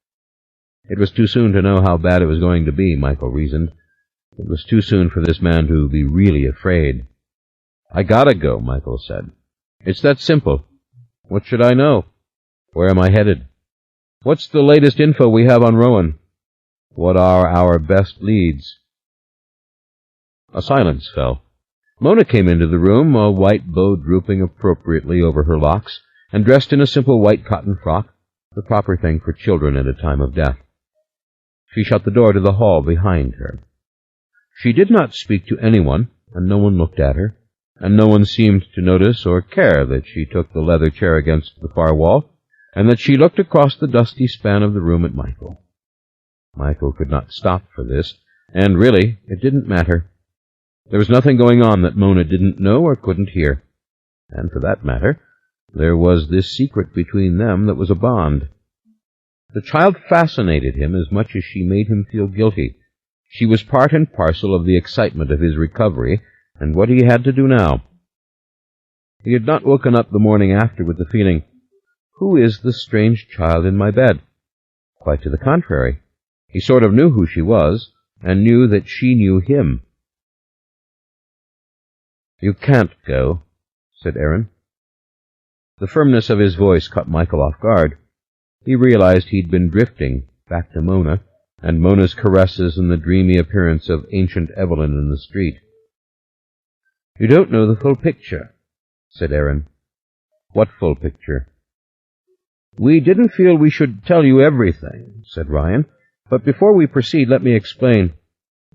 It was too soon to know how bad it was going to be, Michael reasoned. It was too soon for this man to be really afraid. I gotta go, Michael said. It's that simple. What should I know? Where am I headed? What's the latest info we have on Rowan? What are our best leads? A silence fell. Mona came into the room, a white bow drooping appropriately over her locks, and dressed in a simple white cotton frock, the proper thing for children at a time of death. She shut the door to the hall behind her. She did not speak to anyone, and no one looked at her, and no one seemed to notice or care that she took the leather chair against the far wall, and that she looked across the dusty span of the room at Michael. Michael could not stop for this, and really, it didn't matter. There was nothing going on that Mona didn't know or couldn't hear. And for that matter, there was this secret between them that was a bond. The child fascinated him as much as she made him feel guilty. She was part and parcel of the excitement of his recovery and what he had to do now. He had not woken up the morning after with the feeling, "Who is the strange child in my bed?" Quite to the contrary. He sort of knew who she was, and knew that she knew him. "You can't go," said Aaron. The firmness of his voice caught Michael off guard. He realized he'd been drifting back to Mona, and Mona's caresses and the dreamy appearance of ancient Evelyn in the street. "You don't know the full picture," said Aaron. "What full picture?" "We didn't feel we should tell you everything," said Ryan. "But before we proceed, let me explain.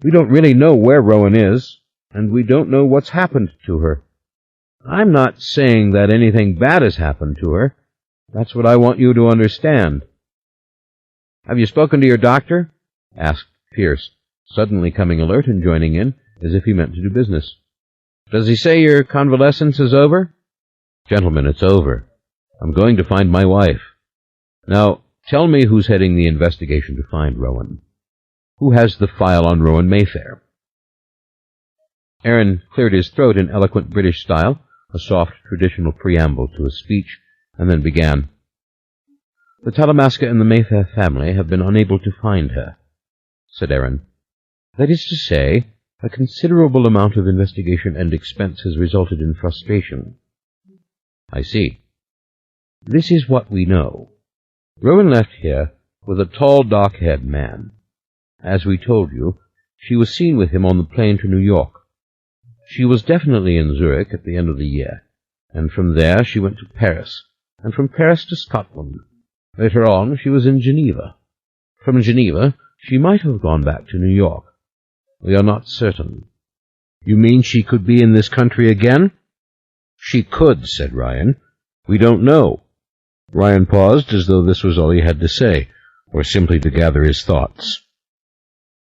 We don't really know where Rowan is, and we don't know what's happened to her. I'm not saying that anything bad has happened to her. That's what I want you to understand." "Have you spoken to your doctor?" asked Pierce, suddenly coming alert and joining in, as if he meant to do business. "Does he say your convalescence is over?" "Gentlemen, it's over. I'm going to find my wife. Now, tell me who's heading the investigation to find Rowan. Who has the file on Rowan Mayfair?" Aaron cleared his throat in eloquent British style, a soft traditional preamble to his speech, and then began. "The Talamasca and the Mayfair family have been unable to find her," said Aaron. "That is to say, a considerable amount of investigation and expense has resulted in frustration." "I see. This is what we know. Rowan left here with a tall, dark-haired man. As we told you, she was seen with him on the plane to New York. She was definitely in Zurich at the end of the year, and from there she went to Paris, and from Paris to Scotland. Later on, she was in Geneva. From Geneva, she might have gone back to New York. We are not certain. You mean she could be in this country again? She could, said Ryan. We don't know. Ryan paused as though this was all he had to say, or simply to gather his thoughts.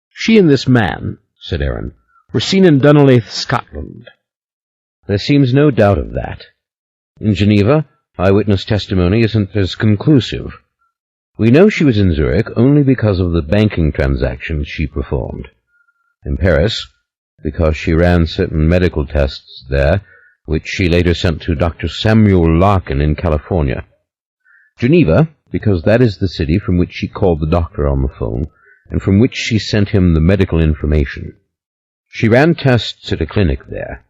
She and this man, said Aaron, were seen in Dunleith, Scotland. There seems no doubt of that. In Geneva, eyewitness testimony isn't as conclusive. We know she was in Zurich only because of the banking transactions she performed. In Paris, because she ran certain medical tests there, which she later sent to Dr. Samuel Larkin in California. Geneva, because that is the city from which she called the doctor on the phone, and from which she sent him the medical information. She ran tests at a clinic there,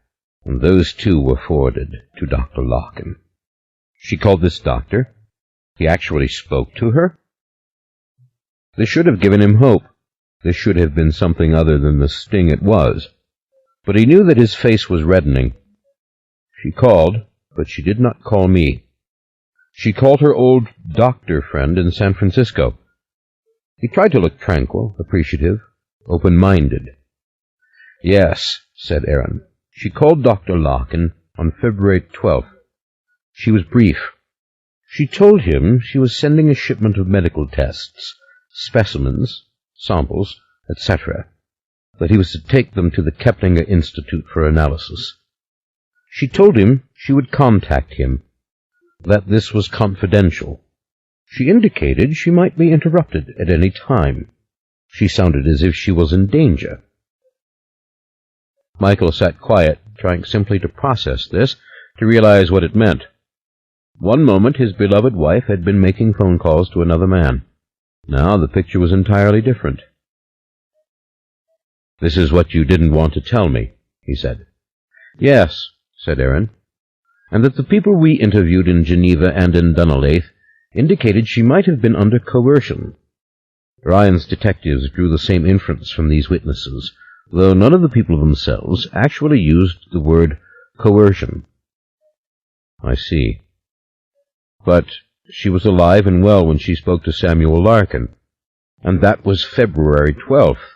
and those too were forwarded to Dr. Larkin. She called this doctor. He actually spoke to her. This should have given him hope. This should have been something other than the sting it was. But he knew that his face was reddening. She called, but she did not call me. She called her old doctor friend in San Francisco. He tried to look tranquil, appreciative, open-minded. Yes, said Aaron. She called Dr. Larkin on February 12th. She was brief. She told him she was sending a shipment of medical tests, specimens, samples, etc., that he was to take them to the Keplinger Institute for analysis. She told him she would contact him, that this was confidential. She indicated she might be interrupted at any time. She sounded as if she was in danger. Michael sat quiet, trying simply to process this, to realize what it meant. One moment his beloved wife had been making phone calls to another man. Now the picture was entirely different. "This is what you didn't want to tell me," he said. "Yes," said Aaron, "and that the people we interviewed in Geneva and in Dunleith indicated she might have been under coercion." Ryan's detectives drew the same inference from these witnesses, though none of the people themselves actually used the word coercion. "I see. But she was alive and well when she spoke to Samuel Larkin, and that was February 12th,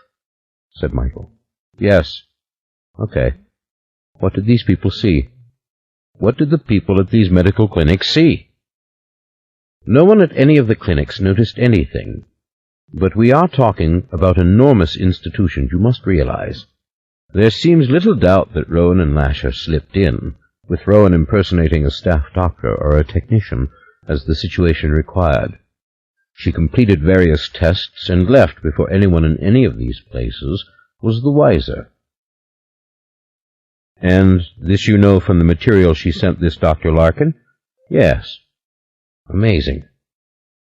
said Michael. "Yes. Okay. What did these people see? What did the people at these medical clinics see?" "No one at any of the clinics noticed anything. But we are talking about enormous institutions, you must realize. There seems little doubt that Rowan and Lasher slipped in, with Rowan impersonating a staff doctor or a technician, as the situation required. She completed various tests and left before anyone in any of these places was the wiser." "And this you know from the material she sent this Dr. Larkin?" "Yes." "Amazing.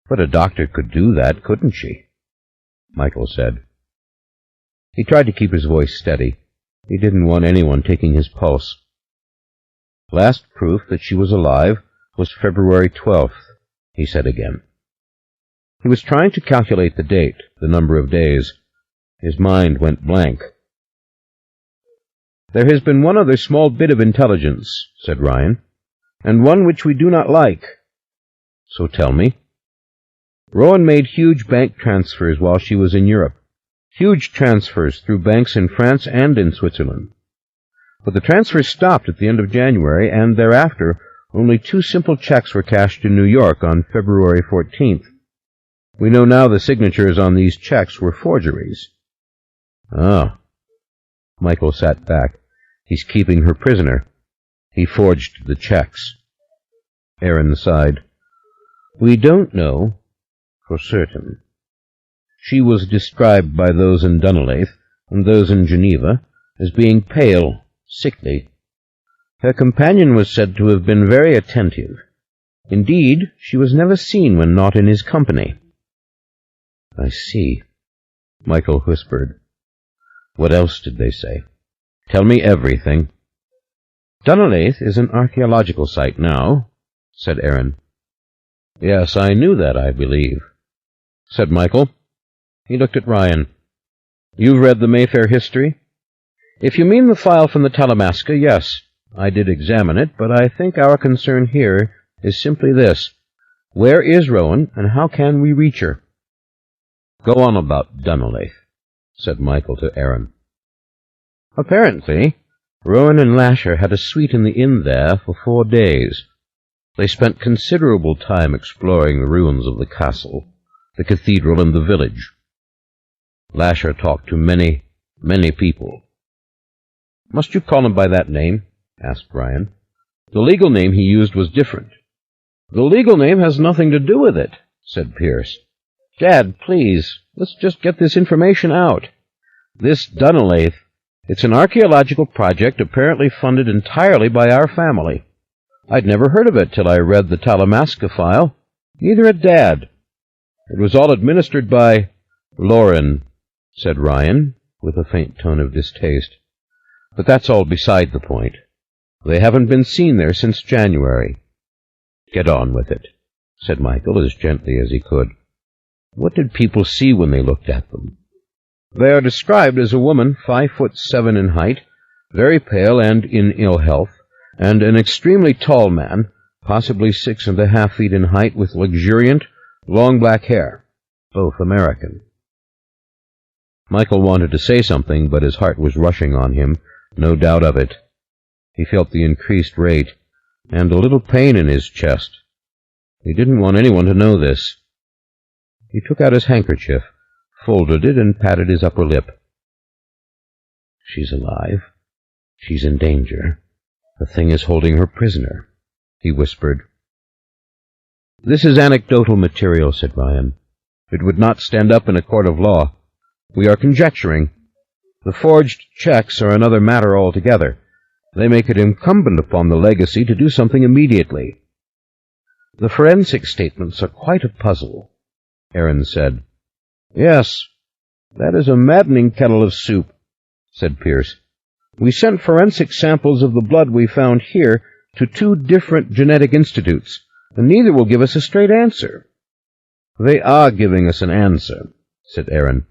But a doctor could do that, couldn't she?" Michael said. He tried to keep his voice steady. He didn't want anyone taking his pulse. "Last proof that she was alive was February 12th, he said again. He was trying to calculate the date, the number of days. His mind went blank. "There has been one other small bit of intelligence," said Ryan, "and one which we do not like." "So tell me." "Rowan made huge bank transfers while she was in Europe. Huge transfers through banks in France and in Switzerland. But the transfers stopped at the end of January, and thereafter only 2 simple checks were cashed in New York on February 14th. We know now the signatures on these checks were forgeries." "Ah." Michael sat back. "He's keeping her prisoner. He forged the checks." Aaron sighed. "We don't know for certain. She was described by those in Dunleith and those in Geneva as being pale, sickly. Her companion was said to have been very attentive. Indeed, she was never seen when not in his company." "I see," Michael whispered. "What else did they say? Tell me everything." "Dunleith is an archaeological site now," said Aaron. "Yes, I knew that, I believe," said Michael. He looked at Ryan. "You've read the Mayfair history?" "If you mean the file from the Talamasca, yes. I did examine it, but I think our concern here is simply this. Where is Rowan, and how can we reach her?" Go on about Dunleith, said Michael to Aaron. Apparently, Rowan and Lasher had a suite in the inn there for 4 days. They spent considerable time exploring the ruins of the castle, the cathedral, and the village. Lasher talked to many, many people. Must you call him by that name? Asked Brian. The legal name he used was different. The legal name has nothing to do with it, said Pierce. Dad, please, let's just get this information out. This Dunleith, it's an archaeological project apparently funded entirely by our family. I'd never heard of it till I read the Talamasca file. Neither had Dad. It was all administered by Lauren, said Ryan, with a faint tone of distaste. But that's all beside the point. They haven't been seen there since January. Get on with it, said Michael as gently as he could. What did people see when they looked at them? They are described as a woman 5'7" in height, very pale and in ill health, and an extremely tall man, possibly 6½ feet in height, with luxuriant, long black hair, both American. Michael wanted to say something, but his heart was rushing on him, no doubt of it. He felt the increased rate, and a little pain in his chest. He didn't want anyone to know this. He took out his handkerchief, folded it, and patted his upper lip. She's alive. She's in danger. The thing is holding her prisoner, he whispered. This is anecdotal material, said Ryan. It would not stand up in a court of law. We are conjecturing. The forged checks are another matter altogether. They make it incumbent upon the legacy to do something immediately. The forensic statements are quite a puzzle, Aaron said. Yes, that is a maddening kettle of soup, said Pierce. We sent forensic samples of the blood we found here to 2 different genetic institutes, and neither will give us a straight answer. They are giving us an answer, said Aaron.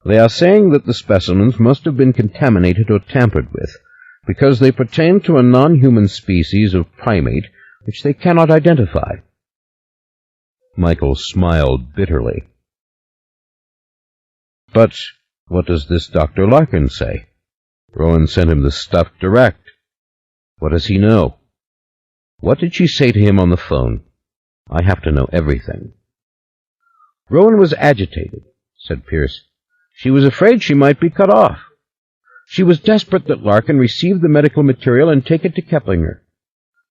They are saying that the specimens must have been contaminated or tampered with, because they pertain to a non-human species of primate which they cannot identify. Michael smiled bitterly. But what does this Dr. Larkin say? Rowan sent him the stuff direct. What does he know? What did she say to him on the phone? I have to know everything. Rowan was agitated, said Pierce. She was afraid she might be cut off. She was desperate that Larkin receive the medical material and take it to Keplinger.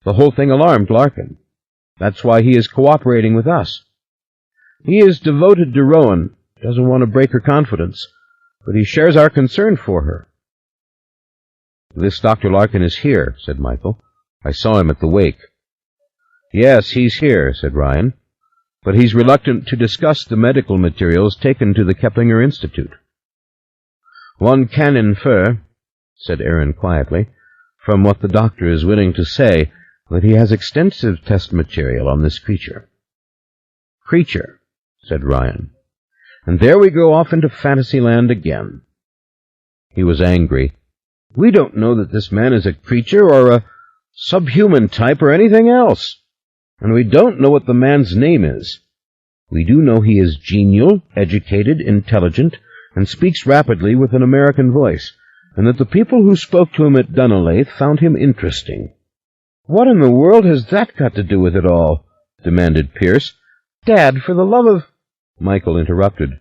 The whole thing alarmed Larkin. That's why he is cooperating with us. He is devoted to Rowan, doesn't want to break her confidence, but he shares our concern for her. This Dr. Larkin is here, said Michael. I saw him at the wake. Yes, he's here, said Ryan, but he's reluctant to discuss the medical materials taken to the Keplinger Institute. One can infer, said Aaron quietly, from what the doctor is willing to say, that he has extensive test material on this creature. Creature, said Ryan. And there we go off into Fantasyland again. He was angry. We don't know that this man is a creature or a subhuman type or anything else. And we don't know what the man's name is. We do know he is genial, educated, intelligent, and speaks rapidly with an American voice, and that the people who spoke to him at Dunleith found him interesting. What in the world has that got to do with it all? Demanded Pierce. Dad, for the love of... Michael interrupted.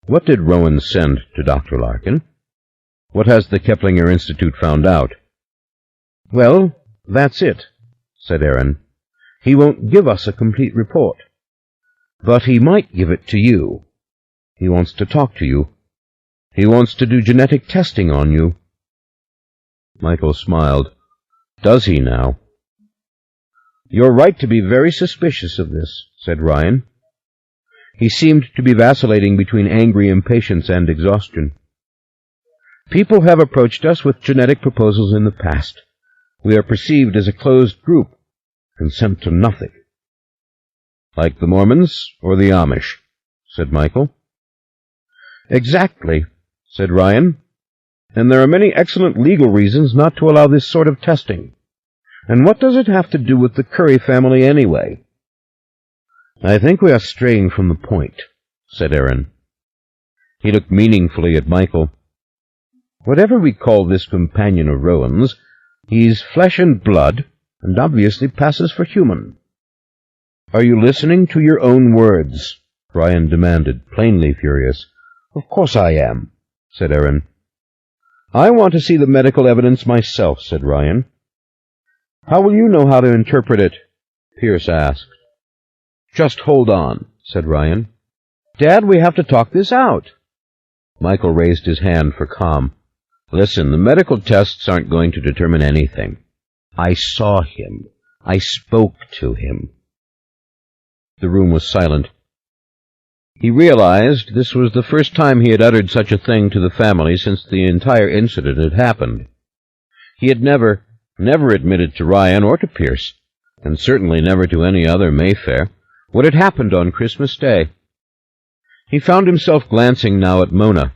What did Rowan send to Dr. Larkin? What has the Keplinger Institute found out? Well, that's it, said Aaron. He won't give us a complete report. But he might give it to you. He wants to talk to you. He wants to do genetic testing on you. Michael smiled. Does he now? You're right to be very suspicious of this, said Ryan. He seemed to be vacillating between angry impatience and exhaustion. People have approached us with genetic proposals in the past. We are perceived as a closed group, consent to nothing. Like the Mormons or the Amish, said Michael. Exactly, said Ryan. And there are many excellent legal reasons not to allow this sort of testing. And what does it have to do with the Curry family anyway? I think we are straying from the point, said Aaron. He looked meaningfully at Michael. "Whatever we call this companion of Rowan's, he's flesh and blood, and obviously passes for human." "Are you listening to your own words?" Ryan demanded, plainly furious. "Of course I am," said Aaron. "I want to see the medical evidence myself," said Ryan. "How will you know how to interpret it?" Pierce asked. "Just hold on," said Ryan. "Dad, we have to talk this out." Michael raised his hand for calm. "Listen, the medical tests aren't going to determine anything. I saw him. I spoke to him." The room was silent. He realized this was the first time he had uttered such a thing to the family since the entire incident had happened. He had never admitted to Ryan or to Pierce, and certainly never to any other Mayfair, what had happened on Christmas Day. He found himself glancing now at Mona,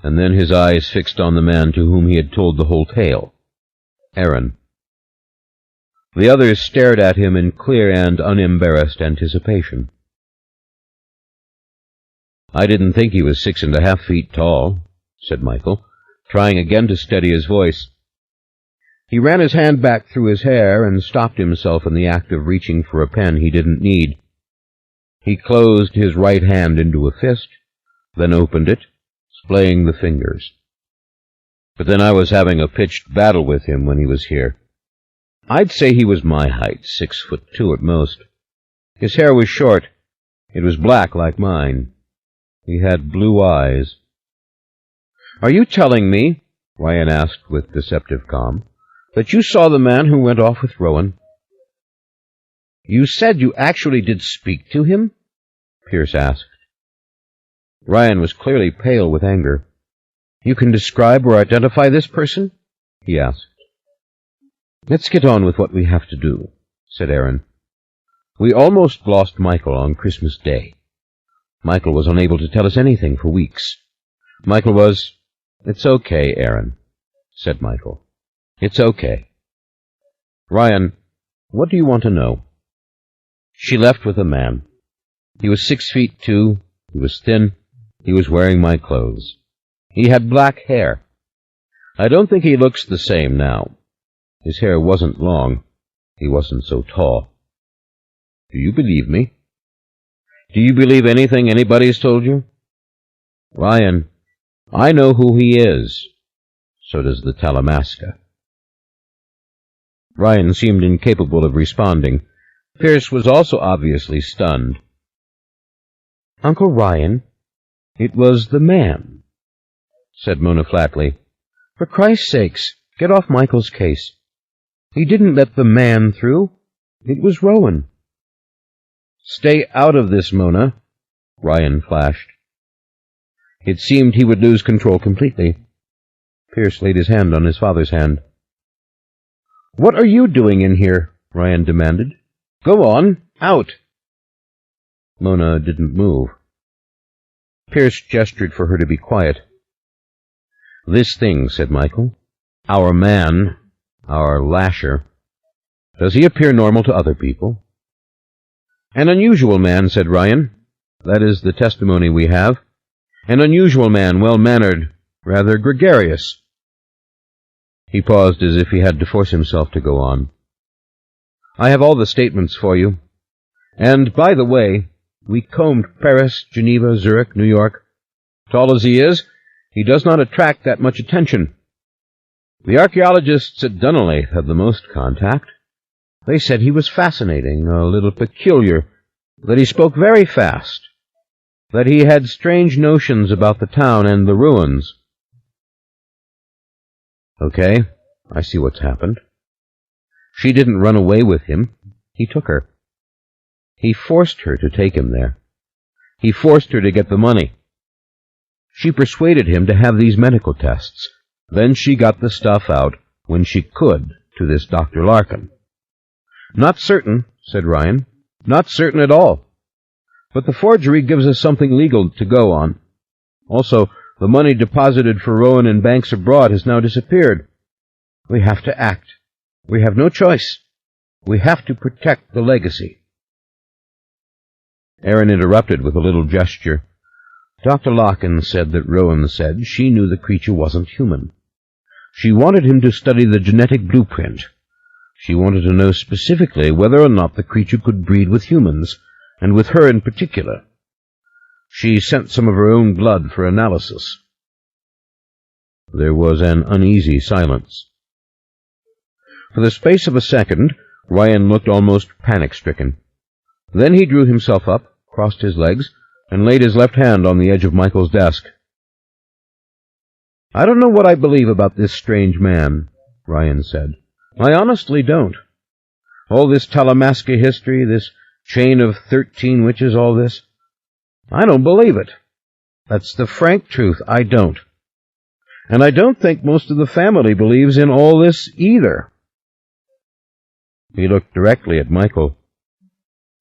and then his eyes fixed on the man to whom he had told the whole tale, Aaron. The others stared at him in clear and unembarrassed anticipation. "I didn't think he was 6.5 feet tall," said Michael, trying again to steady his voice. He ran his hand back through his hair and stopped himself in the act of reaching for a pen he didn't need. He closed his right hand into a fist, then opened it, splaying the fingers. "But then I was having a pitched battle with him when he was here. I'd say he was my height, 6'2" at most. His hair was short. It was black like mine. He had blue eyes." "Are you telling me," Ryan asked with deceptive calm, "that you saw the man who went off with Rowan?" "You said you actually did speak to him?" Pierce asked. Ryan was clearly pale with anger. "You can describe or identify this person?" he asked. "Let's get on with what we have to do," said Aaron. "We almost lost Michael on Christmas Day. Michael was unable to tell us anything for weeks. Michael was—" "It's okay, Aaron," said Michael. "It's okay. Ryan, what do you want to know?" "She left with a man. He was 6'2". He was thin. He was wearing my clothes. He had black hair. I don't think he looks the same now. His hair wasn't long. He wasn't so tall. Do you believe me? Do you believe anything anybody's told you? Ryan, I know who he is. So does the Talamasca." Ryan seemed incapable of responding. Pierce was also obviously stunned. "Uncle Ryan, it was the man," said Mona flatly. "For Christ's sakes, get off Michael's case. He didn't let the man through. It was Rowan." "Stay out of this, Mona," Ryan flashed. It seemed he would lose control completely. Pierce laid his hand on his father's hand. "What are you doing in here?" Ryan demanded. "Go on, out." Mona didn't move. Pierce gestured for her to be quiet. "This thing," said Michael. "Our man, our Lasher. Does he appear normal to other people?" "An unusual man," said Ryan. "That is the testimony we have. An unusual man, well-mannered, rather gregarious." He paused as if he had to force himself to go on. "I have all the statements for you. And, by the way, we combed Paris, Geneva, Zurich, New York. Tall as he is, he does not attract that much attention. The archaeologists at Dunleith had the most contact. They said he was fascinating, a little peculiar, that he spoke very fast, that he had strange notions about the town and the ruins." "Okay, I see what's happened. She didn't run away with him. He took her. He forced her to take him there. He forced her to get the money. She persuaded him to have these medical tests. Then she got the stuff out when she could to this Dr. Larkin." "Not certain," said Ryan. "Not certain at all. But the forgery gives us something legal to go on. Also, the money deposited for Rowan in banks abroad has now disappeared. We have to act. We have no choice. We have to protect the legacy." Aaron interrupted with a little gesture. Dr. Larkin said that Rowan said she knew the creature wasn't human. She wanted him to study the genetic blueprint. She wanted to know specifically whether or not the creature could breed with humans, and with her in particular. She sent some of her own blood for analysis. There was an uneasy silence. For the space of a second, Ryan looked almost panic-stricken. Then he drew himself up, crossed his legs, and laid his left hand on the edge of Michael's desk. "I don't know what I believe about this strange man," Ryan said. "I honestly don't. All this Talamasca history, this chain of 13 witches, all this, I don't believe it. That's the frank truth, I don't. And I don't think most of the family believes in all this either." He looked directly at Michael.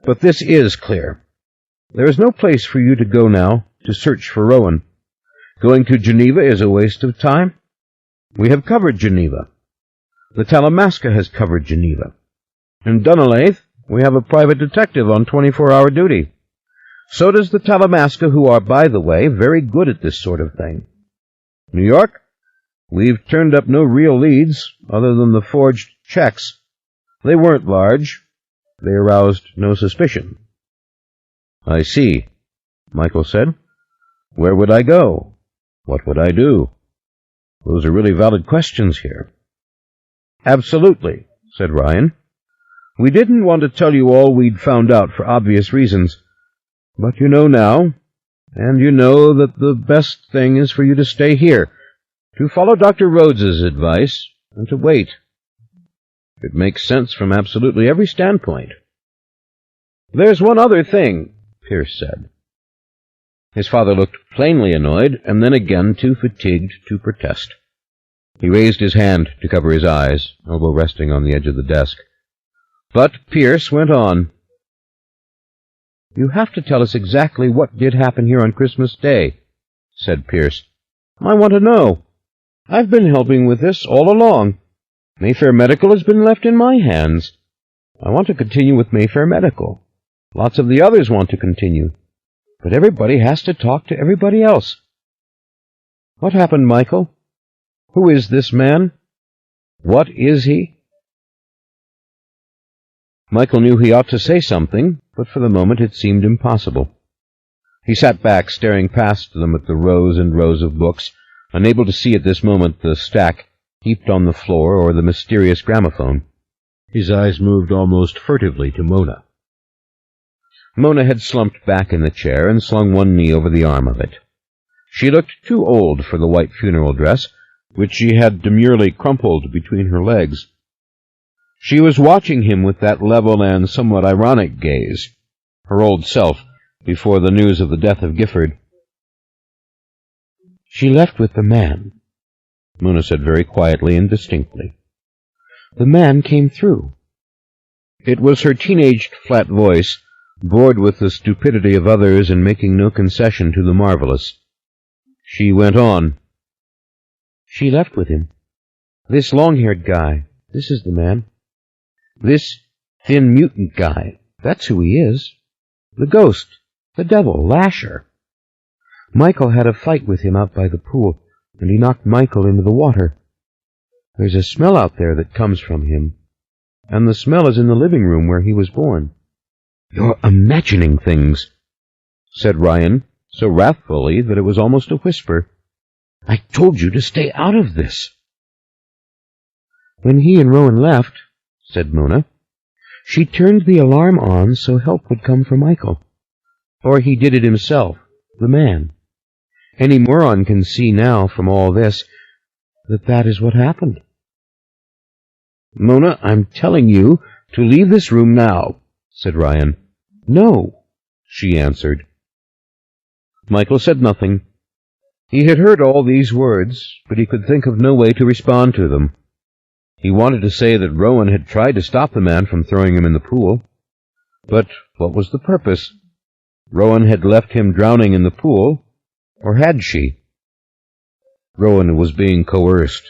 "But this is clear. There is no place for you to go now to search for Rowan. Going to Geneva is a waste of time. We have covered Geneva. The Talamasca has covered Geneva. In Dunleith, we have a private detective on 24-hour duty. So does the Talamasca, who are, by the way, very good at this sort of thing. New York, we've turned up no real leads other than the forged checks. They weren't large. They aroused no suspicion." "I see," Michael said. "Where would I go? What would I do? Those are really valid questions here." "Absolutely," said Ryan. "We didn't want to tell you all we'd found out for obvious reasons. But you know now, and you know that the best thing is for you to stay here, to follow Dr. Rhodes's advice, and to wait. It makes sense from absolutely every standpoint." "There's one other thing," Pierce said. His father looked plainly annoyed, and then again too fatigued to protest. He raised his hand to cover his eyes, elbow resting on the edge of the desk. But Pierce went on. "You have to tell us exactly what did happen here on Christmas Day," said Pierce. "I want to know. I've been helping with this all along. Mayfair Medical has been left in my hands. I want to continue with Mayfair Medical. Lots of the others want to continue. But everybody has to talk to everybody else. What happened, Michael? Who is this man? What is he?" Michael knew he ought to say something, but for the moment it seemed impossible. He sat back, staring past them at the rows and rows of books, unable to see at this moment the stack heaped on the floor or the mysterious gramophone. His eyes moved almost furtively to Mona. Mona had slumped back in the chair and slung one knee over the arm of it. She looked too old for the white funeral dress, which she had demurely crumpled between her legs. She was watching him with that level and somewhat ironic gaze, her old self before the news of the death of Gifford. "She left with the man," Mona said very quietly and distinctly. "The man came through." It was her teenaged flat voice, bored with the stupidity of others and making no concession to the marvelous. She went on. "She left with him. This long-haired guy, this is the man. This thin mutant guy, that's who he is. The ghost, the devil, Lasher. Michael had a fight with him out by the pool, and he knocked Michael into the water. There's a smell out there that comes from him, and the smell is in the living room where he was born." "You're imagining things," said Ryan, so wrathfully that it was almost a whisper. "I told you to stay out of this." "When he and Rowan left," said Mona, "she turned the alarm on so help would come for Michael. Or he did it himself, the man. Any moron can see now from all this that that is what happened." "Mona, I'm telling you to leave this room now," said Ryan. "No," she answered. Michael said nothing. He had heard all these words, but he could think of no way to respond to them. He wanted to say that Rowan had tried to stop the man from throwing him in the pool. But what was the purpose? Rowan had left him drowning in the pool, or had she? Rowan was being coerced.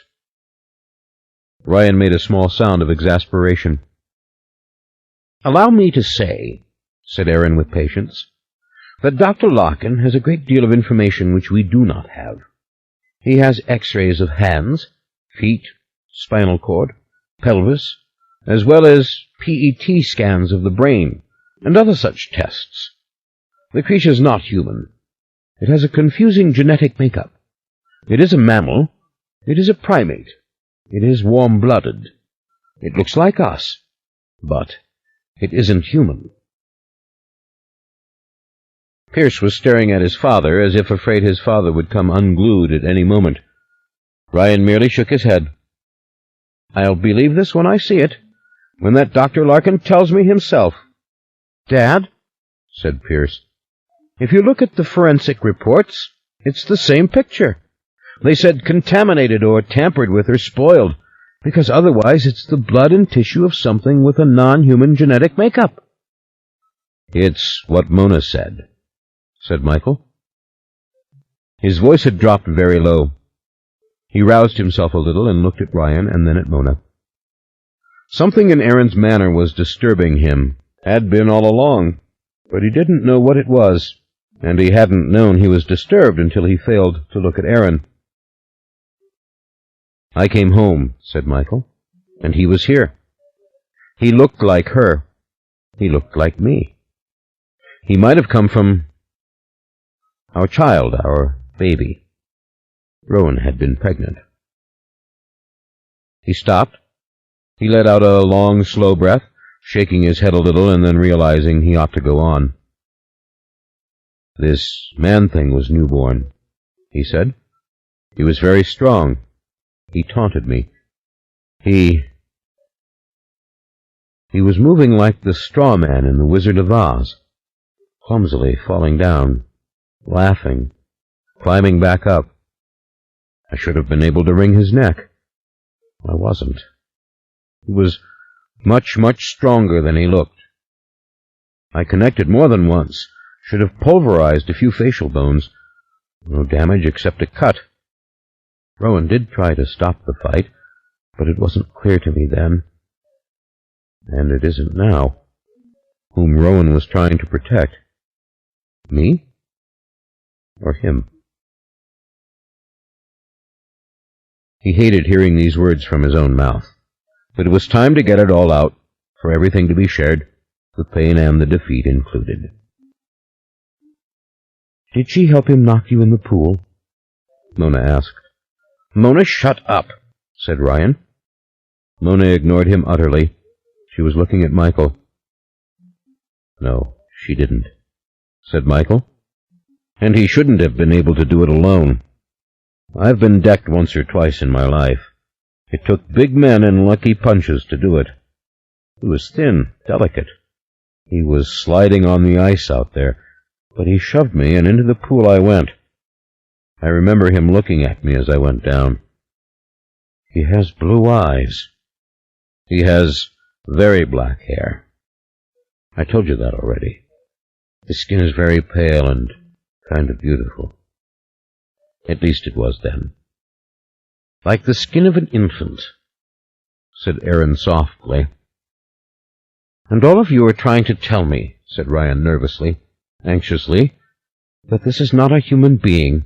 Ryan made a small sound of exasperation. "Allow me to say," said Aaron with patience, that Dr. Larkin has a great deal of information which we do not have. He has X-rays of hands, feet, spinal cord, pelvis, as well as PET scans of the brain, and other such tests. The creature's not human. It has a confusing genetic makeup. It is a mammal. It is a primate. It is warm-blooded. It looks like us, but it isn't human. Pierce was staring at his father as if afraid his father would come unglued at any moment. Ryan merely shook his head. "I'll believe this when I see it, when that Dr. Larkin tells me himself." "Dad," said Pierce, "if you look at the forensic reports, it's the same picture. They said contaminated or tampered with or spoiled, because otherwise it's the blood and tissue of something with a non-human genetic makeup." "It's what Mona said," said Michael. His voice had dropped very low. He roused himself a little and looked at Ryan and then at Mona. Something in Aaron's manner was disturbing him, had been all along, but he didn't know what it was, and he hadn't known he was disturbed until he failed to look at Aaron. "I came home," said Michael, "and he was here. He looked like her. He looked like me. He might have come from our child, our baby. Rowan had been pregnant." He stopped. He let out a long, slow breath, shaking his head a little and then realizing he ought to go on. "This man-thing was newborn," he said. "He was very strong. He taunted me. He was moving like the straw man in The Wizard of Oz, clumsily falling down, laughing, climbing back up. I should have been able to wring his neck. I wasn't. He was much, much stronger than he looked. I connected more than once, should have pulverized a few facial bones. No damage except a cut. Rowan did try to stop the fight, but it wasn't clear to me then, and it isn't now, whom Rowan was trying to protect. Me? Or him?" He hated hearing these words from his own mouth, but it was time to get it all out, for everything to be shared, the pain and the defeat included. "Did she help him knock you in the pool?" Mona asked. "Mona, shut up," said Ryan. Mona ignored him utterly. She was looking at Michael. "No, she didn't," said Michael. "And he shouldn't have been able to do it alone. I've been decked once or twice in my life. It took big men and lucky punches to do it. He was thin, delicate. He was sliding on the ice out there, but he shoved me, and into the pool I went. I remember him looking at me as I went down. He has blue eyes. He has very black hair. I told you that already. His skin is very pale and kind of beautiful. At least it was then. Like the skin of an infant," said Aaron softly. "And all of you are trying to tell me," said Ryan nervously, anxiously, "that this is not a human being."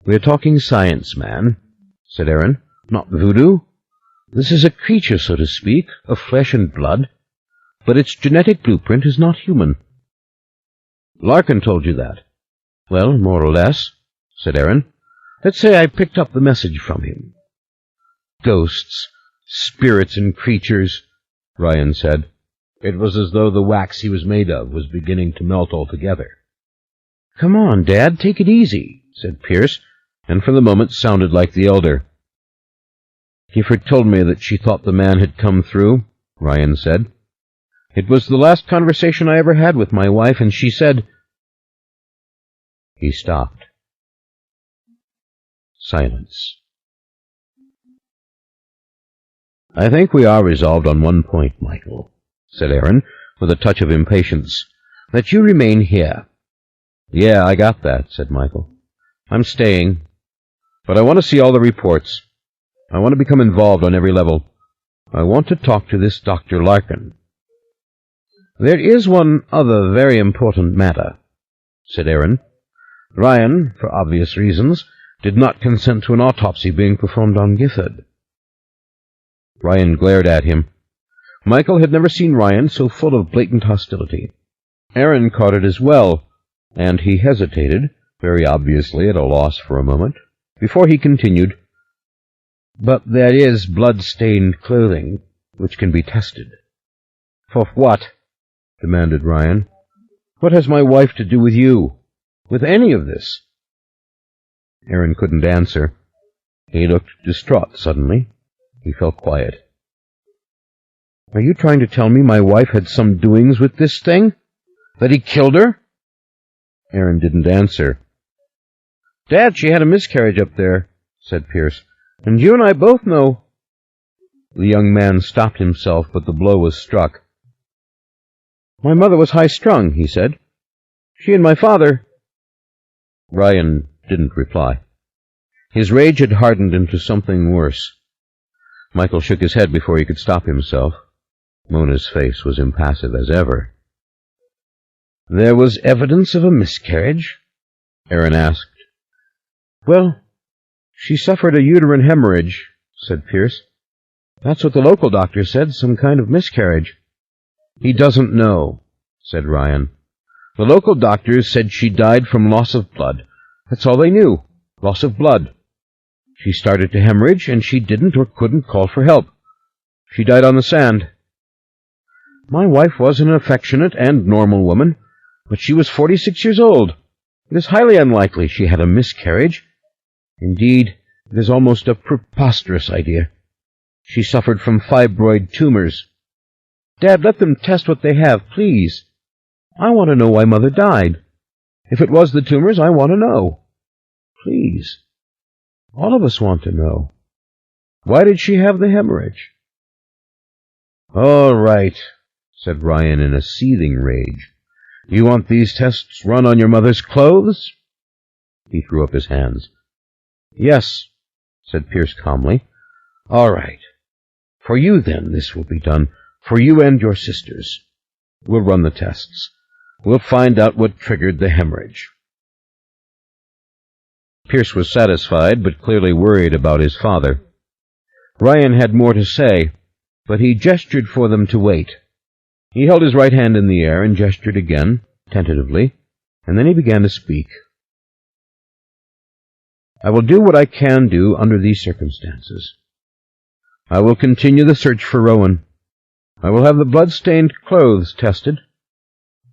"We're talking science, man," said Aaron, "not voodoo. This is a creature, so to speak, of flesh and blood, but its genetic blueprint is not human." "Larkin told you that." "Well, more or less," said Aaron. "Let's say I picked up the message from him." "Ghosts, spirits and creatures," Ryan said. It was as though the wax he was made of was beginning to melt altogether. "Come on, Dad, take it easy," said Pierce, and for the moment sounded like the elder. "Gifford told me that she thought the man had come through," Ryan said. "It was the last conversation I ever had with my wife, and she said—" He stopped. Silence. "I think we are resolved on one point, Michael," said Aaron, with a touch of impatience, "that you remain here." "Yeah, I got that," said Michael. "I'm staying. But I want to see all the reports. I want to become involved on every level. I want to talk to this Dr. Larkin." "There is one other very important matter," said Aaron. "Ryan, for obvious reasons, did not consent to an autopsy being performed on Gifford." Ryan glared at him. Michael had never seen Ryan so full of blatant hostility. Aaron caught it as well, and he hesitated, very obviously at a loss for a moment, before he continued, "But there is blood-stained clothing, which can be tested." "For what?" demanded Ryan. "What has my wife to do with you? With any of this?" Aaron couldn't answer. He looked distraught suddenly. He fell quiet. "Are you trying to tell me my wife had some doings with this thing? That he killed her?" Aaron didn't answer. "Dad, she had a miscarriage up there," said Pierce. "And you and I both know—" The young man stopped himself, but the blow was struck. "My mother was high-strung," he said. "She and my father—" Ryan didn't reply. His rage had hardened into something worse. Michael shook his head before he could stop himself. Mona's face was impassive as ever. "There was evidence of a miscarriage?" Aaron asked. "Well, she suffered a uterine hemorrhage," said Pierce. "That's what the local doctor said, some kind of miscarriage." "He doesn't know," said Ryan. "The local doctors said she died from loss of blood. That's all they knew, loss of blood. She started to hemorrhage, and she didn't or couldn't call for help. She died on the sand. My wife was an affectionate and normal woman, but she was 46 years old. It is highly unlikely she had a miscarriage. Indeed, it is almost a preposterous idea. She suffered from fibroid tumors. Dad, let them test what they have, please. I want to know why Mother died. If it was the tumors, I want to know. Please. All of us want to know. Why did she have the hemorrhage?" "All right," said Ryan in a seething rage. "You want these tests run on your mother's clothes?" He threw up his hands. "Yes," said Pierce calmly. "All right. For you, then, this will be done. For you and your sisters. We'll run the tests. We'll find out what triggered the hemorrhage." Pierce was satisfied, but clearly worried about his father. Ryan had more to say, but he gestured for them to wait. He held his right hand in the air and gestured again, tentatively, and then he began to speak. "I will do what I can do under these circumstances. I will continue the search for Rowan. I will have the blood-stained clothes tested.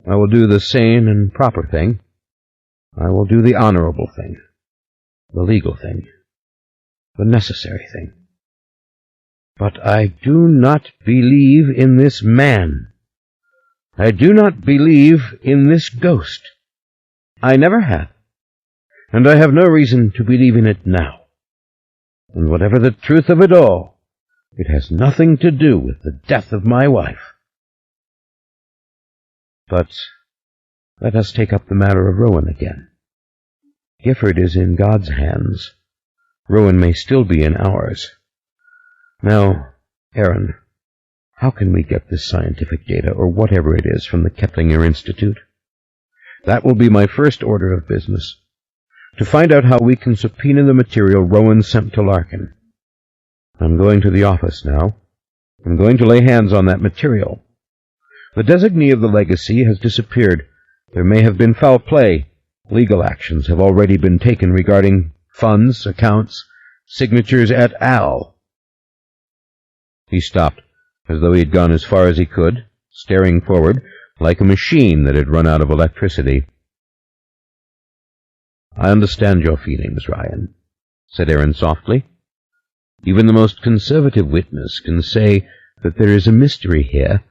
I will do the sane and proper thing. I will do the honorable thing, the legal thing, the necessary thing. But I do not believe in this man. I do not believe in this ghost. I never have, and I have no reason to believe in it now. And whatever the truth of it all, it has nothing to do with the death of my wife. But let us take up the matter of Rowan again. Gifford is in God's hands. Rowan may still be in ours. Now, Aaron, how can we get this scientific data, or whatever it is, from the Keplinger Institute? That will be my first order of business, to find out how we can subpoena the material Rowan sent to Larkin. I'm going to the office now. I'm going to lay hands on that material. The designee of the legacy has disappeared. There may have been foul play. Legal actions have already been taken regarding funds, accounts, signatures et al. He stopped, as though he had gone as far as he could, staring forward, like a machine that had run out of electricity. "I understand your feelings, Ryan," said Aaron softly. "Even the most conservative witness can say that there is a mystery here,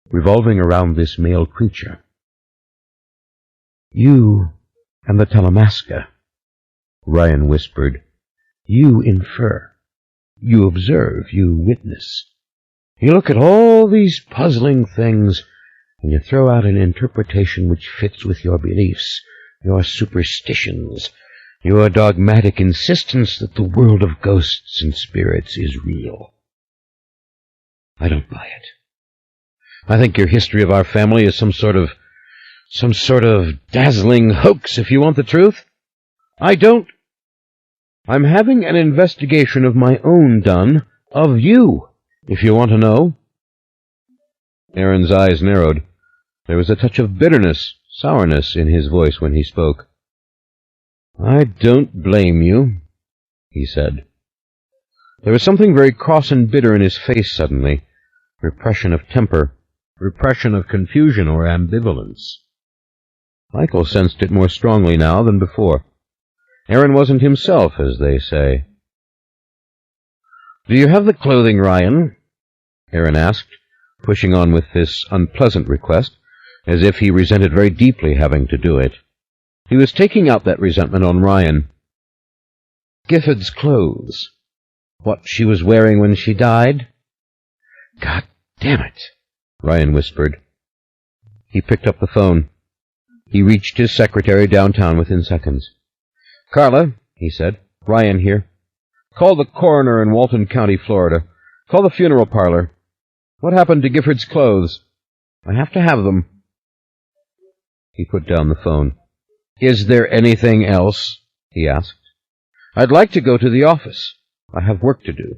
revolving around this male creature. You and the Talamasca," Ryan whispered. "You infer. You observe. You witness. You look at all these puzzling things, and you throw out an interpretation which fits with your beliefs, your superstitions, your dogmatic insistence that the world of ghosts and spirits is real. I don't buy it. I think your history of our family is some sort of dazzling hoax, if you want the truth. I don't. I'm having an investigation of my own done, of you, if you want to know. Aaron's eyes narrowed. There was a touch of bitterness, sourness in his voice when he spoke. I don't blame you, he said. There was something very cross and bitter in his face suddenly. Repression of temper, repression of confusion or ambivalence. Michael sensed it more strongly now than before. Aaron wasn't himself, as they say. "Do you have the clothing, Ryan?" Aaron asked, pushing on with this unpleasant request, as if he resented very deeply having to do it. He was taking out that resentment on Ryan. Gifford's clothes. What she was wearing when she died? God damn it, Ryan whispered. He picked up the phone. He reached his secretary downtown within seconds. "Carla," he said, "Ryan here. Call the coroner in Walton County, Florida. Call the funeral parlor. What happened to Gifford's clothes? I have to have them." He put down the phone. "Is there anything else?" he asked. "I'd like to go to the office. I have work to do.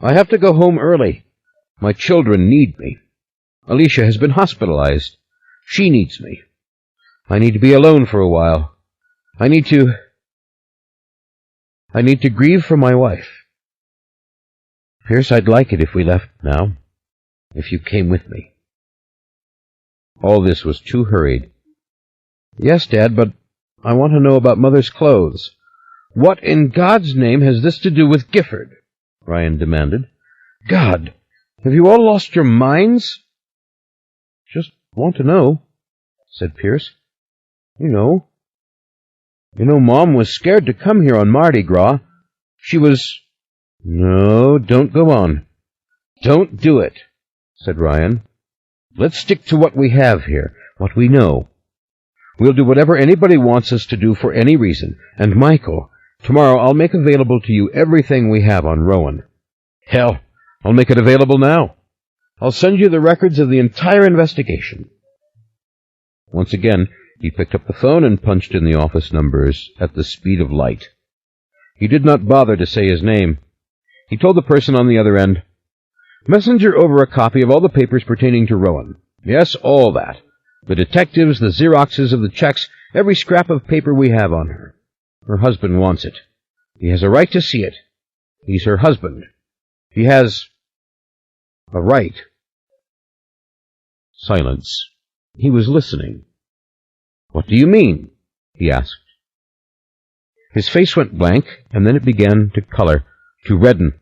I have to go home early. My children need me. Alicia has been hospitalized. She needs me. I need to be alone for a while. I need to grieve for my wife. Pierce, I'd like it if we left now, if you came with me." All this was too hurried. "Yes, Dad, but I want to know about Mother's clothes." "What in God's name has this to do with Gifford?" Ryan demanded. "God, have you all lost your minds?" "Just want to know," said Pierce. You know, Mom was scared to come here on Mardi Gras. She was—" "No, don't go on. Don't do it," said Ryan. "Let's stick to what we have here, what we know. We'll do whatever anybody wants us to do for any reason. And, Michael, tomorrow I'll make available to you everything we have on Rowan. Hell, I'll make it available now. I'll send you the records of the entire investigation." Once again, he picked up the phone and punched in the office numbers at the speed of light. He did not bother to say his name. He told the person on the other end, "Messenger over a copy of all the papers pertaining to Rowan. Yes, all that. The detectives, the Xeroxes of the checks, every scrap of paper we have on her. Her husband wants it. He has a right to see it. He's her husband. He has a right." Silence. He was listening. "What do you mean?" he asked. His face went blank, and then it began to color, to redden,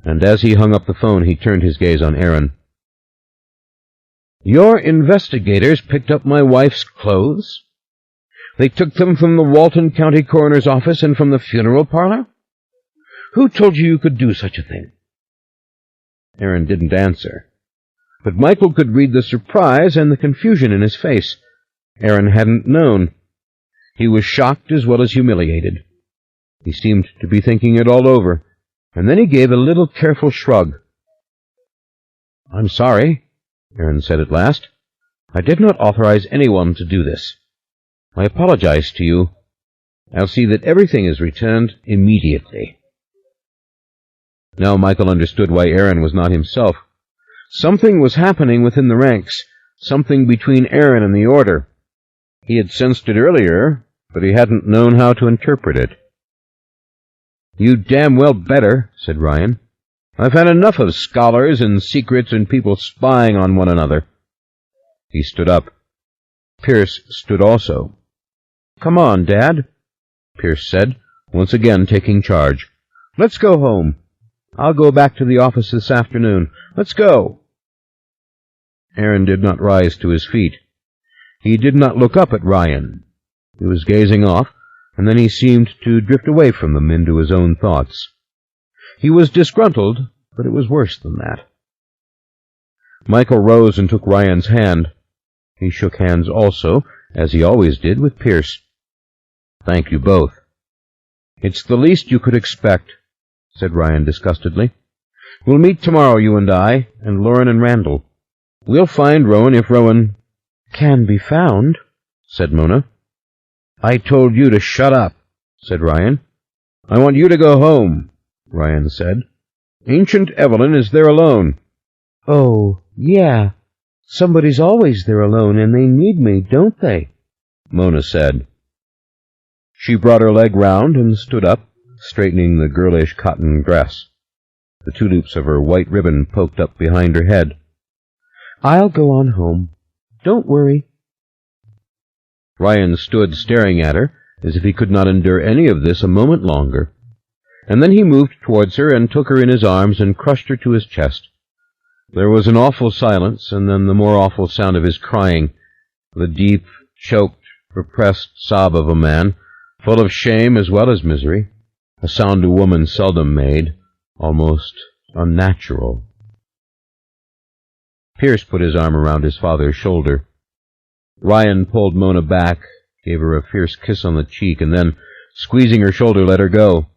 and as he hung up the phone, he turned his gaze on Aaron. "Your investigators picked up my wife's clothes? They took them from the Walton County Coroner's office and from the funeral parlor? Who told you you could do such a thing?" Aaron didn't answer, but Michael could read the surprise and the confusion in his face. Aaron hadn't known. He was shocked as well as humiliated. He seemed to be thinking it all over, and then he gave a little careful shrug. "I'm sorry," Aaron said at last. "I did not authorize anyone to do this. I apologize to you. I'll see that everything is returned immediately." Now Michael understood why Aaron was not himself. Something was happening within the ranks, something between Aaron and the order. He had sensed it earlier, but he hadn't known how to interpret it. "You damn well better," said Ryan. "I've had enough of scholars and secrets and people spying on one another." He stood up. Pierce stood also. "Come on, Dad," Pierce said, once again taking charge. "Let's go home. I'll go back to the office this afternoon. Let's go." Aaron did not rise to his feet. He did not look up at Ryan. He was gazing off, and then he seemed to drift away from them into his own thoughts. He was disgruntled, but it was worse than that. Michael rose and took Ryan's hand. He shook hands also, as he always did, with Pierce. "Thank you both." "It's the least you could expect," said Ryan disgustedly. "We'll meet tomorrow, you and I, and Lauren and Randall. We'll find Rowan if Rowan can be found, said Mona. I told you to shut up, said Ryan. I want you to go home, Ryan said. Ancient Evelyn is there alone. Oh, yeah. Somebody's always there alone, and they need me, don't they? Mona said. She brought her leg round and stood up, straightening the girlish cotton dress. The two loops of her white ribbon poked up behind her head. I'll go on home. Don't worry. Ryan stood staring at her, as if he could not endure any of this a moment longer. And then he moved towards her and took her in his arms and crushed her to his chest. There was an awful silence, and then the more awful sound of his crying, the deep, choked, repressed sob of a man, full of shame as well as misery, a sound a woman seldom made, almost unnatural. Pierce put his arm around his father's shoulder. Ryan pulled Mona back, gave her a fierce kiss on the cheek, and then, squeezing her shoulder, let her go.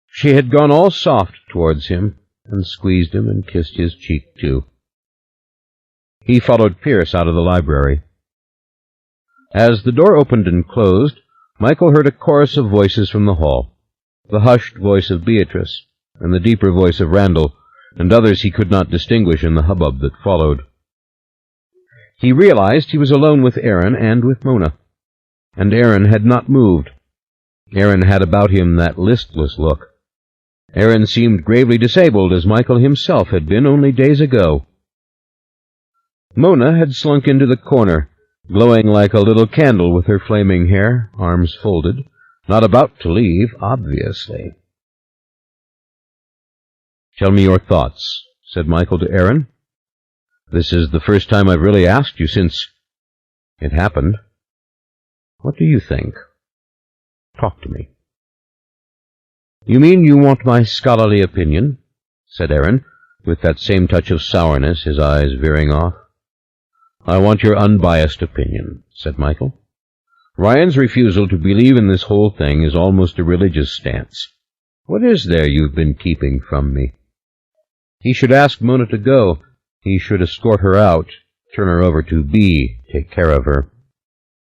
She had gone all soft towards him, and squeezed him and kissed his cheek, too. He followed Pierce out of the library. As the door opened and closed, Michael heard a chorus of voices from the hall, the hushed voice of Beatrice, and the deeper voice of Randall, and others he could not distinguish in the hubbub that followed. He realized he was alone with Aaron and with Mona, and Aaron had not moved. Aaron had about him that listless look. Aaron seemed gravely disabled, as Michael himself had been only days ago. Mona had slunk into the corner, glowing like a little candle with her flaming hair, arms folded, not about to leave, obviously. "Tell me your thoughts," said Michael to Aaron. "This is the first time I've really asked you since it happened. What do you think? Talk to me." "You mean you want my scholarly opinion?" said Aaron, with that same touch of sourness, his eyes veering off. "I want your unbiased opinion," said Michael. "Ryan's refusal to believe in this whole thing is almost a religious stance. What is there you've been keeping from me? He should ask Mona to go. He should escort her out, turn her over to B, take care of her.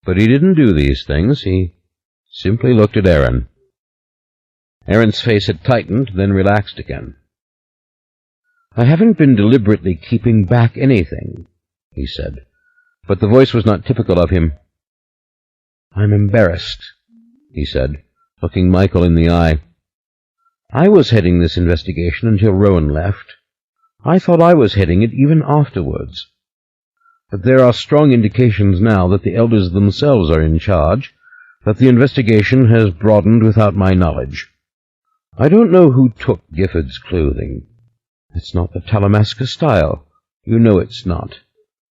But he didn't do these things. He simply looked at Aaron." Aaron's face had tightened, then relaxed again. "I haven't been deliberately keeping back anything," he said, but the voice was not typical of him. "I'm embarrassed," he said, looking Michael in the eye. "I was heading this investigation until Rowan left. I thought I was heading it even afterwards. But there are strong indications now that the elders themselves are in charge, that the investigation has broadened without my knowledge. I don't know who took Gifford's clothing. It's not the Talamasca style. You know it's not.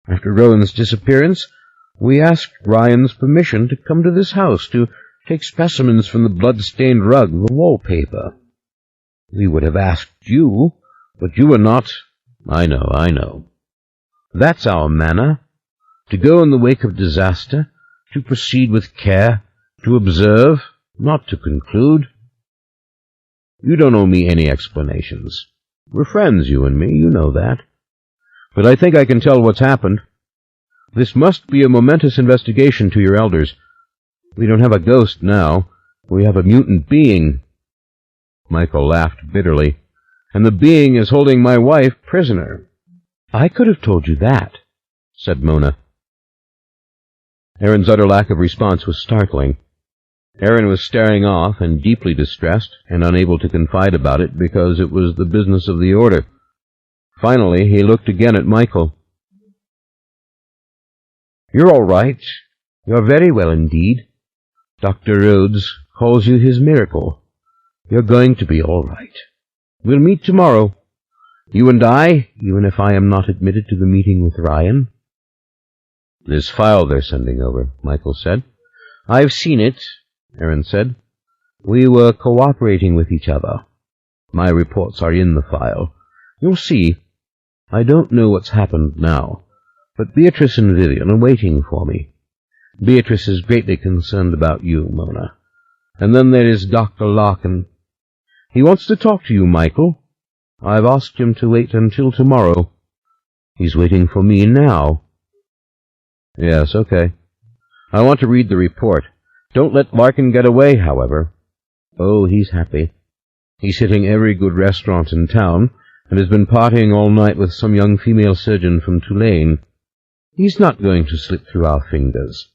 After Rowan's disappearance, we asked Ryan's permission to come to this house to take specimens from the blood-stained rug, the wallpaper. We would have asked you, but you were not—" I know. That's our manner, to go in the wake of disaster, to proceed with care, to observe, not to conclude. You don't owe me any explanations. We're friends, you and me, you know that. But I think I can tell what's happened. This must be a momentous investigation to your elders. We don't have a ghost now. We have a mutant being." Michael laughed bitterly. "And the being is holding my wife prisoner." "I could have told you that," said Mona. Aaron's utter lack of response was startling. Aaron was staring off and deeply distressed and unable to confide about it because it was the business of the order. Finally, he looked again at Michael. "You're all right. You're very well indeed. Dr. Rhodes calls you his miracle. You're going to be all right. We'll meet tomorrow. You and I, even if I am not admitted to the meeting with Ryan." "This file they're sending over," Michael said. "I've seen it," Aaron said. "We were cooperating with each other. My reports are in the file. You'll see. I don't know what's happened now, but Beatrice and Vivian are waiting for me. Beatrice is greatly concerned about you, Mona. And then there is Dr. Lark, and he wants to talk to you, Michael. I've asked him to wait until tomorrow. He's waiting for me now. Yes, okay. I want to read the report. Don't let Larkin get away, however. Oh, he's happy. He's hitting every good restaurant in town, and has been partying all night with some young female surgeon from Tulane. He's not going to slip through our fingers.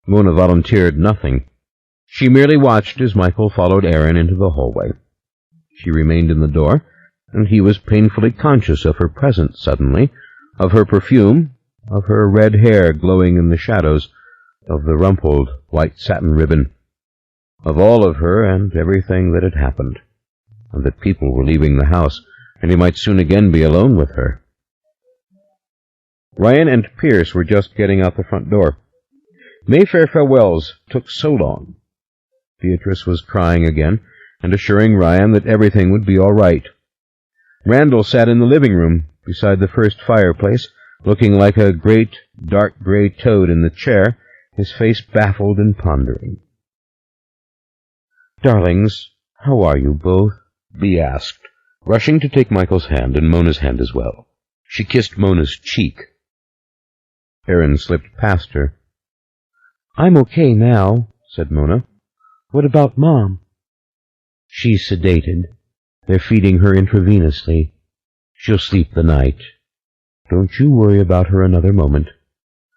Mona volunteered nothing. She merely watched as Michael followed Aaron into the hallway. She remained in the door, and he was painfully conscious of her presence suddenly, of her perfume, of her red hair glowing in the shadows, of the rumpled white satin ribbon, of all of her and everything that had happened, and that people were leaving the house, and he might soon again be alone with her. Ryan and Pierce were just getting out the front door. Mayfair farewells took so long. Beatrice was crying again, and assuring Ryan that everything would be all right. Randall sat in the living room, beside the first fireplace, looking like a great, dark gray toad in the chair, his face baffled and pondering. "Darlings, how are you both?" Bea asked, rushing to take Michael's hand and Mona's hand as well. She kissed Mona's cheek. Aaron slipped past her. "I'm okay now," said Mona. "What about Mom?" "She's sedated. They're feeding her intravenously. She'll sleep the night. Don't you worry about her another moment.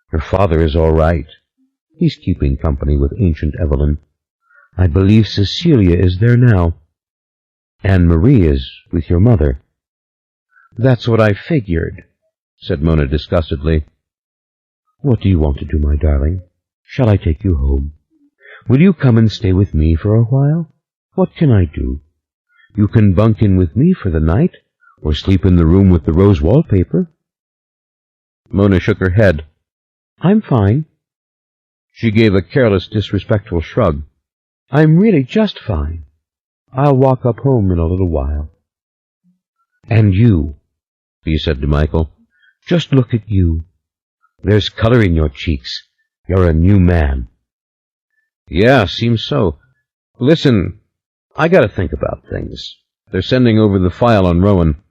Her father is all right. He's keeping company with ancient Evelyn. I believe Cecilia is there now. Anne-Marie is with your mother." "That's what I figured," said Mona disgustedly. "What do you want to do, my darling? Shall I take you home? Will you come and stay with me for a while? What can I do? You can bunk in with me for the night, or sleep in the room with the rose wallpaper." Mona shook her head. "I'm fine." She gave a careless, disrespectful shrug. "I'm really just fine. I'll walk up home in a little while." "And you," he said to Michael, "just look at you. There's color in your cheeks. You're a new man." "Yeah, seems so. Listen, I gotta think about things. They're sending over the file on Rowan."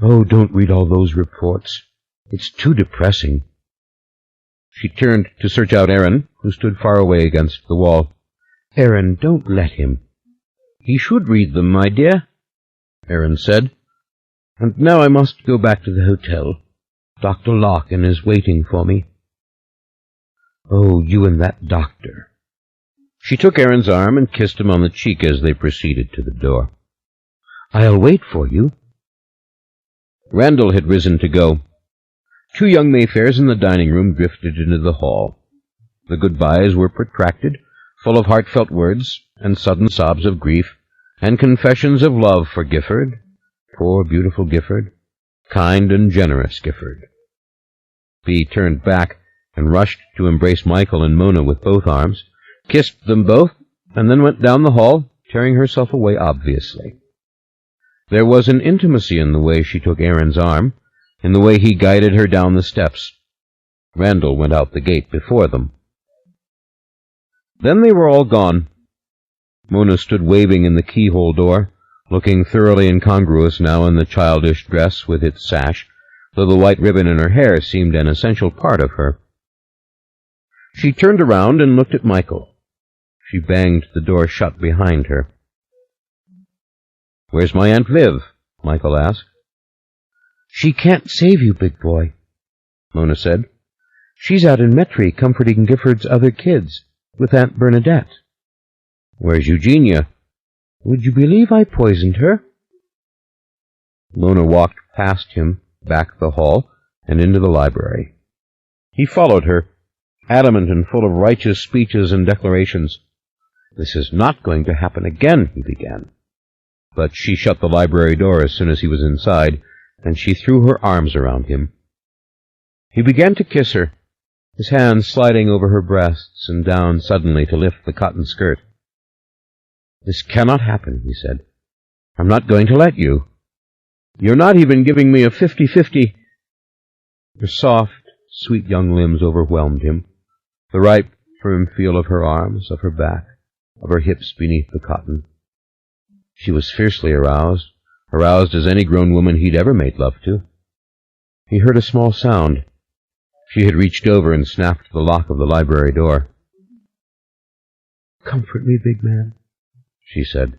"Oh, don't read all those reports. It's too depressing." She turned to search out Aaron, who stood far away against the wall. "Aaron, don't let him." "He should read them, my dear," Aaron said. "And now I must go back to the hotel. Dr. Larkin is waiting for me." "Oh, you and that doctor." She took Aaron's arm and kissed him on the cheek as they proceeded to the door. "I'll wait for you." Randall had risen to go. Two young Mayfairs in the dining room drifted into the hall. The goodbyes were protracted, full of heartfelt words, and sudden sobs of grief, and confessions of love for Gifford, poor beautiful Gifford, kind and generous Gifford. Bea turned back and rushed to embrace Michael and Mona with both arms, kissed them both, and then went down the hall, tearing herself away obviously. There was an intimacy in the way she took Aaron's arm, in the way he guided her down the steps. Randall went out the gate before them. Then they were all gone. Mona stood waving in the keyhole door, looking thoroughly incongruous now in the childish dress with its sash, though the white ribbon in her hair seemed an essential part of her. She turned around and looked at Michael. She banged the door shut behind her. "Where's my Aunt Viv?" Michael asked. "She can't save you, big boy," Mona said. "She's out in Metry comforting Gifford's other kids with Aunt Bernadette." "Where's Eugenia?" "Would you believe I poisoned her?" Mona walked past him, back the hall, and into the library. He followed her, adamant and full of righteous speeches and declarations. "This is not going to happen again," he began. But she shut the library door as soon as he was inside, and she threw her arms around him. He began to kiss her, his hands sliding over her breasts and down suddenly to lift the cotton skirt. "This cannot happen," he said. "I'm not going to let you. You're not even giving me a 50-50. Her soft, sweet young limbs overwhelmed him, the ripe, firm feel of her arms, of her back, of her hips beneath the cotton. She was fiercely aroused as any grown woman he'd ever made love to. He heard a small sound. She had reached over and snapped the lock of the library door. "Comfort me, big man," she said.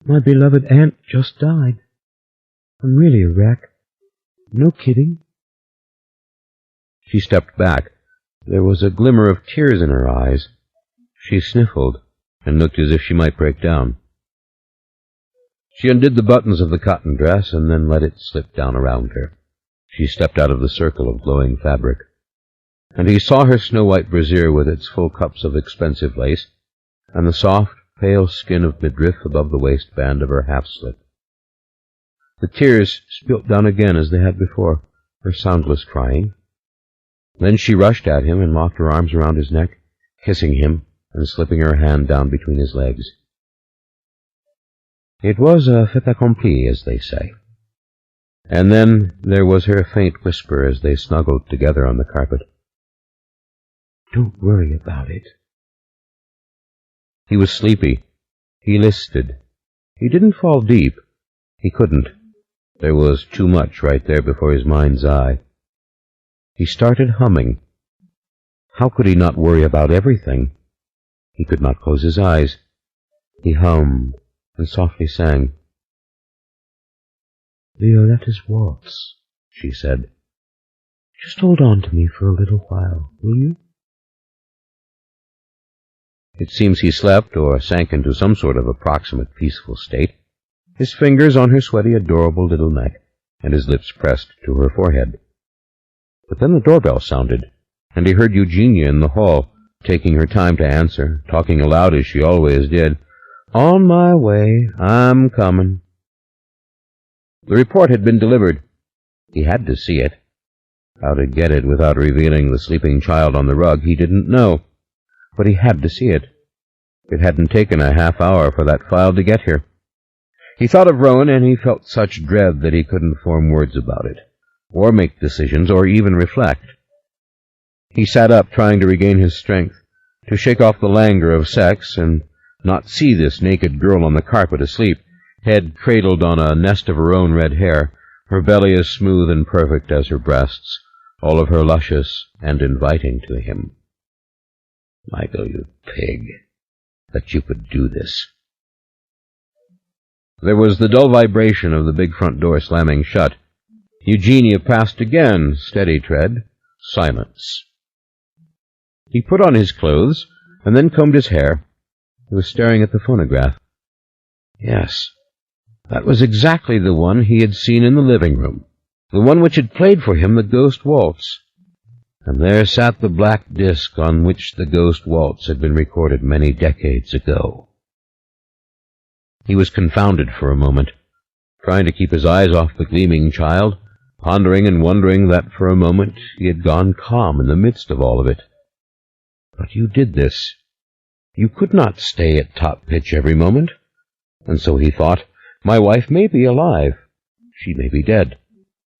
"My beloved aunt just died. I'm really a wreck. No kidding." She stepped back. There was a glimmer of tears in her eyes. She sniffled and looked as if she might break down. She undid the buttons of the cotton dress and then let it slip down around her. She stepped out of the circle of glowing fabric, and he saw her snow-white brassiere with its full cups of expensive lace, and the soft, pale skin of midriff above the waistband of her half-slip. The tears spilt down again as they had before, her soundless crying. Then she rushed at him and locked her arms around his neck, kissing him and slipping her hand down between his legs. It was a fait accompli, as they say. And then there was her faint whisper as they snuggled together on the carpet. "Don't worry about it." He was sleepy. He listed. He didn't fall deep. He couldn't. There was too much right there before his mind's eye. He started humming. How could he not worry about everything? He could not close his eyes. He hummed and softly sang. "Violetta's Waltz," she said. "Just hold on to me for a little while, will you?" It seems he slept or sank into some sort of approximate peaceful state, his fingers on her sweaty, adorable little neck, and his lips pressed to her forehead. But then the doorbell sounded, and he heard Eugenia in the hall, taking her time to answer, talking aloud as she always did. "On my way. I'm coming." The report had been delivered. He had to see it. How to get it without revealing the sleeping child on the rug he didn't know, but he had to see it. It hadn't taken a half hour for that file to get here. He thought of Rowan, and he felt such dread that he couldn't form words about it, or make decisions, or even reflect. He sat up, trying to regain his strength, to shake off the languor of sex and not see this naked girl on the carpet asleep, head cradled on a nest of her own red hair, her belly as smooth and perfect as her breasts, all of her luscious and inviting to him. "Michael, you pig, that you could do this." There was the dull vibration of the big front door slamming shut. Eugenia passed again, steady tread, silence. He put on his clothes, and then combed his hair. He was staring at the phonograph. Yes, that was exactly the one he had seen in the living room, the one which had played for him the Ghost Waltz. And there sat the black disc on which the Ghost Waltz had been recorded many decades ago. He was confounded for a moment, trying to keep his eyes off the gleaming child, pondering and wondering that for a moment he had gone calm in the midst of all of it. But you did this. You could not stay at top pitch every moment. And so he thought, my wife may be alive. She may be dead.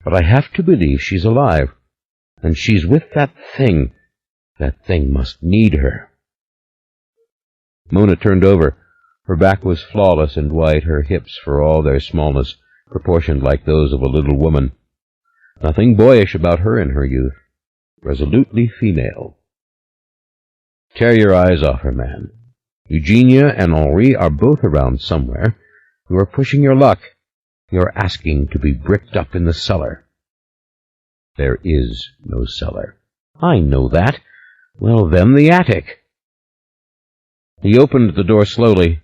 But I have to believe she's alive. And she's with that thing. That thing must need her. Mona turned over. Her back was flawless and white, her hips, for all their smallness, proportioned like those of a little woman. Nothing boyish about her in her youth. Resolutely female. Tear your eyes off her, man. Eugenia and Henri are both around somewhere. You are pushing your luck. You are asking to be bricked up in the cellar. There is no cellar. I know that. Well, then, the attic. He opened the door slowly.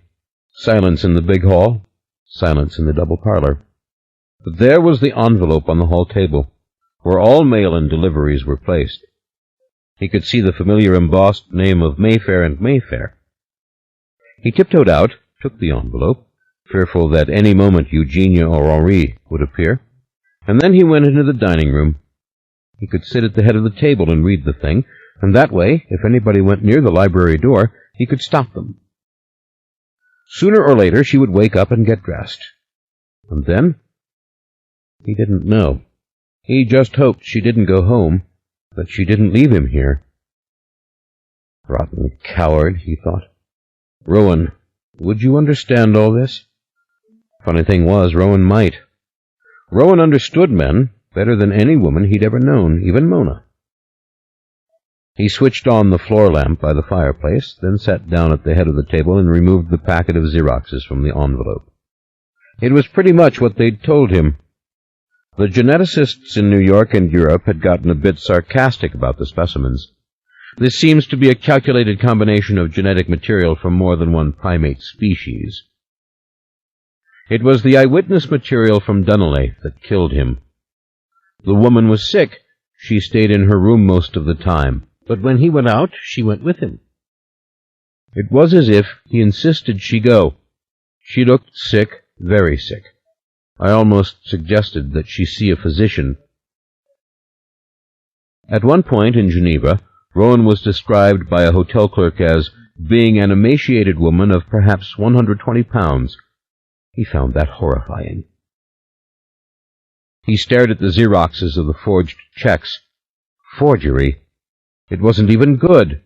Silence in the big hall. Silence in the double parlor. But there was the envelope on the hall table, where all mail and deliveries were placed. He could see the familiar embossed name of Mayfair and Mayfair. He tiptoed out, took the envelope, fearful that any moment Eugenia or Henri would appear, and then he went into the dining room. He could sit at the head of the table and read the thing, and that way, if anybody went near the library door, he could stop them. Sooner or later she would wake up and get dressed. And then? He didn't know. He just hoped she didn't go home, that she didn't leave him here. Rotten coward, he thought. Rowan, would you understand all this? Funny thing was, Rowan might. Rowan understood men, better than any woman he'd ever known, even Mona. He switched on the floor lamp by the fireplace, then sat down at the head of the table and removed the packet of Xeroxes from the envelope. It was pretty much what they'd told him. The geneticists in New York and Europe had gotten a bit sarcastic about the specimens. This seems to be a calculated combination of genetic material from more than one primate species. It was the eyewitness material from Dunleith that killed him. The woman was sick. She stayed in her room most of the time, but when he went out, she went with him. It was as if he insisted she go. She looked sick, very sick. I almost suggested that she see a physician. At one point in Geneva, Rowan was described by a hotel clerk as being an emaciated woman of perhaps 120 pounds. He found that horrifying. He stared at the Xeroxes of the forged checks. Forgery. It wasn't even good.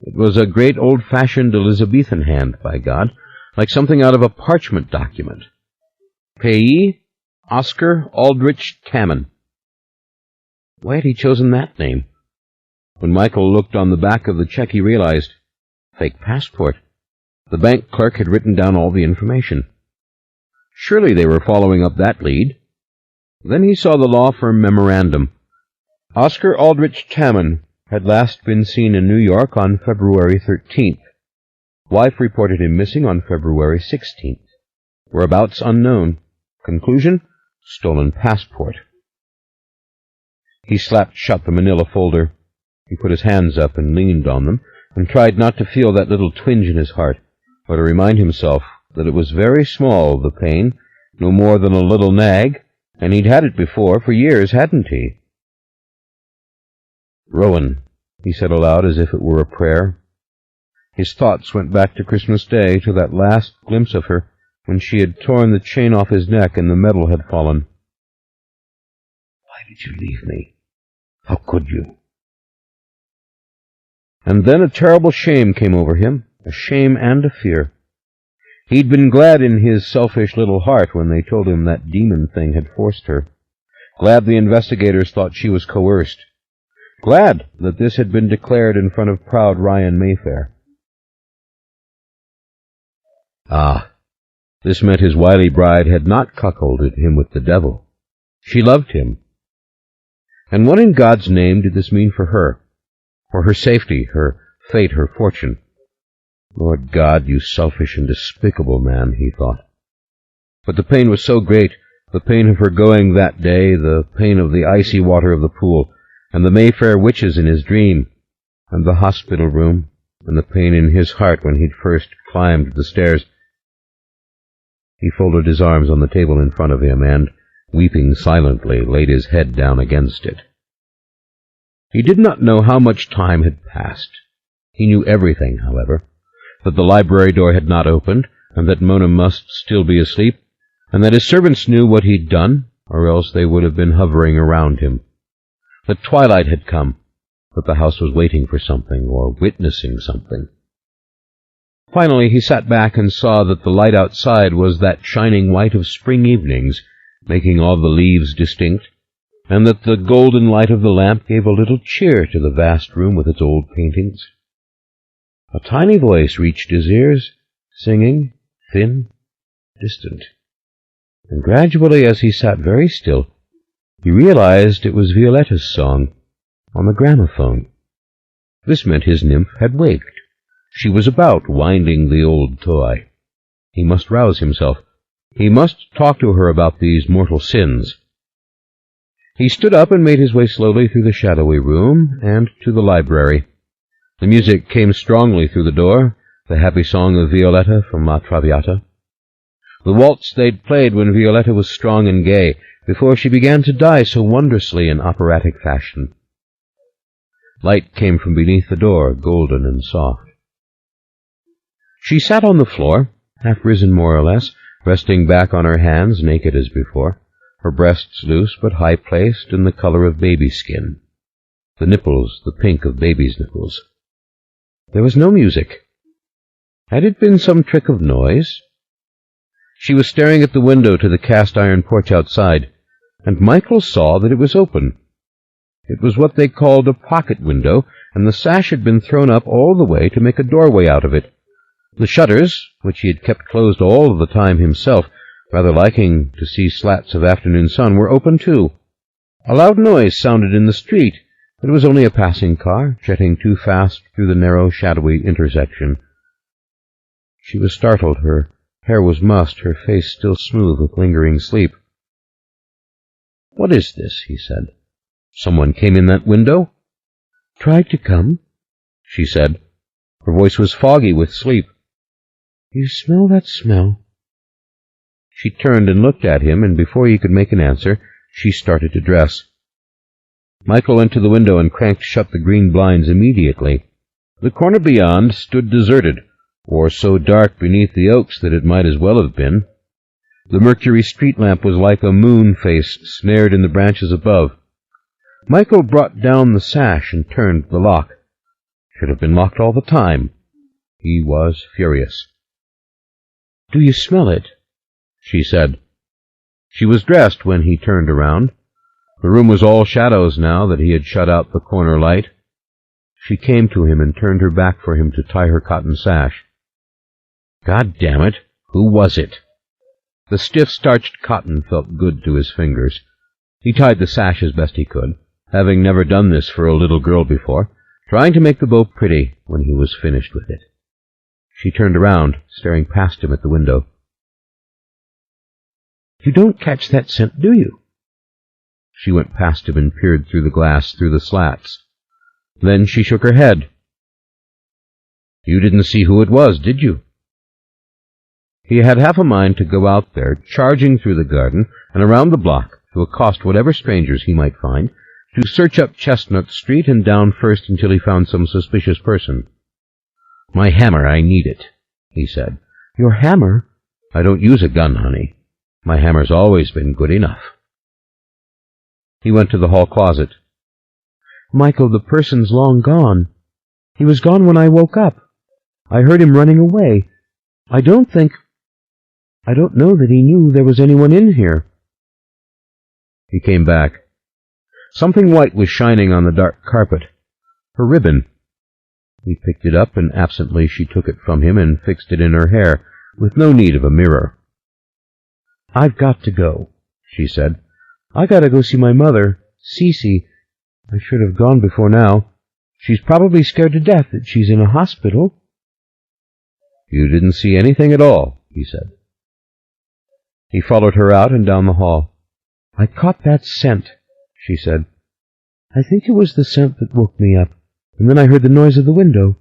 It was a great old-fashioned Elizabethan hand, by God, like something out of a parchment document. Payee, Oscar Aldrich Tamman. Why had he chosen that name? When Michael looked on the back of the check, he realized. Fake passport. The bank clerk had written down all the information. Surely they were following up that lead. Then he saw the law firm memorandum. Oscar Aldrich Tamman had last been seen in New York on February 13th. Wife reported him missing on February 16th. Whereabouts unknown. Conclusion? Stolen passport. He slapped shut the manila folder. He put his hands up and leaned on them, and tried not to feel that little twinge in his heart, or to remind himself that it was very small, the pain, no more than a little nag, and he'd had it before for years, hadn't he? Rowan, he said aloud as if it were a prayer. His thoughts went back to Christmas Day, to that last glimpse of her, when she had torn the chain off his neck and the medal had fallen. Why did you leave me? How could you? And then a terrible shame came over him, a shame and a fear. He'd been glad in his selfish little heart when they told him that demon thing had forced her. Glad the investigators thought she was coerced. Glad that this had been declared in front of proud Ryan Mayfair. Ah, this meant his wily bride had not cuckolded him with the devil. She loved him. And what in God's name did this mean for her? For her safety, her fate, her fortune? Lord God, you selfish and despicable man, he thought. But the pain was so great, the pain of her going that day, the pain of the icy water of the pool, and the Mayfair witches in his dream, and the hospital room, and the pain in his heart when he'd first climbed the stairs. He folded his arms on the table in front of him and, weeping silently, laid his head down against it. He did not know how much time had passed. He knew everything, however, that the library door had not opened, and that Mona must still be asleep, and that his servants knew what he'd done, or else they would have been hovering around him. That twilight had come, that the house was waiting for something, or witnessing something. Finally he sat back and saw that the light outside was that shining white of spring evenings, making all the leaves distinct, and that the golden light of the lamp gave a little cheer to the vast room with its old paintings. A tiny voice reached his ears, singing, thin, distant. And gradually, as he sat very still, he realized it was Violetta's song, on the gramophone. This meant his nymph had waked. She was about, winding the old toy. He must rouse himself. He must talk to her about these mortal sins. He stood up and made his way slowly through the shadowy room and to the library. The music came strongly through the door, the happy song of Violetta from La Traviata. The waltz they'd played when Violetta was strong and gay, before she began to die so wondrously in operatic fashion. Light came from beneath the door, golden and soft. She sat on the floor, half risen more or less, resting back on her hands, naked as before, her breasts loose but high-placed in the color of baby skin, the nipples the pink of baby's nipples. There was no music. Had it been some trick of noise? She was staring at the window to the cast-iron porch outside, and Michael saw that it was open. It was what they called a pocket window, and the sash had been thrown up all the way to make a doorway out of it. The shutters, which he had kept closed all of the time himself, rather liking to see slats of afternoon sun, were open too. A loud noise sounded in the street. It was only a passing car, jetting too fast through the narrow, shadowy intersection. She was startled. Her hair was mussed, her face still smooth with lingering sleep. "What is this?" he said. "Someone came in that window?" "Tried to come," she said. Her voice was foggy with sleep. "You smell that smell?" She turned and looked at him, and before he could make an answer, she started to dress. Michael went to the window and cranked shut the green blinds immediately. The corner beyond stood deserted, or so dark beneath the oaks that it might as well have been. The Mercury street lamp was like a moon face snared in the branches above. Michael brought down the sash and turned the lock. Should have been locked all the time. He was furious. "Do you smell it?" she said. She was dressed when he turned around. The room was all shadows now that he had shut out the corner light. She came to him and turned her back for him to tie her cotton sash. God damn it, who was it? The stiff, starched cotton felt good to his fingers. He tied the sash as best he could, having never done this for a little girl before, trying to make the bow pretty when he was finished with it. She turned around, staring past him at the window. "You don't catch that scent, do you?" She went past him and peered through the glass, through the slats. Then she shook her head. "You didn't see who it was, did you?" He had half a mind to go out there, charging through the garden and around the block, to accost whatever strangers he might find, to search up Chestnut Street and down first until he found some suspicious person. "My hammer, I need it," he said. "Your hammer?" "I don't use a gun, honey. My hammer's always been good enough." He went to the hall closet. "Michael, the person's long gone. He was gone when I woke up. I heard him running away. I don't know that he knew there was anyone in here." He came back. Something white was shining on the dark carpet. Her ribbon. He picked it up, and absently she took it from him and fixed it in her hair, with no need of a mirror. "I've got to go," she said. "I gotta go see my mother, Cece. I should have gone before now. She's probably scared to death that she's in a hospital." "You didn't see anything at all," he said. He followed her out and down the hall. "I caught that scent," she said. "I think it was the scent that woke me up, and then I heard the noise of the window."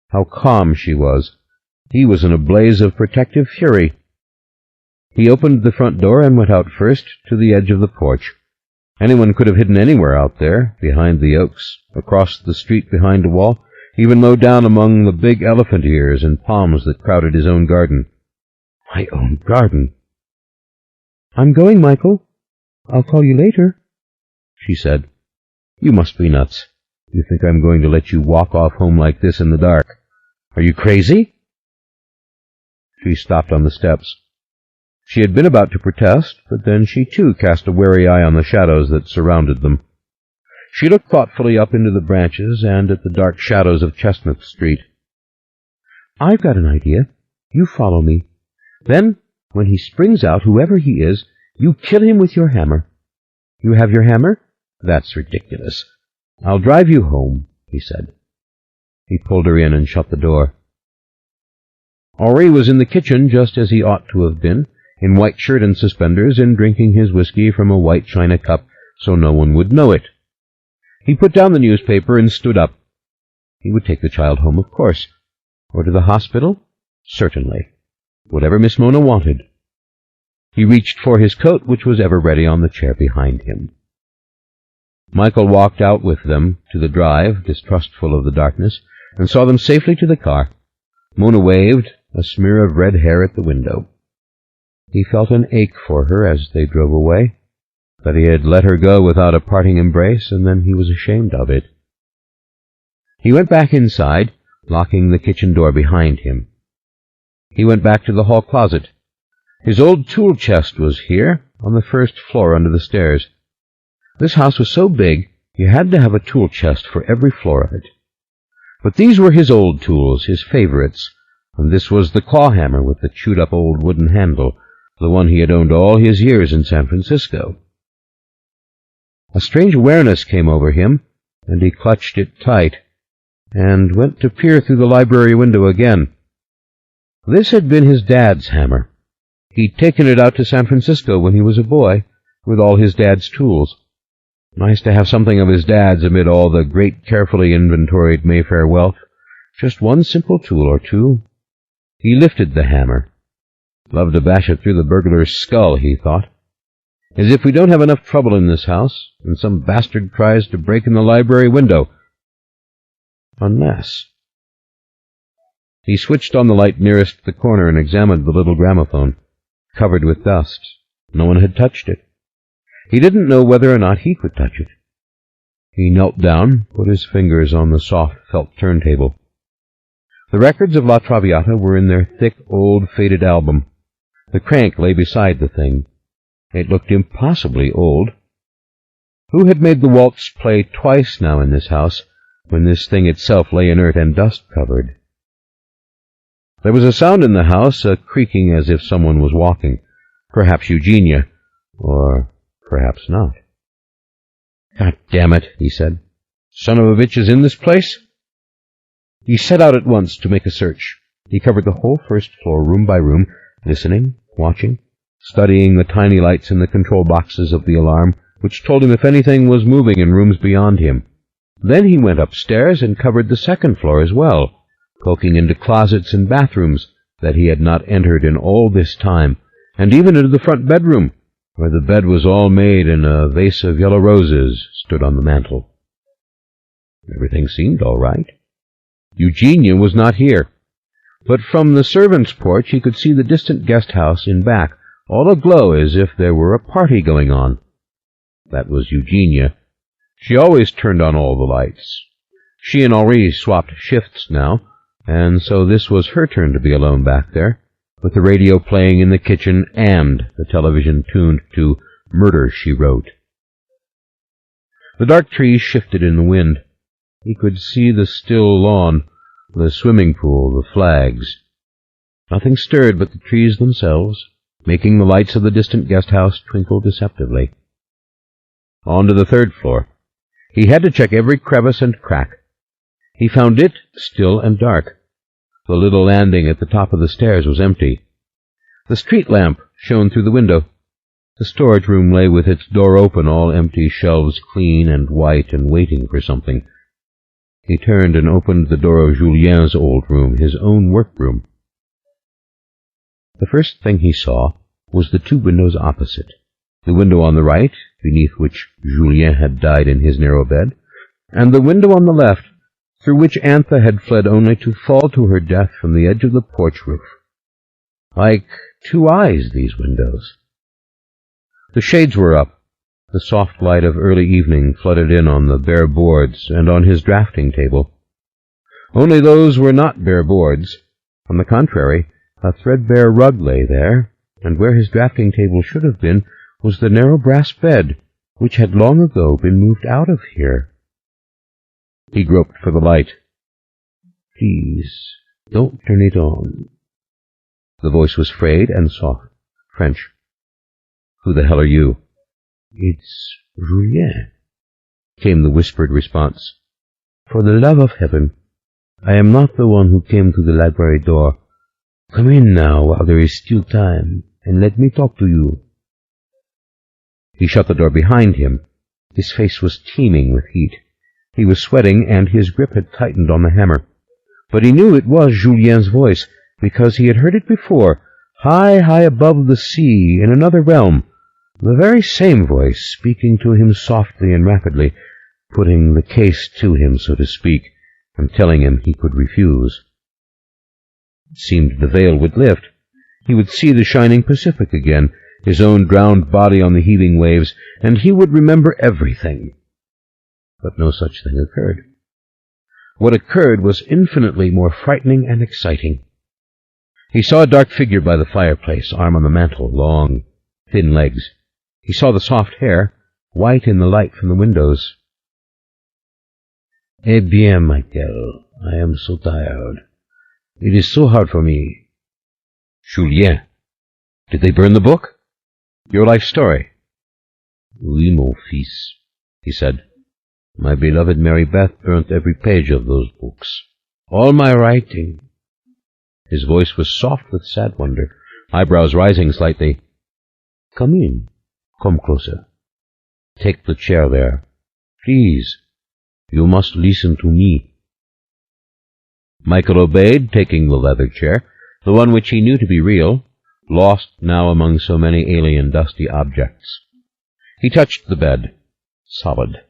How calm she was. He was in a blaze of protective fury. He opened the front door and went out first to the edge of the porch. Anyone could have hidden anywhere out there, behind the oaks, across the street behind a wall, even low down among the big elephant ears and palms that crowded his own garden. My own garden! "I'm going, Michael. I'll call you later," she said. "You must be nuts. You think I'm going to let you walk off home like this in the dark? Are you crazy?" She stopped on the steps. She had been about to protest, but then she too cast a wary eye on the shadows that surrounded them. She looked thoughtfully up into the branches and at the dark shadows of Chestnut Street. "I've got an idea. You follow me. Then, when he springs out, whoever he is, you kill him with your hammer." "You have your hammer?" "That's ridiculous. I'll drive you home," he said. He pulled her in and shut the door. Henri was in the kitchen just as he ought to have been, in white shirt and suspenders, and drinking his whiskey from a white china cup so no one would know it. He put down the newspaper and stood up. He would take the child home, of course. Or to the hospital? Certainly. Whatever Miss Mona wanted. He reached for his coat, which was ever ready on the chair behind him. Michael walked out with them to the drive, distrustful of the darkness, and saw them safely to the car. Mona waved, a smear of red hair at the window. He felt an ache for her as they drove away, that he had let her go without a parting embrace, and then he was ashamed of it. He went back inside, locking the kitchen door behind him. He went back to the hall closet. His old tool chest was here, on the first floor under the stairs. This house was so big you had to have a tool chest for every floor of it. But these were his old tools, his favorites, and this was the claw hammer with the chewed-up old wooden handle, the one he had owned all his years in San Francisco. A strange awareness came over him, and he clutched it tight, and went to peer through the library window again. This had been his dad's hammer. He'd taken it out to San Francisco when he was a boy, with all his dad's tools. Nice to have something of his dad's amid all the great carefully inventoried Mayfair wealth. Just one simple tool or two. He lifted the hammer. Love to bash it through the burglar's skull, he thought. As if we don't have enough trouble in this house, and some bastard tries to break in the library window. Unless... He switched on the light nearest the corner and examined the little gramophone, covered with dust. No one had touched it. He didn't know whether or not he could touch it. He knelt down, put his fingers on the soft felt turntable. The records of La Traviata were in their thick, old, faded album. The crank lay beside the thing. It looked impossibly old. Who had made the waltz play twice now in this house, when this thing itself lay inert and dust-covered? There was a sound in the house, a creaking as if someone was walking. Perhaps Eugenia, or perhaps not. "God damn it," he said. "Son of a bitch is in this place?" He set out at once to make a search. He covered the whole first floor, room by room, listening, watching, studying the tiny lights in the control boxes of the alarm, which told him if anything was moving in rooms beyond him. Then he went upstairs and covered the second floor as well, poking into closets and bathrooms that he had not entered in all this time, and even into the front bedroom, where the bed was all made and a vase of yellow roses stood on the mantel. Everything seemed all right. Eugenia was not here, but from the servants' porch he could see the distant guest house in back, all aglow as if there were a party going on. That was Eugenia. She always turned on all the lights. She and Henri swapped shifts now, and so this was her turn to be alone back there, with the radio playing in the kitchen and the television tuned to Murder, She Wrote. The dark trees shifted in the wind. He could see the still lawn, the swimming pool, the flags. Nothing stirred but the trees themselves, making the lights of the distant guest house twinkle deceptively. On to the third floor. He had to check every crevice and crack. He found it still and dark. The little landing at the top of the stairs was empty. The street lamp shone through the window. The storage room lay with its door open, all empty shelves clean and white and waiting for something. He turned and opened the door of Julien's old room, his own workroom. The first thing he saw was the two windows opposite. The window on the right, beneath which Julien had died in his narrow bed, and the window on the left, through which Antha had fled only to fall to her death from the edge of the porch roof. Like two eyes, these windows. The shades were up. The soft light of early evening flooded in on the bare boards and on his drafting table. Only those were not bare boards. On the contrary, a threadbare rug lay there, and where his drafting table should have been was the narrow brass bed, which had long ago been moved out of here. He groped for the light. "Please, don't turn it on." The voice was frayed and soft. French. "Who the hell are you?" "It's Julien," came the whispered response. "For the love of heaven, I am not the one who came to the library door. Come in now while there is still time, and let me talk to you." He shut the door behind him. His face was teeming with heat. He was sweating, and his grip had tightened on the hammer. But he knew it was Julien's voice, because he had heard it before, high, high above the sea, in another realm. The very same voice, speaking to him softly and rapidly, putting the case to him, so to speak, and telling him he could refuse. It seemed the veil would lift. He would see the shining Pacific again, his own drowned body on the heaving waves, and he would remember everything. But no such thing occurred. What occurred was infinitely more frightening and exciting. He saw a dark figure by the fireplace, arm on the mantel, long, thin legs. He saw the soft hair, white in the light from the windows. "Eh bien, Michael, I am so tired. It is so hard for me." "Julien, did they burn the book? Your life story?" "Oui, mon fils," he said. "My beloved Mary Beth burnt every page of those books. All my writing." His voice was soft with sad wonder, eyebrows rising slightly. "Come in. Come closer. Take the chair there. Please, you must listen to me." Michael obeyed, taking the leather chair, the one which he knew to be real, lost now among so many alien dusty objects. He touched the bed. Solid.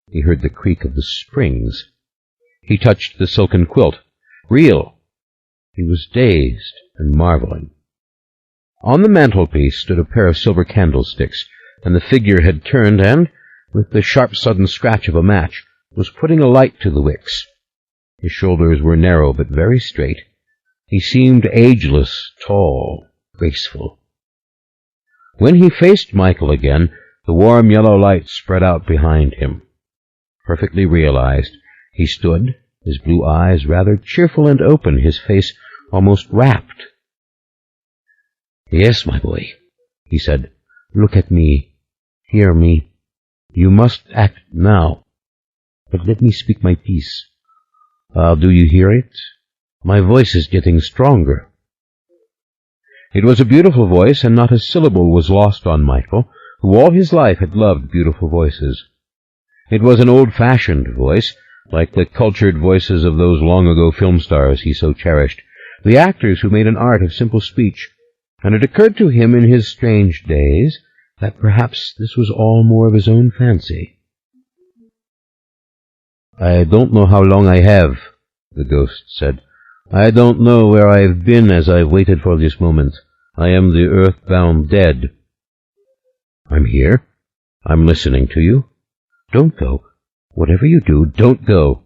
He heard the creak of the springs. He touched the silken quilt. Real. He was dazed and marveling. On the mantelpiece stood a pair of silver candlesticks, and the figure had turned and, with the sharp sudden scratch of a match, was putting a light to the wicks. His shoulders were narrow but very straight. He seemed ageless, tall, graceful. When he faced Michael again, the warm yellow light spread out behind him. Perfectly realized, he stood, his blue eyes rather cheerful and open, his face almost rapt. "Yes, my boy," he said. "Look at me. Hear me. You must act now. But let me speak my piece. Do you hear it? My voice is getting stronger." It was a beautiful voice, and not a syllable was lost on Michael, who all his life had loved beautiful voices. It was an old-fashioned voice, like the cultured voices of those long-ago film stars he so cherished, the actors who made an art of simple speech, and it occurred to him in his strange days that perhaps this was all more of his own fancy. "I don't know how long I have," the ghost said. "I don't know where I've been as I've waited for this moment. I am the earth-bound dead." "I'm here. I'm listening to you. Don't go. Whatever you do, don't go.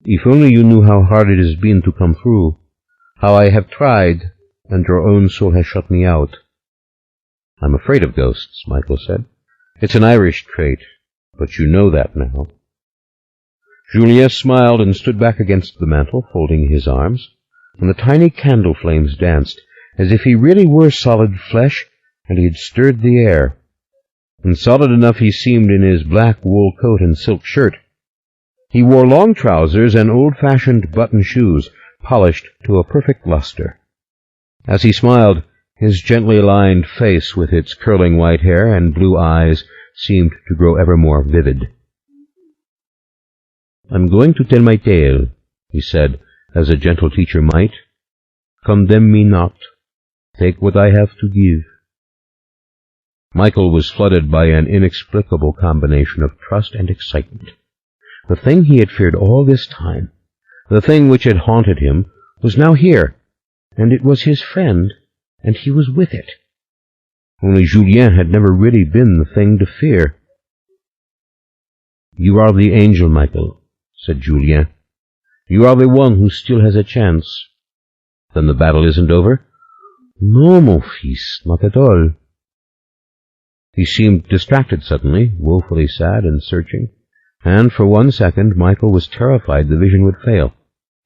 If only you knew how hard it has been to come through, how I have tried, and your own soul has shut me out." "I'm afraid of ghosts," Michael said. "It's an Irish trait, but you know that now." Julien smiled and stood back against the mantel, folding his arms, and the tiny candle flames danced, as if he really were solid flesh, and he had stirred the air. And solid enough he seemed in his black wool coat and silk shirt. He wore long trousers and old-fashioned button shoes, polished to a perfect luster. As he smiled, his gently lined face with its curling white hair and blue eyes seemed to grow ever more vivid. "I'm going to tell my tale," he said, as a gentle teacher might. "Condemn me not. Take what I have to give." Michael was flooded by an inexplicable combination of trust and excitement. The thing he had feared all this time, the thing which had haunted him, was now here, and it was his friend, and he was with it. Only Julien had never really been the thing to fear. "You are the angel, Michael," said Julien. "You are the one who still has a chance." "Then the battle isn't over?" "No, mon fils, not at all." He seemed distracted suddenly, woefully sad and searching, and for 1 second Michael was terrified the vision would fail.